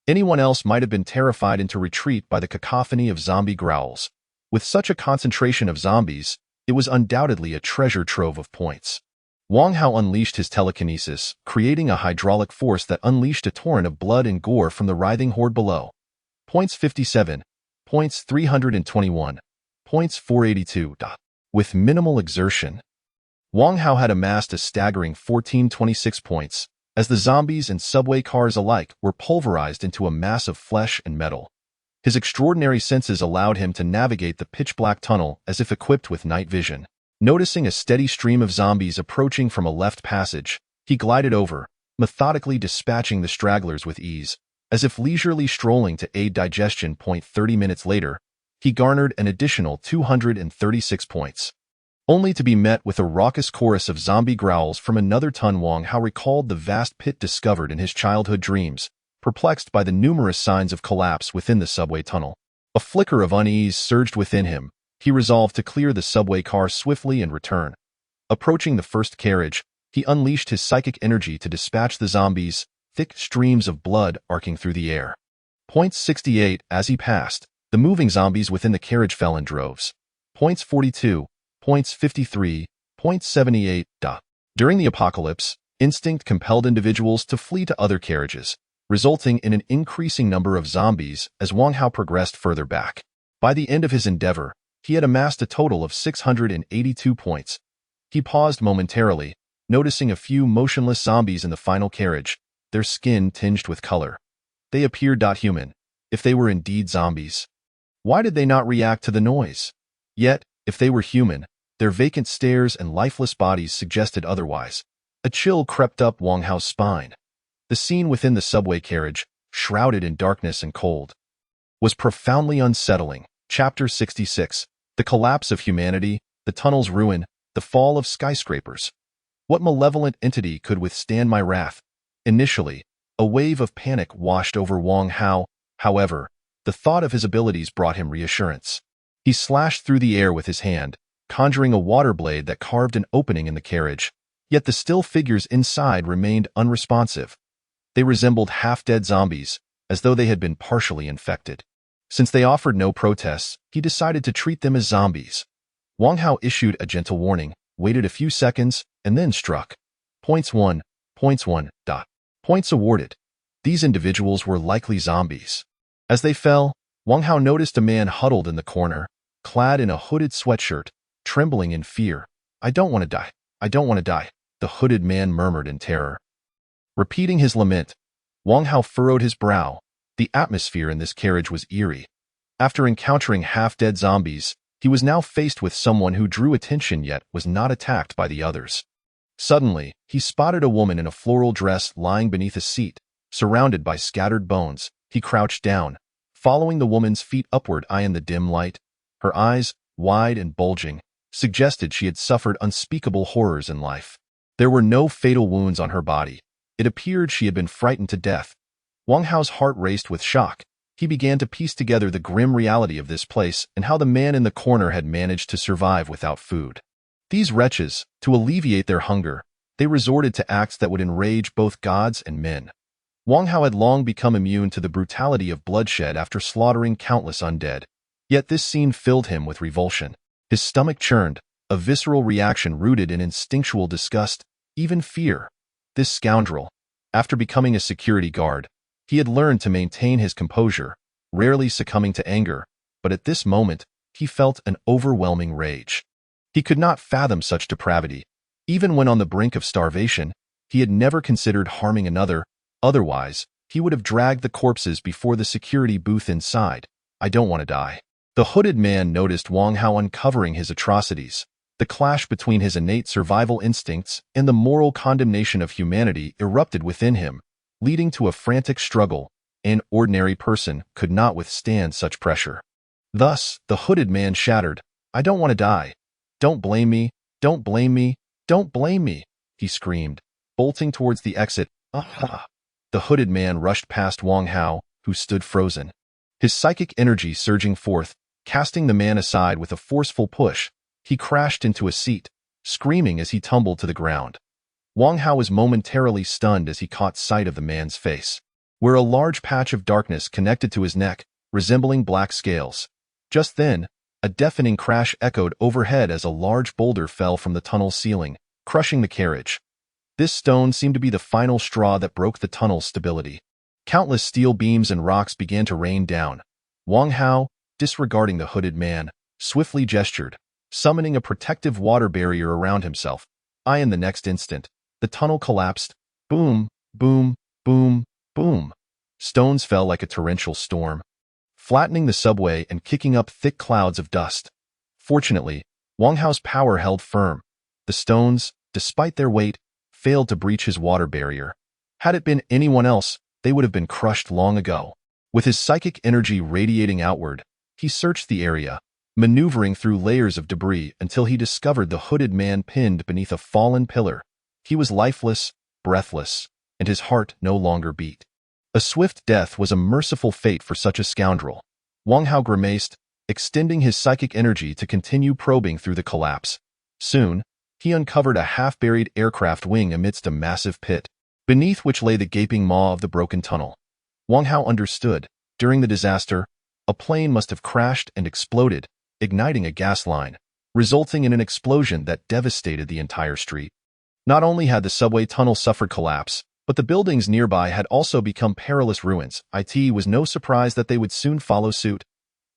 Anyone else might have been terrified into retreat by the cacophony of zombie growls. With such a concentration of zombies, it was undoubtedly a treasure trove of points. Wang Hao unleashed his telekinesis, creating a hydraulic force that unleashed a torrent of blood and gore from the writhing horde below. Points 57. Points 321. Points 482. With minimal exertion, Wang Hao had amassed a staggering 1426 points, as the zombies and subway cars alike were pulverized into a mass of flesh and metal. His extraordinary senses allowed him to navigate the pitch-black tunnel as if equipped with night vision. Noticing a steady stream of zombies approaching from a left passage, he glided over, methodically dispatching the stragglers with ease. As if leisurely strolling to aid digestion. 30 minutes later, he garnered an additional 236 points. Only to be met with a raucous chorus of zombie growls from another ton. Wang Hao recalled the vast pit discovered in his childhood dreams, perplexed by the numerous signs of collapse within the subway tunnel. A flicker of unease surged within him. He resolved to clear the subway car swiftly and return. Approaching the first carriage, he unleashed his psychic energy to dispatch the zombies, thick streams of blood arcing through the air. Points 68. As he passed, the moving zombies within the carriage fell in droves. Points 42. Points 53. Points 78. During the apocalypse, instinct compelled individuals to flee to other carriages, resulting in an increasing number of zombies as Wang Hao progressed further back. By the end of his endeavor, he had amassed a total of 682 points. He paused momentarily, noticing a few motionless zombies in the final carriage, their skin tinged with color. They appeared human, if they were indeed zombies. Why did they not react to the noise? Yet, if they were human, their vacant stares and lifeless bodies suggested otherwise. A chill crept up Wang Hao's spine. The scene within the subway carriage, shrouded in darkness and cold, was profoundly unsettling. Chapter 66. The collapse of humanity, the tunnel's ruin, the fall of skyscrapers. What malevolent entity could withstand my wrath? Initially, a wave of panic washed over Wang Hao. However, the thought of his abilities brought him reassurance. He slashed through the air with his hand, conjuring a water blade that carved an opening in the carriage. Yet the still figures inside remained unresponsive. They resembled half-dead zombies, as though they had been partially infected. Since they offered no protests, he decided to treat them as zombies. Wang Hao issued a gentle warning, waited a few seconds, and then struck. Points 1. Points 1. Points awarded. These individuals were likely zombies. As they fell, Wang Hao noticed a man huddled in the corner, clad in a hooded sweatshirt, trembling in fear. I don't want to die. I don't want to die, the hooded man murmured in terror. Repeating his lament, Wang Hao furrowed his brow. The atmosphere in this carriage was eerie. After encountering half-dead zombies, he was now faced with someone who drew attention yet was not attacked by the others. Suddenly, he spotted a woman in a floral dress lying beneath a seat, surrounded by scattered bones. He crouched down, following the woman's feet upward. In the dim light, her eyes, wide and bulging, suggested she had suffered unspeakable horrors in life. There were no fatal wounds on her body. It appeared she had been frightened to death. Wang Hao's heart raced with shock. He began to piece together the grim reality of this place and how the man in the corner had managed to survive without food. These wretches, to alleviate their hunger, they resorted to acts that would enrage both gods and men. Wang Hao had long become immune to the brutality of bloodshed after slaughtering countless undead. Yet this scene filled him with revulsion. His stomach churned, a visceral reaction rooted in instinctual disgust, even fear. This scoundrel, after becoming a security guard, he had learned to maintain his composure, rarely succumbing to anger, but at this moment, he felt an overwhelming rage. He could not fathom such depravity. Even when on the brink of starvation, he had never considered harming another. Otherwise, he would have dragged the corpses before the security booth inside. I don't want to die. The hooded man noticed Wang Hao uncovering his atrocities. The clash between his innate survival instincts and the moral condemnation of humanity erupted within him, leading to a frantic struggle. An ordinary person could not withstand such pressure. Thus, the hooded man shattered. I don't want to die. Don't blame me. Don't blame me. Don't blame me, he screamed. bolting towards the exit. Ah! The hooded man rushed past Wang Hao, who stood frozen. His psychic energy surging forth, casting the man aside with a forceful push. He crashed into a seat, screaming as he tumbled to the ground. Wang Hao was momentarily stunned as he caught sight of the man's face, where a large patch of darkness connected to his neck, resembling black scales. Just then, a deafening crash echoed overhead as a large boulder fell from the tunnel's ceiling, crushing the carriage. This stone seemed to be the final straw that broke the tunnel's stability. Countless steel beams and rocks began to rain down. Wang Hao, disregarding the hooded man, swiftly gestured, summoning a protective water barrier around himself. In the next instant, the tunnel collapsed. Boom, boom, boom, boom. Stones fell like a torrential storm, flattening the subway and kicking up thick clouds of dust. Fortunately, Wang Hao's power held firm. The stones, despite their weight, failed to breach his water barrier. Had it been anyone else, they would have been crushed long ago. With his psychic energy radiating outward, he searched the area, maneuvering through layers of debris until he discovered the hooded man pinned beneath a fallen pillar. He was lifeless, breathless, and his heart no longer beat. A swift death was a merciful fate for such a scoundrel. Wang Hao grimaced, extending his psychic energy to continue probing through the collapse. Soon, he uncovered a half-buried aircraft wing amidst a massive pit, beneath which lay the gaping maw of the broken tunnel. Wang Hao understood. During the disaster, a plane must have crashed and exploded, igniting a gas line, resulting in an explosion that devastated the entire street. Not only had the subway tunnel suffered collapse, but the buildings nearby had also become perilous ruins. It was no surprise that they would soon follow suit.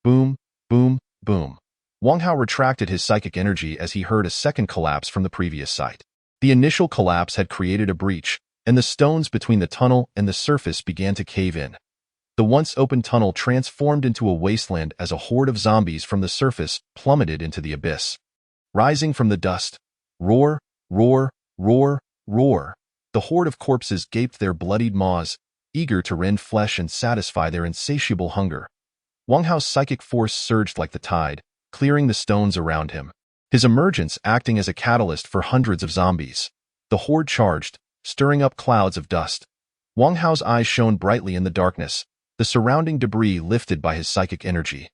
Boom, boom, boom. Wang Hao retracted his psychic energy as he heard a second collapse from the previous site. The initial collapse had created a breach, and the stones between the tunnel and the surface began to cave in. The once open tunnel transformed into a wasteland as a horde of zombies from the surface plummeted into the abyss. Rising from the dust, roar, roar, roar, roar. The horde of corpses gaped their bloodied maws, eager to rend flesh and satisfy their insatiable hunger. Wang Hao's psychic force surged like the tide, clearing the stones around him, his emergence acting as a catalyst for hundreds of zombies. The horde charged, stirring up clouds of dust. Wang Hao's eyes shone brightly in the darkness, the surrounding debris lifted by his psychic energy.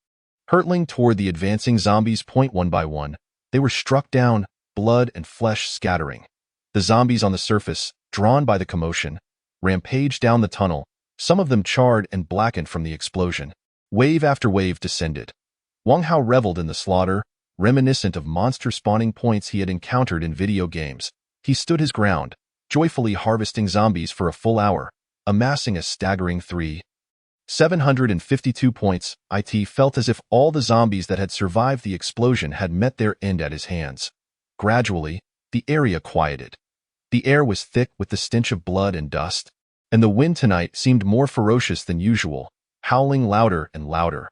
Hurtling toward the advancing zombies one by one, they were struck down, blood and flesh scattering. The zombies on the surface, drawn by the commotion, rampaged down the tunnel, some of them charred and blackened from the explosion. Wave after wave descended. Wang Hao reveled in the slaughter, reminiscent of monster spawning points he had encountered in video games. He stood his ground, joyfully harvesting zombies for a full hour, amassing a staggering 3,752 points. It felt as if all the zombies that had survived the explosion had met their end at his hands. Gradually, the area quieted. The air was thick with the stench of blood and dust, and the wind tonight seemed more ferocious than usual, howling louder and louder.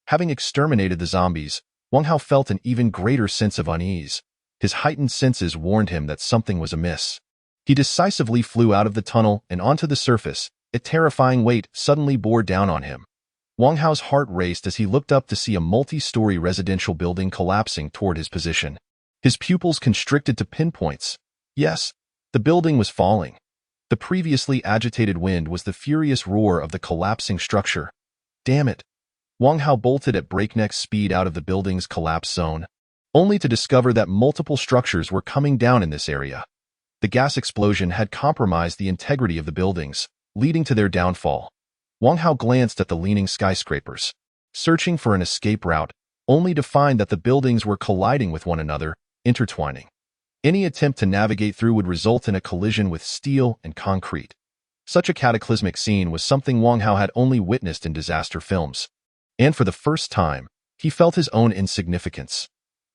Having exterminated the zombies, Wang Hao felt an even greater sense of unease. His heightened senses warned him that something was amiss. He decisively flew out of the tunnel and onto the surface. A terrifying weight suddenly bore down on him. Wang Hao's heart raced as he looked up to see a multi-story residential building collapsing toward his position. His pupils constricted to pinpoints. Yes, the building was falling. The previously agitated wind was the furious roar of the collapsing structure. Damn it! Wang Hao bolted at breakneck speed out of the building's collapse zone, only to discover that multiple structures were coming down in this area. The gas explosion had compromised the integrity of the buildings, leading to their downfall. Wang Hao glanced at the leaning skyscrapers, searching for an escape route, only to find that the buildings were colliding with one another, intertwining. Any attempt to navigate through would result in a collision with steel and concrete. Such a cataclysmic scene was something Wang Hao had only witnessed in disaster films. And for the first time, he felt his own insignificance.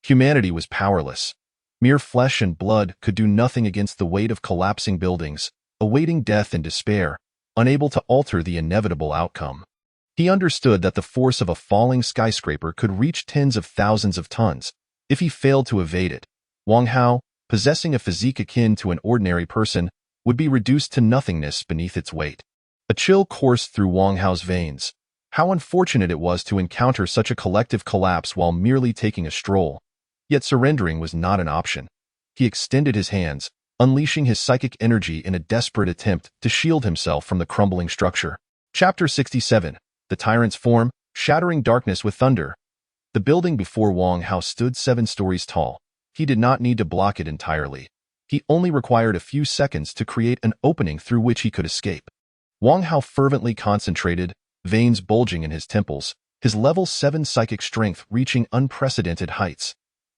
Humanity was powerless. Mere flesh and blood could do nothing against the weight of collapsing buildings, awaiting death and despair, unable to alter the inevitable outcome. He understood that the force of a falling skyscraper could reach tens of thousands of tons. If he failed to evade it, Wang Hao, possessing a physique akin to an ordinary person, would be reduced to nothingness beneath its weight. A chill coursed through Wang Hao's veins. How unfortunate it was to encounter such a collective collapse while merely taking a stroll. Yet surrendering was not an option. He extended his hands, unleashing his psychic energy in a desperate attempt to shield himself from the crumbling structure. Chapter 67. The Tyrant's Form, Shattering Darkness with Thunder. The building before Wang Hao stood 7 stories tall. He did not need to block it entirely. He only required a few seconds to create an opening through which he could escape. Wang Hao fervently concentrated, veins bulging in his temples, his level 7 psychic strength reaching unprecedented heights.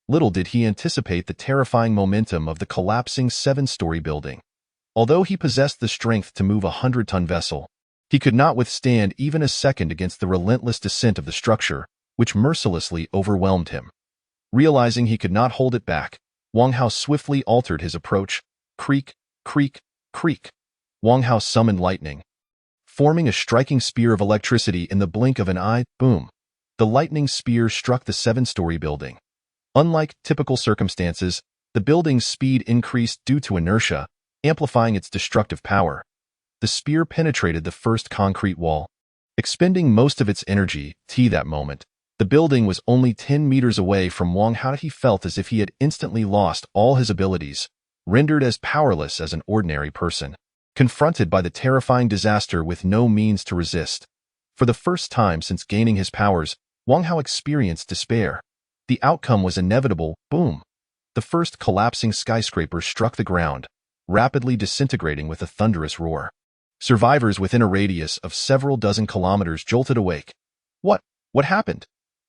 Little did he anticipate the terrifying momentum of the collapsing 7-story building. Although he possessed the strength to move a 100-ton vessel, he could not withstand even a second against the relentless descent of the structure, which mercilessly overwhelmed him. Realizing he could not hold it back, Wang Hao swiftly altered his approach. Creak, creak, creak. Wang Hao summoned lightning. Forming a striking spear of electricity in the blink of an eye, boom. The lightning spear struck the 7-story building. Unlike typical circumstances, the building's speed increased due to inertia, amplifying its destructive power. The spear penetrated the first concrete wall. Expending most of its energy, that moment, the building was only 10 meters away from Wang Hao. He felt as if he had instantly lost all his abilities, rendered as powerless as an ordinary person, confronted by the terrifying disaster with no means to resist. For the first time since gaining his powers, Wang Hao experienced despair. The outcome was inevitable. Boom! The first collapsing skyscraper struck the ground, rapidly disintegrating with a thunderous roar. Survivors within a radius of several dozen kilometers jolted awake. What happened?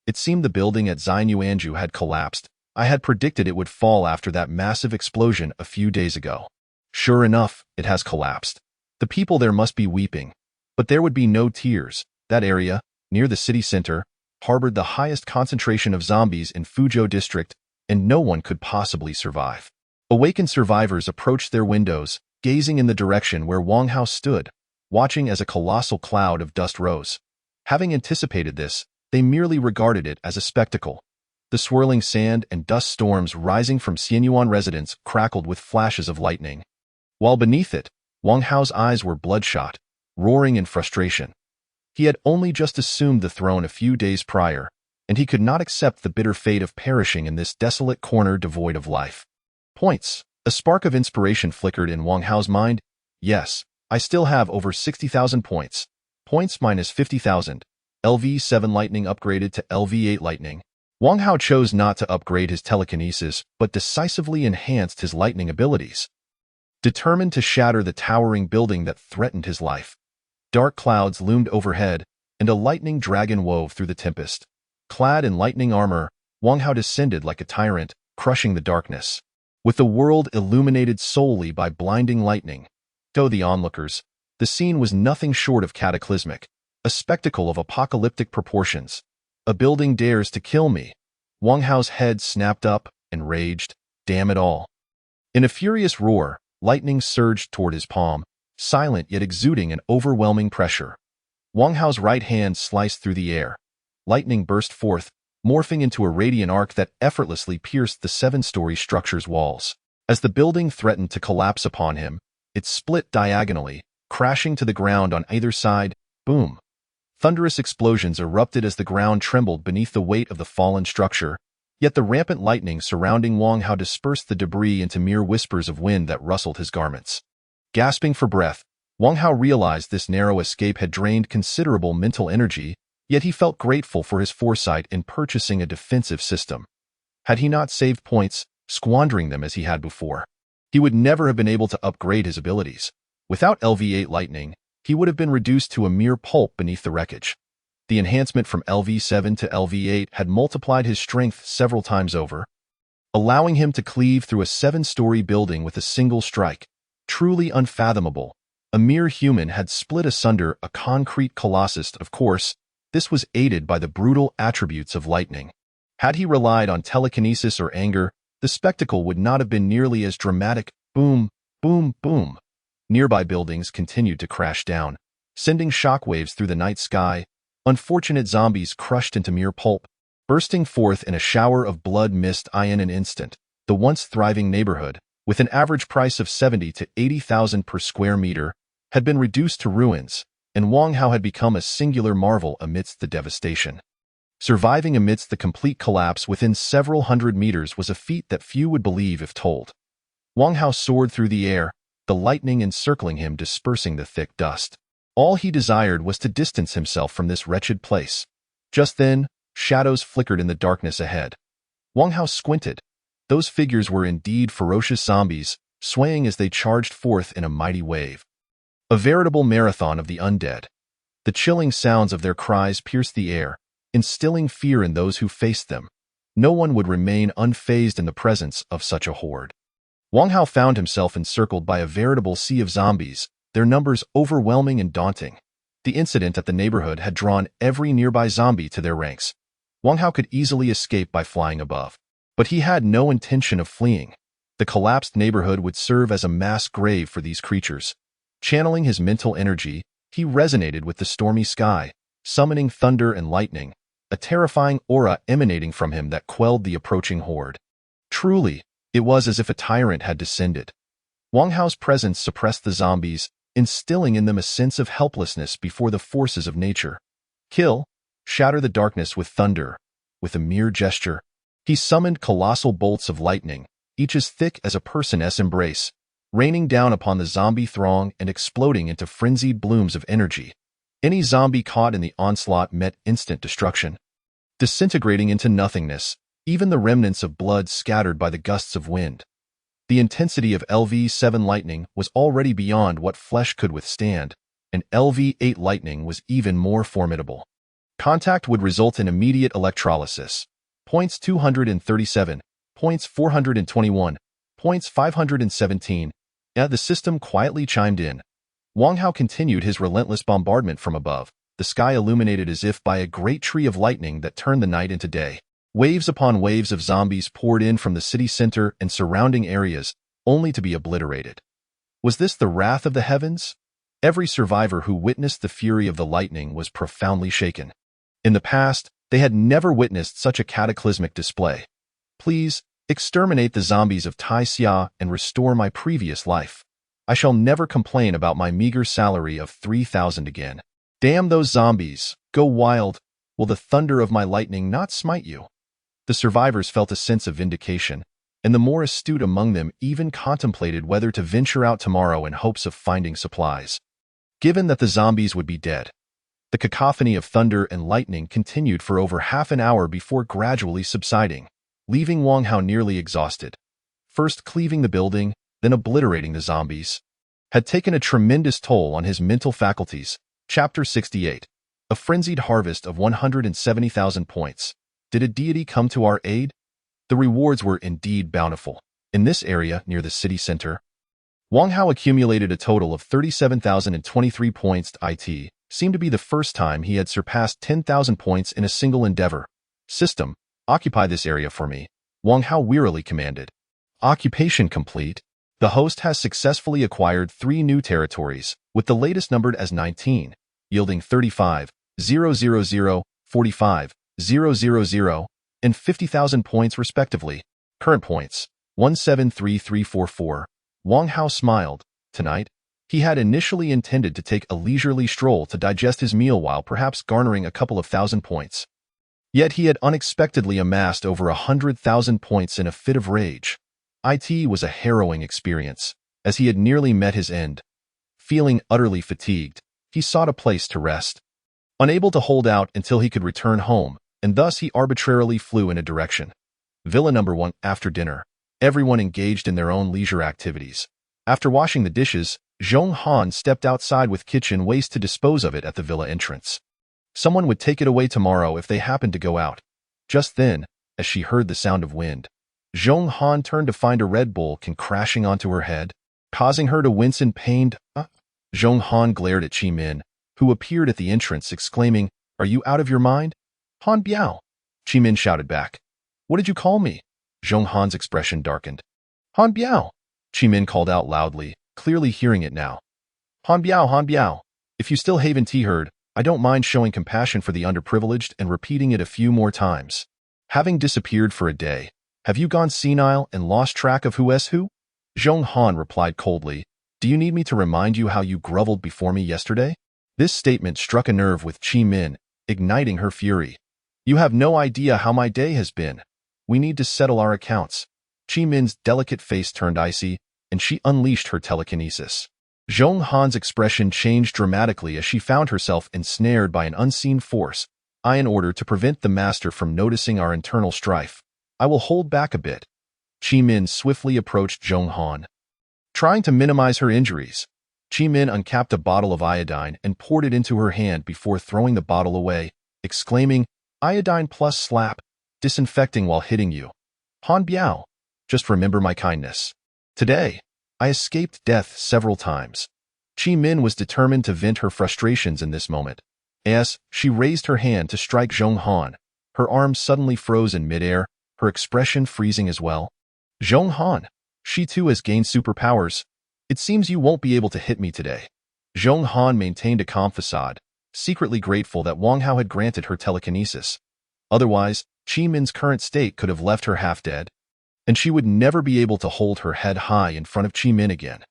It seemed the building at Xinyuanju had collapsed. I had predicted it would fall after that massive explosion a few days ago. Sure enough, it has collapsed. The people there must be weeping. But there would be no tears. That area, near the city center, harbored the highest concentration of zombies in Fuzhou district, and no one could possibly survive. Awakened survivors approached their windows, gazing in the direction where Wang Hao stood, watching as a colossal cloud of dust rose. Having anticipated this, they merely regarded it as a spectacle. The swirling sand and dust storms rising from Xianyuan residents crackled with flashes of lightning. While beneath it, Wang Hao's eyes were bloodshot, roaring in frustration. He had only just assumed the throne a few days prior, and he could not accept the bitter fate of perishing in this desolate corner devoid of life. Points. A spark of inspiration flickered in Wang Hao's mind. Yes, I still have over 60,000 points. Points minus 50,000. LV7 Lightning upgraded to LV8 Lightning. Wang Hao chose not to upgrade his telekinesis, but decisively enhanced his lightning abilities. Determined to shatter the towering building that threatened his life, dark clouds loomed overhead, and a lightning dragon wove through the tempest. Clad in lightning armor, Wang Hao descended like a tyrant, crushing the darkness. With the world illuminated solely by blinding lightning, to the onlookers, the scene was nothing short of cataclysmic, a spectacle of apocalyptic proportions. A building dares to kill me. Wang Hao's head snapped up and raged. Damn it all. In a furious roar, lightning surged toward his palm, silent yet exuding an overwhelming pressure. Wang Hao's right hand sliced through the air. Lightning burst forth, morphing into a radiant arc that effortlessly pierced the 7-story structure's walls. As the building threatened to collapse upon him, it split diagonally, crashing to the ground on either side. Boom! Thunderous explosions erupted as the ground trembled beneath the weight of the fallen structure, yet the rampant lightning surrounding Wang Hao dispersed the debris into mere whispers of wind that rustled his garments. Gasping for breath, Wang Hao realized this narrow escape had drained considerable mental energy, yet he felt grateful for his foresight in purchasing a defensive system. Had he not saved points, squandering them as he had before, he would never have been able to upgrade his abilities. Without LV8 Lightning, he would have been reduced to a mere pulp beneath the wreckage. The enhancement from LV7 to LV8 had multiplied his strength several times over, allowing him to cleave through a 7-story building with a single strike. Truly unfathomable. A mere human had split asunder a concrete colossus. Of course, this was aided by the brutal attributes of lightning. Had he relied on telekinesis or anger, the spectacle would not have been nearly as dramatic. Boom, boom, boom. Nearby buildings continued to crash down, sending shockwaves through the night sky. Unfortunate zombies crushed into mere pulp, bursting forth in a shower of blood mist. In an instant, the once thriving neighborhood, with an average price of 70 to 80,000 per square meter, had been reduced to ruins, and Wang Hao had become a singular marvel amidst the devastation. Surviving amidst the complete collapse within several hundred meters was a feat that few would believe if told. Wang Hao soared through the air, the lightning encircling him, dispersing the thick dust. All he desired was to distance himself from this wretched place. Just then, shadows flickered in the darkness ahead. Wang Hao squinted. Those figures were indeed ferocious zombies, swaying as they charged forth in a mighty wave. A veritable marathon of the undead. The chilling sounds of their cries pierced the air, instilling fear in those who faced them. No one would remain unfazed in the presence of such a horde. Wang Hao found himself encircled by a veritable sea of zombies, their numbers overwhelming and daunting. The incident at the neighborhood had drawn every nearby zombie to their ranks. Wang Hao could easily escape by flying above. But he had no intention of fleeing. The collapsed neighborhood would serve as a mass grave for these creatures. Channeling his mental energy, he resonated with the stormy sky, summoning thunder and lightning, a terrifying aura emanating from him that quelled the approaching horde. Truly, it was as if a tyrant had descended. Wang Hao's presence suppressed the zombies, instilling in them a sense of helplessness before the forces of nature. Kill, shatter the darkness with thunder. With a mere gesture, he summoned colossal bolts of lightning, each as thick as a person's embrace, raining down upon the zombie throng and exploding into frenzied blooms of energy. Any zombie caught in the onslaught met instant destruction, disintegrating into nothingness, even the remnants of blood scattered by the gusts of wind. The intensity of LV-7 lightning was already beyond what flesh could withstand, and LV-8 lightning was even more formidable. Contact would result in immediate electrolysis. Points 237, points 421, points 517. The system quietly chimed in. Wang Hao continued his relentless bombardment from above, the sky illuminated as if by a great tree of lightning that turned the night into day. Waves upon waves of zombies poured in from the city center and surrounding areas, only to be obliterated. Was this the wrath of the heavens? Every survivor who witnessed the fury of the lightning was profoundly shaken. In the past, they had never witnessed such a cataclysmic display. Please, exterminate the zombies of Tai Xia and restore my previous life. I shall never complain about my meager salary of 3,000 again. Damn those zombies, go wild. Will the thunder of my lightning not smite you? The survivors felt a sense of vindication, and the more astute among them even contemplated whether to venture out tomorrow in hopes of finding supplies. Given that the zombies would be dead, the cacophony of thunder and lightning continued for over half an hour before gradually subsiding, leaving Wang Hao nearly exhausted. First cleaving the building, then obliterating the zombies, had taken a tremendous toll on his mental faculties. Chapter 68. A frenzied harvest of 170,000 points. Did a deity come to our aid? The rewards were indeed bountiful. In this area, near the city center, Wang Hao accumulated a total of 37,023 points. It seemed to be the first time he had surpassed 10,000 points in a single endeavor. System, occupy this area for me, Wang Hao wearily commanded. Occupation complete. The host has successfully acquired 3 new territories, with the latest numbered as 19, yielding 35,000, 45,000, and 50,000 points respectively. Current points, 173344. Wang Hao smiled. Tonight, he had initially intended to take a leisurely stroll to digest his meal while perhaps garnering a couple of thousand points. Yet he had unexpectedly amassed over 100,000 points in a fit of rage. It was a harrowing experience, as he had nearly met his end. Feeling utterly fatigued, he sought a place to rest. Unable to hold out until he could return home, and thus he arbitrarily flew in a direction. Villa number 1. After dinner, everyone engaged in their own leisure activities. After washing the dishes, Zhong Han stepped outside with kitchen waste to dispose of it at the villa entrance. Someone would take it away tomorrow if they happened to go out. Just then, as she heard the sound of wind, Zhong Han turned to find a Red Bull can crashing onto her head, causing her to wince in pain. Zhong Han glared at Qi Min, who appeared at the entrance, exclaiming, "Are you out of your mind?" "Han Biao," Qi Min shouted back. "What did you call me?" Zhong Han's expression darkened. "Han Biao," Qi Min called out loudly, clearly hearing it now. Han Biao, if you still haven't heard, I don't mind showing compassion for the underprivileged and repeating it a few more times. Having disappeared for a day, have you gone senile and lost track of who is who? Zhong Han replied coldly, "Do you need me to remind you how you groveled before me yesterday?" This statement struck a nerve with Qi Min, igniting her fury. "You have no idea how my day has been. We need to settle our accounts." Qi Min's delicate face turned icy, and she unleashed her telekinesis. Zhong Han's expression changed dramatically as she found herself ensnared by an unseen force. In order to prevent the master from noticing our internal strife, I will hold back a bit. Qi Min swiftly approached Zhong Han. Trying to minimize her injuries, Qi Min uncapped a bottle of iodine and poured it into her hand before throwing the bottle away, exclaiming, "Iodine plus slap, disinfecting while hitting you. Han Biao, just remember my kindness. Today, I escaped death several times." Qi Min was determined to vent her frustrations in this moment. As she raised her hand to strike Zhong Han, her arm suddenly froze in midair, her expression freezing as well. "Zhong Han, she too has gained superpowers. It seems you won't be able to hit me today." Zhong Han maintained a calm facade, secretly grateful that Wang Hao had granted her telekinesis. Otherwise, Qi Min's current state could have left her half dead, and she would never be able to hold her head high in front of Qi Min again.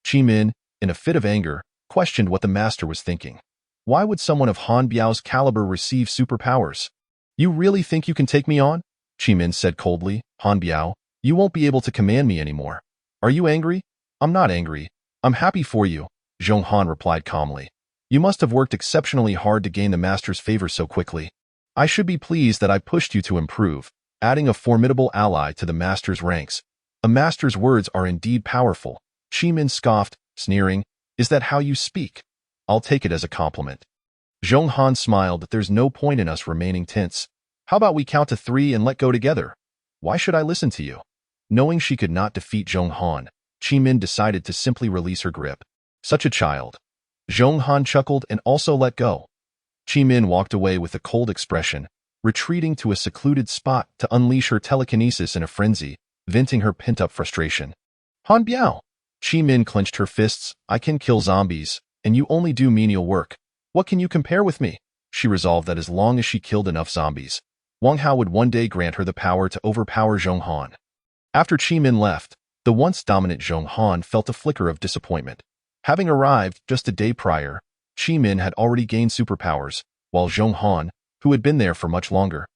Qi Min, in a fit of anger, questioned what the master was thinking. Why would someone of Han Biao's caliber receive superpowers? "You really think you can take me on?" Qi Min said coldly. "Han Biao, you won't be able to command me anymore. Are you angry?" "I'm not angry. I'm happy for you," Zhong Han replied calmly. "You must have worked exceptionally hard to gain the master's favor so quickly. I should be pleased that I pushed you to improve, adding a formidable ally to the master's ranks. A master's words are indeed powerful." Qi Min scoffed, sneering, "Is that how you speak? I'll take it as a compliment." Zhong Han smiled. "There's no point in us remaining tense. How about we count to 3 and let go together? Why should I listen to you?" Knowing she could not defeat Zhong Han, Qi Min decided to simply release her grip. Such a child. Zhong Han chuckled and also let go. Qi Min walked away with a cold expression, retreating to a secluded spot to unleash her telekinesis in a frenzy, venting her pent-up frustration. "Han Biao!" Qi Min clenched her fists. "I can kill zombies, and you only do menial work. What can you compare with me?" She resolved that as long as she killed enough zombies, Wang Hao would one day grant her the power to overpower Zhong Han. After Qi Min left, the once dominant Zhong Han felt a flicker of disappointment. Having arrived just a day prior, Qi Min had already gained superpowers, while Zhong Han, who had been there for much longer,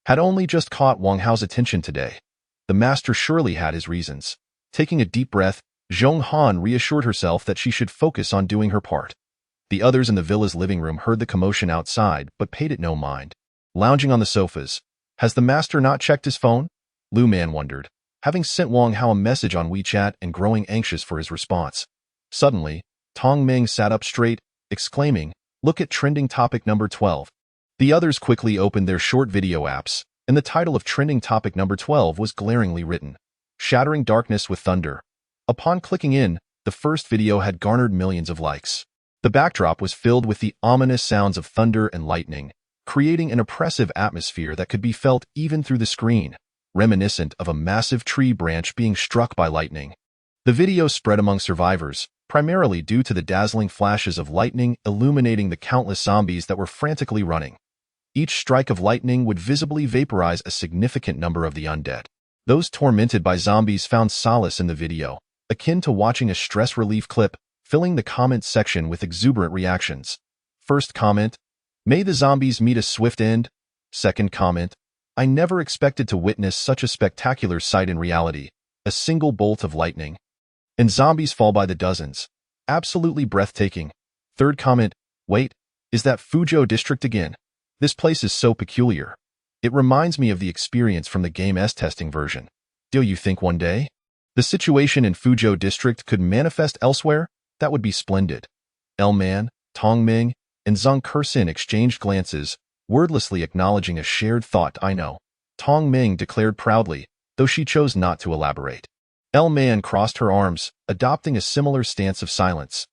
had only just caught Wang Hao's attention today. The master surely had his reasons. Taking a deep breath, Zhong Han reassured herself that she should focus on doing her part. The others in the villa's living room heard the commotion outside but paid it no mind. Lounging on the sofas, "Has the master not checked his phone?" Lu Man wondered, having sent Wang Hao a message on WeChat and growing anxious for his response. Suddenly, Tong Ming sat up straight, exclaiming, "Look at trending topic number 12. The others quickly opened their short video apps, and the title of trending topic number 12 was glaringly written, "Shattering Darkness with Thunder." Upon clicking in, the first video had garnered millions of likes. The backdrop was filled with the ominous sounds of thunder and lightning, creating an oppressive atmosphere that could be felt even through the screen, reminiscent of a massive tree branch being struck by lightning. The video spread among survivors, primarily due to the dazzling flashes of lightning illuminating the countless zombies that were frantically running. Each strike of lightning would visibly vaporize a significant number of the undead. Those tormented by zombies found solace in the video, akin to watching a stress relief clip, filling the comment section with exuberant reactions. First comment, "May the zombies meet a swift end." Second comment, "I never expected to witness such a spectacular sight in reality, a single bolt of lightning. And zombies fall by the dozens. Absolutely breathtaking." Third comment, "Wait, is that Fuzhou district again? This place is so peculiar. It reminds me of the experience from the game's testing version. Do you think one day the situation in Fuzhou district could manifest elsewhere? That would be splendid." Man, Tong Ming, and Zhang Kersin exchanged glances, wordlessly acknowledging a shared thought. "I know," Tong Ming declared proudly, though she chose not to elaborate. Man crossed her arms, adopting a similar stance of silence.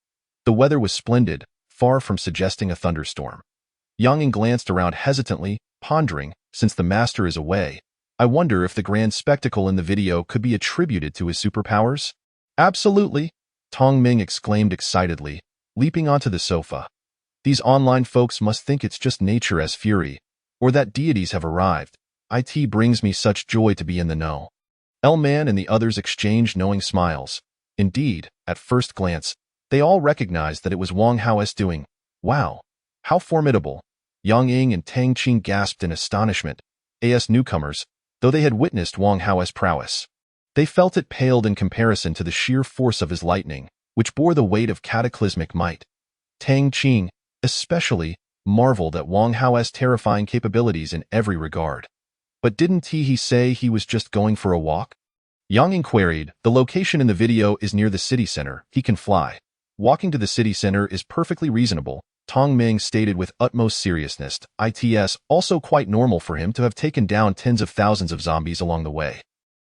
The weather was splendid, far from suggesting a thunderstorm. Yang glanced around hesitantly, pondering, "Since the master is away, I wonder if the grand spectacle in the video could be attributed to his superpowers?" "Absolutely," Tong Ming exclaimed excitedly, leaping onto the sofa. "These online folks must think it's just nature as fury, or that deities have arrived. It brings me such joy to be in the know." Man and the others exchanged knowing smiles. Indeed, at first glance, they all recognized that it was Wang Hao's doing. Wow, how formidable! Yang Ying and Tang Qing gasped in astonishment, as newcomers, though they had witnessed Wang Hao's prowess. They felt it paled in comparison to the sheer force of his lightning, which bore the weight of cataclysmic might. Tang Qing, especially, marveled at Wang Hao's terrifying capabilities in every regard. But didn't he say he was just going for a walk? Yang inquired. The location in the video is near the city center. He can fly. Walking to the city center is perfectly reasonable, Tong Ming stated with utmost seriousness. It's also quite normal for him to have taken down tens of thousands of zombies along the way.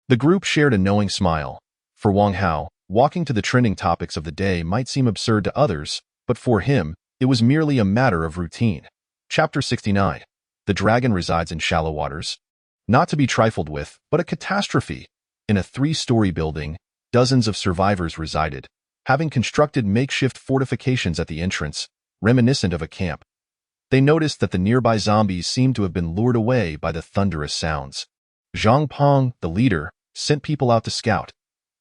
The group shared a knowing smile. For Wang Hao, walking to the trending topics of the day might seem absurd to others, but for him, it was merely a matter of routine. Chapter 69. The dragon resides in shallow waters. Not to be trifled with, but a catastrophe. In a 3-story building, dozens of survivors resided, having constructed makeshift fortifications at the entrance, reminiscent of a camp. They noticed that the nearby zombies seemed to have been lured away by the thunderous sounds. Zhang Peng, the leader, sent people out to scout.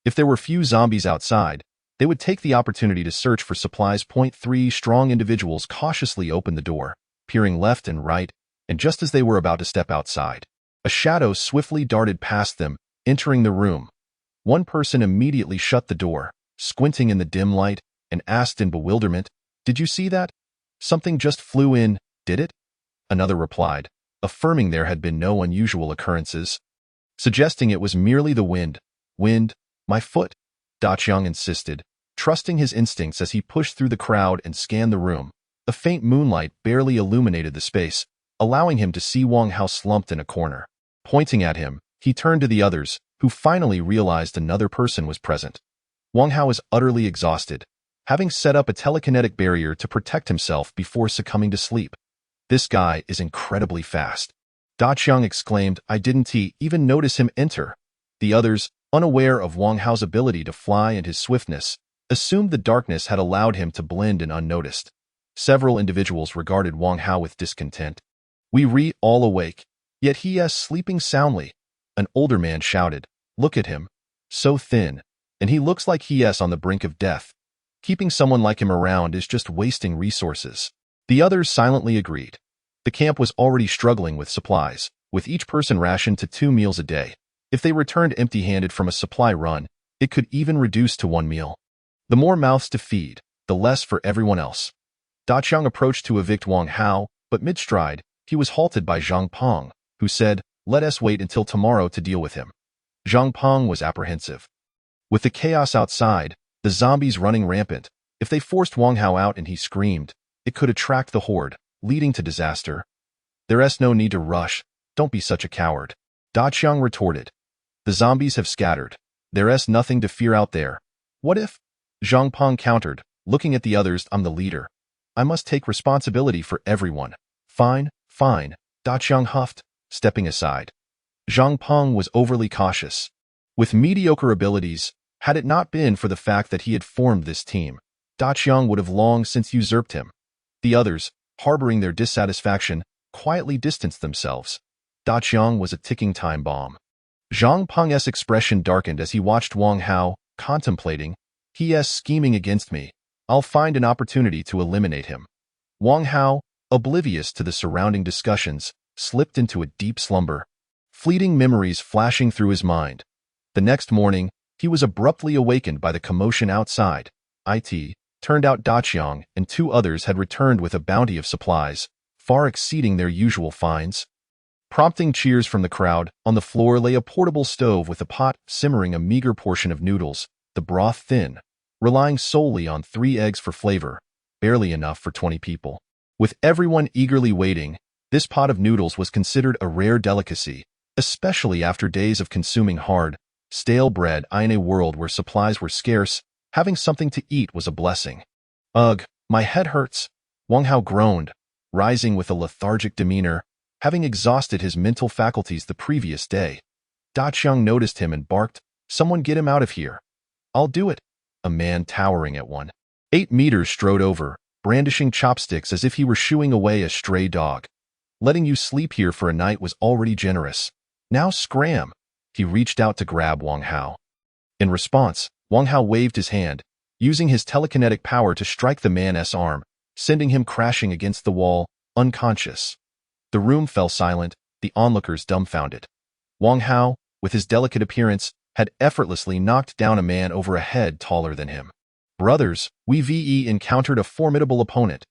If there were few zombies outside, they would take the opportunity to search for supplies. 3 strong individuals cautiously opened the door, peering left and right, and just as they were about to step outside, a shadow swiftly darted past them, entering the room. One person immediately shut the door, squinting in the dim light, and asked in bewilderment, "Did you see that? Something just flew in, did it?" Another replied, affirming there had been no unusual occurrences, suggesting it was merely the wind. "Wind? My foot?" Da Qiang insisted, trusting his instincts as he pushed through the crowd and scanned the room. A faint moonlight barely illuminated the space, allowing him to see Wang Hao slumped in a corner. Pointing at him, he turned to the others, who finally realized another person was present. Wang Hao is utterly exhausted, having set up a telekinetic barrier to protect himself before succumbing to sleep. "This guy is incredibly fast," Da Qiang exclaimed. "I didn't even notice him enter." The others, unaware of Wang Hao's ability to fly and his swiftness, assumed the darkness had allowed him to blend in unnoticed. Several individuals regarded Wang Hao with discontent. "We all awake, yet he is sleeping soundly," an older man shouted. "Look at him. So thin, and he looks like he is on the brink of death. Keeping someone like him around is just wasting resources." The others silently agreed. The camp was already struggling with supplies, with each person rationed to 2 meals a day. If they returned empty-handed from a supply run, it could even reduce to 1 meal. The more mouths to feed, the less for everyone else. Da Qiang approached to evict Wang Hao, but mid-stride, he was halted by Zhang Peng, who said, "Let us wait until tomorrow to deal with him." Zhang Peng was apprehensive. With the chaos outside, the zombies running rampant, if they forced Wang Hao out and he screamed, it could attract the horde, leading to disaster. "There's no need to rush. Don't be such a coward," Da Qiang retorted. "The zombies have scattered. There's nothing to fear out there." "What if?" Zhang Peng countered, looking at the others. "I'm the leader. I must take responsibility for everyone." Fine, Da Qiang huffed, stepping aside. Zhang Peng was overly cautious. With mediocre abilities, had it not been for the fact that he had formed this team, Da Qiang would have long since usurped him. The others, harboring their dissatisfaction, quietly distanced themselves. Da Qiang was a ticking time bomb. Zhang Peng's expression darkened as he watched Wang Hao, contemplating, "He is scheming against me. I'll find an opportunity to eliminate him." Wang Hao, oblivious to the surrounding discussions, slipped into a deep slumber, fleeting memories flashing through his mind. The next morning, he was abruptly awakened by the commotion outside. It turned out Da Qiang and 2 others had returned with a bounty of supplies, far exceeding their usual finds. Prompting cheers from the crowd, on the floor lay a portable stove with a pot simmering a meager portion of noodles, the broth thin, relying solely on 3 eggs for flavor, barely enough for 20 people. With everyone eagerly waiting, this pot of noodles was considered a rare delicacy, especially after days of consuming hard, stale bread. In a world where supplies were scarce, having something to eat was a blessing. "Ugh, my head hurts," Wang Hao groaned, rising with a lethargic demeanor, having exhausted his mental faculties the previous day. Da Qiang noticed him and barked, "Someone get him out of here." "I'll do it." A man towering at 1.8 meters strode over, brandishing chopsticks as if he were shooing away a stray dog. "Letting you sleep here for a night was already generous. Now scram." He reached out to grab Wang Hao. In response, Wang Hao waved his hand, using his telekinetic power to strike the man's arm, sending him crashing against the wall, unconscious. The room fell silent, the onlookers dumbfounded. Wang Hao, with his delicate appearance, had effortlessly knocked down a man over a head taller than him. Brothers, we encountered a formidable opponent.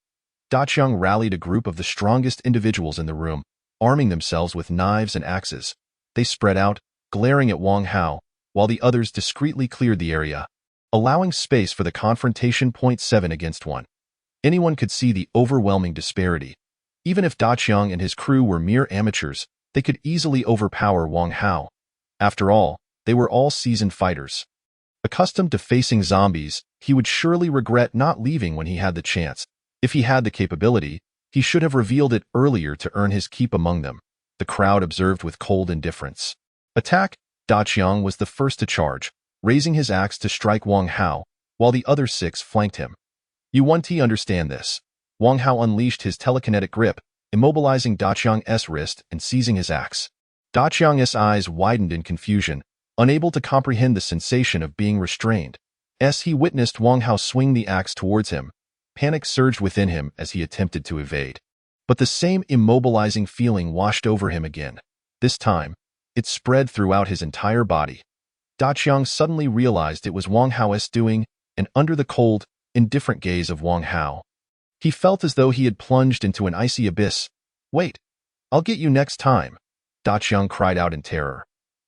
Da Qiang rallied a group of the strongest individuals in the room, arming themselves with knives and axes. They spread out, glaring at Wang Hao, while the others discreetly cleared the area, allowing space for the confrontation. 7 against 1. Anyone could see the overwhelming disparity. Even if Da Qiang and his crew were mere amateurs, they could easily overpower Wang Hao. After all, they were all seasoned fighters. Accustomed to facing zombies, he would surely regret not leaving when he had the chance. If he had the capability, he should have revealed it earlier to earn his keep among them. The crowd observed with cold indifference. Attack! Da Qiang was the first to charge, raising his axe to strike Wang Hao, while the other 6 flanked him. You want to understand this. Wang Hao unleashed his telekinetic grip, immobilizing Da Qiang's wrist and seizing his axe. Da Qiang's eyes widened in confusion, unable to comprehend the sensation of being restrained. As he witnessed Wang Hao swing the axe towards him, panic surged within him as he attempted to evade. But the same immobilizing feeling washed over him again. This time, it spread throughout his entire body. Da Qiang suddenly realized it was Wang Hao's doing, and under the cold, indifferent gaze of Wang Hao, he felt as though he had plunged into an icy abyss. Wait, I'll get you next time, Da Qiang cried out in terror.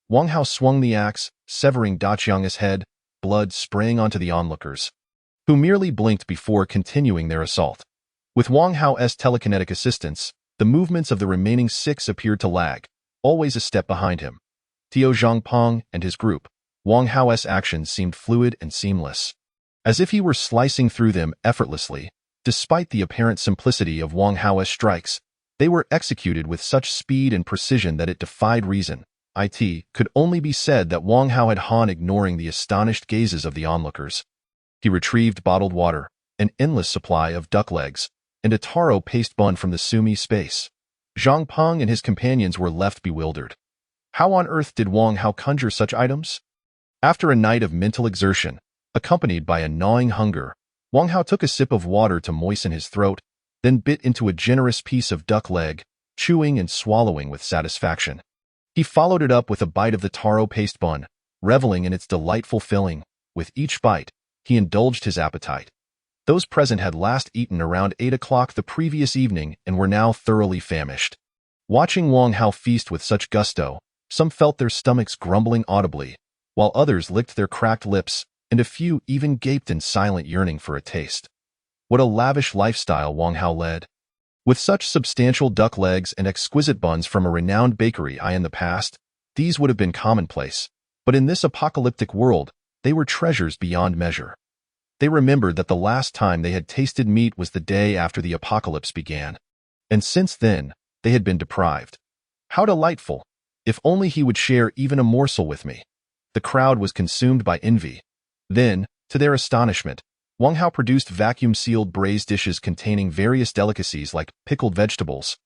Wang Hao swung the axe, severing Da Qiang's head, blood spraying onto the onlookers, who merely blinked before continuing their assault. With Wang Hao's telekinetic assistance, the movements of the remaining 6 appeared to lag, always a step behind him. Tio Zhangpeng and his group, Wang Hao's actions seemed fluid and seamless, as if he were slicing through them effortlessly. Despite the apparent simplicity of Wang Hao's strikes, they were executed with such speed and precision that it defied reason. It could only be said that Wang Hao had Han ignoring the astonished gazes of the onlookers. He retrieved bottled water, an endless supply of duck legs, and a taro paste bun from the Sumi space. Zhang Peng and his companions were left bewildered. How on earth did Wang Hao conjure such items? After a night of mental exertion, accompanied by a gnawing hunger, Wang Hao took a sip of water to moisten his throat, then bit into a generous piece of duck leg, chewing and swallowing with satisfaction. He followed it up with a bite of the taro paste bun, reveling in its delightful filling. With each bite, he indulged his appetite. Those present had last eaten around 8 o'clock the previous evening and were now thoroughly famished. Watching Wang Hao feast with such gusto, some felt their stomachs grumbling audibly, while others licked their cracked lips, and a few even gaped in silent yearning for a taste. What a lavish lifestyle Wang Hao led. With such substantial duck legs and exquisite buns from a renowned bakery in the past, these would have been commonplace, but in this apocalyptic world, they were treasures beyond measure. They remembered that the last time they had tasted meat was the day after the apocalypse began, and since then, they had been deprived. How delightful! If only he would share even a morsel with me. The crowd was consumed by envy. Then, to their astonishment, Wang Hao produced vacuum-sealed braised dishes containing various delicacies like pickled vegetables,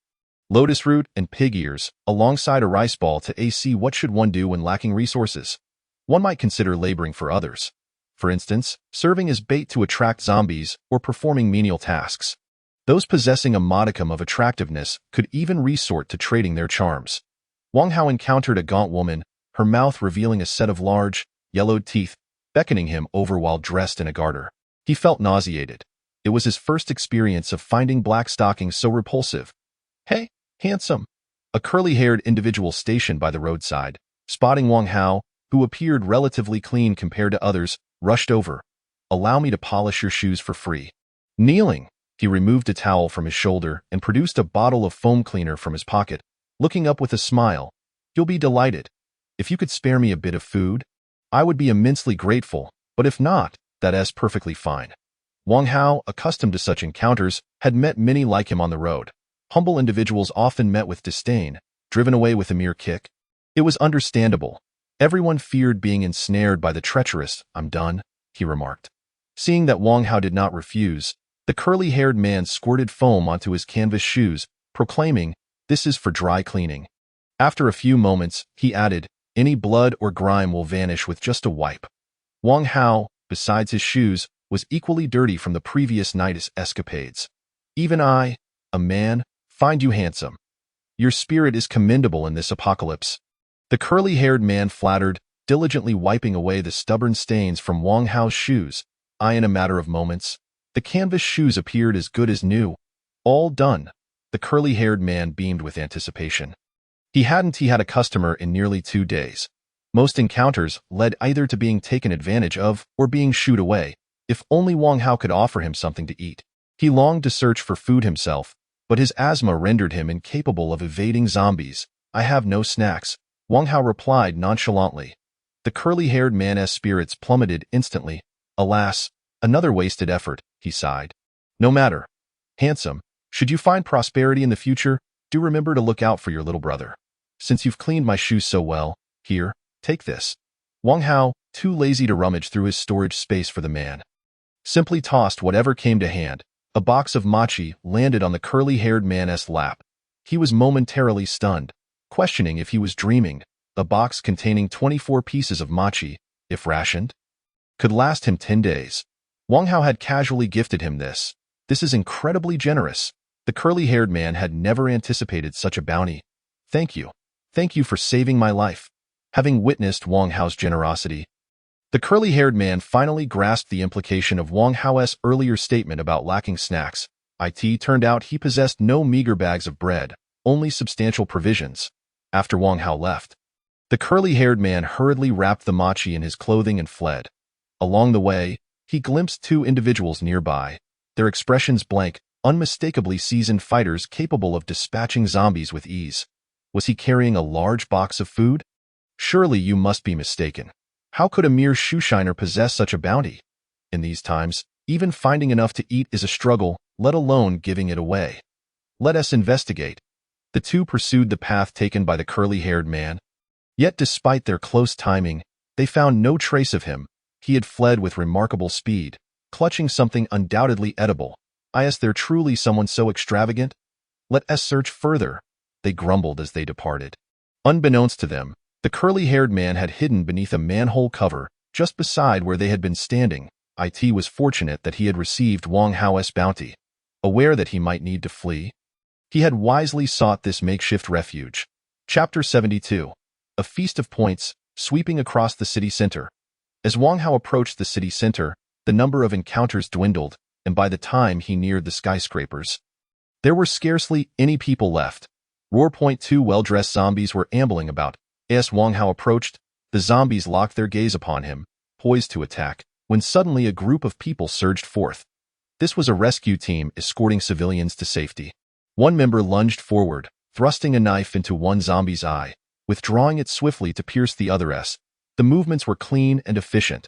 lotus root, and pig ears, alongside a rice ball to AC. What should one do when lacking resources? One might consider laboring for others. For instance, serving as bait to attract zombies or performing menial tasks. Those possessing a modicum of attractiveness could even resort to trading their charms. Wang Hao encountered a gaunt woman, her mouth revealing a set of large, yellowed teeth, beckoning him over while dressed in a garter. He felt nauseated. It was his first experience of finding black stockings so repulsive. Hey, handsome! A curly-haired individual stationed by the roadside, spotting Wang Hao, who appeared relatively clean compared to others, rushed over. Allow me to polish your shoes for free. Kneeling, he removed a towel from his shoulder and produced a bottle of foam cleaner from his pocket, looking up with a smile. You'll be delighted. If you could spare me a bit of food, I would be immensely grateful, but if not, that's perfectly fine. Wang Hao, accustomed to such encounters, had met many like him on the road. Humble individuals often met with disdain, driven away with a mere kick. It was understandable. Everyone feared being ensnared by the treacherous. I'm done, he remarked. Seeing that Wang Hao did not refuse, the curly-haired man squirted foam onto his canvas shoes, proclaiming, this is for dry cleaning. After a few moments, he added, any blood or grime will vanish with just a wipe. Wang Hao, besides his shoes, was equally dirty from the previous night's escapades. Even I, a man, find you handsome. Your spirit is commendable in this apocalypse. The curly-haired man flattered, diligently wiping away the stubborn stains from Wang Hao's shoes. In a matter of moments, the canvas shoes appeared as good as new. All done. The curly-haired man beamed with anticipation. He had a customer in nearly 2 days. Most encounters led either to being taken advantage of or being shooed away. If only Wang Hao could offer him something to eat. He longed to search for food himself, but his asthma rendered him incapable of evading zombies. I have no snacks, Wang Hao replied nonchalantly. The curly-haired man's spirits plummeted instantly. Alas, another wasted effort, he sighed. No matter. Handsome, should you find prosperity in the future, do remember to look out for your little brother. Since you've cleaned my shoes so well, here, take this. Wang Hao, too lazy to rummage through his storage space for the man, simply tossed whatever came to hand. A box of mochi landed on the curly-haired man's lap. He was momentarily stunned, questioning if he was dreaming. A box containing 24 pieces of mochi, if rationed, could last him 10 days. Wang Hao had casually gifted him this. This is incredibly generous. The curly-haired man had never anticipated such a bounty. Thank you. Thank you for saving my life. Having witnessed Wang Hao's generosity, the curly-haired man finally grasped the implication of Wang Hao's earlier statement about lacking snacks. It turned out he possessed no meager bags of bread, only substantial provisions. After Wang Hao left, the curly-haired man hurriedly wrapped the mochi in his clothing and fled. Along the way, he glimpsed 2 individuals nearby, their expressions blank, unmistakably seasoned fighters capable of dispatching zombies with ease. Was he carrying a large box of food? Surely you must be mistaken. How could a mere shoeshiner possess such a bounty? In these times, even finding enough to eat is a struggle, let alone giving it away. Let us investigate. The 2 pursued the path taken by the curly-haired man. Yet despite their close timing, they found no trace of him. He had fled with remarkable speed, clutching something undoubtedly edible. Is there truly someone so extravagant? Let us search further, they grumbled as they departed. Unbeknownst to them, the curly-haired man had hidden beneath a manhole cover, just beside where they had been standing. It was fortunate that he had received Wang Hao's bounty. Aware that he might need to flee, he had wisely sought this makeshift refuge. Chapter 72. A feast of points, sweeping across the city center. As Wang Hao approached the city center, the number of encounters dwindled, and by the time he neared the skyscrapers, there were scarcely any people left. Roar.2 well-dressed zombies were ambling about. As Wang Hao approached, the zombies locked their gaze upon him, poised to attack, when suddenly a group of people surged forth. This was a rescue team escorting civilians to safety. One member lunged forward, thrusting a knife into one zombie's eye, withdrawing it swiftly to pierce the other's. The movements were clean and efficient.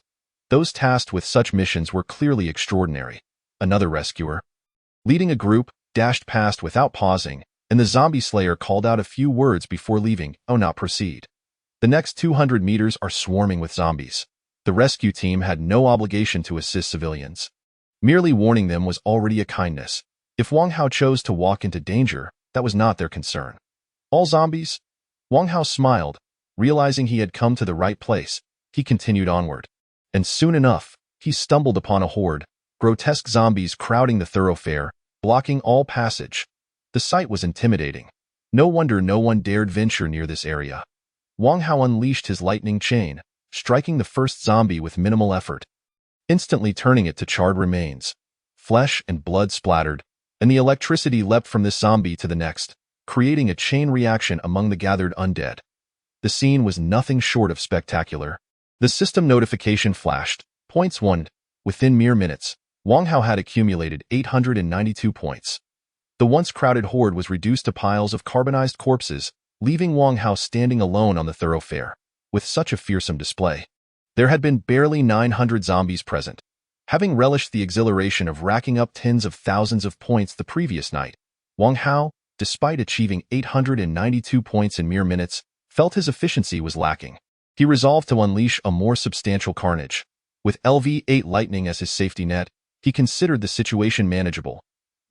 Those tasked with such missions were clearly extraordinary. Another rescuer, leading a group, dashed past without pausing, and the zombie slayer called out a few words before leaving. Oh, now proceed. The next 200 meters are swarming with zombies. The rescue team had no obligation to assist civilians. Merely warning them was already a kindness. If Wang Hao chose to walk into danger, that was not their concern. All zombies? Wang Hao smiled, realizing he had come to the right place. He continued onward. And soon enough, he stumbled upon a horde, grotesque zombies crowding the thoroughfare, blocking all passage. The sight was intimidating. No wonder no one dared venture near this area. Wang Hao unleashed his lightning chain, striking the first zombie with minimal effort, instantly turning it to charred remains. Flesh and blood splattered, and the electricity leapt from this zombie to the next, creating a chain reaction among the gathered undead. The scene was nothing short of spectacular. The system notification flashed. Points won. Within mere minutes, Wang Hao had accumulated 892 points. The once crowded horde was reduced to piles of carbonized corpses, leaving Wang Hao standing alone on the thoroughfare. With such a fearsome display, there had been barely 900 zombies present. Having relished the exhilaration of racking up tens of thousands of points the previous night, Wang Hao, despite achieving 892 points in mere minutes, felt his efficiency was lacking. He resolved to unleash a more substantial carnage. With LV8 Lightning as his safety net, he considered the situation manageable.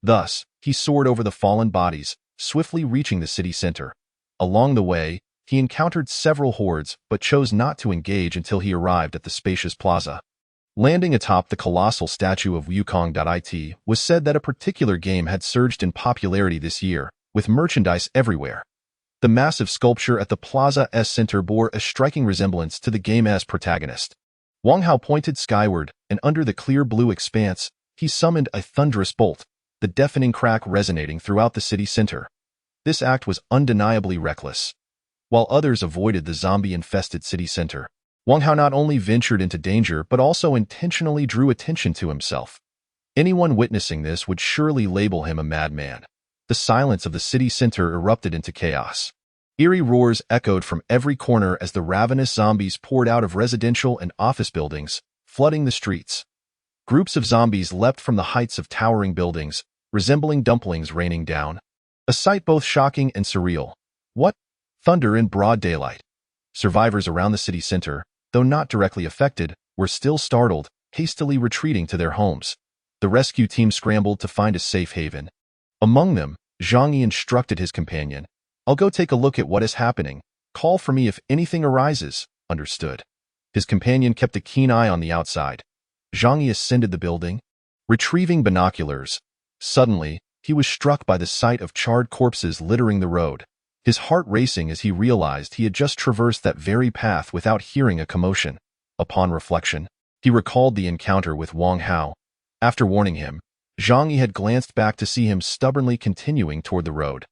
Thus, he soared over the fallen bodies, swiftly reaching the city center. Along the way, he encountered several hordes but chose not to engage until he arrived at the spacious plaza. Landing atop the colossal statue of Wukong.it was said that a particular game had surged in popularity this year, with merchandise everywhere. The massive sculpture at the Plaza's center bore a striking resemblance to the game's protagonist. Wang Hao pointed skyward, and under the clear blue expanse, he summoned a thunderous bolt, the deafening crack resonating throughout the city center. This act was undeniably reckless. While others avoided the zombie-infested city center, Wang Hao not only ventured into danger but also intentionally drew attention to himself. Anyone witnessing this would surely label him a madman. The silence of the city center erupted into chaos. Eerie roars echoed from every corner as the ravenous zombies poured out of residential and office buildings, flooding the streets. Groups of zombies leapt from the heights of towering buildings, resembling dumplings raining down. A sight both shocking and surreal. What? Thunder in broad daylight. Survivors around the city center, though not directly affected, were still startled, hastily retreating to their homes. The rescue team scrambled to find a safe haven. Among them, Zhang Yi instructed his companion, "I'll go take a look at what is happening. Call for me if anything arises." Understood. His companion kept a keen eye on the outside. Zhang Yi ascended the building, retrieving binoculars. Suddenly, he was struck by the sight of charred corpses littering the road. His heart racing as he realized he had just traversed that very path without hearing a commotion. Upon reflection, he recalled the encounter with Wang Hao. After warning him, Zhang Yi had glanced back to see him stubbornly continuing toward the road.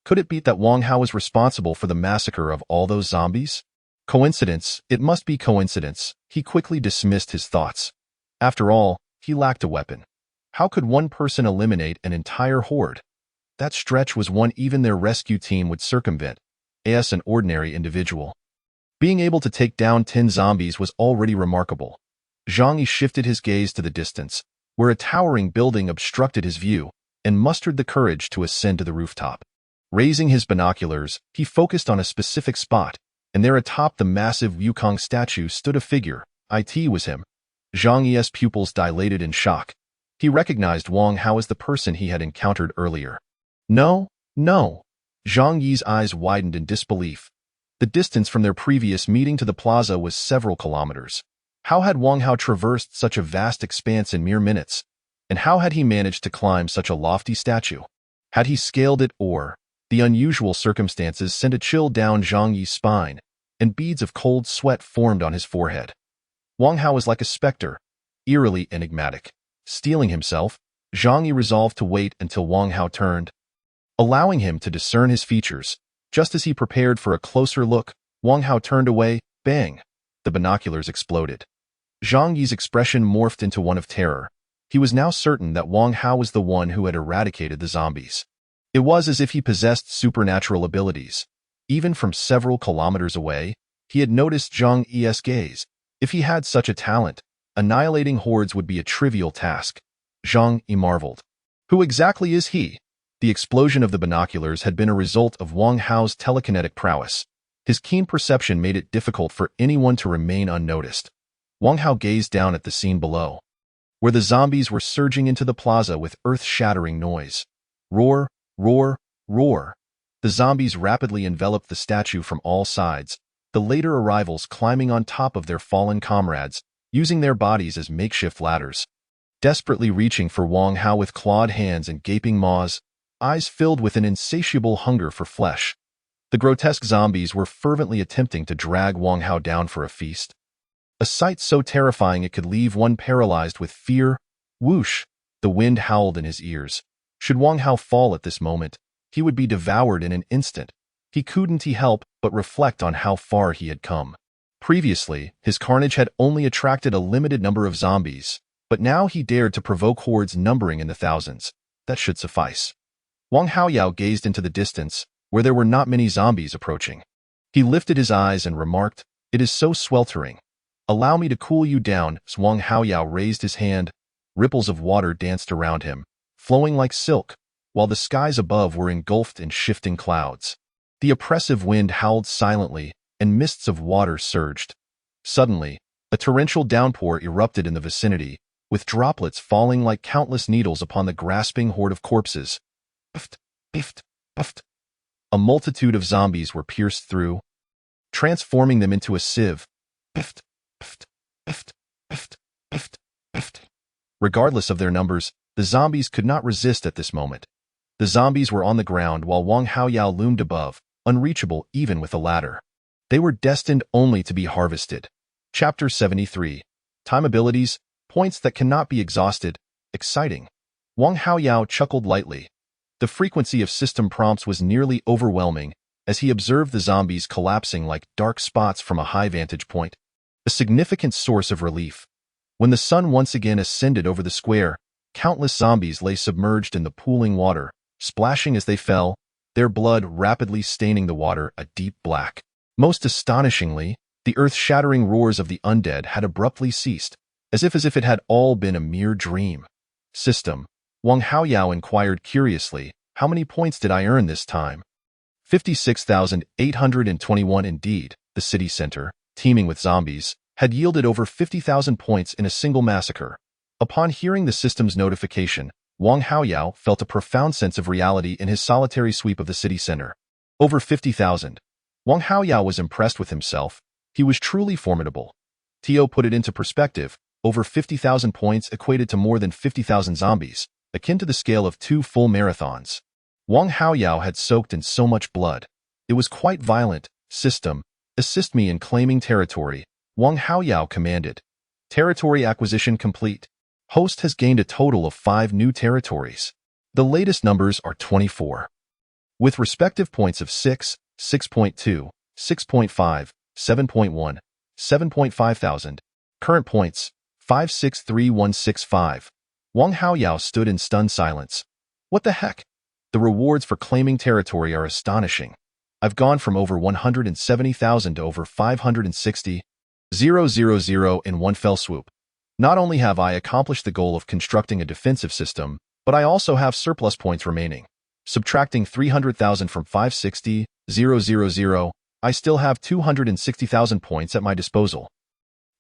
Could it be that Wang Hao was responsible for the massacre of all those zombies? Coincidence, it must be coincidence. He quickly dismissed his thoughts. After all, he lacked a weapon. How could one person eliminate an entire horde? That stretch was one even their rescue team would circumvent, as an ordinary individual. Being able to take down 10 zombies was already remarkable. Zhang Yi shifted his gaze to the distance, where a towering building obstructed his view, and mustered the courage to ascend to the rooftop. Raising his binoculars, he focused on a specific spot, and there atop the massive Wukong statue stood a figure. It was him. Zhang Yi's pupils dilated in shock. He recognized Wang Hao as the person he had encountered earlier. No, no. Zhang Yi's eyes widened in disbelief. The distance from their previous meeting to the plaza was several kilometers. How had Wang Hao traversed such a vast expanse in mere minutes? And how had he managed to climb such a lofty statue? Had he scaled it or... The unusual circumstances sent a chill down Zhang Yi's spine, and beads of cold sweat formed on his forehead. Wang Hao was like a specter, eerily enigmatic. Steeling himself, Zhang Yi resolved to wait until Wang Hao turned. Allowing him to discern his features, just as he prepared for a closer look, Wang Hao turned away. Bang! The binoculars exploded. Zhang Yi's expression morphed into one of terror. He was now certain that Wang Hao was the one who had eradicated the zombies. It was as if he possessed supernatural abilities. Even from several kilometers away, he had noticed Zhang Yi's gaze. If he had such a talent, annihilating hordes would be a trivial task. Zhang Yi marveled. Who exactly is he? The explosion of the binoculars had been a result of Wang Hao's telekinetic prowess. His keen perception made it difficult for anyone to remain unnoticed. Wang Hao gazed down at the scene below, where the zombies were surging into the plaza with earth-shattering noise. Roar, roar, roar. The zombies rapidly enveloped the statue from all sides, the later arrivals climbing on top of their fallen comrades, using their bodies as makeshift ladders. Desperately reaching for Wang Hao with clawed hands and gaping maws, eyes filled with an insatiable hunger for flesh. The grotesque zombies were fervently attempting to drag Wang Hao down for a feast. A sight so terrifying it could leave one paralyzed with fear. Whoosh! The wind howled in his ears. Should Wang Hao fall at this moment, he would be devoured in an instant. He couldn't help but reflect on how far he had come. Previously, his carnage had only attracted a limited number of zombies, but now he dared to provoke hordes numbering in the thousands. That should suffice. Wang Hao gazed into the distance, where there were not many zombies approaching. He lifted his eyes and remarked, "It is so sweltering. Allow me to cool you down." Wang Hao raised his hand. Ripples of water danced around him, flowing like silk, while the skies above were engulfed in shifting clouds. The oppressive wind howled silently, and mists of water surged. Suddenly, a torrential downpour erupted in the vicinity, with droplets falling like countless needles upon the grasping horde of corpses. Puffed, puffed, puffed. A multitude of zombies were pierced through, transforming them into a sieve. Puffed, puffed, puffed, puffed, puffed, puffed. Regardless of their numbers, the zombies could not resist at this moment. The zombies were on the ground while Wang Hao loomed above, unreachable even with a ladder. They were destined only to be harvested. Chapter 73. Time abilities, points that cannot be exhausted. Exciting. Wang Haoyao chuckled lightly. The frequency of system prompts was nearly overwhelming as he observed the zombies collapsing like dark spots from a high vantage point. A significant source of relief. When the sun once again ascended over the square, countless zombies lay submerged in the pooling water, splashing as they fell, their blood rapidly staining the water a deep black. Most astonishingly, the earth-shattering roars of the undead had abruptly ceased, as if it had all been a mere dream. System. Wang Haoyao inquired curiously, how many points did I earn this time? 56,821 indeed. The city center, teeming with zombies, had yielded over 50,000 points in a single massacre. Upon hearing the system's notification, Wang Haoyao felt a profound sense of reality in his solitary sweep of the city center. Over 50,000. Wang Haoyao was impressed with himself. He was truly formidable. Tio put it into perspective. Over 50,000 points equated to more than 50,000 zombies, akin to the scale of 2 full marathons. Wang Haoyao had soaked in so much blood. It was quite violent. System. Assist me in claiming territory. Wang Haoyao commanded. Territory acquisition complete. Host has gained a total of 5 new territories. The latest numbers are 24. With respective points of 6, 6.2, 6.5, 7.1, 7.5 thousand. Current points, 563165. Wang Haoyao stood in stunned silence. What the heck? The rewards for claiming territory are astonishing. I've gone from over 170,000 to over 560,000 in one fell swoop. Not only have I accomplished the goal of constructing a defensive system, but I also have surplus points remaining. Subtracting 300,000 from 560,000, I still have 260,000 points at my disposal.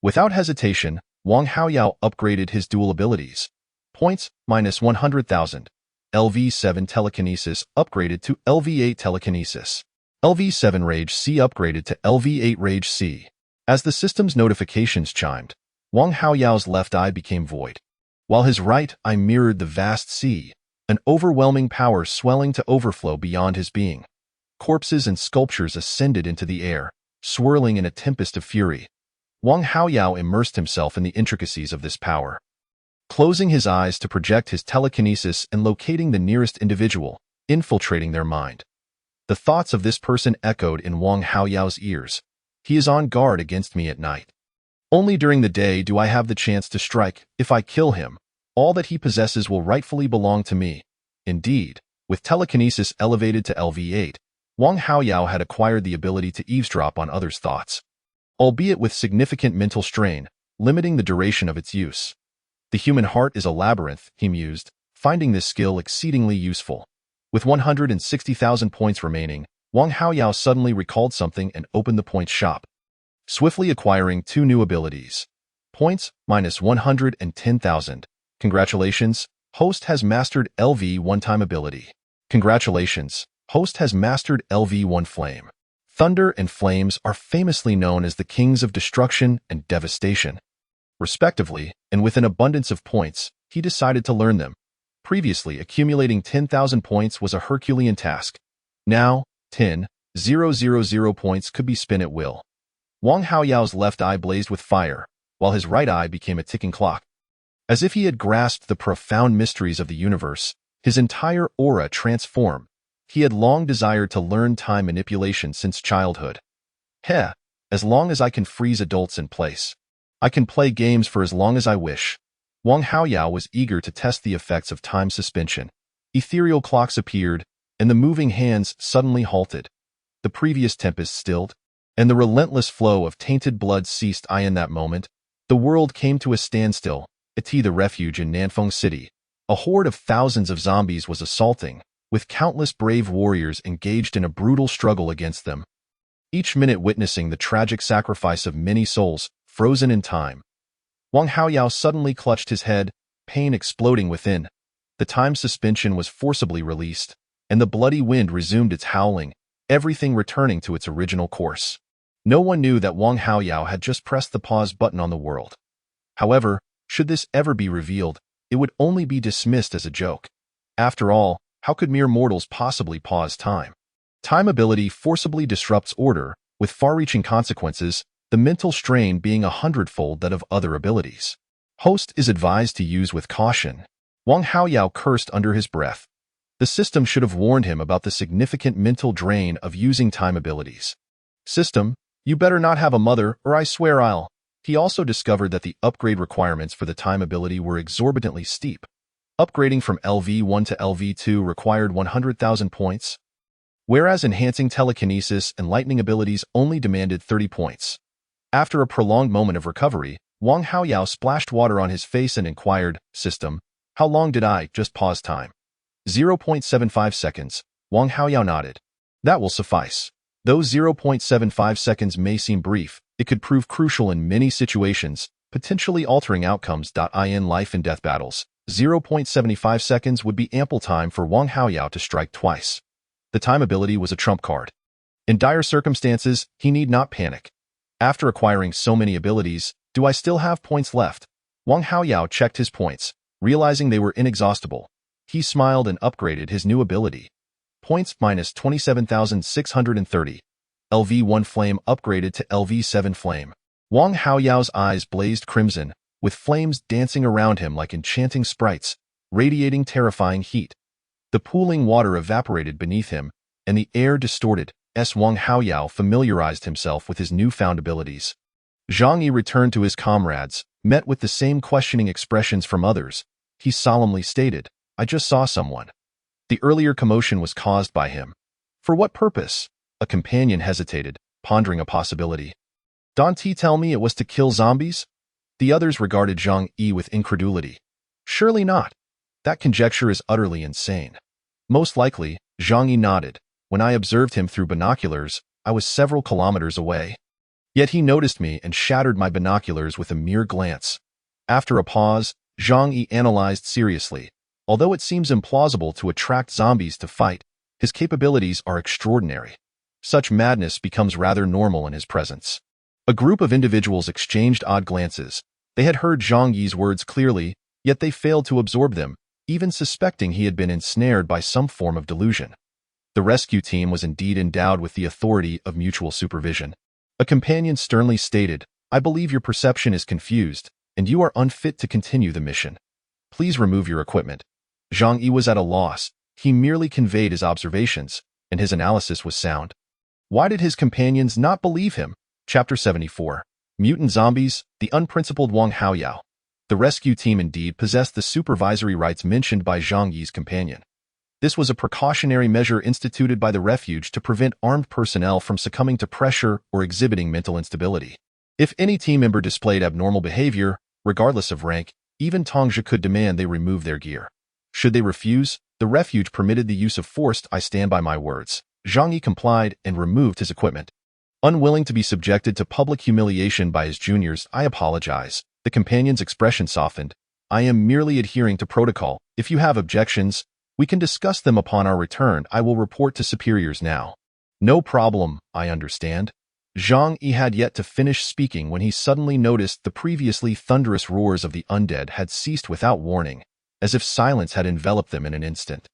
Without hesitation, Wang Haoyao upgraded his dual abilities. Points, minus 100,000. LV7 Telekinesis upgraded to LV8 Telekinesis. LV7 Rage C upgraded to LV8 Rage C. As the system's notifications chimed, Wang Haoyao's left eye became void, while his right eye mirrored the vast sea, an overwhelming power swelling to overflow beyond his being. Corpses and sculptures ascended into the air, swirling in a tempest of fury. Wang Haoyao immersed himself in the intricacies of this power. Closing his eyes to project his telekinesis and locating the nearest individual, infiltrating their mind. The thoughts of this person echoed in Wang Haoyao's ears. He is on guard against me at night. Only during the day do I have the chance to strike. If I kill him, all that he possesses will rightfully belong to me. Indeed, with telekinesis elevated to LV8, Wang Haoyao had acquired the ability to eavesdrop on others' thoughts, albeit with significant mental strain, limiting the duration of its use. The human heart is a labyrinth, he mused, finding this skill exceedingly useful. With 160,000 points remaining, Wang Haoyao suddenly recalled something and opened the points shop, swiftly acquiring 2 new abilities. Points, minus 110,000. Congratulations, host has mastered LV1 time ability. Congratulations, host has mastered LV1 flame. Thunder and flames are famously known as the kings of destruction and devastation, respectively, and with an abundance of points, he decided to learn them. Previously, accumulating 10,000 points was a Herculean task. Now, 10,000 points could be spent at will. Wang Haoyao's left eye blazed with fire, while his right eye became a ticking clock. As if he had grasped the profound mysteries of the universe, his entire aura transformed. He had long desired to learn time manipulation since childhood. As long as I can freeze adults in place, I can play games for as long as I wish. Wang Haoyao was eager to test the effects of time suspension. Ethereal clocks appeared, and the moving hands suddenly halted. The previous tempest stilled, and the relentless flow of tainted blood ceased. In that moment, the world came to a standstill. At the refuge in Nanfeng City, a horde of thousands of zombies was assaulting, with countless brave warriors engaged in a brutal struggle against them. Each minute witnessing the tragic sacrifice of many souls, frozen in time. Wang Haoyao suddenly clutched his head, pain exploding within. The time suspension was forcibly released, and the bloody wind resumed its howling, everything returning to its original course. No one knew that Wang Haoyao had just pressed the pause button on the world. However, should this ever be revealed, it would only be dismissed as a joke. After all, how could mere mortals possibly pause time? Time ability forcibly disrupts order, with far-reaching consequences, the mental strain being 100-fold that of other abilities. Host is advised to use with caution. Wang Haoyao cursed under his breath. The system should have warned him about the significant mental drain of using time abilities. System, you better not have a mother or I swear I'll. He also discovered that the upgrade requirements for the time ability were exorbitantly steep. Upgrading from LV1 to LV2 required 100,000 points, whereas enhancing telekinesis and lightning abilities only demanded 30 points. After a prolonged moment of recovery, Wang Haoyao splashed water on his face and inquired, System, how long did I just pause time? 0.75 seconds. Wang Haoyao nodded. That will suffice. Though 0.75 seconds may seem brief, it could prove crucial in many situations, potentially altering outcomes. In life and death battles, 0.75 seconds would be ample time for Wang Haoyao to strike twice. The time ability was a trump card. In dire circumstances, he need not panic. After acquiring so many abilities, do I still have points left? Wang Haoyao checked his points, realizing they were inexhaustible. He smiled and upgraded his new ability. Points minus 27,630. LV1 Flame upgraded to LV7 Flame. Wang Haoyao's eyes blazed crimson, with flames dancing around him like enchanting sprites, radiating terrifying heat. The pooling water evaporated beneath him, and the air distorted. Wang Haoyao familiarized himself with his newfound abilities. Zhang Yi returned to his comrades, met with the same questioning expressions from others. He solemnly stated, I just saw someone. The earlier commotion was caused by him. For what purpose? A companion hesitated, pondering a possibility. Don't tell me it was to kill zombies? The others regarded Zhang Yi with incredulity. Surely not. That conjecture is utterly insane. Most likely, Zhang Yi nodded. When I observed him through binoculars, I was several kilometers away. Yet he noticed me and shattered my binoculars with a mere glance. After a pause, Zhang Yi analyzed seriously. Although it seems implausible to attract zombies to fight, his capabilities are extraordinary. Such madness becomes rather normal in his presence. A group of individuals exchanged odd glances. They had heard Zhang Yi's words clearly, yet they failed to absorb them, even suspecting he had been ensnared by some form of delusion. The rescue team was indeed endowed with the authority of mutual supervision. A companion sternly stated, I believe your perception is confused, and you are unfit to continue the mission. Please remove your equipment. Zhang Yi was at a loss. He merely conveyed his observations, and his analysis was sound. Why did his companions not believe him? Chapter 74. Mutant Zombies, the Unprincipled Wang Haoyao. The rescue team indeed possessed the supervisory rights mentioned by Zhang Yi's companion. This was a precautionary measure instituted by the refuge to prevent armed personnel from succumbing to pressure or exhibiting mental instability. If any team member displayed abnormal behavior, regardless of rank, even Tongzhi could demand they remove their gear. Should they refuse, the refuge permitted the use of force. I stand by my words. Zhang Yi complied and removed his equipment. Unwilling to be subjected to public humiliation by his juniors, I apologize. The companion's expression softened. I am merely adhering to protocol. If you have objections, we can discuss them upon our return. I will report to superiors now. No problem, I understand. Zhang Yi had yet to finish speaking when he suddenly noticed the previously thunderous roars of the undead had ceased without warning, as if silence had enveloped them in an instant.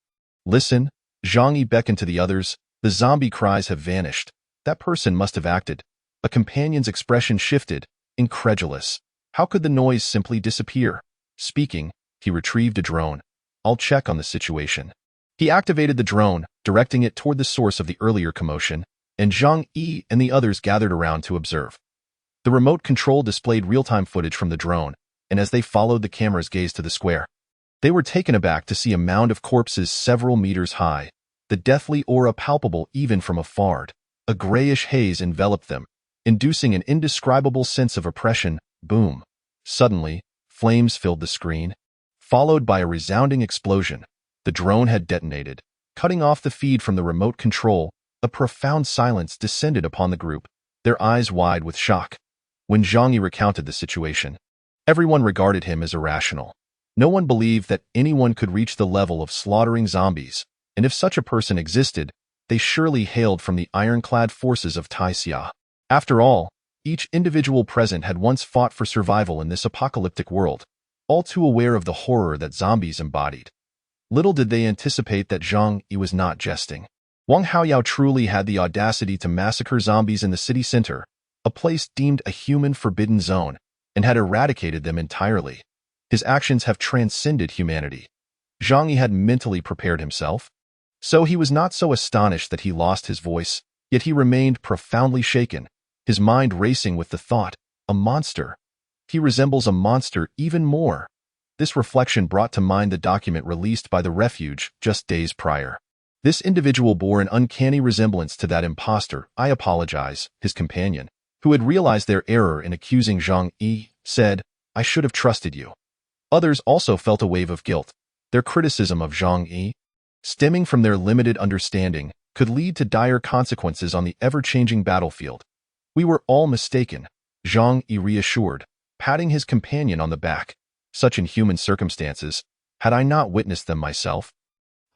Listen, Zhang Yi beckoned to the others. The zombie cries have vanished. That person must have acted. A companion's expression shifted, incredulous. How could the noise simply disappear? Speaking, he retrieved a drone. I'll check on the situation. He activated the drone, directing it toward the source of the earlier commotion, and Zhang Yi and the others gathered around to observe. The remote control displayed real-time footage from the drone, and as they followed the camera's gaze to the square, they were taken aback to see a mound of corpses several meters high, the deathly aura palpable even from afar. A grayish haze enveloped them, inducing an indescribable sense of oppression. Boom. Suddenly, flames filled the screen, followed by a resounding explosion. The drone had detonated, cutting off the feed from the remote control. A profound silence descended upon the group, their eyes wide with shock. When Zhang Yi recounted the situation, everyone regarded him as irrational. No one believed that anyone could reach the level of slaughtering zombies, and if such a person existed, they surely hailed from the ironclad forces of Taixia. After all, each individual present had once fought for survival in this apocalyptic world, all too aware of the horror that zombies embodied. Little did they anticipate that Zhang Yi was not jesting. Wang Haoyao truly had the audacity to massacre zombies in the city center, a place deemed a human forbidden zone, and had eradicated them entirely. His actions have transcended humanity. Zhang Yi had mentally prepared himself. So he was not so astonished that he lost his voice, yet he remained profoundly shaken, his mind racing with the thought, a monster. He resembles a monster even more. This reflection brought to mind the document released by the refuge just days prior. This individual bore an uncanny resemblance to that impostor. I apologize, his companion, who had realized their error in accusing Zhang Yi, said, I should have trusted you. Others also felt a wave of guilt. Their criticism of Zhang Yi, stemming from their limited understanding, could lead to dire consequences on the ever-changing battlefield. We were all mistaken, Zhang Yi reassured, patting his companion on the back. Such inhuman circumstances, had I not witnessed them myself,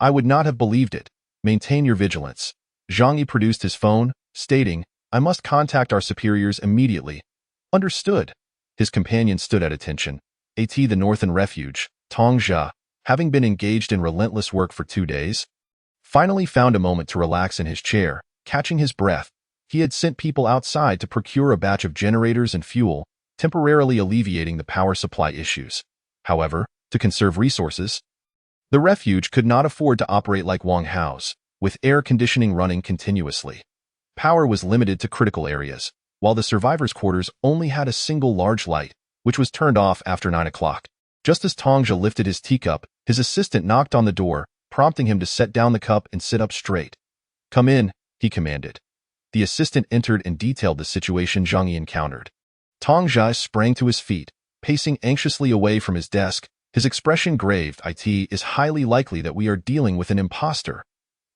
I would not have believed it. Maintain your vigilance. Zhang Yi produced his phone, stating, I must contact our superiors immediately. Understood. His companion stood at attention. The Northern Refuge, Tongzha, having been engaged in relentless work for 2 days, finally found a moment to relax in his chair, catching his breath. He had sent people outside to procure a batch of generators and fuel, temporarily alleviating the power supply issues. However, to conserve resources, the refuge could not afford to operate like Wang Hao's, with air conditioning running continuously. Power was limited to critical areas, while the survivors' quarters only had a single large light, which was turned off after 9 o'clock. Just as Tongzha lifted his teacup, his assistant knocked on the door, prompting him to set down the cup and sit up straight. Come in, he commanded. The assistant entered and detailed the situation Zhang Yi encountered. Tongzha sprang to his feet, pacing anxiously away from his desk, his expression grave. It is highly likely that we are dealing with an impostor.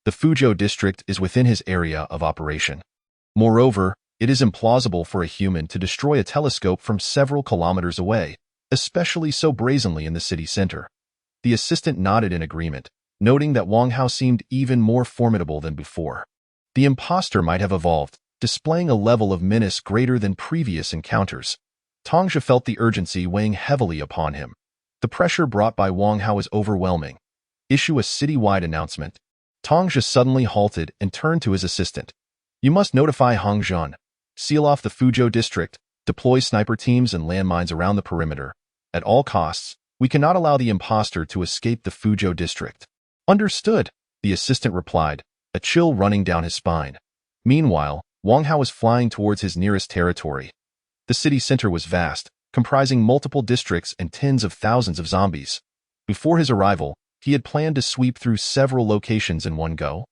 The Fuzhou district is within his area of operation. Moreover, it is implausible for a human to destroy a telescope from several kilometers away, especially so brazenly in the city center. The assistant nodded in agreement, noting that Wang Hao seemed even more formidable than before. The impostor might have evolved, displaying a level of menace greater than previous encounters. Tongzha felt the urgency weighing heavily upon him. The pressure brought by Wang Hao is overwhelming. Issue a city-wide announcement. Tongzha suddenly halted and turned to his assistant. You must notify Hongzhan. Seal off the Fuzhou district, deploy sniper teams and landmines around the perimeter. At all costs, we cannot allow the impostor to escape the Fuzhou district. Understood, the assistant replied, a chill running down his spine. Meanwhile, Wang Hao was flying towards his nearest territory. The city center was vast, comprising multiple districts and tens of thousands of zombies. Before his arrival, he had planned to sweep through several locations in one go.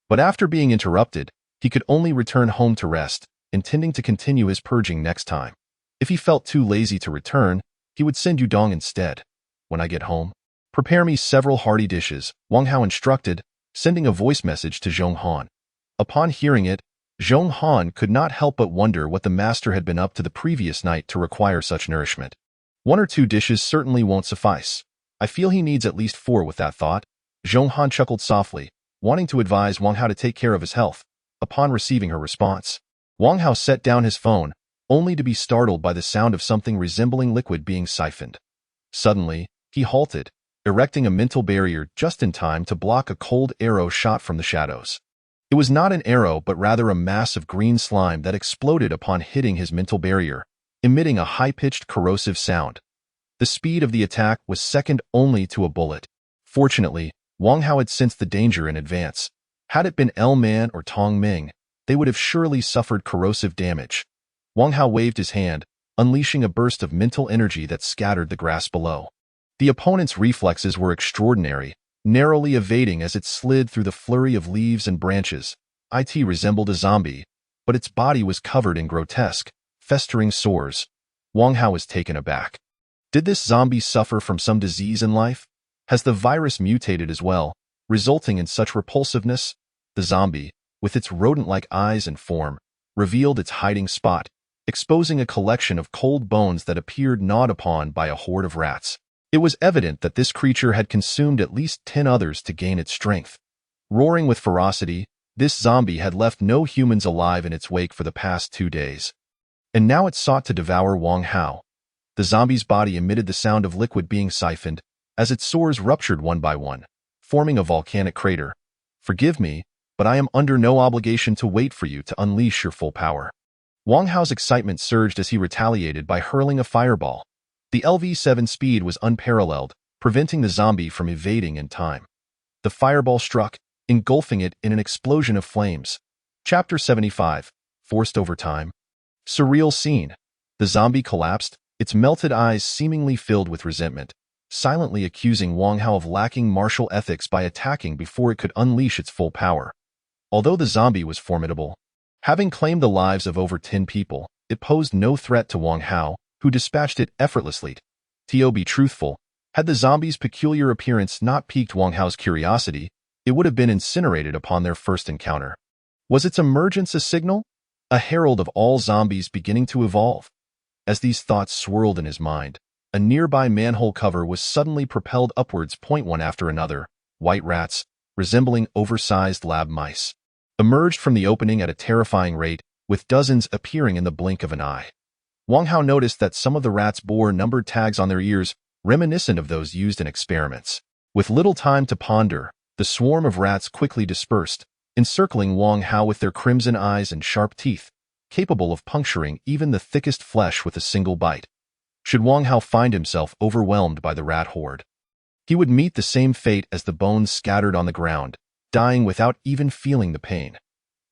But after being interrupted, he could only return home to rest, intending to continue his purging next time. If he felt too lazy to return, he would send Yudong instead. When I get home, prepare me several hearty dishes, Wang Hao instructed, sending a voice message to Zhong Han. Upon hearing it, Zhong Han could not help but wonder what the master had been up to the previous night to require such nourishment. 1 or 2 dishes certainly won't suffice. I feel he needs at least 4 with that thought. Zhong Han chuckled softly, wanting to advise Wang Hao to take care of his health. Upon receiving her response, Wang Hao set down his phone, only to be startled by the sound of something resembling liquid being siphoned. Suddenly, he halted, erecting a mental barrier just in time to block a cold arrow shot from the shadows. It was not an arrow but rather a mass of green slime that exploded upon hitting his mental barrier, emitting a high-pitched corrosive sound. The speed of the attack was second only to a bullet. Fortunately, Wang Hao had sensed the danger in advance. Had it been El Man or Tong Ming, they would have surely suffered corrosive damage. Wang Hao waved his hand, unleashing a burst of mental energy that scattered the grass below. The opponent's reflexes were extraordinary, narrowly evading as it slid through the flurry of leaves and branches. It resembled a zombie, but its body was covered in grotesque, festering sores. Wang Hao was taken aback. Did this zombie suffer from some disease in life? Has the virus mutated as well, resulting in such repulsiveness? The zombie, with its rodent-like eyes and form, revealed its hiding spot, exposing a collection of cold bones that appeared gnawed upon by a horde of rats. It was evident that this creature had consumed at least 10 others to gain its strength. Roaring with ferocity, this zombie had left no humans alive in its wake for the past 2 days. And now it sought to devour Wang Hao. The zombie's body emitted the sound of liquid being siphoned, as its sores ruptured one by one, forming a volcanic crater. Forgive me, but I am under no obligation to wait for you to unleash your full power. Wang Hao's excitement surged as he retaliated by hurling a fireball. The LV-7 speed was unparalleled, preventing the zombie from evading in time. The fireball struck, engulfing it in an explosion of flames. Chapter 75. Forced Overtime. Surreal scene. The zombie collapsed, its melted eyes seemingly filled with resentment, silently accusing Wang Hao of lacking martial ethics by attacking before it could unleash its full power. Although the zombie was formidable, having claimed the lives of over 10 people, it posed no threat to Wang Hao, who dispatched it effortlessly. To be truthful, had the zombie's peculiar appearance not piqued Wang Hao's curiosity, it would have been incinerated upon their first encounter. Was its emergence a signal? A herald of all zombies beginning to evolve? As these thoughts swirled in his mind, a nearby manhole cover was suddenly propelled upwards one after another. White rats, resembling oversized lab mice, emerged from the opening at a terrifying rate, with dozens appearing in the blink of an eye. Wang Hao noticed that some of the rats bore numbered tags on their ears, reminiscent of those used in experiments. With little time to ponder, the swarm of rats quickly dispersed, encircling Wang Hao with their crimson eyes and sharp teeth, capable of puncturing even the thickest flesh with a single bite. Should Wang Hao find himself overwhelmed by the rat horde, he would meet the same fate as the bones scattered on the ground, dying without even feeling the pain.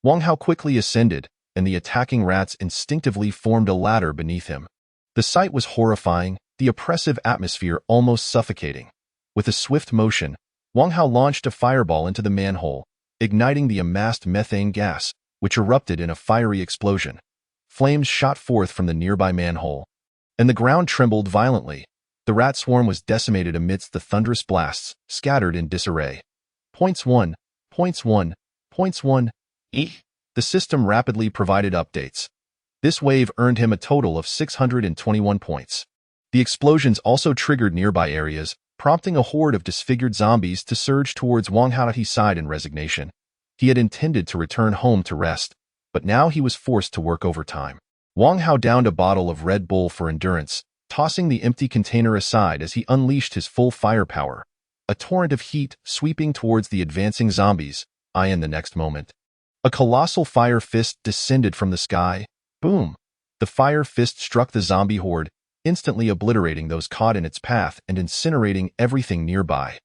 Wang Hao quickly ascended, and the attacking rats instinctively formed a ladder beneath him. The sight was horrifying, the oppressive atmosphere almost suffocating. With a swift motion, Wang Hao launched a fireball into the manhole, igniting the amassed methane gas, which erupted in a fiery explosion. Flames shot forth from the nearby manhole, and the ground trembled violently. The rat swarm was decimated amidst the thunderous blasts, scattered in disarray. Points 1. The system rapidly provided updates. This wave earned him a total of 621 points. The explosions also triggered nearby areas, prompting a horde of disfigured zombies to surge towards Wang Hao. He sighed in resignation. He had intended to return home to rest, but now he was forced to work overtime. Wang Hao downed a bottle of Red Bull for endurance, tossing the empty container aside as he unleashed his full firepower. A torrent of heat sweeping towards the advancing zombies. In the next moment, a colossal fire fist descended from the sky. Boom! The fire fist struck the zombie horde, instantly obliterating those caught in its path and incinerating everything nearby.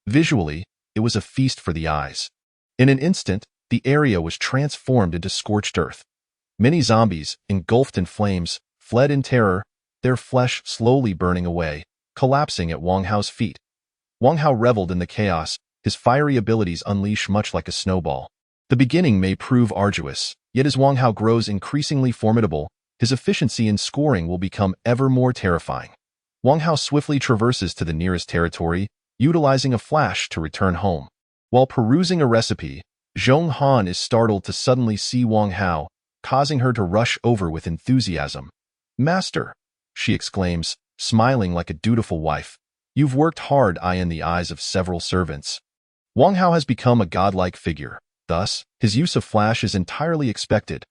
Visually, it was a feast for the eyes. In an instant, the area was transformed into scorched earth. Many zombies, engulfed in flames, fled in terror, their flesh slowly burning away, collapsing at Wang Hao's feet. Wang Hao reveled in the chaos, his fiery abilities unleash much like a snowball. The beginning may prove arduous, yet as Wang Hao grows increasingly formidable, his efficiency in scoring will become ever more terrifying. Wang Hao swiftly traverses to the nearest territory, utilizing a flash to return home. While perusing a recipe, Zhong Han is startled to suddenly see Wang Hao, causing her to rush over with enthusiasm. "Master," she exclaims, smiling like a dutiful wife, "you've worked hard." In the eyes of several servants, Wang Hao has become a godlike figure. Thus, his use of flash is entirely expected.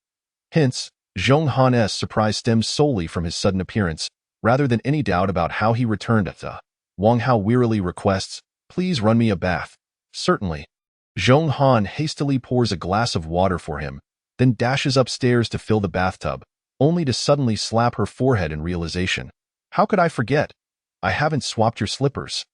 Hence, Zhong Han's surprise stems solely from his sudden appearance, rather than any doubt about how he returned at the. Wang Hao wearily requests, "Please run me a bath." "Certainly." Zhong Han hastily pours a glass of water for him, then dashes upstairs to fill the bathtub, only to suddenly slap her forehead in realization. "How could I forget? I haven't swapped your slippers."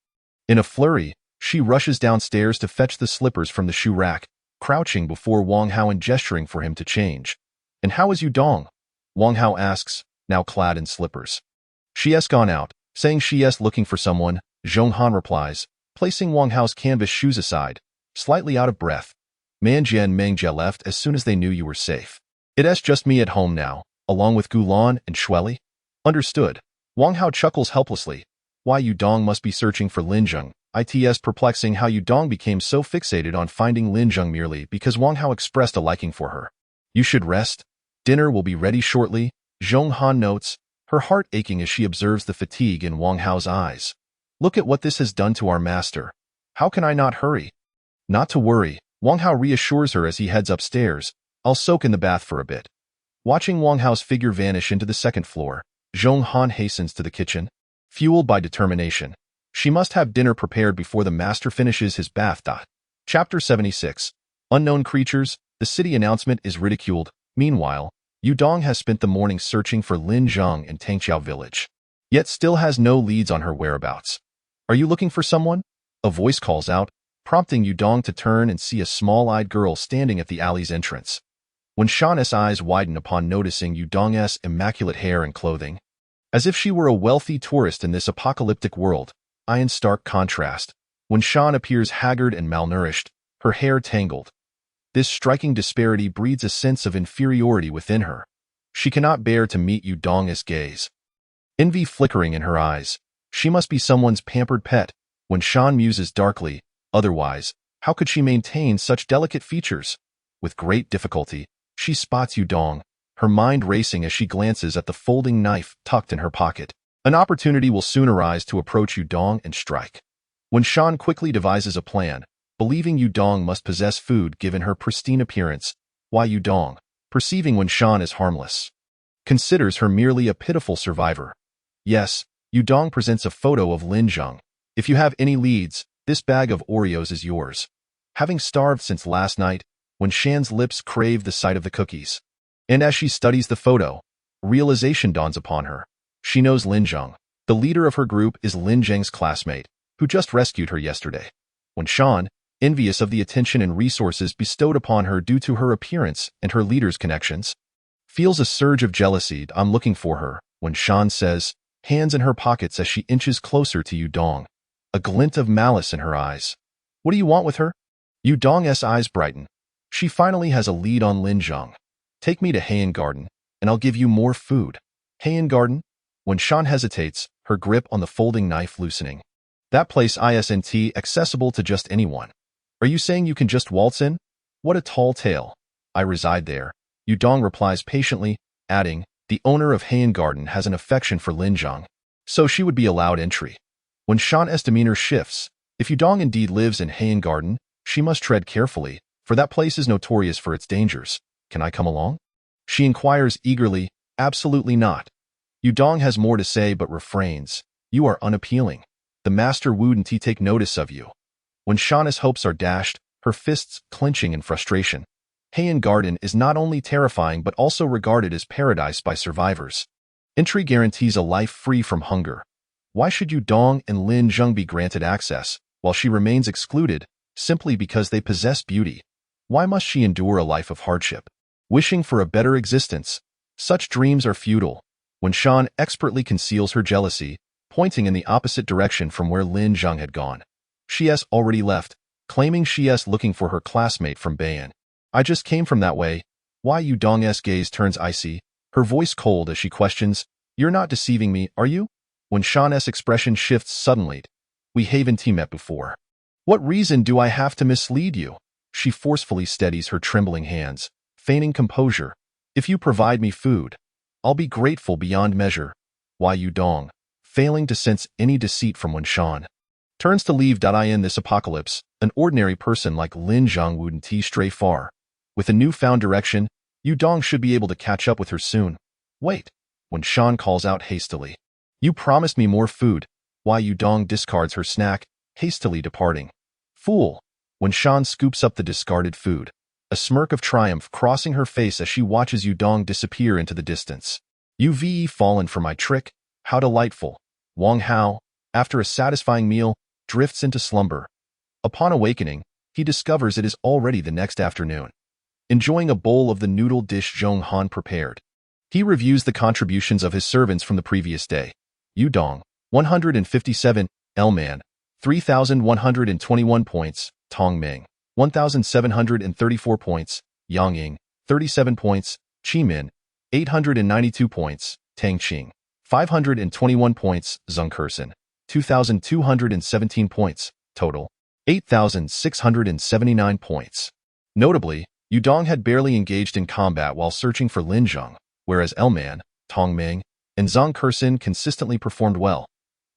In a flurry, she rushes downstairs to fetch the slippers from the shoe rack, crouching before Wang Hao and gesturing for him to change. "And how is Yudong?" Wang Hao asks, now clad in slippers. "She has gone out, saying she is looking for someone," Zhong Han replies, placing Wang Hao's canvas shoes aside, slightly out of breath. "Manjie and Mengjie left as soon as they knew you were safe. It's just me at home now, along with Gulan and Shueli." "Understood." Wang Hao chuckles helplessly. Why Yudong must be searching for Linzheng. It's perplexing how Yudong became so fixated on finding Linzheng merely because Wang Hao expressed a liking for her. "You should rest. Dinner will be ready shortly," Zhong Han notes, her heart aching as she observes the fatigue in Wang Hao's eyes. "Look at what this has done to our master. How can I not hurry?" "Not to worry," Wang Hao reassures her as he heads upstairs. "I'll soak in the bath for a bit." Watching Wang Hao's figure vanish into the second floor, Zhong Han hastens to the kitchen. Fueled by determination, she must have dinner prepared before the master finishes his bath. Chapter 76. Unknown creatures, the city announcement is ridiculed. Meanwhile, Yudong has spent the morning searching for Lin Zhang in Tangqiao village, yet still has no leads on her whereabouts. Are you looking for someone? A voice calls out, prompting Yudong to turn and see a small-eyed girl standing at the alley's entrance. When Shan's eyes widen upon noticing Yudong's immaculate hair and clothing, as if she were a wealthy tourist in this apocalyptic world, in stark contrast, when Shan appears haggard and malnourished, her hair tangled. This striking disparity breeds a sense of inferiority within her. She cannot bear to meet Yudong's gaze. Envy flickering in her eyes, she must be someone's pampered pet, when Shan muses darkly, otherwise, how could she maintain such delicate features? With great difficulty, she spots Yudong, her mind racing as she glances at the folding knife tucked in her pocket. An opportunity will soon arise to approach Yudong and strike. When Shan quickly devises a plan, believing Yudong must possess food given her pristine appearance, Yudong, perceiving when Shan is harmless, considers her merely a pitiful survivor. Yes, Yudong presents a photo of Lin Zhang. If you have any leads, this bag of Oreos is yours. Having starved since last night, when Shan's lips crave the sight of the cookies. And as she studies the photo, realization dawns upon her. She knows Lin Zhang. The leader of her group is Lin Zhang's classmate, who just rescued her yesterday. When Shan, envious of the attention and resources bestowed upon her due to her appearance and her leader's connections, feels a surge of jealousy. I'm looking for her, when Shan says, hands in her pockets as she inches closer to Yudong, a glint of malice in her eyes. What do you want with her? Yudong's eyes brighten. She finally has a lead on Lin Zhang. Take me to Heian Garden, and I'll give you more food. Heian Garden? When Shan hesitates, her grip on the folding knife loosening. That place isn't accessible to just anyone. Are you saying you can just waltz in? What a tall tale. I reside there. Yudong replies patiently, adding, the owner of Heian Garden has an affection for Lin Zhang, so she would be allowed entry. When Shan's demeanor shifts, if Yudong indeed lives in Heian Garden, she must tread carefully, for that place is notorious for its dangers. Can I come along? She inquires eagerly, absolutely not. Yudong has more to say but refrains. You are unappealing. The master wouldn't take notice of you. When Shan's hopes are dashed, her fists clenching in frustration. Heian Garden is not only terrifying but also regarded as paradise by survivors. Entry guarantees a life free from hunger. Why should Yudong and Lin Zhang be granted access, while she remains excluded, simply because they possess beauty? Why must she endure a life of hardship? Wishing for a better existence. Such dreams are futile. When Shan expertly conceals her jealousy, pointing in the opposite direction from where Lin Zhang had gone. She has already left, claiming she is looking for her classmate from Bayan. I just came from that way. Why Yudong's gaze turns icy, her voice cold as she questions, you're not deceiving me, are you? When Shan's expression shifts suddenly, we haven't met before. What reason do I have to mislead you? She forcefully steadies her trembling hands, feigning composure. If you provide me food, I'll be grateful beyond measure. Why Yudong, failing to sense any deceit from when Shan turns to leave. In this apocalypse, an ordinary person like Lin Zhang wouldn't stray far. With a newfound direction, Yudong should be able to catch up with her soon. Wait, when Shan calls out hastily. You promised me more food. Why Yudong discards her snack, hastily departing. Fool, when Shan scoops up the discarded food, a smirk of triumph crossing her face as she watches Yudong disappear into the distance. You've fallen for my trick? How delightful. Wang Hao, after a satisfying meal, drifts into slumber. Upon awakening, he discovers it is already the next afternoon. Enjoying a bowl of the noodle dish Zhong Han prepared, he reviews the contributions of his servants from the previous day. Yudong, 157, Elman, 3,121 points, Tong Ming, 1,734 points, Yang Ying, 37 points, Qi Min, 892 points, Tang Qing, 521 points, Zheng Kersen, 2,217 points, total, 8,679 points. Notably, Yudong had barely engaged in combat while searching for Lin Zhang, whereas Elman, Tong Ming, and Zheng Kersen consistently performed well.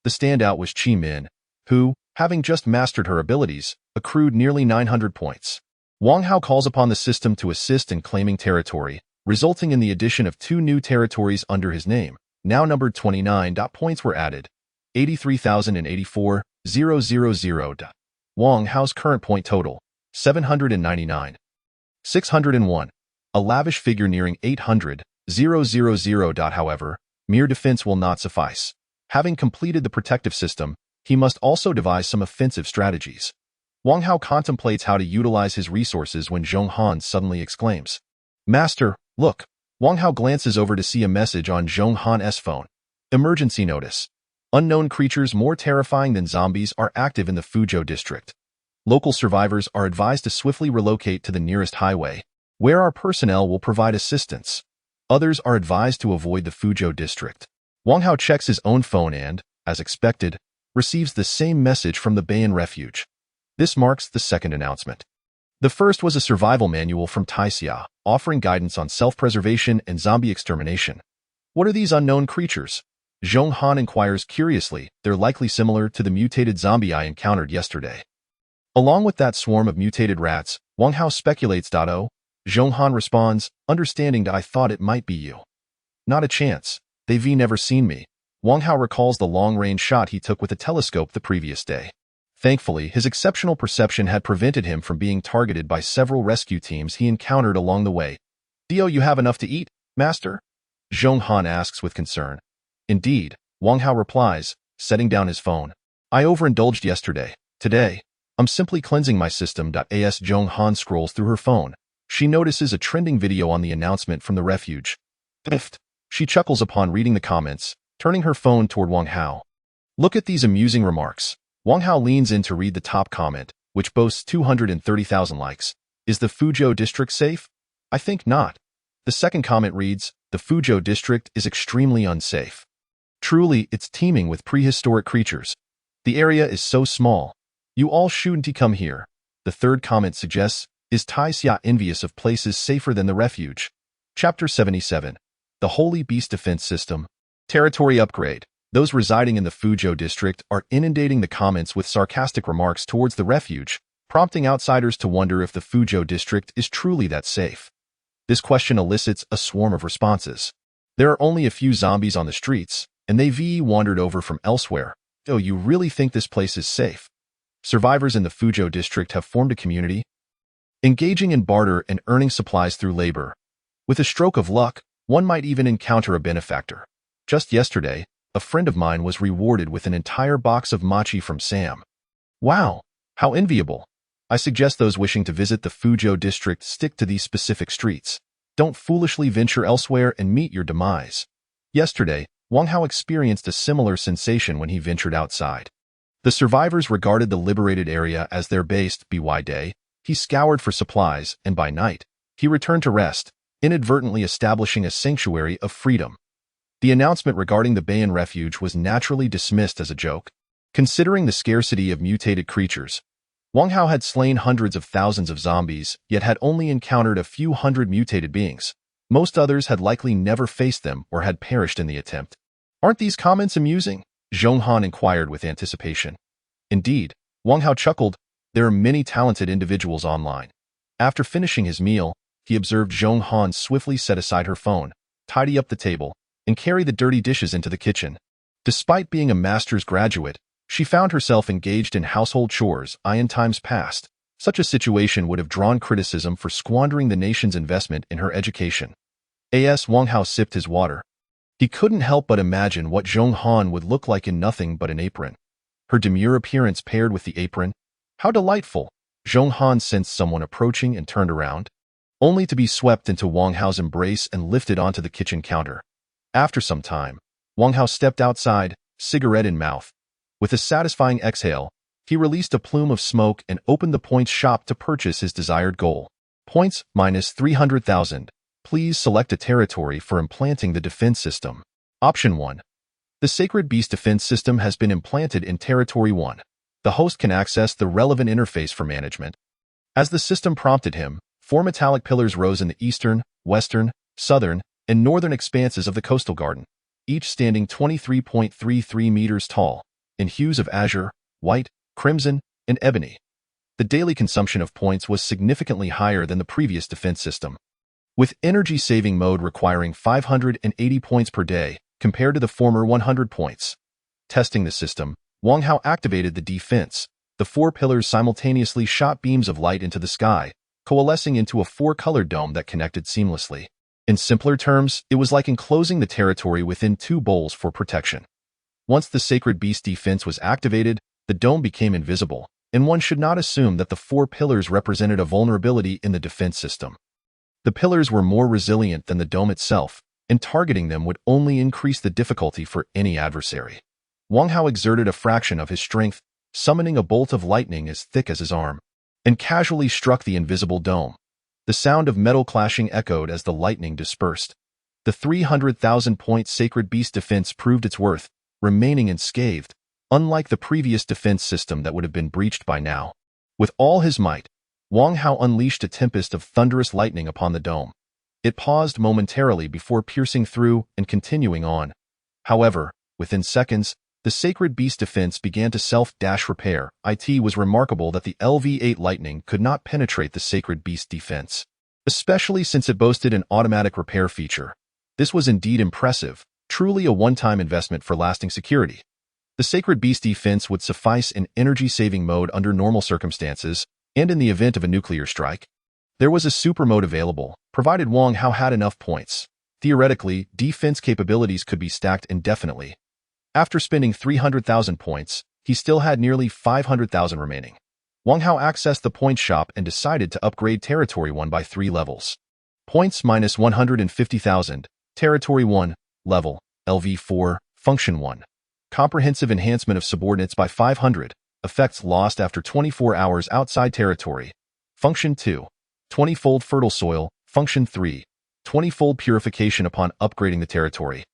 The standout was Qi Min, who, having just mastered her abilities, accrued nearly 900 points. Wang Hao calls upon the system to assist in claiming territory, resulting in the addition of 2 new territories under his name, now numbered 29. Points were added, 83,084,000. Wang Hao's current point total, 799. 601. A lavish figure nearing 800,000. However, mere defense will not suffice. Having completed the protective system, he must also devise some offensive strategies. Wang Hao contemplates how to utilize his resources when Zhong Han suddenly exclaims, "Master, look!" Wang Hao glances over to see a message on Zhong Han's phone. Emergency notice. Unknown creatures more terrifying than zombies are active in the Fuzhou district. Local survivors are advised to swiftly relocate to the nearest highway, where our personnel will provide assistance. Others are advised to avoid the Fuzhou district. Wang Hao checks his own phone and, as expected, receives the same message from the Bayan refuge. This marks the second announcement. The first was a survival manual from Taixia, offering guidance on self-preservation and zombie extermination. What are these unknown creatures? Zhong Han inquires curiously. They're likely similar to the mutated zombie I encountered yesterday. Along with that swarm of mutated rats, Wang Hao speculates. Oh, Zhong Han responds, understanding that I thought it might be you. Not a chance. They've never seen me. Wang Hao recalls the long-range shot he took with a telescope the previous day. Thankfully, his exceptional perception had prevented him from being targeted by several rescue teams he encountered along the way. "Do you have enough to eat, Master?" Zhong Han asks with concern. "Indeed," Wang Hao replies, setting down his phone. "I overindulged yesterday. Today, I'm simply cleansing my system." As Zhong Han scrolls through her phone, she notices a trending video on the announcement from the refuge. Piffed. She chuckles upon reading the comments, turning her phone toward Wang Hao. "Look at these amusing remarks." Wang Hao leans in to read the top comment, which boasts 230,000 likes. "Is the Fuzhou district safe? I think not." The second comment reads, "The Fuzhou district is extremely unsafe. Truly, it's teeming with prehistoric creatures. The area is so small. You all shouldn't come here." The third comment suggests, "Is Taixia envious of places safer than the refuge?" Chapter 77. The Holy Beast Defense System. Territory upgrade. Those residing in the Fuzhou district are inundating the comments with sarcastic remarks towards the refuge, prompting outsiders to wonder if the Fuzhou district is truly that safe. This question elicits a swarm of responses. There are only a few zombies on the streets, and they've wandered over from elsewhere. "Oh, you really think this place is safe?" Survivors in the Fuzhou district have formed a community, engaging in barter and earning supplies through labor. With a stroke of luck, one might even encounter a benefactor. Just yesterday, a friend of mine was rewarded with an entire box of mochi from Sam. Wow, how enviable. I suggest those wishing to visit the Fuzhou district stick to these specific streets. Don't foolishly venture elsewhere and meet your demise. Yesterday, Wang Hao experienced a similar sensation when he ventured outside. The survivors regarded the liberated area as their base. By day, he scoured for supplies, and by night, he returned to rest, inadvertently establishing a sanctuary of freedom. The announcement regarding the Bayan refuge was naturally dismissed as a joke. Considering the scarcity of mutated creatures, Wang Hao had slain hundreds of thousands of zombies, yet had only encountered a few hundred mutated beings. Most others had likely never faced them or had perished in the attempt. "Aren't these comments amusing?" Zhong Han inquired with anticipation. Indeed, Wang Hao chuckled. There are many talented individuals online. After finishing his meal, he observed Zhong Han swiftly set aside her phone, tidy up the table, and carry the dirty dishes into the kitchen. Despite being a master's graduate, she found herself engaged in household chores in times past. Such a situation would have drawn criticism for squandering the nation's investment in her education. Wang Hao sipped his water. He couldn't help but imagine what Zhong Han would look like in nothing but an apron. Her demure appearance paired with the apron. How delightful! Zhong Han sensed someone approaching and turned around, only to be swept into Wang Hao's embrace and lifted onto the kitchen counter. After some time, Wang Hao stepped outside, cigarette in mouth. With a satisfying exhale, he released a plume of smoke and opened the points shop to purchase his desired goal. Points minus 300,000. Please select a territory for implanting the defense system. Option 1. The Sacred Beast Defense System has been implanted in Territory 1. The host can access the relevant interface for management. As the system prompted him, 4 metallic pillars rose in the eastern, western, southern, and northern expanses of the coastal garden, each standing 23.33 meters tall, in hues of azure, white, crimson, and ebony. The daily consumption of points was significantly higher than the previous defense system, with energy-saving mode requiring 580 points per day compared to the former 100 points. Testing the system, Wang Hao activated the defense. The 4 pillars simultaneously shot beams of light into the sky, coalescing into a four-colored dome that connected seamlessly. In simpler terms, it was like enclosing the territory within two bowls for protection. Once the Sacred Beast defense was activated, the dome became invisible, and one should not assume that the four pillars represented a vulnerability in the defense system. The pillars were more resilient than the dome itself, and targeting them would only increase the difficulty for any adversary. Wang Hao exerted a fraction of his strength, summoning a bolt of lightning as thick as his arm, and casually struck the invisible dome. The sound of metal clashing echoed as the lightning dispersed. The 300,000-point Sacred Beast defense proved its worth, remaining unscathed, unlike the previous defense system that would have been breached by now. With all his might, Wang Hao unleashed a tempest of thunderous lightning upon the dome. It paused momentarily before piercing through and continuing on. However, within seconds, the Sacred Beast defense began to self-dash repair. It was remarkable that the LV-8 lightning could not penetrate the Sacred Beast defense, especially since it boasted an automatic repair feature. This was indeed impressive, truly a one-time investment for lasting security. The Sacred Beast defense would suffice in energy-saving mode under normal circumstances, and in the event of a nuclear strike. There was a super mode available, provided Wang Hao had enough points. Theoretically, defense capabilities could be stacked indefinitely. After spending 300,000 points, he still had nearly 500,000 remaining. Wang Hao accessed the point shop and decided to upgrade Territory 1 by 3 levels. Points minus 150,000, Territory 1, level, LV4, Function 1. Comprehensive enhancement of subordinates by 500, effects lost after 24 hours outside territory. Function 2. 20-fold fertile soil. Function 3. 20-fold purification upon upgrading the territory.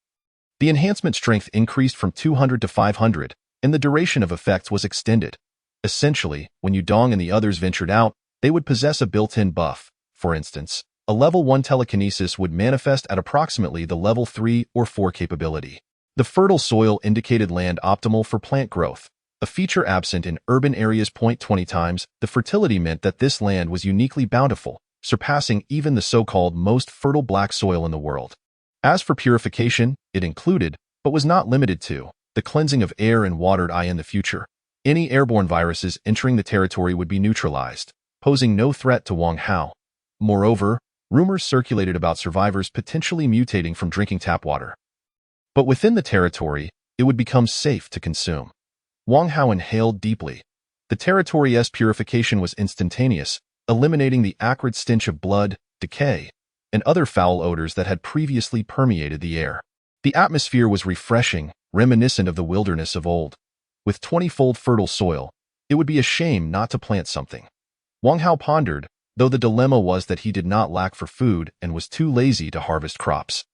The enhancement strength increased from 200 to 500, and the duration of effects was extended. Essentially, when Yudong and the others ventured out, they would possess a built-in buff. For instance, a level 1 telekinesis would manifest at approximately the level 3 or 4 capability. The fertile soil indicated land optimal for plant growth, a feature absent in urban areas. 20 times, the fertility meant that this land was uniquely bountiful, surpassing even the so-called most fertile black soil in the world. As for purification, it included, but was not limited to, the cleansing of air and water. In the future, any airborne viruses entering the territory would be neutralized, posing no threat to Wang Hao. Moreover, rumors circulated about survivors potentially mutating from drinking tap water. But within the territory, it would become safe to consume. Wang Hao inhaled deeply. The territory's purification was instantaneous, eliminating the acrid stench of blood, decay, and other foul odors that had previously permeated the air. The atmosphere was refreshing, reminiscent of the wilderness of old. With 20-fold fertile soil, it would be a shame not to plant something. Wang Hao pondered, though the dilemma was that he did not lack for food and was too lazy to harvest crops.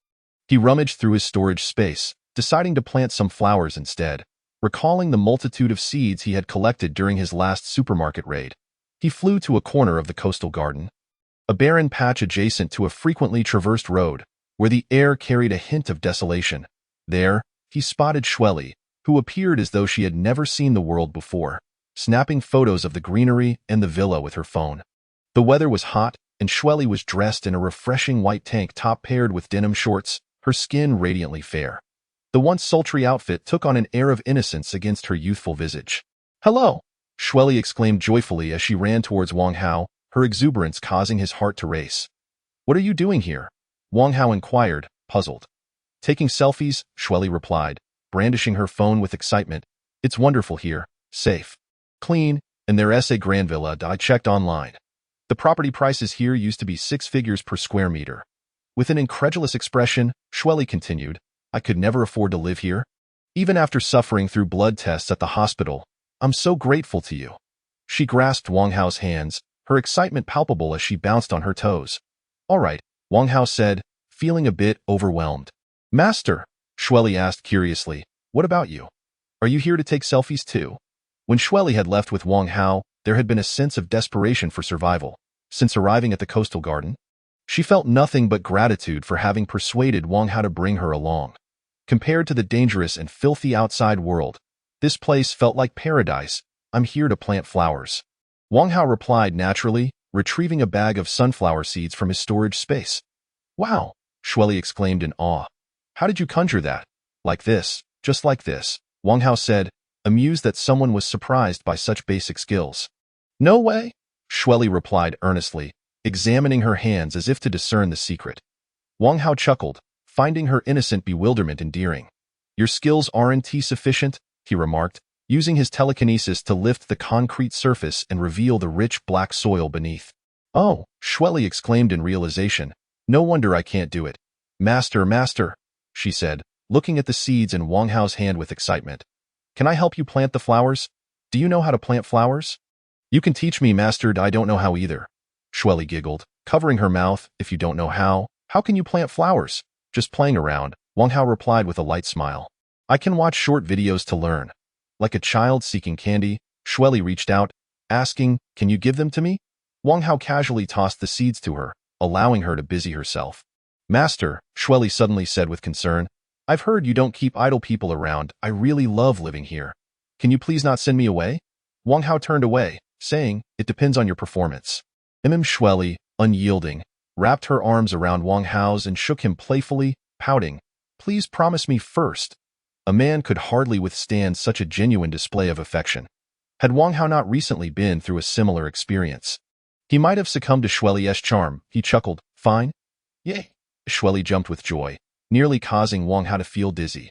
He rummaged through his storage space, deciding to plant some flowers instead. Recalling the multitude of seeds he had collected during his last supermarket raid, he flew to a corner of the coastal garden, a barren patch adjacent to a frequently traversed road, where the air carried a hint of desolation. There, he spotted Shueli, who appeared as though she had never seen the world before, snapping photos of the greenery and the villa with her phone. The weather was hot, and Shueli was dressed in a refreshing white tank top paired with denim shorts, her skin radiantly fair. The once sultry outfit took on an air of innocence against her youthful visage. "Hello!" Shueli exclaimed joyfully as she ran towards Wang Hao, her exuberance causing his heart to race. "What are you doing here?" Wang Hao inquired, puzzled. "Taking selfies," Shueli replied, brandishing her phone with excitement. "It's wonderful here, safe, clean, and there's a grand villa. I checked online. The property prices here used to be 6 figures per square meter." With an incredulous expression, Shueli continued, "I could never afford to live here. Even after suffering through blood tests at the hospital, I'm so grateful to you." She grasped Wang Hao's hands, her excitement palpable as she bounced on her toes. "All right," Wang Hao said, feeling a bit overwhelmed. "Master," Shueli asked curiously, "what about you? Are you here to take selfies too?" When Shueli had left with Wang Hao, there had been a sense of desperation for survival. Since arriving at the coastal garden, she felt nothing but gratitude for having persuaded Wang Hao to bring her along. Compared to the dangerous and filthy outside world, this place felt like paradise. "I'm here to plant flowers," Wang Hao replied naturally, retrieving a bag of sunflower seeds from his storage space. "Wow!" Shueli exclaimed in awe. "How did you conjure that?" "Like this, just like this," Wang Hao said, amused that someone was surprised by such basic skills. "No way," Shueli replied earnestly, examining her hands as if to discern the secret. Wang Hao chuckled, finding her innocent bewilderment endearing. "Your skills aren't sufficient," he remarked, using his telekinesis to lift the concrete surface and reveal the rich black soil beneath. "Oh," Shueli exclaimed in realization. "No wonder I can't do it." "Master, master," she said, looking at the seeds in Wang Hao's hand with excitement. "Can I help you plant the flowers? Do you know how to plant flowers?" "You can teach me, master. I don't know how either." Shueli giggled, covering her mouth. "If you don't know how can you plant flowers?" "Just playing around," Wang Hao replied with a light smile. "I can watch short videos to learn." Like a child seeking candy, Shueli reached out, asking, "Can you give them to me?" Wang Hao casually tossed the seeds to her, allowing her to busy herself. "Master," Shueli suddenly said with concern, "I've heard you don't keep idle people around. I really love living here. Can you please not send me away?" Wang Hao turned away, saying, "It depends on your performance." Shueli, unyielding, wrapped her arms around Wang Hao's and shook him playfully, pouting, "Please promise me first." A man could hardly withstand such a genuine display of affection. Had Wang Hao not recently been through a similar experience, he might have succumbed to Shueli's charm. He chuckled, "Fine." "Yay!" Shueli jumped with joy, nearly causing Wang Hao to feel dizzy.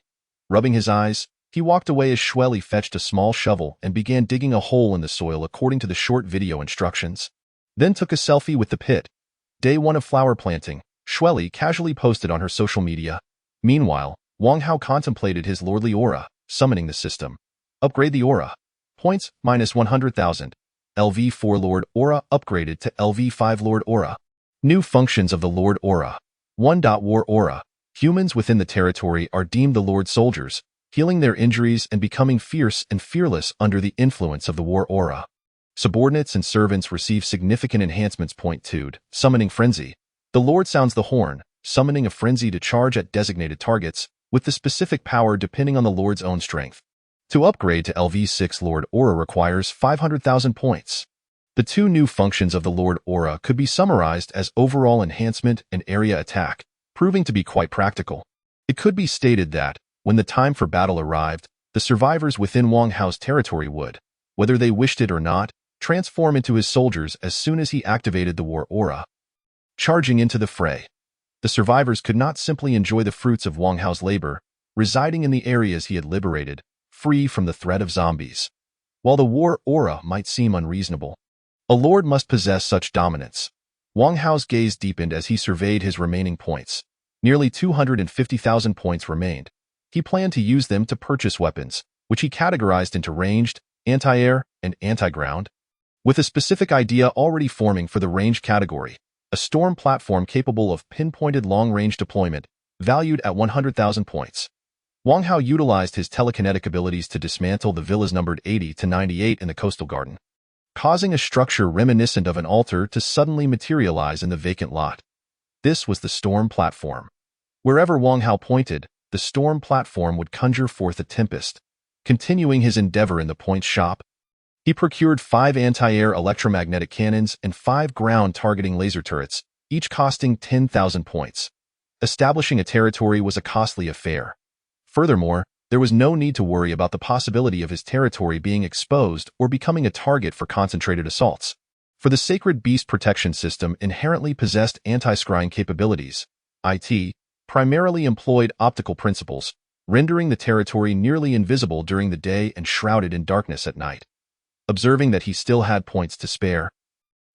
Rubbing his eyes, he walked away as Shueli fetched a small shovel and began digging a hole in the soil according to the short video instructions. Then took a selfie with the pit. Day 1 of flower planting, Shueli casually posted on her social media. Meanwhile, Wang Hao contemplated his lordly aura, summoning the system. Upgrade the aura. Points, minus 100,000. LV4 Lord Aura upgraded to LV5 Lord Aura. New functions of the Lord Aura. 1. War Aura. Humans within the territory are deemed the Lord soldiers, healing their injuries and becoming fierce and fearless under the influence of the War Aura. Subordinates and servants receive significant enhancements. Point 2. Summoning Frenzy. The Lord sounds the horn, summoning a frenzy to charge at designated targets, with the specific power depending on the Lord's own strength. To upgrade to LV6 Lord Aura requires 500,000 points. The two new functions of the Lord Aura could be summarized as overall enhancement and area attack, proving to be quite practical. It could be stated that, when the time for battle arrived, the survivors within Wang Hao's territory would, whether they wished it or not, transform into his soldiers as soon as he activated the War Aura. Charging into the fray. The survivors could not simply enjoy the fruits of Wang Hao's labor, residing in the areas he had liberated, free from the threat of zombies. While the War Aura might seem unreasonable, a lord must possess such dominance. Wang Hao's gaze deepened as he surveyed his remaining points. Nearly 250,000 points remained. He planned to use them to purchase weapons, which he categorized into ranged, anti-air, and anti-ground. With a specific idea already forming for the ranged category, a storm platform capable of pinpointed long-range deployment, valued at 100,000 points. Wang Hao utilized his telekinetic abilities to dismantle the villas numbered 80 to 98 in the coastal garden, causing a structure reminiscent of an altar to suddenly materialize in the vacant lot. This was the storm platform. Wherever Wang Hao pointed, the storm platform would conjure forth a tempest. Continuing his endeavor in the point shop, he procured 5 anti-air electromagnetic cannons and 5 ground-targeting laser turrets, each costing 10,000 points. Establishing a territory was a costly affair. Furthermore, there was no need to worry about the possibility of his territory being exposed or becoming a target for concentrated assaults. For the Sacred Beast Protection System inherently possessed anti-scrying capabilities. IT primarily employed optical principles, rendering the territory nearly invisible during the day and shrouded in darkness at night. Observing that he still had points to spare,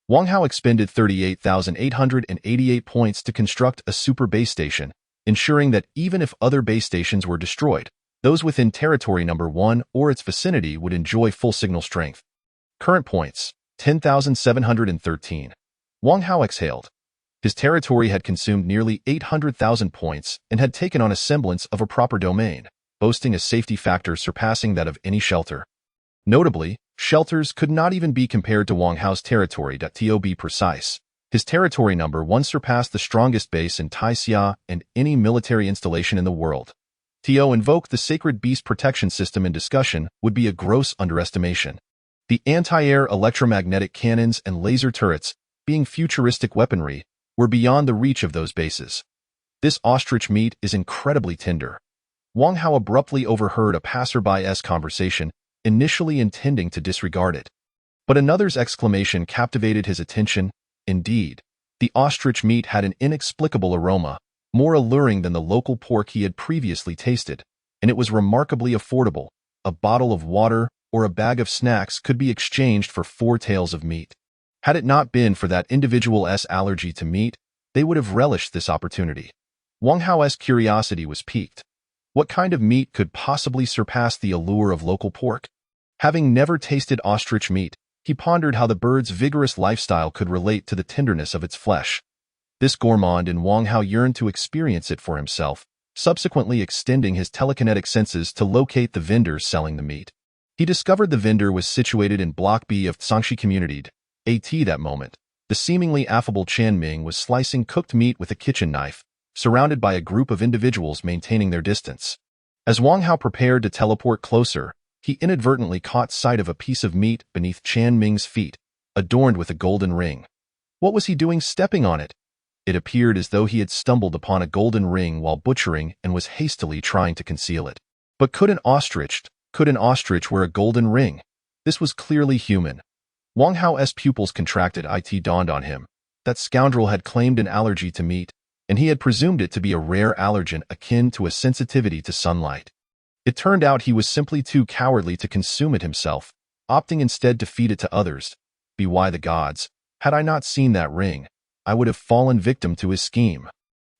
Wang Hao expended 38,888 points to construct a super base station, ensuring that even if other base stations were destroyed, those within territory number 1 or its vicinity would enjoy full signal strength. Current points, 10,713. Wang Hao exhaled. His territory had consumed nearly 800,000 points and had taken on a semblance of a proper domain, boasting a safety factor surpassing that of any shelter. Notably, shelters could not even be compared to Wang Hao's territory. To be precise, his territory number 1 surpassed the strongest base in Taixia and any military installation in the world. To invoke the Sacred Beast Protection System in discussion would be a gross underestimation. The anti-air electromagnetic cannons and laser turrets, being futuristic weaponry, were beyond the reach of those bases. This ostrich meat is incredibly tender. Wang Hao abruptly overheard a passerby's conversation, initially intending to disregard it. But another's exclamation captivated his attention. Indeed, The ostrich meat had an inexplicable aroma, more alluring than the local pork he had previously tasted, and it was remarkably affordable. A bottle of water or a bag of snacks could be exchanged for 4 tails of meat. Had it not been for that individual's allergy to meat, they would have relished this opportunity. Wang Hao's curiosity was piqued. What kind of meat could possibly surpass the allure of local pork? Having never tasted ostrich meat, he pondered how the bird's vigorous lifestyle could relate to the tenderness of its flesh. This gourmand in Wang Hao yearned to experience it for himself, subsequently extending his telekinetic senses to locate the vendors selling the meat. He discovered the vendor was situated in Block B of Zhangxi Community. At that moment, the seemingly affable Qian Ming was slicing cooked meat with a kitchen knife, surrounded by a group of individuals maintaining their distance. As Wang Hao prepared to teleport closer, he inadvertently caught sight of a piece of meat beneath Qian Ming's feet, adorned with a golden ring. What was he doing stepping on it? It appeared as though he had stumbled upon a golden ring while butchering and was hastily trying to conceal it. But could an ostrich wear a golden ring? This was clearly human. Wang Hao's pupils contracted. It dawned on him. That scoundrel had claimed an allergy to meat, and he had presumed it to be a rare allergen akin to a sensitivity to sunlight. It turned out he was simply too cowardly to consume it himself, opting instead to feed it to others. By the gods, had I not seen that ring, I would have fallen victim to his scheme.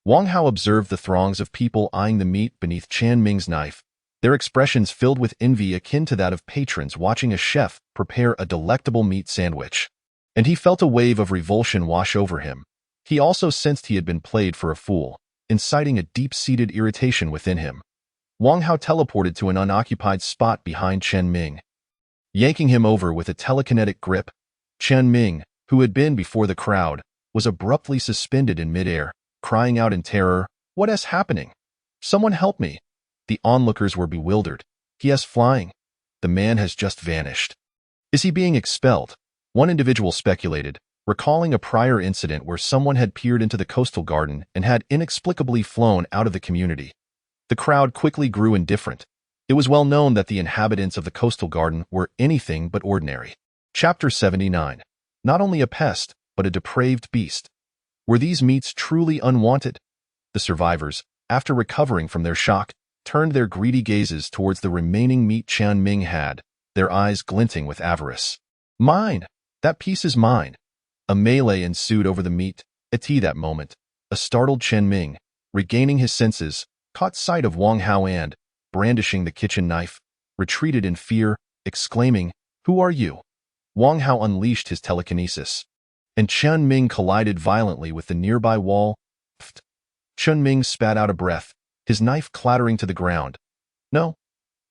Wang Hao observed the throngs of people eyeing the meat beneath Qian Ming's knife, their expressions filled with envy akin to that of patrons watching a chef prepare a delectable meat sandwich. And he felt a wave of revulsion wash over him. He also sensed he had been played for a fool, inciting a deep-seated irritation within him. Wang Hao teleported to an unoccupied spot behind Qian Ming. Yanking him over with a telekinetic grip, Qian Ming, who had been before the crowd, was abruptly suspended in midair, crying out in terror, "What is happening? Someone help me!" The onlookers were bewildered. "He is flying. The man has just vanished. Is he being expelled?" One individual speculated, recalling a prior incident where someone had peered into the coastal garden and had inexplicably flown out of the community. The crowd quickly grew indifferent. It was well known that the inhabitants of the coastal garden were anything but ordinary. Chapter 79. Not only a pest, but a depraved beast. Were these meats truly unwanted? The survivors, after recovering from their shock, turned their greedy gazes towards the remaining meat Qian Ming had, their eyes glinting with avarice. "Mine! That piece is mine!" A melee ensued over the meat. At that moment, a startled Qian Ming, regaining his senses, caught sight of Wang Hao and, brandishing the kitchen knife, retreated in fear, exclaiming, "Who are you?" Wang Hao unleashed his telekinesis, and Qian Ming collided violently with the nearby wall. Pfft. Qian Ming spat out a breath, his knife clattering to the ground. "No,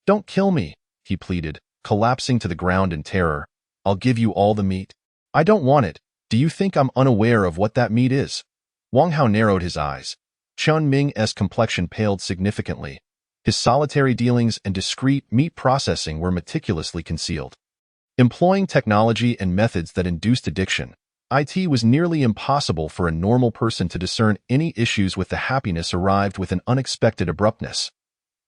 don't kill me," he pleaded, collapsing to the ground in terror. "I'll give you all the meat. I don't want it. Do you think I'm unaware of what that meat is?" Wang Hao narrowed his eyes. Qian Ming's complexion paled significantly. His solitary dealings and discreet meat processing were meticulously concealed. Employing technology and methods that induced addiction, it was nearly impossible for a normal person to discern any issues with the happiness arrived with an unexpected abruptness.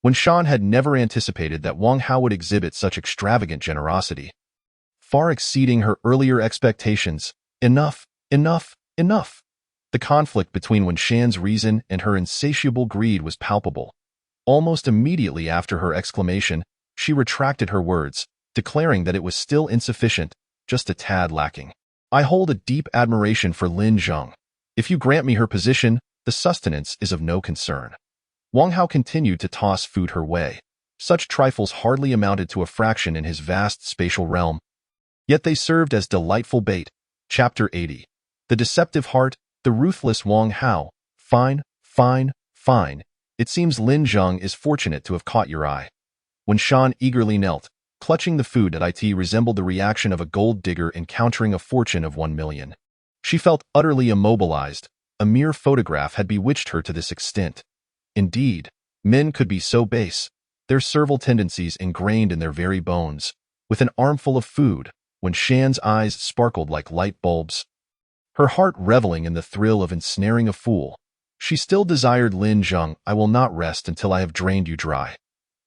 When Shan had never anticipated that Wang Hao would exhibit such extravagant generosity, far exceeding her earlier expectations. Enough, enough, enough. The conflict between Wen Shan's reason and her insatiable greed was palpable. Almost immediately after her exclamation, she retracted her words, declaring that it was still insufficient, just a tad lacking. "I hold a deep admiration for Lin Zheng. If you grant me her position, the sustenance is of no concern." Wang Hao continued to toss food her way. Such trifles hardly amounted to a fraction in his vast spatial realm. Yet they served as delightful bait. Chapter 80. The Deceptive Heart, the Ruthless Wang Hao. "Fine, fine, fine. It seems Lin Zheng is fortunate to have caught your eye." When Shan eagerly knelt, clutching the food at it resembled the reaction of a gold digger encountering a fortune of 1 million. She felt utterly immobilized. A mere photograph had bewitched her to this extent. Indeed, men could be so base, their servile tendencies ingrained in their very bones. With an armful of food, when Shan's eyes sparkled like light bulbs, her heart reveling in the thrill of ensnaring a fool, she still desired Lin Zheng. "I will not rest until I have drained you dry."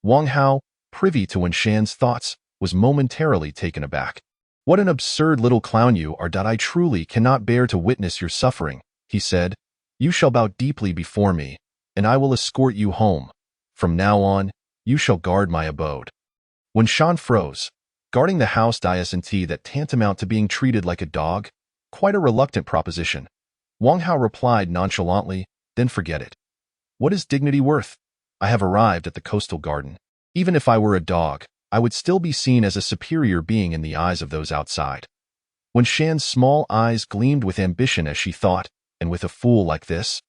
Wang Hao, privy to Wen Shan's thoughts, was momentarily taken aback. "What an absurd little clown you are! I truly cannot bear to witness your suffering," he said. "You shall bow deeply before me, and I will escort you home. From now on, you shall guard my abode." When Shan froze, guarding the house diasynty that tantamount to being treated like a dog, quite a reluctant proposition, Wang Hao replied nonchalantly, "Then forget it. What is dignity worth? I have arrived at the coastal garden. Even if I were a dog, I would still be seen as a superior being in the eyes of those outside." When Shan's small eyes gleamed with ambition as she thought, and with a fool like this,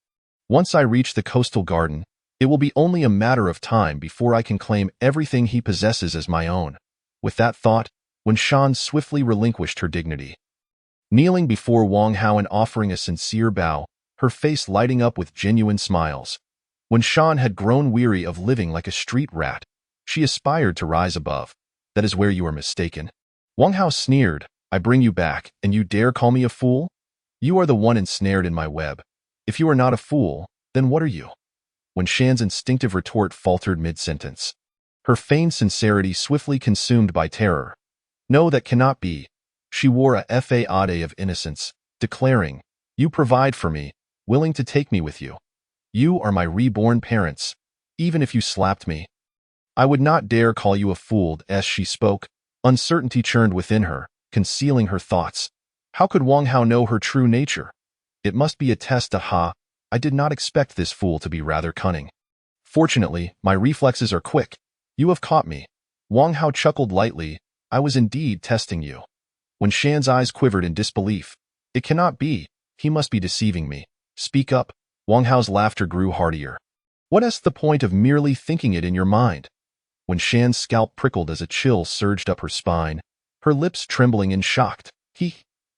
once I reach the coastal garden, it will be only a matter of time before I can claim everything he possesses as my own. With that thought, when Shan swiftly relinquished her dignity, kneeling before Wang Hao and offering a sincere bow, her face lighting up with genuine smiles. When Shan had grown weary of living like a street rat, she aspired to rise above. "That is where you are mistaken." Wang Hao sneered. "I bring you back, and you dare call me a fool? You are the one ensnared in my web. If you are not a fool, then what are you?" When Shan's instinctive retort faltered mid-sentence, her feigned sincerity swiftly consumed by terror. "No, that cannot be." She wore a faade of innocence, declaring, "You provide for me, willing to take me with you. You are my reborn parents. Even if you slapped me, I would not dare call you a fool." As she spoke, uncertainty churned within her, concealing her thoughts. How could Wang Hao know her true nature? It must be a test. Aha! I did not expect this fool to be rather cunning. Fortunately, my reflexes are quick. You have caught me. Wang Hao chuckled lightly. I was indeed testing you. When Shan's eyes quivered in disbelief, "It cannot be. He must be deceiving me. Speak up." Wang Hao's laughter grew heartier. "What is the point of merely thinking it in your mind?" When Shan's scalp prickled as a chill surged up her spine, her lips trembling and shocked.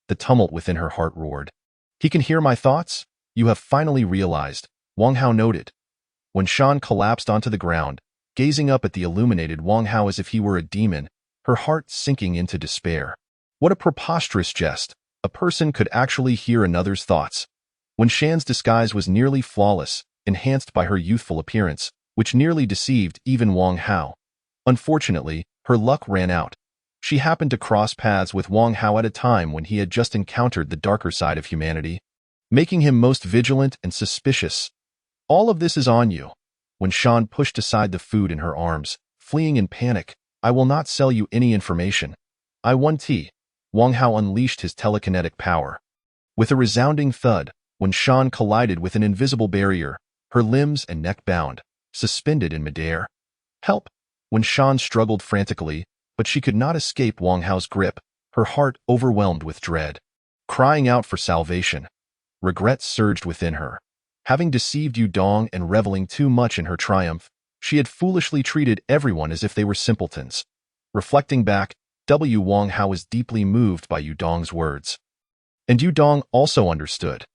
The tumult within her heart roared. "He can hear my thoughts? You have finally realized," Wang Hao noted. When Shan collapsed onto the ground, gazing up at the illuminated Wang Hao as if he were a demon, her heart sinking into despair. What a preposterous jest! A person could actually hear another's thoughts. When Shan's disguise was nearly flawless, enhanced by her youthful appearance, which nearly deceived even Wang Hao. Unfortunately, her luck ran out. She happened to cross paths with Wang Hao at a time when he had just encountered the darker side of humanity, making him most vigilant and suspicious. "All of this is on you." When Shan pushed aside the food in her arms, fleeing in panic, "I will not sell you any information. I want tea." Wang Hao unleashed his telekinetic power. With a resounding thud, when Shan collided with an invisible barrier, her limbs and neck bound, suspended in midair. "Help!" When Shan struggled frantically, but she could not escape Wang Hao's grip, her heart overwhelmed with dread. Crying out for salvation, regret surged within her. Having deceived Yudong and reveling too much in her triumph, she had foolishly treated everyone as if they were simpletons. Reflecting back, Wang Hao was deeply moved by Yudong's words. And Yudong also understood.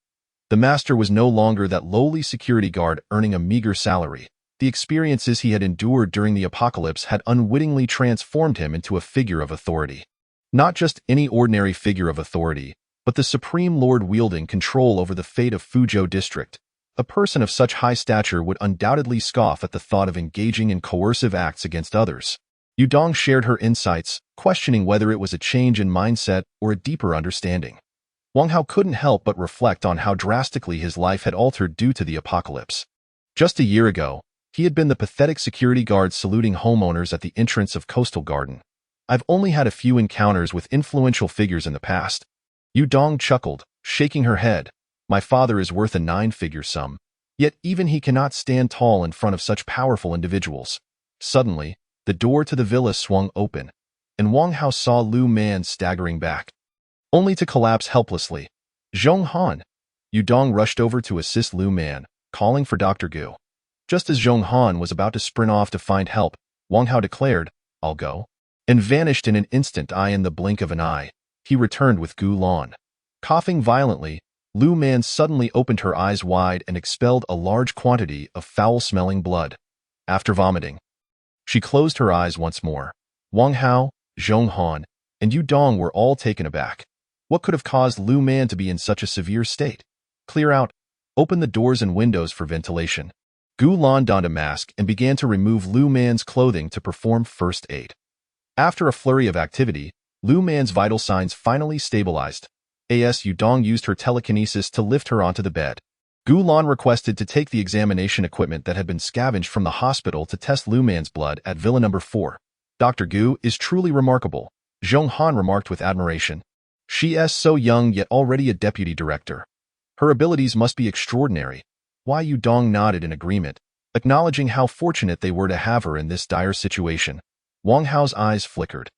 The master was no longer that lowly security guard earning a meager salary. The experiences he had endured during the apocalypse had unwittingly transformed him into a figure of authority. Not just any ordinary figure of authority, but the supreme lord wielding control over the fate of Fuzhou district. A person of such high stature would undoubtedly scoff at the thought of engaging in coercive acts against others. Yudong shared her insights, questioning whether it was a change in mindset or a deeper understanding. Wang Hao couldn't help but reflect on how drastically his life had altered due to the apocalypse. Just a year ago, he had been the pathetic security guard saluting homeowners at the entrance of Coastal Garden. "I've only had a few encounters with influential figures in the past." Yudong chuckled, shaking her head. "My father is worth a 9-figure sum, yet even he cannot stand tall in front of such powerful individuals." Suddenly, the door to the villa swung open, and Wang Hao saw Lu Man staggering back, only to collapse helplessly. "Zhong Han!" Yudong rushed over to assist Lu Man, calling for Dr. Gu. Just as Zhong Han was about to sprint off to find help, Wang Hao declared, "I'll go," and vanished in an instant. In the blink of an eye, he returned with Gu Lan. Coughing violently, Lu Man suddenly opened her eyes wide and expelled a large quantity of foul-smelling blood. After vomiting, she closed her eyes once more. Wang Hao, Zhong Han, and Yudong were all taken aback. What could have caused Lu Man to be in such a severe state? "Clear out. Open the doors and windows for ventilation." Gu Lan donned a mask and began to remove Lu Man's clothing to perform first aid. After a flurry of activity, Lu Man's vital signs finally stabilized. As Yudong used her telekinesis to lift her onto the bed. Gu Lan requested to take the examination equipment that had been scavenged from the hospital to test Lu Man's blood at Villa number 4. Dr. Gu is truly remarkable, Zhong Han remarked with admiration. She is so young yet already a deputy director. Her abilities must be extraordinary. Wai Yudong nodded in agreement, acknowledging how fortunate they were to have her in this dire situation. Wang Hao's eyes flickered.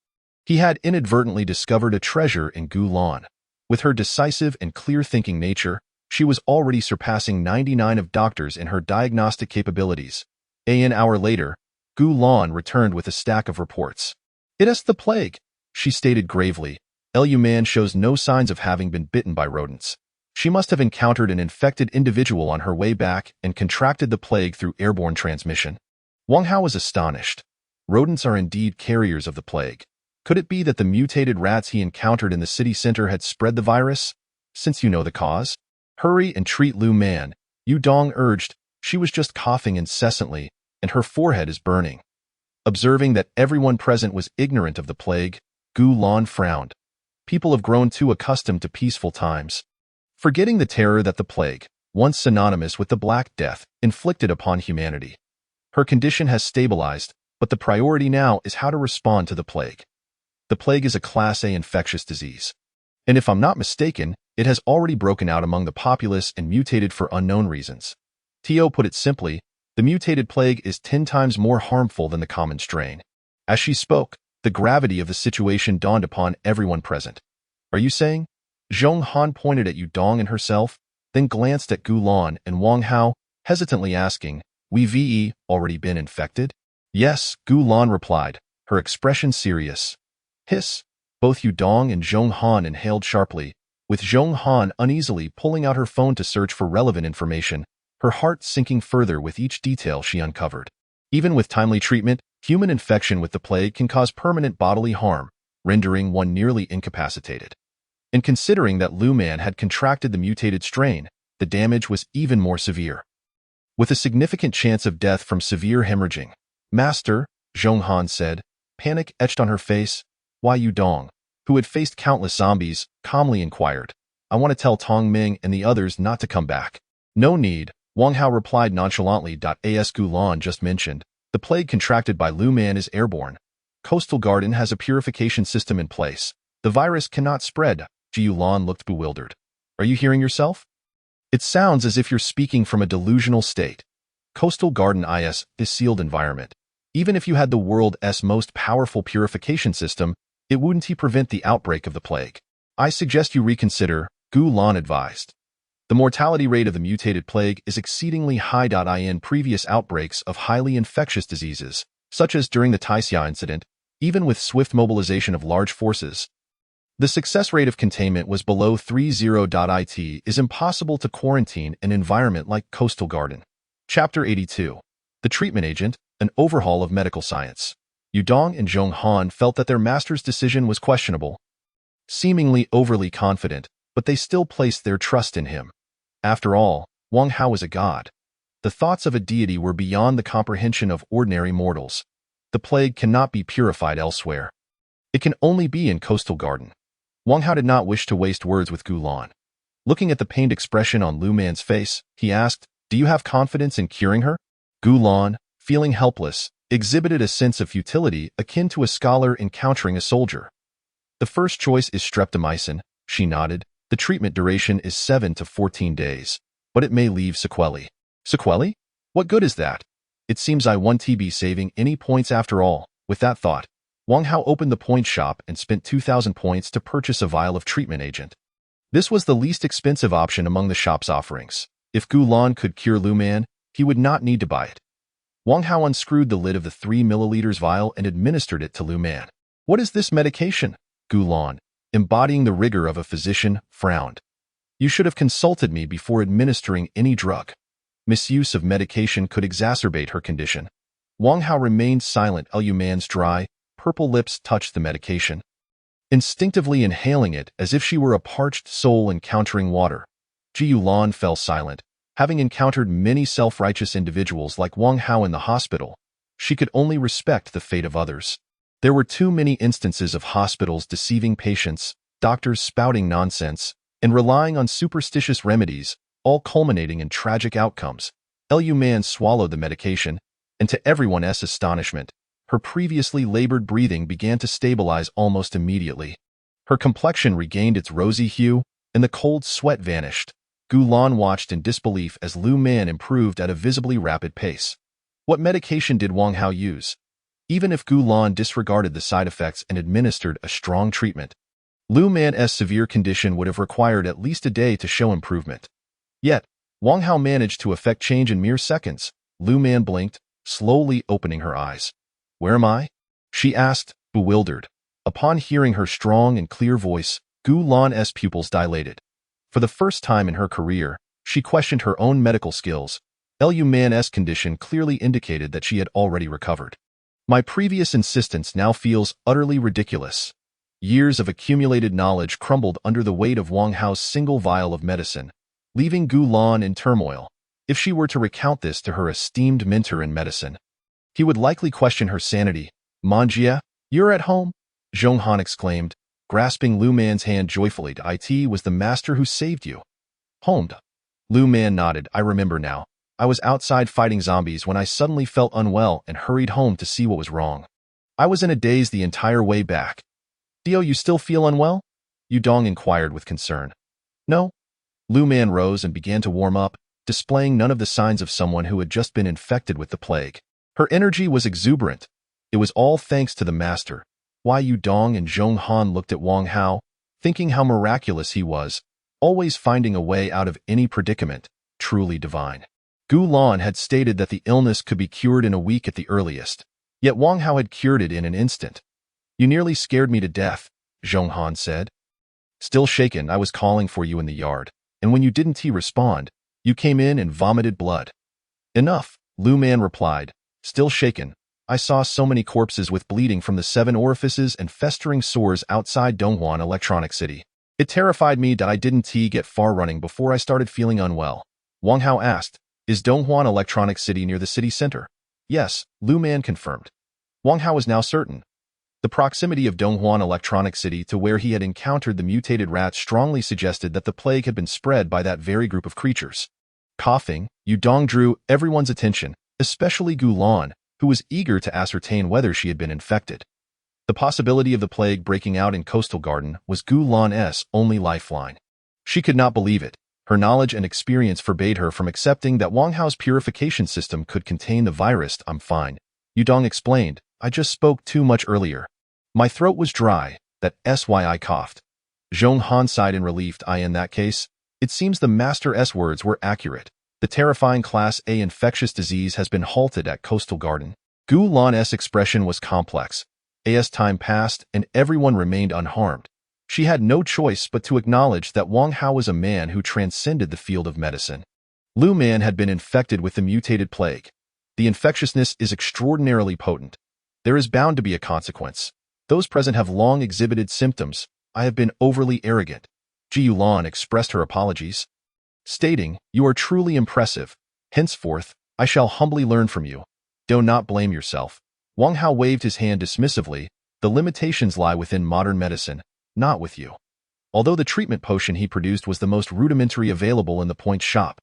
He had inadvertently discovered a treasure in Gu Lan. With her decisive and clear-thinking nature, she was already surpassing 99 of doctors in her diagnostic capabilities. An hour later, Gu Lan returned with a stack of reports. It is the plague, she stated gravely. Lu Man shows no signs of having been bitten by rodents. She must have encountered an infected individual on her way back and contracted the plague through airborne transmission. Wang Hao was astonished. Rodents are indeed carriers of the plague. Could it be that the mutated rats he encountered in the city center had spread the virus? Since you know the cause, hurry and treat Lu Man, Yudong urged. She was just coughing incessantly, and her forehead is burning. Observing that everyone present was ignorant of the plague, Gu Lan frowned. People have grown too accustomed to peaceful times, forgetting the terror that the plague, once synonymous with the Black Death, inflicted upon humanity. Her condition has stabilized, but the priority now is how to respond to the plague. The plague is a Class A infectious disease. And if I'm not mistaken, it has already broken out among the populace and mutated for unknown reasons. Tio put it simply, the mutated plague is 10 times more harmful than the common strain. As she spoke, the gravity of the situation dawned upon everyone present. Are you saying? Zhong Han pointed at Yudong and herself, then glanced at Gu Lan and Wang Hao, hesitantly asking, "We've already been infected?" Yes, Gu Lan replied, her expression serious. Hiss! Both Yudong and Zhong Han inhaled sharply, with Zhong Han uneasily pulling out her phone to search for relevant information, her heart sinking further with each detail she uncovered. Even with timely treatment, human infection with the plague can cause permanent bodily harm, rendering one nearly incapacitated. And considering that Lu Man had contracted the mutated strain, the damage was even more severe, with a significant chance of death from severe hemorrhaging. Master, Zhong Han said, panic etched on her face. Wai Yudong, who had faced countless zombies, calmly inquired, "I want to tell Tong Ming and the others not to come back." "No need," Wang Hao replied nonchalantly. As Gu Lan just mentioned, the plague contracted by Lu Man is airborne. Coastal Garden has a purification system in place. The virus cannot spread. Jiu Lan looked bewildered. "Are you hearing yourself? It sounds as if you're speaking from a delusional state. Coastal Garden is a sealed environment. Even if you had the world's most powerful purification system, it wouldn't prevent the outbreak of the plague. I suggest you reconsider," Gu Lan advised. The mortality rate of the mutated plague is exceedingly high. In previous outbreaks of highly infectious diseases, such as during the Taixia incident, even with swift mobilization of large forces, the success rate of containment was below 30. It is impossible to quarantine an environment like Coastal Garden. Chapter 82. The Treatment Agent, an Overhaul of Medical Science. Yudong and Zhong Han felt that their master's decision was questionable, seemingly overly confident, but they still placed their trust in him. After all, Wang Hao was a god. The thoughts of a deity were beyond the comprehension of ordinary mortals. The plague cannot be purified elsewhere. It can only be in Coastal Garden. Wang Hao did not wish to waste words with Gu Lan. Looking at the pained expression on Lu Man's face, he asked, "Do you have confidence in curing her?" Gu Lan, feeling helpless, exhibited a sense of futility akin to a scholar encountering a soldier. "The first choice is streptomycin," she nodded. "The treatment duration is 7 to 14 days, but it may leave sequelae." Sequelae? What good is that? It seems I won't be saving any points after all. With that thought, Wang Hao opened the point shop and spent 2,000 points to purchase a vial of treatment agent. This was the least expensive option among the shop's offerings. If Gu Lan could cure Lu Man, he would not need to buy it. Wang Hao unscrewed the lid of the 3 milliliters vial and administered it to Lu Man. "What is this medication?" Gu Lan, embodying the rigor of a physician, frowned. "You should have consulted me before administering any drug. Misuse of medication could exacerbate her condition." Wang Hao remained silent. Lu Man's dry, purple lips touched the medication, instinctively inhaling it as if she were a parched soul encountering water. Jiu Lan fell silent. Having encountered many self-righteous individuals like Wang Hao in the hospital, she could only respect the fate of others. There were too many instances of hospitals deceiving patients, doctors spouting nonsense, and relying on superstitious remedies, all culminating in tragic outcomes. Lu Man swallowed the medication, and to everyone's astonishment, her previously labored breathing began to stabilize almost immediately. Her complexion regained its rosy hue, and the cold sweat vanished. Gu Lan watched in disbelief as Lu Man improved at a visibly rapid pace. What medication did Wang Hao use? Even if Gu Lan disregarded the side effects and administered a strong treatment, Lu Man's severe condition would have required at least a day to show improvement. Yet, Wang Hao managed to effect change in mere seconds. Lu Man blinked, slowly opening her eyes. "Where am I?" she asked, bewildered. Upon hearing her strong and clear voice, Gu Lan's pupils dilated. For the first time in her career, she questioned her own medical skills. Lu Man's condition clearly indicated that she had already recovered. "My previous insistence now feels utterly ridiculous." Years of accumulated knowledge crumbled under the weight of Wang Hao's single vial of medicine, leaving Gu Lan in turmoil. If she were to recount this to her esteemed mentor in medicine, he would likely question her sanity. "Manjia, you're at home?" Zhong Han exclaimed, grasping Lu Man's hand joyfully. "It was the master who saved you." "Homed." Lu Man nodded. "I remember now. I was outside fighting zombies when I suddenly felt unwell and hurried home to see what was wrong. I was in a daze the entire way back." "Dio, you still feel unwell?" Yudong inquired with concern. "No." Lu Man rose and began to warm up, displaying none of the signs of someone who had just been infected with the plague. Her energy was exuberant. It was all thanks to the master. Why Yudong and Zhong Han looked at Wang Hao, thinking how miraculous he was, always finding a way out of any predicament, truly divine. Gu Lan had stated that the illness could be cured in a week at the earliest, yet Wang Hao had cured it in an instant. "You nearly scared me to death," Zhong Han said. "Still shaken, I was calling for you in the yard, and when you didn't respond, you came in and vomited blood." "Enough," Lu Man replied. "Still shaken. I saw so many corpses with bleeding from the 7 orifices and festering sores outside Donghuan Electronic City. It terrified me that I didn't get far running before I started feeling unwell." Wang Hao asked, "Is Donghuan Electronic City near the city center?" "Yes," Lu Man confirmed. Wang Hao was now certain. The proximity of Donghuan Electronic City to where he had encountered the mutated rats strongly suggested that the plague had been spread by that very group of creatures. Coughing, Yudong drew everyone's attention, especially Gu Lan, who was eager to ascertain whether she had been infected. The possibility of the plague breaking out in Coastal Garden was Gu Lan's only lifeline. She could not believe it. Her knowledge and experience forbade her from accepting that Wang Hao's purification system could contain the virus. "I'm fine," Yudong explained. "I just spoke too much earlier. My throat was dry, that's why I coughed." Zhong Han sighed in relief. "In that case, it seems the master's words were accurate. The terrifying Class A infectious disease has been halted at Coastal Garden." Gu Lan's expression was complex. As time passed and everyone remained unharmed, she had no choice but to acknowledge that Wang Hao was a man who transcended the field of medicine. Lu Man had been infected with the mutated plague. The infectiousness is extraordinarily potent. There is bound to be a consequence. Those present have long exhibited symptoms. I have been overly arrogant. Ji Yulan expressed her apologies, stating, "You are truly impressive. Henceforth, I shall humbly learn from you. Do not blame yourself." Wang Hao waved his hand dismissively. "The limitations lie within modern medicine, not with you." Although the treatment potion he produced was the most rudimentary available in the point shop,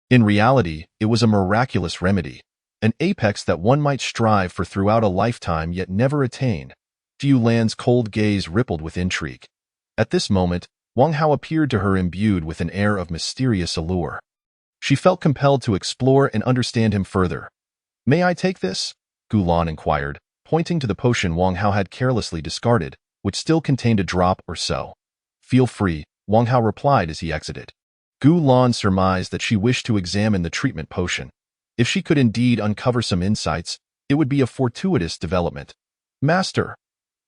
in reality, it was a miraculous remedy, an apex that one might strive for throughout a lifetime yet never attain. Fu Lan's cold gaze rippled with intrigue. At this moment, Wang Hao appeared to her imbued with an air of mysterious allure. She felt compelled to explore and understand him further. "May I take this?" Gu Lan inquired, pointing to the potion Wang Hao had carelessly discarded, which still contained a drop or so. "Feel free," Wang Hao replied as he exited. Gu Lan surmised that she wished to examine the treatment potion. If she could indeed uncover some insights, it would be a fortuitous development. "Master!"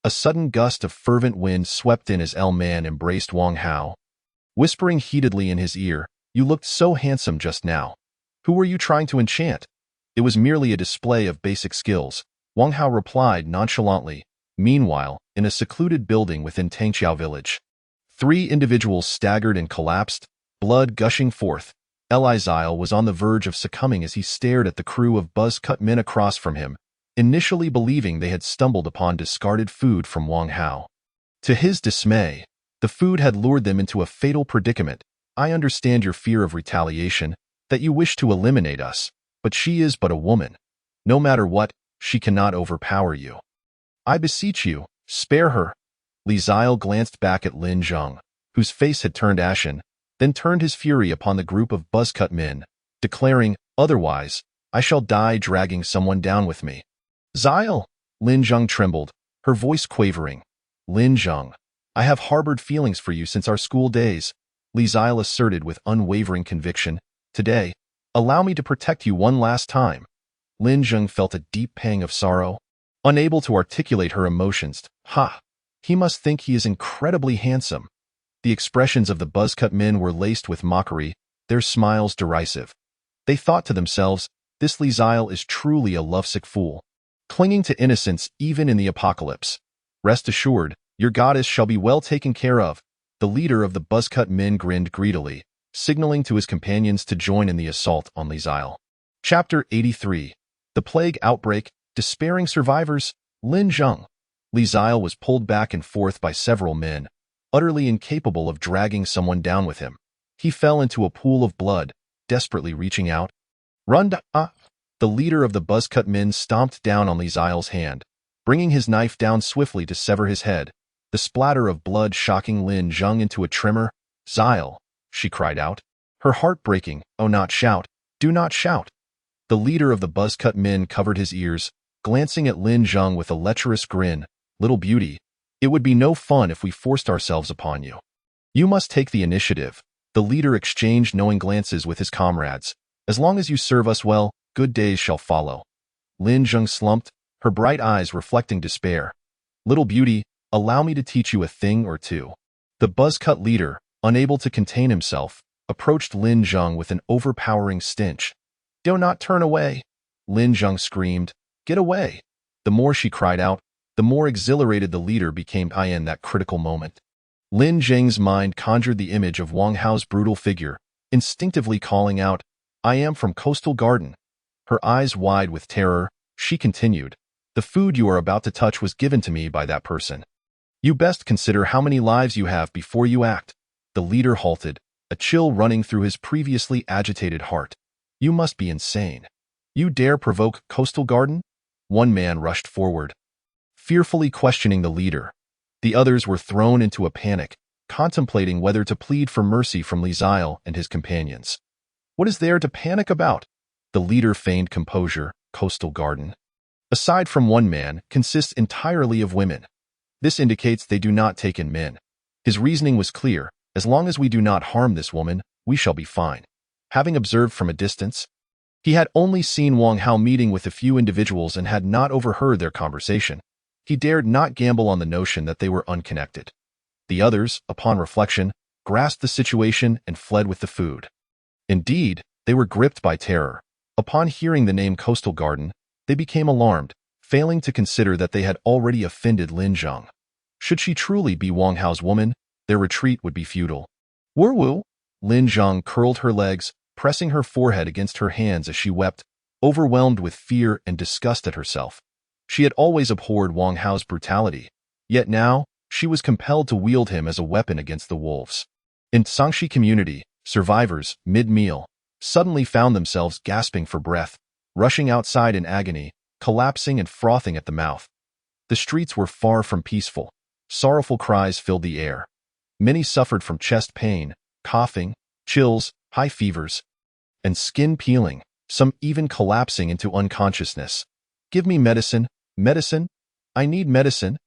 A sudden gust of fervent wind swept in as Man embraced Wang Hao, whispering heatedly in his ear, "You looked so handsome just now. Who were you trying to enchant?" "It was merely a display of basic skills," Wang Hao replied nonchalantly. Meanwhile, in a secluded building within Tangqiao village, 3 individuals staggered and collapsed, blood gushing forth. Li Zile was on the verge of succumbing as he stared at the crew of buzz-cut men across from him. initially believing they had stumbled upon discarded food from Wang Hao. To his dismay, the food had lured them into a fatal predicament. I understand your fear of retaliation, that you wish to eliminate us, but she is but a woman. No matter what, she cannot overpower you. I beseech you, spare her. Li Qian glanced back at Lin Zheng, whose face had turned ashen, then turned his fury upon the group of buzzcut men, declaring, otherwise, I shall die dragging someone down with me. Xiao! Lin Zheng trembled, her voice quavering. Lin Zheng, I have harbored feelings for you since our school days, Li Qian asserted with unwavering conviction. Today, allow me to protect you one last time. Lin Zheng felt a deep pang of sorrow, unable to articulate her emotions. Ha! He must think he is incredibly handsome. The expressions of the buzzcut men were laced with mockery, their smiles derisive. They thought to themselves, this Li Qian is truly a lovesick fool, clinging to innocence even in the apocalypse. Rest assured, your goddess shall be well taken care of. The leader of the buzzcut men grinned greedily, signaling to his companions to join in the assault on Li Qian. Chapter 83. The Plague Outbreak, Despairing Survivors, Lin Zheng. Li Qian was pulled back and forth by several men, utterly incapable of dragging someone down with him. He fell into a pool of blood, desperately reaching out. Run! The leader of the buzzcut men stomped down on Li Qian's hand, bringing his knife down swiftly to sever his head. The splatter of blood shocking Lin Zheng into a tremor. Xiao, she cried out, her heart breaking. Oh, not shout, do not shout. The leader of the buzzcut men covered his ears, glancing at Lin Zheng with a lecherous grin. Little beauty, it would be no fun if we forced ourselves upon you. You must take the initiative. The leader exchanged knowing glances with his comrades. As long as you serve us well, good days shall follow. Lin Zheng slumped, her bright eyes reflecting despair. Little beauty, allow me to teach you a thing or two. The buzzcut leader, unable to contain himself, approached Lin Zheng with an overpowering stench. Do not turn away. Lin Zheng screamed, get away. The more she cried out, the more exhilarated the leader became in that critical moment. Lin Zheng's mind conjured the image of Wang Hao's brutal figure, instinctively calling out, I am from Coastal Garden. Her eyes wide with terror, she continued, the food you are about to touch was given to me by that person. You best consider how many lives you have before you act. The leader halted, a chill running through his previously agitated heart. You must be insane. You dare provoke Coastal Garden? One man rushed forward, fearfully questioning the leader. The others were thrown into a panic, contemplating whether to plead for mercy from Li Qian and his companions. What is there to panic about? The leader feigned composure. Coastal Garden, aside from one man, consists entirely of women. This indicates they do not take in men. His reasoning was clear. As long as we do not harm this woman, we shall be fine. Having observed from a distance, he had only seen Wang Hao meeting with a few individuals and had not overheard their conversation. He dared not gamble on the notion that they were unconnected. The others, upon reflection, grasped the situation and fled with the food. Indeed, they were gripped by terror. Upon hearing the name Coastal Garden, they became alarmed, failing to consider that they had already offended Lin Zheng. Should she truly be Wang Hao's woman, their retreat would be futile. Wu! Lin Zheng curled her legs, pressing her forehead against her hands as she wept, overwhelmed with fear and disgust at herself. She had always abhorred Wang Hao's brutality, yet now, she was compelled to wield him as a weapon against the wolves. In Sangxi community, survivors, mid-meal, suddenly found themselves gasping for breath, rushing outside in agony, collapsing and frothing at the mouth. The streets were far from peaceful. Sorrowful cries filled the air. Many suffered from chest pain, coughing, chills, high fevers, and skin peeling, some even collapsing into unconsciousness. Give me medicine, medicine. I need medicine.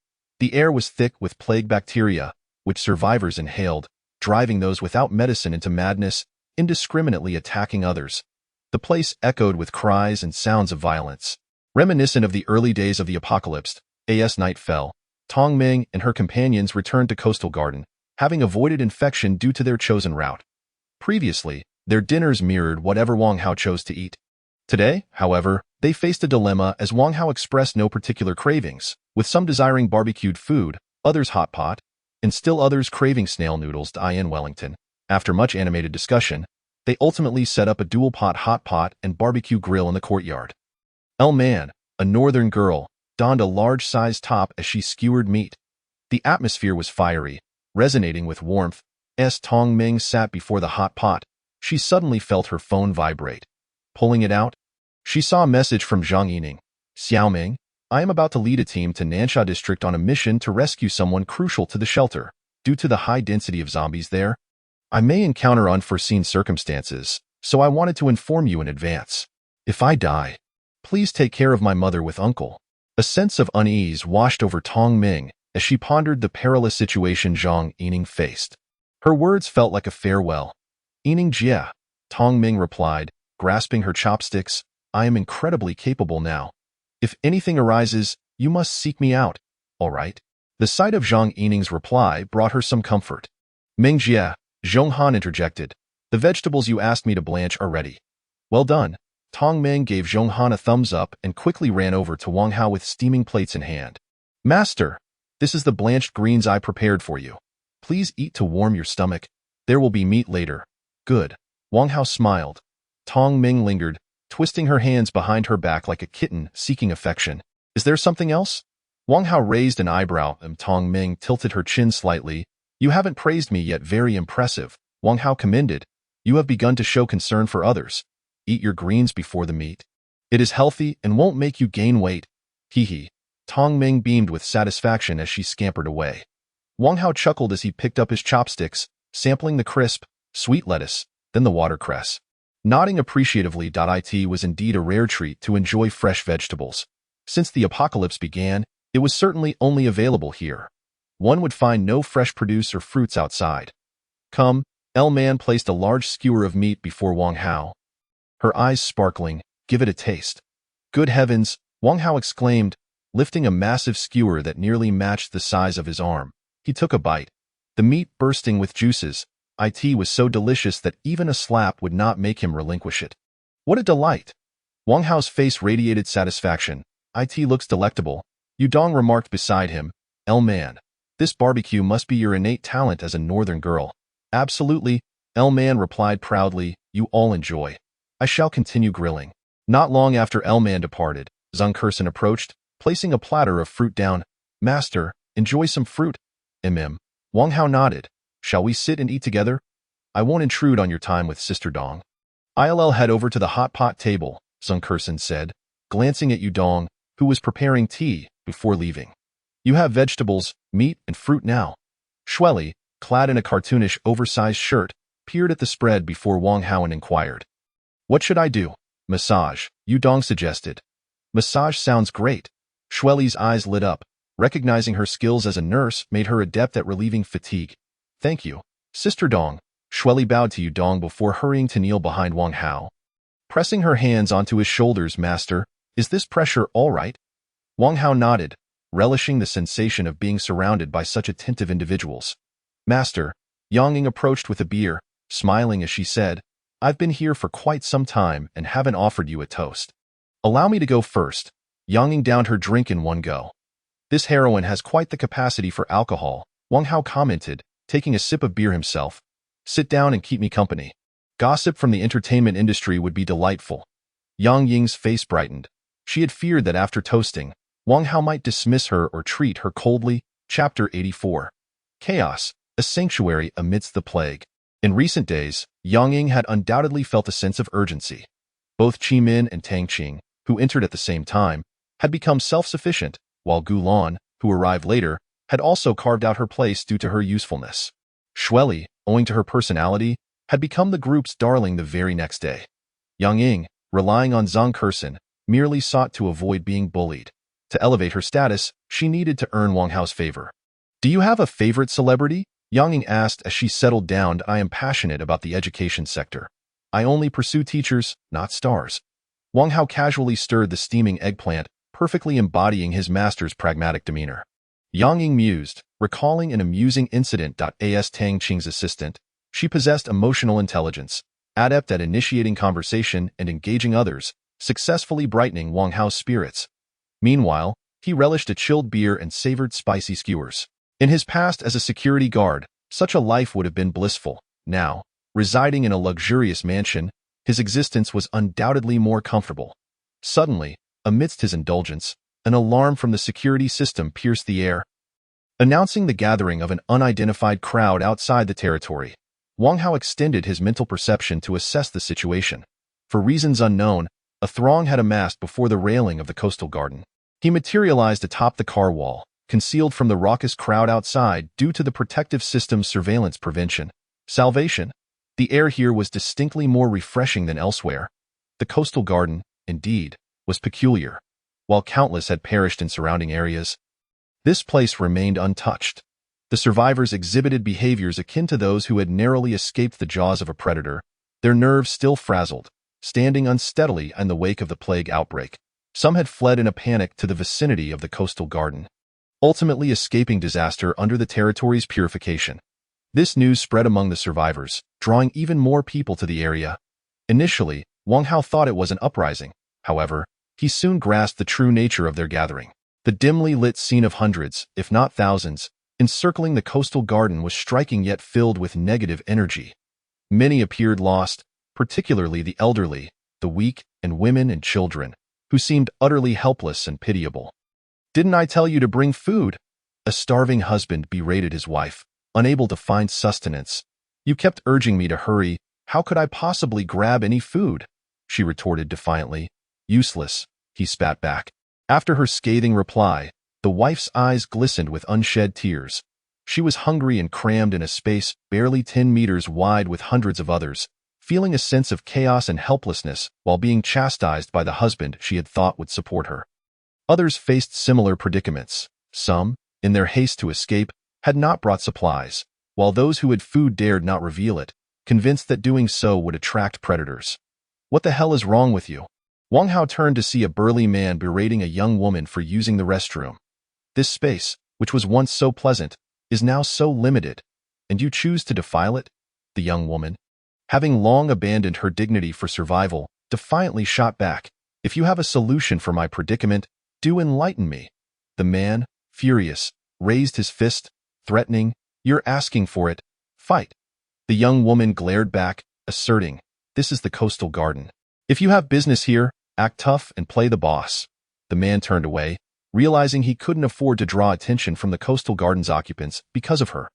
The air was thick with plague bacteria, which survivors inhaled, driving those without medicine into madness, indiscriminately attacking others. The place echoed with cries and sounds of violence. Reminiscent of the early days of the apocalypse, as night fell, Tong Ming and her companions returned to Coastal Garden, having avoided infection due to their chosen route. Previously, their dinners mirrored whatever Wang Hao chose to eat. Today, however, they faced a dilemma as Wang Hao expressed no particular cravings, with some desiring barbecued food, others hot pot, and still others craving snail noodles in Wellington. After much animated discussion, they ultimately set up a dual-pot hot pot and barbecue grill in the courtyard. "Oh man, a northern girl, donned a large-sized top as she skewered meat. The atmosphere was fiery, resonating with warmth. As Tong Ming sat before the hot pot, she suddenly felt her phone vibrate. Pulling it out, she saw a message from Zhang Yining. Xiaoming, I am about to lead a team to Nansha District on a mission to rescue someone crucial to the shelter. Due to the high density of zombies there, I may encounter unforeseen circumstances, so I wanted to inform you in advance. If I die, please take care of my mother with uncle. A sense of unease washed over Tong Ming as she pondered the perilous situation Zhang Yining faced. Her words felt like a farewell. Yining Jia, Tong Ming replied, grasping her chopsticks, I am incredibly capable now. If anything arises, you must seek me out, all right? The sight of Zhang Yining's reply brought her some comfort. Ming Jia, Zhong Han interjected, the vegetables you asked me to blanch are ready. Well done. Tong Ming gave Zhong Han a thumbs up and quickly ran over to Wang Hao with steaming plates in hand. Master, this is the blanched greens I prepared for you. Please eat to warm your stomach. There will be meat later. Good. Wang Hao smiled. Tong Ming lingered, twisting her hands behind her back like a kitten seeking affection. Is there something else? Wang Hao raised an eyebrow and Tong Ming tilted her chin slightly. You haven't praised me yet. Very impressive. Wang Hao commended. You have begun to show concern for others. Eat your greens before the meat. It is healthy and won't make you gain weight. Hee hee. Tong Ming beamed with satisfaction as she scampered away. Wang Hao chuckled as he picked up his chopsticks, sampling the crisp, sweet lettuce, then the watercress. Nodding appreciatively, it was indeed a rare treat to enjoy fresh vegetables. Since the apocalypse began, it was certainly only available here. One would find no fresh produce or fruits outside. Come, El Man placed a large skewer of meat before Wang Hao. Her eyes sparkling, give it a taste. Good heavens, Wang Hao exclaimed, lifting a massive skewer that nearly matched the size of his arm. He took a bite. The meat bursting with juices, it was so delicious that even a slap would not make him relinquish it. What a delight! Wang Hao's face radiated satisfaction. It looks delectable. Yudong remarked beside him. El Man, this barbecue must be your innate talent as a northern girl. Absolutely, El Man replied proudly. You all enjoy. I shall continue grilling. Not long after El Man departed, Zhang Kurson approached, placing a platter of fruit down. Master, enjoy some fruit. Wang Hao nodded. Shall we sit and eat together? I won't intrude on your time with Sister Dong. I'll head over to the hot pot table, Zhang Kurson said, glancing at Yudong, who was preparing tea, before leaving. You have vegetables, meat, and fruit now. Shueli, clad in a cartoonish oversized shirt, peered at the spread before Wang Hao and inquired. What should I do? Massage, Yudong suggested. Massage sounds great. Shueli's eyes lit up. Recognizing her skills as a nurse made her adept at relieving fatigue. Thank you, Sister Dong. Shueli bowed to Yudong before hurrying to kneel behind Wang Hao. Pressing her hands onto his shoulders, Master, is this pressure all right? Wang Hao nodded, relishing the sensation of being surrounded by such attentive individuals. Master, Yang Ying approached with a beer, smiling as she said, I've been here for quite some time and haven't offered you a toast. Allow me to go first. Yang Ying downed her drink in one go. This heroine has quite the capacity for alcohol, Wang Hao commented, taking a sip of beer himself. Sit down and keep me company. Gossip from the entertainment industry would be delightful. Yang Ying's face brightened. She had feared that after toasting, Wang Hao might dismiss her or treat her coldly. Chapter 84. Chaos, a sanctuary amidst the plague. In recent days, Yang Ying had undoubtedly felt a sense of urgency. Both Qi Min and Tang Qing, who entered at the same time, had become self-sufficient, while Gu Lan, who arrived later, had also carved out her place due to her usefulness. Shueli, owing to her personality, had become the group's darling the very next day. Yang Ying, relying on Zhang Kurson, merely sought to avoid being bullied. To elevate her status, she needed to earn Wang Hao's favor. Do you have a favorite celebrity? Yang Ying asked as she settled down. I am passionate about the education sector. I only pursue teachers, not stars. Wang Hao casually stirred the steaming eggplant, perfectly embodying his master's pragmatic demeanor. Yang Ying mused, recalling an amusing incident. As Tang Qing's assistant, she possessed emotional intelligence, adept at initiating conversation and engaging others, successfully brightening Wang Hao's spirits. Meanwhile, he relished a chilled beer and savored spicy skewers. In his past as a security guard, such a life would have been blissful. Now, residing in a luxurious mansion, his existence was undoubtedly more comfortable. Suddenly, amidst his indulgence, an alarm from the security system pierced the air, announcing the gathering of an unidentified crowd outside the territory. Wang Hao extended his mental perception to assess the situation. For reasons unknown, a throng had amassed before the railing of the coastal garden. He materialized atop the car wall, concealed from the raucous crowd outside due to the protective system's surveillance prevention. Salvation. The air here was distinctly more refreshing than elsewhere. The coastal garden, indeed, was peculiar. While countless had perished in surrounding areas, this place remained untouched. The survivors exhibited behaviors akin to those who had narrowly escaped the jaws of a predator, their nerves still frazzled, standing unsteadily in the wake of the plague outbreak. Some had fled in a panic to the vicinity of the coastal garden, ultimately escaping disaster under the territory's purification. This news spread among the survivors, drawing even more people to the area. Initially, Wang Hao thought it was an uprising. However, he soon grasped the true nature of their gathering. The dimly lit scene of hundreds, if not thousands, encircling the coastal garden was striking yet filled with negative energy. Many appeared lost, particularly the elderly, the weak, and women and children, who seemed utterly helpless and pitiable. "Didn't I tell you to bring food?" A starving husband berated his wife, unable to find sustenance. "You kept urging me to hurry. How could I possibly grab any food?" she retorted defiantly. "Useless," he spat back. After her scathing reply, the wife's eyes glistened with unshed tears. She was hungry and crammed in a space barely 10 meters wide with hundreds of others, feeling a sense of chaos and helplessness while being chastised by the husband she had thought would support her. Others faced similar predicaments. Some, in their haste to escape, had not brought supplies, while those who had food dared not reveal it, convinced that doing so would attract predators. "What the hell is wrong with you?" Wang Hao turned to see a burly man berating a young woman for using the restroom. "This space, which was once so pleasant, is now so limited, and you choose to defile it?" The young woman, having long abandoned her dignity for survival, defiantly shot back. "If you have a solution for my predicament, do enlighten me." The man, furious, raised his fist, threatening, "You're asking for it. Fight." The young woman glared back, asserting, "This is the coastal garden. If you have business here, act tough and play the boss." The man turned away, realizing he couldn't afford to draw attention from the coastal garden's occupants because of her.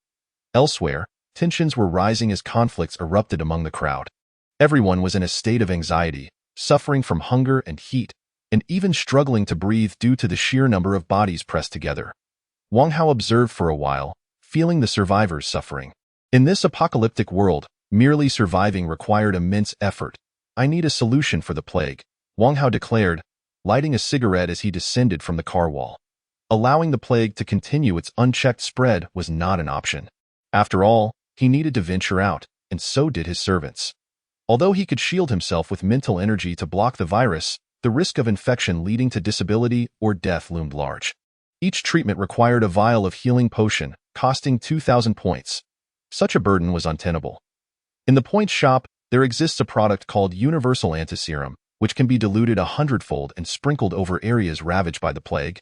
Elsewhere, tensions were rising as conflicts erupted among the crowd. Everyone was in a state of anxiety, suffering from hunger and heat, and even struggling to breathe due to the sheer number of bodies pressed together. Wang Hao observed for a while, feeling the survivors' suffering. In this apocalyptic world, merely surviving required immense effort. "I need a solution for the plague," Wang Hao declared, lighting a cigarette as he descended from the car wall. Allowing the plague to continue its unchecked spread was not an option. After all, he needed to venture out, and so did his servants. Although he could shield himself with mental energy to block the virus, the risk of infection leading to disability or death loomed large. Each treatment required a vial of healing potion, costing 2,000 points. Such a burden was untenable. In the points shop, there exists a product called Universal Antiserum, which can be diluted 100-fold and sprinkled over areas ravaged by the plague,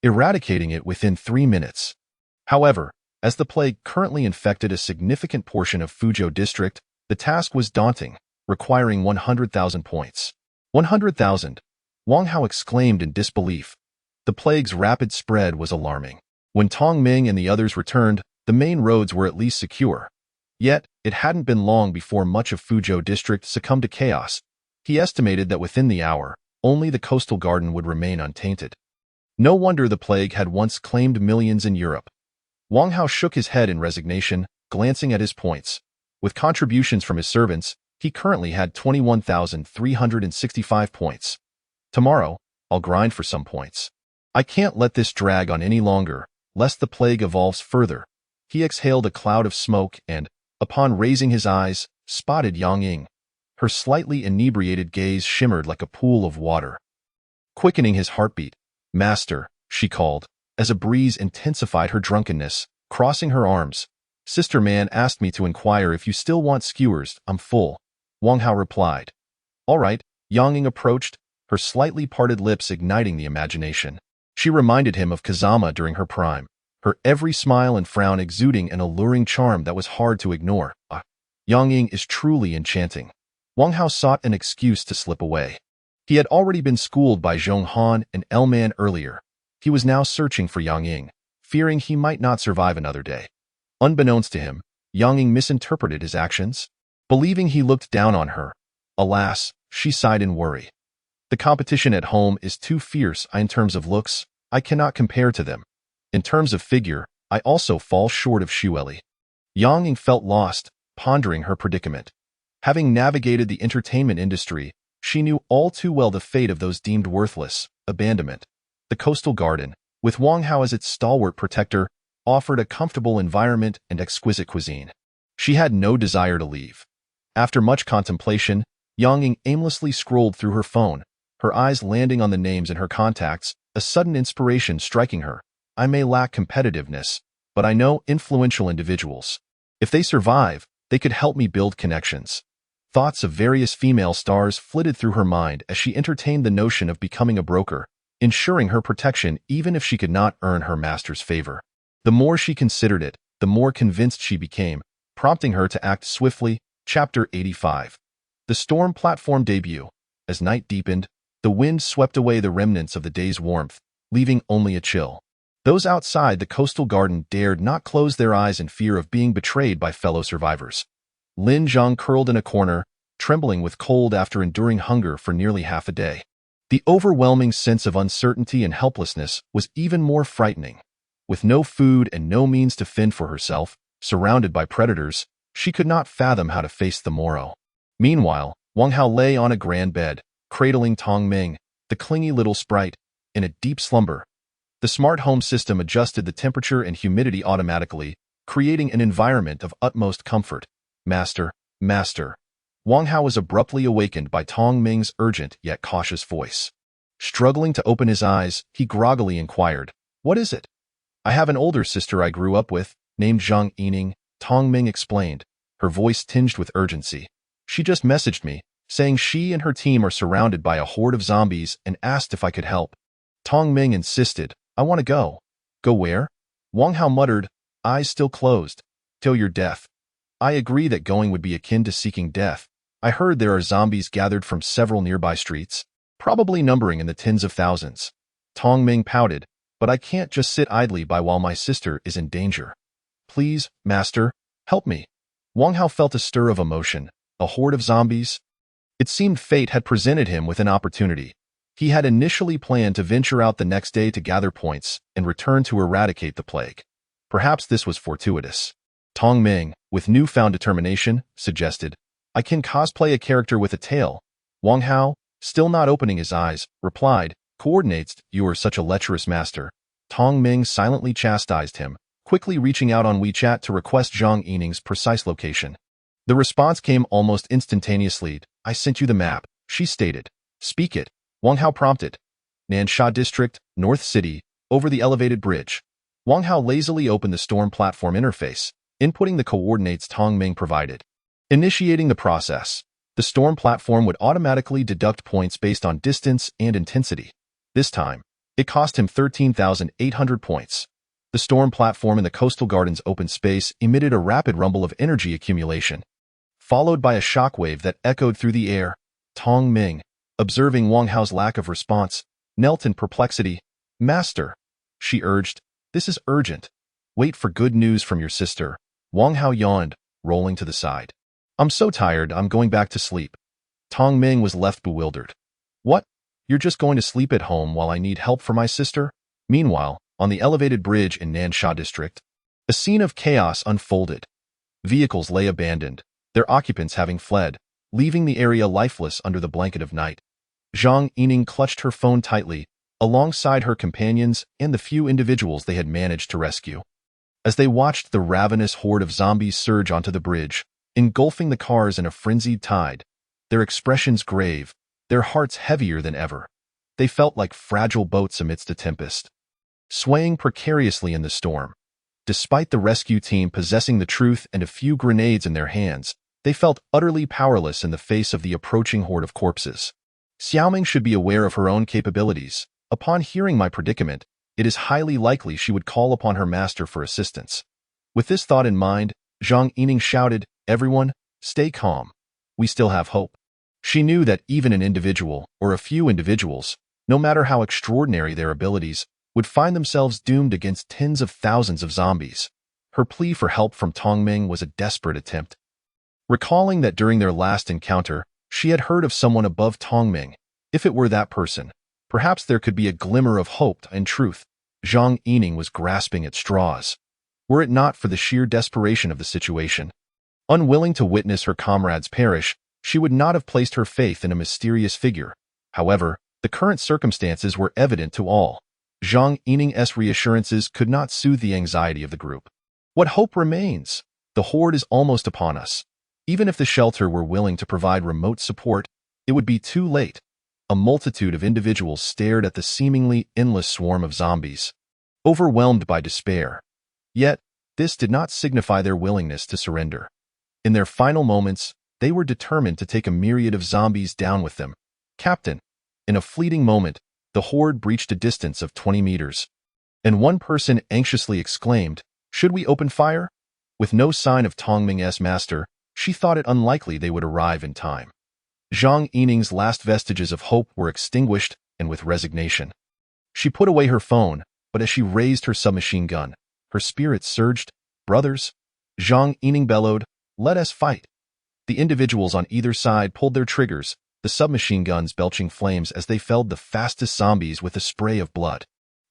eradicating it within 3 minutes. However, as the plague currently infected a significant portion of Fuzhou district, the task was daunting, requiring 100,000 points. 100,000! Wang Hao exclaimed in disbelief. The plague's rapid spread was alarming. When Tong Ming and the others returned, the main roads were at least secure. Yet, it hadn't been long before much of Fuzhou district succumbed to chaos. He estimated that within the hour, only the coastal garden would remain untainted. No wonder the plague had once claimed millions in Europe. Wang Hao shook his head in resignation, glancing at his points. With contributions from his servants, he currently had 21,365 points. "Tomorrow, I'll grind for some points. I can't let this drag on any longer, lest the plague evolves further." He exhaled a cloud of smoke and, upon raising his eyes, spotted Yang Ying. Her slightly inebriated gaze shimmered like a pool of water. Quickening his heartbeat, "Master," she called, as a breeze intensified her drunkenness, crossing her arms. "Sister Man asked me to inquire if you still want skewers. I'm full." Wang Hao replied. "All right." Yang Ying approached, her slightly parted lips igniting the imagination. She reminded him of Kazama during her prime, her every smile and frown exuding an alluring charm that was hard to ignore. Yang Ying is truly enchanting. Wang Hao sought an excuse to slip away. He had already been schooled by Zhong Han and Elman earlier. He was now searching for Yang Ying, fearing he might not survive another day. Unbeknownst to him, Yang Ying misinterpreted his actions, believing he looked down on her. Alas, she sighed in worry. The competition at home is too fierce. In terms of looks, I cannot compare to them. In terms of figure, I also fall short of Xueli. Yang Ying felt lost, pondering her predicament. Having navigated the entertainment industry, she knew all too well the fate of those deemed worthless. Abandonment. The coastal garden, with Wang Hao as its stalwart protector, offered a comfortable environment and exquisite cuisine. She had no desire to leave. After much contemplation, Yang Ying aimlessly scrolled through her phone, her eyes landing on the names in her contacts, a sudden inspiration striking her. I may lack competitiveness, but I know influential individuals. If they survive, they could help me build connections. Thoughts of various female stars flitted through her mind as she entertained the notion of becoming a broker, ensuring her protection even if she could not earn her master's favor. The more she considered it, the more convinced she became, prompting her to act swiftly. Chapter 85. The storm platform debut. As night deepened, the wind swept away the remnants of the day's warmth, leaving only a chill. Those outside the coastal garden dared not close their eyes in fear of being betrayed by fellow survivors. Lin Zhang curled in a corner, trembling with cold after enduring hunger for nearly half a day. The overwhelming sense of uncertainty and helplessness was even more frightening. With no food and no means to fend for herself, surrounded by predators, she could not fathom how to face the morrow. Meanwhile, Wang Hao lay on a grand bed, cradling Tong Ming, the clingy little sprite, in a deep slumber. The smart home system adjusted the temperature and humidity automatically, creating an environment of utmost comfort. Master, Master. Wang Hao was abruptly awakened by Tong Ming's urgent yet cautious voice. Struggling to open his eyes, he groggily inquired, "What is it?" "I have an older sister I grew up with, named Zhang Yining," Tong Ming explained, her voice tinged with urgency. "She just messaged me, saying she and her team are surrounded by a horde of zombies and asked if I could help." Tong Ming insisted, "I want to go." "Go where?" Wang Hao muttered, eyes still closed. "Till your death." "I agree that going would be akin to seeking death. I heard there are zombies gathered from several nearby streets, probably numbering in the tens of thousands." Tong Ming pouted, "But I can't just sit idly by while my sister is in danger. Please, Master, help me." Wang Hao felt a stir of emotion. A horde of zombies? It seemed fate had presented him with an opportunity. He had initially planned to venture out the next day to gather points and return to eradicate the plague. Perhaps this was fortuitous. Tong Ming, with newfound determination, suggested, "I can cosplay a character with a tail." Wang Hao, still not opening his eyes, replied, "Coordinates, you are such a lecherous master." Tong Ming silently chastised him, quickly reaching out on WeChat to request Zhang Yining's precise location. The response came almost instantaneously. "I sent you the map," she stated. "Speak it," Wang Hao prompted. "Nansha District, North City, over the elevated bridge." Wang Hao lazily opened the storm platform interface, inputting the coordinates Tong Ming provided. Initiating the process, the storm platform would automatically deduct points based on distance and intensity. This time, it cost him 13,800 points. The storm platform in the coastal garden's open space emitted a rapid rumble of energy accumulation, followed by a shockwave that echoed through the air. Tong Ming, observing Wang Hao's lack of response, knelt in perplexity. "Master," she urged, "this is urgent. Wait for good news from your sister." Wang Hao yawned, rolling to the side. "I'm so tired, I'm going back to sleep." Tong Ming was left bewildered. "What? You're just going to sleep at home while I need help for my sister?" Meanwhile, on the elevated bridge in Nansha District, a scene of chaos unfolded. Vehicles lay abandoned, their occupants having fled, leaving the area lifeless under the blanket of night. Zhang Yining clutched her phone tightly, alongside her companions and the few individuals they had managed to rescue. As they watched the ravenous horde of zombies surge onto the bridge, engulfing the cars in a frenzied tide, their expressions grave, their hearts heavier than ever. They felt like fragile boats amidst a tempest, swaying precariously in the storm. Despite the rescue team possessing the truth and a few grenades in their hands, they felt utterly powerless in the face of the approaching horde of corpses. Xiaoming should be aware of her own capabilities. Upon hearing my predicament, it is highly likely she would call upon her master for assistance. With this thought in mind, Zhang Yining shouted, "Everyone, stay calm. We still have hope." She knew that even an individual, or a few individuals, no matter how extraordinary their abilities, would find themselves doomed against tens of thousands of zombies. Her plea for help from Tongming was a desperate attempt. Recalling that during their last encounter, she had heard of someone above Tongming. If it were that person, perhaps there could be a glimmer of hope and truth. Zhang Yining was grasping at straws. Were it not for the sheer desperation of the situation, unwilling to witness her comrades perish, she would not have placed her faith in a mysterious figure. However, the current circumstances were evident to all. Zhang Yining's reassurances could not soothe the anxiety of the group. What hope remains? The horde is almost upon us. Even if the shelter were willing to provide remote support, it would be too late. A multitude of individuals stared at the seemingly endless swarm of zombies, overwhelmed by despair. Yet, this did not signify their willingness to surrender. In their final moments, they were determined to take a myriad of zombies down with them. Captain, in a fleeting moment, the horde breached a distance of 20 meters. And one person anxiously exclaimed, "Should we open fire?" With no sign of Tongming's master, she thought it unlikely they would arrive in time. Zhang Yining's last vestiges of hope were extinguished, and with resignation, she put away her phone, but as she raised her submachine gun, her spirits surged. "Brothers," Zhang Yining bellowed, "let us fight." The individuals on either side pulled their triggers, the submachine guns belching flames as they felled the fastest zombies with a spray of blood.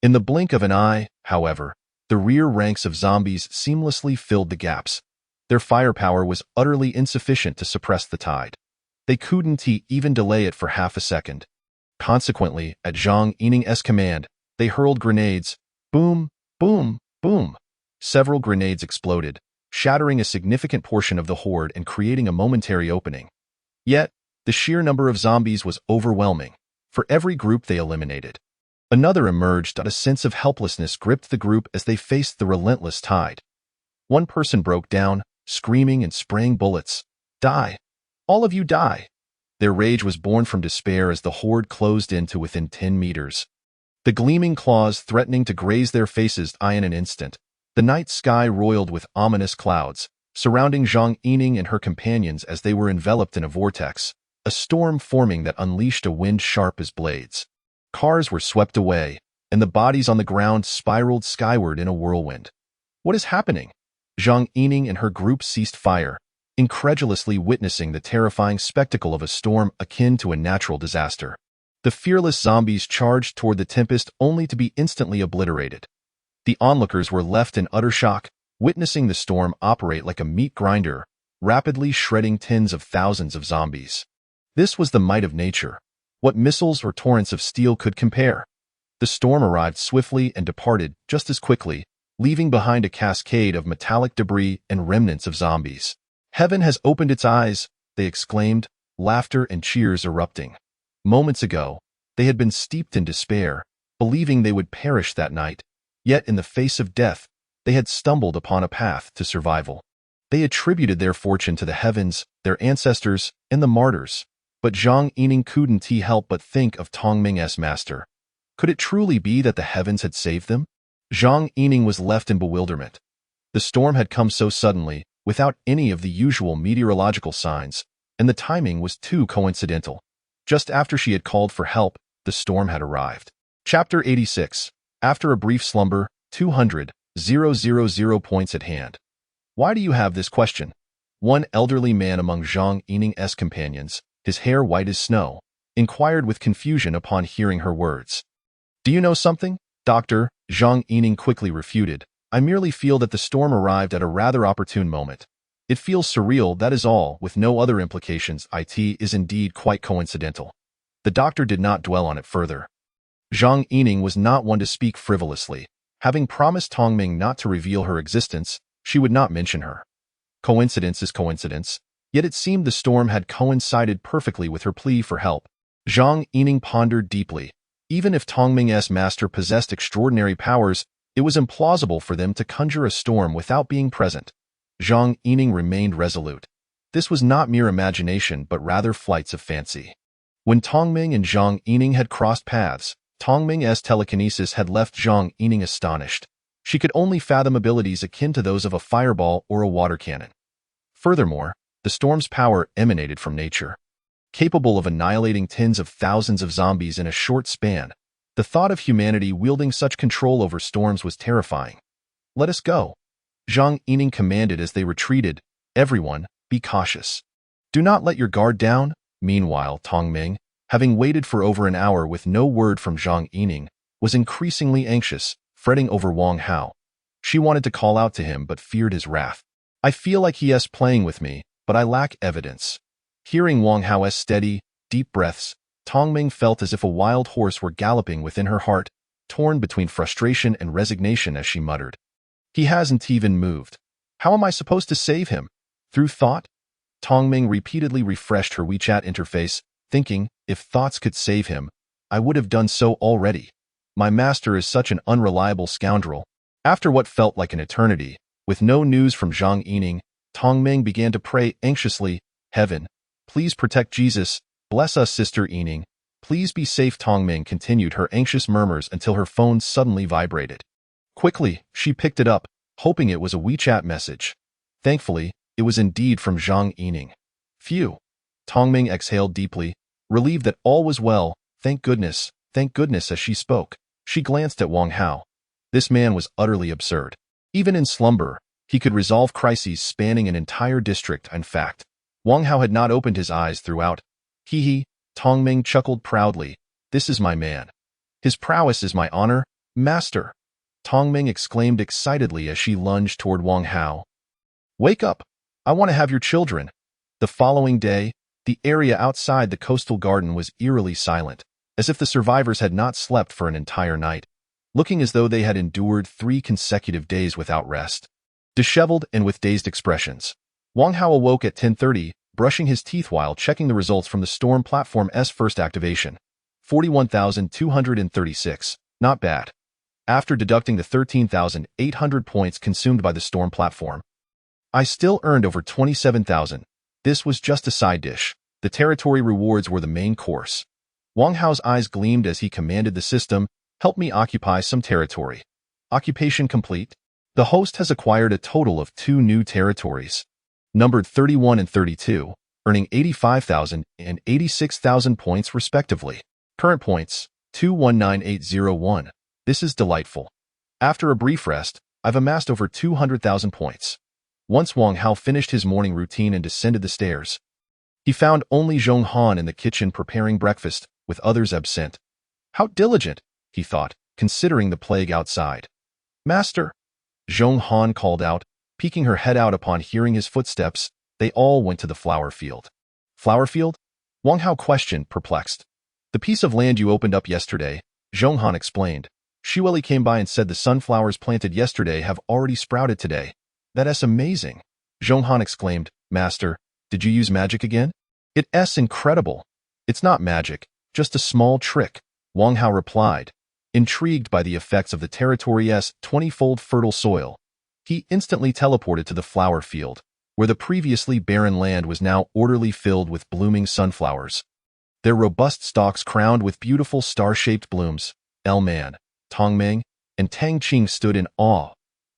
In the blink of an eye, however, the rear ranks of zombies seamlessly filled the gaps. Their firepower was utterly insufficient to suppress the tide. They couldn't even delay it for half a second. Consequently, at Zhang Yining's command, they hurled grenades. Boom, boom, boom. Several grenades exploded, shattering a significant portion of the horde and creating a momentary opening. Yet, the sheer number of zombies was overwhelming. For every group they eliminated, another emerged. A sense of helplessness gripped the group as they faced the relentless tide. One person broke down, screaming and spraying bullets. "Die! All of you die!" Their rage was born from despair as the horde closed in to within 10 meters. The gleaming claws threatening to graze their faces. In an instant, the night sky roiled with ominous clouds, surrounding Zhang Yining and her companions as they were enveloped in a vortex, a storm forming that unleashed a wind sharp as blades. Cars were swept away, and the bodies on the ground spiraled skyward in a whirlwind. "What is happening?" Zhang Yining and her group ceased fire, incredulously witnessing the terrifying spectacle of a storm akin to a natural disaster. The fearless zombies charged toward the tempest only to be instantly obliterated. The onlookers were left in utter shock, witnessing the storm operate like a meat grinder, rapidly shredding tens of thousands of zombies. This was the might of nature. What missiles or torrents of steel could compare? The storm arrived swiftly and departed just as quickly, leaving behind a cascade of metallic debris and remnants of zombies. "Heaven has opened its eyes," they exclaimed, laughter and cheers erupting. Moments ago, they had been steeped in despair, believing they would perish that night. Yet in the face of death, they had stumbled upon a path to survival. They attributed their fortune to the heavens, their ancestors, and the martyrs. But Zhang Yining couldn't help but think of Tongming's master. Could it truly be that the heavens had saved them? Zhang Yining was left in bewilderment. The storm had come so suddenly, without any of the usual meteorological signs, and the timing was too coincidental. Just after she had called for help, the storm had arrived. Chapter 86. After a brief slumber, 200,000 points at hand. "Why do you have this question?" One elderly man among Zhang Yining's companions, his hair white as snow, inquired with confusion upon hearing her words. "Do you know something, Doctor?" Zhang Yining quickly refuted. "I merely feel that the storm arrived at a rather opportune moment. It feels surreal, that is all, with no other implications. It is indeed quite coincidental." The doctor did not dwell on it further. Zhang Yining was not one to speak frivolously. Having promised Tongming not to reveal her existence, she would not mention her. Coincidence is coincidence, yet it seemed the storm had coincided perfectly with her plea for help. Zhang Yining pondered deeply. Even if Tongming's master possessed extraordinary powers, it was implausible for them to conjure a storm without being present. Zhang Yining remained resolute. This was not mere imagination but rather flights of fancy. When Tongming and Zhang Yining had crossed paths, Tongming's telekinesis had left Zhang Yining astonished. She could only fathom abilities akin to those of a fireball or a water cannon. Furthermore, the storm's power emanated from nature. capable of annihilating tens of thousands of zombies in a short span. The thought of humanity wielding such control over storms was terrifying. "Let us go," Zhang Yining commanded as they retreated. "Everyone, be cautious. Do not let your guard down." Meanwhile, Tongming, having waited for over an hour with no word from Zhang Yining, was increasingly anxious, fretting over Wang Hao. She wanted to call out to him but feared his wrath. "I feel like he is playing with me, but I lack evidence." Hearing Wang Hao's steady, deep breaths, Tongming felt as if a wild horse were galloping within her heart, torn between frustration and resignation as she muttered, "He hasn't even moved. How am I supposed to save him? Through thought?" Tongming repeatedly refreshed her WeChat interface, thinking, if thoughts could save him, I would have done so already. My master is such an unreliable scoundrel. After what felt like an eternity, with no news from Zhang Yining, Tongming began to pray anxiously, "Heaven, please protect Jesus. Bless us, Sister Yining. Please be safe." Tongming continued her anxious murmurs until her phone suddenly vibrated. Quickly, she picked it up, hoping it was a WeChat message. Thankfully, it was indeed from Zhang Yining. Phew. Tongming exhaled deeply, relieved that all was well. Thank goodness. As she spoke, she glanced at Wang Hao. This man was utterly absurd. Even in slumber, he could resolve crises spanning an entire district. In fact, Wang Hao had not opened his eyes throughout. Hee, Tongming chuckled proudly. "This is my man. His prowess is my honor, master." Tongming exclaimed excitedly as she lunged toward Wang Hao. "Wake up! I want to have your children." The following day, the area outside the coastal garden was eerily silent, as if the survivors had not slept for an entire night, looking as though they had endured 3 consecutive days without rest. Disheveled and with dazed expressions, Wang Hao awoke at 10:30, brushing his teeth while checking the results from the Storm Platform's first activation. 41,236. Not bad. After deducting the 13,800 points consumed by the Storm Platform, I still earned over 27,000. This was just a side dish. The territory rewards were the main course. Wang Hao's eyes gleamed as he commanded the system, "Help me occupy some territory." Occupation complete. The host has acquired a total of 2 new territories, numbered 31 and 32, earning 85,000 and 86,000 points respectively. Current points, 219801. This is delightful. After a brief rest, I've amassed over 200,000 points. Once Wang Hao finished his morning routine and descended the stairs, he found only Zhong Han in the kitchen preparing breakfast, with others absent. How diligent, he thought, considering the plague outside. "Master," Zhong Han called out, peeking her head out upon hearing his footsteps. They all went to the flower field. "Flower field?" Wang Hao questioned, perplexed. "The piece of land you opened up yesterday," Zhong Han explained. "Xueli came by and said the sunflowers planted yesterday have already sprouted today." "That's amazing," Zhong Han exclaimed. "Master, did you use magic again?" "It's incredible." "It's not magic, just a small trick," Wang Hao replied, intrigued by the effects of the territory's 20-fold fertile soil. He instantly teleported to the flower field, where the previously barren land was now orderly filled with blooming sunflowers, their robust stalks crowned with beautiful star-shaped blooms. Man, Tongming, and Tang Qing stood in awe.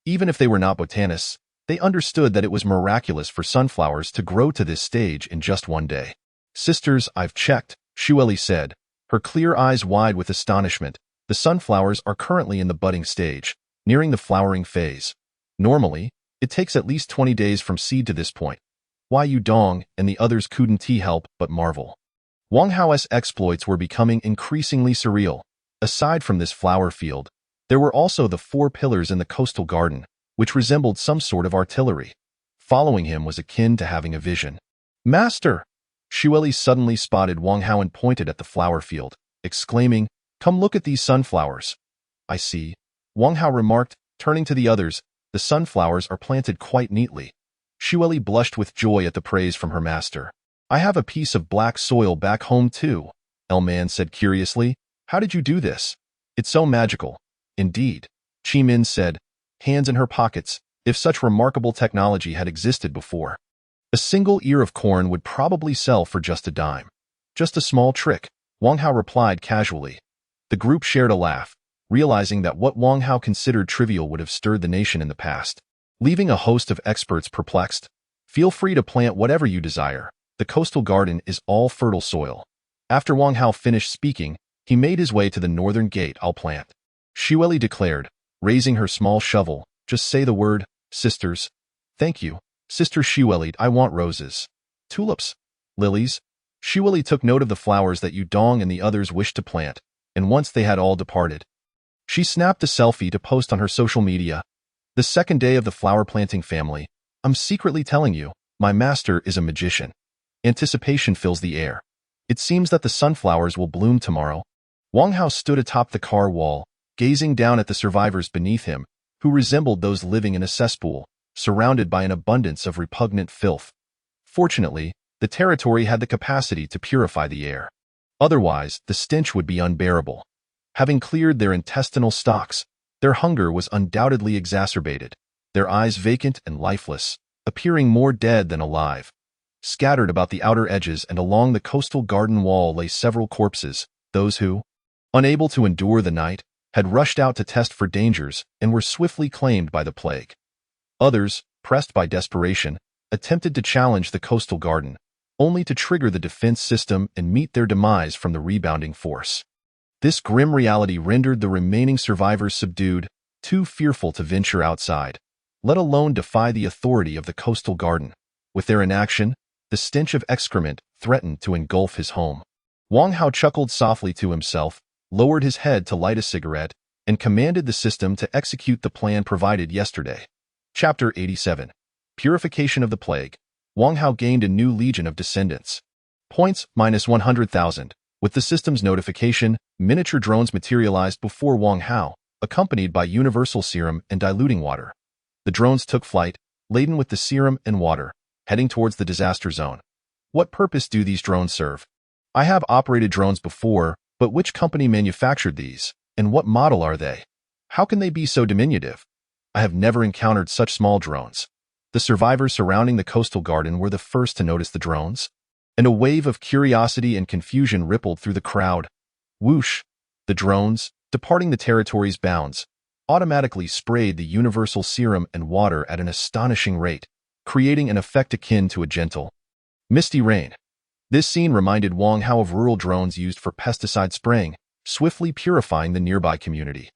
Even if they were not botanists, they understood that it was miraculous for sunflowers to grow to this stage in just one day. "Sisters, I've checked," Xueli said, her clear eyes wide with astonishment. "The sunflowers are currently in the budding stage, nearing the flowering phase. Normally, it takes at least 20 days from seed to this point." Why Yu Dong and the others couldn't help but marvel. Wang Hao's exploits were becoming increasingly surreal. Aside from this flower field, there were also the 4 pillars in the coastal garden, which resembled some sort of artillery. Following him was akin to having a vision. "Master!" Xueli suddenly spotted Wang Hao and pointed at the flower field, exclaiming, "Come look at these sunflowers." "I see," Wang Hao remarked, turning to the others. "The sunflowers are planted quite neatly." Xueli blushed with joy at the praise from her master. "I have a piece of black soil back home too," Man said curiously. "How did you do this?" "It's so magical." "Indeed," Chi Min said, hands in her pockets. If such remarkable technology had existed before, a single ear of corn would probably sell for just a dime. "Just a small trick," Wang Hao replied casually. The group shared a laugh, realizing that what Wang Hao considered trivial would have stirred the nation in the past, leaving a host of experts perplexed. "Feel free to plant whatever you desire," The coastal garden is all fertile soil. After Wang Hao finished speaking, he made his way to the northern gate. I'll plant, Shiweli declared, raising her small shovel. Just say the word, sisters. Thank you, Sister Shiweli. I want roses, tulips, lilies. Shiweli took note of the flowers that Yudong and the others wished to plant, and once they had all departed, she snapped a selfie to post on her social media. The second day of the flower planting family. I'm secretly telling you, my master is a magician. Anticipation fills the air. It seems that the sunflowers will bloom tomorrow. Wang Hao stood atop the car wall, gazing down at the survivors beneath him, who resembled those living in a cesspool, surrounded by an abundance of repugnant filth. Fortunately, the territory had the capacity to purify the air. Otherwise, the stench would be unbearable. Having cleared their intestinal stocks, their hunger was undoubtedly exacerbated, their eyes vacant and lifeless, appearing more dead than alive. Scattered about the outer edges and along the coastal garden wall lay several corpses, those who, unable to endure the night, had rushed out to test for dangers and were swiftly claimed by the plague. Others, pressed by desperation, attempted to challenge the coastal garden, only to trigger the defense system and meet their demise from the rebounding force. This grim reality rendered the remaining survivors subdued, too fearful to venture outside, let alone defy the authority of the coastal garden. With their inaction, the stench of excrement threatened to engulf his home. Wang Hao chuckled softly to himself, lowered his head to light a cigarette, and commanded the system to execute the plan provided yesterday. Chapter 87. Purification of the Plague. Wang Hao gained a new legion of descendants. Points, -100,000. With the system's notification, miniature drones materialized before Wang Hao, accompanied by universal serum and diluting water. The drones took flight, laden with the serum and water, heading towards the disaster zone. What purpose do these drones serve? I have operated drones before, but which company manufactured these, and what model are they? How can they be so diminutive? I have never encountered such small drones. The survivors surrounding the coastal garden were the first to notice the drones, and a wave of curiosity and confusion rippled through the crowd. Whoosh! The drones, departing the territory's bounds, automatically sprayed the universal serum and water at an astonishing rate, creating an effect akin to a gentle, misty rain. This scene reminded Wang Hao of rural drones used for pesticide spraying, swiftly purifying the nearby community.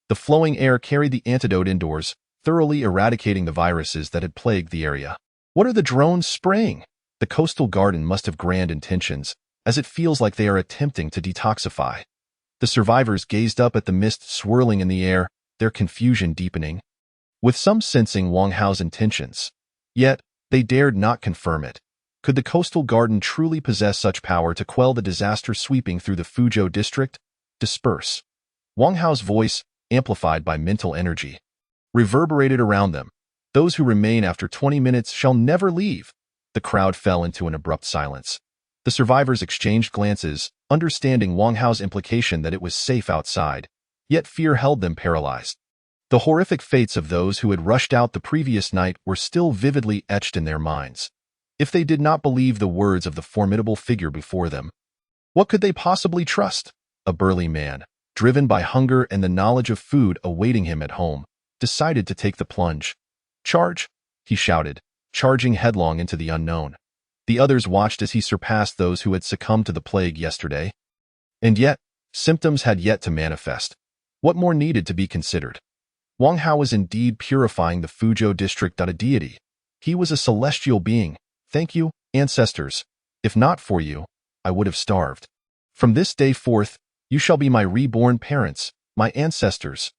The flowing air carried the antidote indoors, thoroughly eradicating the viruses that had plagued the area. What are the drones spraying? The coastal garden must have grand intentions, as it feels like they are attempting to detoxify. The survivors gazed up at the mist swirling in the air, their confusion deepening, with some sensing Wang Hao's intentions. Yet, they dared not confirm it. Could the coastal garden truly possess such power to quell the disaster sweeping through the Fuzhou district? Disperse. Wang Hao's voice, amplified by mental energy, reverberated around them. Those who remain after 20 minutes shall never leave. The crowd fell into an abrupt silence. The survivors exchanged glances, understanding Wang Hao's implication that it was safe outside, yet fear held them paralyzed. The horrific fates of those who had rushed out the previous night were still vividly etched in their minds. If they did not believe the words of the formidable figure before them, what could they possibly trust? A burly man, driven by hunger and the knowledge of food awaiting him at home, decided to take the plunge. Charge! He shouted, charging headlong into the unknown. The others watched as he surpassed those who had succumbed to the plague yesterday. And yet, symptoms had yet to manifest. What more needed to be considered? Wang Hao was indeed purifying the Fuzhou district. A deity. He was a celestial being. Thank you, ancestors. If not for you, I would have starved. From this day forth, you shall be my reborn parents, my ancestors.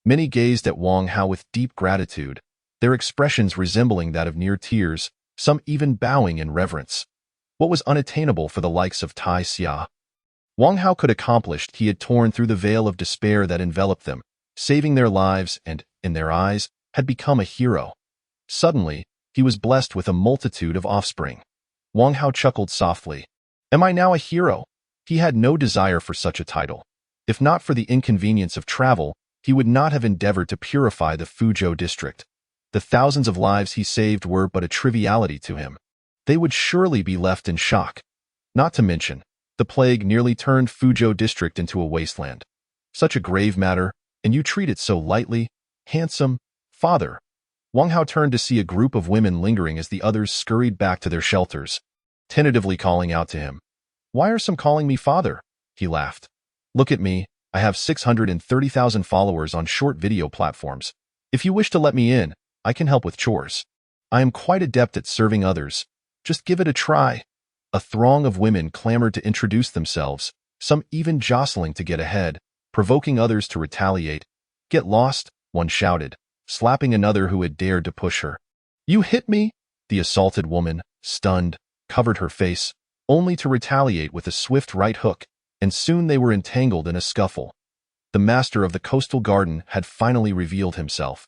Many gazed at Wang Hao with deep gratitude, their expressions resembling that of near tears, some even bowing in reverence. What was unattainable for the likes of Tai Xia, Wang Hao could accomplish. He had torn through the veil of despair that enveloped them, saving their lives and, in their eyes, had become a hero. Suddenly, he was blessed with a multitude of offspring. Wang Hao chuckled softly. Am I now a hero? He had no desire for such a title. If not for the inconvenience of travel, he would not have endeavored to purify the Fuzhou district. The thousands of lives he saved were but a triviality to him. They would surely be left in shock. Not to mention, the plague nearly turned Fuzhou district into a wasteland. Such a grave matter, and you treat it so lightly, handsome, father. Wang Hao turned to see a group of women lingering as the others scurried back to their shelters. tentatively calling out to him. "Why are some calling me father?" He laughed. "Look at me. I have 630,000 followers on short video platforms. If you wish to let me in, I can help with chores. I am quite adept at serving others. Just give it a try." A throng of women clamored to introduce themselves, some even jostling to get ahead, provoking others to retaliate. "Get lost," one shouted, slapping another who had dared to push her. "You hit me?" The assaulted woman, stunned, covered her face, only to retaliate with a swift right hook, and soon they were entangled in a scuffle. The master of the coastal garden had finally revealed himself,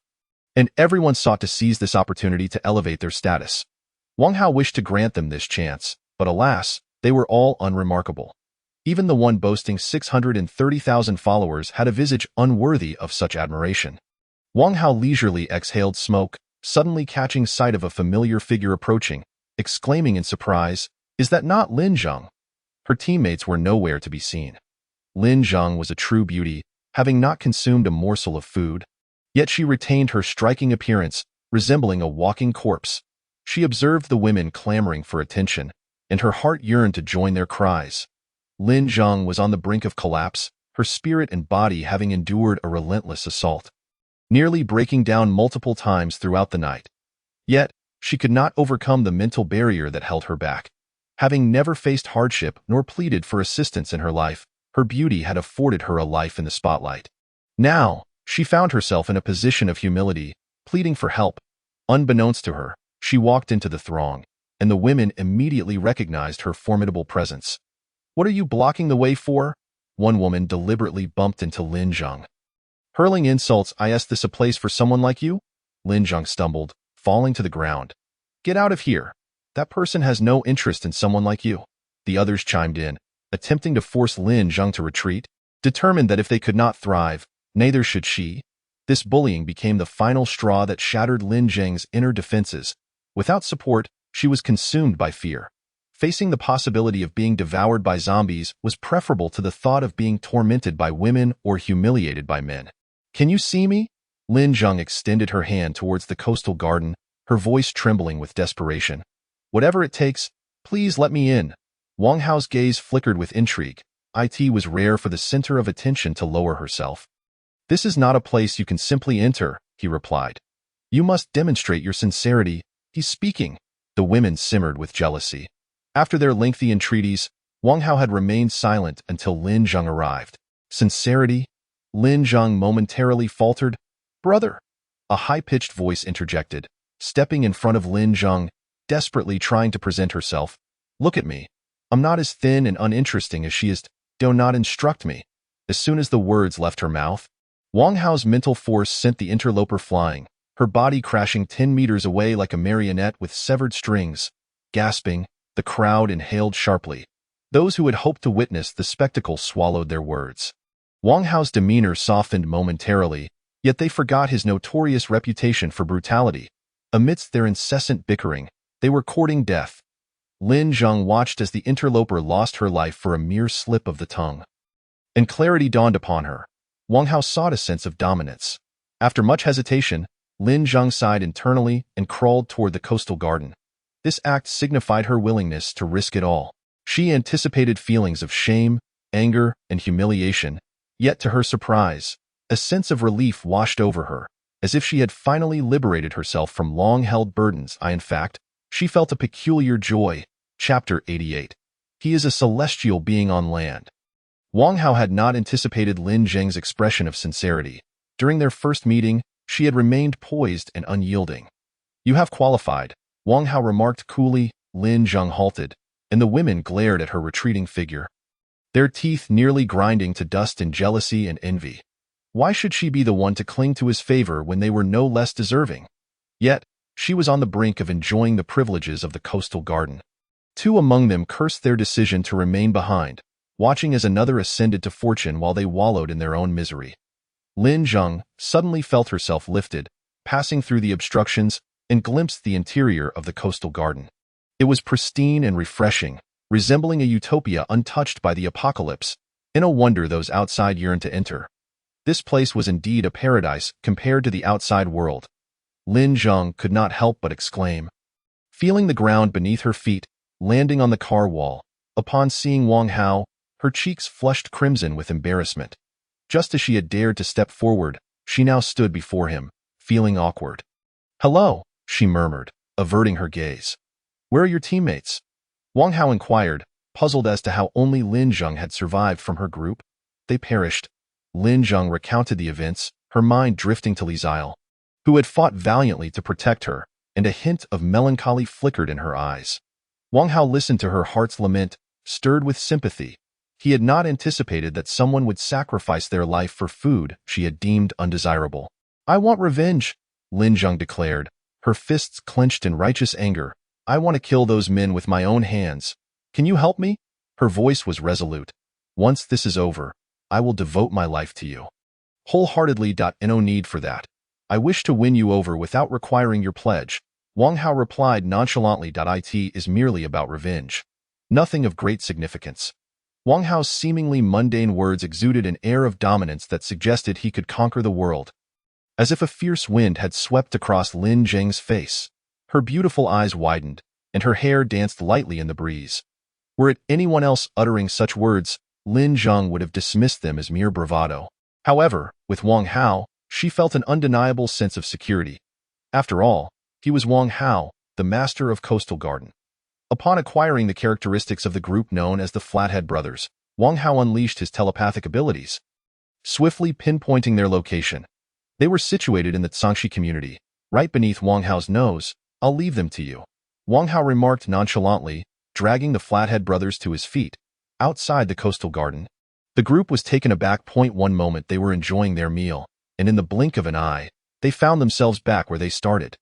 and everyone sought to seize this opportunity to elevate their status. Wang Hao wished to grant them this chance, but alas, they were all unremarkable. Even the one boasting 630,000 followers had a visage unworthy of such admiration. Wang Hao leisurely exhaled smoke, suddenly catching sight of a familiar figure approaching, exclaiming in surprise, "Is that not Lin Zhang?" Her teammates were nowhere to be seen. Lin Zhang was a true beauty, having not consumed a morsel of food. Yet she retained her striking appearance, resembling a walking corpse. She observed the women clamoring for attention, and her heart yearned to join their cries. Lin Zhang was on the brink of collapse, her spirit and body having endured a relentless assault, nearly breaking down multiple times throughout the night. Yet, she could not overcome the mental barrier that held her back. Having never faced hardship nor pleaded for assistance in her life, her beauty had afforded her a life in the spotlight. Now, she found herself in a position of humility, pleading for help. Unbeknownst to her, she walked into the throng, and the women immediately recognized her formidable presence. "What are you blocking the way for?" One woman deliberately bumped into Lin Zhang. "Hurling insults. I asked this a place for someone like you?" Lin Zhang stumbled, falling to the ground. "Get out of here. That person has no interest in someone like you." The others chimed in, attempting to force Lin Zhang to retreat, determined that if they could not thrive, neither should she. This bullying became the final straw that shattered Lin Zhang's inner defenses. Without support, she was consumed by fear. Facing the possibility of being devoured by zombies was preferable to the thought of being tormented by women or humiliated by men. "Can you see me?" Lin Zhang extended her hand towards the coastal garden, her voice trembling with desperation. "Whatever it takes, please let me in." Wang Hao's gaze flickered with intrigue. It was rare for the center of attention to lower herself. "This is not a place you can simply enter," he replied. "You must demonstrate your sincerity." "He's speaking." The women simmered with jealousy. After their lengthy entreaties, Wang Hao had remained silent until Lin Zhang arrived. "Sincerity?" Lin Zhang momentarily faltered. "Brother!" A high-pitched voice interjected, stepping in front of Lin Zhang, desperately trying to present herself. "Look at me. I'm not as thin and uninteresting as she is. Do not instruct me." As soon as the words left her mouth, Wang Hao's mental force sent the interloper flying, her body crashing 10 meters away like a marionette with severed strings. Gasping, the crowd inhaled sharply. Those who had hoped to witness the spectacle swallowed their words. Wang Hao's demeanor softened momentarily, yet they forgot his notorious reputation for brutality. Amidst their incessant bickering, they were courting death. Lin Zhang watched as the interloper lost her life for a mere slip of the tongue. And clarity dawned upon her. Wang Hao sought a sense of dominance. After much hesitation, Lin Zhang sighed internally and crawled toward the coastal garden. This act signified her willingness to risk it all. She anticipated feelings of shame, anger, and humiliation, yet to her surprise, a sense of relief washed over her, as if she had finally liberated herself from long-held burdens. In fact, she felt a peculiar joy. Chapter 88. He is a celestial being on land. Wang Hao had not anticipated Lin Zhang's expression of sincerity. During their first meeting, she had remained poised and unyielding. "You have qualified," Wang Hao remarked coolly. Lin Zhang halted, and the women glared at her retreating figure, their teeth nearly grinding to dust in jealousy and envy. Why should she be the one to cling to his favor when they were no less deserving? Yet, she was on the brink of enjoying the privileges of the coastal garden. Two among them cursed their decision to remain behind, watching as another ascended to fortune while they wallowed in their own misery. Lin Zhang suddenly felt herself lifted, passing through the obstructions, and glimpsed the interior of the coastal garden. It was pristine and refreshing, resembling a utopia untouched by the apocalypse. No wonder those outside yearned to enter. This place was indeed a paradise compared to the outside world. Lin Zhang could not help but exclaim. Feeling the ground beneath her feet, landing on the car wall. Upon seeing Wang Hao, her cheeks flushed crimson with embarrassment. Just as she had dared to step forward, she now stood before him, feeling awkward. "Hello," she murmured, averting her gaze. "Where are your teammates?" Wang Hao inquired, puzzled as to how only Lin Zheng had survived from her group. "They perished." Lin Zheng recounted the events, her mind drifting to Li Qian, who had fought valiantly to protect her, and a hint of melancholy flickered in her eyes. Wang Hao listened to her heart's lament, stirred with sympathy. He had not anticipated that someone would sacrifice their life for food she had deemed undesirable. "I want revenge," Lin Zheng declared, her fists clenched in righteous anger. "I want to kill those men with my own hands. Can you help me?" Her voice was resolute. "Once this is over, I will devote my life to you. Wholeheartedly. No need for that. I wish to win you over without requiring your pledge." Wang Hao replied nonchalantly. "It is merely about revenge. Nothing of great significance." Wang Hao's seemingly mundane words exuded an air of dominance that suggested he could conquer the world. As if a fierce wind had swept across Lin Zheng's face, her beautiful eyes widened, and her hair danced lightly in the breeze. Were it anyone else uttering such words, Lin Zheng would have dismissed them as mere bravado. However, with Wang Hao, she felt an undeniable sense of security. After all, he was Wang Hao, the master of Coastal Garden. Upon acquiring the characteristics of the group known as the Flathead Brothers, Wang Hao unleashed his telepathic abilities, swiftly pinpointing their location. They were situated in the Zhangxi community, right beneath Wang Hao's nose. "I'll leave them to you," Wang Hao remarked nonchalantly, dragging the Flathead Brothers to his feet. Outside the Coastal Garden, the group was taken aback. One moment they were enjoying their meal, and in the blink of an eye, they found themselves back where they started.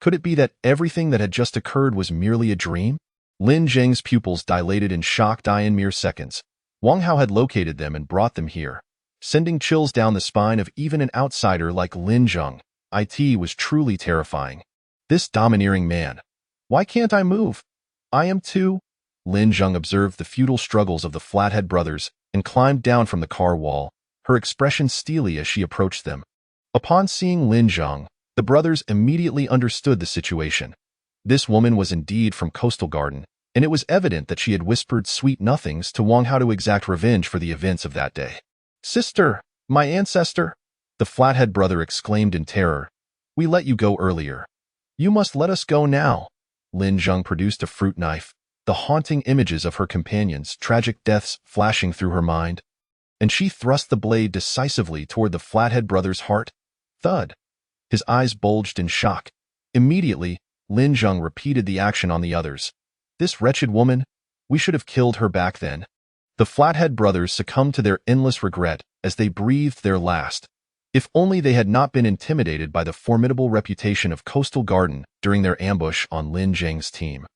Could it be that everything that had just occurred was merely a dream? Lin Zheng's pupils dilated in shock. In mere seconds, Wang Hao had located them and brought them here, sending chills down the spine of even an outsider like Lin Zheng. It was truly terrifying. This domineering man. "Why can't I move? I am too." Lin Zheng observed the futile struggles of the Flathead Brothers and climbed down from the car wall, her expression steely as she approached them. Upon seeing Lin Zheng, the brothers immediately understood the situation. This woman was indeed from Coastal Garden, and it was evident that she had whispered sweet nothings to Wang Hao to exact revenge for the events of that day. "Sister, my ancestor!" the Flathead brother exclaimed in terror. "We let you go earlier. You must let us go now." Lin Zheng produced a fruit knife, the haunting images of her companions' tragic deaths flashing through her mind, and she thrust the blade decisively toward the Flathead brother's heart. Thud! His eyes bulged in shock. Immediately, Lin Zheng repeated the action on the others. "This wretched woman, we should have killed her back then." The Flathead brothers succumbed to their endless regret as they breathed their last. If only they had not been intimidated by the formidable reputation of Coastal Garden during their ambush on Lin Zheng's team.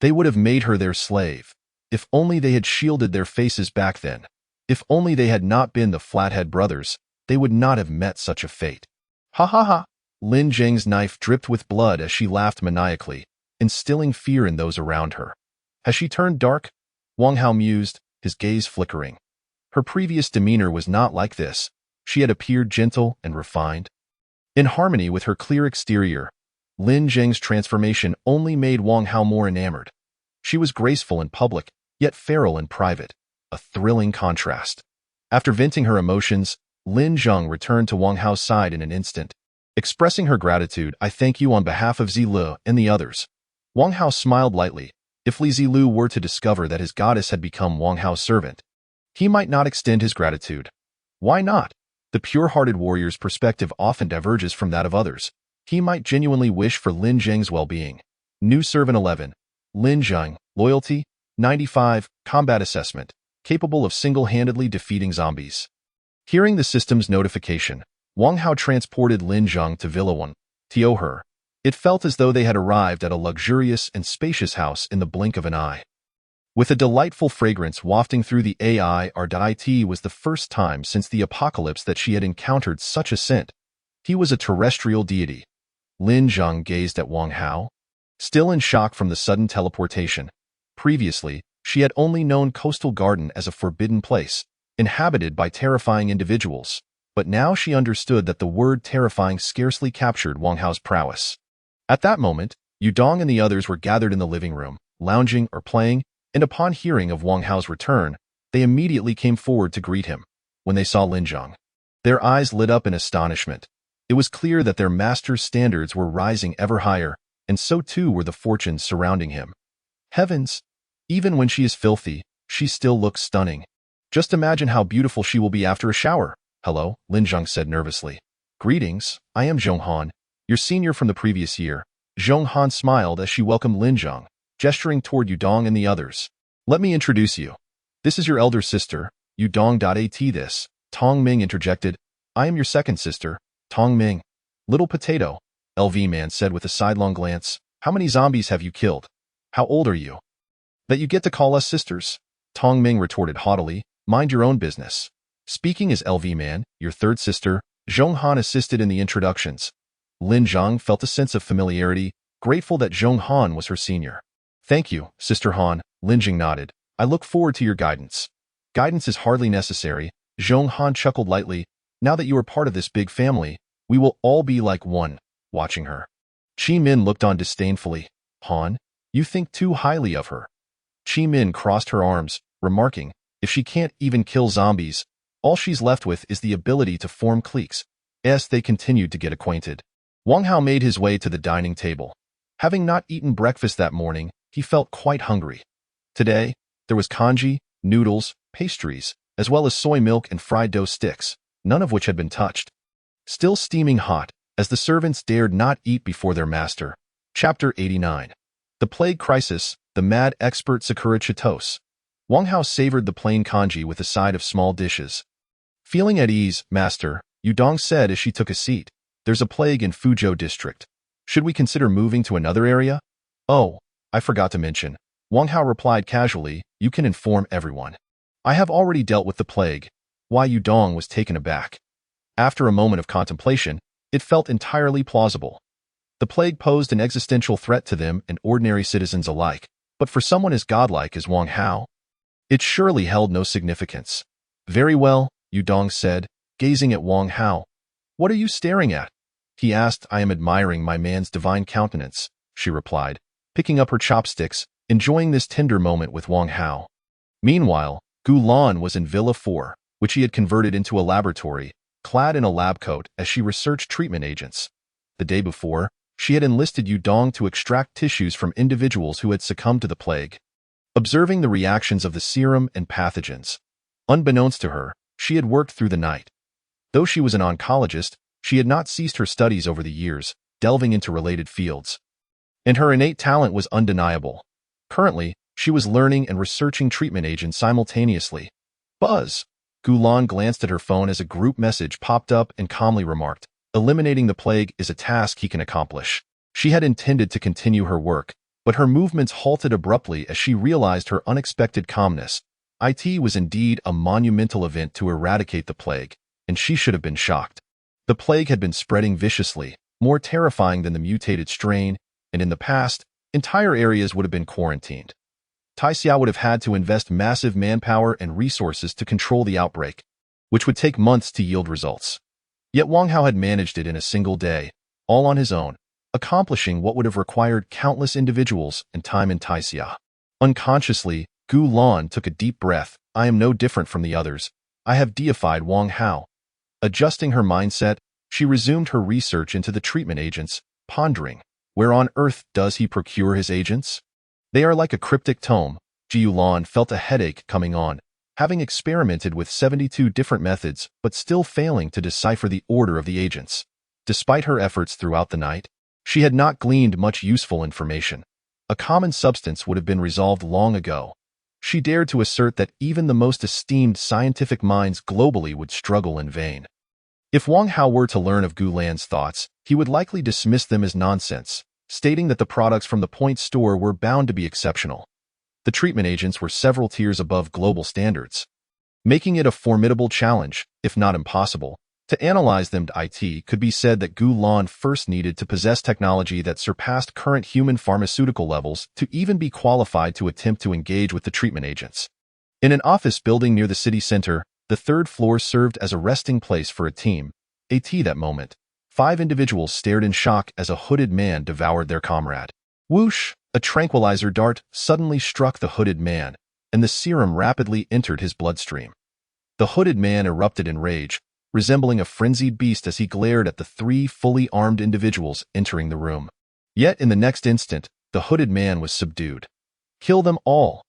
They would have made her their slave. If only they had shielded their faces back then. If only they had not been the Flathead brothers, they would not have met such a fate. "Ha ha ha!" Lin Zheng's knife dripped with blood as she laughed maniacally, instilling fear in those around her. "Has she turned dark?" Wang Hao mused, his gaze flickering. Her previous demeanor was not like this. She had appeared gentle and refined. In harmony with her clear exterior, Lin Zheng's transformation only made Wang Hao more enamored. She was graceful in public, yet feral in private, a thrilling contrast. After venting her emotions, Lin Zheng returned to Wang Hao's side in an instant. Expressing her gratitude, "I thank you on behalf of Zilu and the others." Wang Hao smiled lightly. If Li Zilu were to discover that his goddess had become Wang Hao's servant, he might not extend his gratitude. Why not? The pure-hearted warrior's perspective often diverges from that of others. He might genuinely wish for Lin Zheng's well-being. New Servant 11. Lin Zheng, Loyalty, 95, Combat Assessment, capable of single-handedly defeating zombies. Hearing the system's notification, Wang Hao transported Lin Zheng to Villa 1, Tioher. It felt as though they had arrived at a luxurious and spacious house in the blink of an eye. With a delightful fragrance wafting through the air, it was the first time since the apocalypse that she had encountered such a scent. He was a terrestrial deity. Lin Zheng gazed at Wang Hao, still in shock from the sudden teleportation. Previously, she had only known Coastal Garden as a forbidden place, inhabited by terrifying individuals, but now she understood that the word terrifying scarcely captured Wang Hao's prowess. At that moment, Yudong and the others were gathered in the living room, lounging, or playing, and upon hearing of Wang Hao's return, they immediately came forward to greet him. When they saw Lin Zhang, their eyes lit up in astonishment. It was clear that their master's standards were rising ever higher, and so too were the fortunes surrounding him. Heavens! Even when she is filthy, she still looks stunning. Just imagine how beautiful she will be after a shower. Hello, Lin Zhang said nervously. Greetings, I am Zhong Han, your senior from the previous year. Zhong Han smiled as she welcomed Lin Zhang, gesturing toward Yudong and the others. Let me introduce you. This is your elder sister, Yudong.at this. Tong Ming interjected. I am your second sister, Tong Ming. Little potato, LV man said with a sidelong glance. How many zombies have you killed? How old are you? That you get to call us sisters? Tong Ming retorted haughtily. Mind your own business. Speaking as LV man, your third sister, Zhong Han assisted in the introductions. Lin Zhang felt a sense of familiarity, grateful that Zhong Han was her senior. Thank you, Sister Han, Lin Jing nodded. I look forward to your guidance. Guidance is hardly necessary, Zhong Han chuckled lightly. Now that you are part of this big family, we will all be like one. Watching her, Chi Min looked on disdainfully. Han, you think too highly of her. Chi Min crossed her arms, remarking, if she can't even kill zombies, all she's left with is the ability to form cliques. As they continued to get acquainted, Wang Hao made his way to the dining table. Having not eaten breakfast that morning, he felt quite hungry. Today, there was congee, noodles, pastries, as well as soy milk and fried dough sticks, none of which had been touched. Still steaming hot, as the servants dared not eat before their master. Chapter 89. The Plague Crisis, the Mad Expert Sakura Chitos. Wang Hao savored the plain congee with a side of small dishes. Feeling at ease, Master, Yudong said as she took a seat. There's a plague in Fuzhou district. Should we consider moving to another area? Oh, I forgot to mention. Wang Hao replied casually, you can inform everyone. I have already dealt with the plague. Why Yudong was taken aback. After a moment of contemplation, it felt entirely plausible. The plague posed an existential threat to them and ordinary citizens alike, but for someone as godlike as Wang Hao, it surely held no significance. Very well, Yudong said, gazing at Wang Hao. What are you staring at? He asked. I am admiring my man's divine countenance, she replied, picking up her chopsticks, enjoying this tender moment with Wang Hao. Meanwhile, Gu Lan was in Villa 4, which he had converted into a laboratory, clad in a lab coat as she researched treatment agents. The day before, she had enlisted Yudong to extract tissues from individuals who had succumbed to the plague. Observing the reactions of the serum and pathogens, unbeknownst to her, she had worked through the night. Though she was an oncologist, she had not ceased her studies over the years, delving into related fields. And her innate talent was undeniable. Currently, she was learning and researching treatment agents simultaneously. Buzz! Gulan glanced at her phone as a group message popped up and calmly remarked, eliminating the plague is a task he can accomplish. She had intended to continue her work, but her movements halted abruptly as she realized her unexpected calmness. It was indeed a monumental event to eradicate the plague, and she should have been shocked. The plague had been spreading viciously, more terrifying than the mutated strain, and in the past, entire areas would have been quarantined. Taixia would have had to invest massive manpower and resources to control the outbreak, which would take months to yield results. Yet Wang Hao had managed it in a single day, all on his own, accomplishing what would have required countless individuals and time in Taixia. Unconsciously, Gu Lan took a deep breath. I am no different from the others. I have deified Wang Hao. Adjusting her mindset, she resumed her research into the treatment agents, pondering, where on earth does he procure his agents? They are like a cryptic tome. Jiulan felt a headache coming on, having experimented with 72 different methods but still failing to decipher the order of the agents. Despite her efforts throughout the night, she had not gleaned much useful information. A common substance would have been resolved long ago. She dared to assert that even the most esteemed scientific minds globally would struggle in vain. If Wang Hao were to learn of Gu Lan's thoughts, he would likely dismiss them as nonsense, stating that the products from the Point store were bound to be exceptional. The treatment agents were several tiers above global standards, making it a formidable challenge, if not impossible. To analyze them, it could be said that Gu Lan first needed to possess technology that surpassed current human pharmaceutical levels to even be qualified to attempt to engage with the treatment agents. In an office building near the city center, the third floor served as a resting place for a team. That moment, 5 individuals stared in shock as a hooded man devoured their comrade. Whoosh! A tranquilizer dart suddenly struck the hooded man, and the serum rapidly entered his bloodstream. The hooded man erupted in rage, resembling a frenzied beast as he glared at the three fully armed individuals entering the room. Yet in the next instant, the hooded man was subdued. "Kill them all,"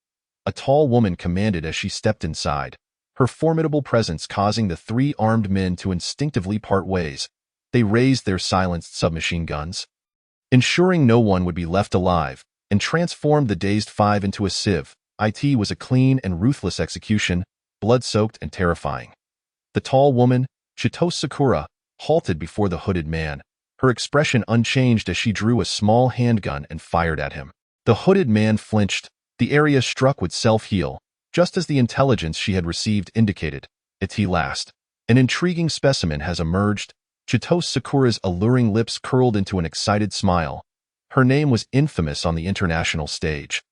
a tall woman commanded as she stepped inside, her formidable presence causing the three armed men to instinctively part ways. They raised their silenced submachine guns, ensuring no one would be left alive, and transformed the dazed five into a sieve. It was a clean and ruthless execution, blood-soaked and terrifying. The tall woman, Chito Sakura, halted before the hooded man, her expression unchanged as she drew a small handgun and fired at him. The hooded man flinched, the area struck with self-heal, just as the intelligence she had received indicated. At last, an intriguing specimen has emerged. Chito Sakura's alluring lips curled into an excited smile. Her name was infamous on the international stage.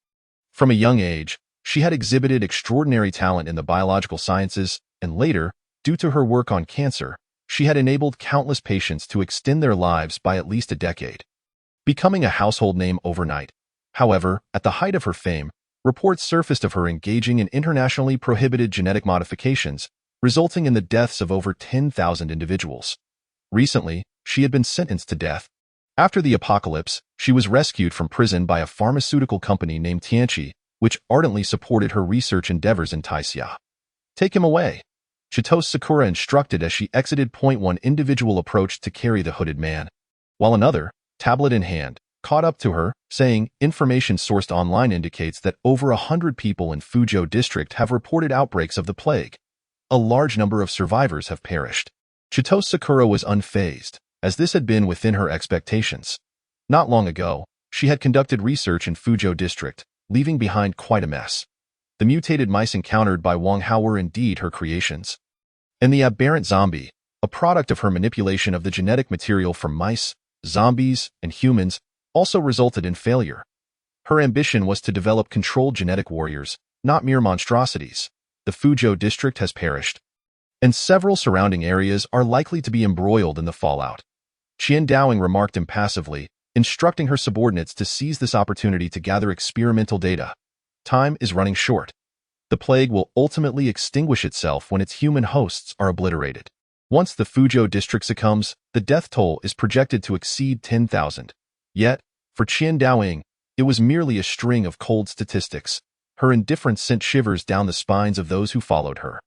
From a young age, she had exhibited extraordinary talent in the biological sciences, and later, due to her work on cancer, she had enabled countless patients to extend their lives by at least a decade, becoming a household name overnight. However, at the height of her fame, reports surfaced of her engaging in internationally prohibited genetic modifications, resulting in the deaths of over 10,000 individuals. Recently, she had been sentenced to death. After the apocalypse, she was rescued from prison by a pharmaceutical company named Tianqi, which ardently supported her research endeavors in Taixia. "Take him away," Chito Sakura instructed as she exited. One individual approached to carry the hooded man, while another, tablet in hand, caught up to her, saying, "Information sourced online indicates that over 100 people in Fuzhou district have reported outbreaks of the plague. A large number of survivors have perished." Chito Sakura was unfazed, as this had been within her expectations. Not long ago, she had conducted research in Fuzhou district, leaving behind quite a mess. The mutated mice encountered by Wang Hao were indeed her creations. And the aberrant zombie, a product of her manipulation of the genetic material from mice, zombies, and humans, also resulted in failure. Her ambition was to develop controlled genetic warriors, not mere monstrosities. The Fuzhou district has perished, and several surrounding areas are likely to be embroiled in the fallout. Qian Daoing remarked impassively, instructing her subordinates to seize this opportunity to gather experimental data. Time is running short. The plague will ultimately extinguish itself when its human hosts are obliterated. Once the Fuzhou district succumbs, the death toll is projected to exceed 10,000. Yet, for Qian Daoing, it was merely a string of cold statistics. Her indifference sent shivers down the spines of those who followed her.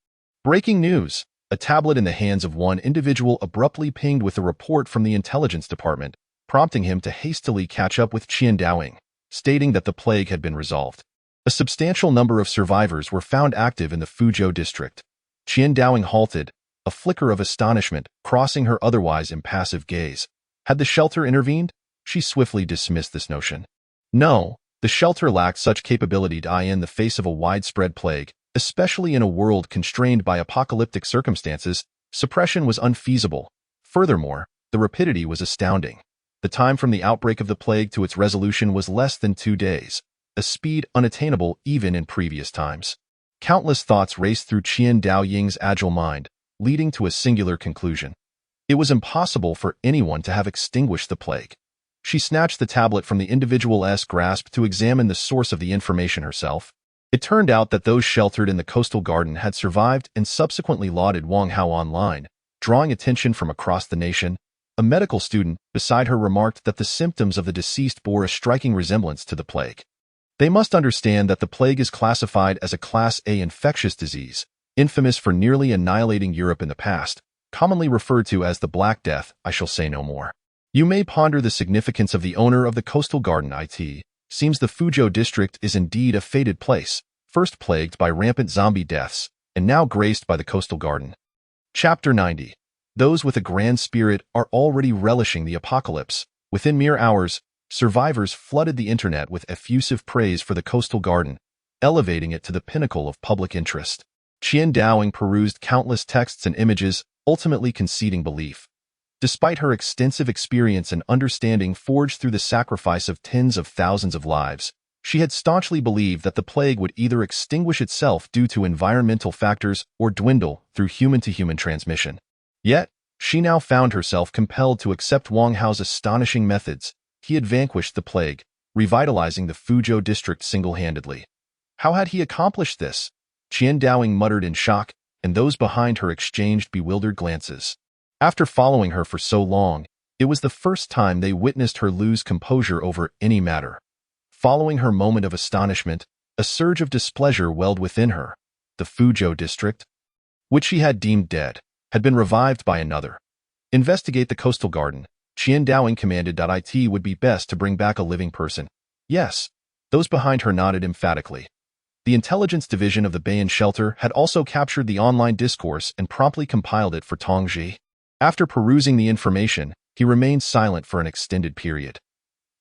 Breaking news! A tablet in the hands of one individual abruptly pinged with a report from the intelligence department, prompting him to hastily catch up with Qian Daoing, stating that the plague had been resolved. A substantial number of survivors were found active in the Fuzhou district. Qian Daoing halted, a flicker of astonishment crossing her otherwise impassive gaze. Had the shelter intervened? She swiftly dismissed this notion. No, the shelter lacked such capability to in the face of a widespread plague. Especially in a world constrained by apocalyptic circumstances, suppression was unfeasible. Furthermore, the rapidity was astounding. The time from the outbreak of the plague to its resolution was less than 2 days, a speed unattainable even in previous times. Countless thoughts raced through Qian Daoying's agile mind, leading to a singular conclusion. It was impossible for anyone to have extinguished the plague. She snatched the tablet from the individual's grasp to examine the source of the information herself. It turned out that those sheltered in the coastal garden had survived and subsequently lauded Wang Hao online, drawing attention from across the nation. A medical student beside her remarked that the symptoms of the deceased bore a striking resemblance to the plague. They must understand that the plague is classified as a Class A infectious disease, infamous for nearly annihilating Europe in the past, commonly referred to as the Black Death. I shall say no more. You may ponder the significance of the owner of the coastal garden. It seems the Fuzhou district is indeed a fated place, first plagued by rampant zombie deaths, and now graced by the coastal garden. Chapter 90. Those with a grand spirit are already relishing the apocalypse. Within mere hours, survivors flooded the internet with effusive praise for the coastal garden, elevating it to the pinnacle of public interest. Qian Daoing perused countless texts and images, ultimately conceding belief. Despite her extensive experience and understanding forged through the sacrifice of tens of thousands of lives, she had staunchly believed that the plague would either extinguish itself due to environmental factors or dwindle through human-to-human transmission. Yet, she now found herself compelled to accept Wang Hao's astonishing methods. He had vanquished the plague, revitalizing the Fuzhou district single-handedly. How had he accomplished this? Qian Dowing muttered in shock, and those behind her exchanged bewildered glances. After following her for so long, it was the first time they witnessed her lose composure over any matter. Following her moment of astonishment, a surge of displeasure welled within her. The Fuzhou district, which she had deemed dead, had been revived by another. Investigate the coastal garden. Qian Dowing commanded. It would be best to bring back a living person. Yes. Those behind her nodded emphatically. The intelligence division of the Bayan shelter had also captured the online discourse and promptly compiled it for Tongji. After perusing the information, he remained silent for an extended period.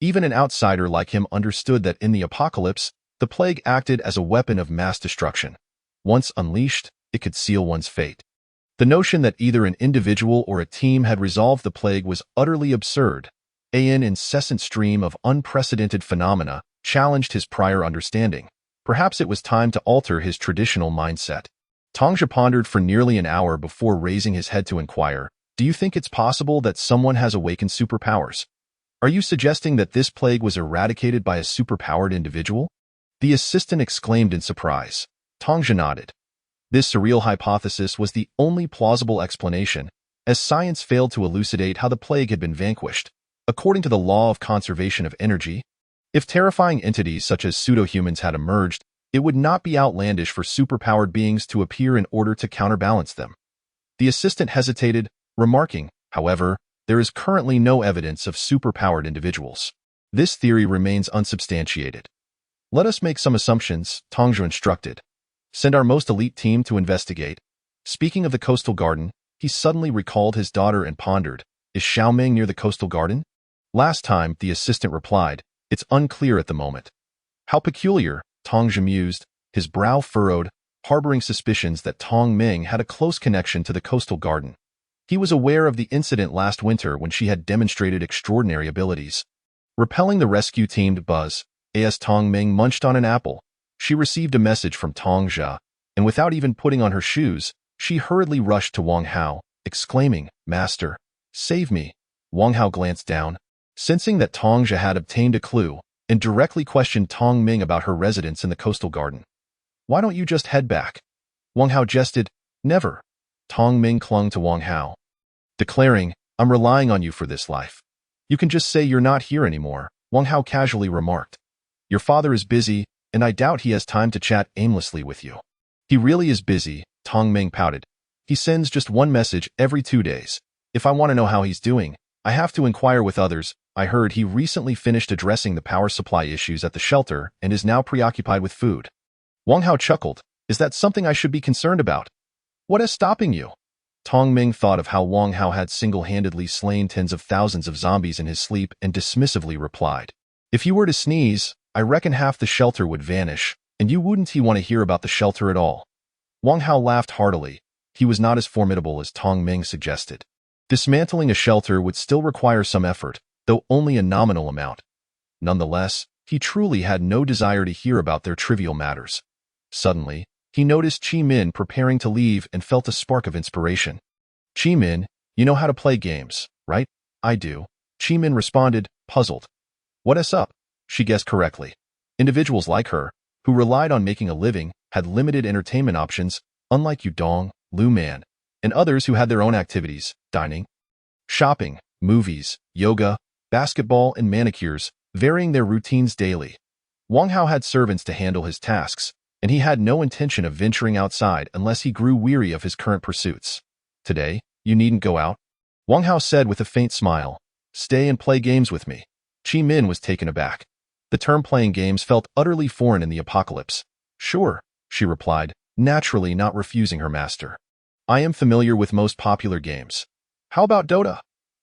Even an outsider like him understood that in the apocalypse, the plague acted as a weapon of mass destruction. Once unleashed, it could seal one's fate. The notion that either an individual or a team had resolved the plague was utterly absurd. An incessant stream of unprecedented phenomena challenged his prior understanding. Perhaps it was time to alter his traditional mindset. Tongji pondered for nearly an hour before raising his head to inquire, "Do you think it's possible that someone has awakened superpowers? Are you suggesting that this plague was eradicated by a superpowered individual?" The assistant exclaimed in surprise. Tongji nodded. This surreal hypothesis was the only plausible explanation, as science failed to elucidate how the plague had been vanquished. According to the law of conservation of energy, if terrifying entities such as pseudo-humans had emerged, it would not be outlandish for superpowered beings to appear in order to counterbalance them. The assistant hesitated, remarking, "However, there is currently no evidence of superpowered individuals. This theory remains unsubstantiated." "Let us make some assumptions," Tongji instructed. "Send our most elite team to investigate." Speaking of the coastal garden, he suddenly recalled his daughter and pondered, "Is Xiaoming near the coastal garden?" "Last time," the assistant replied, "it's unclear at the moment." "How peculiar," Tongji mused, his brow furrowed, harboring suspicions that Tong Ming had a close connection to the coastal garden. He was aware of the incident last winter when she had demonstrated extraordinary abilities. Repelling the rescue team to Buzz, as Tong Ming munched on an apple, she received a message from Tongji, and without even putting on her shoes, she hurriedly rushed to Wang Hao, exclaiming, "Master, save me." Wang Hao glanced down, sensing that Tongji had obtained a clue, and directly questioned Tong Ming about her residence in the coastal garden. "Why don't you just head back?" Wang Hao jested. "Never." Tong Ming clung to Wang Hao, declaring, "I'm relying on you for this life." "You can just say you're not here anymore," Wang Hao casually remarked. "Your father is busy, and I doubt he has time to chat aimlessly with you." "He really is busy," Tong Ming pouted. "He sends just one message every 2 days. If I want to know how he's doing, I have to inquire with others. I heard he recently finished addressing the power supply issues at the shelter and is now preoccupied with food." Wang Hao chuckled. "Is that something I should be concerned about? What is stopping you?" Tong Ming thought of how Wang Hao had single-handedly slain tens of thousands of zombies in his sleep and dismissively replied, "If you were to sneeze, I reckon half the shelter would vanish, and you wouldn't want to hear about the shelter at all." Wang Hao laughed heartily. He was not as formidable as Tong Ming suggested. Dismantling a shelter would still require some effort, though only a nominal amount. Nonetheless, he truly had no desire to hear about their trivial matters. Suddenly, he noticed Qi Min preparing to leave and felt a spark of inspiration. "Qi Min, you know how to play games, right?" "I do," Qi Min responded, puzzled. "What's up?" She guessed correctly. Individuals like her, who relied on making a living, had limited entertainment options, unlike Yudong, Lu Man, and others who had their own activities, dining, shopping, movies, yoga, basketball, and manicures, varying their routines daily. Wang Hao had servants to handle his tasks, and he had no intention of venturing outside unless he grew weary of his current pursuits. "Today, you needn't go out," Wang Hao said with a faint smile. "Stay and play games with me." Qi Min was taken aback. The term playing games felt utterly foreign in the apocalypse. "Sure," she replied, naturally not refusing her master. "I am familiar with most popular games." "How about Dota?"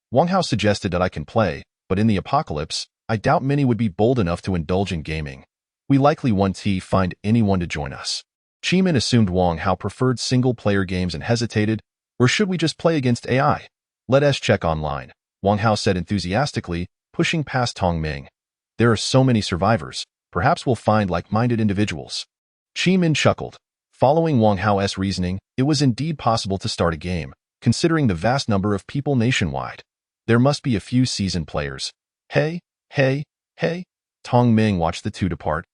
Wang Hao suggested that I can play, but in the apocalypse, I doubt many would be bold enough to indulge in gaming. We likely won't find anyone to join us. Qi Min assumed Wang Hao preferred single-player games and hesitated, "Or should we just play against AI? Let us check online," Wang Hao said enthusiastically, pushing past Tong Ming. "There are so many survivors. Perhaps we'll find like-minded individuals." Qi Min chuckled. Following Wang Hao's reasoning, it was indeed possible to start a game, considering the vast number of people nationwide. There must be a few seasoned players. Hey, Tong Ming watched the two depart.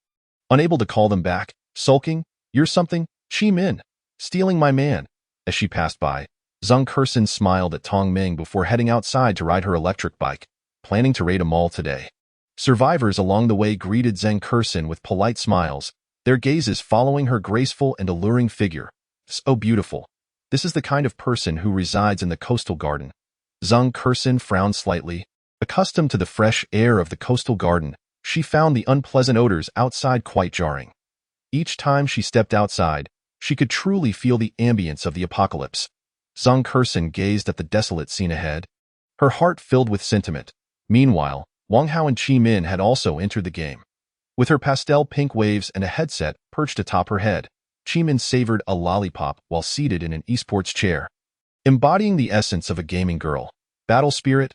Unable to call them back, sulking, "You're something, Chi Min, stealing my man." As she passed by, Zhang Kersen smiled at Tong Ming before heading outside to ride her electric bike, planning to raid a mall today. Survivors along the way greeted Zhang Kersen with polite smiles, their gazes following her graceful and alluring figure. "So beautiful. This is the kind of person who resides in the coastal garden." Zhang Kersen frowned slightly. Accustomed to the fresh air of the coastal garden, she found the unpleasant odors outside quite jarring. Each time she stepped outside, she could truly feel the ambience of the apocalypse. Zhang Kersen gazed at the desolate scene ahead, her heart filled with sentiment. Meanwhile, Wang Hao and Chi Min had also entered the game. With her pastel pink waves and a headset perched atop her head, Chi Min savored a lollipop while seated in an esports chair. Embodying the essence of a gaming girl, battle spirit,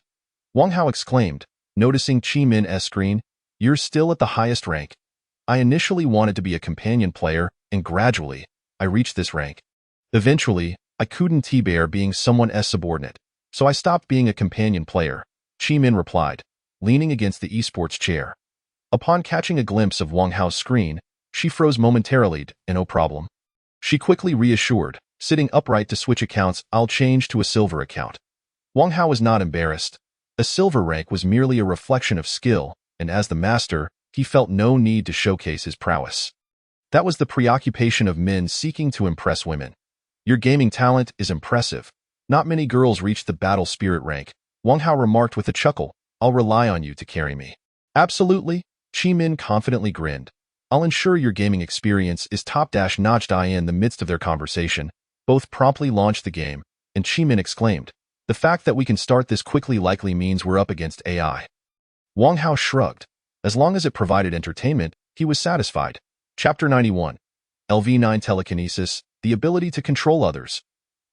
Wang Hao exclaimed, noticing Chi Min's screen, "You're still at the highest rank. I initially wanted to be a companion player, and gradually, I reached this rank. Eventually, I couldn't bear being someone's subordinate, so I stopped being a companion player," Chi Min replied, leaning against the esports chair. Upon catching a glimpse of Wang Hao's screen, she froze momentarily, "No problem." She quickly reassured, sitting upright to switch accounts. "I'll change to a silver account." Wang Hao was not embarrassed. A silver rank was merely a reflection of skill, and as the master, he felt no need to showcase his prowess. That was the preoccupation of men seeking to impress women. "Your gaming talent is impressive. Not many girls reach the battle spirit rank," Wang Hao remarked with a chuckle. "I'll rely on you to carry me." "Absolutely," Chi Min confidently grinned. "I'll ensure your gaming experience is top-notch." In the midst of their conversation, both promptly launched the game, and Chi Min exclaimed, "The fact that we can start this quickly likely means we're up against AI." Wang Hao shrugged. As long as it provided entertainment, he was satisfied. Chapter 91. LV9 Telekinesis, the ability to control others.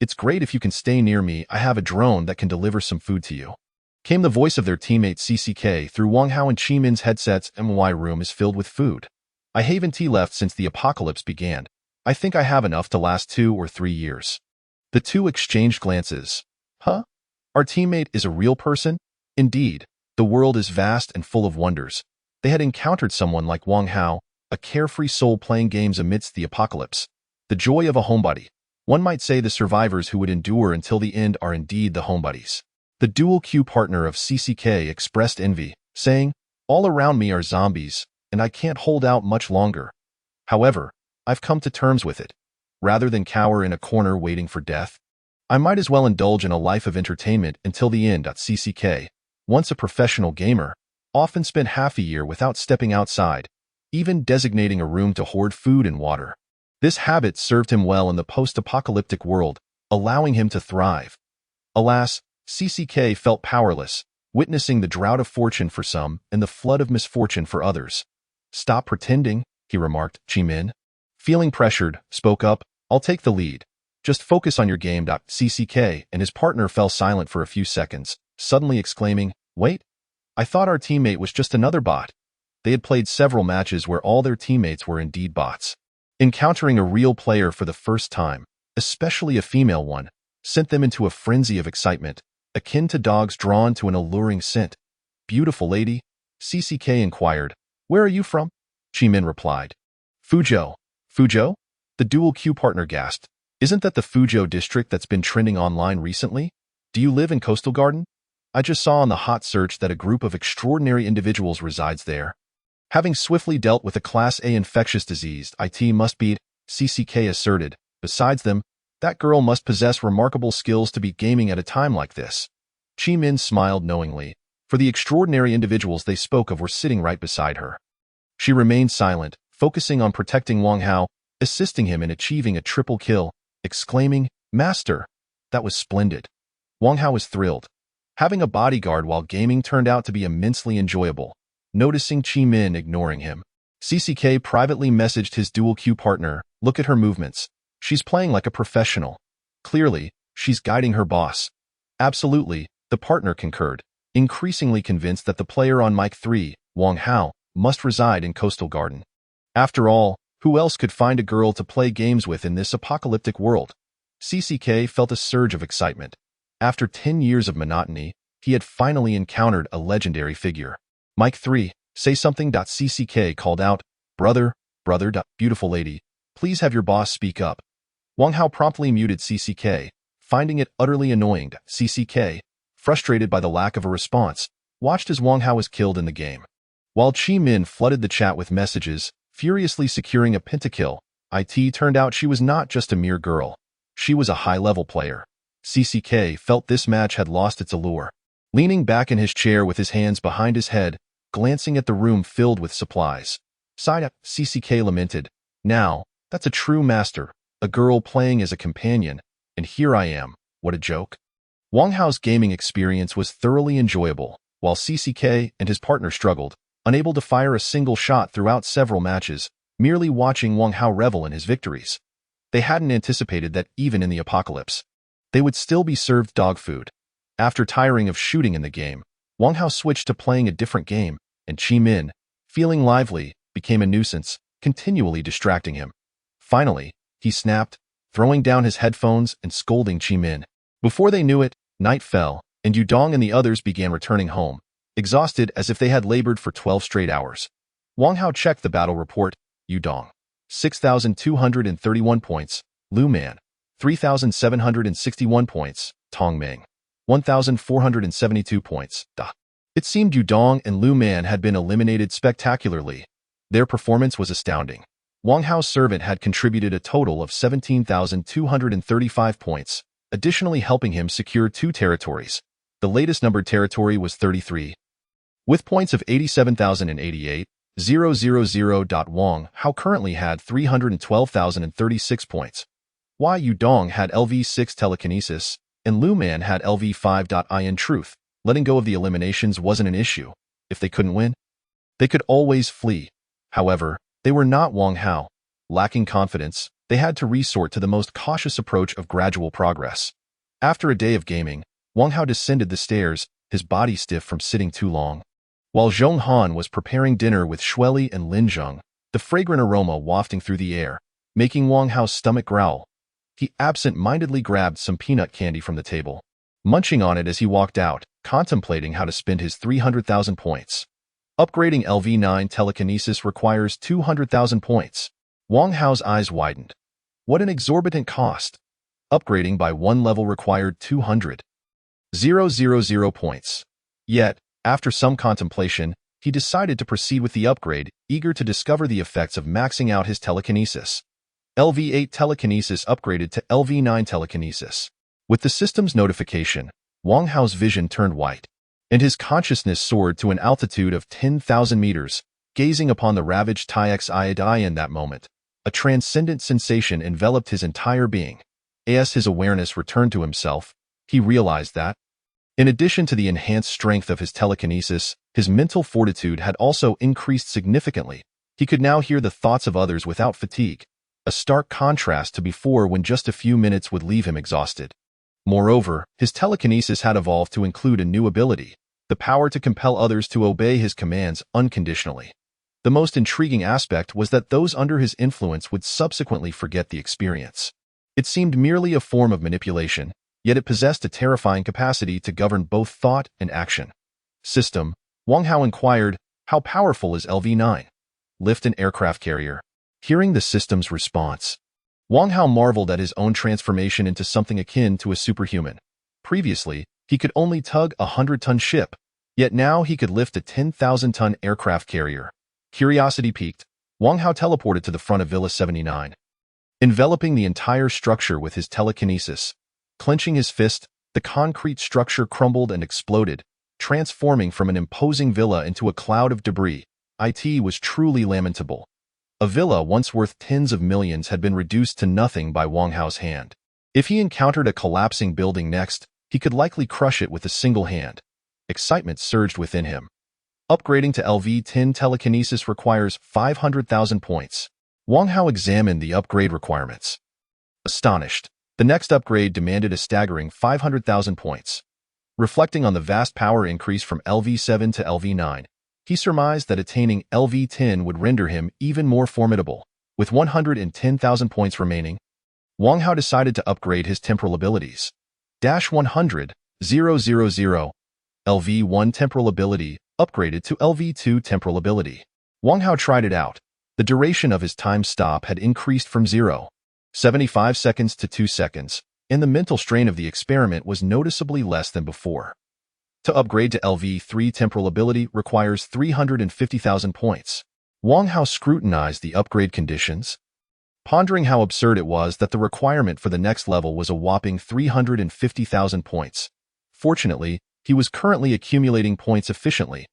"It's great if you can stay near me. I have a drone that can deliver some food to you," came the voice of their teammate CCK through Wang Hao and Chi Min's headsets. "My room is filled with food. I haven't left since the apocalypse began. I think I have enough to last 2 or 3 years." The two exchanged glances. "Huh? Our teammate is a real person?" Indeed, the world is vast and full of wonders. They had encountered someone like Wang Hao, a carefree soul playing games amidst the apocalypse. The joy of a homebody. One might say the survivors who would endure until the end are indeed the homebodies. The dual queue partner of CCK expressed envy, saying, "All around me are zombies, and I can't hold out much longer. However, I've come to terms with it. Rather than cower in a corner waiting for death, I might as well indulge in a life of entertainment until the end." CCK, once a professional gamer, often spent half a year without stepping outside, even designating a room to hoard food and water. This habit served him well in the post-apocalyptic world, allowing him to thrive. Alas, CCK felt powerless, witnessing the drought of fortune for some and the flood of misfortune for others. "Stop pretending," he remarked. Chi Min, feeling pressured, spoke up, "I'll take the lead. Just focus on your game." CCK and his partner fell silent for a few seconds, suddenly exclaiming, "Wait, I thought our teammate was just another bot." They had played several matches where all their teammates were indeed bots. Encountering a real player for the first time, especially a female one, sent them into a frenzy of excitement, akin to dogs drawn to an alluring scent. "Beautiful lady?" CCK inquired. "Where are you from?" Chi Min replied. "Fuzhou." "Fuzhou?" The dual queue partner gasped. "Isn't that the Fuzhou district that's been trending online recently? Do you live in Coastal Garden? I just saw on the hot search that a group of extraordinary individuals resides there. Having swiftly dealt with a Class A infectious disease, it must be," CCK asserted. "Besides them, that girl must possess remarkable skills to be gaming at a time like this." Chi Min smiled knowingly, for the extraordinary individuals they spoke of were sitting right beside her. She remained silent, focusing on protecting Wang Hao, assisting him in achieving a triple kill, exclaiming, "Master, that was splendid." Wang Hao was thrilled. Having a bodyguard while gaming turned out to be immensely enjoyable. Noticing Chi Min ignoring him, CCK privately messaged his dual queue partner, "Look at her movements. She's playing like a professional. Clearly, she's guiding her boss." "Absolutely," the partner concurred, increasingly convinced that the player on mic 3, Wang Hao, must reside in Coastal Garden. After all, who else could find a girl to play games with in this apocalyptic world? CCK felt a surge of excitement. After 10 years of monotony, he had finally encountered a legendary figure. Mic 3, Say something. CCK called out, brother, beautiful lady, please have your boss speak up. Wang Hao promptly muted CCK, finding it utterly annoying. CCK, frustrated by the lack of a response, watched as Wang Hao was killed in the game. While Qi Min flooded the chat with messages, furiously securing a pentakill, it turned out she was not just a mere girl. She was a high-level player. CCK felt this match had lost its allure. Leaning back in his chair with his hands behind his head, glancing at the room filled with supplies. Sighed, CCK lamented, now, that's a true master, a girl playing as a companion, and here I am, what a joke. Wang Hao's gaming experience was thoroughly enjoyable, while CCK and his partner struggled, unable to fire a single shot throughout several matches, merely watching Wang Hao revel in his victories. They hadn't anticipated that even in the apocalypse, they would still be served dog food. After tiring of shooting in the game, Wang Hao switched to playing a different game, and Qi Min, feeling lively, became a nuisance, continually distracting him. Finally, he snapped, throwing down his headphones and scolding Qi Min. Before they knew it, night fell, and Yudong and the others began returning home, exhausted as if they had labored for 12 straight hours. Wang Hao checked the battle report. Yudong, 6,231 points. Lu Man, 3,761 points. Tong Meng, 1,472 points. It seemed Yudong and Lu Man had been eliminated spectacularly. Their performance was astounding. Wang Hao's servant had contributed a total of 17,235 points, additionally helping him secure 2 territories. The latest numbered territory was 33. With points of 87,088, 000. Wang Hao currently had 312,036 points. While Yudong had LV6 telekinesis, and Lu Man had LV5. In truth, letting go of the eliminations wasn't an issue. If they couldn't win, they could always flee. However, they were not Wang Hao. Lacking confidence, they had to resort to the most cautious approach of gradual progress. After a day of gaming, Wang Hao descended the stairs, his body stiff from sitting too long. While Zhong Han was preparing dinner with Shueli and Lin Zheng, the fragrant aroma wafting through the air, making Wang Hao's stomach growl. He absent-mindedly grabbed some peanut candy from the table, munching on it as he walked out, contemplating how to spend his 300,000 points. Upgrading LV9 telekinesis requires 200,000 points. Wang Hao's eyes widened. What an exorbitant cost. Upgrading by 1 level required 200,000 points. Yet, after some contemplation, he decided to proceed with the upgrade, eager to discover the effects of maxing out his telekinesis. LV8 telekinesis upgraded to LV9 telekinesis. With the system's notification, Wang Hao's vision turned white, and his consciousness soared to an altitude of 10,000 meters, gazing upon the ravaged Tiex Iadai. In that moment, a transcendent sensation enveloped his entire being. As his awareness returned to himself, he realized that, in addition to the enhanced strength of his telekinesis, his mental fortitude had also increased significantly. He could now hear the thoughts of others without fatigue, a stark contrast to before when just a few minutes would leave him exhausted. Moreover, his telekinesis had evolved to include a new ability, the power to compel others to obey his commands unconditionally. The most intriguing aspect was that those under his influence would subsequently forget the experience. It seemed merely a form of manipulation, yet it possessed a terrifying capacity to govern both thought and action. System, Wang Hao inquired, how powerful is LV9? Lift an aircraft carrier. Hearing the system's response, Wang Hao marveled at his own transformation into something akin to a superhuman. Previously, he could only tug a 100-ton ship, yet now he could lift a 10,000-ton aircraft carrier. Curiosity piqued, Wang Hao teleported to the front of Villa 79. Enveloping the entire structure with his telekinesis, clenching his fist, the concrete structure crumbled and exploded, transforming from an imposing villa into a cloud of debris. It was truly lamentable. A villa once worth tens of millions had been reduced to nothing by Wang Hao's hand. If he encountered a collapsing building next, he could likely crush it with a single hand. Excitement surged within him. Upgrading to LV10 telekinesis requires 500,000 points. Wang Hao examined the upgrade requirements. Astonished, the next upgrade demanded a staggering 500,000 points. Reflecting on the vast power increase from LV7 to LV9, he surmised that attaining LV10 would render him even more formidable. With 110,000 points remaining, Wang Hao decided to upgrade his temporal abilities. -100,000. LV1 temporal ability, upgraded to LV2 temporal ability. Wang Hao tried it out. The duration of his time stop had increased from 0.75 seconds to 2 seconds, and the mental strain of the experiment was noticeably less than before. To upgrade to LV3 temporal ability requires 350,000 points. Wang Hao scrutinized the upgrade conditions, pondering how absurd it was that the requirement for the next level was a whopping 350,000 points. Fortunately, he was currently accumulating points efficiently.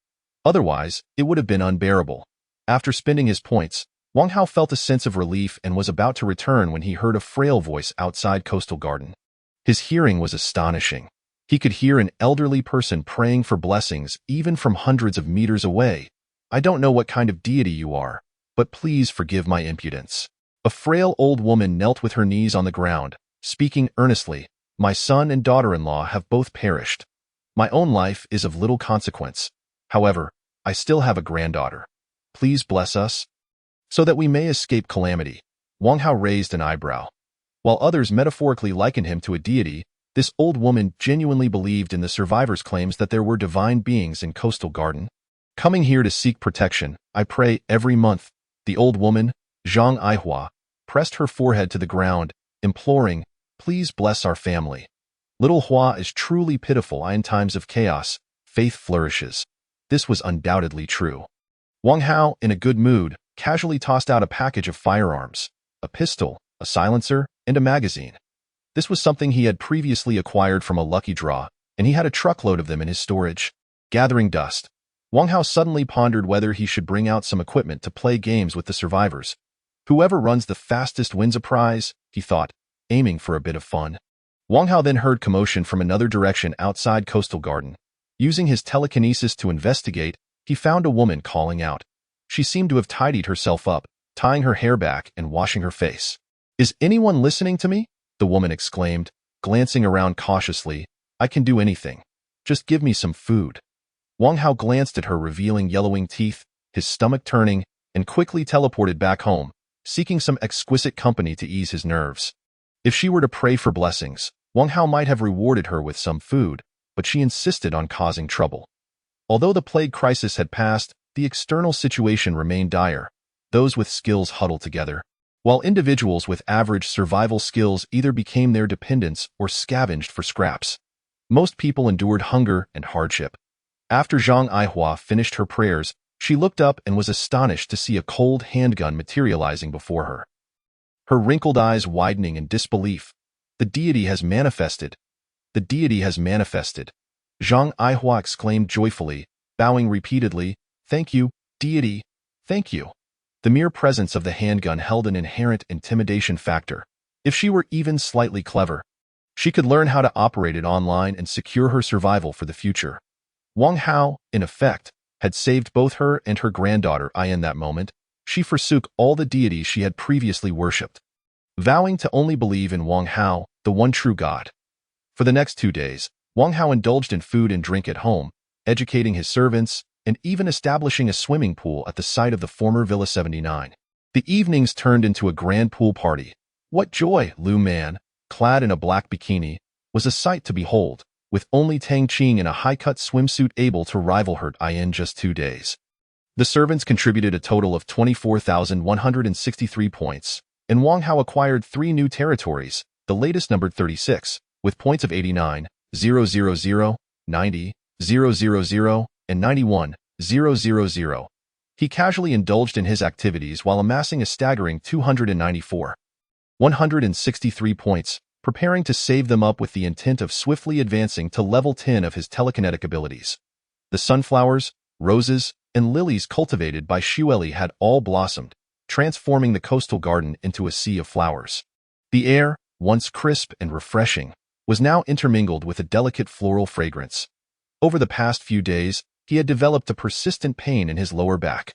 Otherwise, it would have been unbearable. After spending his points, Wang Hao felt a sense of relief and was about to return when he heard a frail voice outside Coastal Garden. His hearing was astonishing. He could hear an elderly person praying for blessings even from hundreds of meters away. "I don't know what kind of deity you are, but please forgive my impudence." A frail old woman knelt with her knees on the ground, speaking earnestly. "My son and daughter-in-law have both perished. My own life is of little consequence. However, I still have a granddaughter. Please bless us, so that we may escape calamity." Wang Hao raised an eyebrow. While others metaphorically likened him to a deity, this old woman genuinely believed in the survivors' claims that there were divine beings in Coastal Garden. "Coming here to seek protection, I pray every month." The old woman, Zhang Aihua, pressed her forehead to the ground, imploring, "Please bless our family. Little Hua is truly pitiful. In times of chaos, faith flourishes." This was undoubtedly true. Wang Hao, in a good mood, casually tossed out a package of firearms, a pistol, a silencer, and a magazine. This was something he had previously acquired from a lucky draw, and he had a truckload of them in his storage. Gathering dust, Wang Hao suddenly pondered whether he should bring out some equipment to play games with the survivors. Whoever runs the fastest wins a prize, he thought, aiming for a bit of fun. Wang Hao then heard commotion from another direction outside Coastal Garden. Using his telekinesis to investigate, he found a woman calling out. She seemed to have tidied herself up, tying her hair back and washing her face. "Is anyone listening to me?" the woman exclaimed, glancing around cautiously. "I can do anything. Just give me some food." Wang Hao glanced at her, revealing yellowing teeth, his stomach turning, and quickly teleported back home, seeking some exquisite company to ease his nerves. If she were to pray for blessings, Wang Hao might have rewarded her with some food, but she insisted on causing trouble. Although the plague crisis had passed, the external situation remained dire. Those with skills huddled together, while individuals with average survival skills either became their dependents or scavenged for scraps. Most people endured hunger and hardship. After Zhang Aihua finished her prayers, she looked up and was astonished to see a cold handgun materializing before her. Her wrinkled eyes widening in disbelief. "The deity has manifested. The deity has manifested." Zhang Aihua exclaimed joyfully, bowing repeatedly. "Thank you, deity. Thank you." The mere presence of the handgun held an inherent intimidation factor. If she were even slightly clever, she could learn how to operate it online and secure her survival for the future. Wang Hao, in effect, had saved both her and her granddaughter. In that moment, she forsook all the deities she had previously worshipped, vowing to only believe in Wang Hao, the one true God. For the next 2 days, Wang Hao indulged in food and drink at home, educating his servants, and even establishing a swimming pool at the site of the former Villa 79. The evenings turned into a grand pool party. What joy! Lu Man, clad in a black bikini, was a sight to behold, with only Tang Qing in a high-cut swimsuit able to rival her in just 2 days. The servants contributed a total of 24,163 points, and Wang Hao acquired 3 new territories, the latest numbered 36, with points of 89, 000, 90, 000, and 91,000. He casually indulged in his activities while amassing a staggering 294,163 points, preparing to save them up with the intent of swiftly advancing to level 10 of his telekinetic abilities. The sunflowers, roses, and lilies cultivated by Xueli had all blossomed, transforming the coastal garden into a sea of flowers. The air, once crisp and refreshing, was now intermingled with a delicate floral fragrance. Over the past few days, he had developed a persistent pain in his lower back,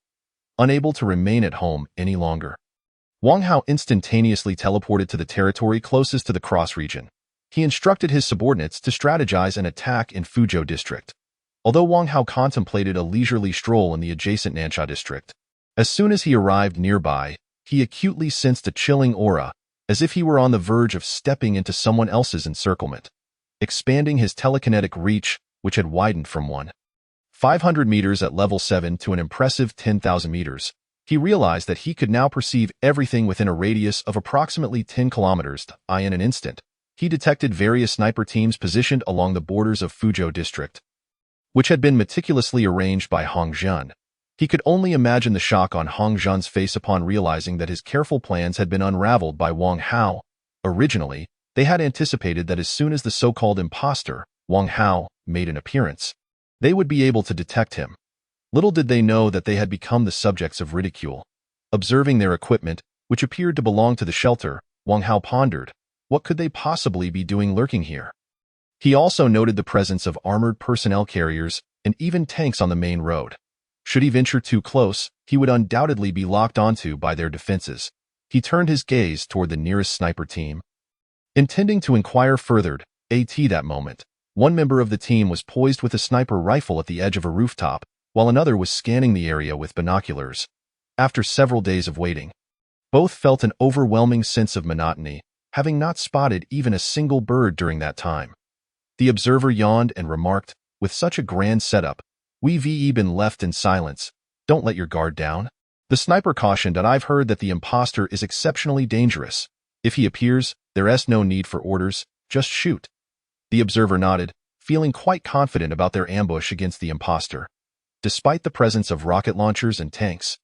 unable to remain at home any longer. Wang Hao instantaneously teleported to the territory closest to the cross region. He instructed his subordinates to strategize an attack in Fuzhou district. Although Wang Hao contemplated a leisurely stroll in the adjacent Nansha district, as soon as he arrived nearby, he acutely sensed a chilling aura, as if he were on the verge of stepping into someone else's encirclement. Expanding his telekinetic reach, which had widened from 1 500 meters at level 7 to an impressive 10,000 meters. He realized that he could now perceive everything within a radius of approximately 10 kilometers in an instant. He detected various sniper teams positioned along the borders of Fuzhou district, which had been meticulously arranged by Hong Zhun. He could only imagine the shock on Hong Zhun's face upon realizing that his careful plans had been unraveled by Wang Hao. Originally, they had anticipated that as soon as the so-called impostor, Wang Hao, made an appearance, they would be able to detect him. Little did they know that they had become the subjects of ridicule. Observing their equipment, which appeared to belong to the shelter, Wang Hao pondered, what could they possibly be doing lurking here? He also noted the presence of armored personnel carriers and even tanks on the main road. Should he venture too close, he would undoubtedly be locked onto by their defenses. He turned his gaze toward the nearest sniper team, intending to inquire further. At that moment, one member of the team was poised with a sniper rifle at the edge of a rooftop, while another was scanning the area with binoculars. After several days of waiting, both felt an overwhelming sense of monotony, having not spotted even a single bird during that time. The observer yawned and remarked, with such a grand setup, we've been left in silence. Don't let your guard down. The sniper cautioned, and I've heard that the impostor is exceptionally dangerous. If he appears, there's no need for orders, just shoot. The observer nodded, feeling quite confident about their ambush against the impostor. Despite the presence of rocket launchers and tanks,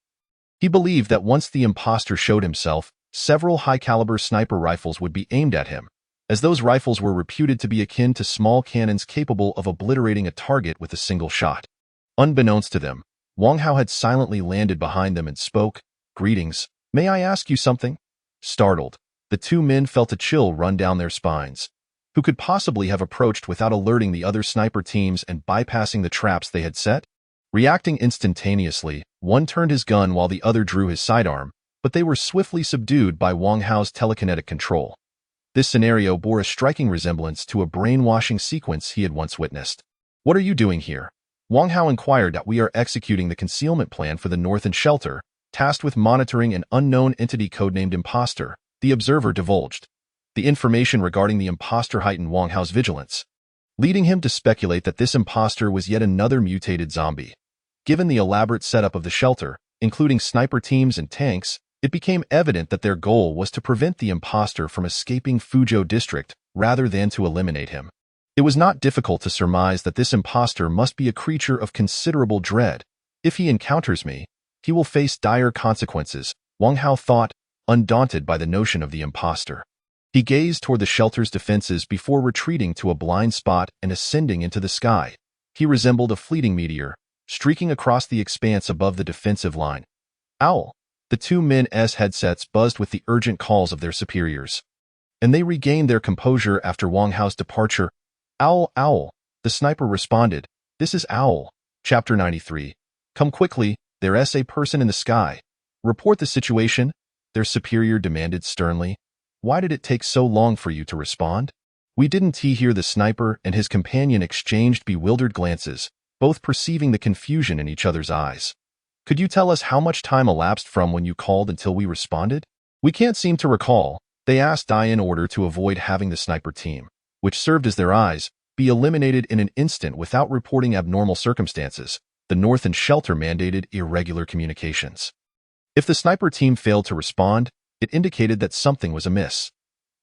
he believed that once the impostor showed himself, several high-caliber sniper rifles would be aimed at him, as those rifles were reputed to be akin to small cannons capable of obliterating a target with a single shot. Unbeknownst to them, Wang Hao had silently landed behind them and spoke, "Greetings, may I ask you something?" Startled, the two men felt a chill run down their spines. Who could possibly have approached without alerting the other sniper teams and bypassing the traps they had set? Reacting instantaneously, one turned his gun while the other drew his sidearm, but they were swiftly subdued by Wang Hao's telekinetic control. This scenario bore a striking resemblance to a brainwashing sequence he had once witnessed. "What are you doing here?" Wang Hao inquired. "We are executing the concealment plan for the Northern Shelter, tasked with monitoring an unknown entity codenamed Impostor," the observer divulged. The information regarding the impostor heightened Wang Hao's vigilance, leading him to speculate that this impostor was yet another mutated zombie. Given the elaborate setup of the shelter, including sniper teams and tanks, it became evident that their goal was to prevent the impostor from escaping Fuzhou district rather than to eliminate him. It was not difficult to surmise that this impostor must be a creature of considerable dread. If he encounters me, he will face dire consequences, Wang Hao thought, undaunted by the notion of the impostor. He gazed toward the shelter's defenses before retreating to a blind spot and ascending into the sky. He resembled a fleeting meteor, streaking across the expanse above the defensive line. "Owl!" The two men's headsets buzzed with the urgent calls of their superiors, and they regained their composure after Wang Hao's departure. "Owl, Owl!" The sniper responded. "This is Owl." Chapter 93. "Come quickly, there's a person in the sky. Report the situation," their superior demanded sternly. "Why did it take so long for you to respond?" "We didn't hear." The sniper and his companion exchanged bewildered glances, both perceiving the confusion in each other's eyes. "Could you tell us how much time elapsed from when you called until we responded?" "We can't seem to recall," they asked in order to avoid having the sniper team, which served as their eyes, be eliminated in an instant without reporting abnormal circumstances. The Northern Shelter mandated irregular communications. If the sniper team failed to respond, it indicated that something was amiss.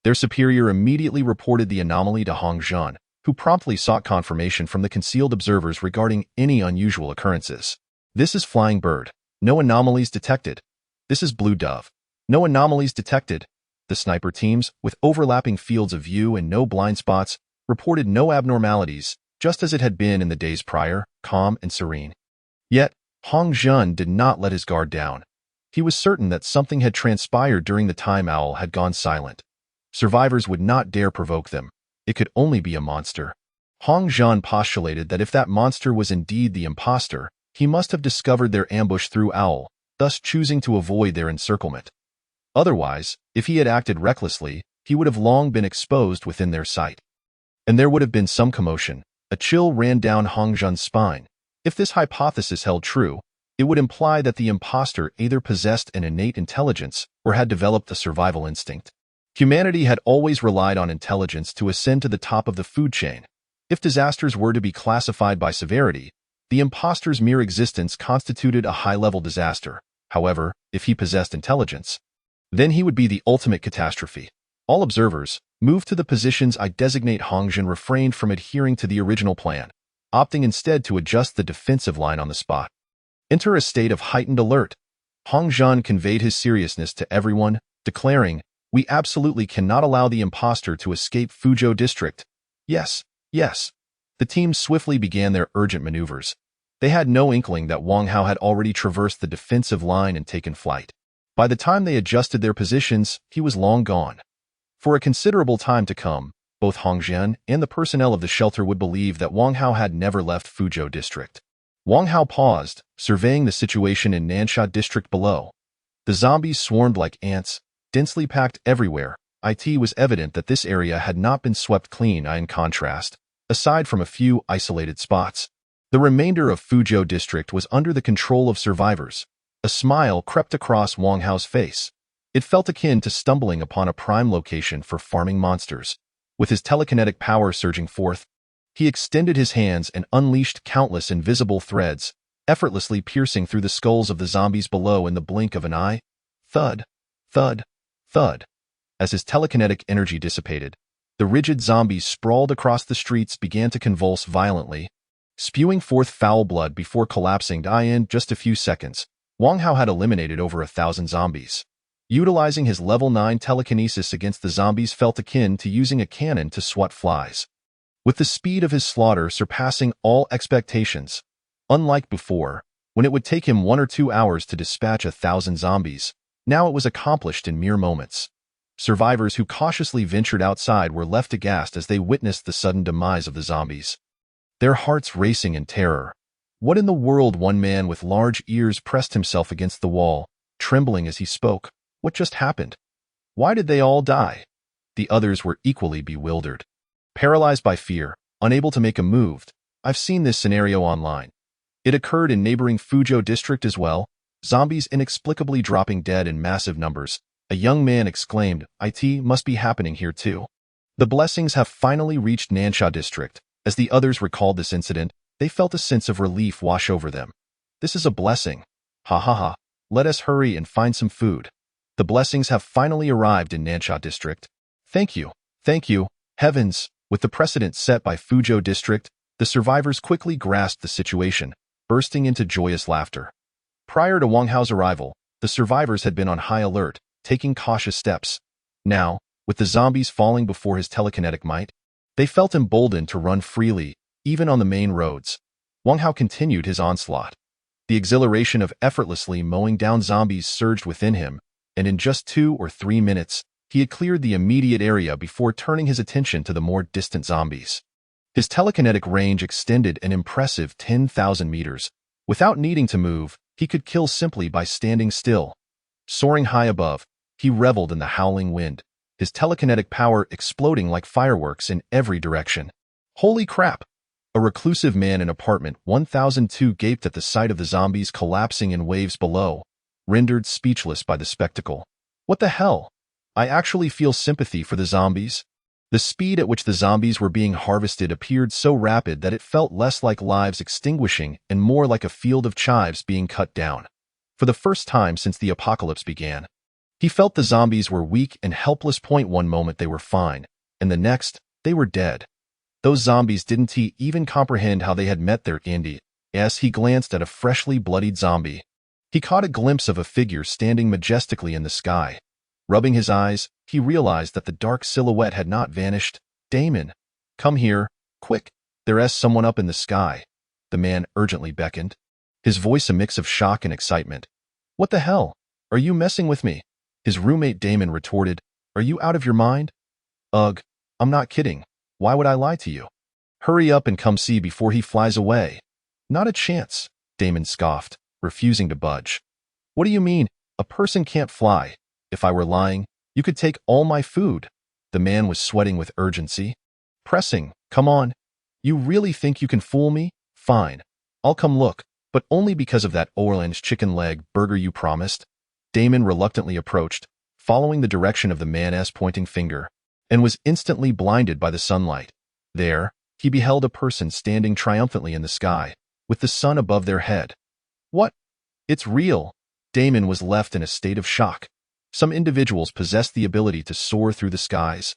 Their superior immediately reported the anomaly to Hong Zhun, who promptly sought confirmation from the concealed observers regarding any unusual occurrences. "This is Flying Bird. No anomalies detected." "This is Blue Dove. No anomalies detected." The sniper teams, with overlapping fields of view and no blind spots, reported no abnormalities, just as it had been in the days prior, calm and serene. Yet, Hong Zhun did not let his guard down. He was certain that something had transpired during the time Owl had gone silent. Survivors would not dare provoke them. It could only be a monster. Hong Zhun postulated that if that monster was indeed the impostor, he must have discovered their ambush through Owl, thus choosing to avoid their encirclement. Otherwise, if he had acted recklessly, he would have long been exposed within their sight. And there would have been some commotion. A chill ran down Hong Zhun's spine. If this hypothesis held true, it would imply that the impostor either possessed an innate intelligence or had developed a survival instinct. Humanity had always relied on intelligence to ascend to the top of the food chain. If disasters were to be classified by severity, The impostor's mere existence constituted a high-level disaster. However, if he possessed intelligence, then he would be the ultimate catastrophe. All observers, moved to the positions I designate. Hongzhen refrained from adhering to the original plan, opting instead to adjust the defensive line on the spot. Enter a state of heightened alert. Hongzhen conveyed his seriousness to everyone, declaring, "We absolutely cannot allow the impostor to escape Fuzhou District." Yes, yes. The team swiftly began their urgent maneuvers. They had no inkling that Wang Hao had already traversed the defensive line and taken flight. By the time they adjusted their positions, he was long gone. For a considerable time to come, both Hongzhen and the personnel of the shelter would believe that Wang Hao had never left Fuzhou District. Wang Hao paused, surveying the situation in Nansha District below. The zombies swarmed like ants, densely packed everywhere. It was evident that this area had not been swept clean. In contrast, aside from a few isolated spots, the remainder of Fuzhou District was under the control of survivors. A smile crept across Wang Hao's face. It felt akin to stumbling upon a prime location for farming monsters. With his telekinetic power surging forth, he extended his hands and unleashed countless invisible threads, effortlessly piercing through the skulls of the zombies below in the blink of an eye. Thud, thud, thud. As his telekinetic energy dissipated, the rigid zombies sprawled across the streets began to convulse violently, spewing forth foul blood before collapsing. In just a few seconds, Wang Hao had eliminated over 1,000 zombies. Utilizing his level 9 telekinesis against the zombies felt akin to using a cannon to swat flies. With the speed of his slaughter surpassing all expectations, unlike before, when it would take him 1 or 2 hours to dispatch 1,000 zombies, now it was accomplished in mere moments. Survivors who cautiously ventured outside were left aghast as they witnessed the sudden demise of the zombies, their hearts racing in terror. What in the world? One man with large ears pressed himself against the wall, trembling as he spoke. What just happened? Why did they all die? The others were equally bewildered. Paralyzed by fear, unable to make a move. I've seen this scenario online. It occurred in neighboring Fuzhou District as well, zombies inexplicably dropping dead in massive numbers. A young man exclaimed, "It must be happening here too." The blessings have finally reached Nansha District. As the others recalled this incident, they felt a sense of relief wash over them. This is a blessing. Ha ha ha. Let us hurry and find some food. The blessings have finally arrived in Nansha District. Thank you. Thank you. Heavens. With the precedent set by Fuzhou District, the survivors quickly grasped the situation, bursting into joyous laughter. Prior to Wang Hao's arrival, the survivors had been on high alert, taking cautious steps. Now, with the zombies falling before his telekinetic might, they felt emboldened to run freely, even on the main roads. Wang Hao continued his onslaught. The exhilaration of effortlessly mowing down zombies surged within him, and in just 2 or 3 minutes, he had cleared the immediate area before turning his attention to the more distant zombies. His telekinetic range extended an impressive 10,000 meters. Without needing to move, he could kill simply by standing still. Soaring high above, he reveled in the howling wind, his telekinetic power exploding like fireworks in every direction. Holy crap! A reclusive man in apartment 1002 gaped at the sight of the zombies collapsing in waves below, rendered speechless by the spectacle. What the hell? I actually feel sympathy for the zombies. The speed at which the zombies were being harvested appeared so rapid that it felt less like lives extinguishing and more like a field of chives being cut down. For the first time since the apocalypse began, he felt the zombies were weak and helpless. One moment they were fine, and the next, they were dead. Those zombies didn't even comprehend how they had met their end. As he glanced at a freshly bloodied zombie, he caught a glimpse of a figure standing majestically in the sky. Rubbing his eyes, he realized that the dark silhouette had not vanished. "Damon, come here, quick, there's someone up in the sky." The man urgently beckoned, his voice a mix of shock and excitement. "What the hell? Are you messing with me?" His roommate Damon retorted, "Are you out of your mind?" "Ugh, I'm not kidding. Why would I lie to you? Hurry up and come see before he flies away." "Not a chance," Damon scoffed, refusing to budge. "What do you mean? A person can't fly. If I were lying, you could take all my food." The man was sweating with urgency. Pressing, "Come on. You really think you can fool me? Fine. I'll come look, but only because of that orange chicken leg burger you promised." Damon reluctantly approached, following the direction of the man's pointing finger, and was instantly blinded by the sunlight. There, he beheld a person standing triumphantly in the sky, with the sun above their head. What? It's real. Damon was left in a state of shock. Some individuals possessed the ability to soar through the skies,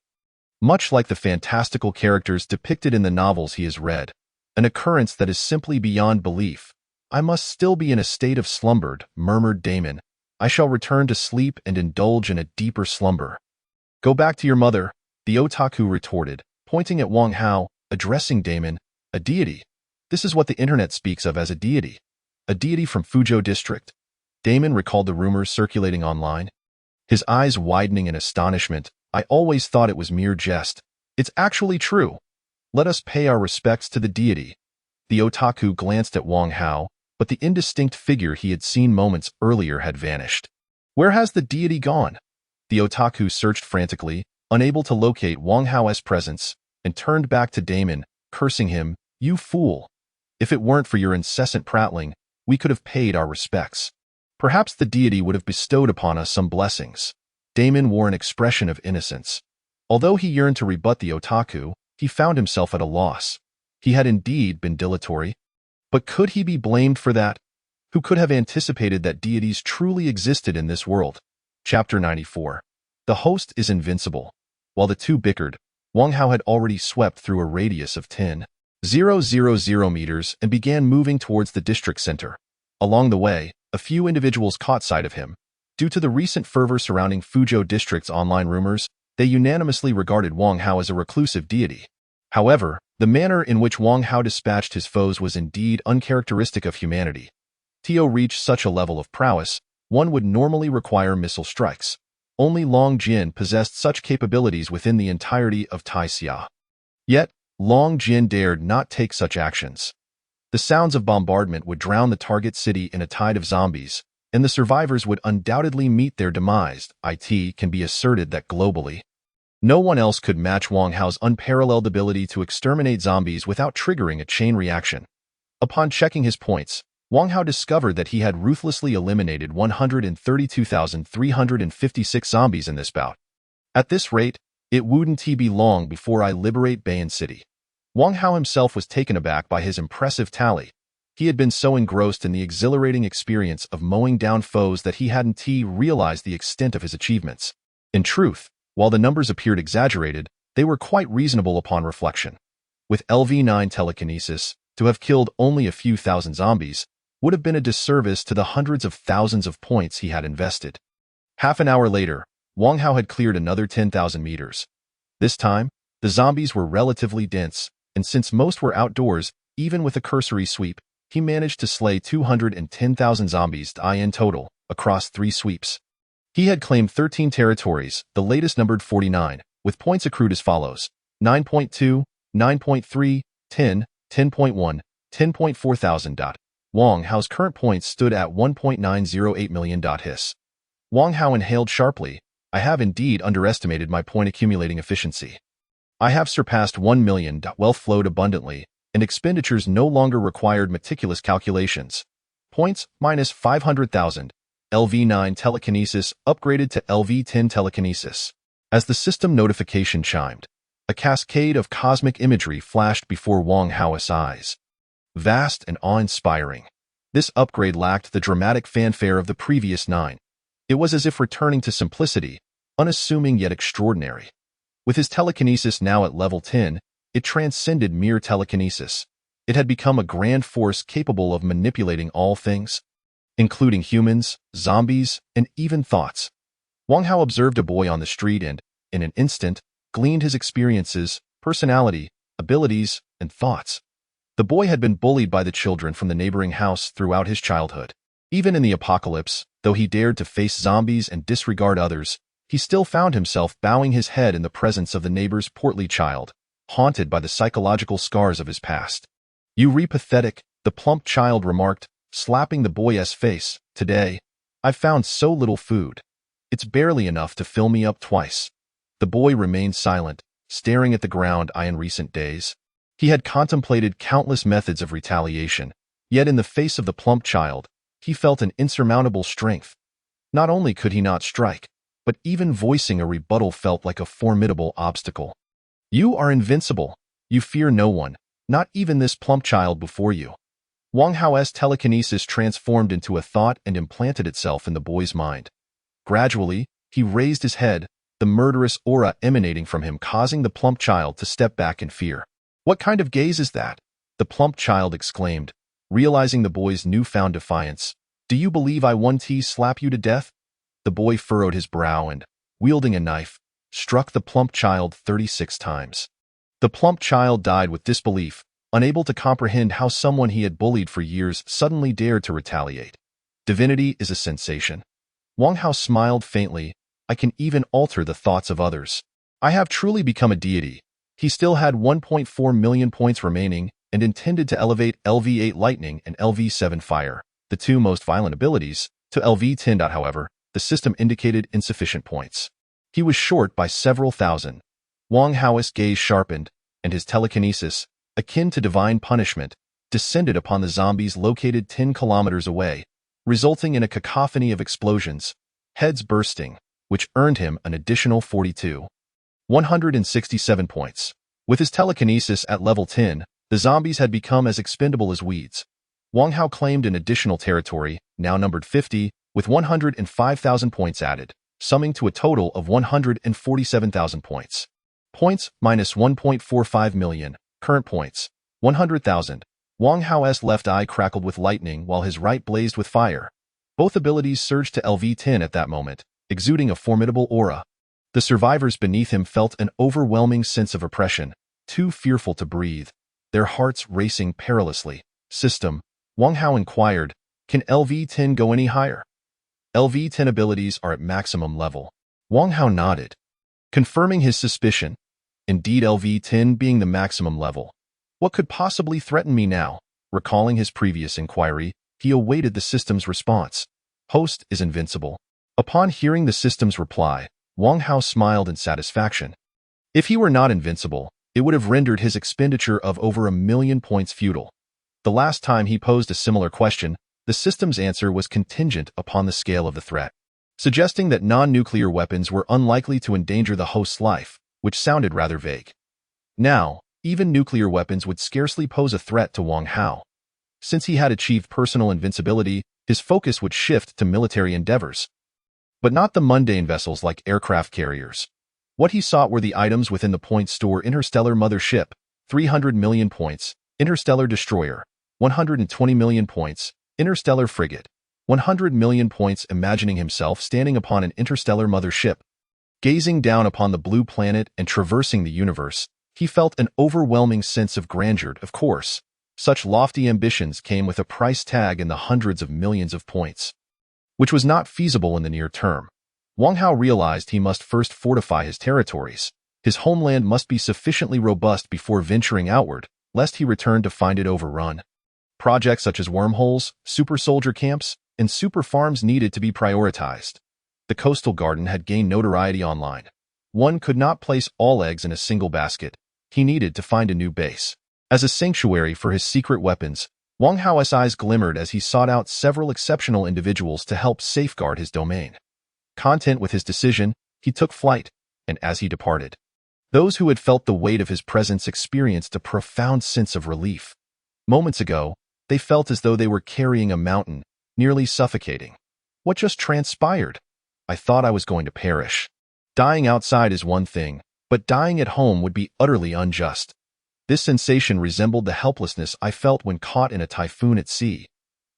much like the fantastical characters depicted in the novels he has read, an occurrence that is simply beyond belief. I must still be in a state of slumber, murmured Damon. I shall return to sleep and indulge in a deeper slumber. Go back to your mother, the otaku retorted, pointing at Wang Hao, addressing Damon. A deity. This is what the internet speaks of as a deity. A deity from Fuzhou district. Damon recalled the rumors circulating online, his eyes widening in astonishment. I always thought it was mere jest. It's actually true. Let us pay our respects to the deity. The otaku glanced at Wang Hao, but the indistinct figure he had seen moments earlier had vanished. Where has the deity gone? The otaku searched frantically, unable to locate Wang Hao's presence, and turned back to Damon, cursing him. You fool. If it weren't for your incessant prattling, we could have paid our respects. Perhaps the deity would have bestowed upon us some blessings. Damon wore an expression of innocence. Although he yearned to rebut the otaku, he found himself at a loss. He had indeed been dilatory. But could he be blamed for that? Who could have anticipated that deities truly existed in this world? Chapter 94. The host is invincible. While the two bickered, Wang Hao had already swept through a radius of 10,000 meters and began moving towards the district center. Along the way, a few individuals caught sight of him. Due to the recent fervor surrounding Fuzhou district's online rumors, they unanimously regarded Wang Hao as a reclusive deity. However, the manner in which Wang Hao dispatched his foes was indeed uncharacteristic of humanity. To reach such a level of prowess, one would normally require missile strikes. Only Long Jin possessed such capabilities within the entirety of Taixia. Yet, Long Jin dared not take such actions. The sounds of bombardment would drown the target city in a tide of zombies, and the survivors would undoubtedly meet their demise. It can be asserted that globally, no one else could match Wang Hao's unparalleled ability to exterminate zombies without triggering a chain reaction. Upon checking his points, Wang Hao discovered that he had ruthlessly eliminated 132,356 zombies in this bout. At this rate, it wouldn't be long before I liberate Bayan City. Wang Hao himself was taken aback by his impressive tally. He had been so engrossed in the exhilarating experience of mowing down foes that he hadn't realized the extent of his achievements. In truth, while the numbers appeared exaggerated, they were quite reasonable upon reflection. With LV9 telekinesis, to have killed only a few thousand zombies would have been a disservice to the hundreds of thousands of points he had invested. Half an hour later, Wang Hao had cleared another 10,000 meters. This time, the zombies were relatively dense, and since most were outdoors, even with a cursory sweep, he managed to slay 210,000 zombies in total, across 3 sweeps. He had claimed 13 territories, the latest numbered 49, with points accrued as follows: 9.2, 9.3, 10, 10.1, 10.4 thousand. Wang Hao's current points stood at 1.908 million. His. Wang Hao inhaled sharply. I have indeed underestimated my point accumulating efficiency. I have surpassed 1 million. Wealth flowed abundantly, and expenditures no longer required meticulous calculations. Points minus 500,000. LV9 telekinesis upgraded to LV10 telekinesis. As the system notification chimed, a cascade of cosmic imagery flashed before Wang Hao's eyes. Vast and awe-inspiring. This upgrade lacked the dramatic fanfare of the previous 9. It was as if returning to simplicity, unassuming yet extraordinary. With his telekinesis now at level 10, it transcended mere telekinesis. It had become a grand force capable of manipulating all things, including humans, zombies, and even thoughts. Wang Hao observed a boy on the street and, in an instant, gleaned his experiences, personality, abilities, and thoughts. The boy had been bullied by the children from the neighboring house throughout his childhood. Even in the apocalypse, though he dared to face zombies and disregard others, he still found himself bowing his head in the presence of the neighbor's portly child, haunted by the psychological scars of his past. You pathetic, the plump child remarked, slapping the boy's face. Today, I've found so little food. It's barely enough to fill me up twice. The boy remained silent, staring at the ground. In recent days, he had contemplated countless methods of retaliation, yet in the face of the plump child, he felt an insurmountable strength. Not only could he not strike, but even voicing a rebuttal felt like a formidable obstacle. You are invincible. You fear no one, not even this plump child before you. Wang Hao's telekinesis transformed into a thought and implanted itself in the boy's mind. Gradually, he raised his head, the murderous aura emanating from him causing the plump child to step back in fear. "What kind of gaze is that?" the plump child exclaimed, realizing the boy's newfound defiance. "Do you believe I won't slap you to death?" The boy furrowed his brow and, wielding a knife, struck the plump child 36 times. The plump child died with disbelief, unable to comprehend how someone he had bullied for years suddenly dared to retaliate. Divinity is a sensation. Wang Hao smiled faintly. "I can even alter the thoughts of others. I have truly become a deity." He still had 1.4 million points remaining and intended to elevate LV8 Lightning and LV7 Fire, the two most violent abilities, to LV10. However, the system indicated insufficient points. He was short by several thousand. Wang Hao's gaze sharpened, and his telekinesis, akin to divine punishment, descended upon the zombies located 10 kilometers away, resulting in a cacophony of explosions, heads bursting, which earned him an additional 167 points. With his telekinesis at level 10, the zombies had become as expendable as weeds. Wang Hao claimed an additional territory, now numbered 50, with 105,000 points added, summing to a total of 147,000 points. Points minus 1.45 million. Current points, 100,000. Wang Hao's left eye crackled with lightning while his right blazed with fire. Both abilities surged to LV10 at that moment, exuding a formidable aura. The survivors beneath him felt an overwhelming sense of oppression, too fearful to breathe, their hearts racing perilously. "System," Wang Hao inquired, "can LV10 go any higher?" "LV10 abilities are at maximum level." Wang Hao nodded, confirming his suspicion. Indeed, LV10 being the maximum level. What could possibly threaten me now? Recalling his previous inquiry, he awaited the system's response. "Host is invincible." Upon hearing the system's reply, Wang Hao smiled in satisfaction. If he were not invincible, it would have rendered his expenditure of over 1,000,000 points futile. The last time he posed a similar question, the system's answer was contingent upon the scale of the threat, suggesting that non-nuclear weapons were unlikely to endanger the host's life, which sounded rather vague. Now, even nuclear weapons would scarcely pose a threat to Wang Hao. Since he had achieved personal invincibility, his focus would shift to military endeavors. But not the mundane vessels like aircraft carriers. What he sought were the items within the point store: Interstellar Mothership, 300 million points, Interstellar Destroyer, 120 million points, Interstellar Frigate, 100 million points. Imagining himself standing upon an interstellar mothership, gazing down upon the blue planet and traversing the universe, he felt an overwhelming sense of grandeur. Of course, such lofty ambitions came with a price tag in the hundreds of millions of points, which was not feasible in the near term. Wang Hao realized he must first fortify his territories. His homeland must be sufficiently robust before venturing outward, lest he return to find it overrun. Projects such as wormholes, super soldier camps, and super farms needed to be prioritized. The coastal garden had gained notoriety online. One could not place all eggs in a single basket. He needed to find a new base. As a sanctuary for his secret weapons, Wang Hao's eyes glimmered as he sought out several exceptional individuals to help safeguard his domain. Content with his decision, he took flight, and as he departed, those who had felt the weight of his presence experienced a profound sense of relief. Moments ago, they felt as though they were carrying a mountain, nearly suffocating. What just transpired? I thought I was going to perish. Dying outside is one thing, but dying at home would be utterly unjust. This sensation resembled the helplessness I felt when caught in a typhoon at sea.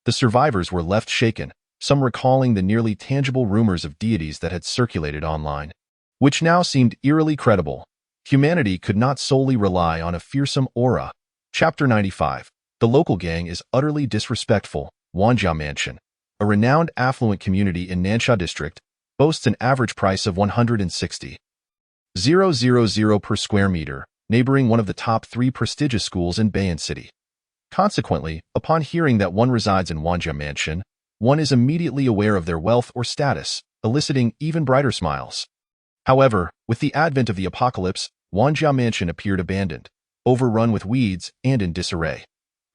The survivors were left shaken, some recalling the nearly tangible rumors of deities that had circulated online, which now seemed eerily credible. Humanity could not solely rely on a fearsome aura. Chapter 95. The local gang is utterly disrespectful. Wanjia Mansion, a renowned affluent community in Nansha District, boasts an average price of 160,000 per square meter, neighboring one of the top 3 prestigious schools in Bayan City. Consequently, upon hearing that one resides in Wanjia Mansion, one is immediately aware of their wealth or status, eliciting even brighter smiles. However, with the advent of the apocalypse, Wanjia Mansion appeared abandoned, overrun with weeds, and in disarray.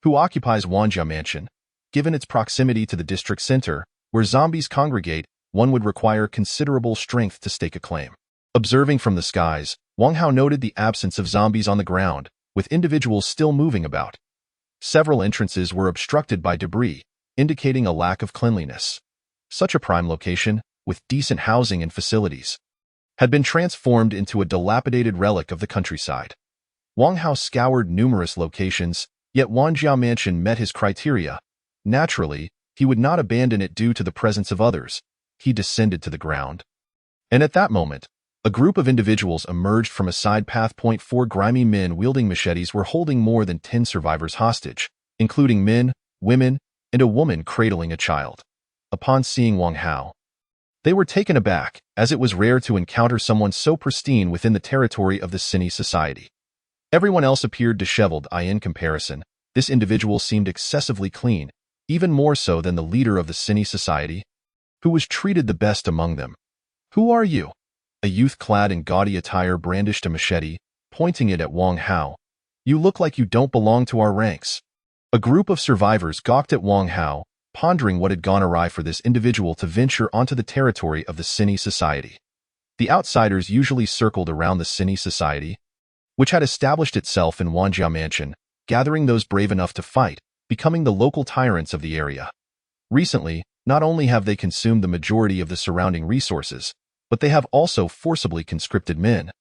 Who occupies Wanjia Mansion? Given its proximity to the district center, where zombies congregate, one would require considerable strength to stake a claim. Observing from the skies, Wang Hao noted the absence of zombies on the ground, with individuals still moving about. Several entrances were obstructed by debris, indicating a lack of cleanliness. Such a prime location, with decent housing and facilities, had been transformed into a dilapidated relic of the countryside. Wang Hao scoured numerous locations, yet Wanjia Mansion met his criteria. Naturally, he would not abandon it due to the presence of others. He descended to the ground. And at that moment, a group of individuals emerged from a side path. 4 grimy men wielding machetes were holding more than 10 survivors hostage, including men, women, and a woman cradling a child. Upon seeing Wang Hao, they were taken aback, as it was rare to encounter someone so pristine within the territory of the Cine society. Everyone else appeared disheveled. In comparison, this individual seemed excessively clean, even more so than the leader of the Cine society, who was treated the best among them. "Who are you?" A youth clad in gaudy attire brandished a machete, pointing it at Wang Hao. "You look like you don't belong to our ranks." A group of survivors gawked at Wang Hao, pondering what had gone awry for this individual to venture onto the territory of the Cine society. The outsiders usually circled around the Cine society, which had established itself in Wanjia Mansion, gathering those brave enough to fight, becoming the local tyrants of the area. Recently, not only have they consumed the majority of the surrounding resources, but they have also forcibly conscripted men,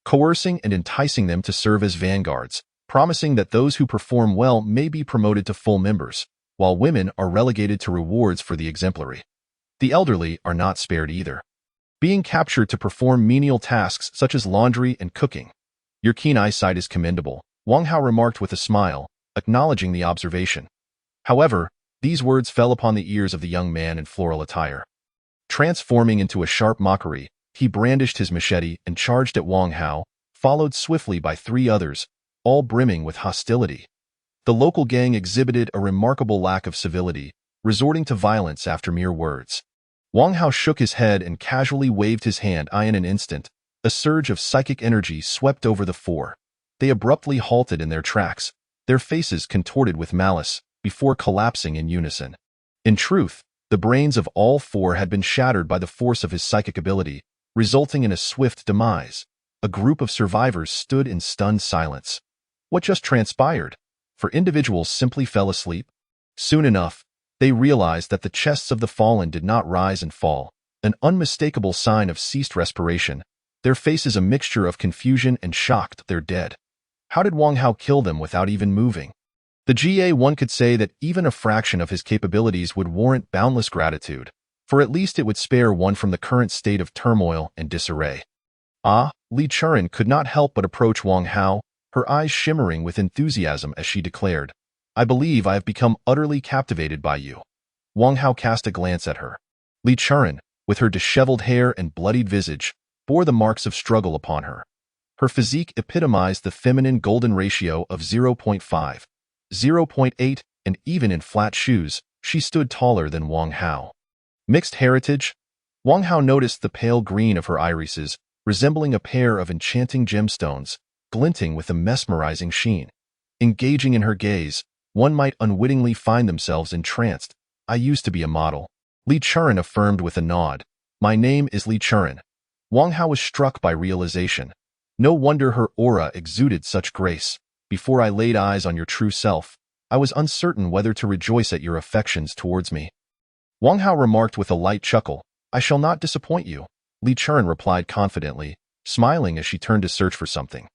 coercing and enticing them to serve as vanguards, promising that those who perform well may be promoted to full members, while women are relegated to rewards for the exemplary. The elderly are not spared either, being captured to perform menial tasks such as laundry and cooking. "Your keen eyesight is commendable," Wang Hao remarked with a smile, acknowledging the observation. However, these words fell upon the ears of the young man in floral attire. Transforming into a sharp mockery, he brandished his machete and charged at Wang Hao, followed swiftly by 3 others, all brimming with hostility. The local gang exhibited a remarkable lack of civility, resorting to violence after mere words. Wang Hao shook his head and casually waved his hand. In an instant, a surge of psychic energy swept over the 4. They abruptly halted in their tracks, their faces contorted with malice, before collapsing in unison. In truth, the brains of all 4 had been shattered by the force of his psychic ability, resulting in a swift demise. A group of survivors stood in stunned silence. What just transpired? For individuals simply fell asleep. Soon enough, they realized that the chests of the fallen did not rise and fall, an unmistakable sign of ceased respiration. Their faces a mixture of confusion and shock. They're dead. How did Wang Hao kill them without even moving? The GA1 could say that even a fraction of his capabilities would warrant boundless gratitude, for at least it would spare one from the current state of turmoil and disarray. Li Qian could not help but approach Wang Hao, her eyes shimmering with enthusiasm as she declared, "I believe I have become utterly captivated by you." Wang Hao cast a glance at her. Li Qian, with her disheveled hair and bloodied visage, bore the marks of struggle upon her. Her physique epitomized the feminine golden ratio of 0.5. 0.8, and even in flat shoes, she stood taller than Wang Hao. Mixed heritage? Wang Hao noticed the pale green of her irises, resembling a pair of enchanting gemstones, glinting with a mesmerizing sheen. Engaging in her gaze, one might unwittingly find themselves entranced. "I used to be a model," Li Qian affirmed with a nod. "My name is Li Qian." Wang Hao was struck by realization. No wonder her aura exuded such grace. "Before I laid eyes on your true self, I was uncertain whether to rejoice at your affections towards me." Wang Hao remarked with a light chuckle. "I shall not disappoint you," Li Qian replied confidently, smiling as she turned to search for something.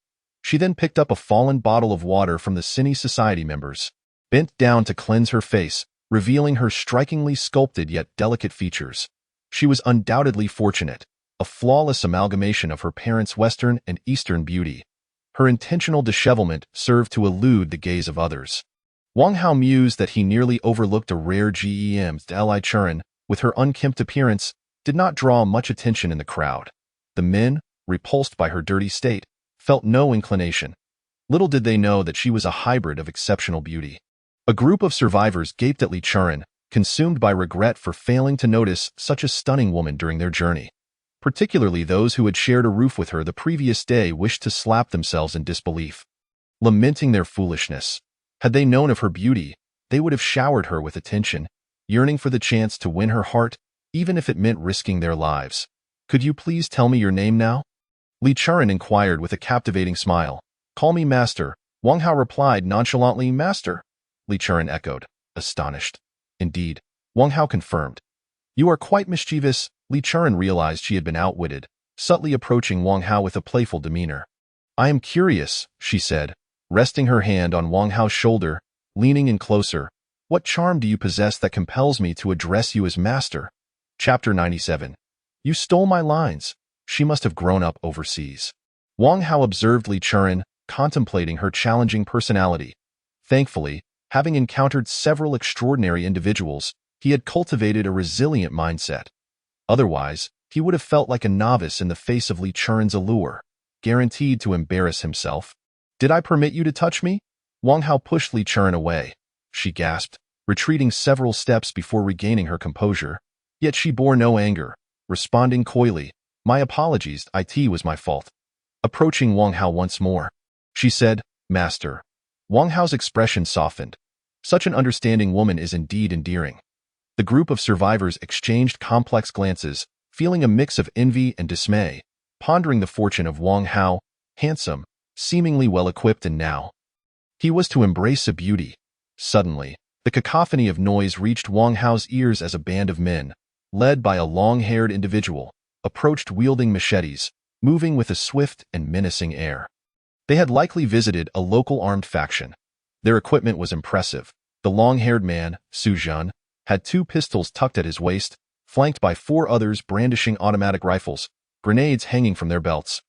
She then picked up a fallen bottle of water from the Cine society members, bent down to cleanse her face, revealing her strikingly sculpted yet delicate features. She was undoubtedly fortunate, a flawless amalgamation of her parents' Western and Eastern beauty. Her intentional dishevelment served to elude the gaze of others. Wang Hao mused that he nearly overlooked a rare gem. Li Qian, with her unkempt appearance, did not draw much attention in the crowd. The men, repulsed by her dirty state, felt no inclination. Little did they know that she was a hybrid of exceptional beauty. A group of survivors gaped at Li Qian, consumed by regret for failing to notice such a stunning woman during their journey. Particularly those who had shared a roof with her the previous day wished to slap themselves in disbelief, lamenting their foolishness. Had they known of her beauty, they would have showered her with attention, yearning for the chance to win her heart, even if it meant risking their lives. "Could you please tell me your name now?" Li Qian inquired with a captivating smile. "Call me Master," Wang Hao replied nonchalantly. "Master?" Li Qian echoed, astonished. Indeed, Wang Hao confirmed. You are quite mischievous. Li Qian realized she had been outwitted, subtly approaching Wang Hao with a playful demeanor. I am curious, she said, resting her hand on Wang Hao's shoulder, leaning in closer. What charm do you possess that compels me to address you as master? Chapter 97. You stole my lines. She must have grown up overseas. Wang Hao observed Li Qian, contemplating her challenging personality. Thankfully, having encountered several extraordinary individuals, he had cultivated a resilient mindset. Otherwise, he would have felt like a novice in the face of Li Qian's allure, guaranteed to embarrass himself. Did I permit you to touch me? Wang Hao pushed Li Qian away. She gasped, retreating several steps before regaining her composure. Yet she bore no anger, responding coyly, My apologies, it was my fault. Approaching Wang Hao once more, she said, Master. Wang Hao's expression softened. Such an understanding woman is indeed endearing. The group of survivors exchanged complex glances, feeling a mix of envy and dismay, pondering the fortune of Wang Hao, handsome, seemingly well-equipped, and now he was to embrace a beauty. Suddenly, the cacophony of noise reached Wang Hao's ears as a band of men, led by a long-haired individual, approached wielding machetes, moving with a swift and menacing air. They had likely visited a local armed faction. Their equipment was impressive. The long-haired man, Su Zhan, had 2 pistols tucked at his waist, flanked by 4 others brandishing automatic rifles, grenades hanging from their belts,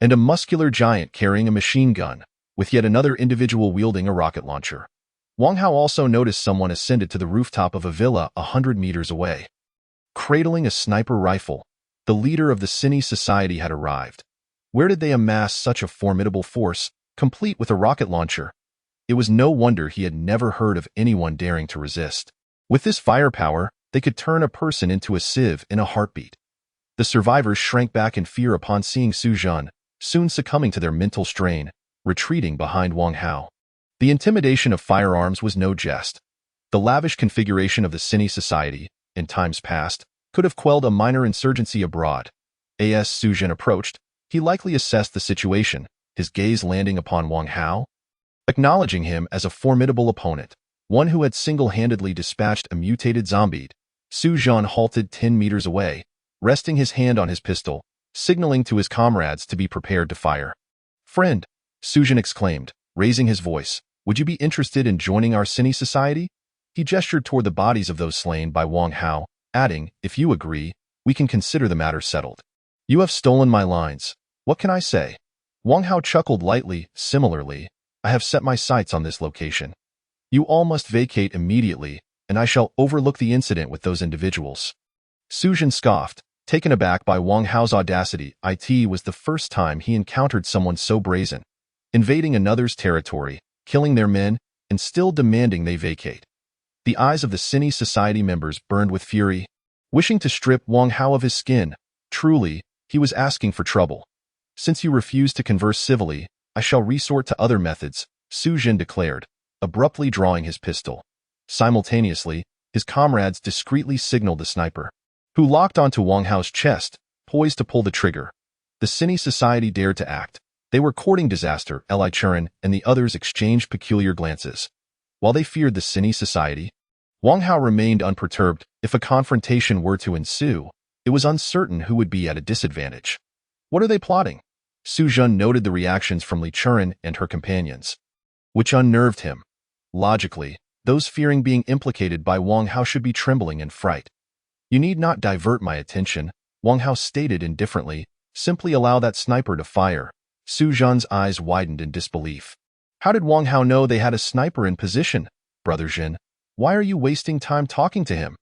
and a muscular giant carrying a machine gun, with yet another individual wielding a rocket launcher. Wang Hao also noticed someone ascended to the rooftop of a villa 100 meters away. Cradling a sniper rifle, the leader of the Cine Society had arrived. Where did they amass such a formidable force, complete with a rocket launcher? It was no wonder he had never heard of anyone daring to resist. With this firepower, they could turn a person into a sieve in a heartbeat. The survivors shrank back in fear upon seeing Su Zhan, soon succumbing to their mental strain, retreating behind Wang Hao. The intimidation of firearms was no jest. The lavish configuration of the Cine Society, in times past, could have quelled a minor insurgency abroad. As Su Zhan approached, he likely assessed the situation, his gaze landing upon Wang Hao. Acknowledging him as a formidable opponent, one who had single-handedly dispatched a mutated zombie, Su Zhan halted 10 meters away, resting his hand on his pistol, signaling to his comrades to be prepared to fire. Friend, Su Zhan exclaimed, raising his voice, would you be interested in joining our Cine Society? He gestured toward the bodies of those slain by Wang Hao, adding, if you agree, we can consider the matter settled. You have stolen my lines. What can I say? Wang Hao chuckled lightly. Similarly, I have set my sights on this location. You all must vacate immediately, and I shall overlook the incident with those individuals. Su Zhan scoffed, taken aback by Wang Hao's audacity. It was the first time he encountered someone so brazen, invading another's territory, killing their men, and still demanding they vacate. The eyes of the Cine Society members burned with fury, wishing to strip Wang Hao of his skin. Truly, he was asking for trouble. Since you refuse to converse civilly, I shall resort to other methods, Su Zhan declared, abruptly drawing his pistol. Simultaneously, his comrades discreetly signaled the sniper, who locked onto Wang Hao's chest, poised to pull the trigger. The Cine Society dared to act. They were courting disaster. Li Qian and the others exchanged peculiar glances. While they feared the Cine Society, Wang Hao remained unperturbed. If a confrontation were to ensue, it was uncertain who would be at a disadvantage. What are they plotting? Su Zhan noted the reactions from Li Qian and her companions, which unnerved him. Logically, those fearing being implicated by Wang Hao should be trembling in fright. You need not divert my attention, Wang Hao stated indifferently. Simply allow that sniper to fire. Su Zhan's eyes widened in disbelief. How did Wang Hao know they had a sniper in position? Brother Zhen, why are you wasting time talking to him?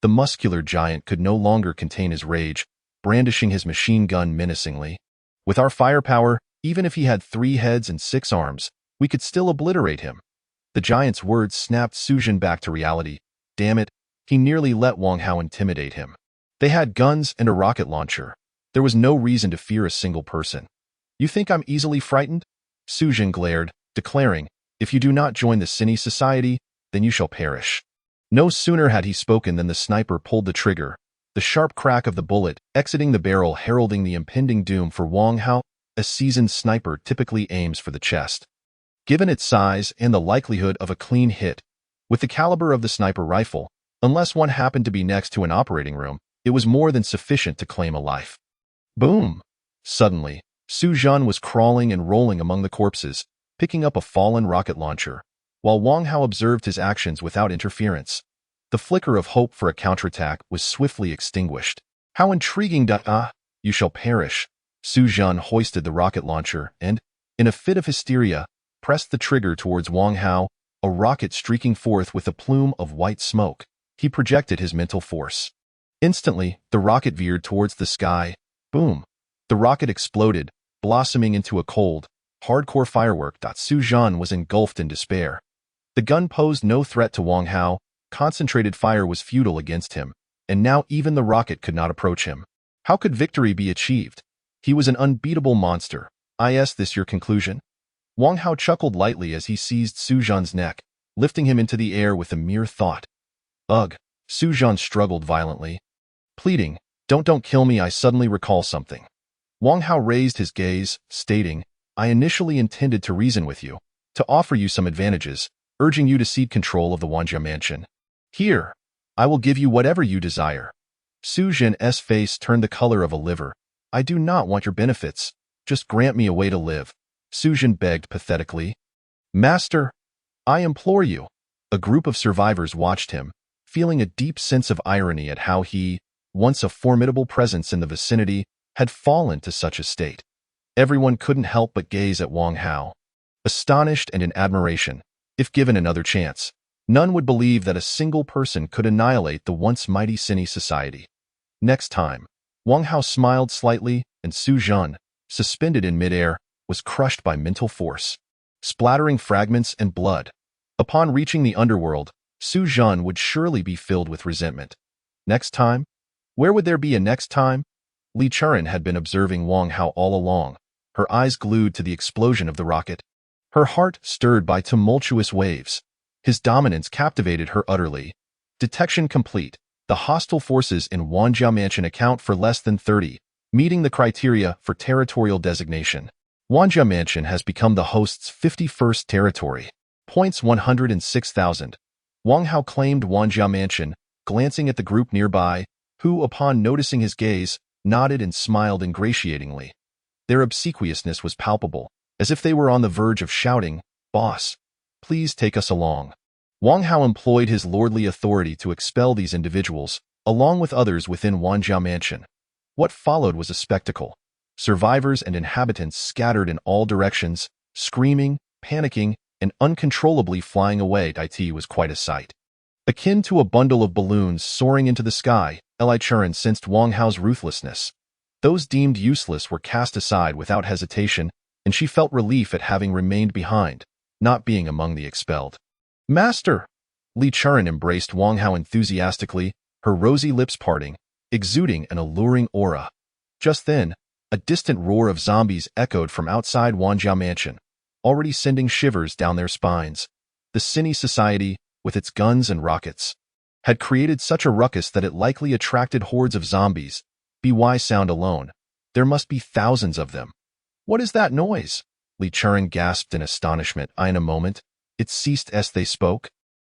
The muscular giant could no longer contain his rage, brandishing his machine gun menacingly. With our firepower, even if he had 3 heads and 6 arms, we could still obliterate him. The giant's words snapped Su Zhan back to reality. Damn it, he nearly let Wang Hao intimidate him. They had guns and a rocket launcher. There was no reason to fear a single person. You think I'm easily frightened? Su Zhan glared, declaring, if you do not join the Cine Society, then you shall perish. No sooner had he spoken than the sniper pulled the trigger, the sharp crack of the bullet exiting the barrel heralding the impending doom for Wang Hao. A seasoned sniper typically aims for the chest. Given its size and the likelihood of a clean hit, With the caliber of the sniper rifle, unless one happened to be next to an operating room, it was more than sufficient to claim a life. Boom! Suddenly, Su Zhan was crawling and rolling among the corpses, picking up a fallen rocket launcher, while Wang Hao observed his actions without interference. The flicker of hope for a counterattack was swiftly extinguished. How intriguing! You shall perish. Su Zhan hoisted the rocket launcher and, in a fit of hysteria, pressed the trigger towards Wang Hao, a rocket streaking forth with a plume of white smoke. He projected his mental force. Instantly, the rocket veered towards the sky. Boom! The rocket exploded, blossoming into a cold, hardcore firework. Su Zhan was engulfed in despair. The gun posed no threat to Wang Hao, concentrated fire was futile against him, and now even the rocket could not approach him. How could victory be achieved? He was an unbeatable monster. Is this your conclusion? Wang Hao chuckled lightly as he seized Su Zhan's neck, lifting him into the air with a mere thought. Ugh! Su Zhan struggled violently. Pleading, don't kill me. I suddenly recall something. Wang Hao raised his gaze, stating, I initially intended to reason with you, to offer you some advantages, urging you to cede control of the Wanjia mansion. Here, I will give you whatever you desire. Su Zhan's face turned the color of a liver. I do not want your benefits. Just grant me a way to live. Su Zhan begged pathetically. Master, I implore you. A group of survivors watched him, feeling a deep sense of irony at how he, once a formidable presence in the vicinity, had fallen to such a state. Everyone couldn't help but gaze at Wang Hao, astonished and in admiration. If given another chance, none would believe that a single person could annihilate the once mighty Sini society. Next time, Wang Hao smiled slightly, and Su Zhan, suspended in midair, was crushed by mental force, splattering fragments and blood. Upon reaching the underworld, Su Zhan would surely be filled with resentment. Next time? Where would there be a next time? Li Qian had been observing Wang Hao all along, her eyes glued to the explosion of the rocket, her heart stirred by tumultuous waves. His dominance captivated her utterly. Detection complete. The hostile forces in Wanjia Mansion account for less than 30, meeting the criteria for territorial designation. Wanjia Mansion has become the host's 51st territory. Points 106,000. Wang Hao claimed Wanjia Mansion, glancing at the group nearby, who, upon noticing his gaze, nodded and smiled ingratiatingly. Their obsequiousness was palpable, as if they were on the verge of shouting, Boss, please take us along. Wang Hao employed his lordly authority to expel these individuals, along with others within Wanjia Mansion. What followed was a spectacle. Survivors and inhabitants scattered in all directions, screaming, panicking, and uncontrollably flying away. It was quite a sight. Akin to a bundle of balloons soaring into the sky, Li Qian sensed Wang Hao's ruthlessness. Those deemed useless were cast aside without hesitation, and she felt relief at having remained behind, not being among the expelled. Master! Li Qian embraced Wang Hao enthusiastically, her rosy lips parting, exuding an alluring aura. Just then, a distant roar of zombies echoed from outside Wanjia Mansion, already sending shivers down their spines. The Sini society, with its guns and rockets, had created such a ruckus that it likely attracted hordes of zombies. By sound alone, there must be thousands of them. What is that noise? Li Qian gasped in astonishment. In a moment, it ceased as they spoke.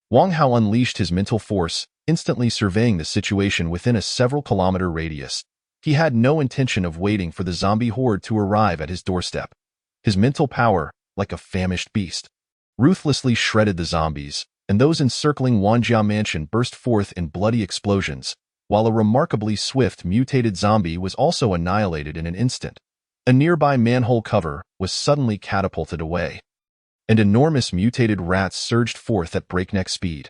Wang Hao unleashed his mental force, instantly surveying the situation within a several-kilometer radius. He had no intention of waiting for the zombie horde to arrive at his doorstep. His mental power, like a famished beast, ruthlessly shredded the zombies, and those encircling Wanjia Mansion burst forth in bloody explosions, while a remarkably swift mutated zombie was also annihilated in an instant. A nearby manhole cover was suddenly catapulted away, and enormous mutated rats surged forth at breakneck speed.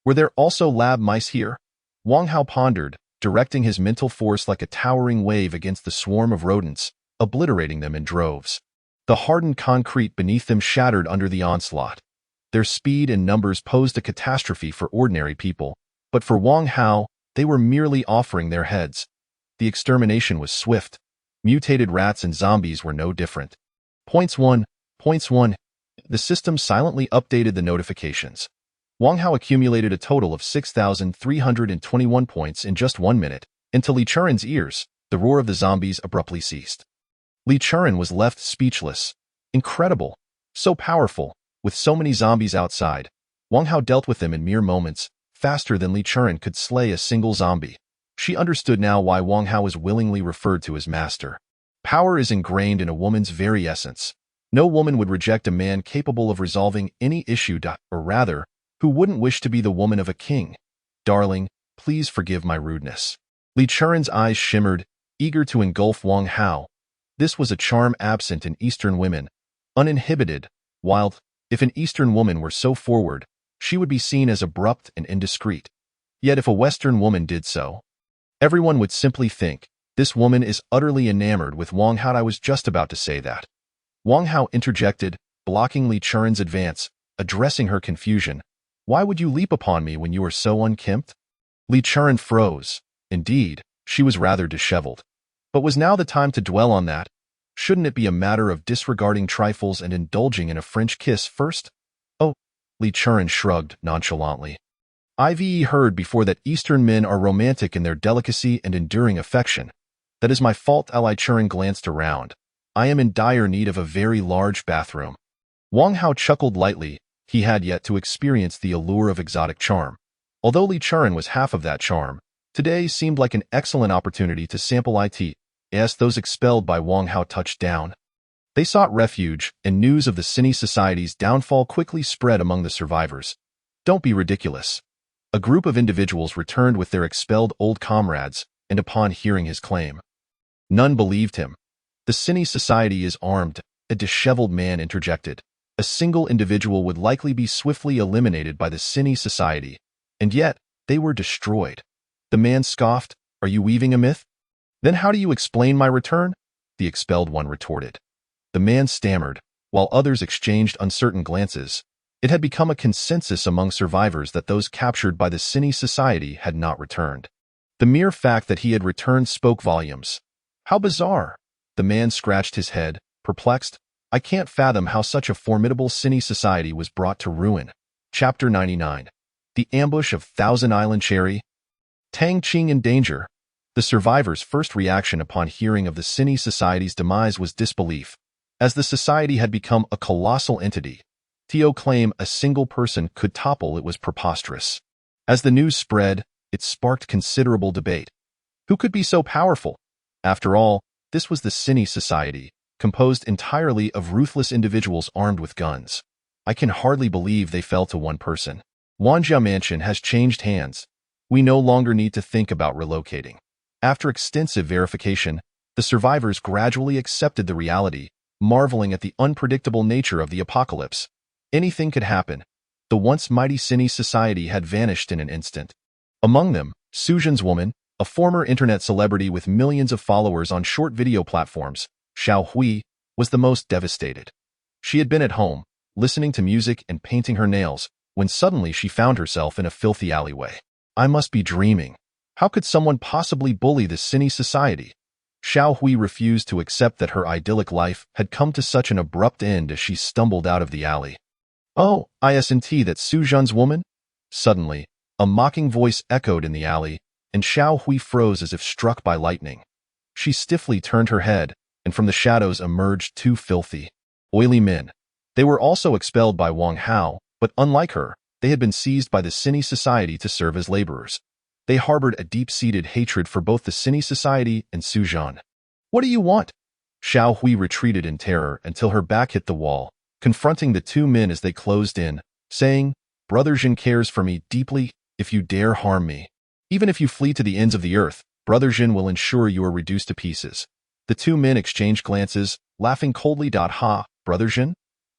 Were there also lab mice here? Wang Hao pondered, directing his mental force like a towering wave against the swarm of rodents, obliterating them in droves. The hardened concrete beneath them shattered under the onslaught. Their speed and numbers posed a catastrophe for ordinary people, but for Wang Hao, they were merely offering their heads. The extermination was swift. Mutated rats and zombies were no different. Points 1. The system silently updated the notifications. Wang Hao accumulated a total of 6,321 points in just 1 minute. And to Li Qian's ears, the roar of the zombies abruptly ceased. Li Qian was left speechless. Incredible. So powerful, with so many zombies outside. Wang Hao dealt with them in mere moments, faster than Li Qian could slay a single zombie. She understood now why Wang Hao was willingly referred to as master. Power is ingrained in a woman's very essence. No woman would reject a man capable of resolving any issue, or rather, who wouldn't wish to be the woman of a king. Darling, please forgive my rudeness. Li Qian's eyes shimmered, eager to engulf Wang Hao. This was a charm absent in Eastern women. Uninhibited, wild, if an Eastern woman were so forward, she would be seen as abrupt and indiscreet. Yet if a Western woman did so, everyone would simply think, this woman is utterly enamored with Wang Hao. I was just about to say that. Wang Hao interjected, blocking Li Qian's advance, addressing her confusion. Why would you leap upon me when you are so unkempt? Li Qian froze. Indeed, she was rather disheveled. But was now the time to dwell on that? Shouldn't it be a matter of disregarding trifles and indulging in a French kiss first? Oh, Li Qian shrugged nonchalantly. I've heard before that Eastern men are romantic in their delicacy and enduring affection. That is my fault. Li Qian glanced around. I am in dire need of a very large bathroom. Wang Hao chuckled lightly. He had yet to experience the allure of exotic charm. Although Li Qian was half of that charm, today seemed like an excellent opportunity to sample it. As those expelled by Wang Hao touched down, they sought refuge, and news of the Cine Society's downfall quickly spread among the survivors. Don't be ridiculous. A group of individuals returned with their expelled old comrades, and upon hearing his claim, none believed him. The Cine Society is armed, a disheveled man interjected. A single individual would likely be swiftly eliminated by the Cine Society, and yet they were destroyed. The man scoffed, Are you weaving a myth? Then how do you explain my return? The expelled one retorted. The man stammered, while others exchanged uncertain glances. It had become a consensus among survivors that those captured by the Cine Society had not returned. The mere fact that he had returned spoke volumes. How bizarre! The man scratched his head, perplexed. I can't fathom how such a formidable Cine Society was brought to ruin. Chapter 99. The Ambush of Thousand Island Cherry. Tang Qing in danger. The survivors' first reaction upon hearing of the Cine Society's demise was disbelief. As the society had become a colossal entity, to claim a single person could topple it was preposterous. As the news spread, it sparked considerable debate. Who could be so powerful? After all, this was the Cine Society, composed entirely of ruthless individuals armed with guns. I can hardly believe they fell to one person. Wanjia Mansion has changed hands. We no longer need to think about relocating. After extensive verification, the survivors gradually accepted the reality, marveling at the unpredictable nature of the apocalypse. Anything could happen. The once mighty Cine Society had vanished in an instant. Among them, Suzhen's woman, a former internet celebrity with millions of followers on short video platforms, Xiao Hui, was the most devastated. She had been at home, listening to music and painting her nails, when suddenly she found herself in a filthy alleyway. I must be dreaming. How could someone possibly bully the Cine Society? Xiao Hui refused to accept that her idyllic life had come to such an abrupt end as she stumbled out of the alley. Oh, isn't that Suzhen's woman? Suddenly, a mocking voice echoed in the alley, and Xiao Hui froze as if struck by lightning. She stiffly turned her head, and from the shadows emerged two filthy, oily men. They were also expelled by Wang Hao, but unlike her, they had been seized by the Cine Society to serve as laborers. They harbored a deep-seated hatred for both the Cine Society and Suzhen. What do you want? Xiao Hui retreated in terror until her back hit the wall, confronting the two men as they closed in, saying, Brother Jin cares for me deeply. If you dare harm me, even if you flee to the ends of the earth, Brother Jin will ensure you are reduced to pieces. The two men exchanged glances, laughing coldly. Ha, Brother Jin?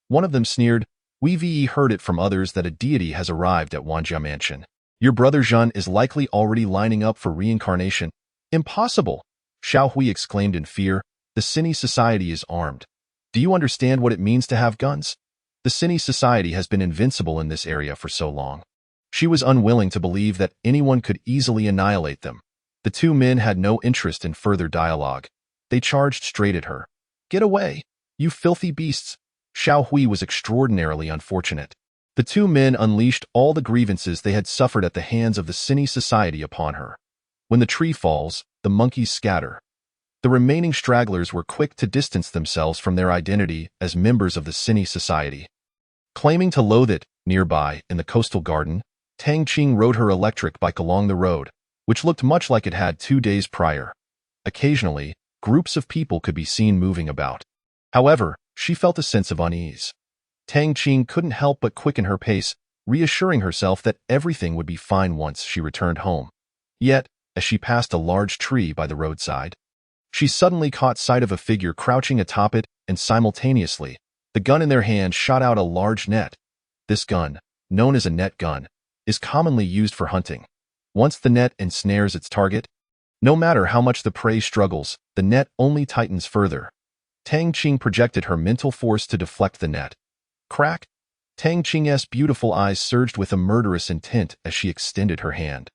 One of them sneered. We've heard it from others that a deity has arrived at Wanjia Mansion. Your brother Zhen is likely already lining up for reincarnation. Impossible! Xiao Hui exclaimed in fear. The Cine Society is armed. Do you understand what it means to have guns? The Cine Society has been invincible in this area for so long. She was unwilling to believe that anyone could easily annihilate them. The two men had no interest in further dialogue. They charged straight at her. Get away, you filthy beasts! Xiao Hui was extraordinarily unfortunate. The two men unleashed all the grievances they had suffered at the hands of the Cine Society upon her. When the tree falls, the monkeys scatter. The remaining stragglers were quick to distance themselves from their identity as members of the Cine Society. Claiming to loathe it, Nearby, in the coastal garden, Tang Qing rode her electric bike along the road, which looked much like it had 2 days prior. Occasionally, groups of people could be seen moving about. However, she felt a sense of unease. Tang Qing couldn't help but quicken her pace, reassuring herself that everything would be fine once she returned home. Yet, as she passed a large tree by the roadside, she suddenly caught sight of a figure crouching atop it, and simultaneously, the gun in their hand shot out a large net. This gun, known as a net gun, is commonly used for hunting. Once the net ensnares its target, no matter how much the prey struggles, the net only tightens further. Tang Qing projected her mental force to deflect the net. Crack! Tang Qing's beautiful eyes surged with a murderous intent as she extended her hand.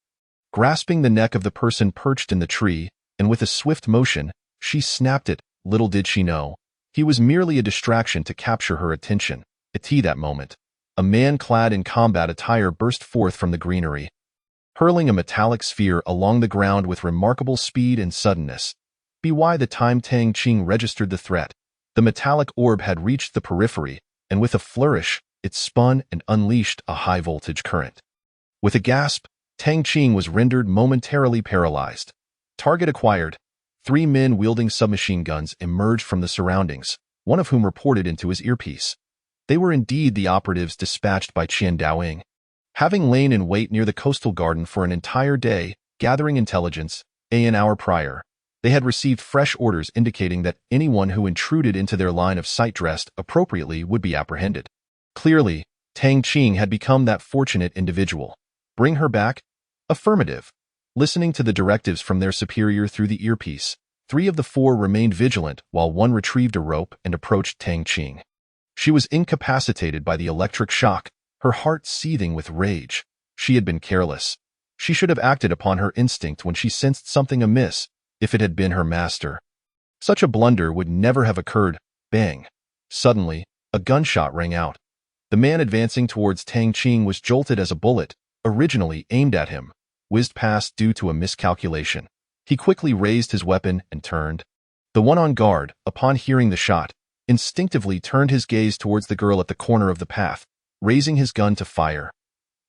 Grasping the neck of the person perched in the tree, and with a swift motion, she snapped it. Little did she know, he was merely a distraction to capture her attention. At that moment, a man clad in combat attire burst forth from the greenery, hurling a metallic sphere along the ground with remarkable speed and suddenness. By the time Tang Qing registered the threat, the metallic orb had reached the periphery, and with a flourish, it spun and unleashed a high-voltage current. With a gasp, Tang Qing was rendered momentarily paralyzed. Target acquired. 3 men wielding submachine guns emerged from the surroundings, one of whom reported into his earpiece. They were indeed the operatives dispatched by Qian Daoying. Having lain in wait near the coastal garden for an entire day, gathering intelligence, an hour prior, they had received fresh orders indicating that anyone who intruded into their line of sight dressed appropriately would be apprehended. Clearly, Tang Qing had become that fortunate individual. Bring her back? Affirmative. Listening to the directives from their superior through the earpiece, 3 of the 4 remained vigilant while one retrieved a rope and approached Tang Qing. She was incapacitated by the electric shock, her heart seething with rage. She had been careless. She should have acted upon her instinct when she sensed something amiss, if it had been her master. Such a blunder would never have occurred. Bang! Suddenly, a gunshot rang out. The man advancing towards Tang Qing was jolted as a bullet, originally aimed at him, whizzed past due to a miscalculation. He quickly raised his weapon and turned. The one on guard, upon hearing the shot, instinctively turned his gaze towards the girl at the corner of the path, raising his gun to fire.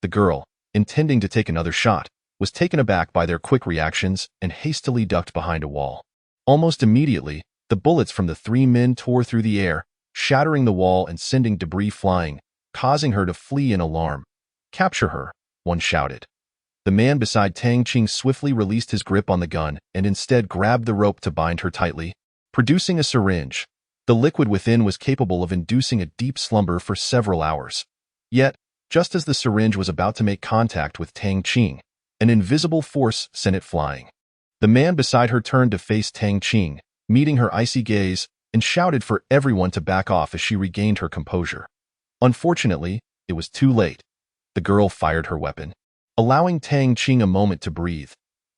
The girl, intending to take another shot, was taken aback by their quick reactions and hastily ducked behind a wall. Almost immediately, the bullets from the 3 men tore through the air, shattering the wall and sending debris flying, causing her to flee in alarm. Capture her, one shouted. The man beside Tang Qing swiftly released his grip on the gun and instead grabbed the rope to bind her tightly, producing a syringe. The liquid within was capable of inducing a deep slumber for several hours. Yet, just as the syringe was about to make contact with Tang Qing, an invisible force sent it flying. The man beside her turned to face Tang Qing, meeting her icy gaze, and shouted for everyone to back off as she regained her composure. Unfortunately, it was too late. The girl fired her weapon, allowing Tang Qing a moment to breathe.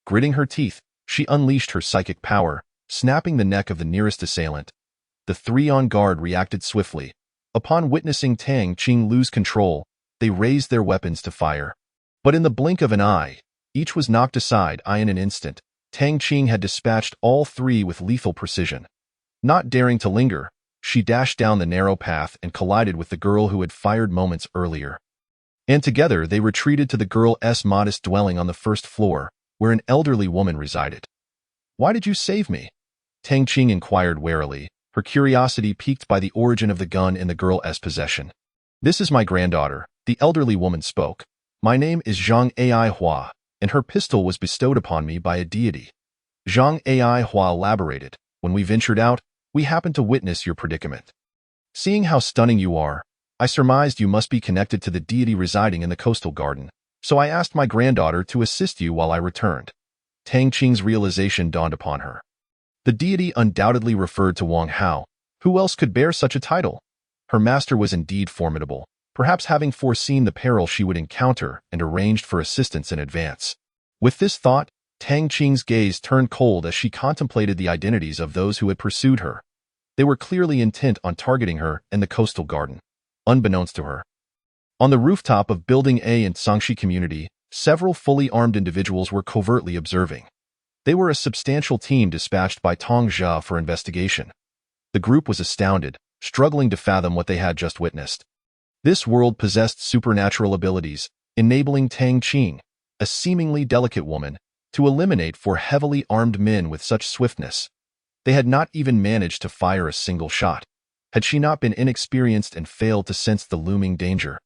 Gritting her teeth, she unleashed her psychic power, snapping the neck of the nearest assailant. The 3 on guard reacted swiftly. Upon witnessing Tang Qing lose control, they raised their weapons to fire. But in the blink of an eye, each was knocked aside in an instant. Tang Qing had dispatched all 3 with lethal precision. Not daring to linger, she dashed down the narrow path and collided with the girl who had fired moments earlier. And together they retreated to the girl's modest dwelling on the 1st floor, where an elderly woman resided. "Why did you save me?" Tang Qing inquired warily, her curiosity piqued by the origin of the gun in the girl's possession. "This is my granddaughter," the elderly woman spoke. "My name is Zhang Ai Hua, and her pistol was bestowed upon me by a deity." Zhang Ai Hua elaborated, "When we ventured out, we happened to witness your predicament. Seeing how stunning you are, I surmised you must be connected to the deity residing in the coastal garden, so I asked my granddaughter to assist you while I returned." Tang Qing's realization dawned upon her. The deity undoubtedly referred to Wang Hao. Who else could bear such a title? Her master was indeed formidable, perhaps having foreseen the peril she would encounter and arranged for assistance in advance. With this thought, Tang Qing's gaze turned cold as she contemplated the identities of those who had pursued her. They were clearly intent on targeting her and the coastal garden. Unbeknownst to her, on the rooftop of Building A in Sangxi Community, several fully armed individuals were covertly observing. They were a substantial team dispatched by Tong Jia for investigation. The group was astounded, struggling to fathom what they had just witnessed. This world possessed supernatural abilities, enabling Tang Qing, a seemingly delicate woman, to eliminate four heavily armed men with such swiftness. They had not even managed to fire a single shot, had she not been inexperienced and failed to sense the looming danger.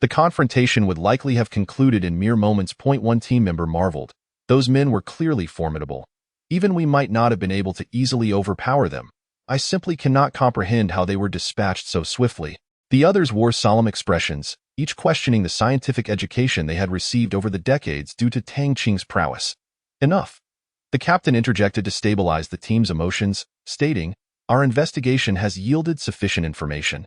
The confrontation would likely have concluded in mere moments. One team member marveled. Those men were clearly formidable. Even we might not have been able to easily overpower them. I simply cannot comprehend how they were dispatched so swiftly. The others wore solemn expressions, each questioning the scientific education they had received over the decades due to Tang Qing's prowess. Enough. The captain interjected to stabilize the team's emotions, stating, "Our investigation has yielded sufficient information.